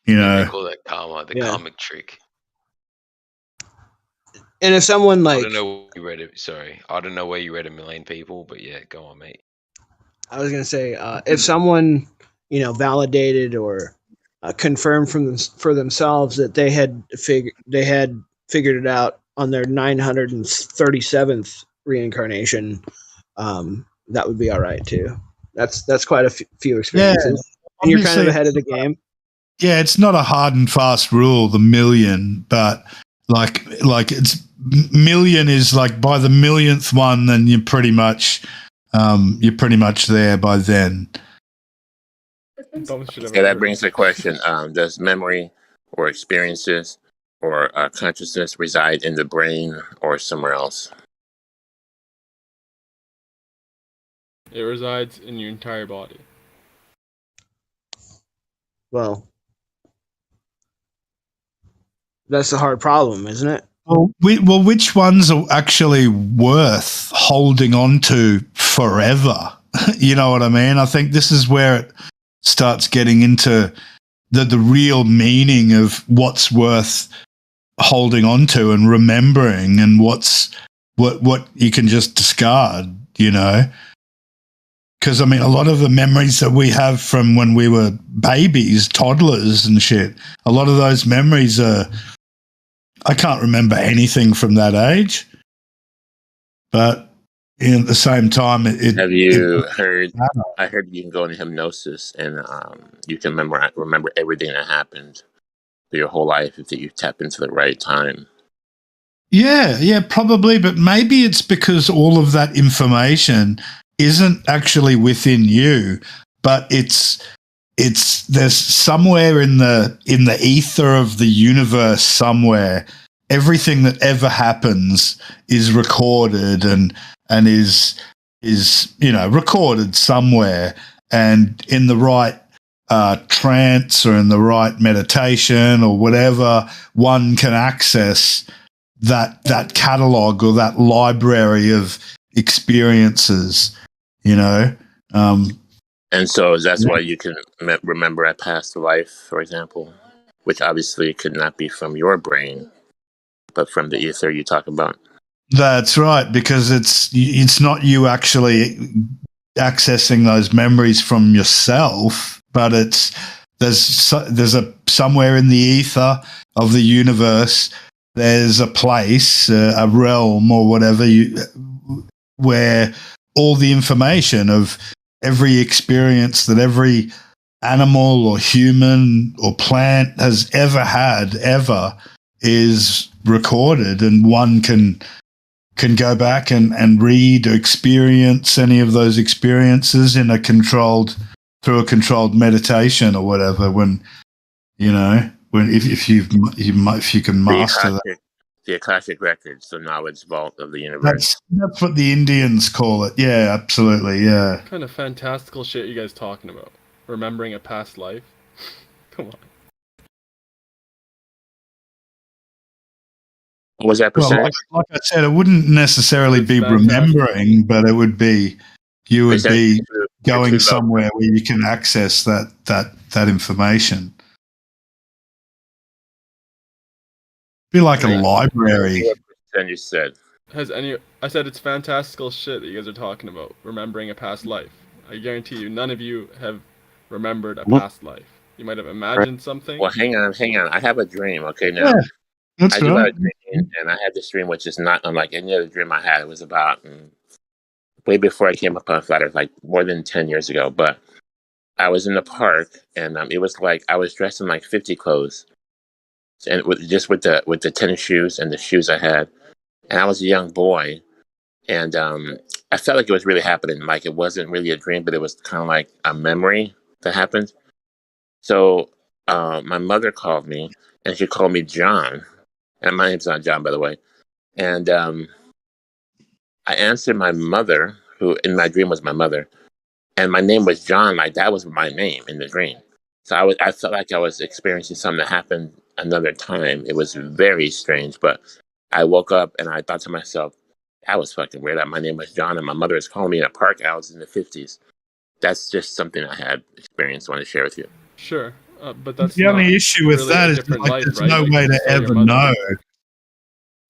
They call that karma, karmic trick. And if someone I don't know where you read it. Sorry, I don't know where you read 1 million people, but yeah, go on, mate. I was gonna say, if someone validated or confirmed for themselves that they had figured it out on their 937th reincarnation, that would be all right too. That's quite a few experiences, and you're kind of ahead of the game. Yeah, it's not a hard and fast rule, the million, but like it's million is like by the millionth one, then you're pretty much there by then. Yeah, that brings the question: does memory or experiences or consciousness reside in the brain or somewhere else? It resides in your entire body. Well, that's the hard problem, isn't it? Well, which ones are actually worth holding on to forever? You know what I mean? I think this is where it starts getting into the real meaning of what's worth holding on to and remembering, and what you can just discard, Because, I mean, a lot of the memories that we have from when we were babies, toddlers and shit, a lot of those memories I can't remember anything from that age. But at the same time, have you heard? I heard you can go into hypnosis and you can remember everything that happened for your whole life if you tap into the right time. Yeah, probably. But maybe it's because all of that information isn't actually within you, but it's there's somewhere in the ether of the universe somewhere. Everything that ever happens is recorded and is recorded somewhere, and in the right trance or in the right meditation or whatever, one can access that catalog or that library of experiences, you know. And so that's why you can remember a past life, for example, which obviously could not be from your brain, but from the ether you talk about. That's right, because it's not you actually accessing those memories from yourself, but there's a somewhere in the ether of the universe. There's a place, a realm, or whatever where all the information of every experience that every animal or human or plant has ever had is recorded, and one can go back and read or experience any of those experiences through a controlled meditation or whatever. When if you can master that. The Akashic Records, the knowledge vault of the universe. That's what the Indians call it. Yeah, absolutely. Yeah. What kind of fantastical shit you guys talking about? Remembering a past life? Come on. What was that percentage? Well, like I said, it wouldn't necessarily be remembering, but it would be you would be going somewhere where you can access that information. Be like a library. Then you said. I said it's fantastical shit that you guys are talking about. Remembering a past life. I guarantee you, none of you have remembered a past life. You might have imagined something. Well, hang on. I have a dream. Okay, now I do have a dream, and I had this dream which is not unlike any other dream I had. It was about way before I came up on Flat Earth, like more than 10 years ago. But I was in the park, and it was like I was dressed in like 50 clothes, and with the tennis shoes and the shoes I had, and I was a young boy, and I felt like it was really happening. Like it wasn't really a dream, but it was kind of like a memory that happened. So my mother called me, and she called me John, and my name's not John, by the way. And I answered my mother, who in my dream was my mother, and my name was John. Like that was my name in the dream. So I felt like I was experiencing something that happened another time. It was very strange, but I woke up and I thought to myself, that was fucking weird. My name was John, and my mother was calling me in a park. I was in the 50s. That's just something I had experienced. I want to share with you. Sure, but that's the only issue with really that is different like life, there's right? no Like, way you to saw your ever mother. know.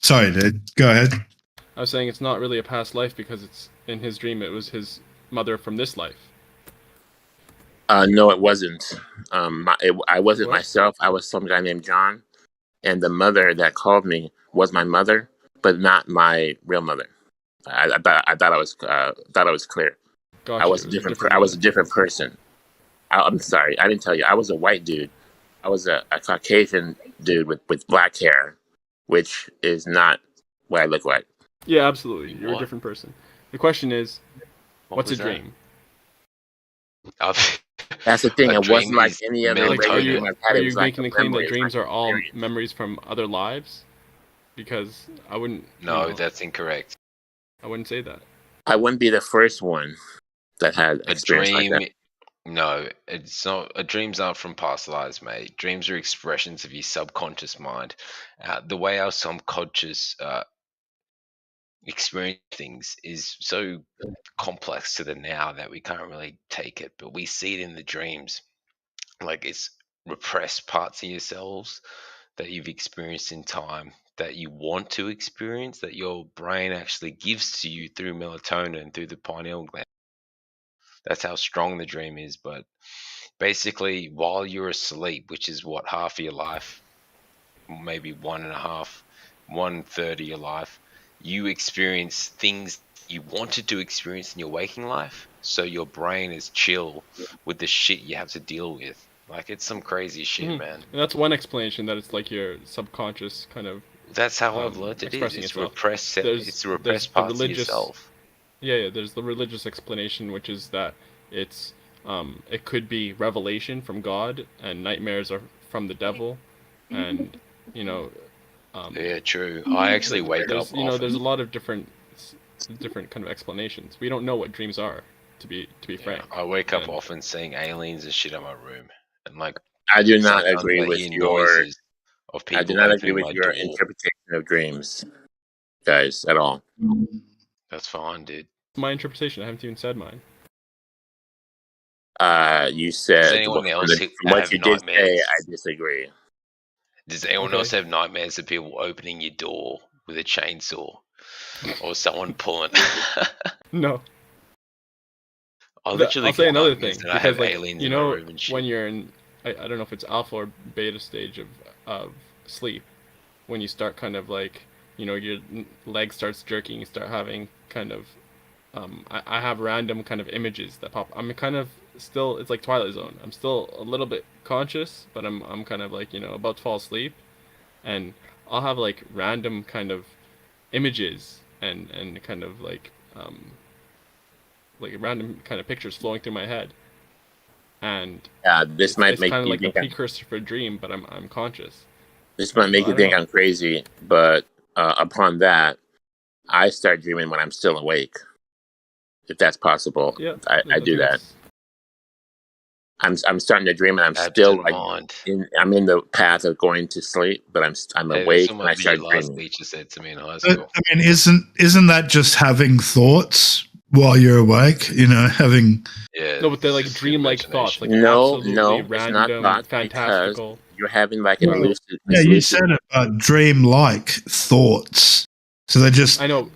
Sorry, dude. Go ahead. I was saying it's not really a past life because it's in his dream. It was his mother from this life. No, it wasn't. I wasn't myself. I was some guy named John, and the mother that called me was my mother, but not my real mother. I thought I was clear. Gotcha, I was a different person. I'm sorry, I didn't tell you. I was a white dude. I was a Caucasian dude with black hair, which is not what I look like. Yeah, absolutely. You're a different person. The question is, what's a was that? dream? That's the thing. A It dream wasn't like is any other Like, regular dream I've had. are It you was like making a the claim that memory. dreams are all memories from other lives? Because I wouldn't. No, that's incorrect. I wouldn't say that. I wouldn't be the first one that had A experience dream, like that. no, it's not. Dreams aren't from past lives, mate. Dreams are expressions of your subconscious mind. The way our subconscious experience things is so complex to the now that we can't really take it, but we see it in the dreams. Like it's repressed parts of yourselves that you've experienced in time that you want to experience, that your brain actually gives to you through melatonin, through the pineal gland. That's how strong the dream is. But basically, while you're asleep, which is what, half of your life, maybe 1.5, 1/3 of your life, you experience things you wanted to experience in your waking life. So your brain is chill with the shit you have to deal with. Like, it's some crazy shit, man. And that's one explanation, that it's like your subconscious kind of. That's how I've learned it is. It's itself. repressed. It's repressed the parts of yourself. Yeah, there's the religious explanation, which is that it's it could be revelation from God, and nightmares are from the devil, and yeah, true. I actually wake up. There's a lot of different kind of explanations. We don't know what dreams are. To be frank. I wake up often seeing aliens and shit in my room, and like I do not sometimes agree I with hear your. noises of I do people not agree opening with my your door. interpretation of dreams, guys, at all. That's fine, dude. My interpretation. I haven't even said mine. You Does said anyone from else what have you did say, nightmares? I disagree. Does anyone else have nightmares of people opening your door with a chainsaw, or someone pulling? No. I'll literally say get another nightmares thing that I because, have like, aliens you in my know, room and shit. when you're in, I don't know if it's alpha or beta stage of sleep, when you start kind of like, you know, your leg starts jerking, you start having kind of, I have random kind of images that pop. I'm kind of still, it's like Twilight Zone. I'm still a little bit conscious, but I'm kind of like, you know, about to fall asleep, and I'll have like random kind of images and kind of like random kind of pictures flowing through my head, and This might it's make kind of you like the think precursor for a dream, but I'm conscious. this might make So I you don't think know. I'm crazy, but upon that, I start dreaming when I'm still awake. If that's possible, Yeah, I do that. I'm starting to dream and I'm still like I'm in the path of going to sleep, but I'm Hey, that's awake what and my I start visual arts dreaming. teacher said to me in high But, school. I mean, isn't that just having thoughts while you're awake? You know, having No, but they're like dream-like thoughts, like No, absolutely it's not random, thoughts because fantastical. you're having like an Well, lucid. yeah, you said it, dream-like thoughts. So they just I know.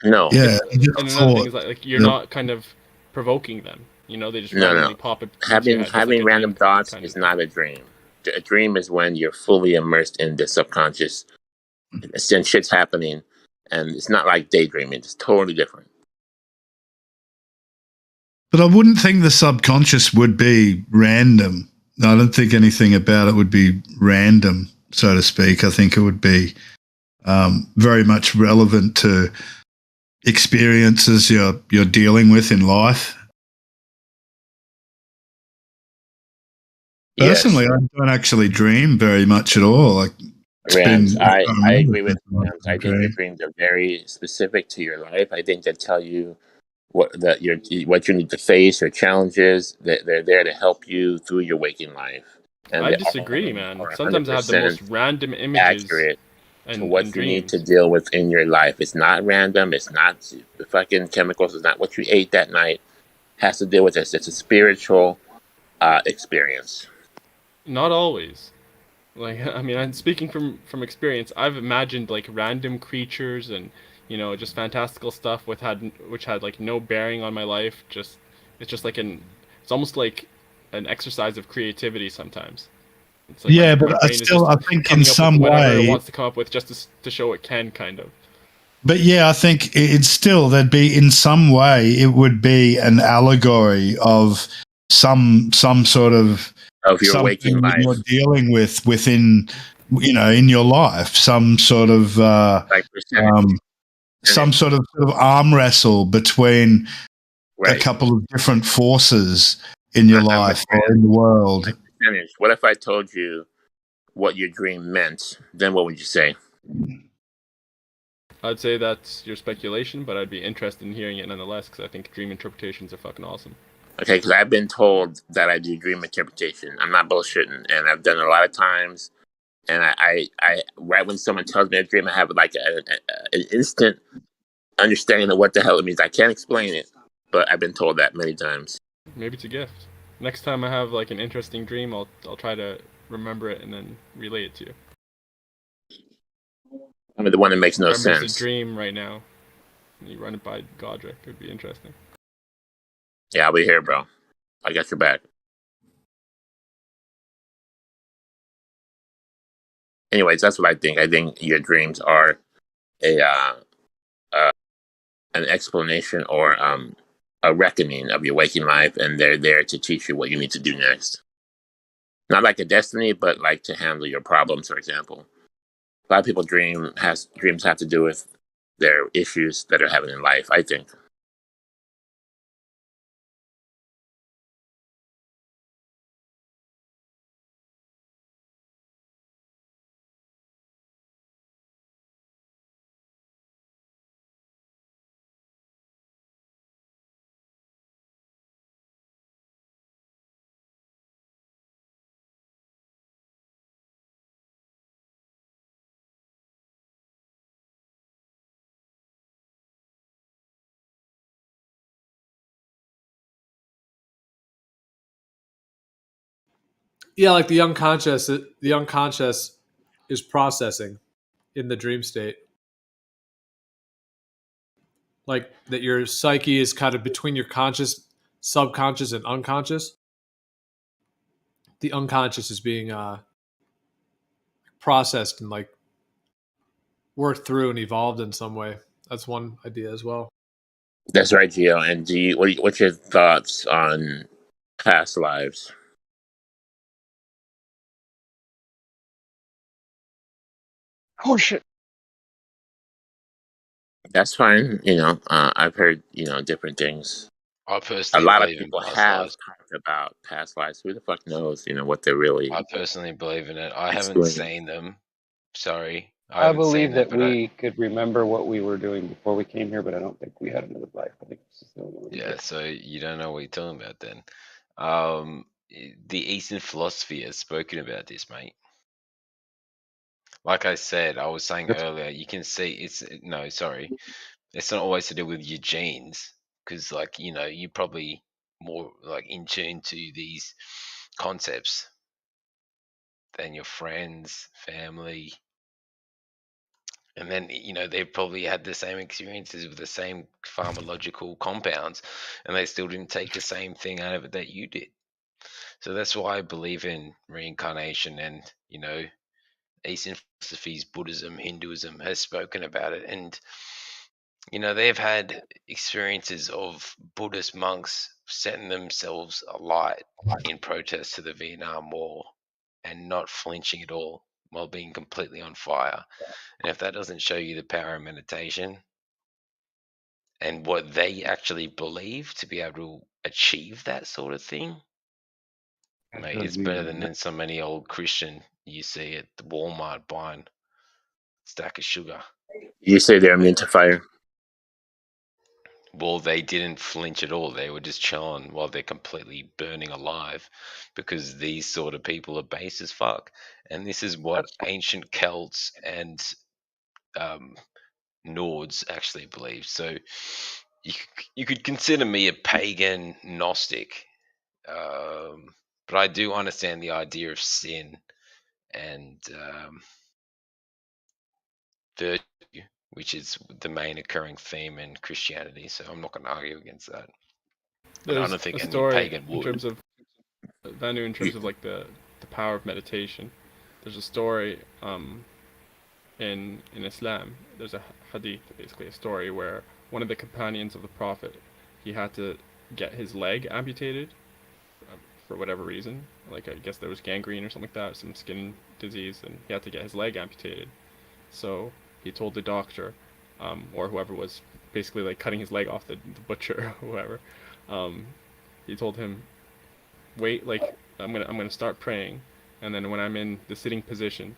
No. Yeah, And just another thing thought. is like you're Yep. not kind of provoking them. You know, they just No. randomly pop into your head. Just like Having a random dream thoughts kind is of not a dream. A dream is when you're fully immersed in the subconscious. Since shit's happening, and it's not like daydreaming. It's totally different. But I wouldn't think the subconscious would be random. I don't think anything about it would be random, so to speak. I think it would be very much relevant to experiences you're dealing with in life. Personally, I don't actually dream very much at all. Like it's Rams, been. I agree with I Rams. I think your dreams are very specific to your life. I think they tell you what you need to face, your challenges. They're there to help you through your waking life. And I they disagree, all man. are Sometimes I have the 100% most random images accurate to and what you need to dreams. deal with in your life. It's not random. It's not the fucking chemicals. It's not what you ate that night. It has to deal with this. It's a spiritual experience. Not always. Like, I mean, I'm speaking from experience. I've imagined like random creatures and, you know, just fantastical stuff which had like no bearing on my life. It's just like it's almost like an exercise of creativity sometimes. It's like Yeah, my but brain is just I think in coming up with some whatever it way. wants to come up with just to show it can, kind of. But yeah, I think it's still there'd be in some way it would be an allegory of some sort of your waking something that life. you're dealing with within, you know, in your life, some sort of some sort of arm wrestle between a couple of different forces in your life or in the world. What if I told you what your dream meant? Then what would you say? I'd say that's your speculation, but I'd be interested in hearing it nonetheless because I think dream interpretations are fucking awesome. Okay, because I've been told that I do dream interpretation. I'm not bullshitting, and I've done it a lot of times. And I right when someone tells me a dream, I have like an instant understanding of what the hell it means. I can't explain it, but I've been told that many times. Maybe it's a gift. Next time I have like an interesting dream, I'll try to remember it and then relay it to you. I mean, the one that makes no Remember sense. It's a dream right now. And you run it by Godric. It would be interesting. Yeah, I'll be here, bro. I got your back. Anyways, that's what I think. I think your dreams are an explanation or a reckoning of your waking life, and they're there to teach you what you need to do next. Not like a destiny, but like to handle your problems, for example. A lot of people dreams have to do with their issues that they're having in life, I think. Yeah, like the unconscious is processing in the dream state. Like that your psyche is kind of between your conscious, subconscious, and unconscious. The unconscious is being processed and like worked through and evolved in some way. That's one idea as well. That's right, Gio. And what's your thoughts on past lives? Oh shit. That's fine. I've heard different things. I A personally lot of believe in people past have lives. talked about past lives. Who the fuck knows? What they're really I personally believe in it. I haven't experiencing. seen them. Sorry, I I haven't seen believe them, that but we could remember what we were doing before we came here, but I don't think we had another life. I think this is the only one we yeah. did. So you don't know what you're talking about then. The Eastern philosophy has spoken about this, mate. Like I said, I was saying earlier, you can see it's not always to do with your genes, because you're probably more like in tune to these concepts than your friends, family, and then they've probably had the same experiences with the same pharmacological compounds, and they still didn't take the same thing out of it that you did. So that's why I believe in reincarnation, and Eastern philosophies, Buddhism, Hinduism has spoken about it, and they've had experiences of Buddhist monks setting themselves alight in protest to the Vietnam War and not flinching at all while being completely on fire. And if that doesn't show you the power of meditation and what they actually believe to be able to achieve that sort of thing, mate, it's better than so many old Christian you see at the Walmart buying a stack of sugar. You say they're immune to fire. Well, they didn't flinch at all. They were just chilling while they're completely burning alive, because these sort of people are base as fuck. And this is what ancient Celts and Nords actually believed. So you could consider me a pagan Gnostic, but I do understand the idea of sin and virtue, which is the main occurring theme in Christianity. So I'm not going to argue against that. And I There's don't think a any story pagan in would. terms of Vanu, in terms of like the power of meditation. There's a story in Islam. There's a hadith, basically a story where one of the companions of the Prophet, he had to get his leg amputated for whatever reason. Like I guess there was gangrene or something like that, some skin disease, and he had to get his leg amputated. So he told the doctor, or whoever was basically like cutting his leg off, the butcher or whoever. He told him, wait, like I'm gonna start praying, and then when I'm in the sitting position,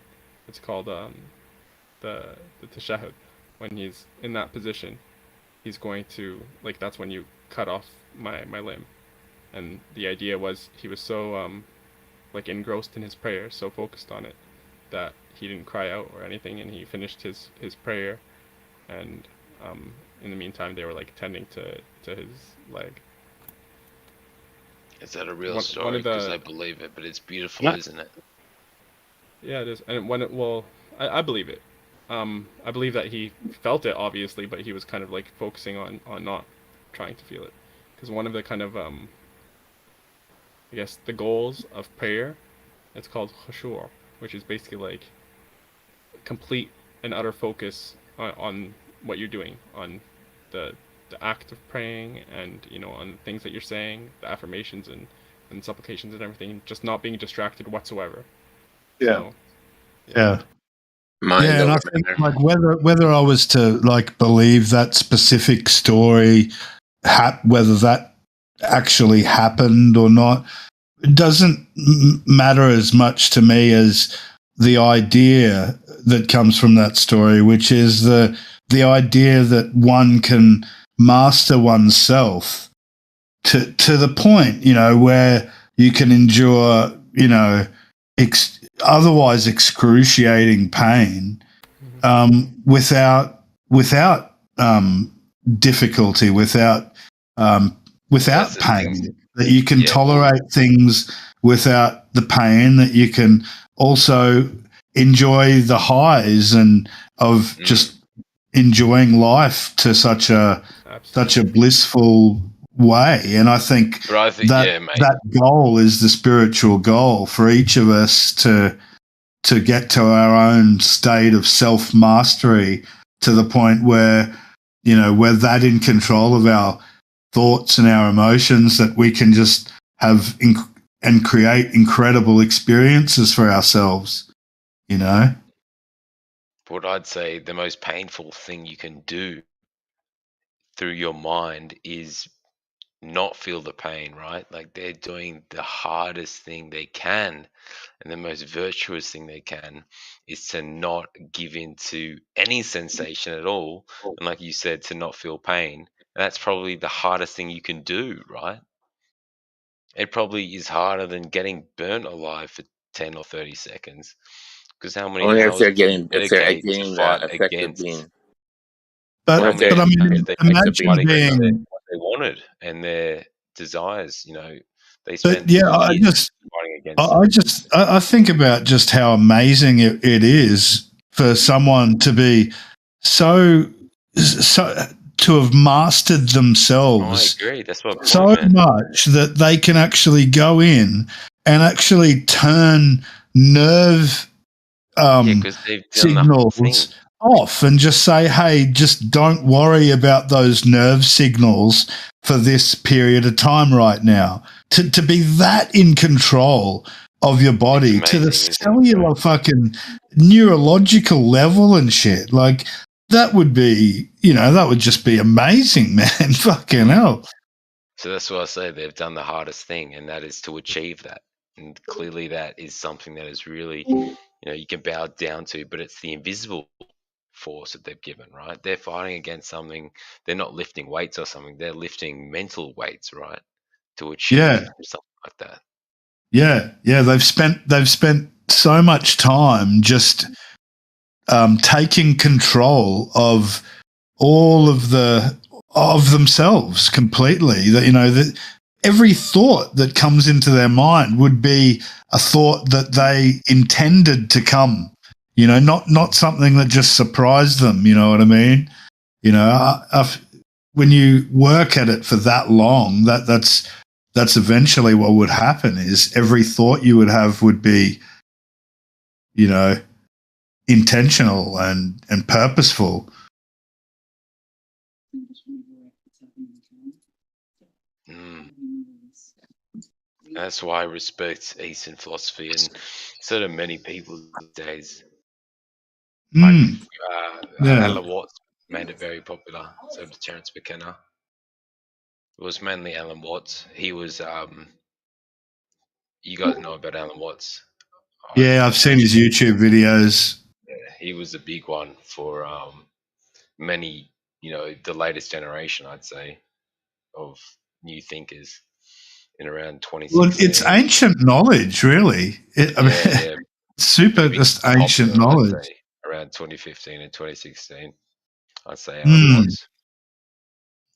it's called the tashahhud. When he's in that position, he's going to, like, that's when you cut off my limb. And the idea was he was so like engrossed in his prayer, so focused on it, that he didn't cry out or anything, and he finished his prayer, and in the meantime they were like tending to his leg. Is that a real story? Because I believe it, but it's beautiful, isn't it? Yeah, it is. And when I believe it. I believe that he felt it, obviously, but he was kind of like focusing on not trying to feel it. Because one of the kind of, I guess, the goals of prayer, it's called khushu', which is basically like complete and utter focus on what you're doing, on the act of praying, and on things that you're saying, the affirmations and supplications and everything, just not being distracted whatsoever. Yeah. So, Yeah, and I think like whether I was to like believe that specific story, whether that actually happened or not, it doesn't matter as much to me as the idea that comes from that story, which is the idea that one can master oneself to the point, where you can endure, otherwise excruciating pain without difficulty, without pain. That you can tolerate things without the pain, that you can also enjoy the highs and of just enjoying life to such a blissful way. And I think, But I think, that yeah, mate. that goal is the spiritual goal for each of us to get to our own state of self-mastery, to the point where, we're that in control of our thoughts and our emotions that we can just have and create incredible experiences for ourselves, What I'd say the most painful thing you can do through your mind is not feel the pain, right? Like, they're doing the hardest thing they can, and the most virtuous thing they can is to not give in to any sensation at all. And like you said, to not feel pain. And that's probably the hardest thing you can do, right? It probably is harder than getting burnt alive for 10 or 30 seconds. Because how many Only if hours they're do you if they're dedicate to getting fight the effect of against? being. How Or if many they're I hours mean, do they take to imagine fight against being. what they wanted and their desires? They But spent yeah, years fighting against it. I think about just how amazing it is for someone to be so to have mastered I themselves agree. That's my point, so man. much that they can actually go in and actually turn nerve Because they've done the whole thing. signals off and just say, hey, just don't worry about those nerve signals for this period of time right now. To be that in control of your body to the cellular fucking neurological level and shit, like, that would be, that would just be amazing, man. Fucking hell. So that's why I say they've done the hardest thing, and that is to achieve that. And clearly, that is something that is really, you can bow down to, but it's the invisible force that they've given, right? They're fighting against something. They're not lifting weights or something. They're lifting mental weights, right, to achieve Yeah. something like that. Yeah, they've spent so much time just taking control of all of themselves completely. That that every thought that comes into their mind would be a thought that they intended to come. Not something that just surprised them. You know what I mean? When you work at it for that long, that's eventually what would happen. Is every thought you would have would be, intentional and purposeful. That's why I respect Eastern philosophy and sort of many people these days. Yeah. Alan Watts made it very popular. So did Terence McKenna. It was mainly Alan Watts. He was, you guys know about Alan Watts. Yeah, I've seen his YouTube videos. He was a big one for many, the latest generation, I'd say, of new thinkers in around 2016. Well, it's ancient knowledge, really. Super just ancient popular, knowledge. I'd say, around 2015 and 2016. I'd say Alan Watts.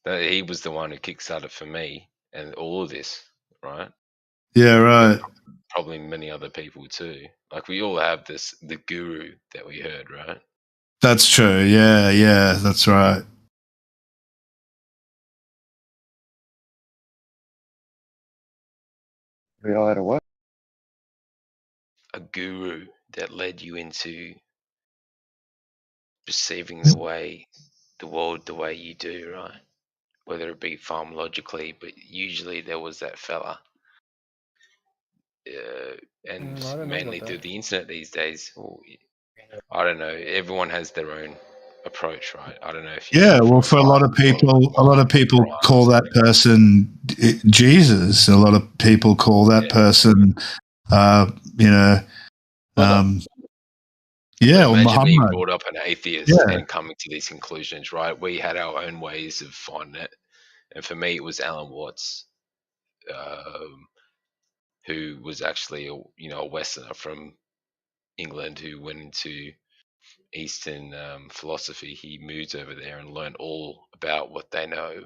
He was the one who kickstarted for me and all of this, right? Yeah, right. Probably many other people too. Like, we all have the guru that we heard, right? That's true. Yeah, that's right. We all had a what? A guru that led you into perceiving the world the way you do, right? Whether it be pharmacologically, but usually there was that fella. And I don't know mainly about through that. the internet these days. I don't know. Everyone has their own approach, right? I don't know if you. Yeah, well, for a lot of people call that person Jesus. A lot of people call that person, or Imagine being Muhammad. brought up an atheist and coming to these conclusions, right? We had our own ways of finding it, and for me, it was Alan Watts, who was actually a Westerner from England who went into Eastern philosophy. He moved over there and learned all about what they know,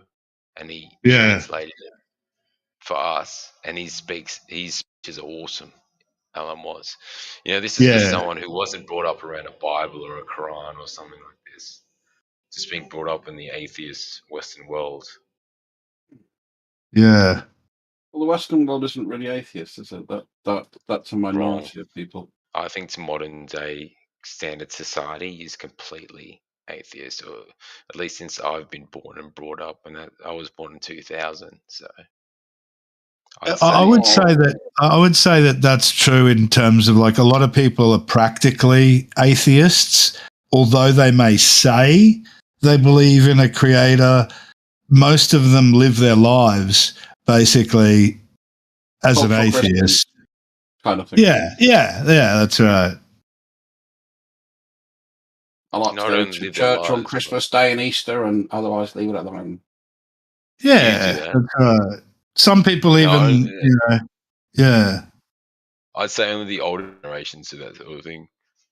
and he translated it for us. And he speaks is awesome. Alan was. This is for someone who wasn't brought up around a Bible or a Quran or something like this. Just being brought up in the atheist Western world. Yeah. Well, the Western world isn't really atheist, is it? That's a minority of people. I think to modern day standard society is completely atheist, or at least since I've been born and brought up, and I was born in 2000. So I would say that that's true in terms of like a lot of people are practically atheists, although they may say they believe in a creator. Most of them live their lives basically as an atheist. Kind of thing. Yeah, that's right. I like to go to church on Christmas Day and Easter, and otherwise leave it at the home. Yeah, that's right. Some people even, yeah. I'd say only the older generations do that sort of thing.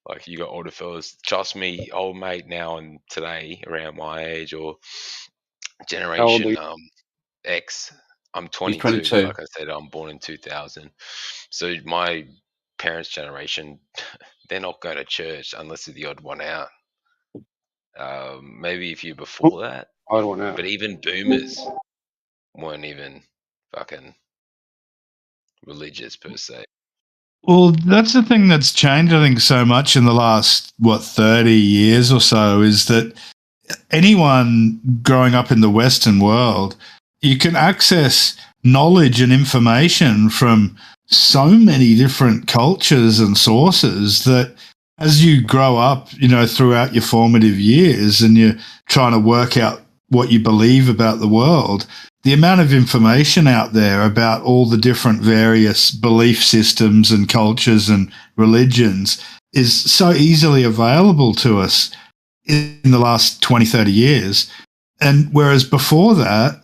Like you got older fellas. Trust me, old mate now and today around my age or generation X. I'm 22. 22. Like I said, I'm born in 2000. So my parents' generation, they're not going to church unless they're the odd one out. Maybe if you're before that. Odd one out. But even boomers weren't even fucking religious per se. Well, that's the thing that's changed, I think, so much in the last, 30 years or so, is that anyone growing up in the Western world, you can access knowledge and information from so many different cultures and sources that as you grow up, throughout your formative years and you're trying to work out what you believe about the world, the amount of information out there about all the different various belief systems and cultures and religions is so easily available to us in the last 20, 30 years. And whereas before that,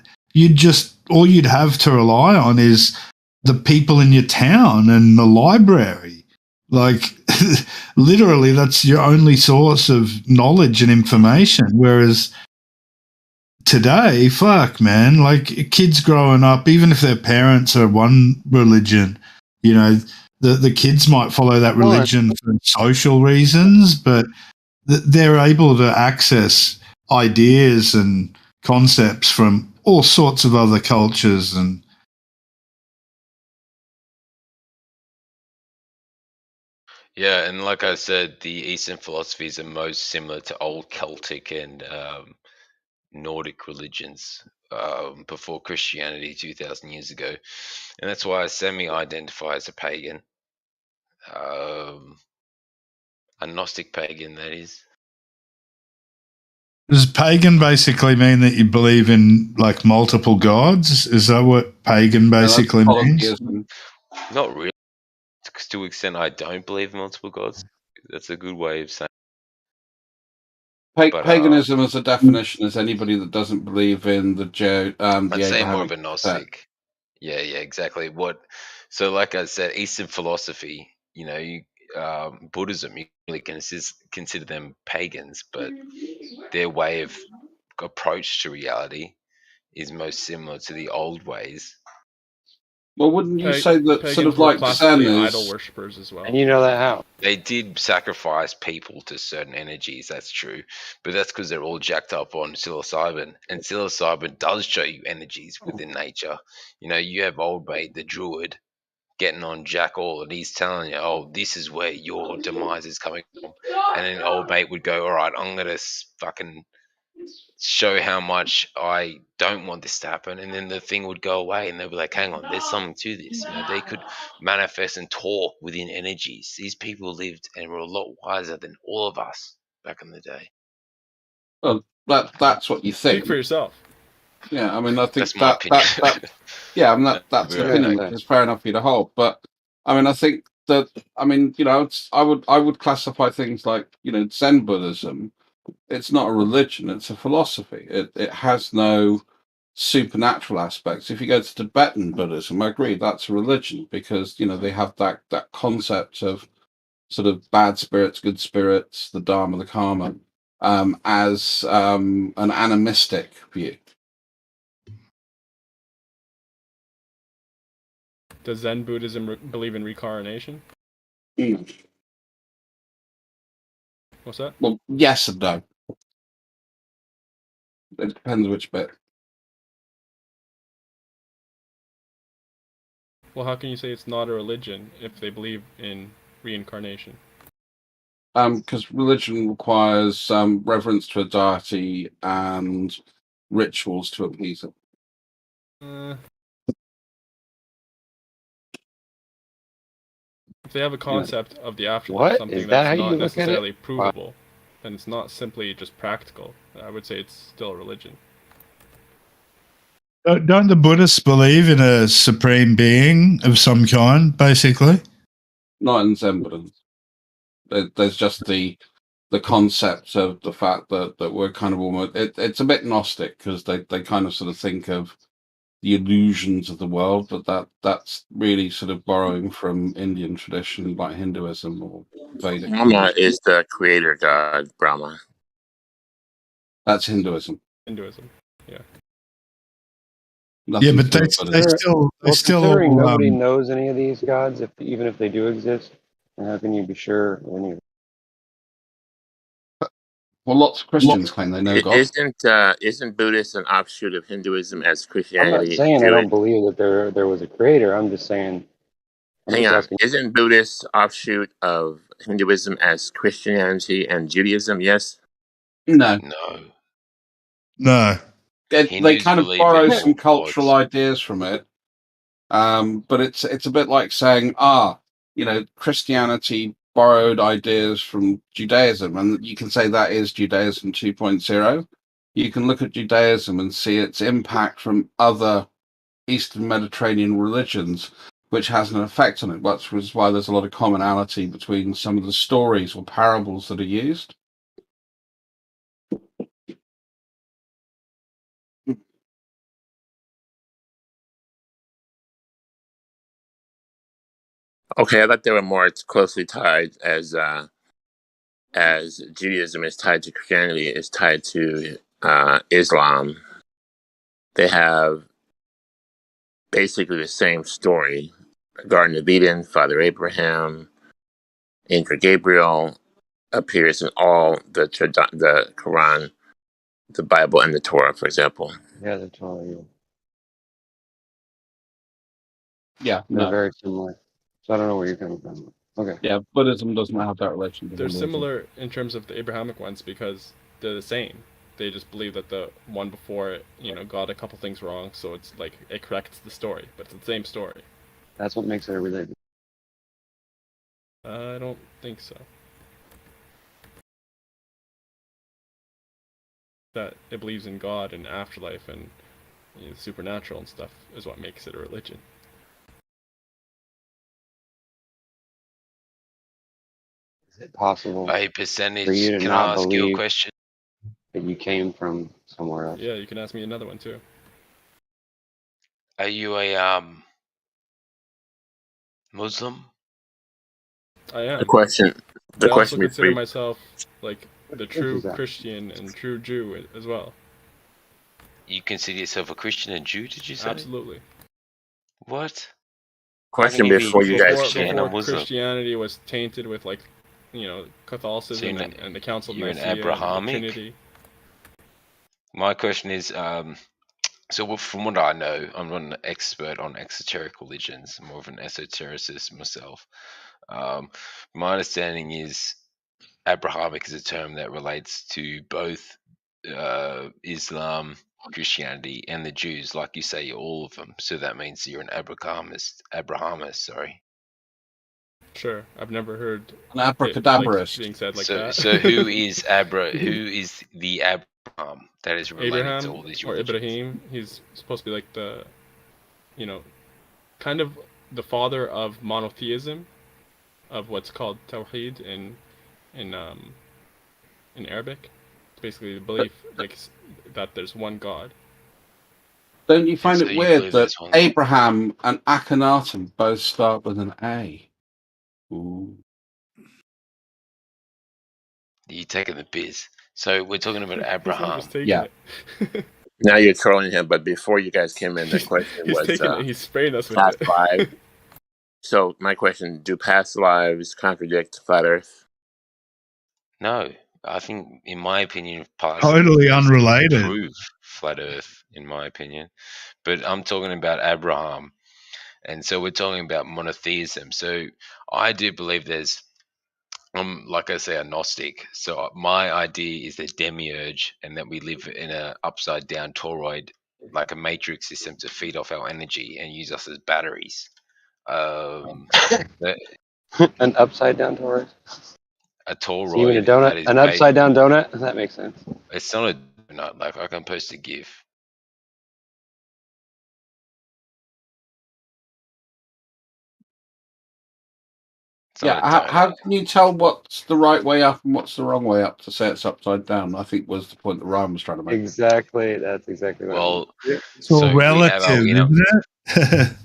all you'd have to rely on is the people in your town and the library. Like literally that's your only source of knowledge and information. Whereas today, fuck, man, like kids growing up, even if their parents are one religion, the kids might follow that religion for social reasons, but they're able to access ideas and concepts from all sorts of other cultures. And yeah, and like I said, the Eastern philosophies are most similar to old Celtic and Nordic religions before Christianity 2,000 years ago. And that's why I semi-identify as a pagan. A Gnostic pagan, that is. does pagan basically mean that you believe in like multiple gods? Is that what pagan basically means? Not really. To an extent, I don't believe in multiple gods. That's a good way of saying. Paganism as a definition is anybody that doesn't believe in the I'd say more of Abrahamic a Gnostic. Yeah, exactly. So like I said, Eastern philosophy, Buddhism, you really consider them pagans, but their way of approach to reality is most similar to the old ways. Well, wouldn't you say that sort of like Zen is idol worshippers as well? And you know that how? They did sacrifice people to certain energies, that's true. But that's because they're all jacked up on psilocybin. And psilocybin does show you energies within nature. You have old mate, the druid, getting on Jack All, and he's telling you, oh, this is where your demise is coming from. And then old mate would go, all right, I'm going to fucking show how much I don't want this to happen, and then the thing would go away, and they'll be like, hang on, there's something to this. They could manifest and talk within energies. These people lived and were a lot wiser than all of us back in the day. Well, that's what you think. Speak for yourself. Yeah, I mean, I think that's my opinion. Yeah, I mean that's an opinion, which is fair enough for you to hold. But I mean, I think that I would classify things like Zen Buddhism. It's not a religion; it's a philosophy. It has no supernatural aspects. If you go to Tibetan Buddhism, I agree that's a religion because they have that concept of sort of bad spirits, good spirits, the Dharma, the Karma, as an animistic view. Does Zen Buddhism believe in reincarnation? What's that? Well, yes and no. It depends which bit. Well, how can you say it's not a religion if they believe in reincarnation? Because religion requires reverence to a deity and rituals to appease it. If they have a concept of the afterlife, something that's not necessarily provable, then it's not simply just practical. I would say it's still a religion. Don't the Buddhists believe in a supreme being of some kind, basically? Not in Zen Buddhism. There's just the concept of the fact that we're kind of almost... It's a bit Gnostic, because they kind of sort of think of the illusions of the world, but that's really sort of borrowing from Indian tradition, like Hinduism or Vedic. Brahma is the creator god, Brahma. That's Hinduism. Hinduism, yeah. Yeah, but they still considering nobody knows any of these gods, even if they do exist, how can you be sure of any of them? Well, lots of Christians claim they know God. Isn't Buddhism an offshoot of Hinduism as I'm Christianity? not saying I don't believe that there was a creator. I'm just saying. Hang on. Isn't Buddhist offshoot of Hinduism as Christianity and Judaism? Yes. No. No. They kind of borrow some cultural ideas from it, but it's a bit like saying, Christianity borrowed ideas from Judaism, and you can say that is Judaism 2.0. You can look at Judaism and see its impact from other Eastern Mediterranean religions, which has an effect on it, which is why there's a lot of commonality between some of the stories or parables that are used. Okay, I thought they were more closely tied as Judaism is tied to Christianity, is tied to Islam. They have basically the same story. Garden of Eden, Father Abraham, Angel Gabriel appears in all the Quran, the Bible, and the Torah, for example. Yeah, the Torah. Yeah, they're very similar. So I don't know where you're coming from. Okay. Yeah, Buddhism doesn't have that relation. They're similar in terms of the Abrahamic ones because they're the same. They just believe that the one before it, got a couple things wrong, so it's like it corrects the story, but it's the same story. That's what makes it a religion. I don't think so. That it believes in God and afterlife and supernatural and stuff is what makes it a religion. Is it possible a percentage for you to can not I ask you a believe question? that you came from somewhere else? Yeah, you can ask me another one too. Are you a Muslim? I am. The question I also is consider myself like the true Christian and true Jew as well. You consider yourself a Christian and Jew, did you say? Absolutely. What? Question before you guys before Christianity was tainted with Catholicism so and the Council of Nicaea, Nicaea, and the Trinity. My question is, so from what I know, I'm not an expert on exoteric religions. I'm more of an esotericist myself. My understanding is Abrahamic is a term that relates to both Islam, Christianity, and the Jews. Like you say, all of them. So that means you're an Abrahamist, sorry. Sure, I've never heard an abracadabrist being said like that. So who is Who is the Abraham that is related Abraham to all these or religions? Ibrahim? He's supposed to be like the, kind of the father of monotheism, of what's called Tawheed in Arabic. It's basically the belief that there's one God. Don't you find it weird that Abraham and Akhenaten both start with an A? Ooh. You're taking the piss. So we're talking about Abraham. Yeah. Now you're trolling him, but before you guys came in, the question was he's spraying us with top it. 5 So my question: do past lives contradict flat Earth? No, I think, in my opinion, past Totally lives unrelated. prove flat Earth, in my opinion. But I'm talking about Abraham, and so we're talking about monotheism. So I do believe there's, like I say, a Gnostic. So my idea is the demiurge, and that we live in a upside down toroid, like a matrix system, to feed off our energy and use us as batteries. An upside down toroid. A So you mean a toroid donut? that is An upside down donut? That makes sense. It's not a donut. Like, I can post a GIF. It's not a donut. How can you tell what's the right way up and what's the wrong way up to say it's upside down? I think was the point that Ryan was trying to make. Exactly. That's exactly what I mean. It's all relative, isn't it?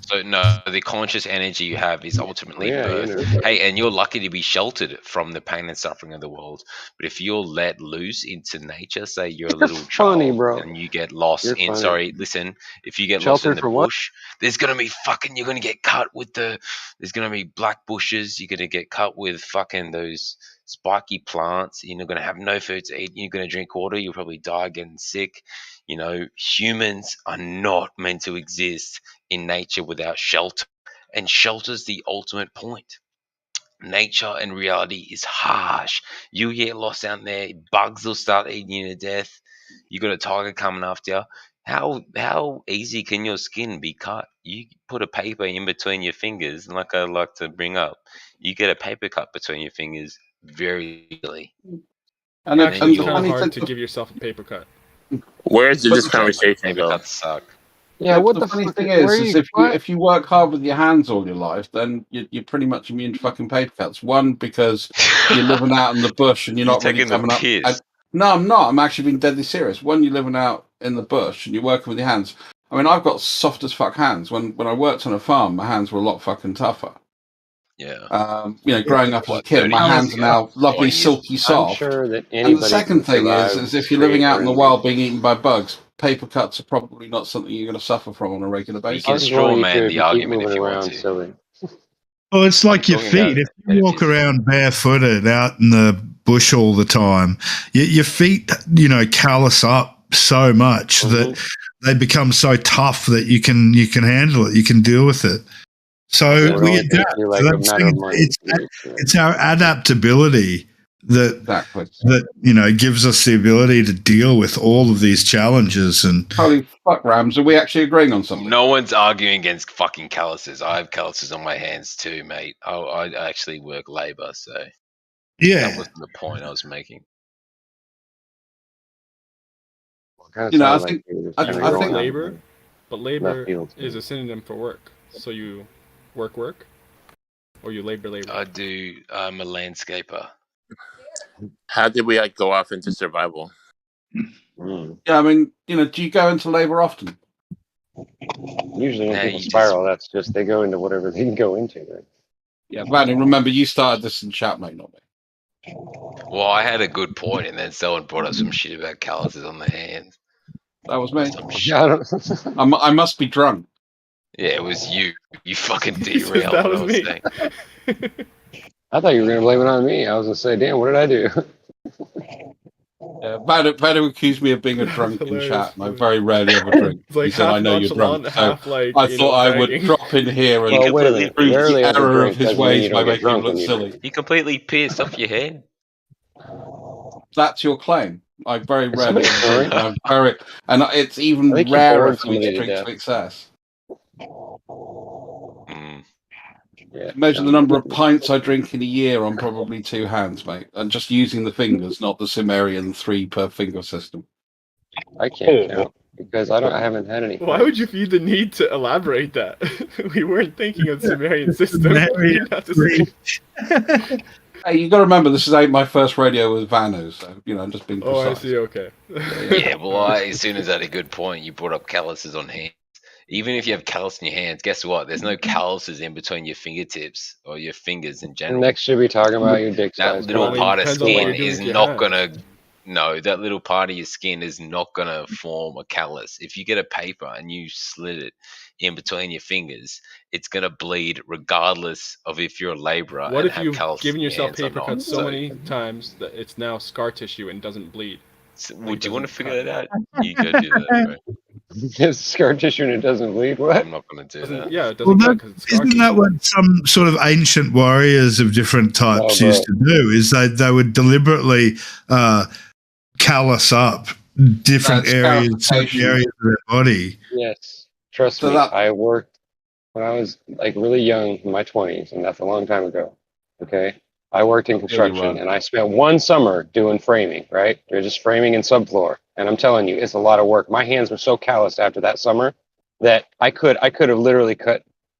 So no, the conscious energy you have is ultimately birth. Hey, and you're lucky to be sheltered from the pain and suffering of the world. But if you're let loose into nature, say you're a little child, bro. and you get lost You're in funny. sorry, listen, if you get lost in Sheltered the for what? bush, there's gonna be you're gonna get cut with there's gonna be black bushes, you're gonna get cut with fucking those spiky plants, you're not gonna have no food to eat, you're gonna drink water, you'll probably die getting sick. You know, humans are not meant to exist in nature without shelter, and shelter's the ultimate point. Nature and reality is harsh. You get lost out there, bugs will start eating you to death. You got a tiger coming after you. How easy can your skin be cut? You put a paper in between your fingers, and like I like to bring up, you get a paper cut between your fingers very easily. And Actually, it's the kind of funny hard thing, to give yourself a paper cut. Where did this But- conversation Paper go? cuts suck. Yeah, what the the funny fuck? thing Where is you? What? if you work hard with your hands all your life, then you're pretty much immune to fucking paper cuts. One, because you're living out in the bush and you're not really taking the coming up. piss. No, I'm not. I'm actually being deadly serious. One, you're living out in the bush and you're working with your hands. I mean, I've got soft as fuck hands. When I worked on a farm, my hands were a lot fucking tougher. Yeah. You know, growing up as a What, kid, 30 my years hands are ago? now lovely, 20 years silky, ago? soft. I'm sure that And the anybody second can thing survive is if you're living straight out in the or wild being eaten by bugs, paper cuts are probably not something you're going to suffer from on a regular basis. You can straw man the argument if you want to. Silly. Well, it's like your talking feet. about If you walk around barefooted out in the bush all the time, your feet, callous up so much that they become so tough that you can handle it. You can deal with it. So we adapt. Like So a that's matter of it's our adaptability that gives us the ability to deal with all of these challenges. And holy fuck, Rams, are we actually agreeing on something? No one's arguing against fucking calluses. I have calluses on my hands too, mate. I actually work labor, so yeah, that wasn't the point I was making. You know, I think labor, but labor is a synonym for work. So you work, or you labor. I do. I'm a landscaper. How did we go off into survival? Yeah, I mean, do you go into labor often? Usually when Nah, people you spiral, that's just they go into whatever they can go into. Right? Yeah, Vanny, remember you started this in chat, mate, not me. Well, I had a good point, and then someone brought up some shit about calluses on the hands. That was me. Some shit. I must be drunk. Yeah, it was you. You fucking He says derailed that what I was was me. saying. I thought you were going to blame it on me. I was going to say, damn, what did I do? Yeah, Vado accused me of being a drunk in chat, and I very rarely ever drink. It's like he said, half "I know you're drunk." nonchalant, So half like, I thought I would bragging. drop in here and Well, wait a minute. prove Rarely the ever error drink of his doesn't mean ways you by don't get making him drunk look when you silly. drink. You completely pissed off your head. That's your claim. I very Is rarely somebody drink. And it's even I think you rarer bored for me to somebody to drink death. to excess. Yeah, Measure the number of pints I drink in a year on probably 2 hands, mate. And just using the fingers, not the Sumerian 3 per finger system. I can't count because I haven't had any. Why would you feel the need to elaborate that? We weren't thinking of Sumerian system. You didn't have to say. Hey, you got to remember, this is my first radio with Vanu, so I'm just being precise. Oh, I see. Okay. Yeah, well, as soon as I had a good point, you brought up calluses on hands. Even if you have callus in your hands, guess what? There's no calluses in between your fingertips or your fingers in general. Next should be talking about your dick That size. little Come on. part of Depends on what skin you're doing is with your not hands. gonna No, that little part of your skin is not going to form a callus. If you get a paper and you slit it in between your fingers, it's going to bleed regardless of if you're a laborer What and if have you've callus given yourself hands or paper not. cuts so So, many times that it's now scar tissue and doesn't bleed? would you want to figure that out? You go do that, bro. It's scar tissue and it doesn't bleed. What? I'm not going to do that. Yeah, it Well, doesn't cut because it's scar isn't that tissue. what some sort of ancient warriors of different types bro. used to do? Is they would deliberately callus up different areas of their body. Yes, trust So me. that- I worked when I was like really young, in my 20s, and that's a long time ago. Okay, I worked in construction, and I spent one summer doing framing. Right, they're just framing and subfloor, and I'm telling you, it's a lot of work. My hands were so calloused after that summer that I could have literally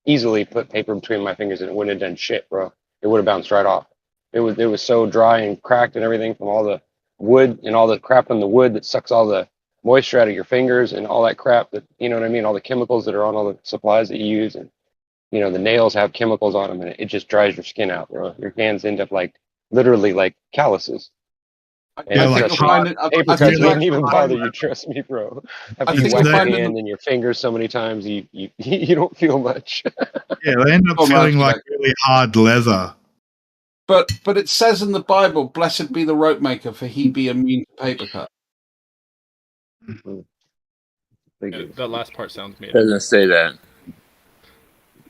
easily put paper between my fingers, and it wouldn't have done shit, bro. It would have bounced right off. It was so dry and cracked and everything from all the wood and all the crap in the wood that sucks all the moisture out of your fingers and all that crap that, you know what I mean, all the chemicals that are on all the supplies that you use, and you know the nails have chemicals on them, and it just dries your skin out, bro. Your hands end up like literally like calluses. And Yeah, like trust me, paper I cuts think wouldn't even you'll bother find- you. Trust me, bro. I After think you wipe you'll your find hand and your fingers so many times, you you don't feel much. Yeah, they end up Oh, feeling man, like really hard leather. But it says in the Bible, "Blessed be the rope maker, for he be immune to paper cut." Yeah, that last part sounds made up. Doesn't say that.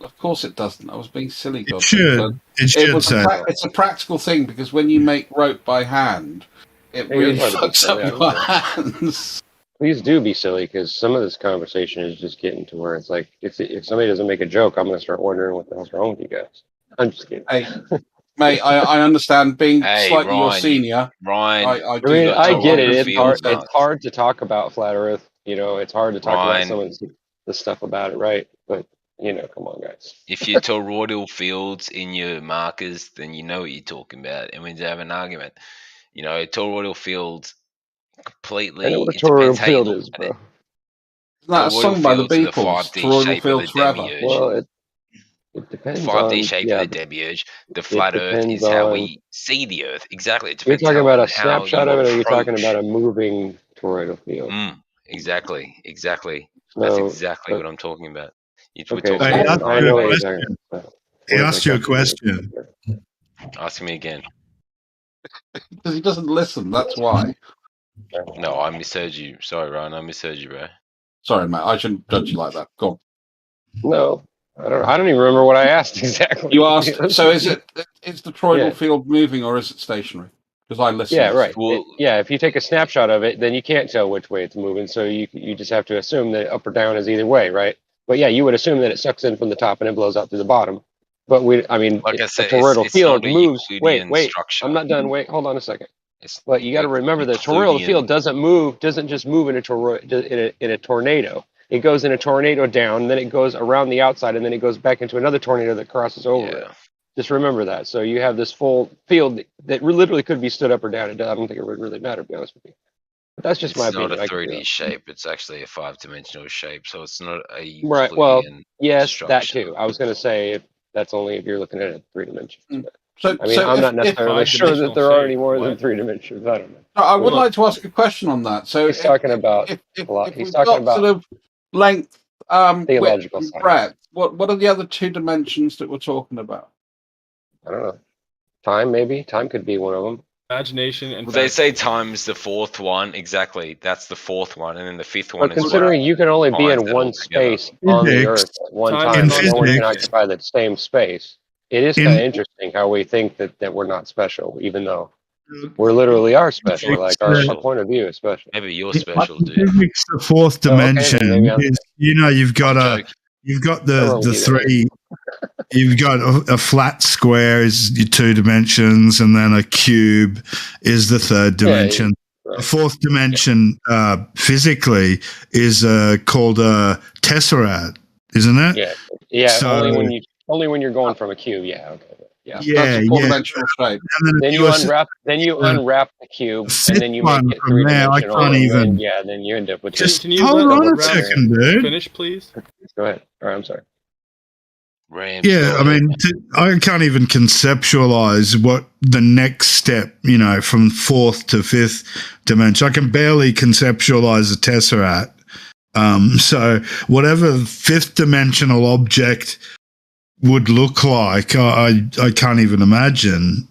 Of course it doesn't. I was being silly. It God. should. But It should was say that. it's a practical thing because when you make rope by hand, it Hey, really you're allowed to be fucks silly, I up don't your care. hands. Please do be silly, because some of this conversation is just getting to where it's like, if somebody doesn't make a joke, I'm going to start wondering what the hell's wrong with you guys. I'm just kidding. Hey, mate, I understand being Hey, slightly your Ryan, senior. Ryan, I I do mean, that. I Toronto get it. It's Field hard. It's sucks. hard to talk about flat Earth. You know, it's hard to talk about Ryan, some of the stuff about it, right? But you know, come on, guys. if you toroidal fields in your markers, then you know what you're talking about, and we have an argument. You know, toroidal fields completely. I know what a It depends toroidal how you field look is, at bro. it. Isn't that a Toroidal song by the fields are the Beatles? 5D Toroidal shape of Fields the Forever. demiurge. Well, it depends 5D on shape of the demiurge. The flat Earth depends is how on. we see the Earth. Exactly. It You're depends talking about on a how snapshot you of it, or are you talking approach. about a moving toroidal field? Exactly. That's No, exactly what I'm talking about. We're okay, talking He about asked I you know a what you're question. talking about. He Where's my asked you a calculator? question. Ask me again. Because he doesn't listen. That's why. No, I misheard you. Sorry, Ryan. I misheard you, bro. Sorry, mate. I shouldn't judge you like that. Go on. No, I don't even remember what I asked exactly. You asked. So is the toroidal Yeah. field moving or is it stationary? Because I listened. Yeah, right. If you take a snapshot of it, then you can't tell which way it's moving. So you just have to assume that up or down is either way, right? But yeah, you would assume that it sucks in from the top and it blows out through the bottom. But Like I a said, toroidal it's field not a moves. Euclidean Wait, structure. I'm not done. Wait, hold on a second. It's But you got to remember the toroidal Euclidean. field doesn't just move in a tornado. It goes in a tornado down, then it goes around the outside, and then it goes back into another tornado that crosses over it. Just remember that. So you have this full field that literally could be stood up or down. I don't think it would really matter, to be honest with you. But that's just my It's not opinion. a 3D shape. It's actually a 5-dimensional shape. So it's not a Euclidean Right. Well, yes, structure. that too. I was going to say that's only if you're looking at it 3 dimensions. So, I mean, I'm not necessarily sure that there are any more than 3 dimensions. I don't know. I would like to ask a question on that. So he's talking about if he's we've talking got about sort of length, theological width, and science. breadth, what are the other 2 dimensions that we're talking about? I don't know. Time, maybe. Time could be one of them. Imagination and Well, they say time's the 4th one. Exactly. That's the 4th one. And then the 5th one But is considering you can only be in one together. space on the Earth at one time, and no one can occupy the same space, it is kind of interesting how we think that we're not special, even though we literally are special. Like our point of view is special. Maybe you're special, dude. Physics, the 4th dimension is, you've got the 3. You've got a flat square is your 2 dimensions, and then a cube is the 3rd dimension. The 4th dimension, physically, is called a tesseract, isn't it? Yeah, yeah. So, only when you're going from a cube. Yeah, okay. Yeah, Yeah, four-dimensional shape. Then you unwrap the cube, and then you make it from there, I 3-dimensional. can't even. Then you end up with. Just hold on a second, dude. Finish, please. Go ahead. All right, I'm sorry. Yeah, I mean, I can't even conceptualize what the next step, you know, from fourth to fifth dimension. I can barely conceptualize a tesseract. So whatever fifth dimensional object would look like, I can't even imagine.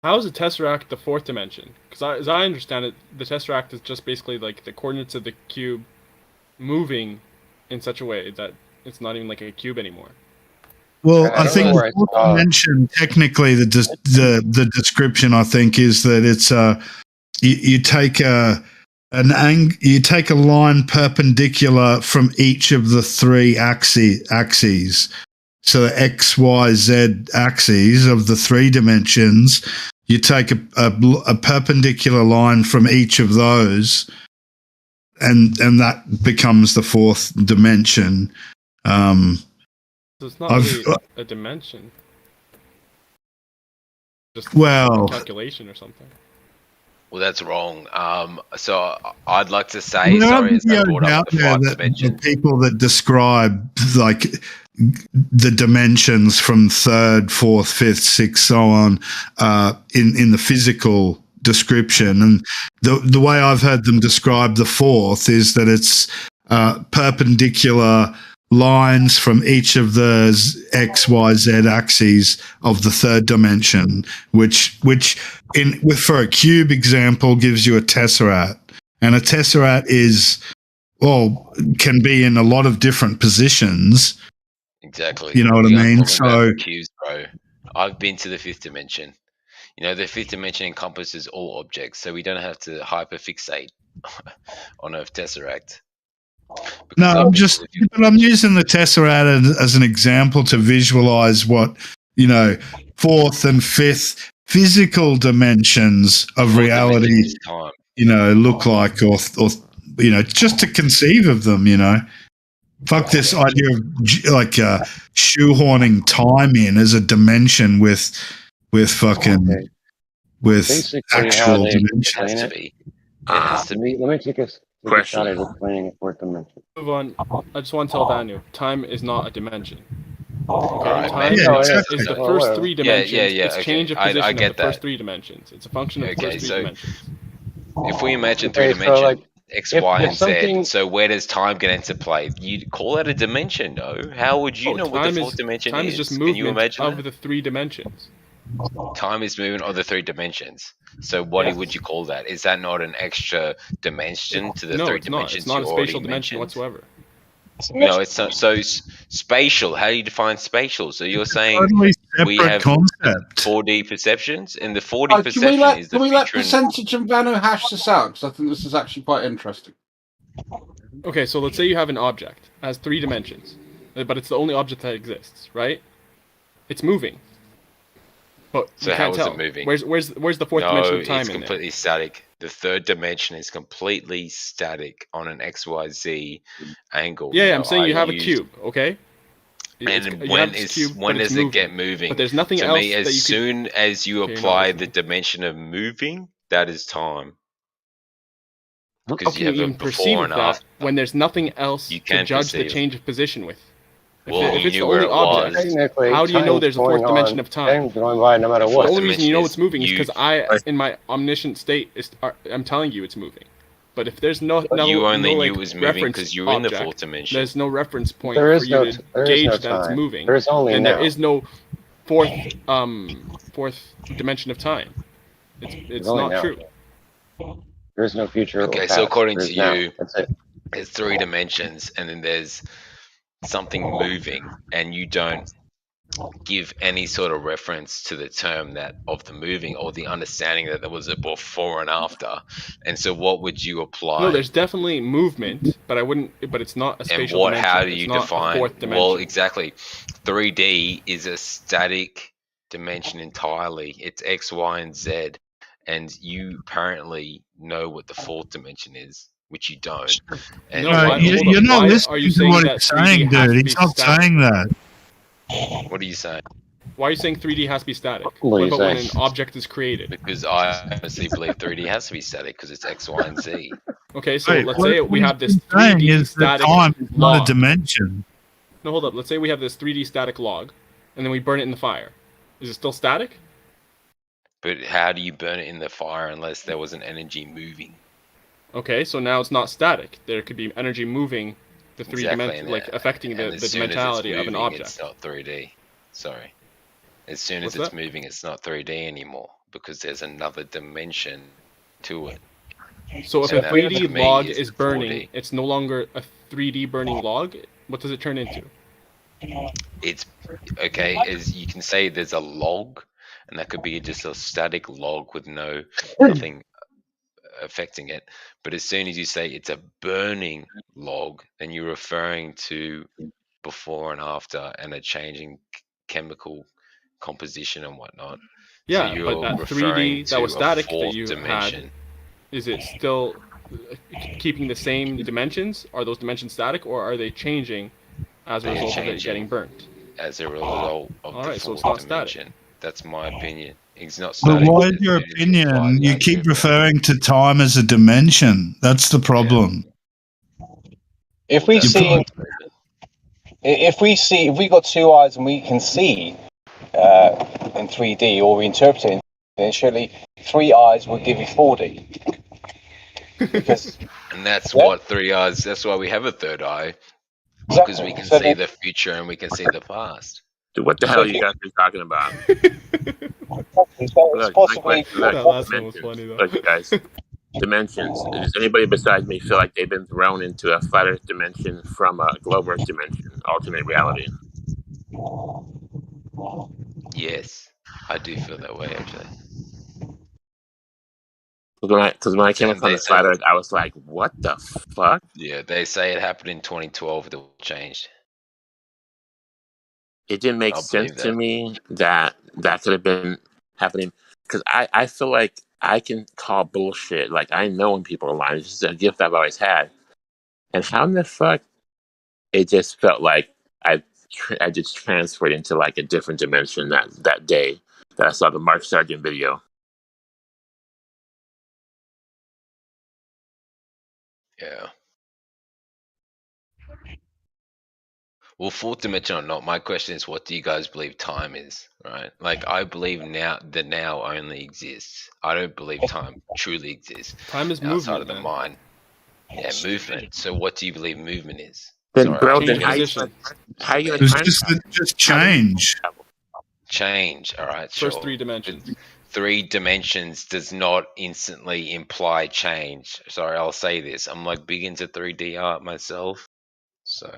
How is a tesseract the fourth dimension? Because as I understand it, the tesseract is just basically like the coordinates of the cube moving in such a way that it's not even like a cube anymore. Well, I think the fourth dimension, technically, the description, I think, is that it's you take you take a line perpendicular from each of the three axes. So the X, Y, Z axes of the three dimensions, you take a perpendicular line from each of those, and that becomes the fourth dimension. So it's not really a dimension. Just well, a calculation or something. Well, that's wrong. So I'd like to say, sorry, as I brought up the fourth dimension. People that describe like the dimensions from third, fourth, fifth, sixth, so on, in the physical description, and the way I've heard them describe the fourth is that it's perpendicular lines from each of the X, Y, Z axes of the third dimension, which for a cube example gives you a tesseract, and a tesseract can be in a lot of different positions. Exactly. You know what I mean? So cubes, bro. I've been to the fifth dimension. You know, the fifth dimension encompasses all objects, so we don't have to hyperfixate on a tesseract. No, I'm using the tesseract as an example to visualize what, you know, fourth and fifth physical dimensions of reality, you know, look like, or you know, just to conceive of them, you know. Fuck this idea of like shoehorning time in as a dimension with fucking Basically actual how they dimensions. explain it. Let me take a shot at explaining it fourth dimension. Move on. I just want to tell Daniel, time is not a dimension. Alright, time is the first three dimensions. It's okay. change of position I get of the first three dimensions. It's a function of the first three dimensions. If we imagine three dimensions, X, Y, and Z, so where does time get into play? You call that a dimension, no? How would you know what the fourth dimension is? Time is just Can you movement imagine of the three dimensions. Time is movement of the three dimensions. So what would you call that? Is that not an extra dimension to the three dimensions? No, it's not a spatial dimension whatsoever. No, it's not. So spatial. How do you define spatial? So you're saying we have 4D perceptions, and the 4D perception is the Can we let Percentage and Vano hash this out? Because I think this is actually quite interesting. Okay, so let's say you have an object that has three dimensions, but it's the only object that exists, right? It's moving. But so how is it moving? Where's the fourth dimension of time it's completely static. The third dimension is completely static on an XYZ angle. Yeah, I'm saying you have a cube, okay? And when does it get moving? But there's nothing else. To me, as soon as you apply the dimension of moving, that is time. Because you have a before and after. When there's nothing else to judge the change of position with. If it's the only object, how do you know there's a fourth dimension of time? Going by no matter what. The only reason you know it's moving is because in my omniscient state, I'm telling you it's moving. But if there's no you only knew it was moving because you were in the fourth dimension. There's no reference point for you to gauge that it's moving. There is only and now. there is no fourth dimension of time. It's not true. There is no future. Okay, so according to you, there's three dimensions, and then there's something moving, and you don't give any sort of reference to the term that of the moving or the understanding that there was a before and after. And so what would you apply? No, there's definitely movement, but it's not a spatial dimension. How do you define? Fourth dimension. Well, exactly. 3D is a static dimension entirely. It's X, Y, and Z. And you apparently know what the fourth dimension is, which you don't. And you're not listening to what he's saying, dude. He's not saying that. What are you saying? Why are you saying 3D has to be static? What about when an object is created? Because I honestly believe 3D has to be static because it's X, Y, and Z. Okay, so let's say we have this 3D is static time is law. not a dimension. No, hold up. Let's say we have this 3D static log, and then we burn it in the fire. Is it still static? But how do you burn it in the fire unless there was an energy moving? Okay, so now it's not static. There could be energy moving the 3 dimensions, like affecting the dimensionality of an object. It's not 3D. Sorry. As soon as What's it's moving, it's not 3D anymore because there's another dimension to it. So if a that 3D to me log is is burning, it's no longer a 3D burning log. What does it turn into? It's okay, as you can say there's a log, and that could be just a static log with nothing affecting it. But as soon as you say it's a burning log, then you're referring to before and after and a changing chemical composition and whatnot. Yeah, so you're but that referring 3D to that was a static that fourth you dimension. had, is it still keeping the same dimensions? Are those dimensions static, or are they changing as a result of it getting burnt? As a result of All the right, so it's fourth not static. dimension. That's my opinion. It's not But static. why is your opinion? You keep referring to time as a dimension. That's the problem. If we see, if we got 2 eyes and we can see in 3D, or we interpret it, then surely 3 eyes would give you 4D. Because, and that's what 3 eyes. That's why we have a third eye, because we can see the future and we can see the past. Dude, what the hell are you guys are talking about? Look, guys, dimensions. Does anybody besides me feel like they've been thrown into a flat Earth dimension from a globe Earth dimension, alternate reality? Yes, I do feel that way actually. Because when I came upon the flat Earth, I was like, "What the fuck?" Yeah, they say it happened in 2012. It changed. It didn't make sense to me that could have been happening, because I feel like I can call bullshit. Like, I know when people are lying. It's just a gift I've always had. And how in the fuck it just felt like I just transferred into like a different dimension that day that I saw the Mark Sargent video. Yeah. Well, fourth dimension or not, my question is, what do you guys believe time is, right? Like, I believe now the now only exists. I don't believe time truly exists. Time is outside movement, of the man. mind. Yeah, movement. So what do you believe movement is? Then, bro, then Change how you It's gonna just change. Change, all right, First sure. 3 dimensions. 3 dimensions does not instantly imply change. Sorry, I'll say this. I'm like big into 3D art myself, so.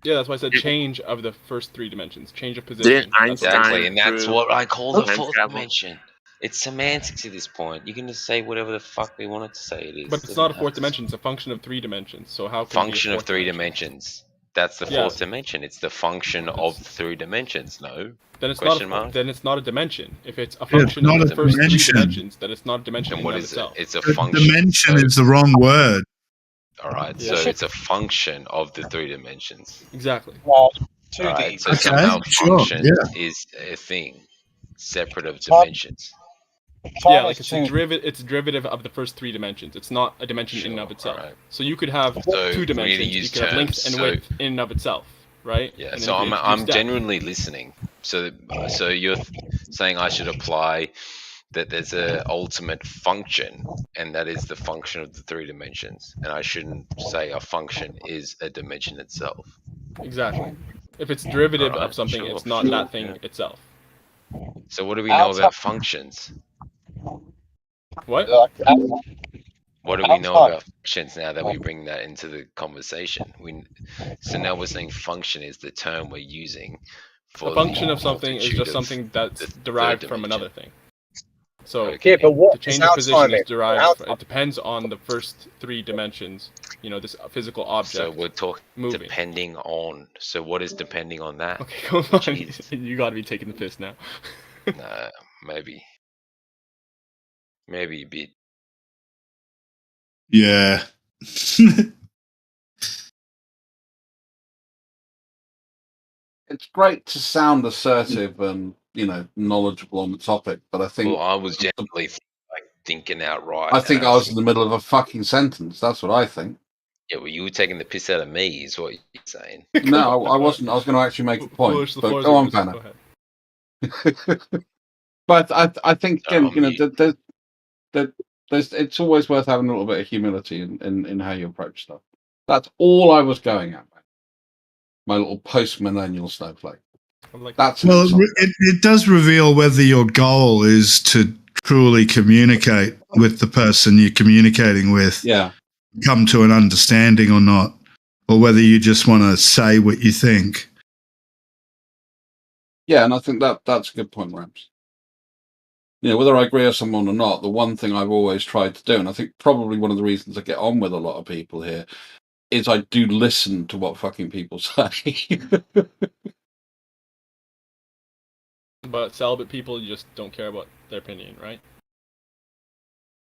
Yeah, that's why I said change of the first 3 dimensions. Change of position. Didn't Einstein Exactly, and that's what I call the time fourth travel? dimension. It's semantics at this point. You can just say whatever the fuck they wanted to say it is. But it's not a 4th dimension. It's a function of 3 dimensions. So how can Function it be a of 3 dimensions. That's the 4th dimension. It's the function of 3 dimensions. No. Then it's Question not. mark? Then it's not a dimension. If it's a Yeah, it's function not of a the first 3 dimension. dimensions, then it's not a dimension And in what and of is it? itself. It's a The function. dimension is the wrong word. All right, Yeah. so it's a function of the 3 dimensions. Exactly. All right, so somehow sure, function yeah. is a thing separate of dimensions. Yeah, like it's a derivative. It's a derivative of the first 3 dimensions. It's not a dimension in and of itself. So you could have So 2 we need to dimensions. use You could have length terms, and so- width in and of itself, right? Yeah, And then so if you I'm introduce depth- genuinely listening. So you're saying I should apply that there's a ultimate function, and that is the function of the 3 dimensions, and I shouldn't say a function is a dimension itself. Exactly. If it's derivative Alright, of something, sure, it's not sure, that thing yeah. itself. So what do we know about functions? What? What do we know about functions now that we bring that into the conversation? So now we're saying function is the term we're using for A function the of something is multitude just of something that's the third derived from dimension. another thing. So Okay. but what the change is of outside position is it? derived. It depends on the first 3 dimensions. You know, this physical object. So we're talking moving. depending on. So what is depending on that? Okay, come on. You got to be taking the piss now. Nah, maybe a bit. Yeah. It's great to sound assertive and, knowledgeable on the topic, but I think Well, I was generally thinking outright. I think I was in the middle of a fucking sentence. That's what I think. Yeah, well, you were taking the piss out of me, is what you're saying. No, I wasn't. I was going to actually make a point. Foolish, the But floor's go on, yours. Banner. Go ahead. But I think again, I'm mute. there's it's always worth having a little bit of humility in how you approach stuff. That's all I was going at, mate. My little post-millennial snowflake. That's well, it does reveal whether your goal is to truly communicate with the person you're communicating with. Yeah. Come to an understanding or not, or whether you just want to say what you think. Yeah, and I think that's a good point, Rams. You know, whether I agree with someone or not, the one thing I've always tried to do, and I think probably one of the reasons I get on with a lot of people here, is I do listen to what fucking people say. But celibate people, you just don't care about their opinion, right?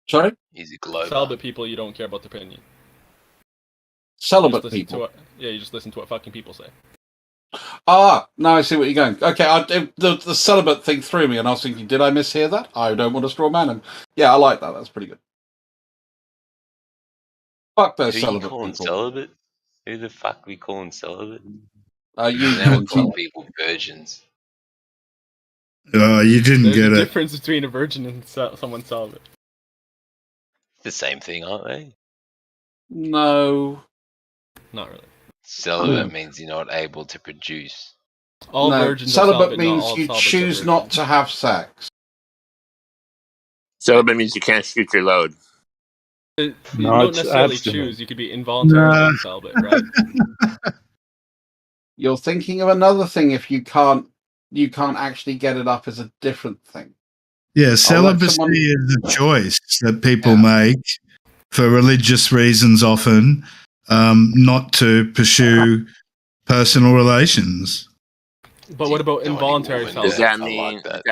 Sorry? Easy Glover. Celibate people, you don't care about their opinion. Celibate people? You just listen to what fucking people say. Ah, now I see what you're going. Okay, the celibate thing threw me, and I was thinking, did I mishear that? I don't want to straw man him. Yeah, I like that. That's pretty good. Fuck those Who celibate you calling people. celibate? Who the fuck we calling celibate? You now we're calling people virgins. You didn't There's get a it. difference between a virgin and someone celibate. The same thing, aren't they? No. Not really. Celibate means you're not able to produce. All No, virgins celibate are celibate, means not all you celibates choose are not to have sex. Celibate means you can't shoot your load. You No, don't it's necessarily abstinent. choose. You could be involuntarily celibate, right? You're thinking of another thing. If you can't actually get it up as a different thing. Yeah, celibacy is a choice that people make for religious reasons often, not to pursue personal relations. But what about involuntary celibate? Does that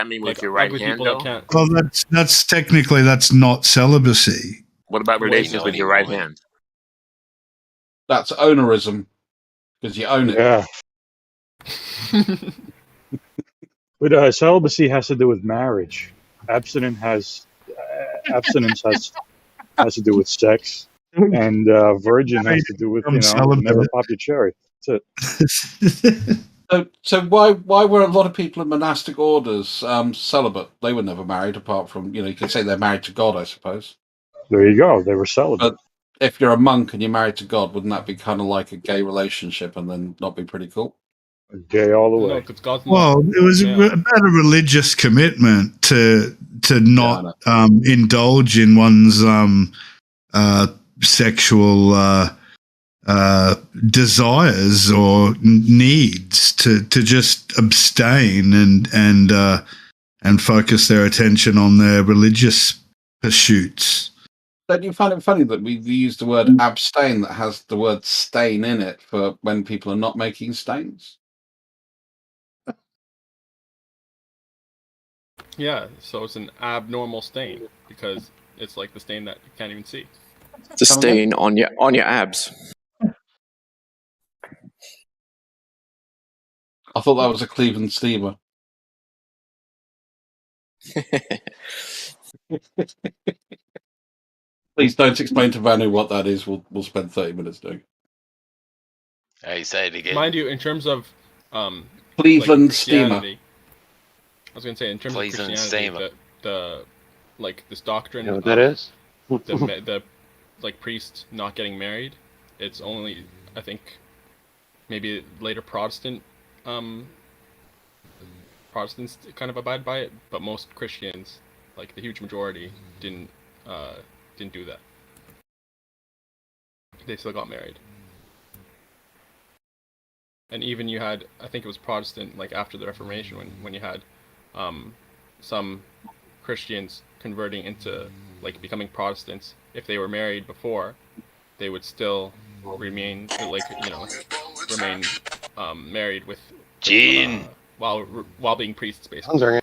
mean with your right hand, though? Well, that's technically that's not celibacy. What about relations with your right hand? That's ownerism, because you own it. Yeah. But celibacy has to do with marriage. Abstinence has to do with sex, and virgin has to do with never pop your cherry. That's it. So why were a lot of people in monastic orders celibate? They were never married, apart from you could say they're married to God, I suppose. There you go. They were celibate. But if you're a monk and you're married to God, wouldn't that be kind of like a gay relationship and then not be pretty cool? Gay all the way. Well, it was about a religious commitment to not indulge in one's sexual desires or needs, to just abstain and focus their attention on their religious pursuits. Don't you find it funny that we use the word abstain that has the word stain in it for when people are not making stains? Yeah, so it's an abnormal stain because it's like the stain that you can't even see. It's a stain on your abs. I thought that was a Cleveland steamer. Please don't explain to Vanu what that is. We'll spend 30 minutes doing. Hey, say it again. Mind you, in terms of Cleveland steamer. I was going to say, in terms Cleveland of Christianity, this doctrine. You know what that is? the priest not getting married. It's only, I think, maybe later Protestants kind of abide by it, but most Christians, like the huge majority, didn't do that. They still got married. And even you had, I think it was Protestant, like after the Reformation, when you had some Christians converting into becoming Protestants. If they were married before, they would still remain married with while being priests, basically.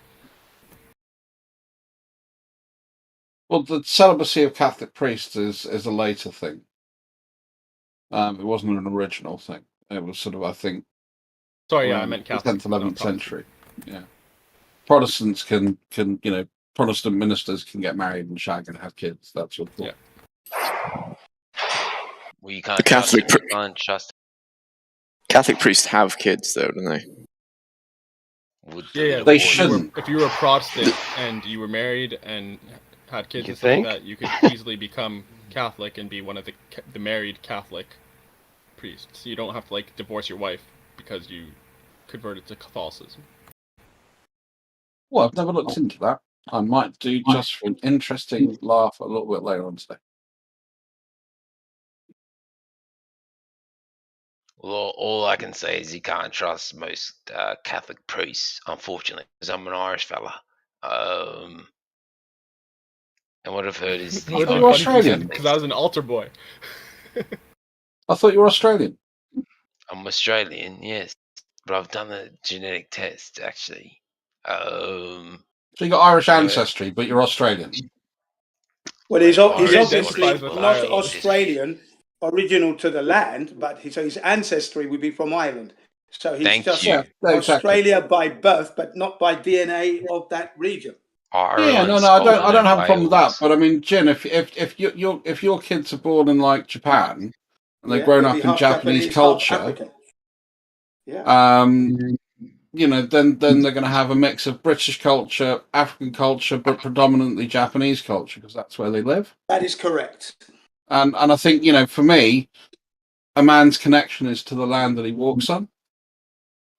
Well, the celibacy of Catholic priests is a later thing. It wasn't an original thing. It was sort of, I think. Sorry, I meant Catholic. 10th, 11th century. Yeah. Protestants can Protestant ministers can get married and shag and have kids. That's what. Yeah. Well, you can't The Catholic trust him. You can't trust Catholic priests have kids, though, don't they? with Yeah, yeah. They Like shouldn't. if you were a Protestant and you were married and had kids You and stuff like think? that, you could easily become Catholic and be one of the married Catholic priests. You don't have to like divorce your wife because you converted to Catholicism. Well, I've never looked into that. I might do just for an interesting laugh a little bit later on today. Well, all I can say is you can't trust most Catholic priests, unfortunately, because I'm an Irish fella. And what I've heard is I the thought you were Irish Australian. Because I was an altar boy. I thought you were Australian. I'm Australian, yes, but I've done a genetic test actually. So you got Irish Anyway. ancestry, but you're Australian. Well, he's Irish obviously body, well, not Irish Australian, original to the land, but so his ancestry would be from Ireland. So he's Thank just you. Australia by birth, but not by DNA of that region. Yeah, no, I don't have a problem with that. But I mean, Jin, if your kids are born in like Japan and they've grown they'll up be in half Japanese half culture, African. Yeah. you know, then they're going to have a mix of British culture, African culture, but predominantly Japanese culture because that's where they live. That is correct. And I think, you know, for me, a man's connection is to the land that he walks on.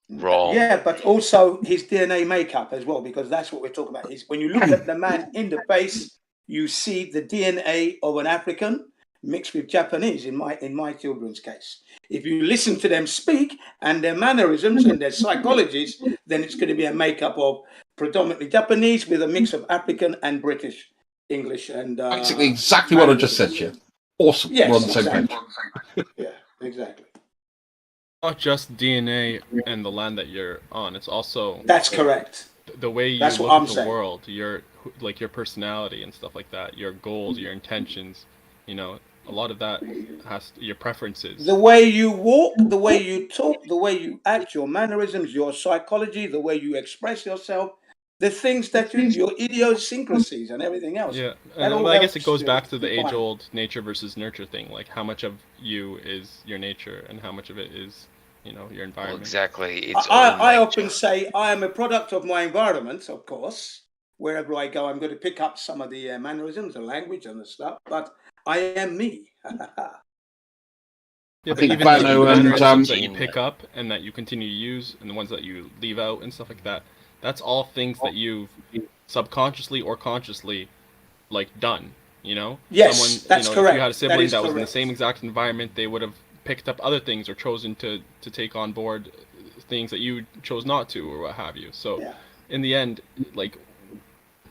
Wrong. Yeah, but also his DNA makeup as well, because that's what we're talking about. Is when you look at the man in the face, you see the DNA of an African mixed with Japanese. In my children's case, if you listen to them speak and their mannerisms and their psychologies, then it's going to be a makeup of predominantly Japanese with a mix of African and British English and basically exactly what I just said to you. Awesome. Yes, We're on the same exactly. page. Yeah, exactly. Not just DNA and the land that you're on. It's also That's correct. The way you That's what look I'm at the saying. world, your personality and stuff like that, your goals, your intentions. You know, a lot of that has your preferences. The way you walk, the way you talk, the way you act, your mannerisms, your psychology, the way you express yourself, the things that your idiosyncrasies and everything else. Yeah, That and all I guess it helps goes to back to the define. age-old nature versus nurture thing. Like, how much of you is your nature, and how much of it is, you know, your environment. Well, exactly. It's I often say I am a product of my environment, of course. Wherever I go, I'm going to pick up some of the mannerisms, the language, and the stuff. But I am me. Yeah, I but think even Bano the and mannerisms that you pick up and that you continue to use, and the ones that you leave out and stuff like that, that's all things that you've subconsciously or consciously, like, done. You know, Yes, that's If correct. you had a That sibling is that was in the correct. same exact environment, they would have picked up other things or chosen to take on board things that you chose not to, or what have you. So, in the end, like,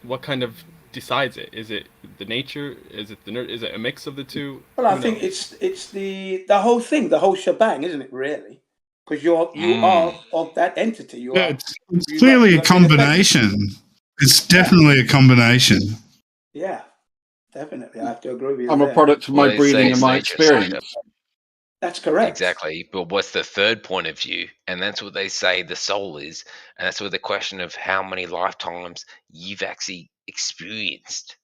what kind of decides it? Is it the nature? Is it is it a mix of the two? Well, I think it's the whole thing, the whole shebang, isn't it? Really, because you are of that entity. You Yeah, are. it's clearly a combination. It's definitely a combination. Yeah, definitely. I have to agree with you. I'm a there. product of my they say breeding it's and my nature, experience. That's correct. Exactly. But what's the third point of view? And that's what they say the soul is. And that's where the question of how many lifetimes you've actually experienced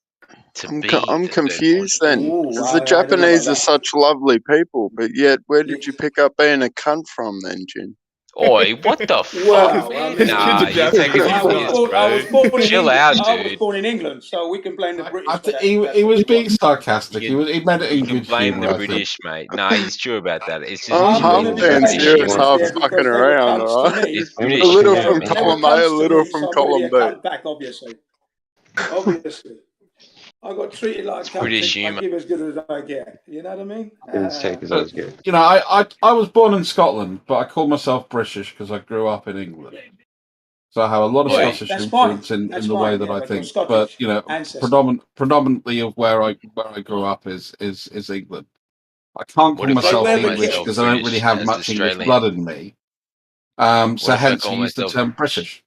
to be I'm the third point confused of then, view. because the Japanese are such lovely people, but yet where did you pick up being a cunt from then, Jin? Oi, what the fuck, man? Nah, you're taking the piss, I was bro. born in Chill England. out, I was dude. born in England, so we can blame the British. I for think that. he was being sarcastic. He meant it in You can good blame humour, the I think. British, mate. Nah, he's true about that. It's just I'm purely being British serious, humour. half There fucking because they were around, cunts to alright? me. It's A British little humour, from man. They were column A, a cunts to little me, from so I'm going to be a column B. cunt back, obviously. Obviously. I got treated like a British cunt. I humour. give as good as I get. You know what I mean? But, you know, I was born in Scotland, but I call myself British because I grew up in England. So I have a lot of Yeah, Scottish that's fine. influence in That's the way fine. that Yeah, I but you're think. But Scottish you know, ancestry. predominantly of where I grew up is England. I can't What call if I myself call English myself because I don't really British have as much English Australian? blood in me. So What if I hence I call use the myself? term British.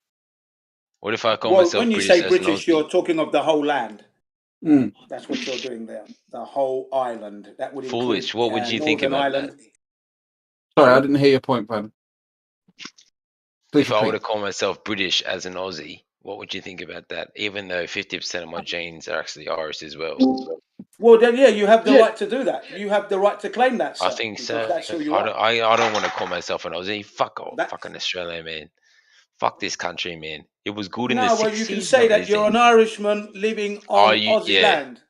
What if I call Well, myself when you British say as an British, Aussie? you're talking of the whole land. Mm. That's what you're doing there. The whole island. That would include Foolish. What would you think Northern about Ireland. that? Sorry, I didn't hear your point, Ben. Please If I were to repeat. call myself British as an Aussie, what would you think about that? Even though 50% of my genes are actually Irish as well. Well, then, yeah, you have the right to do that. You have the right to claim that, sir. I think because so. that's who you I are. don't. I don't want to call myself an Aussie. Fuck off, fucking Australia, man. Fuck this country, man. It was good in the No, well, you can 60s, say not that you're these an Irishman living on Aussie yeah. land.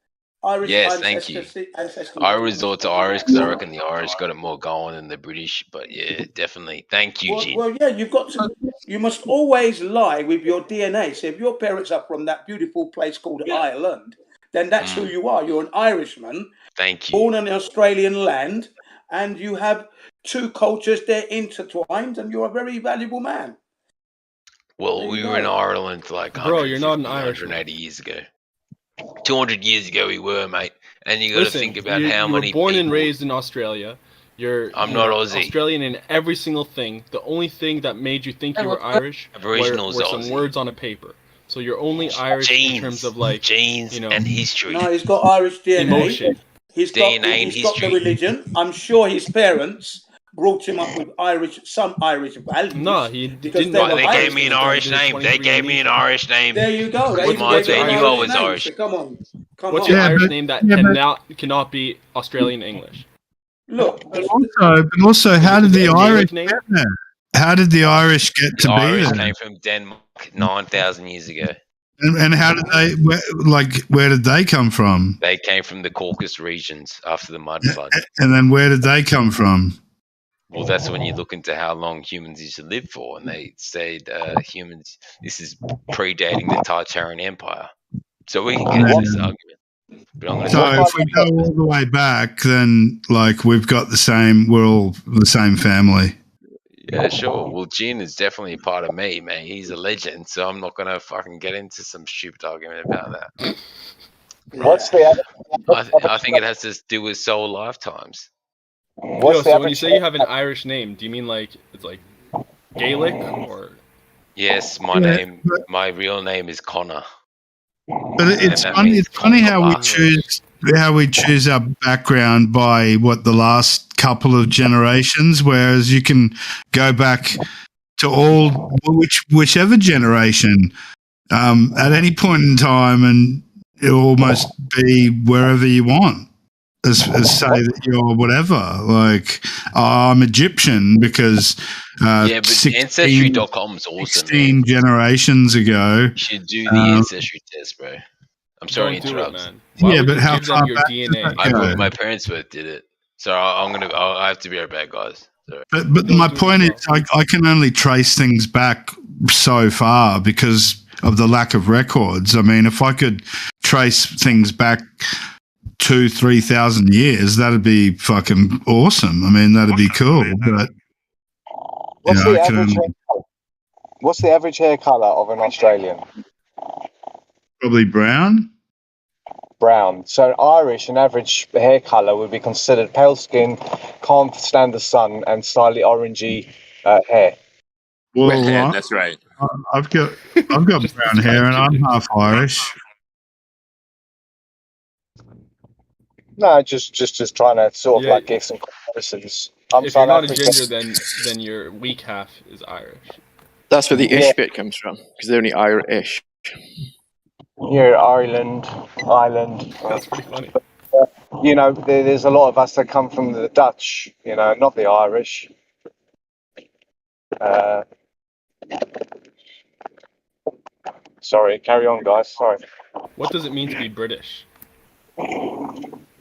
Irish Yes, thank you. ancestry. I resort to Irish because I reckon the Irish got it more going than the British. But yeah, definitely. Thank you, Gene. Well, yeah, you've got to. You must always lie with your DNA. So if your parents are from that beautiful place called Ireland, then that's who you are. You're an Irishman. Thank you. Born on Australian land, and you have two cultures there intertwined, and you're a very valuable man. Well, we were in Ireland like 180 years ago. 200 years ago we were, mate. And you got to think about how many You were born people... and raised in Australia. I'm not Aussie. Australian in every single thing. The only thing that made you think you were Irish were some words on a paper. So you're only Irish in terms of like genes and history. No, he's got Irish DNA. Emotion. He's got the religion. I'm sure his parents brought him up with some Irish values. No, he didn't. They gave me an Irish name. They gave me an Irish name. There you go. They knew I was Irish. So come on. What's your Irish name that cannot be Australian English? Look. Also, how did the Irish get there? How did the Irish get to be there? The Irish came from Denmark 9,000 years ago. And how did they? Where did they come from? They came from the Caucasus regions after the mud flood. And then where did they come from? Well, that's when you look into how long humans used to live for, and they said humans. This is predating the Tartarian Empire, so we can get into this argument. So if we go all the way back, then we've got the same. We're all the same family. Yeah, sure. Well, Jin is definitely a part of me, man. He's a legend, so I'm not gonna fucking get into some stupid argument about that. What's the? I think it has to do with soul lifetimes. So when you say you have an Irish name, do you mean it's like Gaelic or? Yes, my real name is Connor. But it's funny. It's funny how we choose our background by what the last couple of generations, whereas you can go back to whichever generation at any point in time, and it'll almost be wherever you want. As say that you're whatever, I'm Egyptian because but Ancestry.com is awesome. 16 generations ago. You should do the Ancestry test, bro. I'm sorry to interrupt. Man. Yeah, but how far back DNA? My parents both did it, so I have to be right back, guys. Sorry. But my point is, I can only trace things back so far because of the lack of records. I mean, if I could trace things back 2,000-3,000 years, that'd be fucking awesome. I mean, that'd be cool. But what's the average hair color of an Australian? Probably brown. Brown. So Irish, an average hair color would be considered pale skin, can't stand the sun, and slightly orangey hair. Well, that's right. I've got brown hair, and I'm half Irish. No, just trying to sort of get some comparisons. If you're not a ginger, then your weak half is Irish. That's where the ish bit comes from, because they're only Irish. Yeah, Ireland. That's pretty funny. There's a lot of us that come from the Dutch. Not the Irish. Sorry, carry on, guys. Sorry. What does it mean to be British?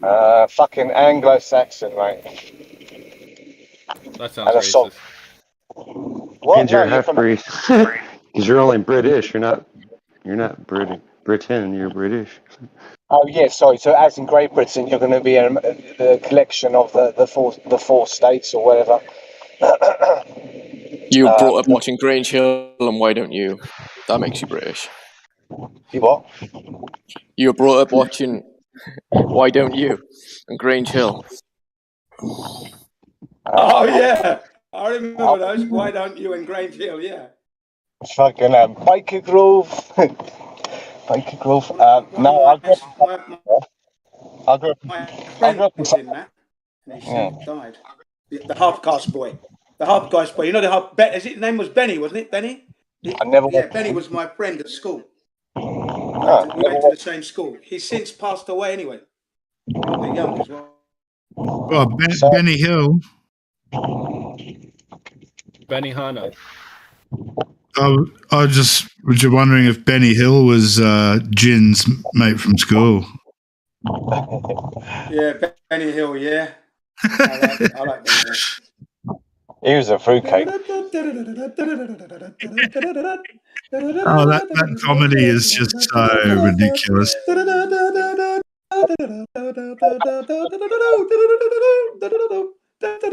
Fucking Anglo-Saxon, mate. That sounds racist. What? Means you're half breed. Because you're only British. You're not Britain. You're British. Oh yeah, sorry. So as in Great Britain, you're going to be the collection of the four states or whatever. You were brought up watching Grange Hill, and why don't you? That makes you British. You what? You were brought up watching Why Don't You? And Grange Hill. Oh yeah, I remember those. Why Don't You and Grange Hill? Yeah. Fucking Baker Grove. Baker Grove. No, I grew up. My friend was in that, and he died. The half-caste boy. The half-caste boy. You know the half. His name was Benny, wasn't it? Benny. Benny was my friend at school. We went to the same school. He's since passed away anyway. Well, they're young as well. Well, Benny Hill. Benny Hanna. I just was wondering if Benny Hill was Jin's mate from school. Yeah, Benny Hill. Yeah, I like Benny Hill. He was a fruitcake. Oh, that comedy is just so ridiculous. The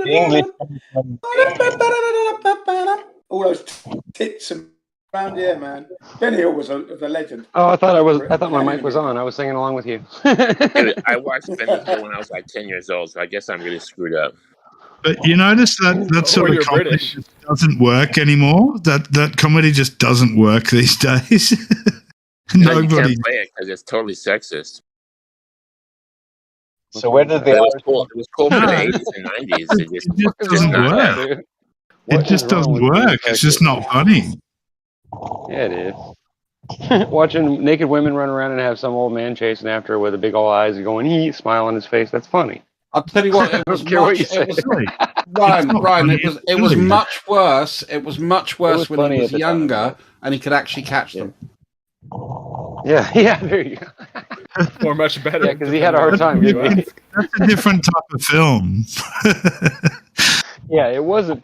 English. All those tits and around here, man. Benny Hill was a legend. Oh, I thought my mic was on. I was singing along with you. Dude, I watched Benny Hill when I was like 10 years old, so I guess I'm really screwed up. But you notice that sort of comedy just doesn't work anymore? That comedy just doesn't work these days. No, you can't play it because it's totally sexist. So where did It was cool for the 80s and 90s. It just doesn't work. It just doesn't work. It's just not funny. Yeah, it is. Watching naked women run around and have some old man chasing after her with the big old eyes and going, smile on his face. That's funny. I'll tell you what, it was Ryan, it was much worse. It was much worse when he was younger and he could actually catch them. Yeah, there you go. Or much better. Yeah, because he had a hard time. That's a different type of film. Yeah, it wasn't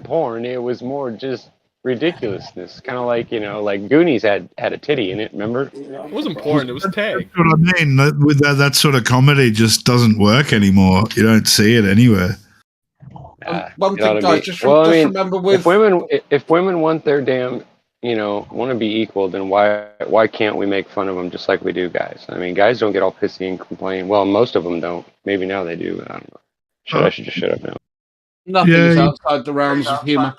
porn. It was more just ridiculousness. Kind of like, like Goonies had a titty in it, remember? It wasn't porn, it was tag. That's what I mean. With that sort of comedy just doesn't work anymore. You don't see it anywhere. One thing, guys, just remember with... If women want their damn, want to be equal, then why can't we make fun of them just like we do guys? I mean, guys don't get all pissy and complain. Well, most of them don't. Maybe now they do. I don't know. I should just shut up now. Nothing is outside the realms of humour.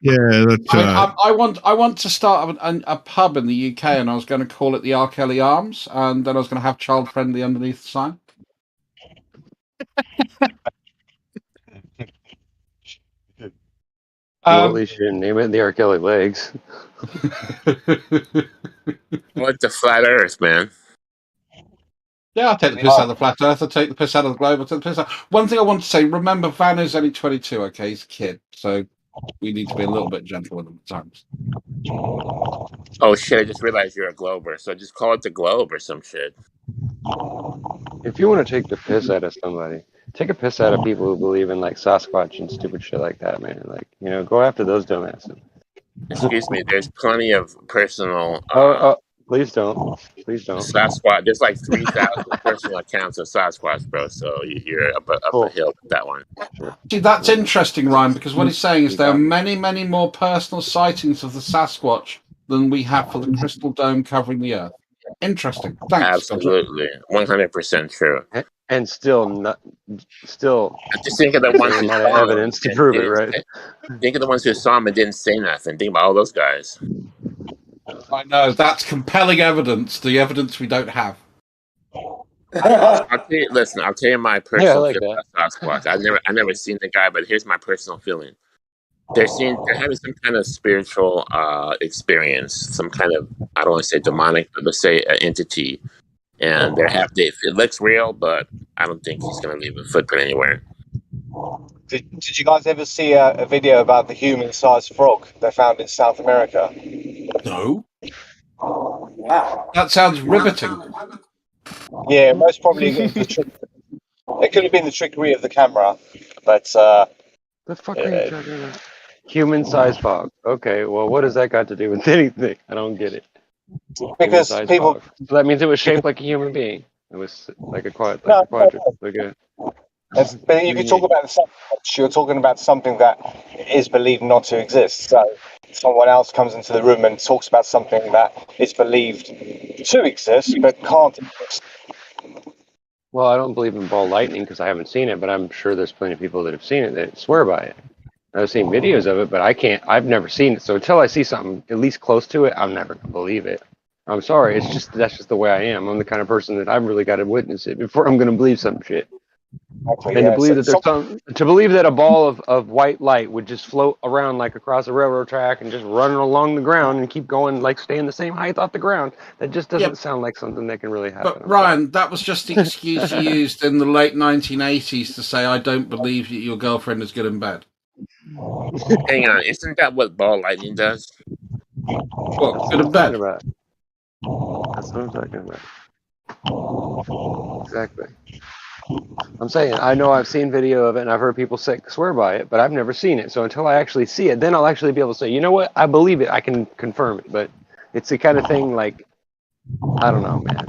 Yeah, that's right. I want to start a pub in the UK, and I was going to call it the R. Kelly Arms, and then I was going to have child friendly underneath the sign. Well, at least you didn't name it the R. Kelly Legs. What the flat Earth, man? Yeah, I'll take the piss out of the flat Earth. I'll take the piss out of the globe. I'll take the piss out. One thing I want to say: remember, Van is only 22. Okay, he's a kid, so we need to be a little bit gentle with him at times. Oh shit! I just realized you're a glober, so just call it the globe or some shit. If you want to take the piss out of somebody, take a piss out of people who believe in like Sasquatch and stupid shit like that, man. Like, go after those dumbasses. Excuse me, there's plenty of personal. Please don't. Please don't. Sasquatch. There's like 3,000 personal accounts of Sasquatch, bro. So you're up a hill with that one. See, that's interesting, Ryan, because what he's saying is there are many, many more personal sightings of the Sasquatch than we have for the crystal dome covering the Earth. Interesting. Thanks. Absolutely, 100% true. And still, just think of the ones who saw evidence to prove it, right? Think of the ones who saw him and didn't say nothing. Think about all those guys. I know, that's compelling evidence. The evidence we don't have. I'll tell you my personal feeling about Sasquatch. I've never seen the guy, but here's my personal feeling. They're having some kind of spiritual experience, some kind of, I don't want to say demonic, but let's say an entity. And it looks real, but I don't think he's going to leave a footprint anywhere. Did you guys ever see a video about the human-sized frog they found in South America? No. Wow. That sounds riveting. Yeah, most probably it could have been the trickery of the camera, but the fuck are you talking about? Human-sized frog. Okay, well, what does that got to do with anything? I don't get it. Because people. Frog. So that means it was shaped like a human being. It was like a quadrant. Okay. But if you talk about the Sasquatch, you're talking about something that is believed not to exist. So someone else comes into the room and talks about something that is believed to exist but can't exist. Well, I don't believe in ball lightning because I haven't seen it, but I'm sure there's plenty of people that have seen it that swear by it. I've seen videos of it, but I've never seen it. So until I see something at least close to it, I'm never gonna believe it. I'm sorry, that's just the way I am. I'm the kind of person that I've really got to witness it before I'm gonna believe some shit. Exactly, And to yeah. believe that there's to believe that a ball of white light would just float around like across a railroad track and just run along the ground and keep going, like staying the same height off the ground, that just doesn't sound like something that can really happen. But Ryan, that was just the excuse you used in the late 1980s to say, I don't believe that your girlfriend is good in bed. Hang on, isn't that what ball lightning does? Well, good in bed. About. That's what I'm talking about. Exactly. I'm saying, I know I've seen video of it and I've heard people swear by it, but I've never seen it. So until I actually see it, then I'll actually be able to say, you know what, I believe it. I can confirm it. But it's the kind of thing like, I don't know, man.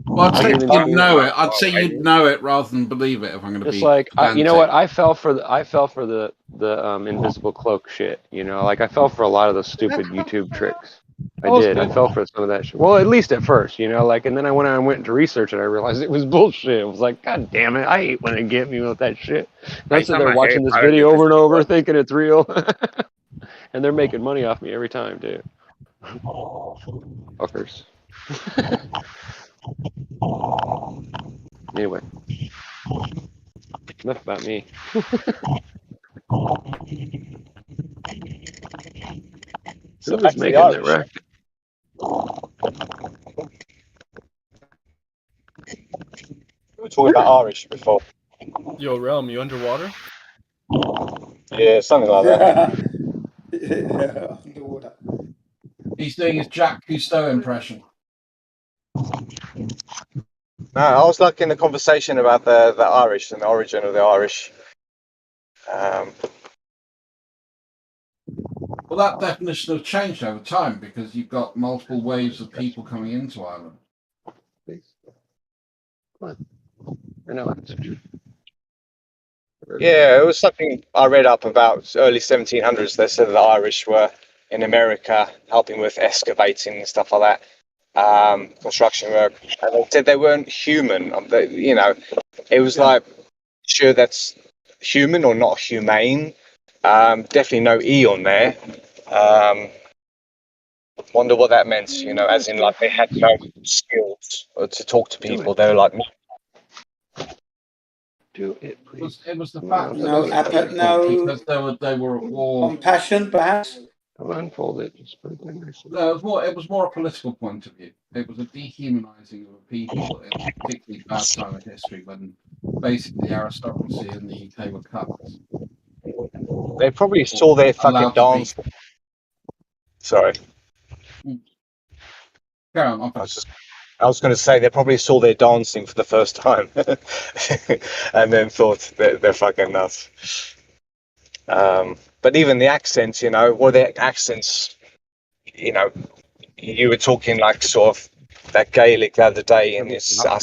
Well, I'd say Even you'd know it. seeing- I'd say you'd know it rather than believe it. If I'm going to Just be like you know what, pedantic. I fell for the invisible cloak shit. You know, like I fell for a lot of those stupid YouTube tricks. I did. I fell for some of that shit. Well, at least at first, you know, like, and then I went to research and I realized it was bullshit. It was like, God damn it, I hate when they get me with that shit. And Are I'm you sitting talking there about Harry watching this Potter and the video over and Invisible over, Cloak? thinking it's real, and they're making money off me every time, dude. Fuckers. Anyway, enough about me. So Who back is to the making that Irish. record? We were talking about Irish before. Yo, Realm, you underwater? Yeah, something like that. Underwater. He's doing his Jacques Cousteau impression. No, I was like in a conversation about the Irish and the origin of the Irish. Well, that definition has changed over time because you've got multiple waves of people coming into Ireland. Yeah, it was something I read up about early 1700s. They said the Irish were in America helping with excavating and stuff like that, construction work. And they said they weren't human. You know, it was like, sure, that's human or not humane. Definitely no E on there. Wonder what that meant, you know, as in like they had no skills to talk to people. They were like, do it, please. It was the fact that No, because they were at war. Compassion, perhaps. I'll unfold it. Just put it in nicely. No, it was more a political point of view. It was a dehumanizing of a people in a particularly bad time of history when basically the aristocracy in the UK were cut. they probably saw their fucking Allowed to be. dance. Sorry. Carry on, I was going to say they probably saw their dancing for the first time, and then thought they're fucking nuts. But even the accents, you know, what their accents, you know, you were talking like sort of that Gaelic the other day, and it's like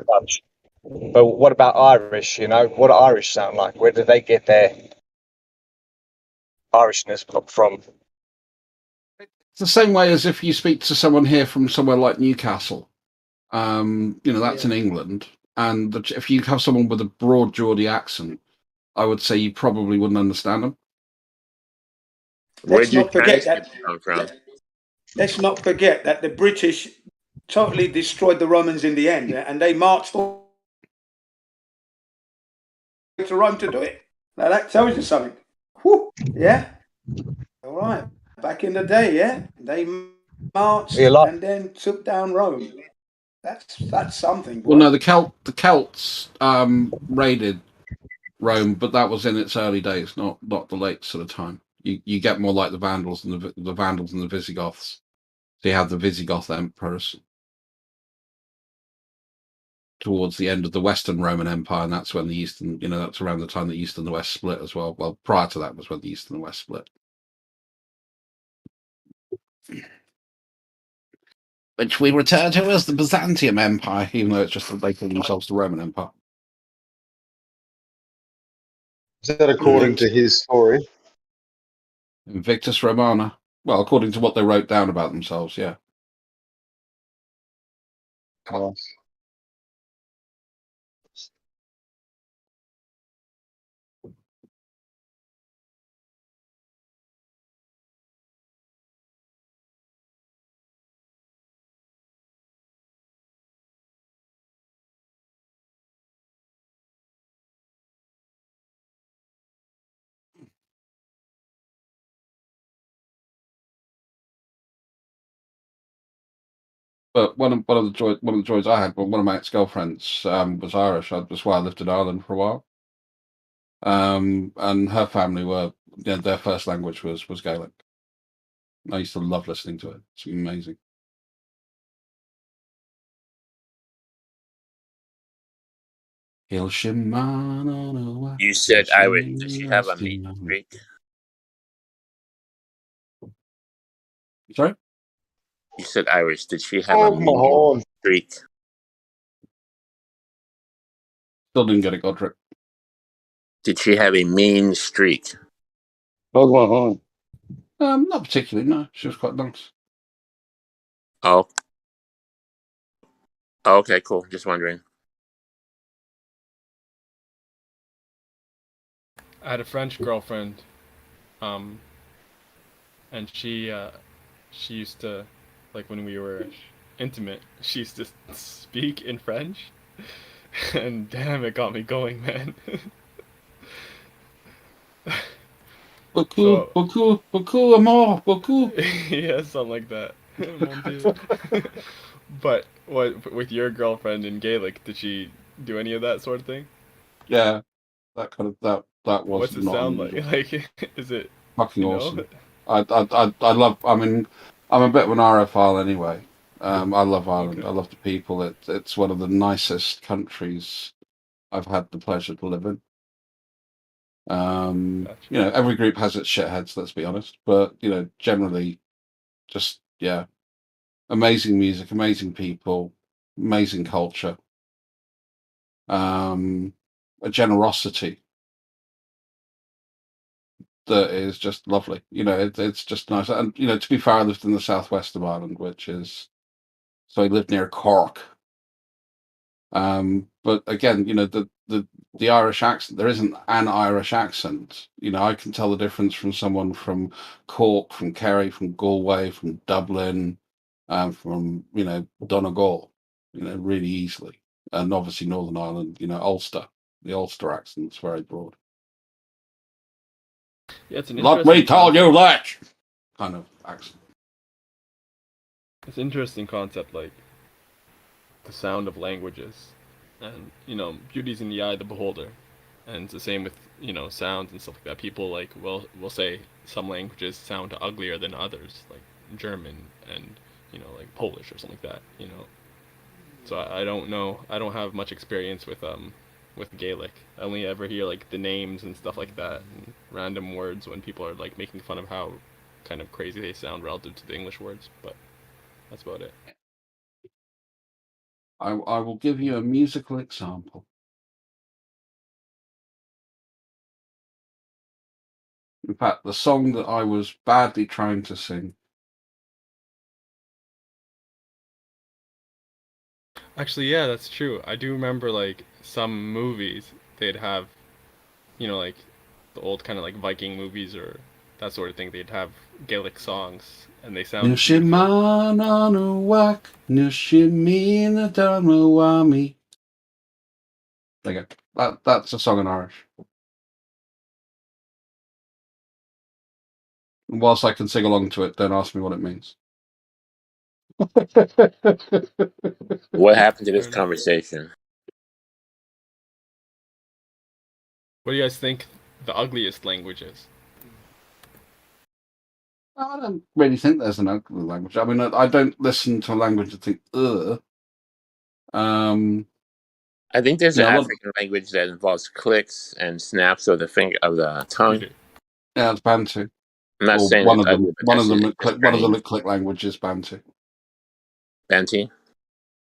Dutch. But what about Irish? You know, what do Irish sound like? Where do they get their Irishness from? It's the same way as if you speak to someone here from somewhere like Newcastle. You know, that's in England. And if you have someone with a broad Geordie accent, I would say you probably wouldn't understand them. Let's not forget that. Let's not forget that the British totally destroyed the Romans in the end, and they marched all to Rome to do it. Now that tells you something. Whew, yeah. All right. Back in the day, yeah, they marched and then took down Rome. That's something. Boy. Well, no, the Celts raided Rome, but that was in its early days, not the late sort of time. You get more like the Vandals and the Vandals and the Visigoths. So you have the Visigoth emperors towards the end of the Western Roman Empire, and that's when the Eastern, you know, that's around the time the East and the West split as well. Well, prior to that was when the East and the West split. Which we refer to as the Byzantium Empire, even though it's just that they call themselves the Roman Empire. Is that according to his story? Invictus Romana. Well, according to what they wrote down about themselves, yeah. Nice. But one of the joys I had, well, one of my ex-girlfriends was Irish. That's why I lived in Ireland for a while. And her family were, their first language was Gaelic. I used to love listening to it. It's amazing. You said Irish. Does she have a mean streak? Sorry? You said Irish. Did she have a mean streak? Still didn't get it, Godric. Did she have a mean streak? Not particularly, no. She was quite nice. Oh. Okay, cool. Just wondering. I had a French girlfriend, and she used to, like, when we were intimate, she used to speak in French, and damn, it got me going, man. Beaucoup, amour, beaucoup. Yeah, something like that. Mon Dieu. But what with your girlfriend in Gaelic? Did she do any of that sort of thing? Yeah, that was. What's it not sound unusual. like? Like, is it Fucking awesome? I love. I mean, I'm a bit of an Irish anyway. I love Ireland. Okay. I love the people. It's one of the nicest countries I've had the pleasure to live in. Every group has its shitheads. Let's be honest, but generally, just amazing music, amazing people, amazing culture, a generosity that is just lovely. It's just nice. And to be fair, I lived in the southwest of Ireland, so I lived near Cork. But again, the Irish accent, there isn't an Irish accent. I can tell the difference from someone from Cork, from Kerry, from Galway, from Dublin, from Donegal, really easily. And obviously Northern Ireland, Ulster, the Ulster accent's very broad. Yeah, it's an Let me tell you that kind of accent. It's an interesting concept, like the sound of languages, and beauty's in the eye of the beholder, and it's the same with sounds and stuff like that. People will say some languages sound uglier than others, like German and like Polish or something like that. So I don't know. I don't have much experience with Gaelic. I only ever hear like the names and stuff like that, and random words when people are like making fun of how kind of crazy they sound relative to the English words. But that's about it. I will give you a musical example. In fact, the song that I was badly trying to sing. Actually, yeah, that's true. I do remember like some movies they'd have, like the old kind of like Viking movies or that sort of thing. They'd have Gaelic songs, and they sounded beautiful. There you go. That's a song in Irish. And whilst I can sing along to it, don't ask me what it means. What happened to this conversation? What do you guys think the ugliest language is? I don't really think there's an ugly language. I mean, I don't listen to a language and think, ugh. I think there's an African language that involves clicks and snaps of the tongue. Yeah, it's Bantu. I'm not saying one it's of them. ugly, but One of them. one One of the click languages, Bantu. Bantu.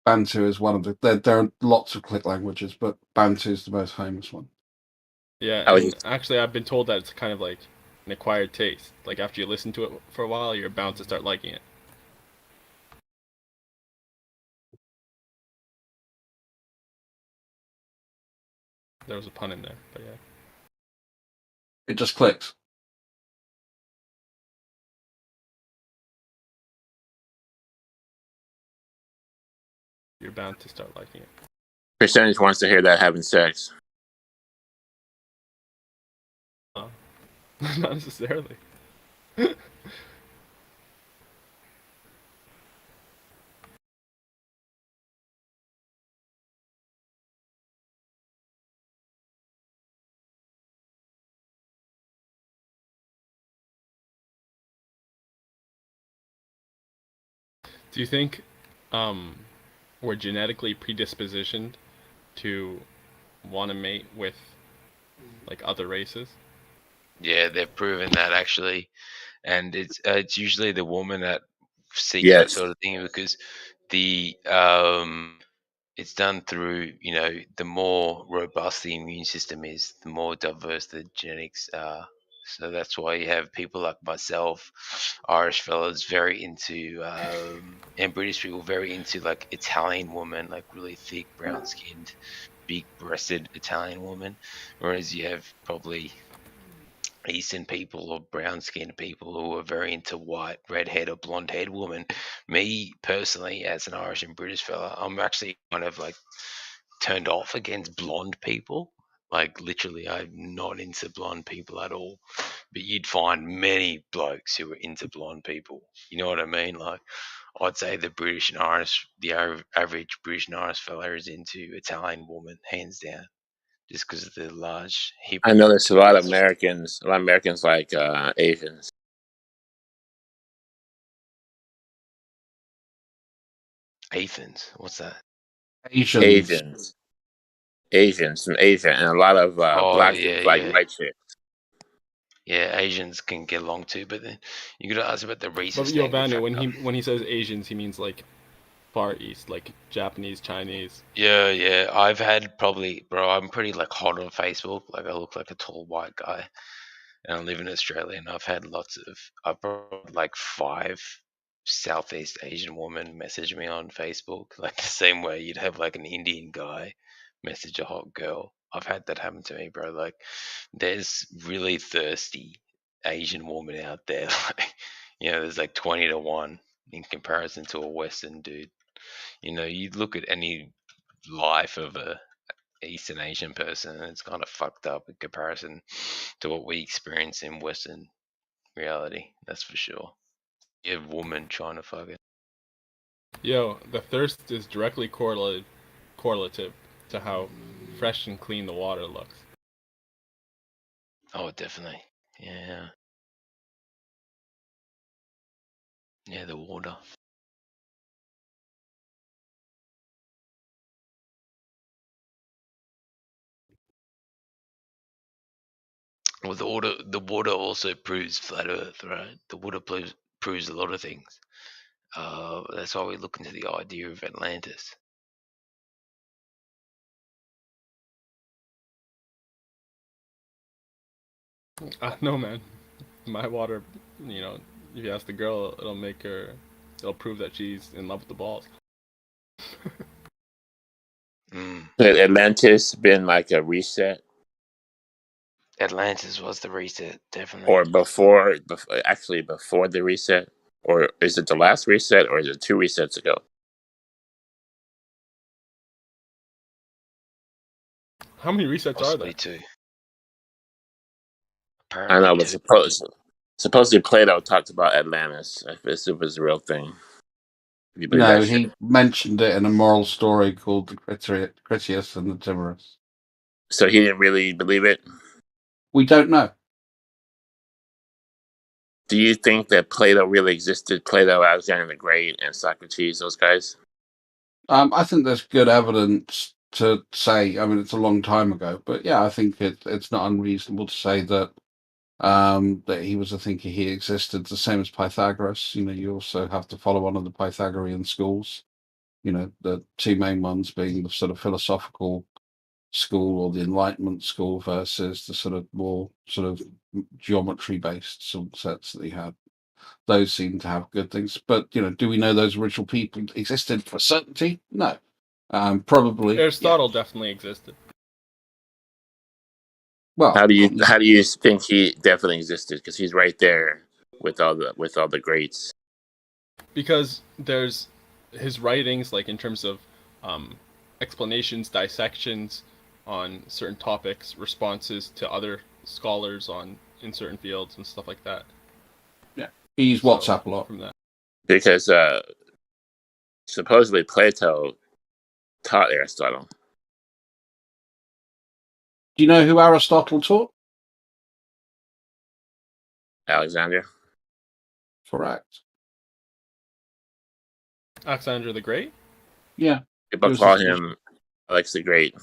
Bantu is one of the. There are lots of click languages, but Bantu is the most famous one. Yeah, and actually, I've been told that it's kind of like an acquired taste. Like after you listen to it for a while, you're bound to start liking it. There was a pun in there, but yeah. It just clicks. You're bound to start liking it. Percentage wants to hear that having sex. Not necessarily. Do you think we're genetically predispositioned to want to mate with like other races? Yeah, they've proven that actually, and it's usually the woman that seeks that Yes. sort of thing because the it's done through the more robust the immune system is, the more diverse the genetics are. So that's why you have people like myself, Irish fellas, very into, and British people very into like Italian women, like really thick, brown skinned, big breasted Italian women. Whereas you have probably Eastern people or brown skinned people who are very into white, red haired or blonde haired women. Me personally, as an Irish and British fella, I'm actually kind of like turned off against blonde people. Like literally, I'm not into blonde people at all. But you'd find many blokes who are into blonde people. You know what I mean? Like I'd say the British and Irish, the average British and Irish fella is into Italian woman, hands down, just because of the large hip. I noticed a lot of Americans like Asians. Athens, what's that? Asians from Asia, and a lot of Oh black yeah, chicks like yeah. white chicks. Yeah, Asians can get along too, but then you got to ask about the But racist yo, angle Vanu, factor. when he says Asians, he means like Far East, like Japanese, Chinese. Yeah. I've had probably, bro. I'm pretty like hot on Facebook. Like I look like a tall white guy, and I live in Australia. And I've brought like 5 Southeast Asian women message me on Facebook, like the same way you'd have like an Indian guy message a hot girl. I've had that happen to me, bro. Like, there's really thirsty Asian woman out there. Like, there's like 20 to 1 in comparison to a Western dude. You look at any life of a Eastern Asian person, and it's kind of fucked up in comparison to what we experience in Western reality. That's for sure. You have woman trying to fuck it. Yo, the thirst is directly correlative to how fresh and clean the water looks. Oh, definitely. Yeah. Yeah, the water. Well, the water also proves flat Earth, right? The water proves a lot of things. That's why we look into the idea of Atlantis. No, man. My water, if you ask the girl, it'll prove that she's in love with the balls. Had Atlantis been like a reset? Atlantis was the reset, definitely. Or before the reset? Or is it the last reset, or is it 2 resets ago? How many resets Possibly are there? 2. I know, but supposedly Plato talked about Atlantis, if it was a real thing. You believe No, that shit? he mentioned it in a moral story called the Critias and the Timorous. So he didn't really believe it? We don't know. Do you think that Plato really existed? Plato, Alexander the Great, and Socrates, those guys? I think there's good evidence to say. I mean, it's a long time ago, but yeah, I think it's not unreasonable to say that that he was a thinker. He existed the same as Pythagoras. You also have to follow one of the Pythagorean schools. The 2 main ones being the sort of philosophical school or the Enlightenment school versus the sort of more sort of geometry-based sets that he had. Those seem to have good things, but do we know those original people existed for certainty? No. Probably Aristotle definitely existed. Well, how do you think he definitely existed? Because he's right there with all the greats. Because there's his writings, like in terms of explanations, dissections on certain topics, responses to other scholars in certain fields and stuff like that. Yeah, he used WhatsApp a lot from that. Because supposedly Plato taught Aristotle. Do you know who Aristotle taught? Alexander. Correct. Alexander the Great? Yeah. People call him Alex the Great.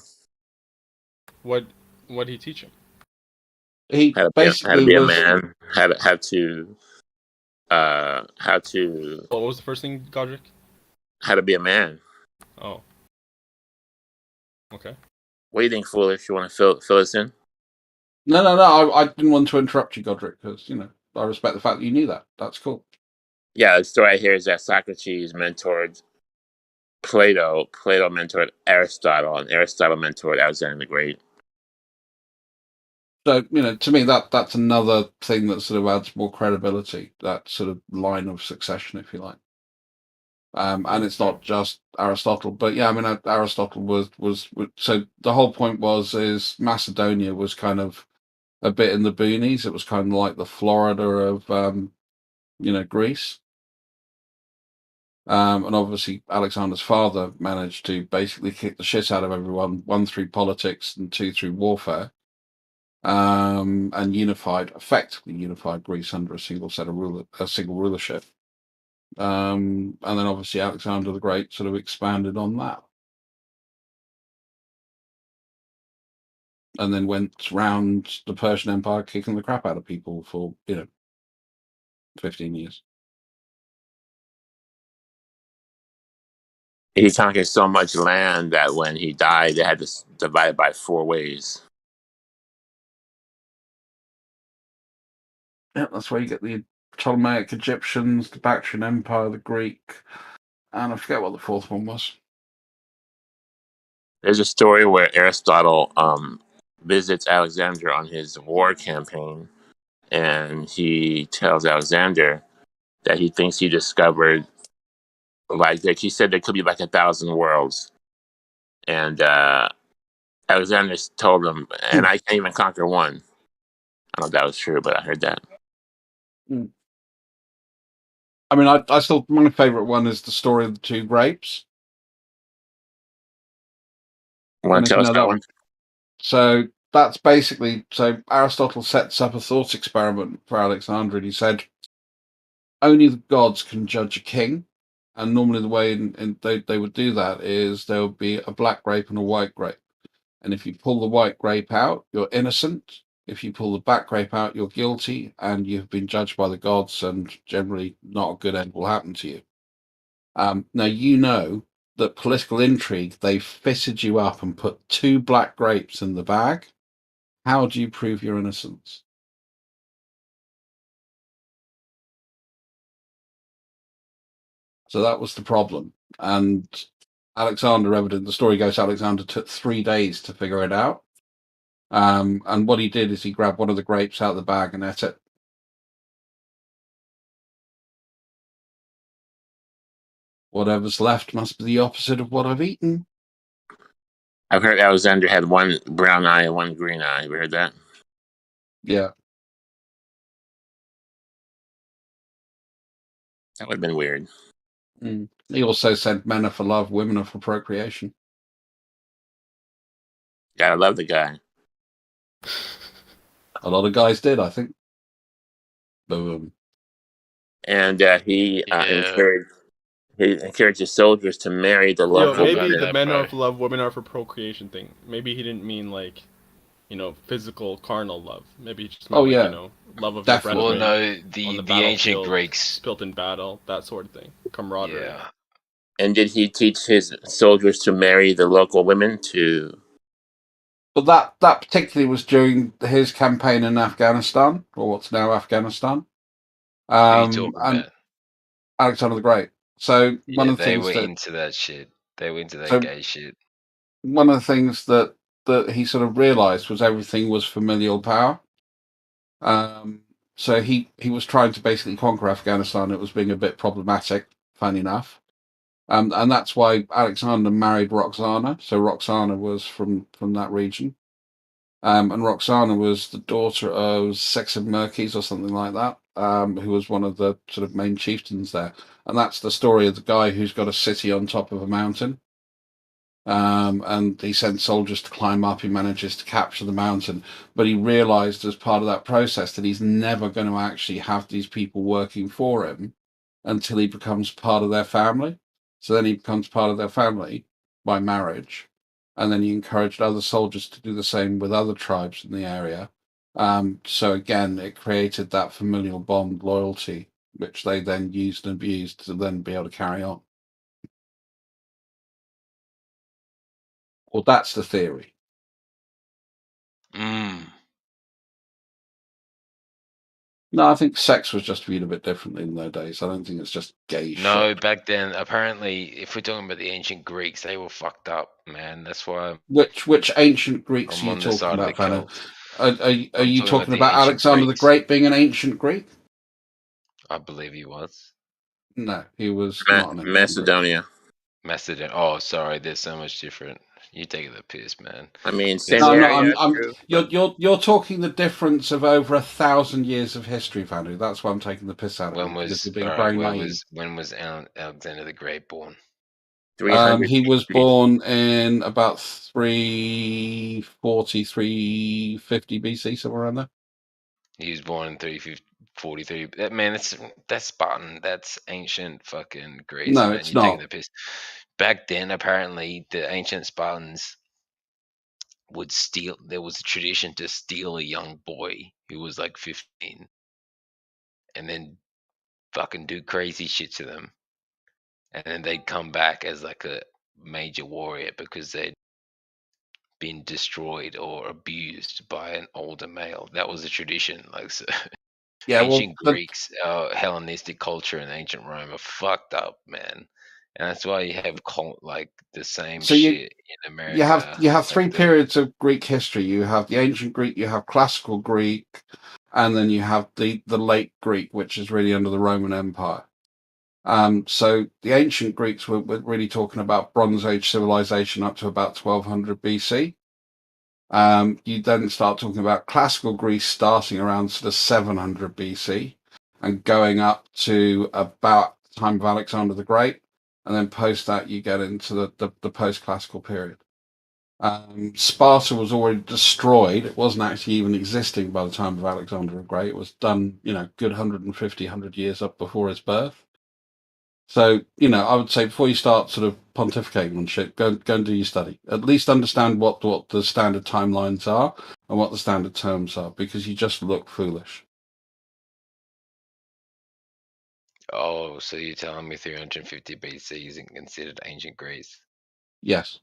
What did he teach him? He how to be a man, how to What was the first thing, Godric? how to be a man. Oh. Okay. What do you think, Foolish? You want to fill us in? No. I didn't want to interrupt you, Godric, because I respect the fact that you knew that. That's cool. Yeah, the story I hear is that Socrates mentored Plato. Plato mentored Aristotle, and Aristotle mentored Alexander the Great. So to me, that's another thing that sort of adds more credibility. That sort of line of succession, if you like. And it's not just Aristotle, but yeah, I mean, Aristotle was so the whole point is Macedonia was kind of a bit in the boonies. It was kind of like the Florida of Greece. And obviously Alexander's father managed to basically kick the shit out of everyone, one through politics and two through warfare, and effectively unified Greece under a single rulership. And then obviously Alexander the Great sort of expanded on that. And then went round the Persian Empire kicking the crap out of people for, 15 years. He conquered so much land that when he died, they had to divide it by 4 ways. Yeah, that's where you get the Ptolemaic Egyptians, the Bactrian Empire, the Greek, and I forget what the fourth one was. There's a story where Aristotle visits Alexander on his war campaign, and he tells Alexander that he thinks he discovered, like he said, there could be like 1,000 worlds. And Alexander told him, and I can't even conquer one. I don't know if that was true, but I heard that. I mean, I still, my favorite one is the story of the 2 grapes. Want to tell us that one? So that's basically, so Aristotle sets up a thought experiment for Alexander, and he said, only the gods can judge a king. And normally the way they would do that is there would be a black grape and a white grape. And if you pull the white grape out, you're innocent. If you pull the black grape out, you're guilty, and you've been judged by the gods, and generally not a good end will happen to you. Now, you know that political intrigue, they fitted you up and put 2 black grapes in the bag. How do you prove your innocence? So that was the problem. And the story goes, Alexander took 3 days to figure it out. And what he did is he grabbed one of the grapes out of the bag and ate it. Whatever's left must be the opposite of what I've eaten. I've heard Alexander had 1 brown eye and 1 green eye. Have you heard that? Yeah. That would have been weird. He also said men are for love, women are for procreation. Gotta love the guy. A lot of guys did, I think. Boom. And he encouraged his soldiers to marry the local Maybe women. the men are for love, women are for procreation thing. Maybe he didn't mean like, physical carnal love. Maybe he just meant love of your brethren. Well, no, the ancient Greeks spilt in battle, that sort of thing, camaraderie. Yeah. And did he teach his soldiers to marry the local women too? But that particularly was during his campaign in Afghanistan, or what's now Afghanistan. And Alexander the Great. So one of the things they were into that shit. They were into that gay shit. One of the things that he sort of realized was everything was familial power. So he was trying to basically conquer Afghanistan. It was being a bit problematic, funny enough. And that's why Alexander married Roxana. So Roxana was from that region. And Roxana was the daughter of Sexamerkes or something like that, who was one of the sort of main chieftains there. And that's the story of the guy who's got a city on top of a mountain. And he sent soldiers to climb up. He manages to capture the mountain. But he realized as part of that process that he's never going to actually have these people working for him until he becomes part of their family. So then he becomes part of their family by marriage. And then he encouraged other soldiers to do the same with other tribes in the area. So again, it created that familial bond loyalty, which they then used and abused to then be able to carry on. Well, that's the theory. No, I think sex was just viewed a bit differently in those days. I don't think it's just gay No, shit. back then, apparently, if we're talking about the ancient Greeks, they were fucked up, man. That's why Which ancient Greeks I'm are you on the talking side of the about, Fano? Celts. Are I'm you talking about talking the about ancient Alexander the Greeks. Great being an ancient Greek? I believe he was. No, he was not an ancient Greek. Macedonia. Oh, sorry. There's so much different. You taking the piss, man. I mean, It's- same area, true. You're talking the difference of over 1,000 years of history, Vanu. That's why I'm taking the piss out of you, because you're being very naive. when was Alexander the Great born? 300. He was born in about 340, 350 BC, somewhere around there. He was born in 343. Man, that's Spartan. That's ancient fucking Greece, No, man. it's You're taking not. the piss. Back then, apparently, the ancient Spartans would steal. There was a tradition to steal a young boy who was like 15, and then fucking do crazy shit to them, and then they'd come back as like a major warrior because they'd been destroyed or abused by an older male. That was a tradition. Like so, Yeah, ancient Greeks, Hellenistic culture, and ancient Rome are fucked up, man. And that's why you have like the same So shit in America. you have like three periods of Greek history. You have the ancient Greek, you have classical Greek, and then you have the late Greek, which is really under the Roman Empire. So the ancient Greeks were really talking about Bronze Age civilization up to about 1200 BC. You then start talking about classical Greece starting around sort of 700 BC and going up to about the time of Alexander the Great. And then post that, you get into the post-classical period. Sparta was already destroyed. It wasn't actually even existing by the time of Alexander the Great. It was done, good 100 years up before his birth. So, I would say before you start sort of pontificating on shit, go and do your study. At least understand what the standard timelines are and what the standard terms are, because you just look foolish. Oh, so you're telling me 350 BC isn't considered ancient Greece? Yes.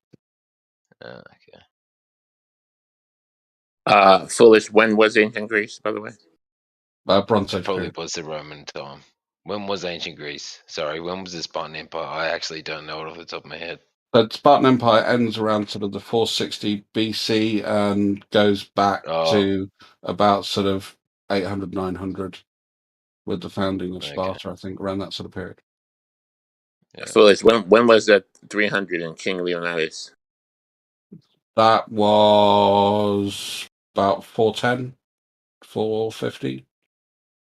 Okay. Foolish. When was ancient Greece, by the way? Bronze Age Probably period. was the Roman time. When was ancient Greece? Sorry, when was the Spartan Empire? I actually don't know it off the top of my head. The Spartan Empire ends around sort of the 460 BC and goes back to about sort of 800, 900 with the founding of Sparta, I think, around that sort of period. Yeah. Foolish. When was that 300 in King Leonidas? That was about 410, 450.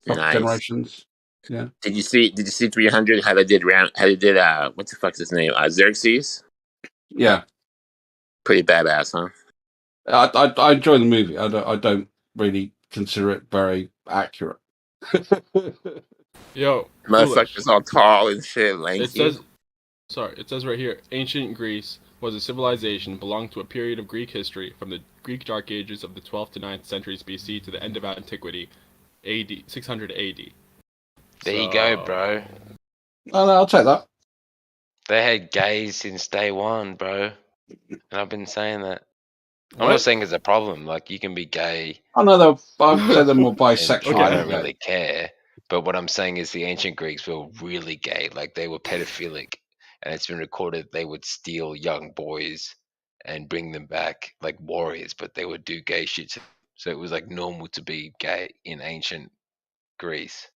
Couple Nice. generations. Yeah. Did you see 300? How they did what the fuck's his name? Xerxes? Yeah. Pretty badass, huh? I enjoy the movie. I don't really consider it very accurate. Yo, motherfuckers all tall and shit, lanky. It says right here, ancient Greece was a civilization belonged to a period of Greek history from the Greek Dark Ages of the 12th to 9th centuries BC to the end of antiquity, AD 600 AD. There you go, bro. Oh, no, I'll take that. They had gays since day one, bro. And I've been saying that. I'm What? not saying it's a problem. Like, you can be gay. I know I'd say they're more bisexual. And I don't really care. But what I'm saying is the ancient Greeks were really gay. Like, they were pedophilic. And it's been recorded they would steal young boys and bring them back like warriors, but they would do gay shit to them. So it was like normal to be gay in ancient Greece.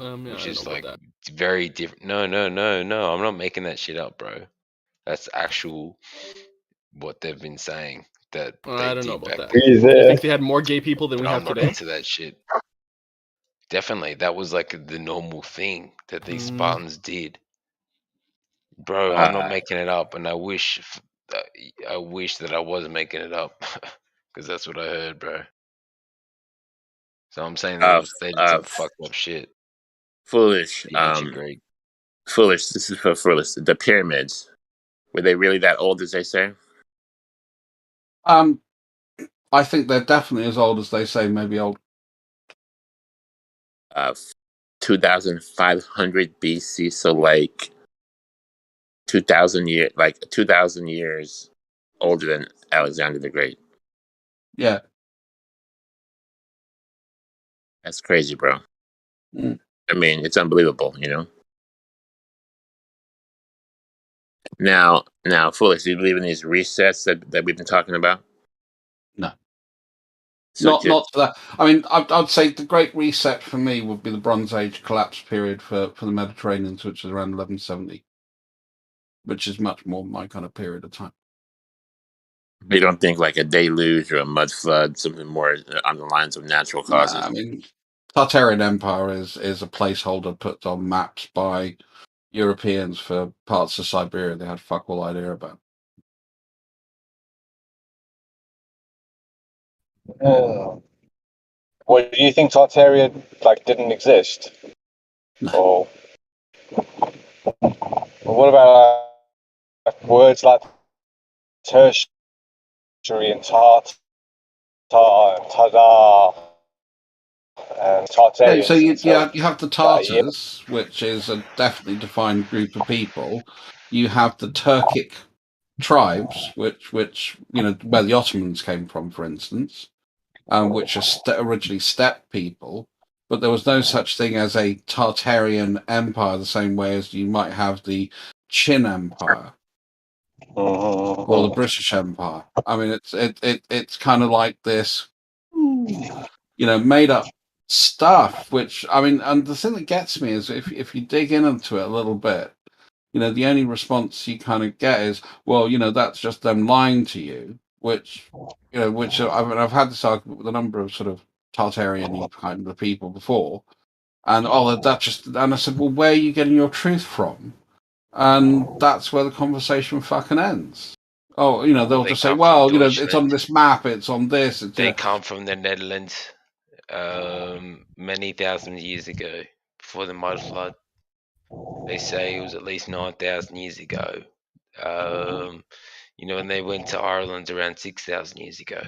Yeah, which I is don't know like about very different. No. I'm not making that shit up, bro. That's actual what they've been saying that they I don't know did about back that. then. You think they had more gay people than But we I'm have not today? into that shit. Definitely, that was like the normal thing that these Spartans did, bro. I'm not making it up, and I wish that I was making it up because that's what I heard, bro. So I'm saying they did some fucked up shit. Foolish. The ancient Greek. Foolish. This is for foolish. The pyramids, were they really that old as they say? I think they're definitely as old as they say, maybe old. 2,500 BC, so like 2,000 years older than Alexander the Great. Yeah. That's crazy, bro. Mm. I mean, it's unbelievable, you know? Now, foolish, do you believe in these resets that we've been talking about? No. So Not for that. I mean, I'd say the Great Reset for me would be the Bronze Age collapse period for the Mediterranean, which is around 1170, which is much more my kind of period of time. You don't think like a deluge or a mud flood, something more on the lines of natural causes? Nah, I mean, Tartarian Empire is a placeholder put on maps by Europeans for parts of Siberia they had fuck all idea about. Well, do you think Tartaria didn't exist? No. Or what about words like tertiary and Tartar and Tadar and Tartarians? Yeah, so you have the Tartars, which is a definitely defined group of people. You have the Turkic tribes, which where the Ottomans came from, for instance, which are originally steppe people. But there was no such thing as a Tartarian empire, the same way as you might have the Qin Empire or the British Empire. I mean, it's kind of like this, made up stuff. Which, I mean, and the thing that gets me is if you dig into it a little bit, the only response you kind of get is, well, that's just them lying to you. Which I've had this argument with a number of sort of Tartarian kind of people before, and and I said, well, where are you getting your truth from? And that's where the conversation fucking ends. Oh, they'll just say, well, it's on this map, it's on this. They come from the Netherlands many thousand years ago, before the mud flood. They say it was at least 9,000 years ago. And they went to Ireland around 6,000 years ago.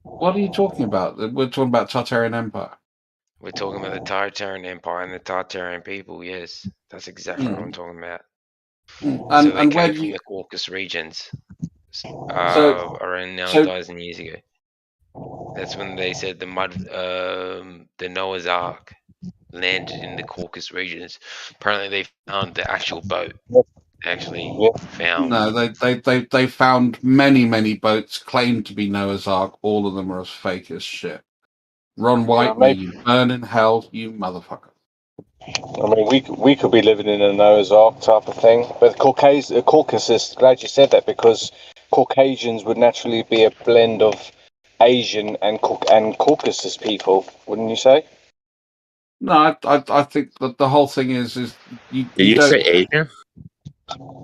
What are you talking about? We're talking about Tartarian Empire. We're talking about the Tartarian Empire and the Tartarian people. Yes, that's exactly what I'm talking about. So they came from the Caucasus regions around 9,000 years ago. That's when they said the Noah's Ark landed in the Caucasus regions. Apparently, they found the actual boat. Found. No, they found many boats claimed to be Noah's Ark. All of them are as fake as shit. Ron White, may you burn in hell, you motherfucker. I mean, we could be living in a Noah's Ark type of thing, but Caucasus. Glad you said that, because Caucasians would naturally be a blend of Asian and Caucasus people, wouldn't you say? No, I think that the whole thing is you. Did you say Asian?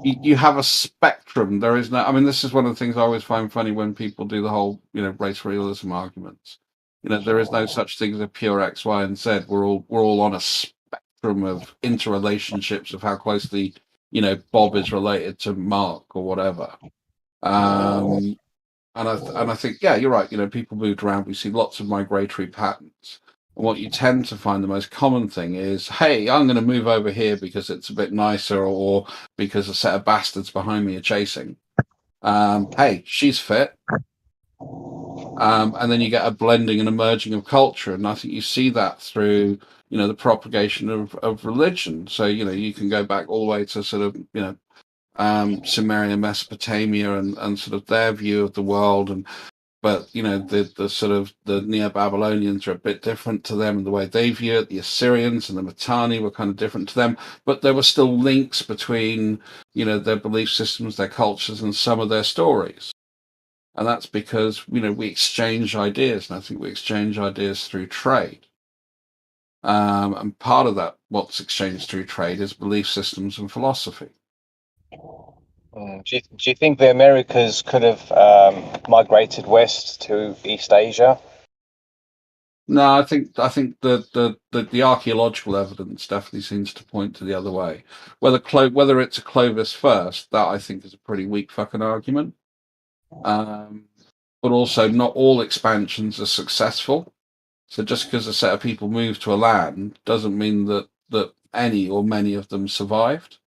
You have a spectrum. There is no. I mean, this is one of the things I always find funny when people do the whole race realism arguments. There is no such thing as a pure X, Y, and Z. We're all on a spectrum of interrelationships of how closely Bob is related to Mark or whatever. And I think, yeah, you're right. People moved around. We see lots of migratory patterns. And what you tend to find the most common thing is, hey, I'm going to move over here because it's a bit nicer, or because a set of bastards behind me are chasing. Hey, she's fit. And then you get a blending and a merging of culture. And I think you see that through, the propagation of religion. So, you can go back all the way to sort of, Sumeria, Mesopotamia, and sort of their view of the world. But the sort of the Neo-Babylonians are a bit different to them in the way they view it. The Assyrians and the Mitanni were kind of different to them, but there were still links between their belief systems, their cultures, and some of their stories. And that's because we exchange ideas, and I think we exchange ideas through trade. And part of that, what's exchanged through trade, is belief systems and philosophy. Do you think the Americas could have migrated west to East Asia? No, I think the archaeological evidence definitely seems to point to the other way. Whether it's a Clovis first, that I think is a pretty weak fucking argument. But also, not all expansions are successful. So just because a set of people move to a land doesn't mean that any or many of them survived.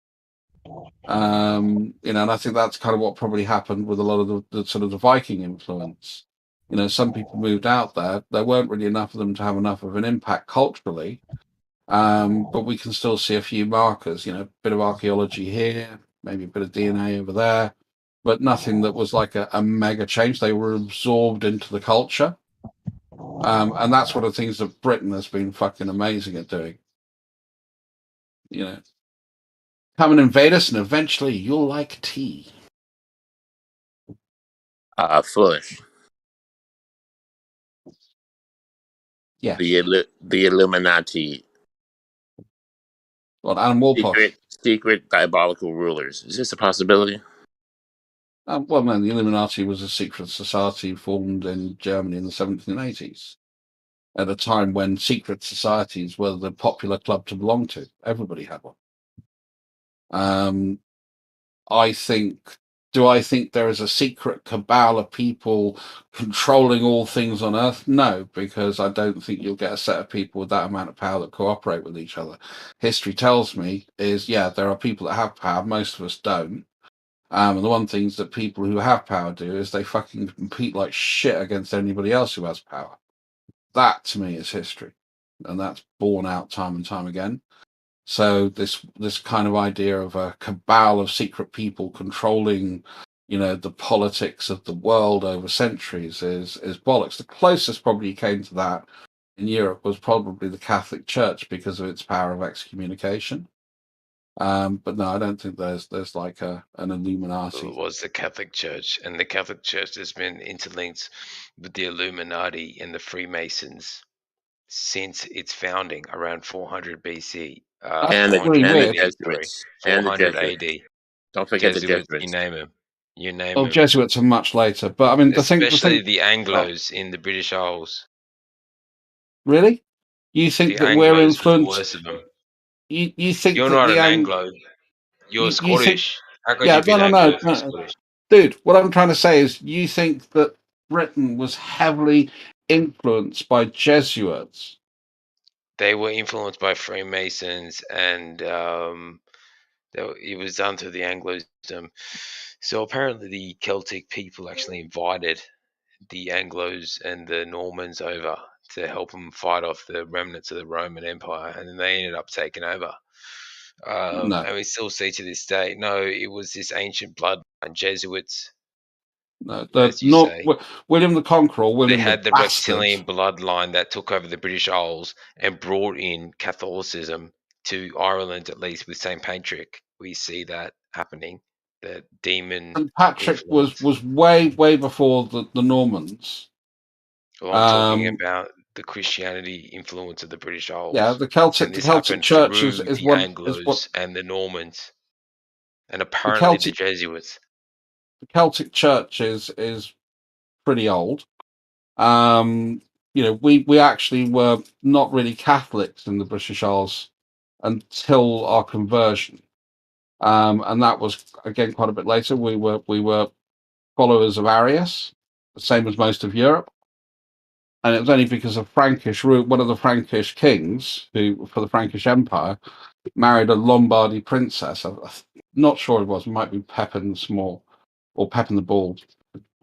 And I think that's kind of what probably happened with a lot of the sort of the Viking influence. Some people moved out there. There weren't really enough of them to have enough of an impact culturally. But we can still see a few markers, a bit of archaeology here, maybe a bit of DNA over there, but nothing that was like a mega change. They were absorbed into the culture. And that's one of the things that Britain has been fucking amazing at doing. Come and invade us, and eventually you'll like tea. Foolish. Yes. The Illuminati. Well, Alan Wolposh. Secret diabolical rulers. Is this a possibility? Well, man, the Illuminati was a secret society formed in Germany in the 1780s, at a time when secret societies were the popular club to belong to. Everybody had one. Do I think there is a secret cabal of people controlling all things on Earth? No, because I don't think you'll get a set of people with that amount of power that cooperate with each other. History tells me there are people that have power. Most of us don't. And the one things that people who have power do is they fucking compete like shit against anybody else who has power. That to me is history, and that's borne out time and time again. So this kind of idea of a cabal of secret people controlling, the politics of the world over centuries is bollocks. The closest probably you came to that in Europe was probably the Catholic Church because of its power of excommunication. But no, I don't think there's like an Illuminati. It was the Catholic Church, and the Catholic Church has been interlinked with the Illuminati and the Freemasons since its founding around 400 BC. And the Jesuits. 400 AD. Don't forget the Jesuits. You name them. Well, Jesuits are much later, but I mean, especially the Anglos in the British Isles. Really? You think that we're influenced? You think you're that not an Anglo? You're Scottish. How could you be no. Scottish? Dude, what I'm trying to say is, you think that Britain was heavily influenced by Jesuits? They were influenced by Freemasons, and it was done through the Anglos. So apparently, the Celtic people actually invited the Anglos and the Normans over to help them fight off the remnants of the Roman Empire, and then they ended up taking over. And we still see to this day, no, it was this ancient bloodline, Jesuits. No, William the Conqueror. They had the reptilian bloodline that took over the British Isles and brought in Catholicism to Ireland, at least with St. Patrick. We see that happening. The demon. St. Patrick was way before the Normans. Well, I'm talking about the Christianity influence of the British Isles. Yeah, the Celtic Church is the one Anglos and the Normans, and apparently the Jesuits. The Celtic Church is pretty old. We actually were not really Catholics in the British Isles until our conversion, and that was again quite a bit later. We were followers of Arius, the same as most of Europe. And it was only because of one of the Frankish kings, who, for the Frankish Empire, married a Lombardy princess. I'm not sure it was. It might be Pepin the Small or Pepin the Bald,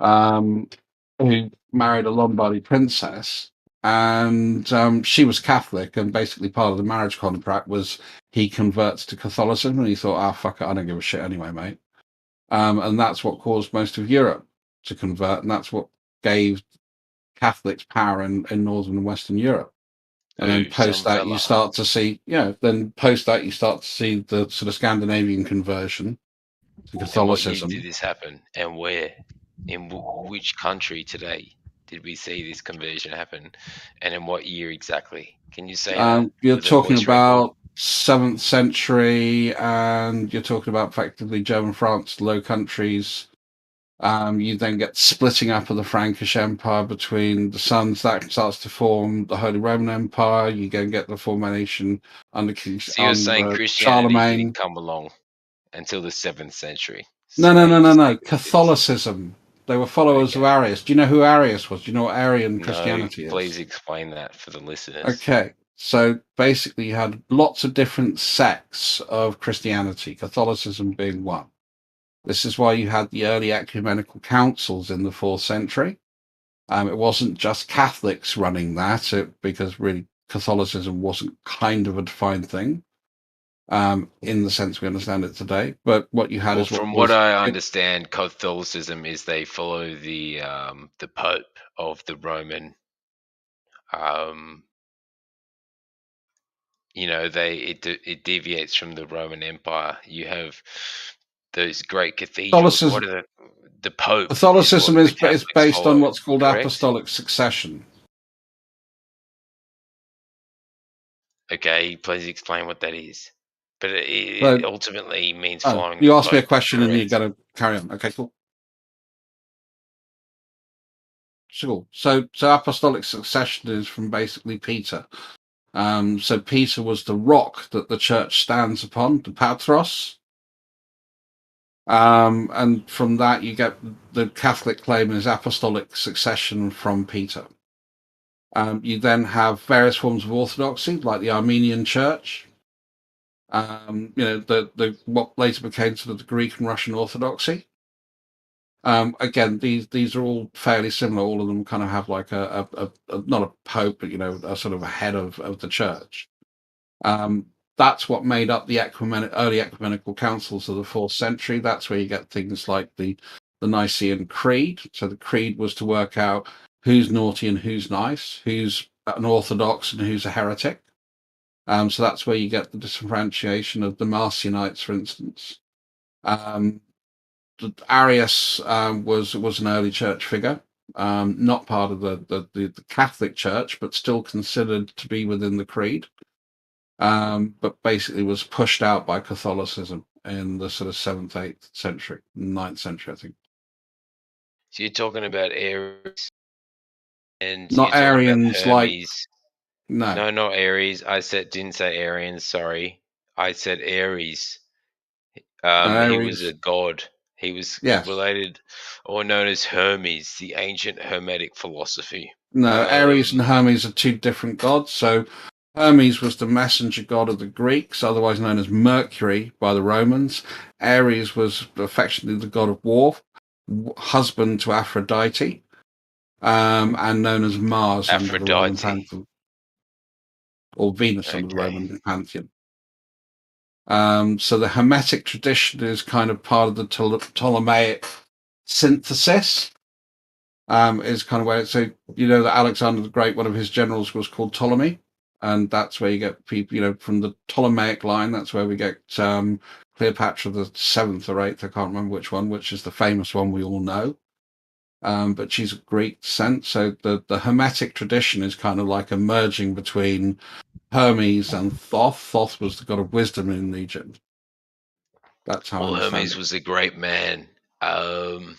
who married a Lombardy princess. And she was Catholic, and basically part of the marriage contract was he converts to Catholicism, and he thought, fuck it, I don't give a shit anyway, mate. And that's what caused most of Europe to convert, and that's what gave Catholics power in Northern and Western Europe. And then post that you start to see the sort of Scandinavian conversion to Catholicism. And what year did this happen, and where? In which country today did we see this conversion happen, and in what year exactly? Can you say that? You're talking about 7th century, and you're talking about effectively German France, Low Countries, You then get splitting up of the Frankish Empire between the sons. That starts to form the Holy Roman Empire. You go and get the formation under So you're saying Christianity Charlemagne. didn't come along until the 7th century? No. Catholicism. They were followers of Arius. Do you know who Arius was? Do you know what Arian Christianity is? Please explain that for the listeners. Okay. So basically, you had lots of different sects of Christianity, Catholicism being one. This is why you had the early ecumenical councils in the 4th century. It wasn't just Catholics running that, because really Catholicism wasn't kind of a defined thing in the sense we understand it today. But what you had is what I understand, Catholicism is they follow the Pope of the Roman. It deviates from the Roman Empire. You have those great cathedrals. What are the Pope? Catholicism is based on what's called correct? apostolic succession. Okay, please explain what that is. But it ultimately means following. You asked me a question and you got to carry on. Okay, cool. Sure. So apostolic succession is from basically Peter. So Peter was the rock that the church stands upon, the Patros. And from that you get the Catholic claim is apostolic succession from Peter. You then have various forms of orthodoxy, like the Armenian Church. The what later became sort of the Greek and Russian Orthodoxy. Again, these are all fairly similar. All of them kind of have like a not a pope, but a sort of a head of the church. That's what made up the early ecumenical councils of the 4th century. That's where you get things like the Nicene Creed. So the creed was to work out who's naughty and who's nice, who's an orthodox and who's a heretic. So that's where you get the differentiation of the Marcionites, for instance. Arius was an early church figure, not part of the Catholic Church, but still considered to be within the creed. But basically was pushed out by Catholicism in the sort of 7th, 8th century, 9th century, I think. So you're talking about Aries, and not Arians like no, not Aries. Didn't say Arians. Sorry, I said Aries. He was a god. He was related or known as Hermes, the ancient Hermetic philosophy. No, Ares and Hermes are two different gods. So Hermes was the messenger god of the Greeks, otherwise known as Mercury by the Romans. Ares was affectionately the god of war, husband to Aphrodite, and known as Mars under the Roman pantheon, or Venus under the Roman pantheon. So the Hermetic tradition is kind of part of the Ptolemaic synthesis. Is kind of where that Alexander the Great, one of his generals was called Ptolemy, and that's where you get people, from the Ptolemaic line. That's where we get Cleopatra the 7th or 8th, I can't remember which one, which is the famous one we all know. But she's of Greek descent, so the Hermetic tradition is kind of like a merging between Hermes and Thoth. Thoth was the god of wisdom in Egypt. That's how I understand Hermes it. was a great man. And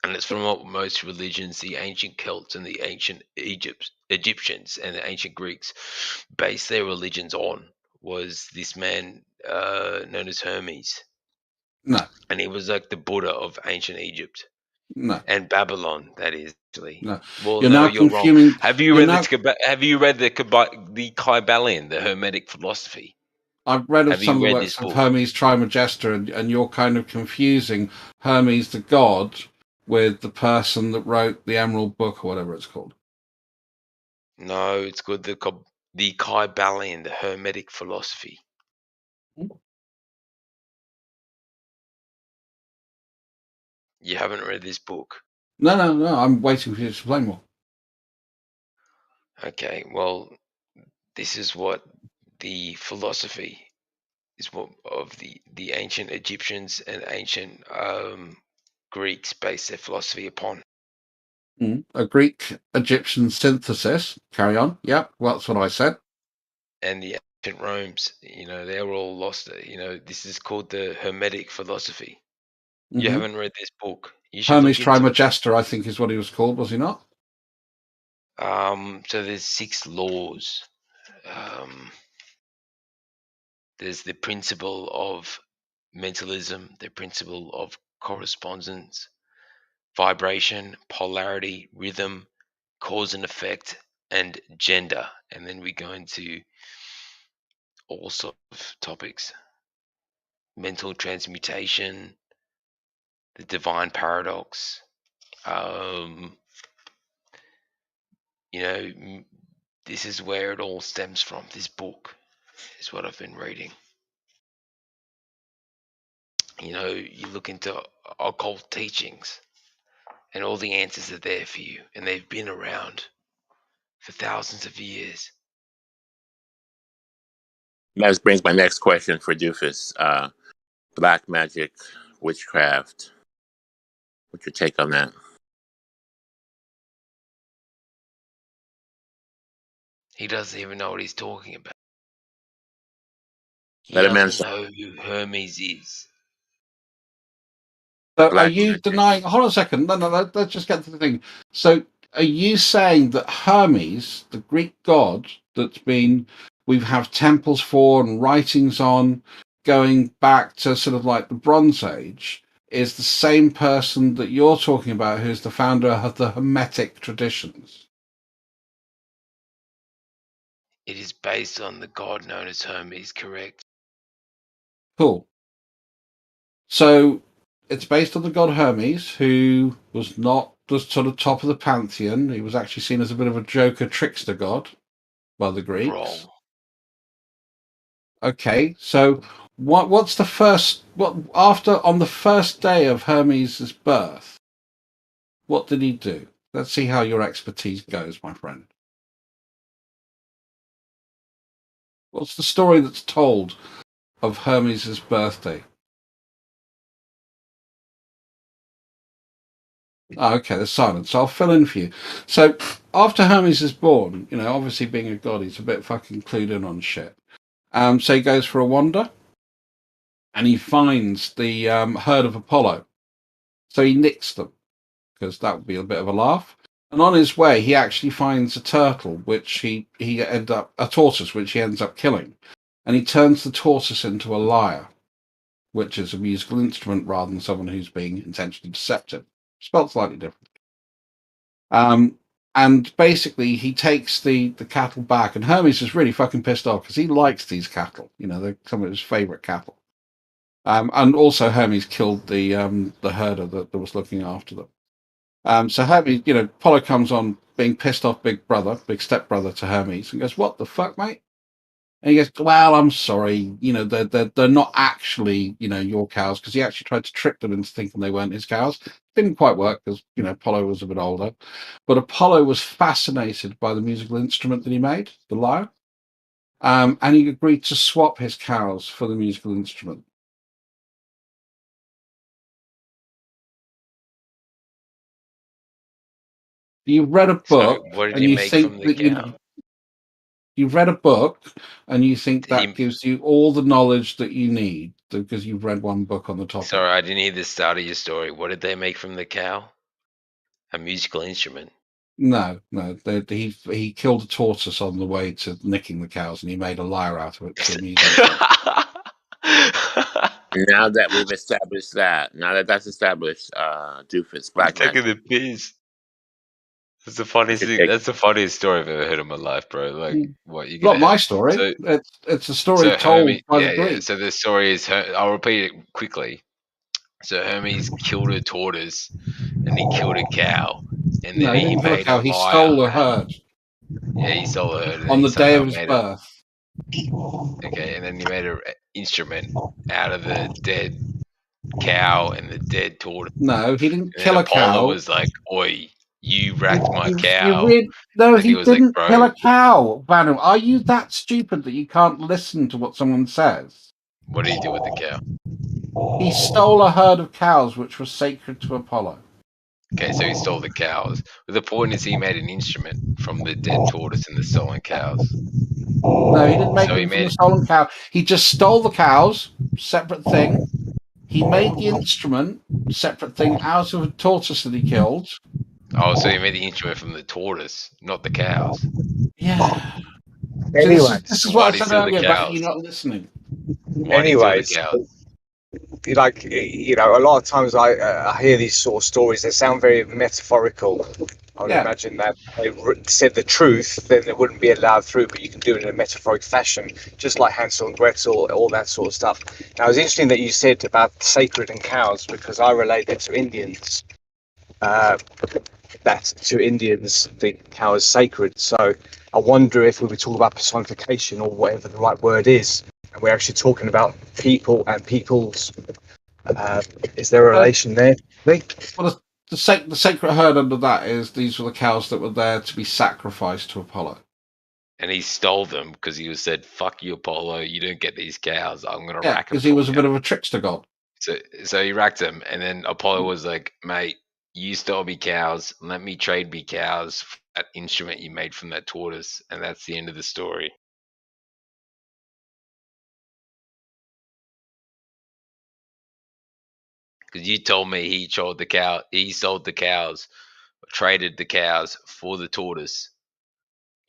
it's from what most religions, the ancient Celts and the ancient Egyptians and the ancient Greeks based their religions on, was this man known as Hermes. No. And he was like the Buddha of ancient Egypt. No. And Babylon, that is. No. Well, You're wrong. Have you read the Kybalion, the Hermetic philosophy? I've read some of the works of Hermes Trismegista, and you're kind of confusing Hermes the god with the person that wrote the Emerald Book or whatever it's called. No, it's called the Kybalion, the Hermetic philosophy. You haven't read this book? No. I'm waiting for you to explain more. Okay, well, this is what the philosophy is, what of the ancient Egyptians and ancient Greeks based their philosophy upon. A Greek-Egyptian synthesis. Carry on. Yep, well, that's what I said. And the ancient Romans, they were all lost. This is called the Hermetic philosophy. You haven't read this book. Hermes Trismegister, I think, is what he was called, was he not? So there's 6 laws. There's the principle of mentalism, the principle of correspondence, vibration, polarity, rhythm, cause and effect, and gender. And then we go into all sorts of topics: mental transmutation, the divine paradox. This is where it all stems from. This book is what I've been reading. You look into occult teachings, and all the answers are there for you, and they've been around for thousands of years. That brings my next question for Doofus. Black magic, witchcraft. What's your take on that? He doesn't even know what he's talking about. He Let him doesn't answer. know who Hermes is. So are you denying? Hold on a second. No, let's just get to the thing. So are you saying that Hermes, the Greek god we have temples for and writings on, going back to sort of like the Bronze Age, is the same person that you're talking about, who's the founder of the Hermetic traditions? It is based on the god known as Hermes, correct? Cool. So it's based on the god Hermes, who was not the sort of top of the pantheon. He was actually seen as a bit of a joker trickster god by the Greeks. Wrong. Okay, so what's the first on the first day of Hermes' birth? What did he do? Let's see how your expertise goes, my friend. What's the story that's told of Hermes' birthday? Oh, okay, there's silence. So I'll fill in for you. So after Hermes is born, obviously being a god, he's a bit fucking clued in on shit. So he goes for a wander, and he finds the herd of Apollo. So he nicks them, because that would be a bit of a laugh. And on his way, he actually finds a turtle, which a tortoise, which he ends up killing. And he turns the tortoise into a lyre, which is a musical instrument rather than someone who's being intentionally deceptive. Spelled slightly different. And basically, he takes the cattle back, and Hermes is really fucking pissed off because he likes these cattle. They're some of his favorite cattle. And also, Hermes killed the herder that was looking after them. So Hermes, Apollo comes on being pissed off, big stepbrother to Hermes, and goes, "What the fuck, mate?" And he goes, "Well, I'm sorry. They're not actually, your cows," because he actually tried to trick them into thinking they weren't his cows. Didn't quite work because, Apollo was a bit older. But Apollo was fascinated by the musical instrument that he made, the lyre. And he agreed to swap his cows for the musical instrument. You've read a book, So what did and he you make think from the that cow? you've read a book, and you think that gives you all the knowledge that you need because you've read one book on the topic. Sorry, I didn't hear the start of your story. What did they make from the cow? A musical instrument. No. He killed a tortoise on the way to nicking the cows, and he made a lyre out of it. For Now that we've established that's established, Doofus, black taking magic. the piss. That's the funniest thing. That's the funniest story I've ever heard in my life, bro. Like, what you Not my story. It's a story told by the Greeks. So the story is, I'll repeat it quickly. So Hermes killed a tortoise, and he killed a cow, and then he he didn't kill a made cow. a He lyre. stole a herd. Yeah, he stole a herd, and on he the day somehow of his made birth. Okay, and then he made an instrument out of the dead cow and the dead tortoise. No, he didn't And kill then a Apollo cow. was like, "Oi, you racked my cow." No, And he was like, didn't "Bro, kill a cow, Banu. Are you that stupid that you can't listen to what someone says? what did he do with the cow?" He stole a herd of cows which was sacred to Apollo. Okay, so he stole the cows. But the point is, he made an instrument from the dead tortoise and the stolen cows. No, he didn't make it from the stolen cow. He just stole the cows, separate thing. he made the instrument separate thing out of a tortoise that he killed. Oh, so he made the instrument from the tortoise, not the cows. Yeah. Anyway, So this is Why what I did he said steal the earlier about cows? you not listening. Why did he steal the anyways, cows? like, you know, a lot of times I hear these sort of stories. They sound very metaphorical. I would Yeah. imagine that they said the truth, then it wouldn't be allowed through, but you can do it in a metaphoric fashion, just like Hansel and Gretel, all that sort of stuff. Now, it's interesting that you said about sacred and cows, because I relate that to Indians. That to Indians, the cow is sacred. So I wonder if we were talking about personification or whatever the right word is, and we're actually talking about people and people's. Is there a relation there? Well, the sacred herd under that is these were the cows that were there to be sacrificed to Apollo. And he stole them because he was said, "Fuck you, Apollo. You don't get these cows. I'm gonna Yeah, rack them because he for was a you." bit of a trickster god. So he racked them, and then Apollo was like, "Mate, you stole me cows. Let me trade me cows for that instrument you made from that tortoise." And that's the end of the story. Because you told me he sold the cows, traded the cows for the tortoise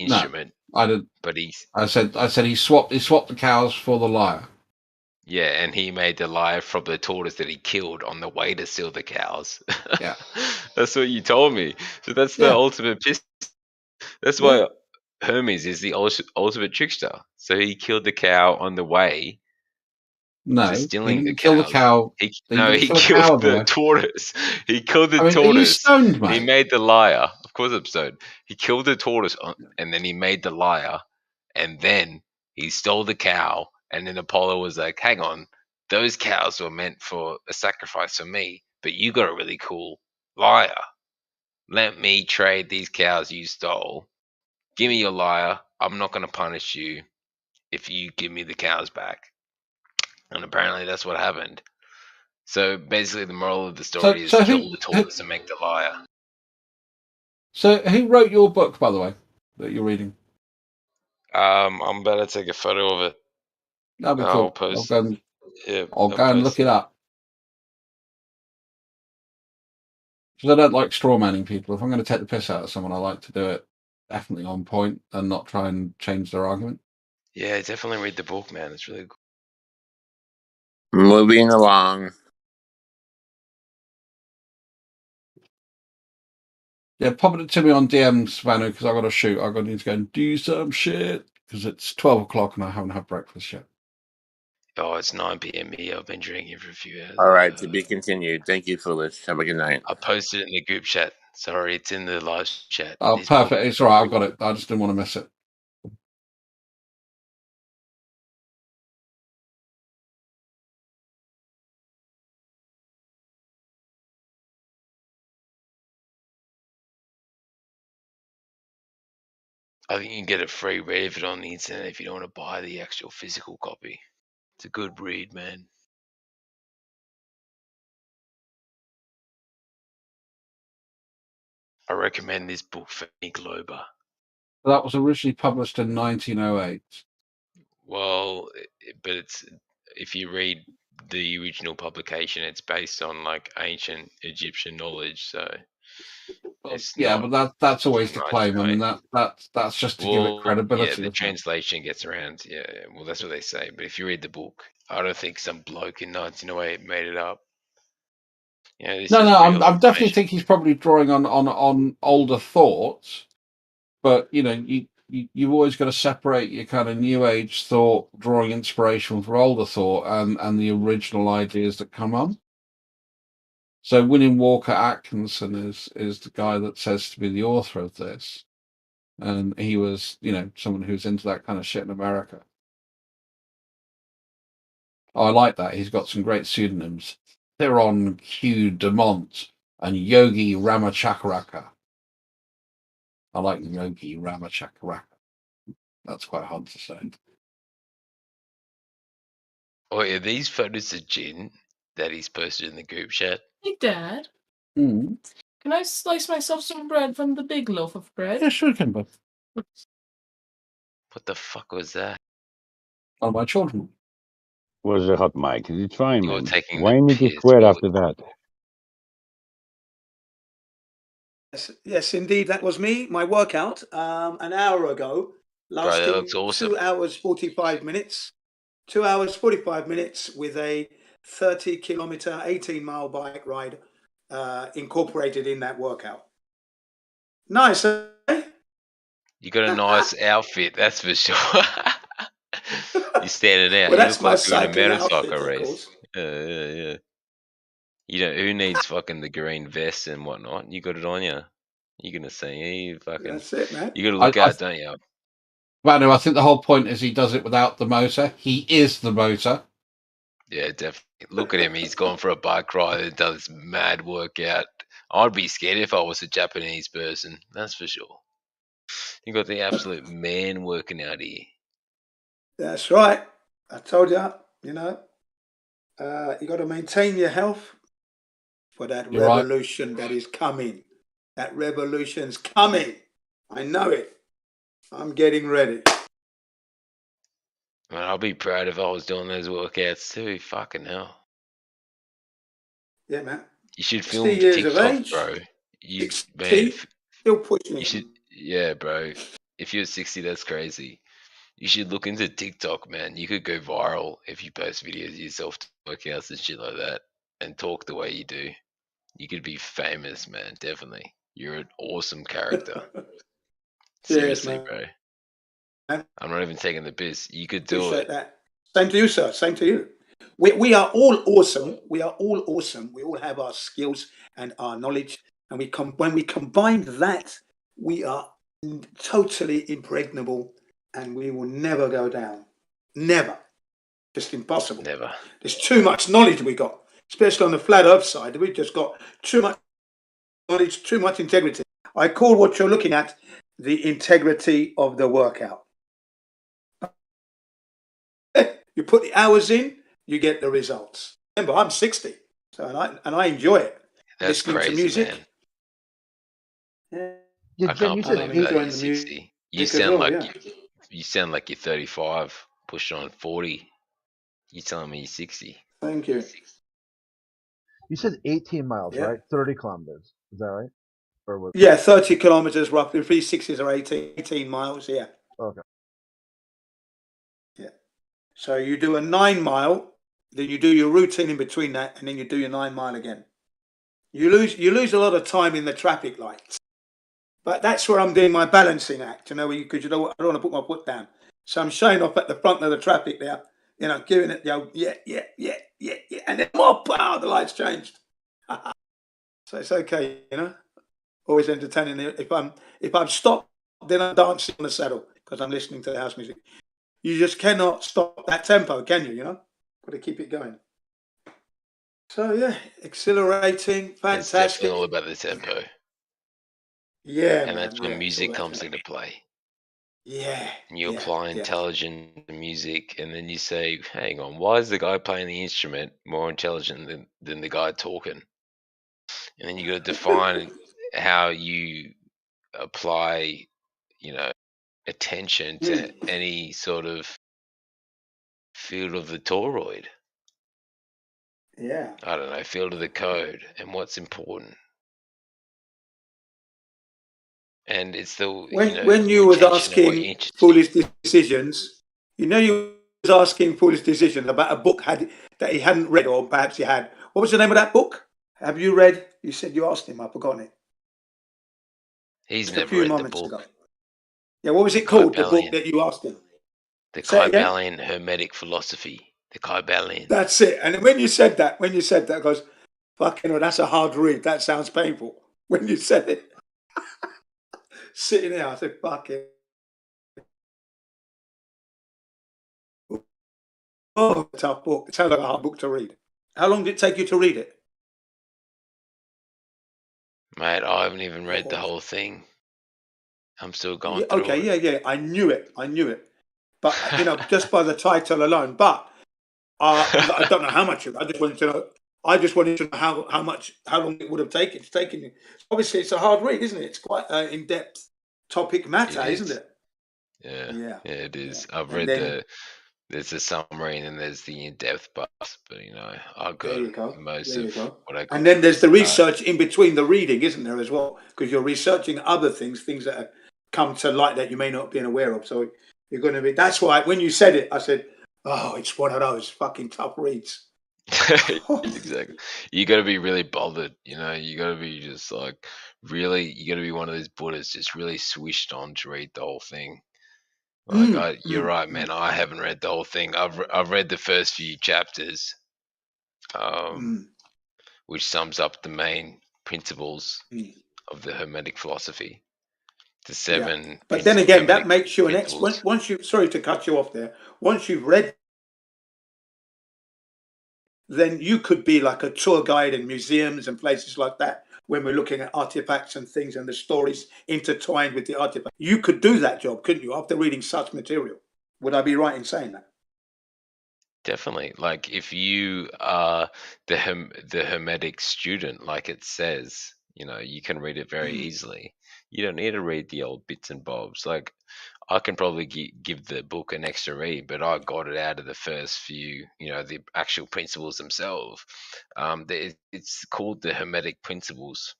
No, instrument. I didn't. But I said he swapped the cows for the lyre. yeah, and he made the lyre from the tortoise that he killed on the way to steal the cows. Yeah. That's what you told me. So that's the ultimate piss. That's why Hermes is the ultimate trickster. So he killed the cow on the way No, to he stealing the didn't kill the cows. cow. He didn't kill a killed cow on the the way. tortoise. He killed the I mean, are you tortoise. stoned, He mate? made the lyre. Of course, I'm stoned. He killed the tortoise, and then he made the lyre, and then he stole the cow. And then Apollo was like, "Hang on, those cows were meant for a sacrifice for me, but you got a really cool lyre. Let me trade these cows you stole. Give me your lyre. I'm not going to punish you if you give me the cows back." And apparently that's what happened. So basically, the moral of the story is So kill the tortoise and make the lyre. So who wrote your book, by the way, that you're reading? I'm about to take a photo of it. That'd be I'll cool. post. I'll go and look it up. Because I don't like straw manning people. If I'm going to take the piss out of someone, I like to do it definitely on point and not try and change their argument. Yeah, definitely read the book, man. It's really cool. Moving along. Yeah, pop it to me on DMs, Vanu, because I've got to shoot. I've got to need to go and do some shit because it's 12 o'clock and I haven't had breakfast yet. Oh, it's 9 p.m. here. I've been drinking for a few hours. All right, to be continued. Thank you, Foolish. Have a good night. I posted it in the group chat. Sorry, it's in the live chat. Oh, This perfect. book- It's all right. I've got it. I just didn't want to miss it. I think you can get a free read of it on the internet if you don't want to buy the actual physical copy. It's a good read, man. I recommend this book for any Glober. That was originally published in 1908. Well, but it's if you read the original publication, it's based on like ancient Egyptian knowledge, so it's Yeah, not. but that's always the Nice, claim. I mean, right? that's just to give it Well, credibility. yeah, the isn't it? translation gets around. Yeah, well, that's what they say. But if you read the book, I don't think some bloke in 1908 made it up. Yeah, this is No, real I definitely information. think he's probably drawing on older thoughts, but you know, you've always got to separate your kind of new age thought, drawing inspiration from older thought, and the original ideas that come on. So William Walker Atkinson is the guy that says to be the author of this, and he was, you know, someone who's into that kind of shit in America. Oh, I like that. He's got some great pseudonyms. Theron Q. Demont and Yogi Ramachakaraka. I like Yogi Ramachakaraka. That's quite hard to say. Oh yeah, these photos of Jin that he's posted in the group chat. Hey, Dad. Mm. Can I slice myself some bread from the big loaf of bread? Yeah, sure, can, but What the fuck was that? one of my children. was a hot mic. It's fine, You're man. taking Why the need to piss, sweat Willie. after that? Yes, indeed, that was me. My workout an hour ago, Bro, that lasting looks awesome. 2 hours 45 minutes. 2 hours 45 minutes with a 30-kilometer, 18-mile bike ride incorporated in that workout. Nice, eh? You got a nice outfit, that's for sure. You're standing out. Well, You that's look my like you're in a cycling outfit, motorcycle of race. course. Yeah. You know who needs fucking the green vest and whatnot? You got it on you. You're gonna see. You fucking. That's it, man. You got to look out, don't you? Manu, I think the whole point is he does it without the motor. He is the motor. Yeah, definitely. Look at him. He's gone for a bike ride and does mad workout. I'd be scared if I was a Japanese person. That's for sure. You got the absolute man working out here. That's right. I told you, you know, you got to maintain your health for that You're right. revolution that is coming. That revolution's coming. I know it. I'm getting ready. Man, I'll be proud if I was doing those workouts too. Fucking hell. Yeah, man. You should 60 film years of TikTok, age. bro. You 60, man, still pushing you it. should. Yeah, bro. If you're 60, that's crazy. You should look into TikTok, man. You could go viral if you post videos of yourself workouts and shit like that, and talk the way you do. You could be famous, man. Definitely. You're an awesome character. Cheers, Seriously, man. bro. I'm not even taking the piss. You could do Appreciate it. that. Same to you, sir. Same to you. We are all awesome. We are all awesome. We all have our skills and our knowledge, and when we combine that, we are totally impregnable, and we will never go down. Never. Just impossible. Never. There's too much knowledge we got, especially on the flat Earth side. We've just got too much knowledge, too much integrity. I call what you're looking at the integrity of the workout. You put the hours in, you get the results. Remember, I'm 60, so and I enjoy it. That's Listening crazy, to music. man. Yeah, I can't believe that you're 60. You sound like you're 35, pushing on 40. You telling me you're 60? Thank you. You said 18 miles, Yeah. right? 30 kilometers. Is that right? Or was Yeah, 30 kilometers roughly. 360s are 18 miles. Yeah. Okay. Yeah. So you do a 9 mile, then you do your routine in between that, and then you do your 9 mile again. You lose a lot of time in the traffic lights, but that's where I'm doing my balancing act. You know, because you know what, I don't want to put my foot down, so I'm showing off at the front of the traffic there. You know, giving it the old, yeah, and then more power. The lights changed, so it's okay. You know, always entertaining. If I'm stopped, then I'm dancing on the saddle because I'm listening to the house music. You just cannot stop that tempo, can you? You know, got to keep it going. So yeah, exhilarating, It's fantastic. definitely all about the tempo. Yeah, and man, that's when yeah, music all that, comes man. into play. Yeah. And you yeah, apply yeah. intelligent music, and then you say, hang on, why is the guy playing the instrument more intelligent than the guy talking? And then you got to define how you apply, attention to any sort of field of the toroid. Yeah. I don't know, field of the code, and what's important. And it's the When you your was attention and what you're asking interested foolish decisions, you was asking foolish decisions about a book that he hadn't read, or perhaps he had. What was the name of that book? Have you read? You said you asked him. I've forgotten it. He's Just a never few read the moments book. ago. Yeah, what was The it called? The book Kybalion. that you asked him. The Say it again? Kybalion Hermetic Philosophy. The Kybalion. That's it. And when you said that, I goes, fucking hell, that's a hard read. That sounds painful. When you said it, sitting there, I said, fucking. Oh, tough book. It sounds like a hard book to read. How long did it take you to read it? Mate, I haven't even read the whole thing. I'm still going Yeah, through okay, it. yeah. I knew it. But, just by the title alone. But I don't know how much of it. I just wanted to know how long it would have taken. It's taken you. Obviously, it's a hard read, isn't it? It's quite an in-depth topic matter, It isn't is. it? Yeah, Yeah. it is. I've And read then- There's a summary and then there's the in-depth parts. But I There got you go. most There you of go. what I could And then from there's the the start. research in between the reading, isn't there, as well? Because you're researching other things that have come to light that you may not be aware of. So you're going to be. That's why when you said it, I said, "Oh, it's one of those fucking tough reads." Exactly. You got to be really bothered. You got to be just like really. You got to be one of those Buddhists, just really switched on to read the whole thing. Like you're right, man. I haven't read the whole thing. I've read the first few chapters, which sums up the main principles of the Hermetic philosophy. The seven. But then again, that Hermetic makes you an principles. expert. Once you, sorry to cut you off there. Once you've read, then you could be like a tour guide in museums and places like that. When we're looking at artifacts and things and the stories intertwined with the artifact, you could do that job, couldn't you? After reading such material, would I be right in saying that? Definitely. Like if you are the Hermetic student, like it says, you can read it very easily. You don't need to read the old bits and bobs. Like I can probably give the book an extra read, but I got it out of the first few, the actual principles themselves. It's called the Hermetic Principles,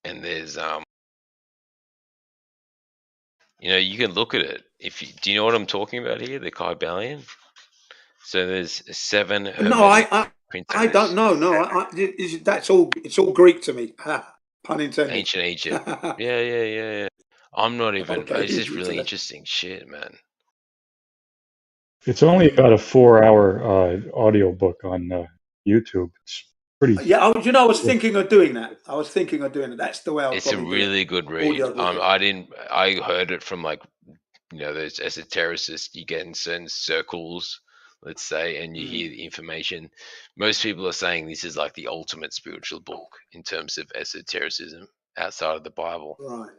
and there's you can look at it. Do you know what I'm talking about here? The Kybalion. So there's 7 Hermetic No, I principles. don't know. No, that's all. It's all Greek to me. Pun intended. Ancient Egypt. Yeah. I'm not even. Okay, It's just you really tell us. interesting shit, man. It's only about a 4-hour audio book on YouTube. It's pretty. Yeah, I was thinking of doing that. That's the way I'll It's a probably do it. really good read. Audio book. I heard it from those esotericists you get in certain circles, let's say, and you hear the information. Most people are saying this is like the ultimate spiritual book in terms of esotericism outside of the Bible. Right.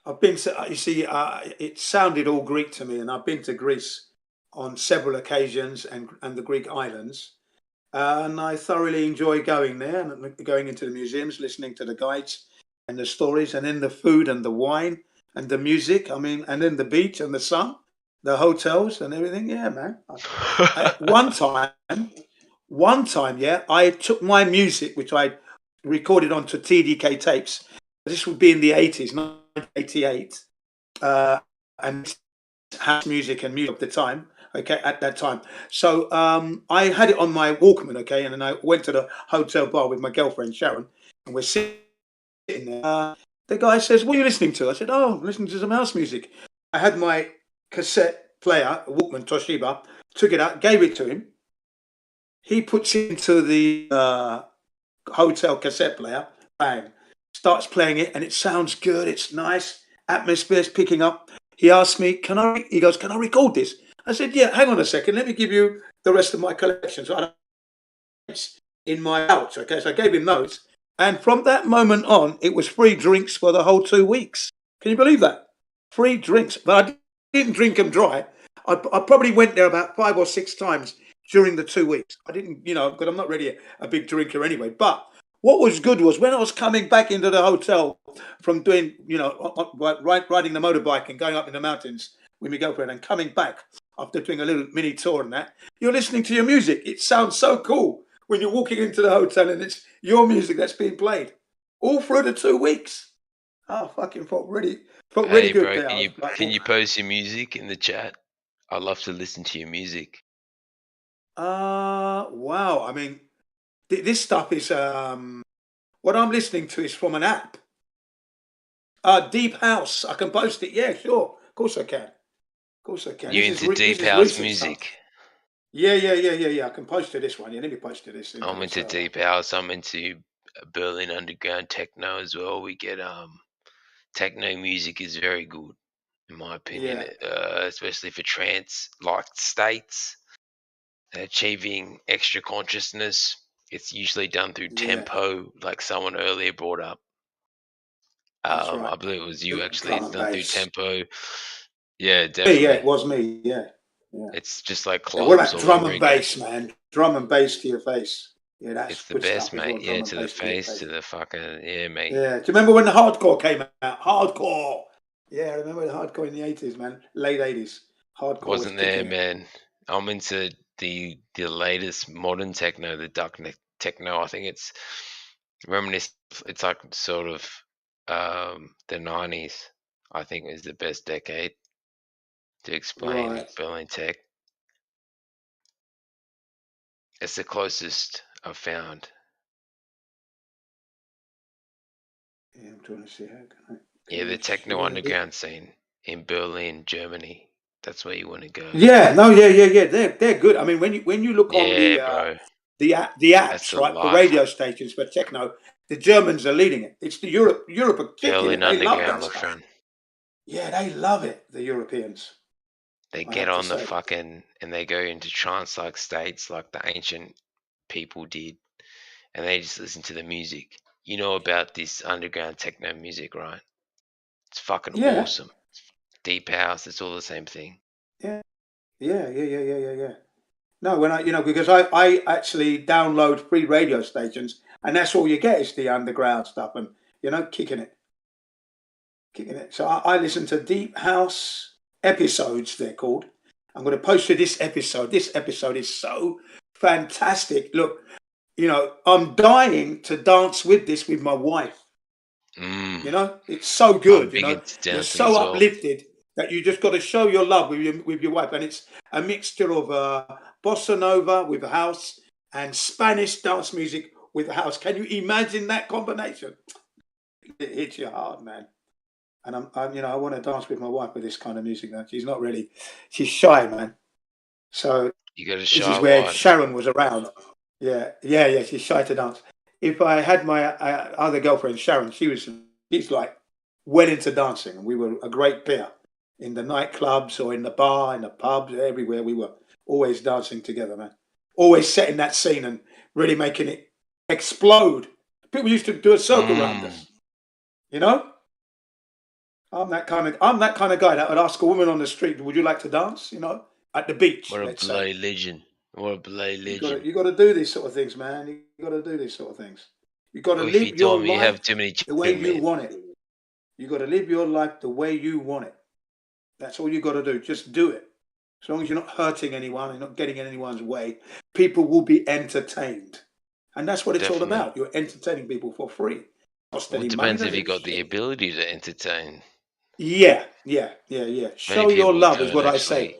I've been to, you see, it sounded all Greek to me, and I've been to Greece on several occasions and the Greek islands. And I thoroughly enjoy going there and going into the museums, listening to the guides and the stories, and then the food and the wine and the music. I mean, and then the beach and the sun, the hotels and everything. Yeah, man. One time, yeah, I took my music, which I recorded onto TDK tapes. This would be in the 80s, 1988, and house music and music at the time. Okay, at that time. So I had it on my Walkman, okay, and then I went to the hotel bar with my girlfriend Sharon, and we're sitting there. The guy says, "What are you listening to?" I said, "Oh, I'm listening to some house music." I had my cassette player, a Walkman Toshiba, took it out, gave it to him. He puts it into the hotel cassette player, bang, starts playing it, and it sounds good. It's nice, atmosphere's picking up. He asked me, he goes, "Can I record this?" I said, "Yeah, hang on a second. Let me give you the rest of my collection." So it's in my house. Okay, so I gave him those. And from that moment on, it was free drinks for the whole 2 weeks. Can you believe that? Free drinks. But I didn't drink them dry. I probably went there about 5 or 6 times during the 2 weeks. I didn't, because I'm not really a big drinker anyway. But what was good was when I was coming back into the hotel from doing, riding the motorbike and going up in the mountains with my girlfriend and coming back after doing a little mini tour and that, you're listening to your music. It sounds so cool when you're walking into the hotel and it's your music that's being played all through the 2 weeks. Oh, fucking felt really good Bro, there. can you post your music in the chat? I'd love to listen to your music. Wow. I mean, this stuff is what I'm listening to is from an app. Deep House. I can post it. Yeah, sure. Of course I can. You into deep house music? Yeah. I can post to this one. Yeah, let me post to this. I'm into deep house. I'm into Berlin underground techno as well. We get techno music is very good in my opinion, especially for trance-like states, achieving extra consciousness. It's usually done through tempo, like someone earlier brought up. Right. I believe it was you actually. It's Drum and done through bass. tempo. Yeah, definitely. Yeah, it was me. Yeah. It's just like Yeah, what clubs about or drum and reggae. bass, man? Drum and bass to your face. Yeah, that's It's the good best, stuff as mate. well, Yeah, drum to and the bass to your face, to the fucking mate. Yeah. Do you remember when the hardcore came out? Hardcore. Yeah, I remember the hardcore in the 80s, man. Late 80s. Hardcore was Wasn't there, kicking it. man. I'm into the latest modern techno, the dark techno. I think it's reminiscent. It's like sort of the 90s. I think is the best decade to explain Right. Berlin tech. It's the closest I've found. Yeah, I'm trying to see how can I. Yeah, the techno share this? underground scene in Berlin, Germany. That's where you want to go. Yeah, no, yeah. They're good. I mean, when you look on Yeah, bro. the That's apps, the right, the life. radio stations for techno, the Germans are leading it. It's the Europe are kicking it. Berlin They love underground, that my stuff. friend. Yeah, they love it. The Europeans. They I get have to on the say. fucking and they go into trance like states like the ancient people did, and they just listen to the music. You know about this underground techno music, right? It's fucking Yeah. awesome. Deep house, it's all the same thing. Yeah. No, when I, because I actually download free radio stations, and that's all you get is the underground stuff, and kicking it. So I listen to deep house episodes. They're called. I'm going to post you this episode. This episode is so fantastic. Look, I'm dying to dance with this with my wife. It's so good. big into You're dancing so as well. uplifted that you just got to show your love with your wife, and it's a mixture of bossa nova with house and Spanish dance music with house. Can you imagine that combination? It hits you hard, man. And I'm I want to dance with my wife with this kind of music. Now she's not really, she's shy, man. So You got a this shy is where wife. Sharon was around. Yeah. She's shy to dance. If I had my other girlfriend, Sharon, she's like well into dancing, and we were a great pair in the nightclubs or in the bar, in the pubs, everywhere. We were always dancing together, man. Always setting that scene and really making it explode. People used to do a circle around us. I'm that kind of guy that would ask a woman on the street, "Would you like to dance?" At the beach. What a let's say. bloody legend. What a bloody legend. You got to do these sort of things, man. You got to do these sort of things. You got to Well, if you live your told me you life have too many the way children, you man. want it. You got to live your life the way you want it. That's all you got to do. Just do it. As long as you're not hurting anyone, you're not getting in anyone's way, people will be entertained. And that's what it's all Definitely. about. You're entertaining people for free. Cost Well, any it money, depends if does you it? got the ability to entertain. Yeah. Show your people love is don't what I actually. say.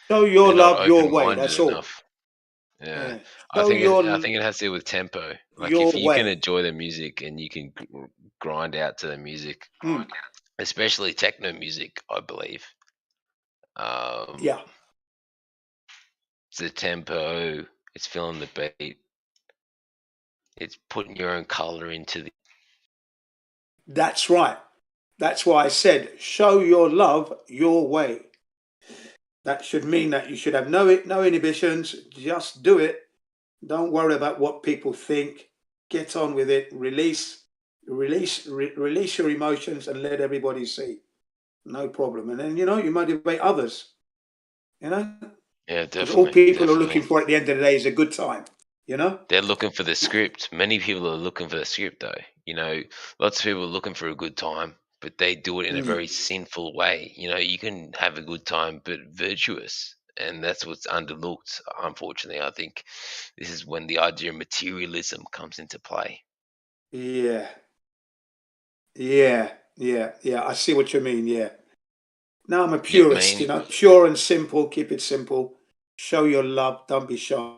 Show your They're not love your way. open-minded That's all. enough. Yeah. I Show think your it has to do with tempo. Like your if you can way. enjoy the music and you can grind out to the music, especially techno music, I believe. Yeah. It's the tempo. It's feeling the beat. It's putting your own color into the. That's right. That's why I said, show your love your way. That should mean that you should have no inhibitions. Just do it. Don't worry about what people think. Get on with it. Release your emotions and let everybody see. No problem. And then you motivate others. Yeah, because all definitely. people are looking for at the end of the day is a good time. They're looking for the script. Many people are looking for the script, though. Lots of people are looking for a good time, but they do it in a very sinful way. You can have a good time, but virtuous, and that's what's underlooked. Unfortunately, I think this is when the idea of materialism comes into play. Yeah. I see what you mean. Yeah. Now I'm a purist. Pure and simple. Keep it simple. Show your love. Don't be shy.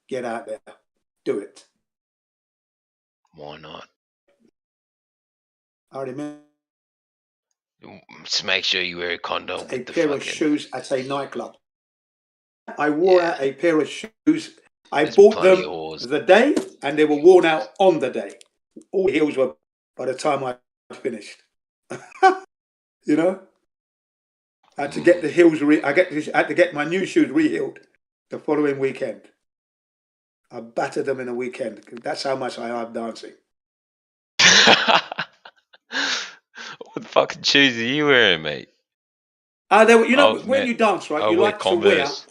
Get out there. Do it. Why not? I remember Just make sure you wear a condom a with the pair fucking. of shoes at a nightclub. I wore out a pair of shoes. I bought plenty them of whores. the day, and they were worn out on the day. All the heels were by the time I finished. I had to get the heels. I had to get my new shoes re-heeled the following weekend. I battered them in a weekend. That's how much I love dancing. What fucking shoes are you wearing, mate? When you dance, right, you like Converse.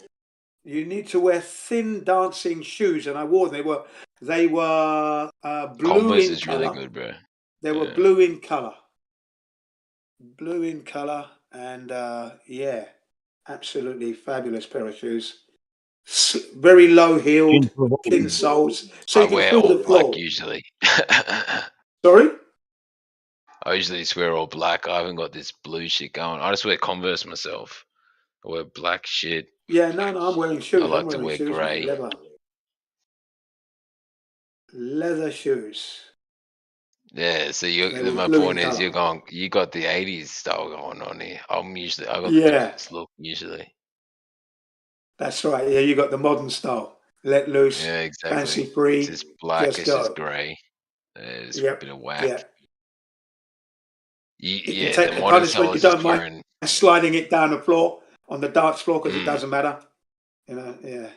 you need to wear thin dancing shoes, and I wore them. They were blue Converse in is color. really good, bro. They were blue in color. blue in colour, and yeah, absolutely fabulous pair of shoes. Very low heeled, thin soles, so I you can wear feel all the black floor. usually. Sorry? I usually just wear all black. I haven't got this blue shit going. I just wear Converse myself. I wear black shit. Yeah, no, I'm wearing I shoes. I'm like to wearing wear shoes, mate. grey. Leather shoes. Yeah, so They were my blue in point is colour. you got the 80s style going on here. I got the Yeah, Dots look usually. that's right. Yeah, you got the modern style. Let loose, Yeah, fancy exactly. It's free, just black, just it's just go. grey. There's a Yep, bit of whack. yeah. You can Yeah, take the the modern punishment. style You is just don't mind wearing sliding it down the floor on the dance floor because it mm, doesn't matter. You know, yeah.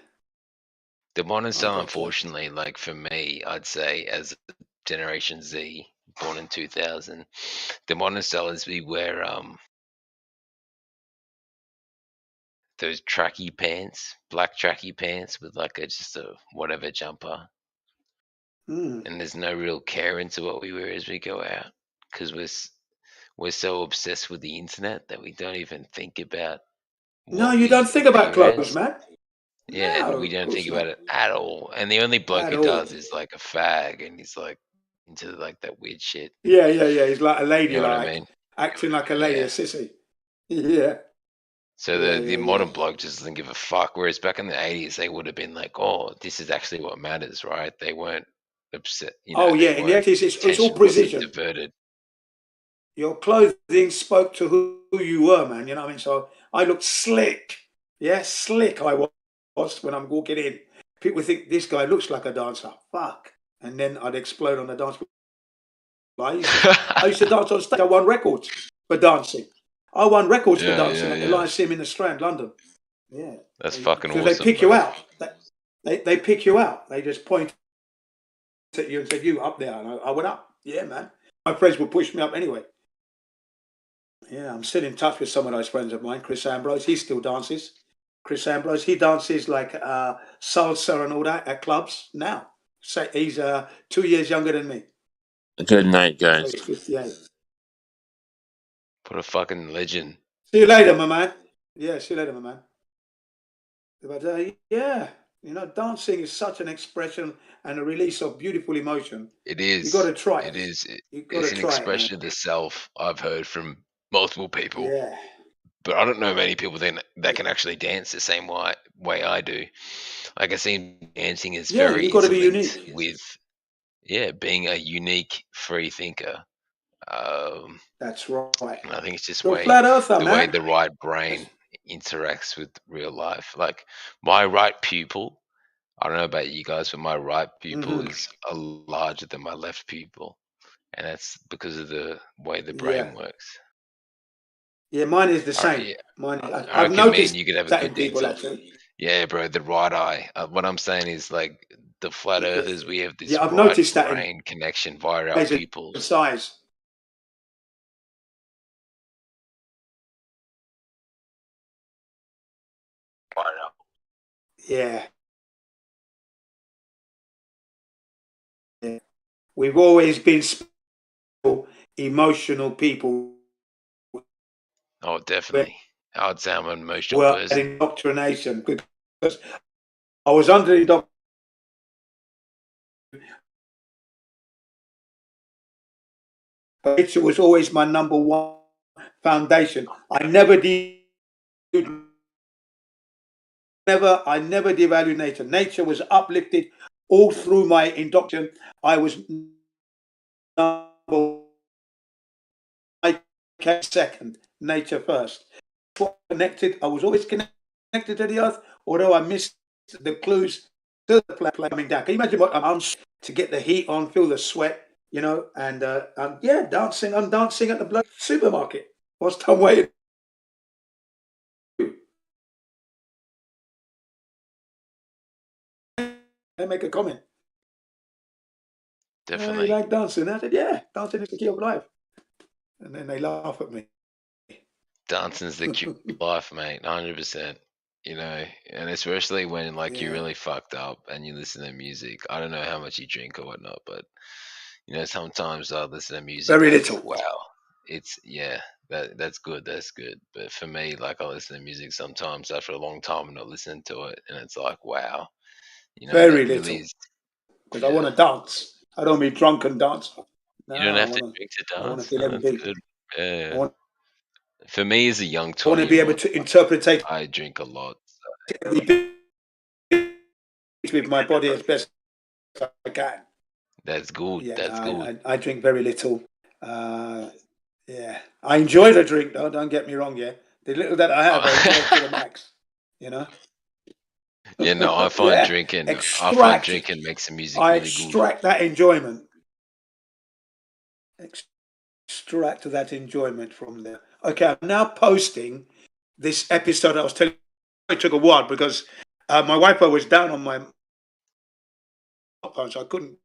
the modern I style got unfortunately, like for me, I'd say as Generation Z, born in 2000, the modern style is we wear those tracky pants, black tracky pants with like just a whatever jumper. Mm. And there's no real care into what we wear as we go out because we're so obsessed with the internet that we don't even think about No, what you don't we think about appear clothes, as. man. Yeah, No, we of don't think course about not. it at all. And the only bloke At who all. does is like a fag, and he's like into like that weird shit. Yeah, yeah, yeah. He's like a You know what I ladylike, mean? acting like a lady, a Yeah. sissy. Yeah, So yeah, the yeah, modern yeah. bloke just doesn't give a fuck. Whereas back in the 80s, they would have been like, "Oh, this is actually what matters," right? They weren't upset. You know, Oh, they yeah. In the weren't. 80s, it's all Attention wasn't precision. diverted. Your clothing spoke to who you were, man. You know what I mean? So I looked slick. Yeah, slick I was when I'm walking in. People think this guy looks like a dancer. Fuck. And then I'd explode on the dance floor. I used to dance on stage. I won records for dancing. I won records for Yeah, dancing yeah, at the yeah. Lyceum in the Strand, London. Yeah. That's fucking Because they awesome, pick you bro. out. They pick you out. They just point at you and said, "You up there." And I went up. Yeah, man. My friends would push me up anyway. Yeah, I'm still in touch with some of those friends of mine. Chris Ambrose, he still dances. Chris Ambrose, he dances like salsa and all that at clubs now. So he's 2 years younger than me. Good night, So guys. he's 58. What a fucking legend. See you later, my man. Yeah, see you later, my man. But yeah, you know, dancing is such an expression and a release of beautiful emotion. It You got is. to try It it. is. You got It's to an try it, man. expression of the self. I've heard from multiple people, Yeah. but I don't know many people that can actually dance the same way I do. Like I see dancing is Yeah, very you got to be interlinked unique. with being a unique free thinker. That's right. And I think it's just You're a flat earther, the way man. the right brain interacts with real life. Like my right pupil, I don't know about you guys, but my right pupil Hmm. is larger than my left pupil, and that's because of the way the Yeah. brain works. Yeah, mine is the same. Yeah, Mine. I I've reckon me and noticed you could have a that in good dance people off. actually. Yeah, bro, the right eye. What I'm saying is like the flat earthers, we have this Yeah, I've right noticed that in brain connection via our size and pupils. size. Yeah. Yeah. We've always been emotional people. Oh, definitely. I would say I'm an emotional Were person. indoctrination because I was under indoctrination. Nature was always my number one foundation. I never devalued nature. Nature was uplifted all through my indoctrination. I was I kept second, nature first. Connected. I was always connected to the earth, although I missed the clues to the planet coming down. Can you imagine what I'm to get the heat on, feel the sweat, you know, and yeah, dancing. I'm dancing at the bloody supermarket whilst I'm waiting. They make a comment. Definitely. You like dancing? I said, yeah, dancing is the key of life. And then they laugh at me. Dancing's the cue of life, mate. 100%. You know, and especially when like you're Yeah. really fucked up and you listen to music. I don't know how much you drink or whatnot, but you know, sometimes I listen to music. Very I go, little. wow, it's yeah, that's good. That's good. But for me, like I listen to music sometimes after a long time and not listening to it, and it's like, wow, you know, Very that really little, is. because I Yeah, want to dance. I don't be drunk and dance. No, you don't I have to want to. drink to I want to dance. feel No, every that's beat. good. I Yeah. want. For me, as a young I want to 20 be year able old, to interpret I drink a lot. every beat with my body as best I can. That's good. Yeah, That's good. I drink very little. Yeah, I enjoy the drink though. Don't get me wrong. Yeah, the little that I have, I enjoy it to the max. You know. Yeah, no, Yeah, I find extract. drinking makes the music I really good. extract that enjoyment. Extract that enjoyment from there. Okay, I'm now posting this episode. I was telling you, it took a while because my Wi-Fi was down on my phone, so I couldn't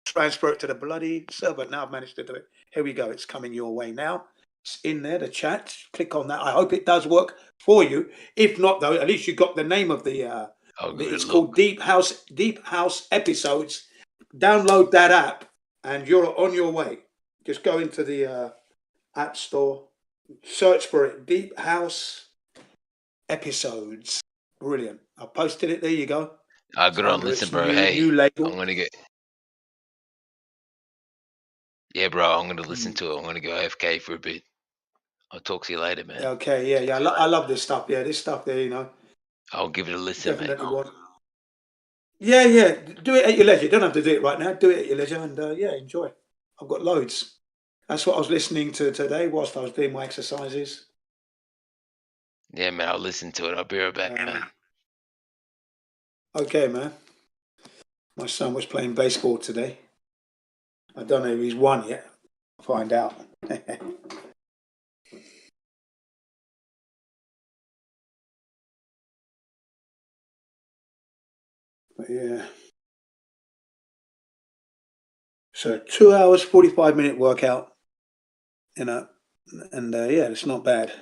transfer it to the bloody server. Now I've managed to do it. Here we go. It's coming your way now. It's in there, the chat. Click on that. I hope it does work for you. If not, though, at least you got the name of the. It's called Deep House Episodes. Download that app, and you're on your way. Just go into the App Store, search for it. Deep House Episodes. Brilliant. I posted it. There you go. I It's got on. under Listen, its bro. new Hey, label. I'm gonna get. Yeah, bro. I'm gonna listen to it. I'm gonna go AFK for a bit. I'll talk to you later, man. Okay, yeah. I love this stuff. Yeah, this stuff there, you know. I'll give it a listen, mate. Definitely want. Yeah. Do it at your leisure. You don't have to do it right now. Do it at your leisure and yeah, enjoy. I've got loads. That's what I was listening to today whilst I was doing my exercises. Yeah, man. I'll listen to it. I'll be right back, man. Okay, man. My son was playing baseball today. I don't know if he's won yet. I'll find out. But yeah. So 2 hours, 45-minute workout, you know, and yeah, it's not bad.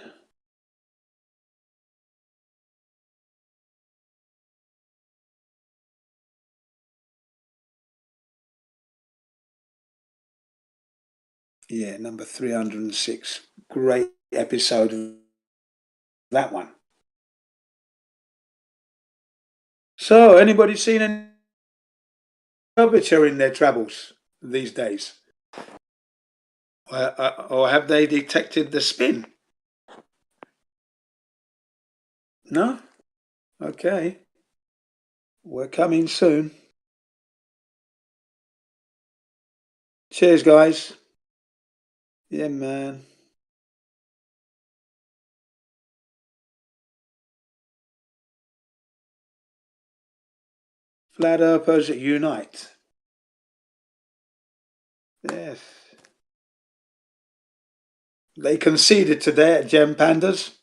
Yeah, number 306. Great episode. That one. So, anybody seen any curvature in their travels these days? Or have they detected the spin? No? Okay. We're coming soon. Cheers, guys. Yeah, man. Flat Earthers unite. Yes. They conceded today at Gem Pandas.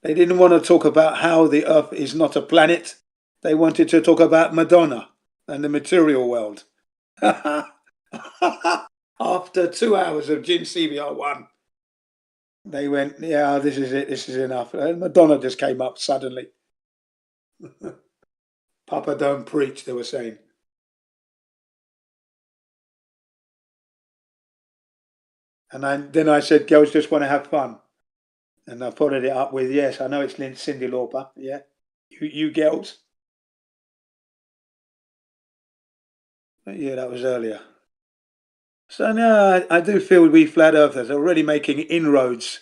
They didn't want to talk about how the Earth is not a planet. They wanted to talk about Madonna and the material world. After 2 hours of Gin CBR1, they went, yeah, this is it. This is enough. And Madonna just came up suddenly. Papa don't preach, they were saying. And then I said, girls just want to have fun. And I followed it up with, yes, I know it's Cyndi Lauper. Yeah. You girls. Yeah, that was earlier. So now I do feel we flat earthers are already making inroads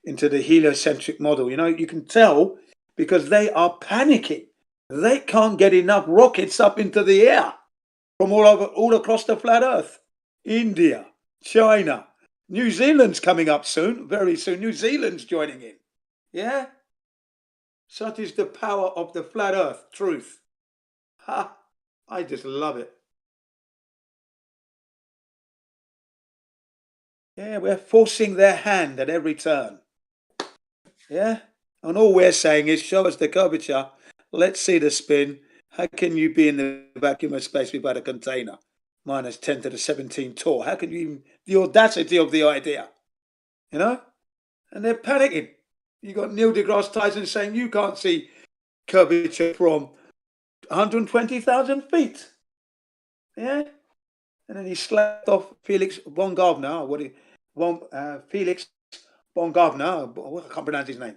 into the heliocentric model. You know, you can tell because they are panicking. They can't get enough rockets up into the air from all across the flat earth. India, China, New Zealand's coming up soon, very soon. New Zealand's joining in. Yeah? Such is the power of the flat earth truth. Ha! I just love it. Yeah, we're forcing their hand at every turn. Yeah? And all we're saying is show us the curvature. Let's see the spin. How can you be in the vacuum of space without a container? Minus 10 to the 17 torr. How can you even... The audacity of the idea. You know? And they're panicking. You got Neil deGrasse Tyson saying you can't see curvature from 120,000 feet. Yeah? And then he slapped off Felix von Gardner, Felix von Gardner. I can't pronounce his name.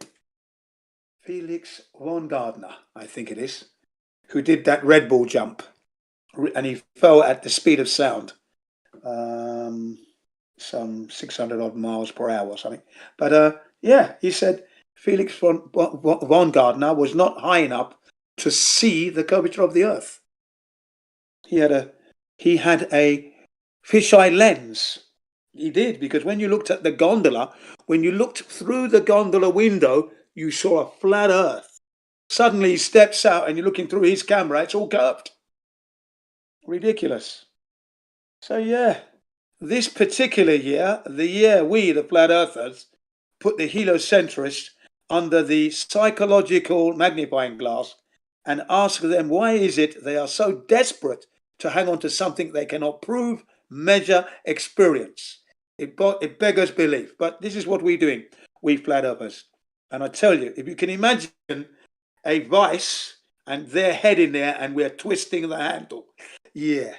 Felix von Gardner, I think it is, who did that Red Bull jump, and he fell at the speed of sound, some 600 odd miles per hour or something. But yeah, he said Felix von Gardner was not high enough to see the curvature of the Earth. He had a fisheye lens. He did, because when you looked at the gondola, when you looked through the gondola window, you saw a flat Earth. Suddenly he steps out and you're looking through his camera, it's all curved. Ridiculous. So yeah, this particular year, the year we, the flat earthers, put the heliocentrists under the psychological magnifying glass and ask them why is it they are so desperate to hang on to something they cannot prove, measure, experience. It beggars belief. But this is what we're doing, we flat earthers. And I tell you, if you can imagine a vice and their head in there and we're twisting the handle, yeah.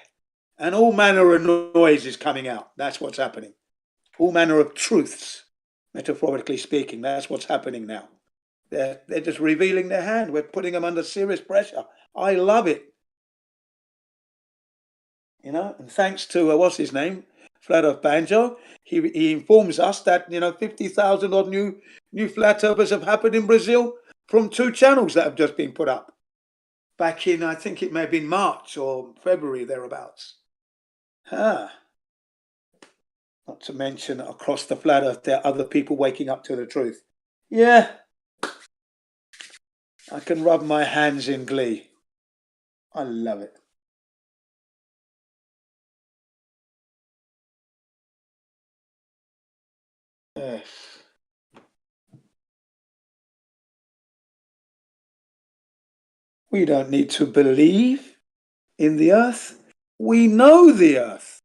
And all manner of noise is coming out. That's what's happening. All manner of truths, metaphorically speaking. That's what's happening now. They're just revealing their hand. We're putting them under serious pressure. I love it. You know, and thanks to, what's his name? Flat Earth Banjo. He informs us that, 50,000 odd new flat earthers have happened in Brazil from 2 channels that have just been put up. Back in, I think it may have been March or February, thereabouts. Not to mention across the flat earth, there are other people waking up to the truth. Yeah. I can rub my hands in glee. I love it. Yes. We don't need to believe in the earth. We know the earth.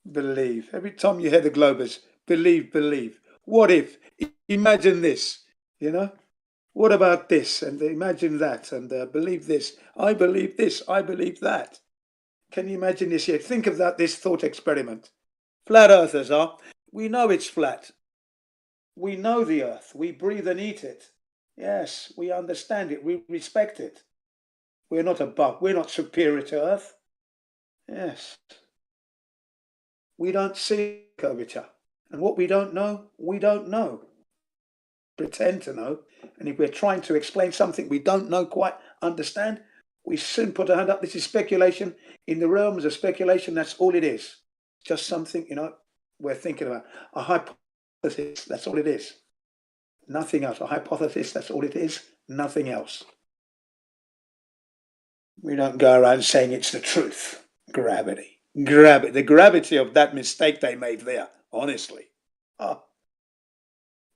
Believe. Every time you hear the Globers, believe, believe. What if? Imagine this, What about this? And imagine that. And believe this. I believe this. I believe that. Can you imagine this here? Think of that, this thought experiment. Flat earthers are. We know it's flat. We know the earth. We breathe and eat it. Yes, we understand it. We respect it. We're not above. We're not superior to earth. Yes. We don't see curvature. And what we don't know, we don't know. Pretend to know. And if we're trying to explain something we don't know, quite understand, we soon put a hand up. This is speculation. In the realms of speculation, that's all it is. Just something, we're thinking about. A hypothesis, that's all it is. Nothing else. A hypothesis, that's all it is. Nothing else. We don't go around saying it's the truth. Gravity. The gravity of that mistake they made there, honestly.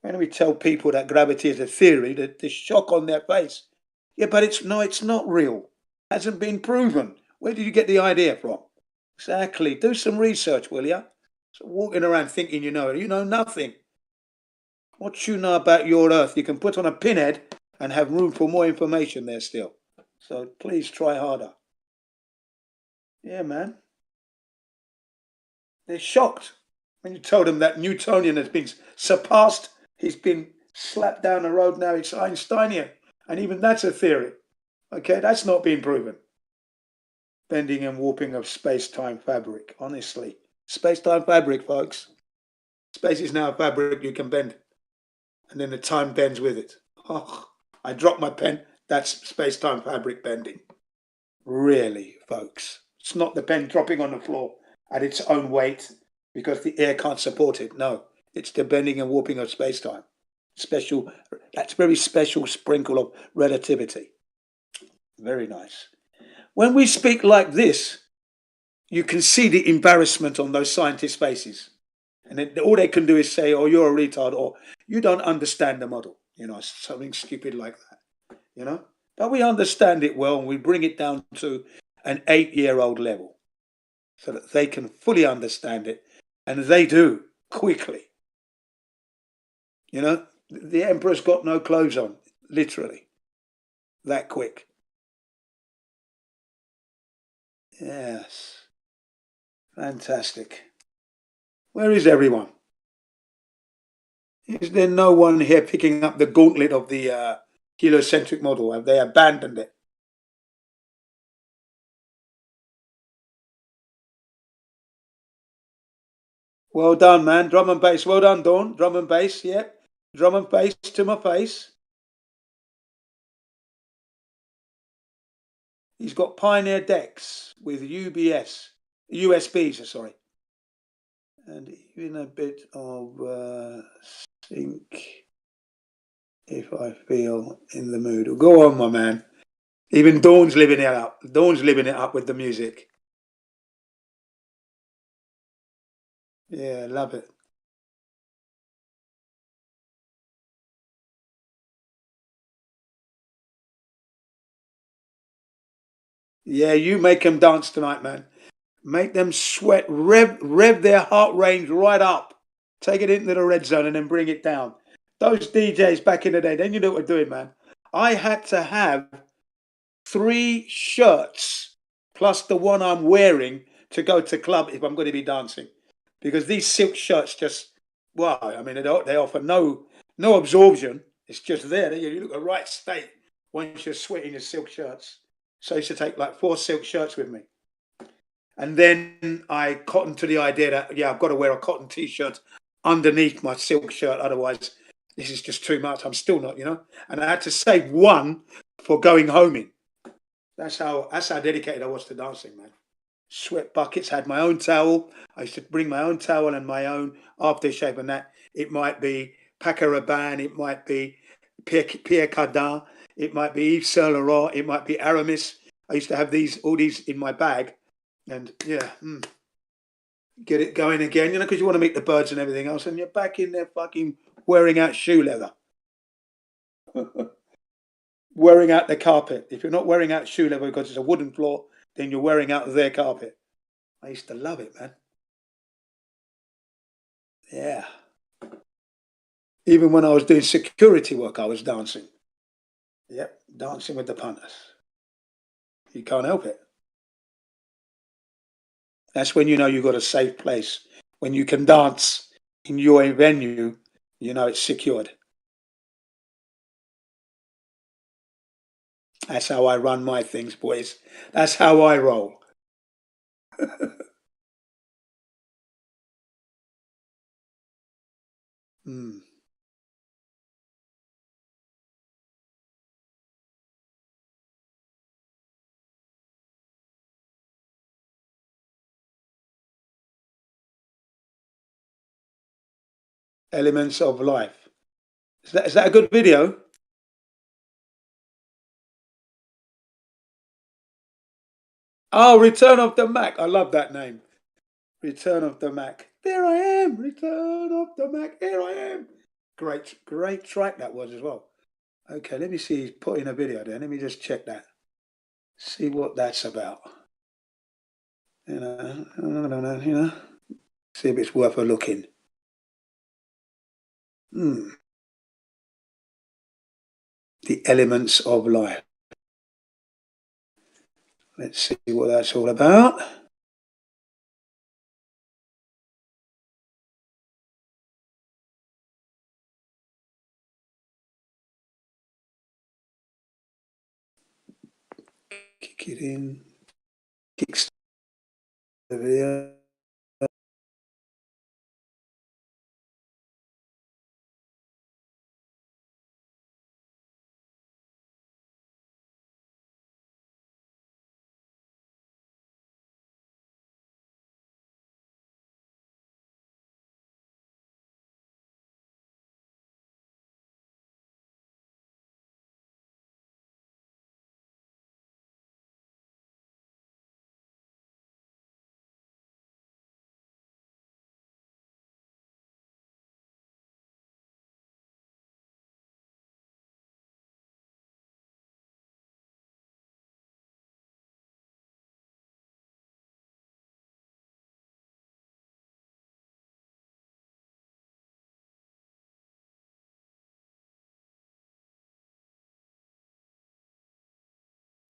When we tell people that gravity is a theory, the shock on their face. Yeah, but it's not real. It hasn't been proven. Where did you get the idea from? Exactly. Do some research, will you? So walking around thinking you know nothing. What you know about your Earth, you can put on a pinhead and have room for more information there still. So please try harder. Yeah, man. They're shocked when you told them that Newtonian has been surpassed. He's been slapped down the road now. It's Einsteinian. And even that's a theory. Okay, that's not been proven. Bending and warping of space-time fabric. Honestly. Space-time fabric, folks. Space is now a fabric you can bend. And then the time bends with it. Oh, I dropped my pen. That's space-time fabric bending. Really, folks. It's not the pen dropping on the floor at its own weight because the air can't support it. No, it's the bending and warping of space-time. That's very special sprinkle of relativity. Very nice. When we speak like this, you can see the embarrassment on those scientists' faces. And then all they can do is say, oh, you're a retard, or you don't understand the model. Something stupid like that, But we understand it well, and we bring it down to an 8-year-old level so that they can fully understand it, and they do, quickly. The emperor's got no clothes on, literally. That quick. Yes. Fantastic. Where is everyone? Is there no one here picking up the gauntlet of the heliocentric model? Have they abandoned it? Well done, man. Drum and bass. Well done, Dawn. Drum and bass. Yep. Drum and bass to my face. He's got Pioneer decks with USBs, sorry. And even a bit of sync if I feel in the mood. Go on, my man. Even Dawn's living it up. Dawn's living it up with the music. Yeah, love it. Yeah, you make them dance tonight, man. Make them sweat, rev their heart range right up. Take it into the red zone and then bring it down. Those DJs back in the day, then you know what we're doing, man. I had to have 3 shirts plus the one I'm wearing to go to club if I'm going to be dancing. Because these silk shirts just, well, I mean, they offer no absorption. It's just there. You look at the right state once you're sweating your silk shirts. So I used to take like 4 silk shirts with me. And then I cottoned to the idea that, yeah, I've got to wear a cotton T-shirt underneath my silk shirt. Otherwise, this is just too much. I'm still not, And I had to save one for going home in. That's how dedicated I was to dancing, man. Sweat buckets, had my own towel. I used to bring my own towel and my own aftershave and that. It might be Paco Rabanne, it might be Pierre Cardin, it might be Yves Saint Laurent, it might be Aramis. I used to have all these in my bag. And yeah, get it going again, because you want to meet the birds and everything else, and you're back in there fucking wearing out shoe leather. Wearing out the carpet. If you're not wearing out shoe leather because it's a wooden floor, then you're wearing out their carpet. I used to love it, man. Yeah. Even when I was doing security work, I was dancing. Yep, dancing with the punters. You can't help it. That's when you know you've got a safe place. When you can dance in your venue, you know it's secured. That's how I run my things, boys. That's how I roll. Elements of life. Is that a good video? Oh, Return of the Mac. I love that name. Return of the Mac. There I am. Return of the Mac. Here I am. Great track that was as well. Okay, let me see. He's put in a video there. Let me just check that. See what that's about. I don't know, See if it's worth a look in. The elements of life. Let's see what that's all about. Kick it in. Kickstart the video.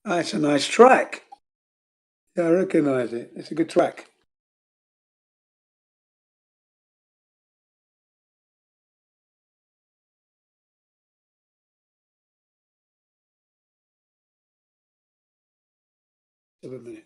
That's a nice track. Yeah, I recognise it. It's a good track. 7 minutes.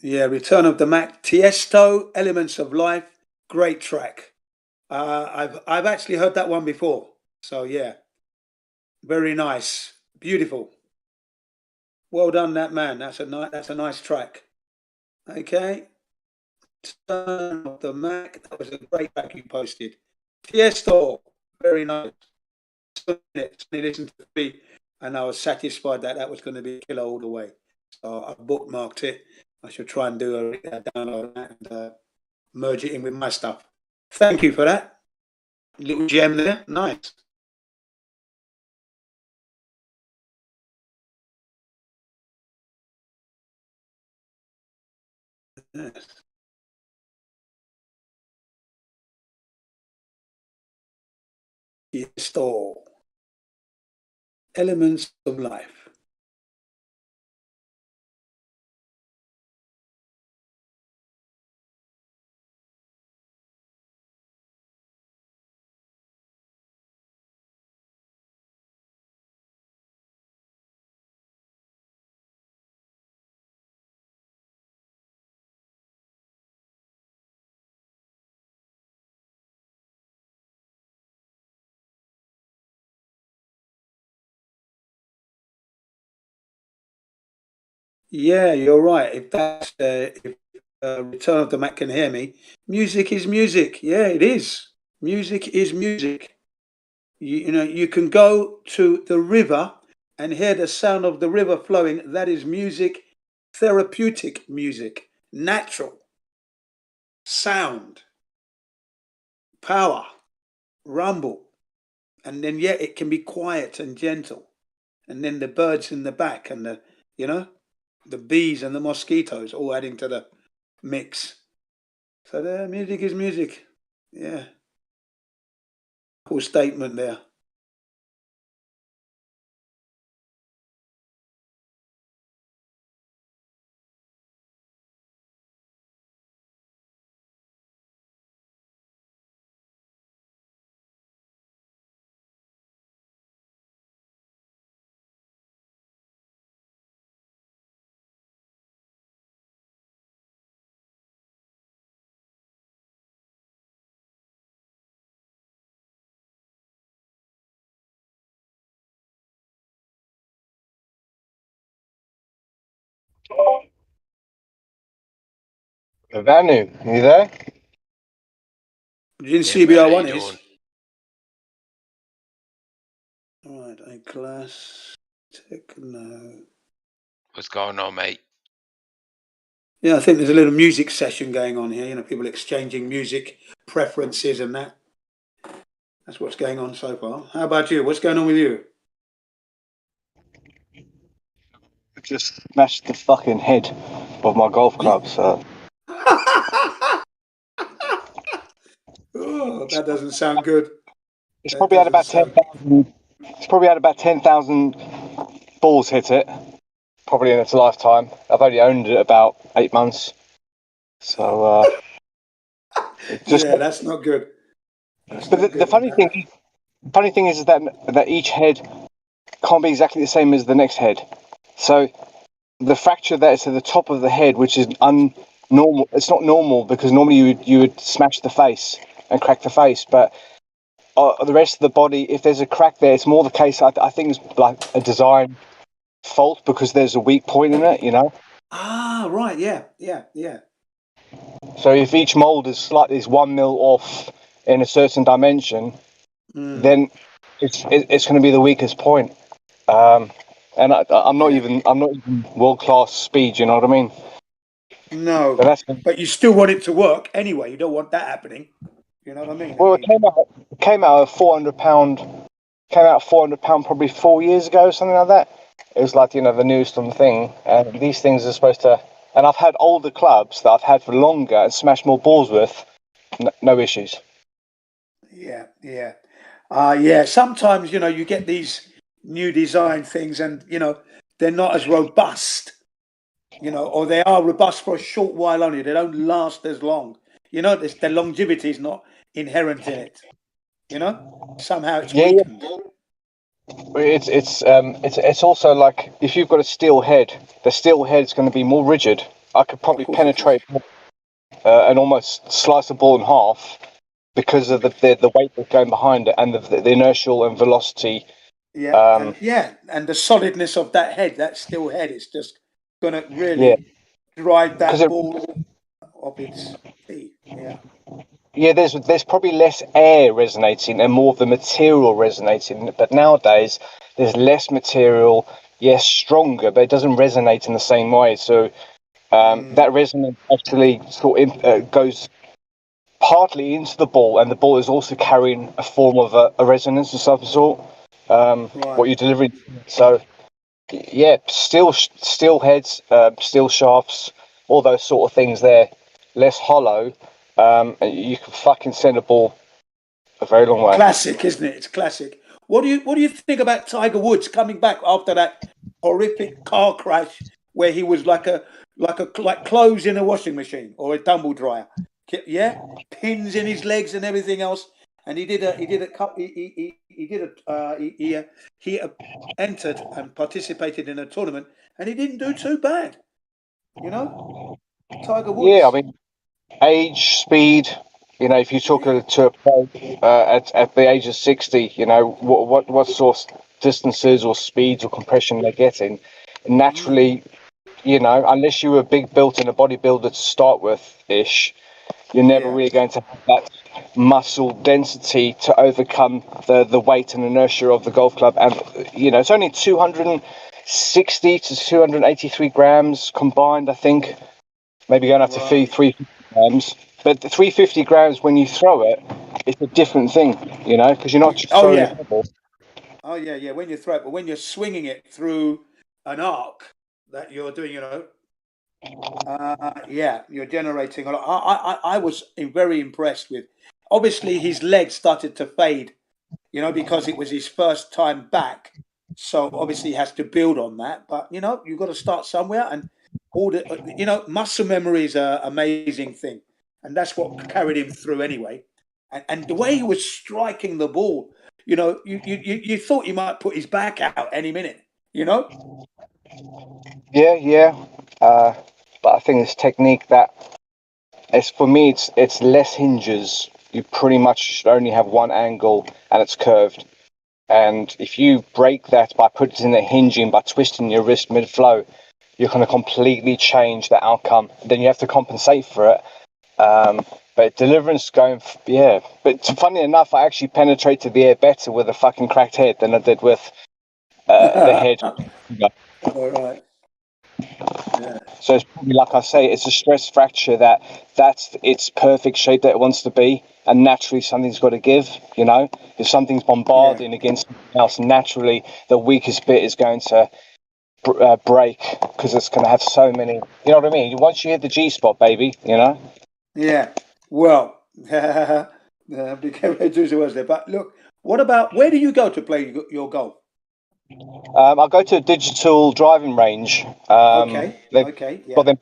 Yeah, Return of the Mac, Tiesto, Elements of Life, great track. I've actually heard that one before, so yeah, very nice, beautiful. Well done, that man. That's a nice track. Okay, Return of the Mac. That was a great track you posted. Tiesto, very nice. Listen to the beat, and I was satisfied that that was going to be a killer all the way. So I bookmarked it. I should try and do a download of that and merge it in with my stuff. Thank you for that. Little gem there. Nice. Yes. Store Elements of Life. Yeah, you're right. If that's if Return of the Mac can hear me, music is music. Yeah, it is. Music is music. You know, you can go to the river and hear the sound of the river flowing. That is music, therapeutic music, natural sound, power, rumble, and then yet it can be quiet and gentle, and then the birds in the back and the bees and the mosquitoes all adding to the mix. So the music is music. Yeah. Cool statement there. Vanu, are you there? You didn't Yeah, see man, how you BR1 doing? is. Alright, a class techno. What's going on, mate? Yeah, I think there's a little music session going on here. You know, people exchanging music preferences and that. That's what's going on so far. How about you? What's going on with you? I just smashed the fucking head of my golf club, so. Oh, that doesn't sound good. It's probably had about 10,000. It's probably had about 10,000 balls hit it, probably in its lifetime. I've only owned it about 8 months, so Yeah, that's not good. But the funny thing is that each head can't be exactly the same as the next head. So the fracture that is at the top of the head, which is normal. It's not normal because normally you would smash the face and crack the face, but the rest of the body, if there's a crack there, it's more the case. I think it's like a design fault because there's a weak point in it, you know. Ah, right. Yeah. So if each mold is 1 mil off in a certain dimension, then it's going to be the weakest point. And I'm not even world class speed. You know what I mean? No, but you still want it to work anyway. You don't want that happening. You know what I mean? Well, it came out at £400. Came out £400 probably 4 years ago, something like that. It was like, you know, the newest on the thing. And these things are supposed to. And I've had older clubs that I've had for longer and smashed more balls with. No issues. Yeah. Sometimes, you know, you get these new design things and, you know, they're not as robust, you know, or they are robust for a short while only. They don't last as long. You know, the longevity is not inherent in it. You know, somehow it's weakened. It's also like if you've got a steel head, the steel head's going to be more rigid. I could probably penetrate and almost slice the ball in half because of the weight that's going behind it and the inertial and velocity. And the solidness of that head, that steel head, is just going to really drive that ball up its feet. Yeah, there's probably less air resonating and more of the material resonating. But nowadays, there's less material, yes, stronger, but it doesn't resonate in the same way. So that resonance actually goes partly into the ball, and the ball is also carrying a form of a resonance of some sort. What you're delivering. So, yeah, steel heads, steel shafts, all those sort of things there, less hollow. You can fucking send a ball a very long way. Classic, isn't it? It's classic. What do you think about Tiger Woods coming back after that horrific car crash where he was like clothes in a washing machine or a tumble dryer? Yeah, pins in his legs and everything else. And he entered and participated in a tournament, and he didn't do too bad. You know, Tiger Woods. Yeah, I mean, age, speed. You know, if you talk to a pro at the age of 60, you know what sort of distances or speeds or compression they're getting. Naturally, you know, unless you were big built and a bodybuilder to start with, you're never really going to have that muscle density to overcome the weight and inertia of the golf club. And you know, it's only 260 to 283 grams combined, I think. Maybe going up to 350 grams. But the 350 grams, when you throw it, it's a different thing, you know, because you're not just throwing a ball. Oh yeah. When you throw it, but when you're swinging it through an arc that you're doing, you know, you're generating a lot. I was very impressed with. Obviously, his legs started to fade, you know, because it was his first time back. So obviously, he has to build on that. But you know, you've got to start somewhere, and all the, you know, muscle memory is an amazing thing, and that's what carried him through anyway. And the way he was striking the ball, you know, you thought he might put his back out any minute, you know. Yeah. But I think it's technique that, for me, it's less hinges. You pretty much should only have one angle and it's curved. And if you break that by putting a hinging, by twisting your wrist mid-flow, you're going to completely change the outcome. Then you have to compensate for it. But deliverance But funny enough, I actually penetrated the air better with a fucking cracked head than I did with the head. All right. Yeah. So it's probably, like I say, it's a stress fracture that's its perfect shape that it wants to be, and naturally something's got to give. You know, if something's bombarding against something else, naturally the weakest bit is going to break because it's going to have so many. You know what I mean? Once you hit the G spot, baby, you know. Yeah. Well, be careful to use the words there. But look, what about where do you go to play your golf? I go to a digital driving range. Okay. They've got them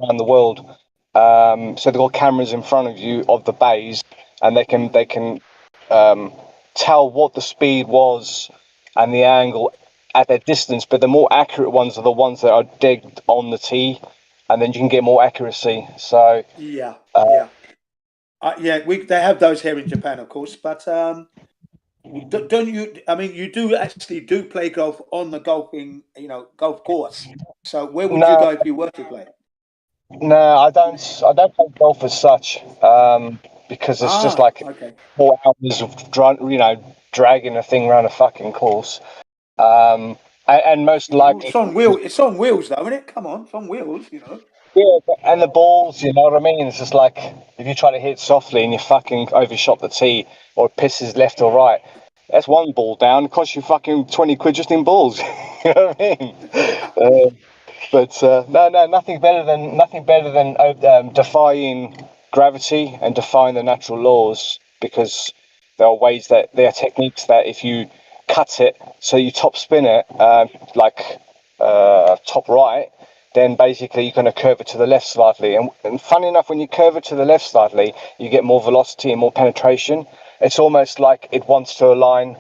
around the world. So they've got cameras in front of you of the bays, and they can tell what the speed was and the angle at their distance. But the more accurate ones are the ones that are digged on the tee. and then you can get more accuracy. So yeah, they have those here in Japan, of course, but don't you? I mean, you do actually play golf on the golf course. So where would you go if you were to play? No, I don't play golf as such, because it's just like okay. 4 hours of dragging a thing around a fucking course, and most likely It's on wheels. It's on wheels, though, isn't it? Come on, it's on wheels, Yeah, and the balls, you know what I mean? It's just like if you try to hit softly and you fucking overshot the tee or it pisses left or right, that's one ball down. It costs you fucking 20 quid just in balls. You know what I mean? No, nothing better than defying gravity and defying the natural laws, because there are techniques that if you cut it so you top spin it top right, then basically you're going to curve it to the left slightly. And funny enough, when you curve it to the left slightly, you get more velocity and more penetration. It's almost like it wants to align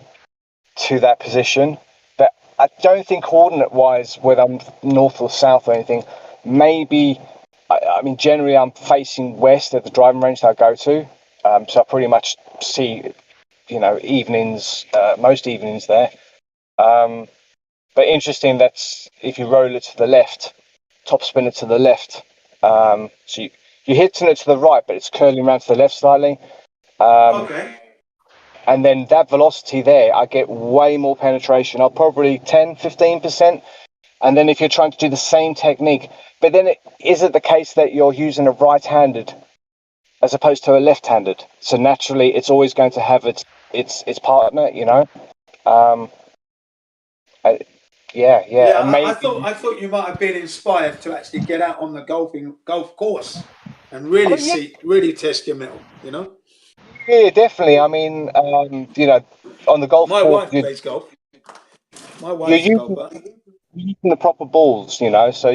to that position. But I don't think coordinate-wise, whether I'm north or south or anything, maybe, I mean, generally I'm facing west at the driving range that I go to. So I pretty much see, evenings, most evenings there. But interesting, that's if you roll it to the left, top spin it to the left. So you're hitting it to the right, but it's curling around to the left slightly. Okay. And then that velocity there, I get way more penetration. I'll probably 10, 15%. And then if you're trying to do the same technique, but then is it the case that you're using a right-handed as opposed to a left-handed? So naturally, it's always going to have its partner, Yeah, and maybe, I thought you might have been inspired to actually get out on the golf course and really test your mettle, Yeah, definitely. I mean, on the golf My course, wife plays golf. My you're wife's a golfer. using the proper balls, so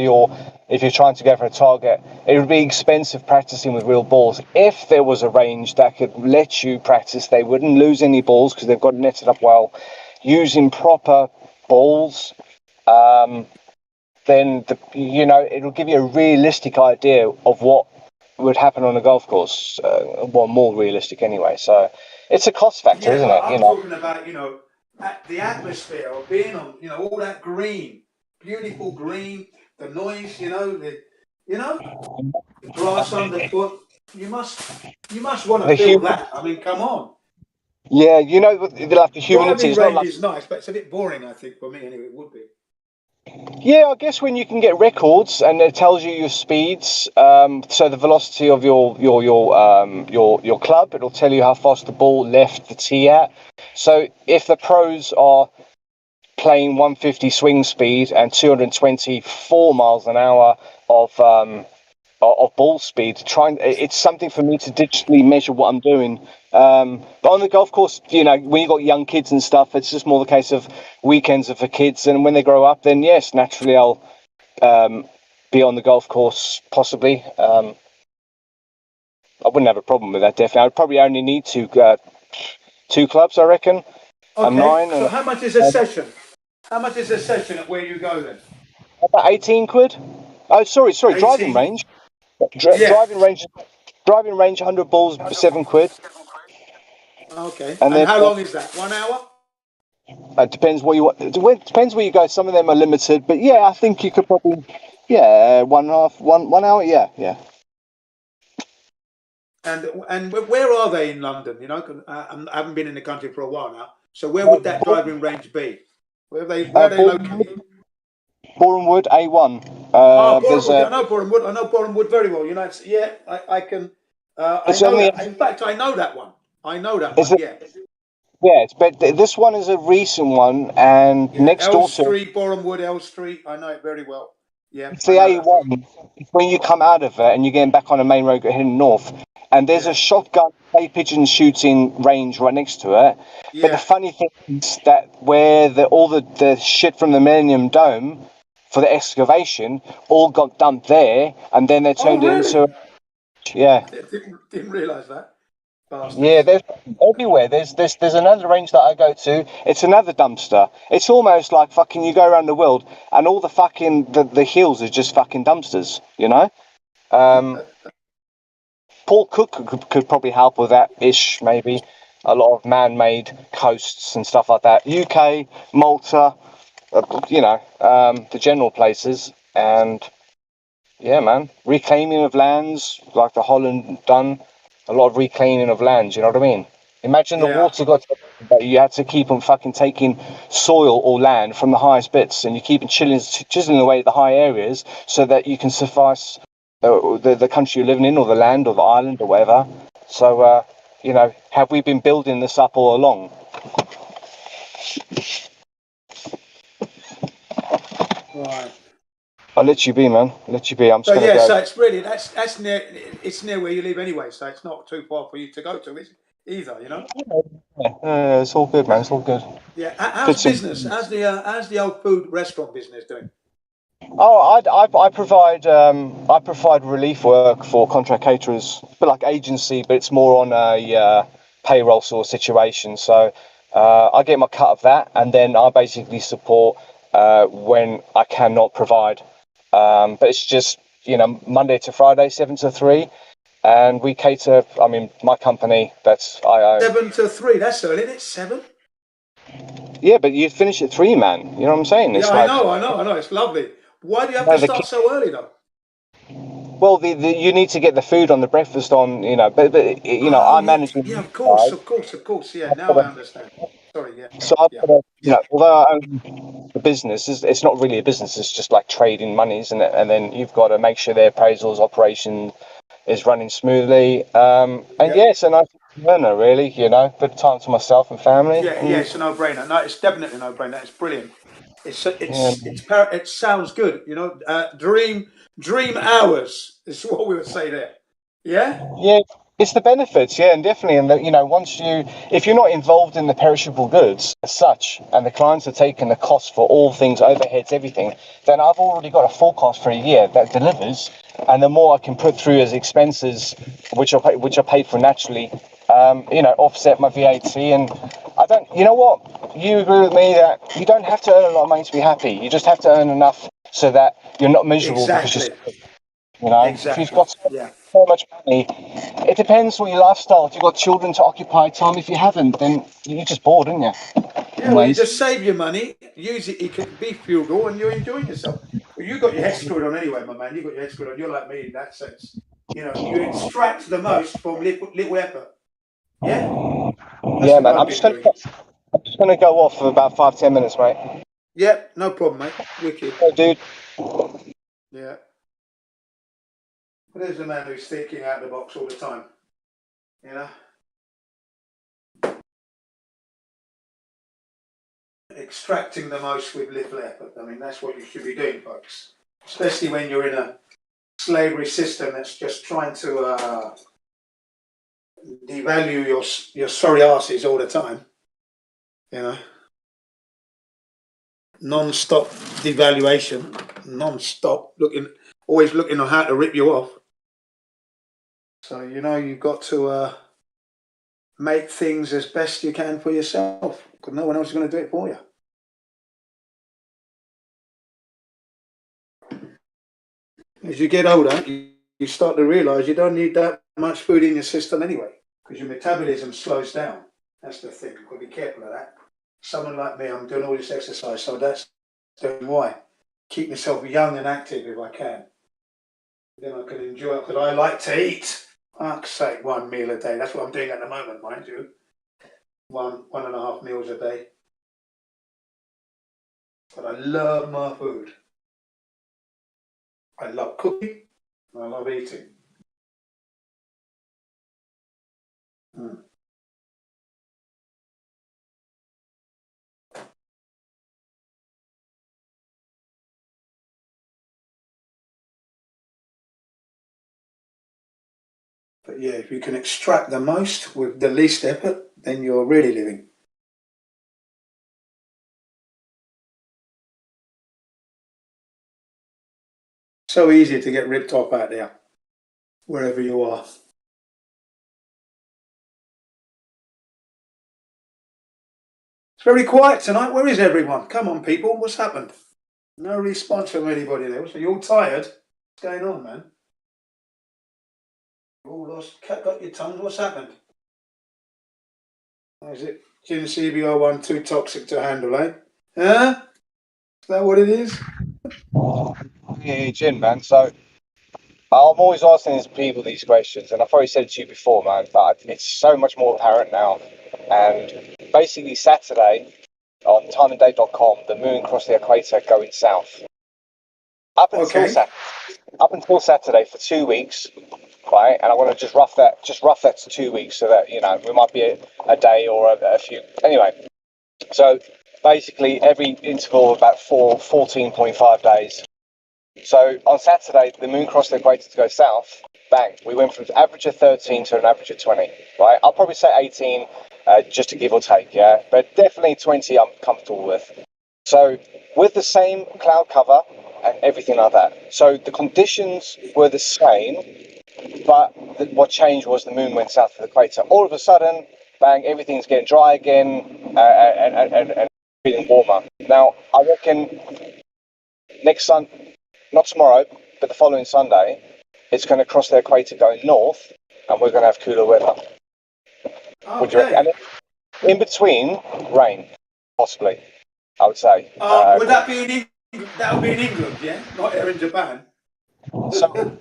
if you're trying to go for a target, it would be expensive practicing with real balls. If there was a range that could let you practice, they wouldn't lose any balls because they've got it netted up well. Using proper balls, then it'll give you a realistic idea of what would happen on a golf course. More realistic anyway. So it's a cost factor, isn't it? I'm talking about the atmosphere of being on all that green, beautiful green, the noise, the grass underfoot. You must want to feel that. I mean, come on. Yeah, like the humidity. Driving It's not range like, is nice, but it's a bit boring, I think, for me anyway. It would be. yeah, I guess when you can get records and it tells you your speeds, so the velocity of your club, it'll tell you how fast the ball left the tee at. So if the pros are playing 150 swing speed and 224 miles an hour of ball speed, it's something for me to digitally measure what I'm doing. But on the golf course, when you've got young kids and stuff, it's just more the case of weekends are for kids, and when they grow up, then yes, naturally I'll be on the golf course possibly. I wouldn't have a problem with that, definitely. I'd probably only need two clubs, I reckon. Okay, 9 so how much is a session? How much is a session at where you go then? About 18 quid. Oh, sorry, 18. Driving range. Driving range, 100 balls, 7 quid. Okay. And then, how long is that? 1 hour? It depends what you want. It depends where you go. Some of them are limited, but yeah, I think you could probably, 1 hour. Yeah. And where are they in London? 'Cause I haven't been in the country for a while now. So where would that driving range be? Where are they located? Bournemouth A1. Bournemouth. I know Bournemouth. I know Bournemouth very well. I can. I know that. In fact, I know that one. Yeah, but this one is a recent one, and next L door to Street, Bournemouth, L Street. I know it very well. Yeah. it's the A1. When you come out of it and you're getting back on the main road heading north, and there's a shotgun clay pigeon shooting range right next to it. Yeah. But the funny thing is that where all the shit from the Millennium Dome for the excavation all got dumped there, and then they turned it into. Yeah. Didn't realise that. Yeah, there's everywhere. There's another range that I go to. It's another dumpster. It's almost like fucking you go around the world and all the fucking the hills are just fucking dumpsters. You know. Paul Cook could probably help with that ish maybe. A lot of man-made coasts and stuff like that. UK, Malta, you know, the general places, and yeah, man, reclaiming of lands like the Holland done. A lot of reclaiming of lands. You know what I mean? Imagine the water got to, but you had to keep on fucking taking soil or land from the highest bits, and you keep chiseling away at the high areas so that you can suffice the country you're living in, or the land, or the island, or whatever. So, you know, have we been building this up all along? Right. I'll let you be, man. I'll let you be. I'm just So gonna yeah, go. so it's really that's near. It's near where you live anyway, so it's not too far for you to go to, is it? Either, you know. Yeah, it's all good, man. It's all good. Yeah. How's business? How's the old food restaurant business doing? Oh, I provide relief work for contract caterers, but like agency, but it's more on a payroll sort of situation. So I get my cut of that, and then I basically support when I cannot provide. But it's just, you know, Monday to Friday, 7 to 3, and we cater. I mean, my company that's I own. 7 to 3. That's early, isn't it? 7. Yeah, but you finish at 3, man. You know what I'm saying? It's Yeah, like, I know. It's lovely. Why do you have no, to start so early though? well, you need to get the food on the breakfast on, you know, but you know, I manage the Yeah, meat of course, side. Yeah, now I understand. Sorry, yeah. So I've got to, you know, although I own the business, it's not really a business. It's just like trading monies, and then you've got to make sure their appraisals operation is running smoothly. And yes, and I learner really, you know, bit of time to myself and family. Yeah, it's a no-brainer. No, it's definitely a no-brainer. It's brilliant. Yeah. It sounds good. You know, dream hours is what we would say there. Yeah. Yeah, it's the benefits, yeah, and definitely, and you know, if you're not involved in the perishable goods as such, and the clients are taking the cost for all things, overheads, everything, then I've already got a forecast for a year that delivers, and the more I can put through as expenses, which are paid for naturally, you know, offset my VAT, and I don't, you know what, you agree with me that you don't have to earn a lot of money to be happy. You just have to earn enough so that you're not miserable because you're. You know, if you've got so much money, it depends on your lifestyle. If you've got children to occupy time, if you haven't, then you're just bored, aren't you? Yeah, well, you just save your money, use it. You can be frugal, and you're enjoying yourself. Well, you got your head screwed on anyway, my man. You got your head screwed on. You're like me in that sense. You know, you extract the most from little effort. Yeah. Yeah, man. I'm just gonna go off for about 5-10 minutes, mate. Yeah, no problem, mate. Wicked. Hey, dude. Yeah. But there's a man who's thinking out of the box all the time. You know. Extracting the most with little effort. I mean, that's what you should be doing, folks. Especially when you're in a slavery system that's just trying to devalue your sorry asses all the time. You know, non-stop devaluation, non-stop always looking on how to rip you off. So you know you've got to make things as best you can for yourself, because no one else is going to do it for you. As you get older, you start to realise you don't need that much food in your system anyway, because your metabolism slows down. That's the thing. You've got to be careful of that. Someone like me, I'm doing all this exercise, so that's why. Keep myself young and active if I can. Then I can enjoy it, because I like to eat. Fuck's sake, 1 meal a day. That's what I'm doing at the moment, mind you. 1.5 meals a day. But I love my food. I love cooking. I love eating. But yeah, if you can extract the most with the least effort, then you're really living. So easy to get ripped off out there, wherever you are. It's very quiet tonight. Where is everyone? Come on, people. What's happened? No response from anybody there. So you're all tired? What's going on, man? You all lost, got your tongues. What's happened? Or is it Gin CBR1 too toxic to handle, eh? Huh? Is that what it is? Yeah, Jim, man. So I'm always asking these people these questions, and I've probably said it to you before, man, but it's so much more apparent now. And basically, Saturday on timeanddate.com, the moon crossed the equator going south. Up until Saturday for 2 weeks, right? And I want to just rough that to 2 weeks, so that we might be a day or a few. Anyway, so basically every interval of about 14.5 days. So on Saturday, the moon crossed the equator to go south. Bang! We went from an average of 13 to an average of 20. Right? I'll probably say 18, just to give or take. Yeah, but definitely 20. I'm comfortable with. So with the same cloud cover and everything like that. So the conditions were the same, but what changed was the moon went south of the equator. All of a sudden, bang! Everything's getting dry again, and feeling warmer. Now I reckon next Sunday. Not tomorrow, but the following Sunday, it's going to cross the equator going north, and we're going to have cooler weather. Would you reckon? And in between, rain, possibly, I would say. Would that be in England? That would be in England, yeah? Not here in Japan. So,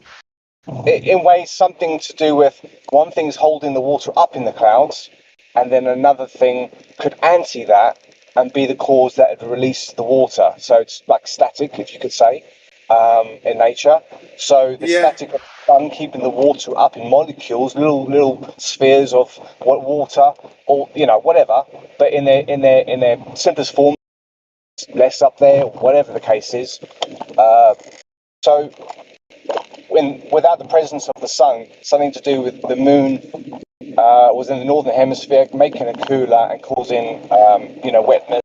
in ways, something to do with one thing's holding the water up in the clouds, and then another thing could anti that and be the cause that it released the water. So it's like static, if you could say. In nature, so the static of the sun keeping the water up in molecules, little spheres of water, or whatever. But in their simplest form, less up there, whatever the case is. So without the presence of the sun, something to do with the moon was in the northern hemisphere, making it cooler and causing wetness.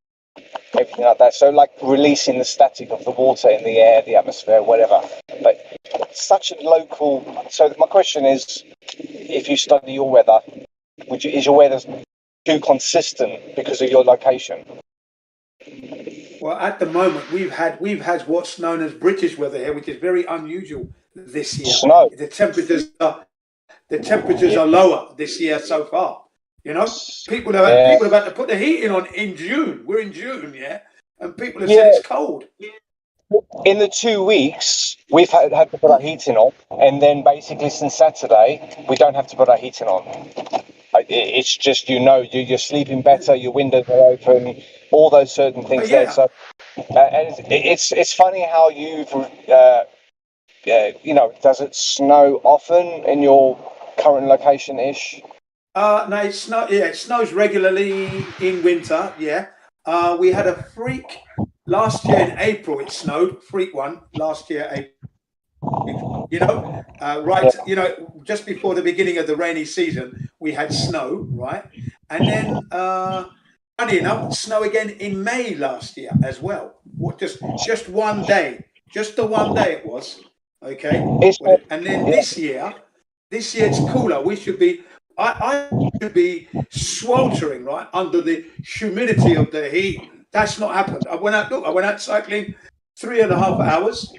Everything like that. So like releasing the static of the water in the air, the atmosphere, whatever. But such a local. So my question is, if you study your weather, is your weather too consistent because of your location? Well, at the moment, we've had what's known as British weather here, which is very unusual this year. Snow. The temperatures are lower this year so far. People have had to put the heating on in June. We're in June, yeah, and people have said it's cold. In the 2 weeks, we've had to put our heating on, and then basically since Saturday, we don't have to put our heating on. It's just you're sleeping better, your windows are open, all those certain things there. So, and it's funny how you've does it snow often in your current location ish? No, it snows regularly in winter. Yeah, we had a freak last year in April. It snowed, freak one last year. April. Just before the beginning of the rainy season, we had snow, right? And then, funny enough, snow again in May last year as well. Just one day, just the one day it was. Okay, and then this year it's cooler. We should be. I should be sweltering, right, under the humidity of the heat. That's not happened. I went out cycling 3.5 hours.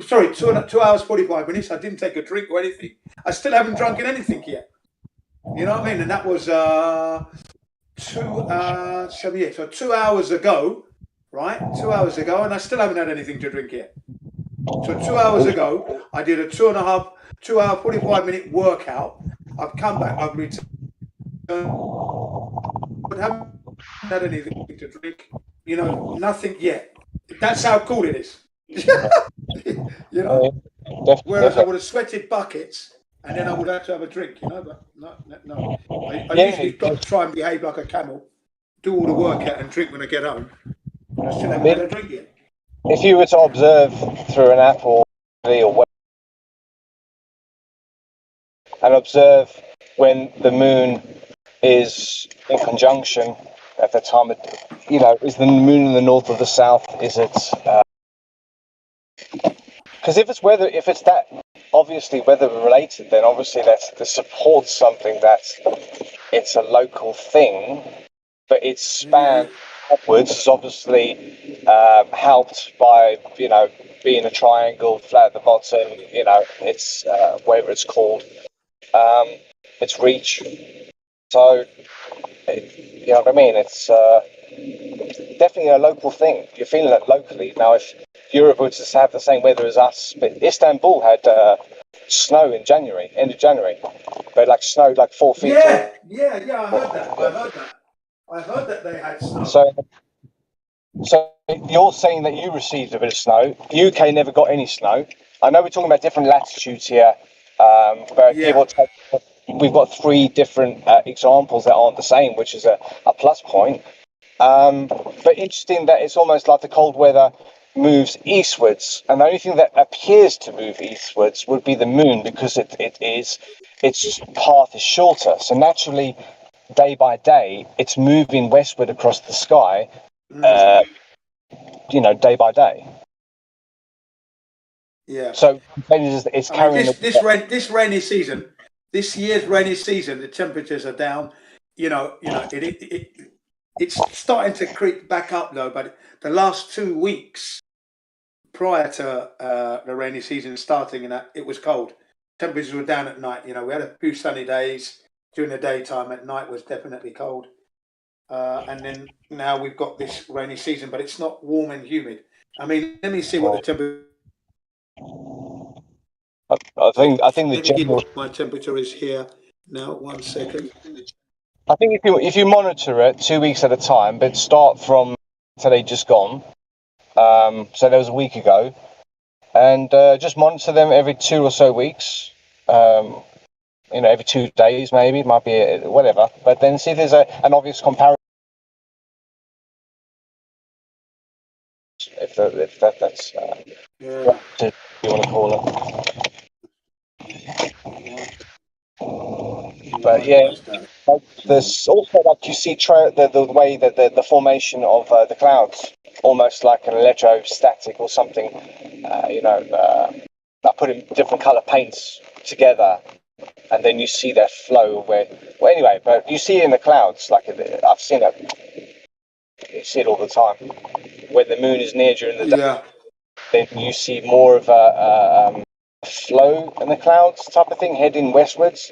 Sorry, 2 hours 45 minutes. I didn't take a drink or anything. I still haven't drunken anything yet. You know what I mean? And that was 2 hours ago, right? 2 hours ago, and I still haven't had anything to drink yet. So 2 hours ago, I did a 2 hour 45-minute workout. I've come back, I've returned, but haven't had anything to drink, nothing yet. That's how cool it is. Whereas I would have sweated buckets and then I would have to have a drink, but no. I usually got to try and behave like a camel, do all the workout and drink when I get home. But I still haven't had a drink yet. If you were to observe through an app or whatever, and observe when the moon is in conjunction at the time, is the moon in the north or the south? Is it? Because if it's that obviously weather related, then obviously that supports something that it's a local thing, but it's spanned upwards is obviously helped by, being a triangle, flat at the bottom, it's whatever it's called, its reach. So, you know what I mean? It's definitely a local thing. You're feeling it locally. Now, if Europe were to have the same weather as us, but Istanbul had snow in January, end of January, but like snowed like 4 feet. Yeah, I heard that. I heard that they had snow. So you're saying that you received a bit of snow. UK never got any snow. I know we're talking about different latitudes here, but give or take, we've got 3 different examples that aren't the same, which is a plus point. But interesting that it's almost like the cold weather moves eastwards, and the only thing that appears to move eastwards would be the moon, because its path is shorter. So naturally, day by day, it's moving westward across the sky. Day by day. Yeah. So it's carrying this rainy season, this year's rainy season, the temperatures are down. It's starting to creep back up though. But the last 2 weeks prior to the rainy season starting, it was cold. Temperatures were down at night. We had a few sunny days during the daytime. At night was definitely cold. And then now we've got this rainy season, but it's not warm and humid. I mean, let me see what the temperature. I think the general. My temperature is here now. 1 second. I think if you monitor it 2 weeks at a time, but start from today just gone. So there was a week ago, and just monitor them every 2 or so weeks. Every 2 days maybe, it might be whatever. But then see if there's an obvious comparison. If that's what you want to call it. But yeah, there's also like you see the way that the formation of the clouds, almost like an electrostatic or something. I put in different color paints together, and then you see that flow anyway, but you see it in the clouds, like I've seen it. You see it all the time. When the moon is near during the day, then you see more of a flow in the clouds type of thing, heading westwards.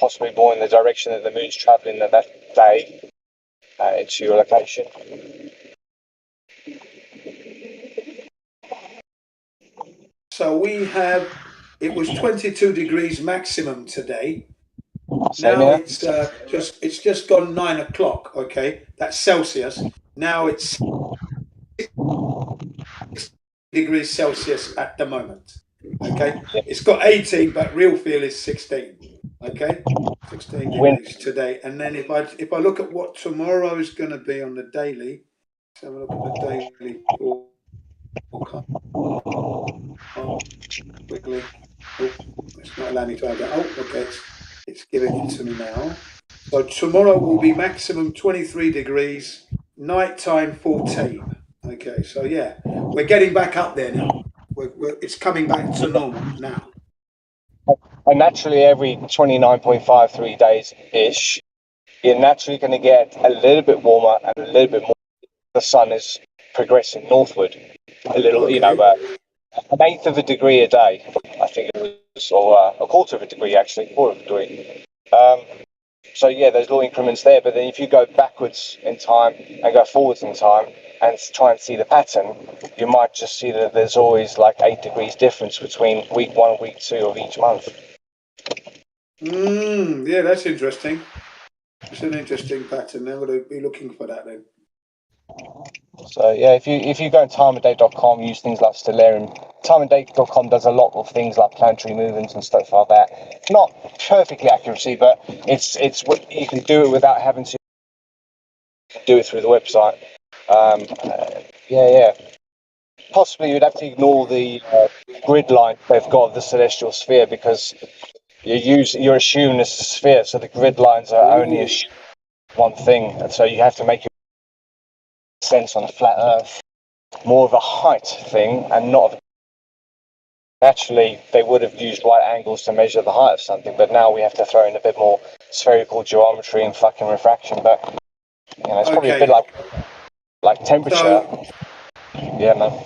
Possibly more in the direction that the moon's traveling that day into your location. So it was 22 degrees maximum today. Now it's just gone 9 o'clock. Okay, that's Celsius. Now it's 6 degrees Celsius at the moment. Okay, it's got 18, but real feel is 16. Okay, 16 degrees today. And then if I look at what tomorrow is going to be on the daily, let's have a look at the daily forecast. Quickly. It's not allowing me to have that. Okay, it's giving it to me now. So tomorrow will be maximum 23 degrees, nighttime 14. Okay, so yeah, we're getting back up there now. It's coming back to normal now. And naturally, every 29.53 days-ish, you're naturally going to get a little bit warmer and a little bit more. The sun is progressing northward a little, an eighth of a degree a day, I think it was, or a quarter of a degree actually, quarter of a degree. So yeah, there's little increments there, but then if you go backwards in time and go forwards in time and try and see the pattern, you might just see that there's always like 8 degrees difference between week 1 and week 2 of each month. Yeah, that's interesting. It's an interesting pattern. They're going to be looking for that then. So yeah, if you go on timeanddate.com, use things like Stellarium. Timeanddate.com does a lot of things like planetary movements and stuff like that. Not perfectly accuracy, but it's what you can do it without having to do it through the website. Possibly you'd have to ignore the grid line they've got of the celestial sphere, because you're assuming it's a sphere, so the grid lines are only one thing, and so you have to make your sense on a flat Earth more of a height thing and not. Naturally, they would have used right angles to measure the height of something, but now we have to throw in a bit more spherical geometry and fucking refraction. But You know, it's probably a bit like temperature. So Yeah, man.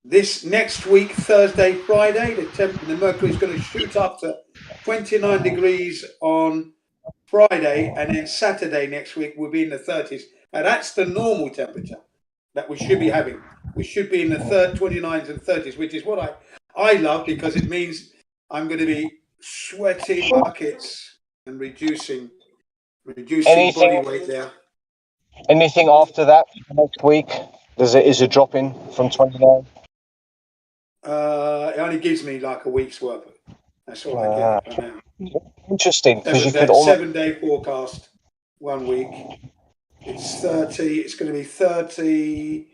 this next week, Thursday, Friday, the mercury is going to shoot up to 29 degrees on Friday, and then Saturday next week will be in the 30s. Now that's the normal temperature that we should be having. We should be in the 29s and 30s, which is what I love, because it means I'm going to be sweating buckets and reducing body weight there. Anything after that next week? Is it dropping from 29? It only gives me like a week's worth. That's all I get for now. Interesting, because you could almost 7-day forecast, 1 week. It's 30. It's going to be 30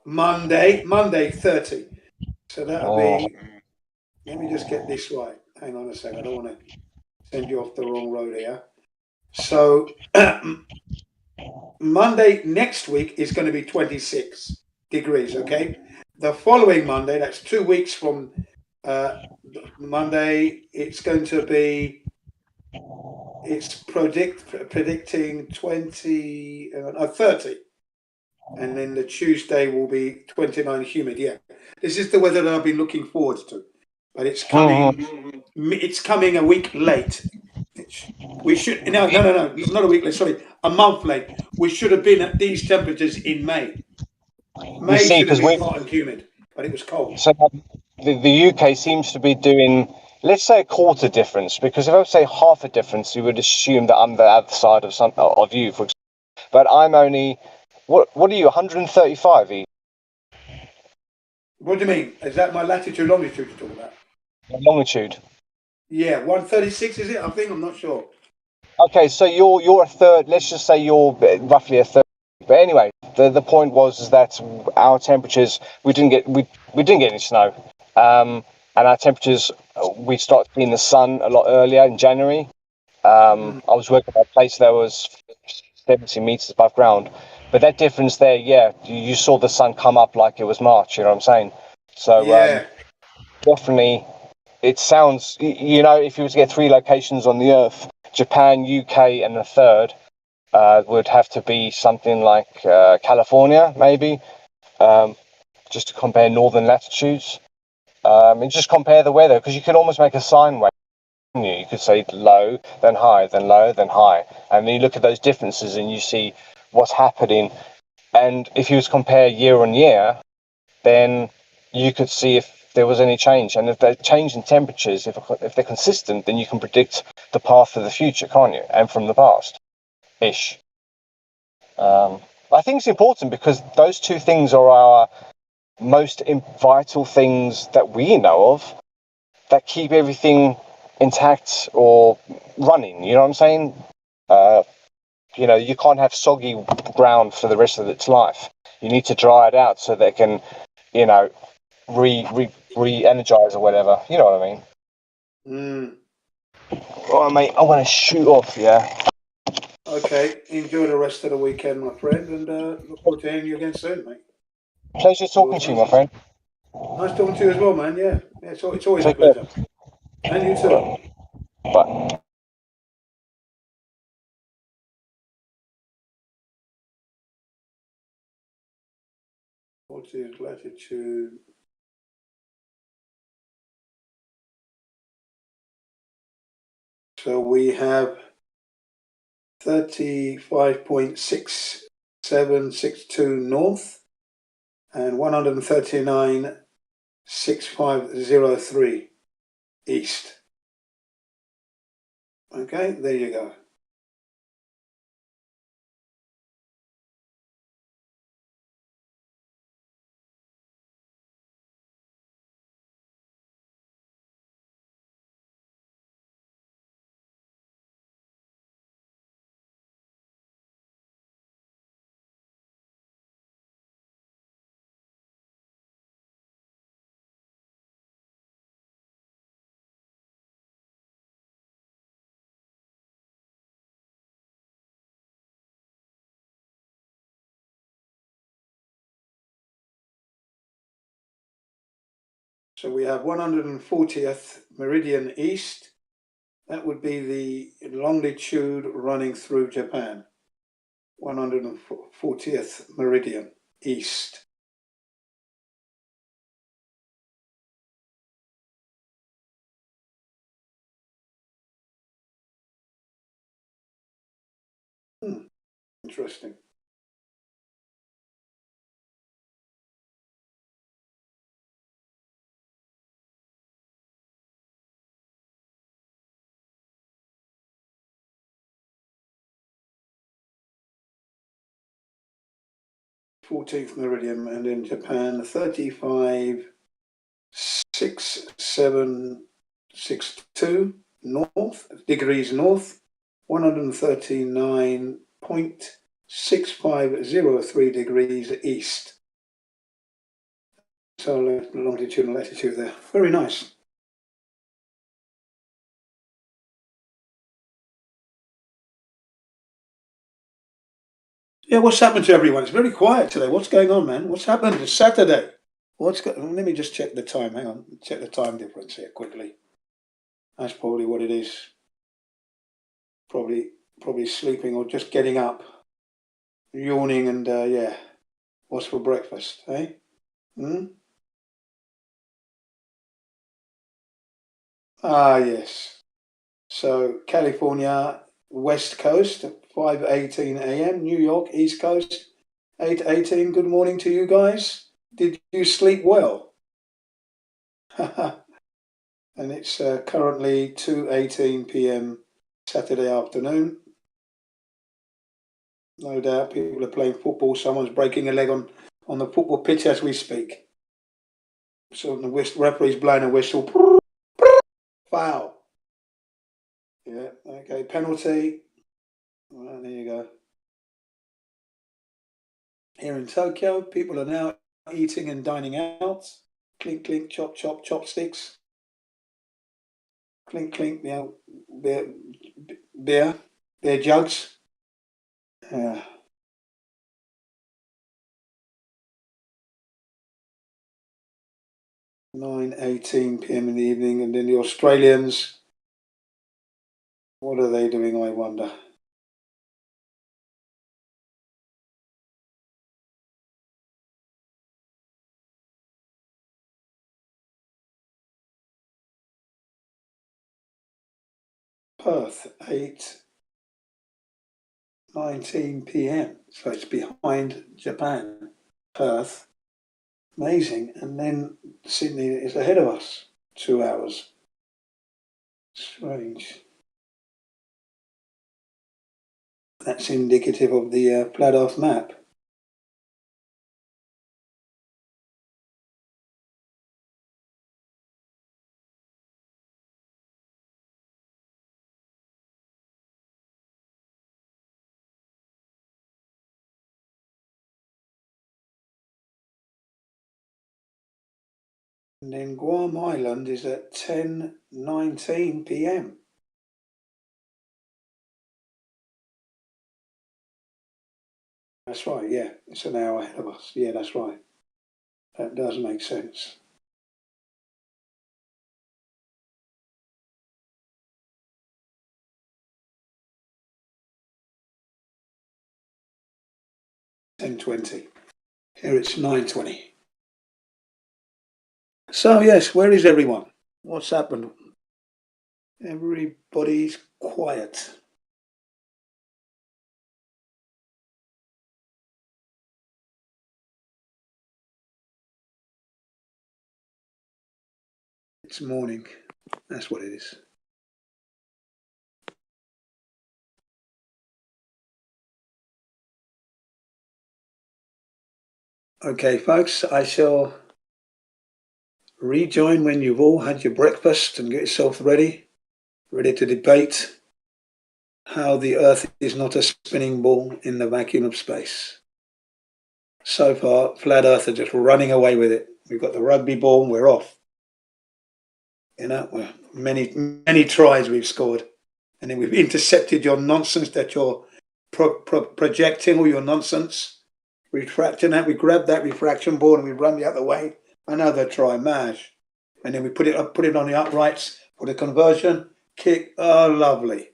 Monday 30. So that'll be. Let me just get this right. Hang on a second. I don't want to send you off the wrong road here. So Monday next week is going to be 26 degrees. Okay. The following Monday, that's 2 weeks from Monday, it's going to be. It's predicting 30, and then the Tuesday will be 29 humid. Yeah, this is the weather that I've been looking forward to, but it's coming. It's coming a week late. We should no, not a week late. Sorry, a month late. We should have been at these temperatures in May. May should have been hot and humid, but it was cold. So the UK seems to be doing, let's say, a quarter difference, because if I would say half a difference, you would assume that I'm the other side of you, for example. But I'm only, what are you, 135 east? What do you mean? Is that my latitude, longitude you're talking about? Longitude. Yeah, 136 is it? I think, I'm not sure. Okay, so you're a third. Let's just say you're roughly a third. But anyway, the point was that our temperatures, we didn't get any snow, and our temperatures, we started seeing the sun a lot earlier in January. I was working at a place that was 70 meters above ground, but that difference there, yeah, you saw the sun come up like it was March. You know what I'm saying? So definitely, it sounds. You know, if you were to get 3 locations on the Earth, Japan, UK, and the third. Would have to be something like California, maybe, just to compare northern latitudes. And just compare the weather, because you can almost make a sine wave. You could say low, then high, then low, then high. And then you look at those differences and you see what's happening. And if you was to compare year on year, then you could see if there was any change. And if they change in temperatures, if they're consistent, then you can predict the path of the future, can't you? And from the past. Ish. I think it's important because those 2 things are our most vital things that we know of that keep everything intact or running. You know what I'm saying? You know, you can't have soggy ground for the rest of its life. You need to dry it out so that it can, you know, re-energize or whatever. You know what I mean? All right, mate. I'm gonna shoot off. Yeah. Okay, enjoy the rest of the weekend, my friend, and look forward to hearing you again soon, mate. Pleasure talking to you, my friend. Nice talking to you as well, man. Yeah, it's always a pleasure. And you too. Bye. What is latitude? So we have 35.6762 north and 139.6503 east. Okay, there you go. So we have 140th meridian east. That would be the longitude running through Japan. 140th meridian east. Interesting. th meridian, and in Japan 356762 degrees north, 139.6503 degrees east. So longitude and latitude there. Very nice. Yeah, what's happened to everyone? It's very quiet today. What's going on, man? What's happened? It's Saturday. Let me just check the time. Hang on. Check the time difference here quickly. That's probably what it is. Probably sleeping or just getting up, yawning, and yeah. What's for breakfast, eh? Ah, yes. So California, West Coast, 5:18 a.m. New York, East Coast, 8:18. Good morning to you guys. Did you sleep well? And it's currently 2:18 p.m. Saturday afternoon. No doubt people are playing football. Someone's breaking a leg on the football pitch as we speak. So the referee's blowing a whistle. Foul. Yeah, okay, penalty. Well, there you go. Here in Tokyo, people are now eating and dining out. Clink, clink, chop, chop, chopsticks. Clink, clink, beer jugs. Yeah. – 9:18 p.m. in the evening, and then the Australians. What are they doing, I wonder? Perth, 8:19 p.m. So it's behind Japan. Perth, amazing. And then Sydney is ahead of us, 2 hours. Strange. That's indicative of the flat Earth map. And then Guam Island is at 10:19 p.m. That's right, yeah. It's an hour ahead of us. Yeah, that's right. That does make sense. $10:20. Here it's 9:20. So yes, where is everyone? What's happened? Everybody's quiet. It's morning. That's what it is. Okay, folks, I shall rejoin when you've all had your breakfast and get yourself ready to debate how the Earth is not a spinning ball in the vacuum of space. So far, flat Earth are just running away with it. We've got the rugby ball, we're off. You know, many tries we've scored, and then we've intercepted your nonsense that you're projecting, all your nonsense. Refracting that, we grab that refraction ball and we run the other way. Another try, mash. And then we put it on the uprights for the conversion. Kick. Oh, lovely.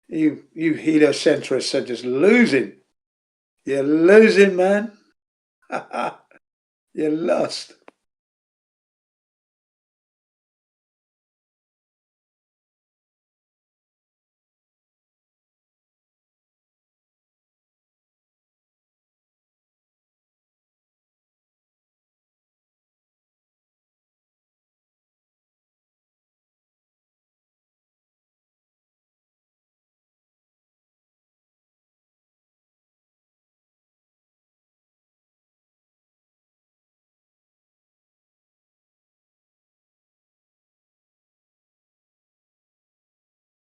You heliocentrists are just losing. You're losing, man. You're lost.